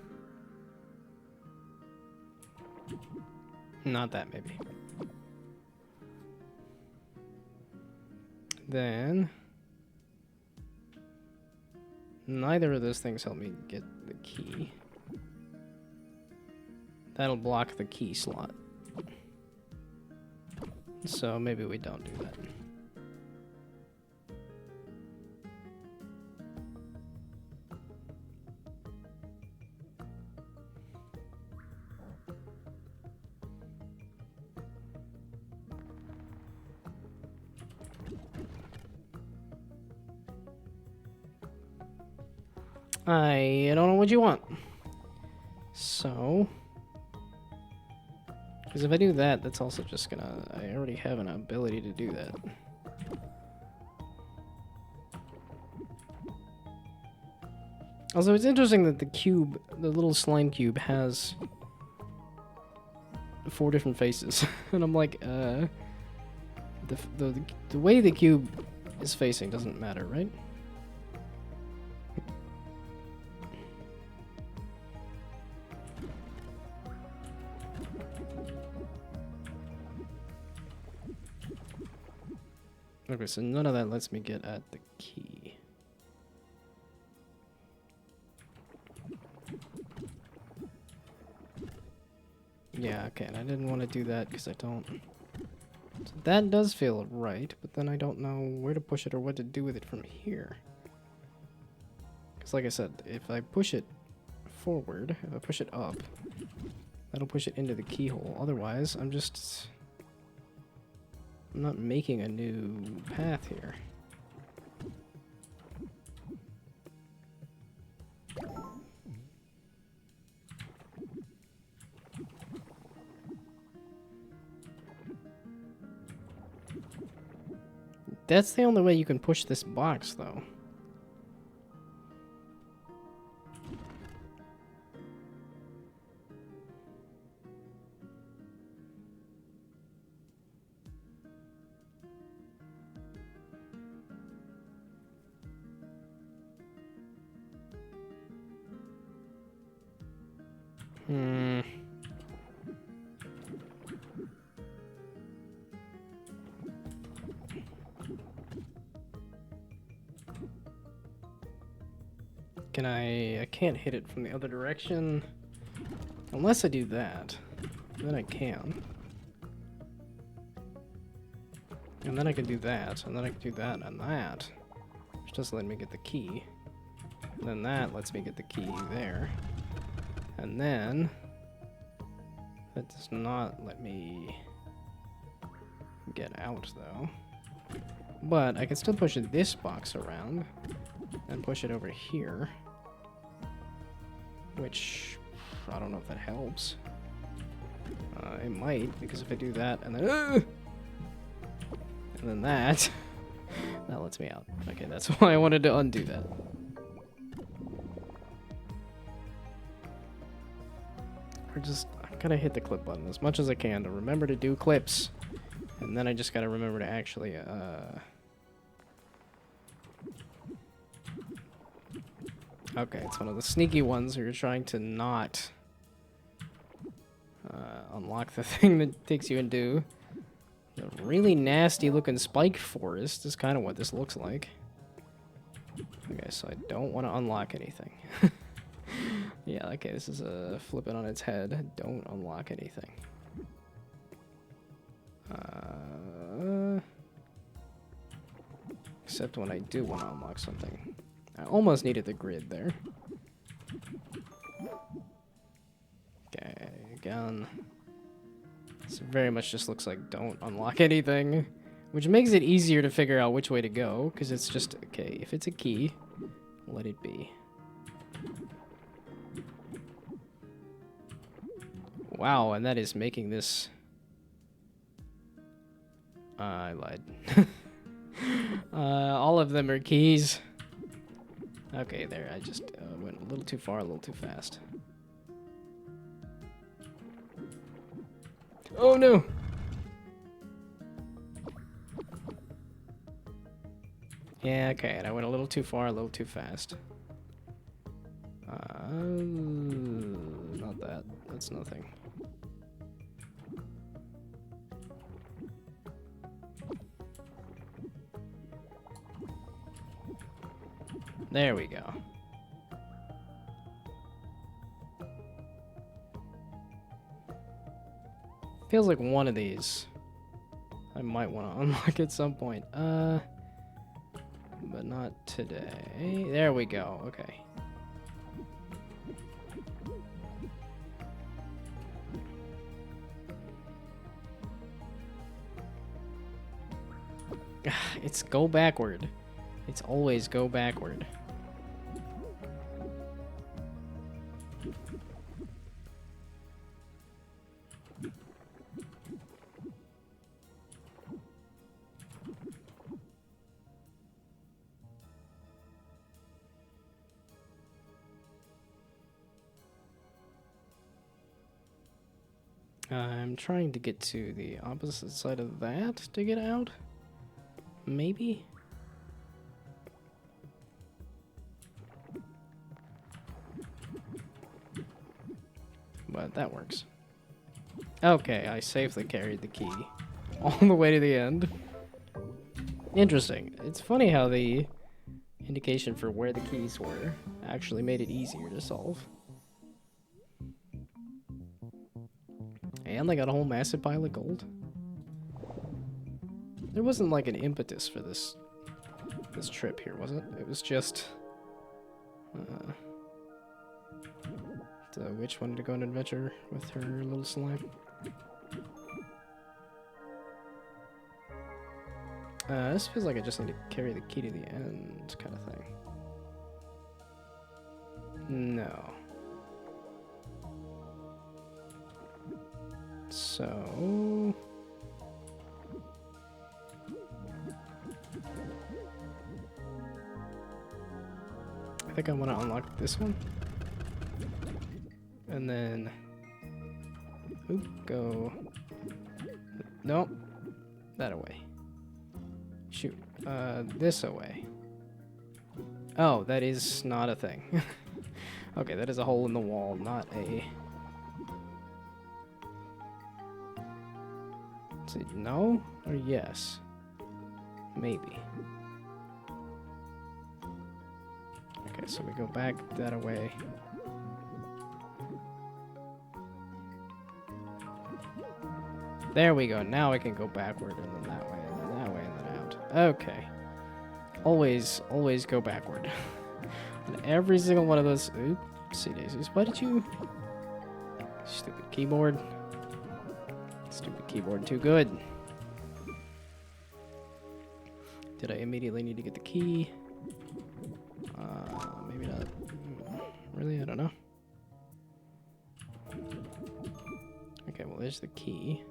Not that maybe. Then... Neither of those things help me get the key. That'll block the key slot. So maybe we don't do that. I don't know what you want. So... Because if I do that, that's also just gonna... I already have an ability to do that. Also, it's interesting that the cube, the little slime cube, has 4 different faces. And I'm like, the way the cube is facing doesn't matter, right? Okay, so none of that lets me get at the key. Yeah, okay, and I didn't want to do that because I don't... So that does feel right, but then I don't know where to push it or what to do with it from here. Because like I said, if I push it forward, if I push it up, that'll push it into the keyhole. Otherwise, I'm not making a new path here. That's the only way you can push this box, though. Can I can't hit it from the other direction. Unless I do that. Then I can. And then I can do that. And then I can do that and that. Which doesn't let me get the key. And then that lets me get the key there. And then... that does not let me get out, though. But I can still push this box around. And push it over here. Which... I don't know if that helps. It might, because if I do that and then... and then that... that lets me out. Okay, that's why I wanted to undo that. Or just... I gotta hit the clip button as much as I can to remember to do clips. And then I just gotta remember to actually, okay, it's one of the sneaky ones where you're trying to not unlock the thing that takes you into the really nasty looking spike forest is kind of what this looks like. Okay, so I don't want to unlock anything. Yeah, okay, this is flip it on its head. Don't unlock anything. Except when I do want to unlock something. I almost needed the grid there. Okay, again. This very much just looks like don't unlock anything. Which makes it easier to figure out which way to go, because it's just, okay, if it's a key, let it be. Wow, and that is making this... I lied. All of them are keys. Okay, there, I just went a little too far, a little too fast. Oh no! Yeah, okay, and I went a little too far, a little too fast. Not that. That's nothing. There we go. Feels like one of these I might want to unlock at some point. But not today. There we go. Okay. It's go backward. It's always go backward. I'm trying to get to the opposite side of that to get out. Maybe? but that works. Okay, I safely carried the key all the way to the end. Interesting. It's funny how the indication for where the keys were actually made it easier to solve. And they got a whole massive pile of gold. There wasn't like an impetus for this trip here, was it? It was just the witch wanted to go on an adventure with her little slime. This feels like I just need to carry the key to the end kind of thing. No. So... I think I want to unlock this one. And then... Oop, go... Nope. That away. Shoot. This away. Oh, that is not a thing. Okay, that is a hole in the wall, not a... Is it no or yes? Maybe. Okay, so we go back that away. There we go. Now I can go backward and then that way and then that way and then out. Okay. Always go backward. On every single one of those. Oopsie daisies. Why did you... Stupid keyboard. Stupid keyboard, too good. Did I immediately need to get the key? Maybe not. Really? I don't know. Okay, well, there's the key.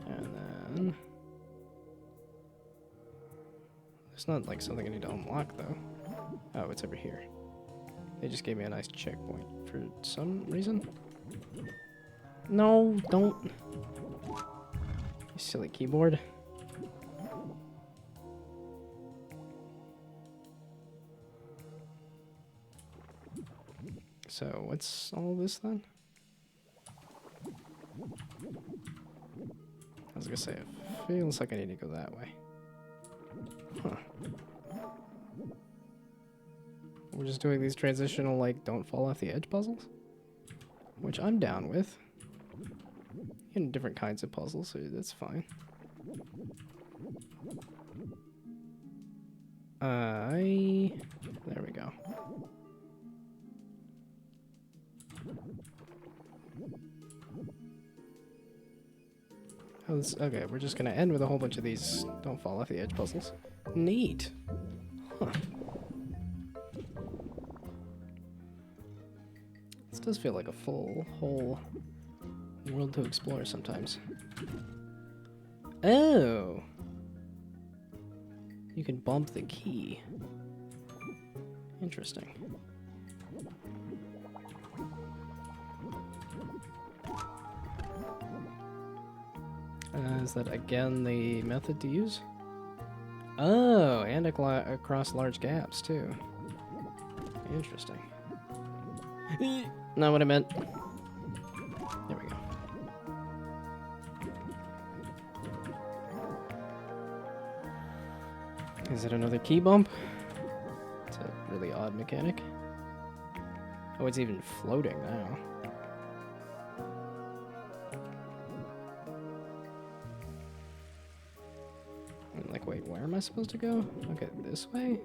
And then... There's not, like, something I need to unlock, though. Oh, it's over here. They just gave me a nice checkpoint for some reason. No, don't. You silly keyboard. So, what's all this then? I was gonna say, it feels like I need to go that way. Huh. We're just doing these transitional, like, don't fall off the edge puzzles? Which I'm down with. In different kinds of puzzles, so that's fine. There we go. Okay, we're just gonna end with a whole bunch of these don't fall off the edge puzzles. Neat. Huh. This does feel like a whole world to explore sometimes. Oh! You can bump the key. Interesting. Is that again the method to use? Oh, and across large gaps too. Interesting. Not what I meant. There we go. Is it another key bump? It's a really odd mechanic. Oh, it's even floating now. Like, wait, where am I supposed to go? Okay, this way?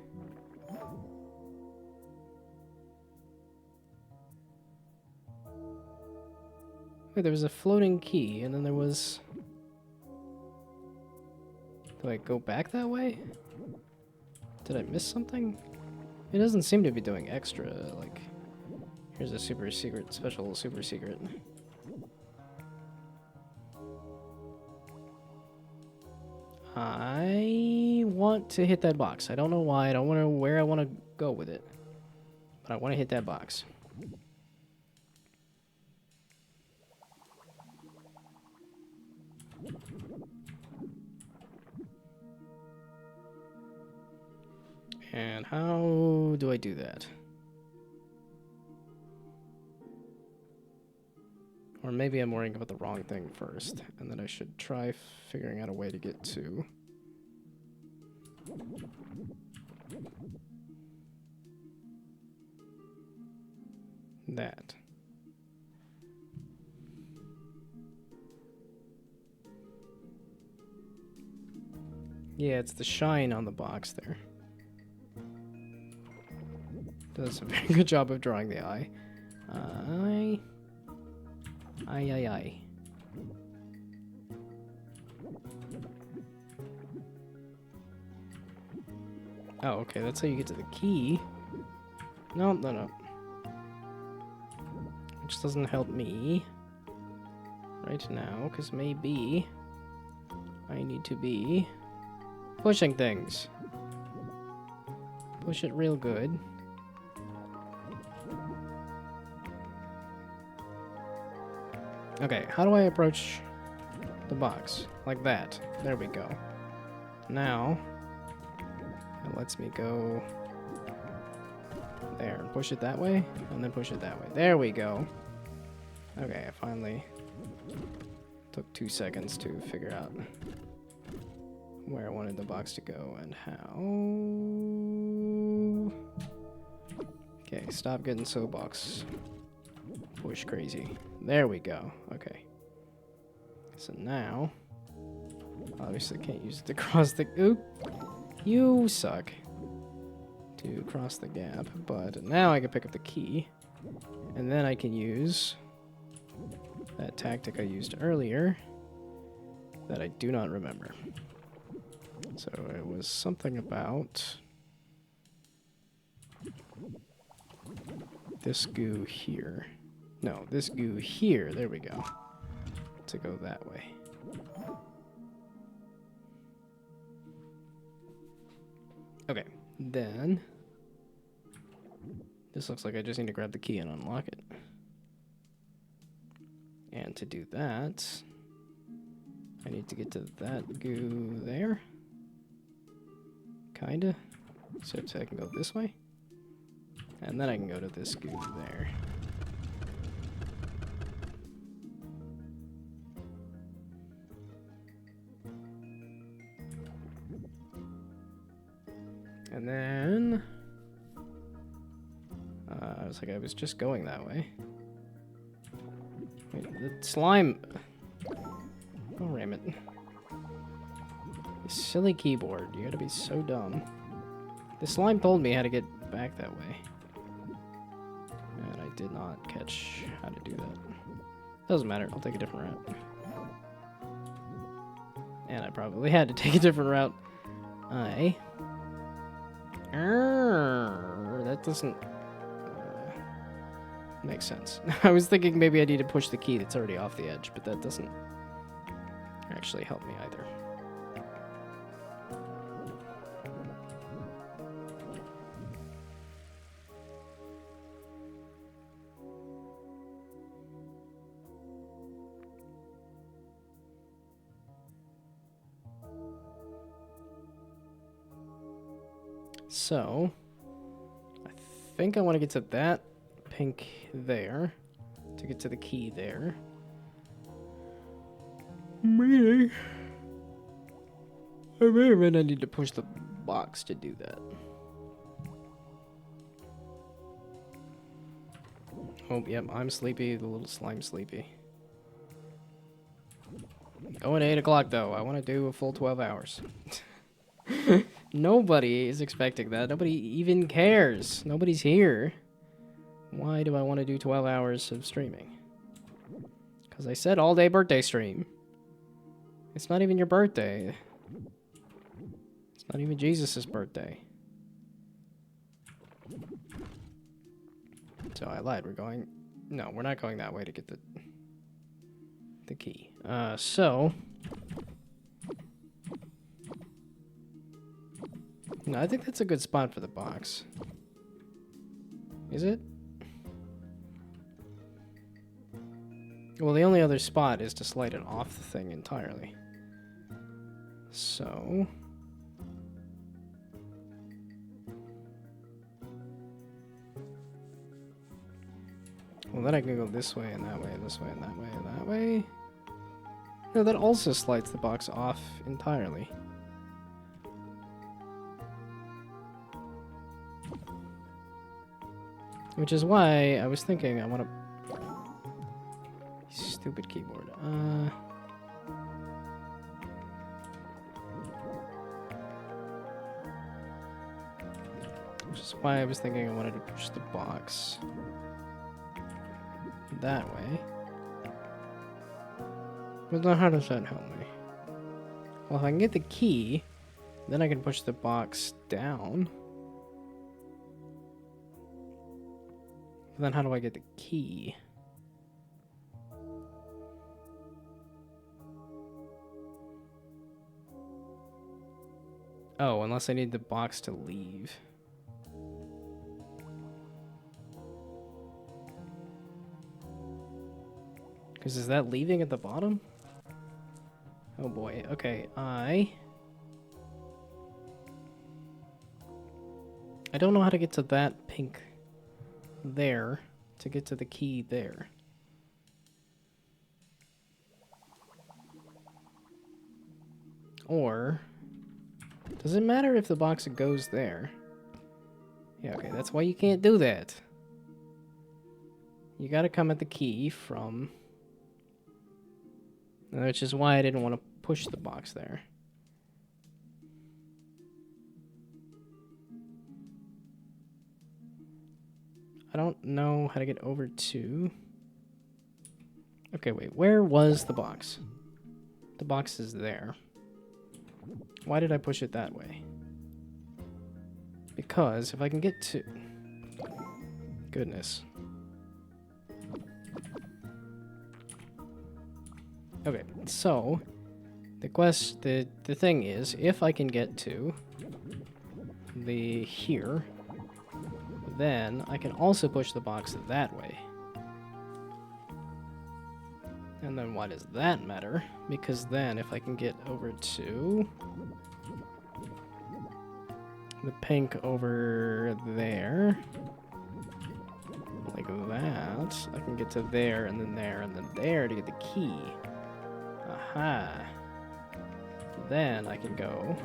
Wait, there was a floating key, and then there was... Do I go back that way? Did I miss something? It doesn't seem to be doing extra, like... Here's a super secret, special super secret. I want to hit that box. I don't know why. I don't know where I want to go with it. But I want to hit that box. And how do I do that? Or maybe I'm worrying about the wrong thing first, and then I should try figuring out a way to get to... that. Yeah, it's the shine on the box there. Does a very good job of drawing the eye. Eye. Oh, okay, that's how you get to the key. No. Which doesn't help me right now, because maybe I need to be pushing things. Push it real good. Okay, how do I approach the box? Like that. There we go. Now, it lets me go there. Push it that way, and then push it that way. There we go. Okay, I finally took 2 seconds to figure out where I wanted the box to go and how. Okay, stop getting so box push crazy. There we go. Okay. So now, obviously can't use it to cross the... Oop! You suck. To cross the gap, but now I can pick up the key, and then I can use that tactic I used earlier that I do not remember. So it was something about this goo here. No, this goo here. There we go. To go that way. Okay, then this looks like I just need to grab the key and unlock it. And to do that, I need to get to that goo there. Kinda. So I can go this way. And then I can go to this goo there. And then... I was like, I was just going that way. Wait, the slime... Oh, ram it. You silly keyboard. You gotta be so dumb. The slime told me how to get back that way. And I did not catch how to do that. Doesn't matter. I'll take a different route. And I probably had to take a different route. That doesn't make sense. I was thinking maybe I need to push the key that's already off the edge, but that doesn't actually help me either. So, I think I want to get to that pink there to get to the key there. Meaning, I may or may not need to push the box to do that. Oh, yep, I'm sleepy, the little slime's sleepy. Going 8 o'clock though, I want to do a full 12 hours. Nobody is expecting that. Nobody even cares. Nobody's here. Why do I want to do 12 hours of streaming? Because I said all-day birthday stream. It's not even your birthday. It's not even Jesus' birthday. So I lied. We're going... No, we're not going that way to get the key. So... No, I think that's a good spot for the box. Is it? Well, the only other spot is to slide it off the thing entirely. So... Well, Well, then I can go this way and that way, this way and that way and that way. No, that also slides the box off entirely. Which is why I was thinking I want to... Stupid keyboard. Which is why I was thinking I wanted to push the box that way. But then how does that help me? Well, if I can get the key, then I can push the box down. Then how do I get the key? Oh, unless I need the box to leave. Because is that leaving at the bottom? Oh boy, okay, I don't know how to get to that pink there to get to the key there. Or, does it matter if the box goes there? Yeah, okay, that's why you can't do that. You gotta come at the key from... Which is why I didn't want to push the box there. I don't know how to get over to... Okay, wait, where was the box? The box is there. Why did I push it that way? Because if I can get to... Goodness. Okay, so the thing is, if I can get to the here, then I can also push the box that way. And then why does that matter? Because then if I can get over to the pink over there, like that, I can get to there and then there and then there to get the key. Aha. Then I can go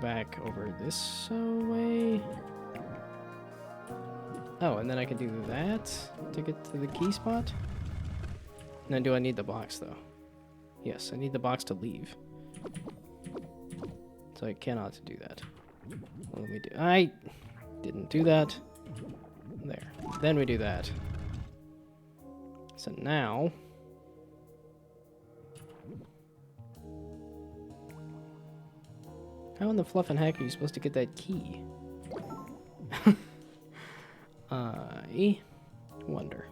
back over this way. Oh, and then I can do that to get to the key spot. And then do I need the box though? Yes, I need the box to leave. So I cannot do that. Well, let me do... I didn't do that. There. Then we do that. So now... How in the fluff and heck are you supposed to get that key? I wonder.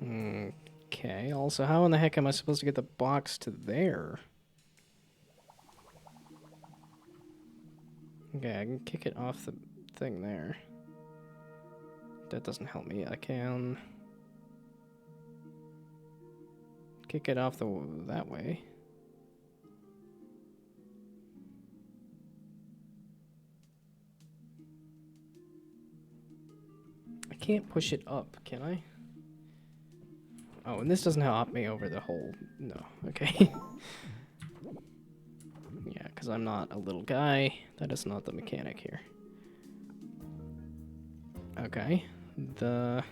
Okay, also, how in the heck am I supposed to get the box to there? Okay, I can kick it off the thing there. That doesn't help me. I can... kick it off that way. I can't push it up, can I? Oh, and this doesn't help me over the whole... No, okay. Yeah, because I'm not a little guy. That is not the mechanic here. Okay, the...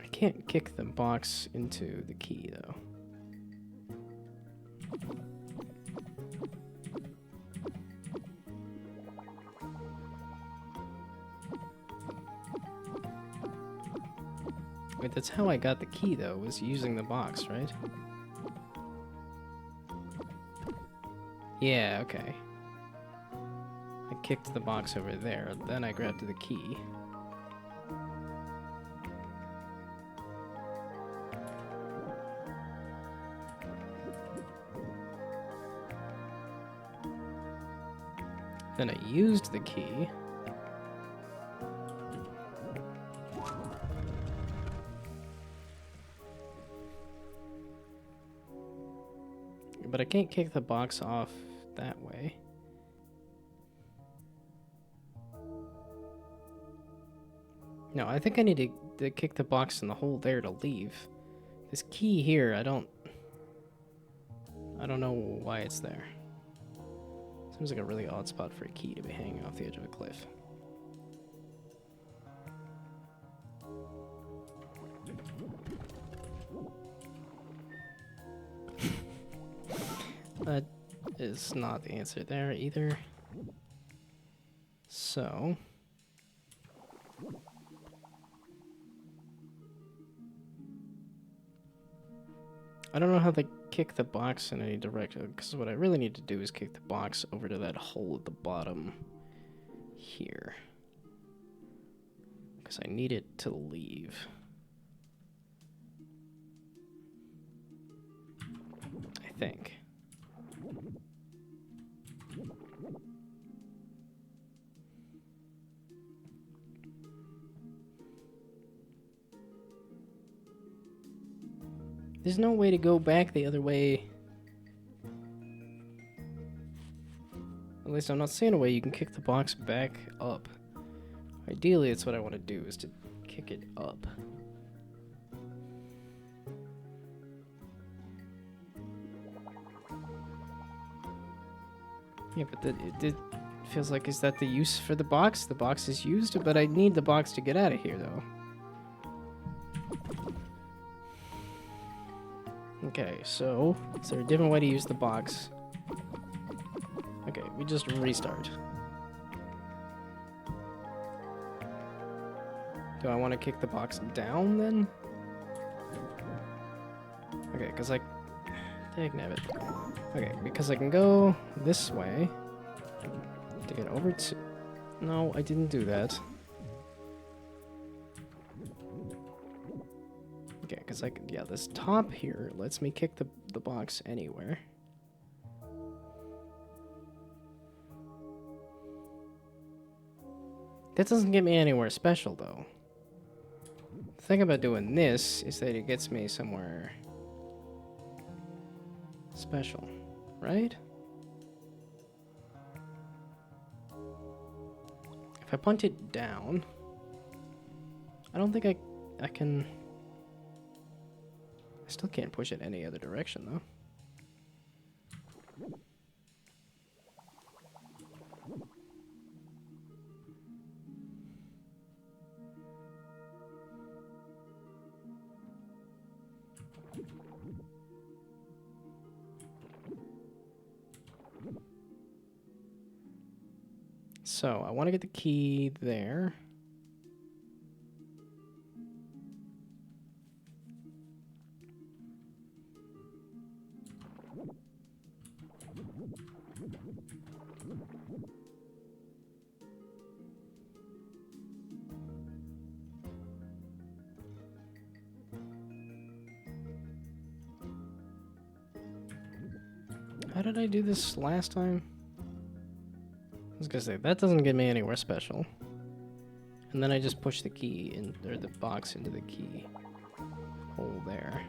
I can't kick the box into the key, though. Wait, that's how I got the key, though, was using the box, right? Yeah, okay. I kicked the box over there, then I grabbed the key. Then I used the key. but I can't kick the box off that way. No, I think I need to kick the box in the hole there to leave. This key here, I don't know why it's there. Seems like a really odd spot for a key to be hanging off the edge of a cliff. That is not the answer there either. So... I don't know how to kick the box in any direction, because what I really need to do is kick the box over to that hole at the bottom here. Because I need it to leave. I think. There's no way to go back the other way. At least I'm not seeing a way you can kick the box back up. Ideally, it's what I want to do, is to kick it up. Yeah, but it feels like, is that the use for the box? The box is used, but I need the box to get out of here, though. Okay, so is there a different way to use the box? Okay, we just restart. Do I want to kick the box down then? Okay, because I... Dagnabbit. Okay, because I can go this way to get over to... No, I didn't do that. Okay, because I can... Yeah, this top here lets me kick the box anywhere. That doesn't get me anywhere special, though. The thing about doing this is that it gets me somewhere special, right? If I punt it down, I don't think I can... I still can't push it any other direction, though. So, I want to get the key there. How did I do this last time? I was gonna say, that doesn't get me anywhere special. And then I just push the key in, or the box into the key hole there.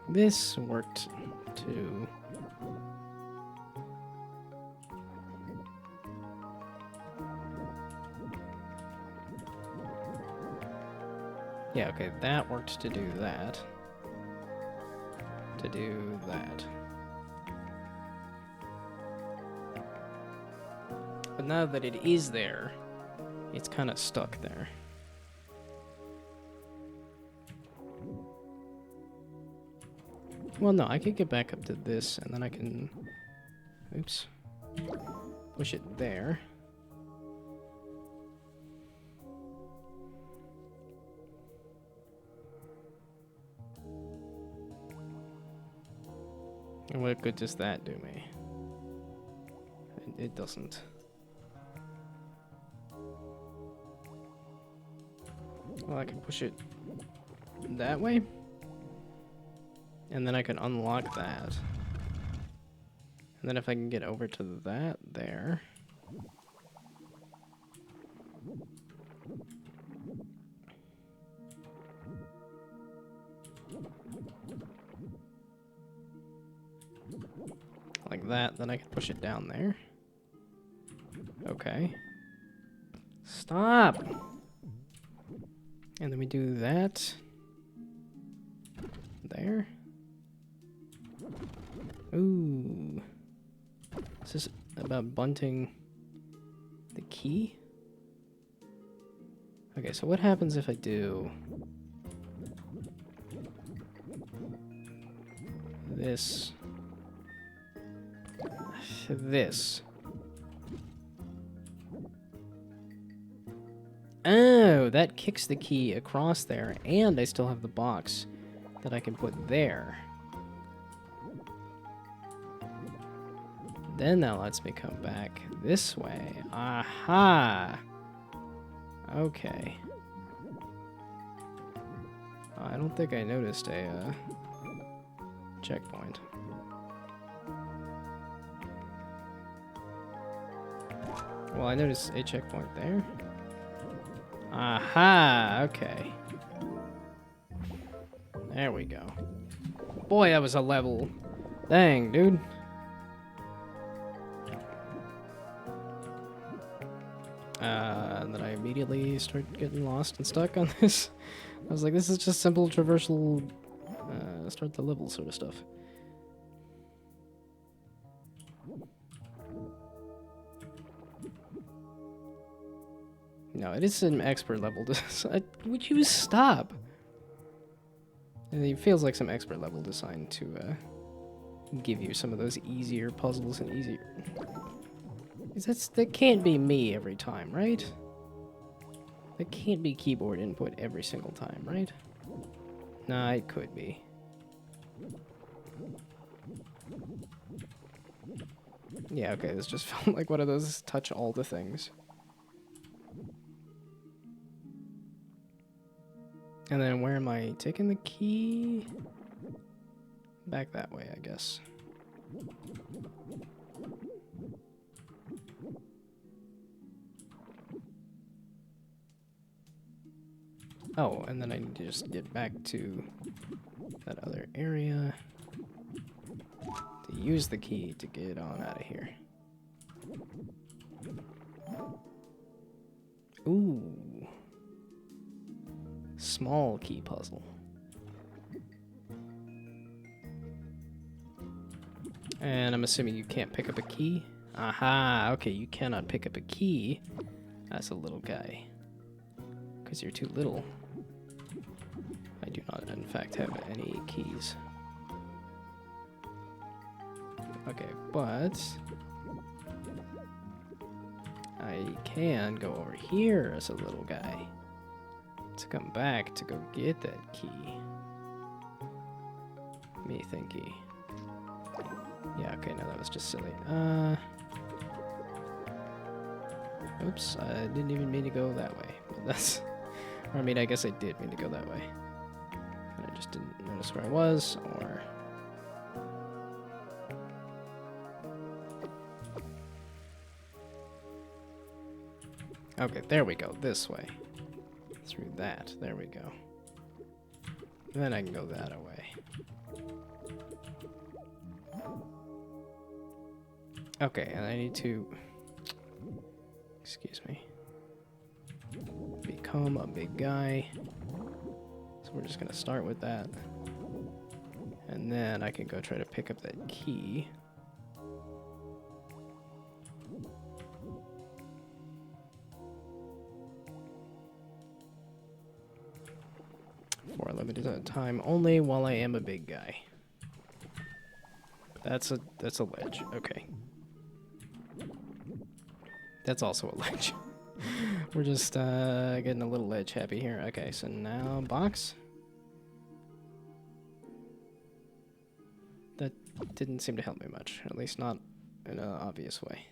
This worked too. Yeah, okay, that worked to do that. To do that. But now that it is there, it's kind of stuck there. Well, no, I could get back up to this, and then I can... Oops. Push it there. And what good does that do me? It doesn't. Well, I can push it that way. And then I can unlock that. And then if I can get over to that there. Like that, then I can push it down there. Okay. Stop! And then we do that. There. Ooh. Is this about bunting the key? Okay, so what happens if I do this? This. Oh, that kicks the key across there, and I still have the box that I can put there. Then that lets me come back this way. Aha! Okay. I don't think I noticed a checkpoint. Well, I noticed a checkpoint there. Aha! Okay. There we go. Boy, that was a level. Dang, dude. And then I immediately start getting lost and stuck on this. I was like, this is just simple traversal, start the level sort of stuff. No, it is some expert level. Would you stop? And it feels like some expert level design to give you some of those easier puzzles and easier. That can't be me every time, right? That can't be keyboard input every single time, right? Nah, it could be. Yeah, okay, this just felt like one of those touch all the things. And then where am I taking the key? Back that way, I guess. Oh, and then I need to just get back to that other area to use the key to get on out of here. Ooh. Small key puzzle. And I'm assuming you can't pick up a key? Aha, okay, you cannot pick up a key as a little guy. Because you're too little. I do not, in fact, have any keys. Okay, but I can go over here as a little guy to come back to go get that key. Me thinky. Yeah, okay, no, that was just silly. Oops, I didn't even mean to go that way. But that's... Or, I mean, I guess I did mean to go that way. And I just didn't notice where I was, or... Okay, there we go, this way. Through that, there we go. Then I can go that away. Okay, and I need to... Excuse me. Become a big guy. So we're just gonna start with that. And then I can go try to pick up that key. For a limited time only while I am a big guy. That's a ledge. Okay. That's also a ledge. We're just getting a little ledge happy here. Okay, so now box. That didn't seem to help me much, at least not in an obvious way.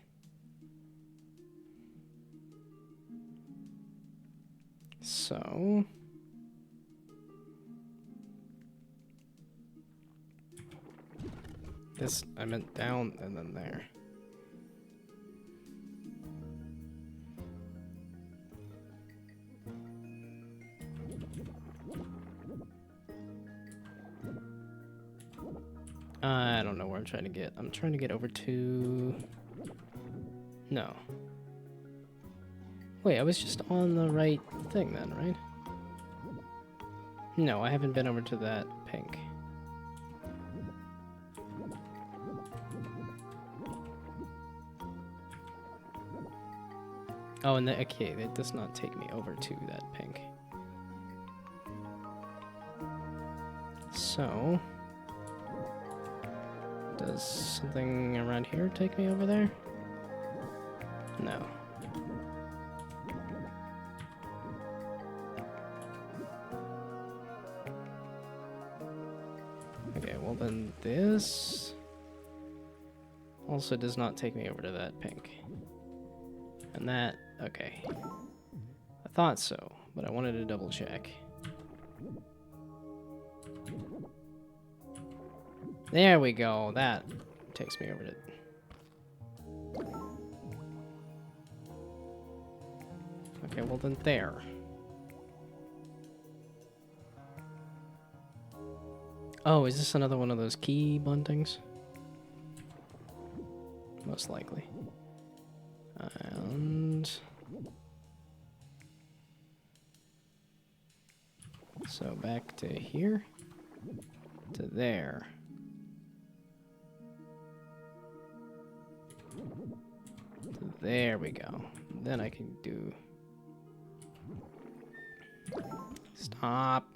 So this, I meant down and then there. I don't know where I'm trying to get. I'm trying to get over to... No. Wait, I was just on the right thing then, right? No, I haven't been over to that pink. Oh, and okay, it does not take me over to that pink. So... Does something around here take me over there? No. Okay, well then this also does not take me over to that pink. And that, okay. I thought so, but I wanted to double check. There we go, that takes me over to... Okay, well then there. Oh, is this another one of those key buntings? Most likely. And... So back to here. To there. To there we go. Then I can do... Stop.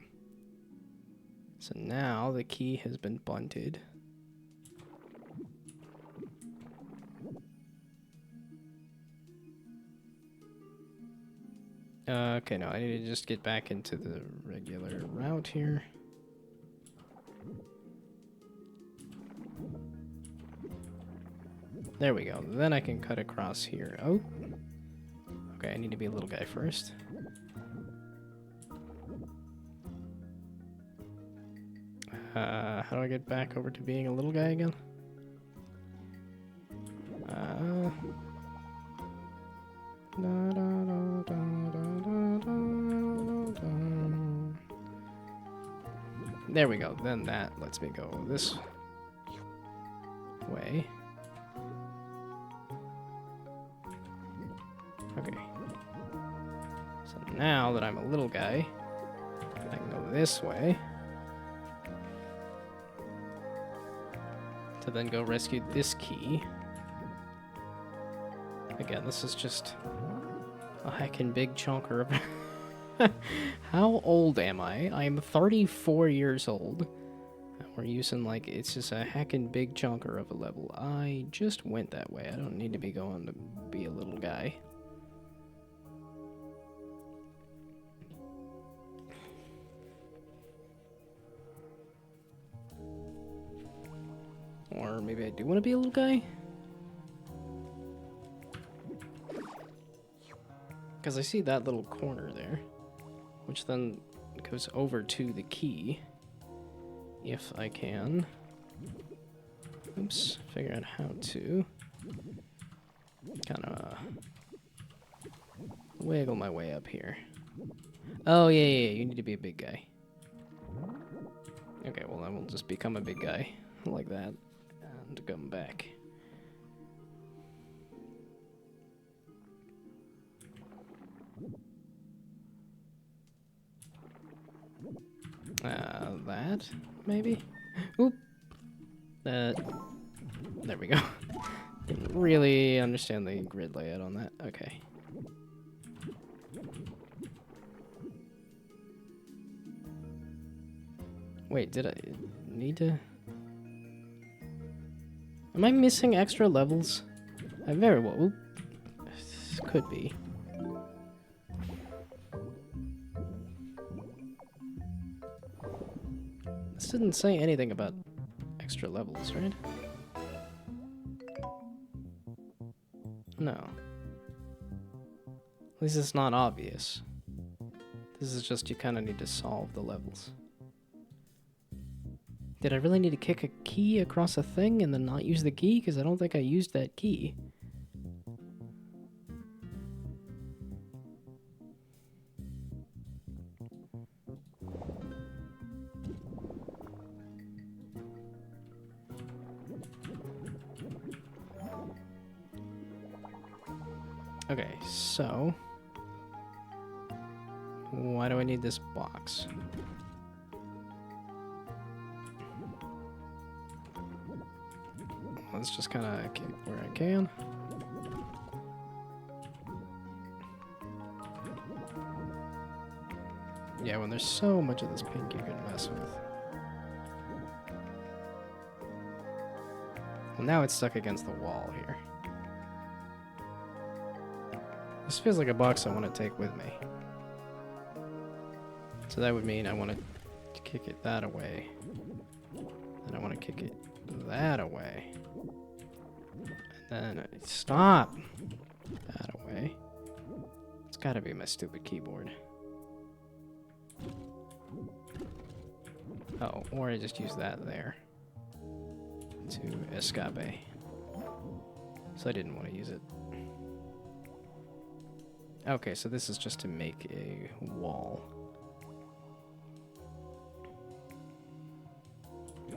So now the key has been bunted. Okay, no, I need to just get back into the regular route here. There we go. Then I can cut across here. Oh. Okay, I need to be a little guy first. How do I get back over to being a little guy again? There we go. Then that lets me go this way. Okay. So now that I'm a little guy, I can go this way. To then go rescue this key. Again, this is just a heckin' big chunker of... How old am I? I'm 34 years old. And we're using, like, it's just a heckin' big chunker of a level. I just went that way. I don't need to be going to be a little guy. Or maybe I do want to be a little guy? Because I see that little corner there, which then goes over to the key, if I can. Oops, figure out how to kind of wiggle my way up here. Oh, yeah, you need to be a big guy. Okay, well, I will just become a big guy, like that, and come back. That, maybe? Oop! There we go. Didn't really understand the grid layout on that. Okay. Wait, did I need to... Am I missing extra levels? I very well... Oop. Could be. This didn't say anything about extra levels, right? No. At least it's not obvious. This is just you kind of need to solve the levels. Did I really need to kick a key across a thing and then not use the key? Because I don't think I used that key. Okay, so why do I need this box? Let's just kind of kick where I can. Yeah, when there's so much of this pink you can mess with. Well, now it's stuck against the wall here. This feels like a box I want to take with me. So that would mean I want to kick it that away. And I want to kick it that away. And then stop! That away. It's gotta be my stupid keyboard. Oh, or I just use that there to escape. So I didn't want to use it. Okay, so this is just to make a wall.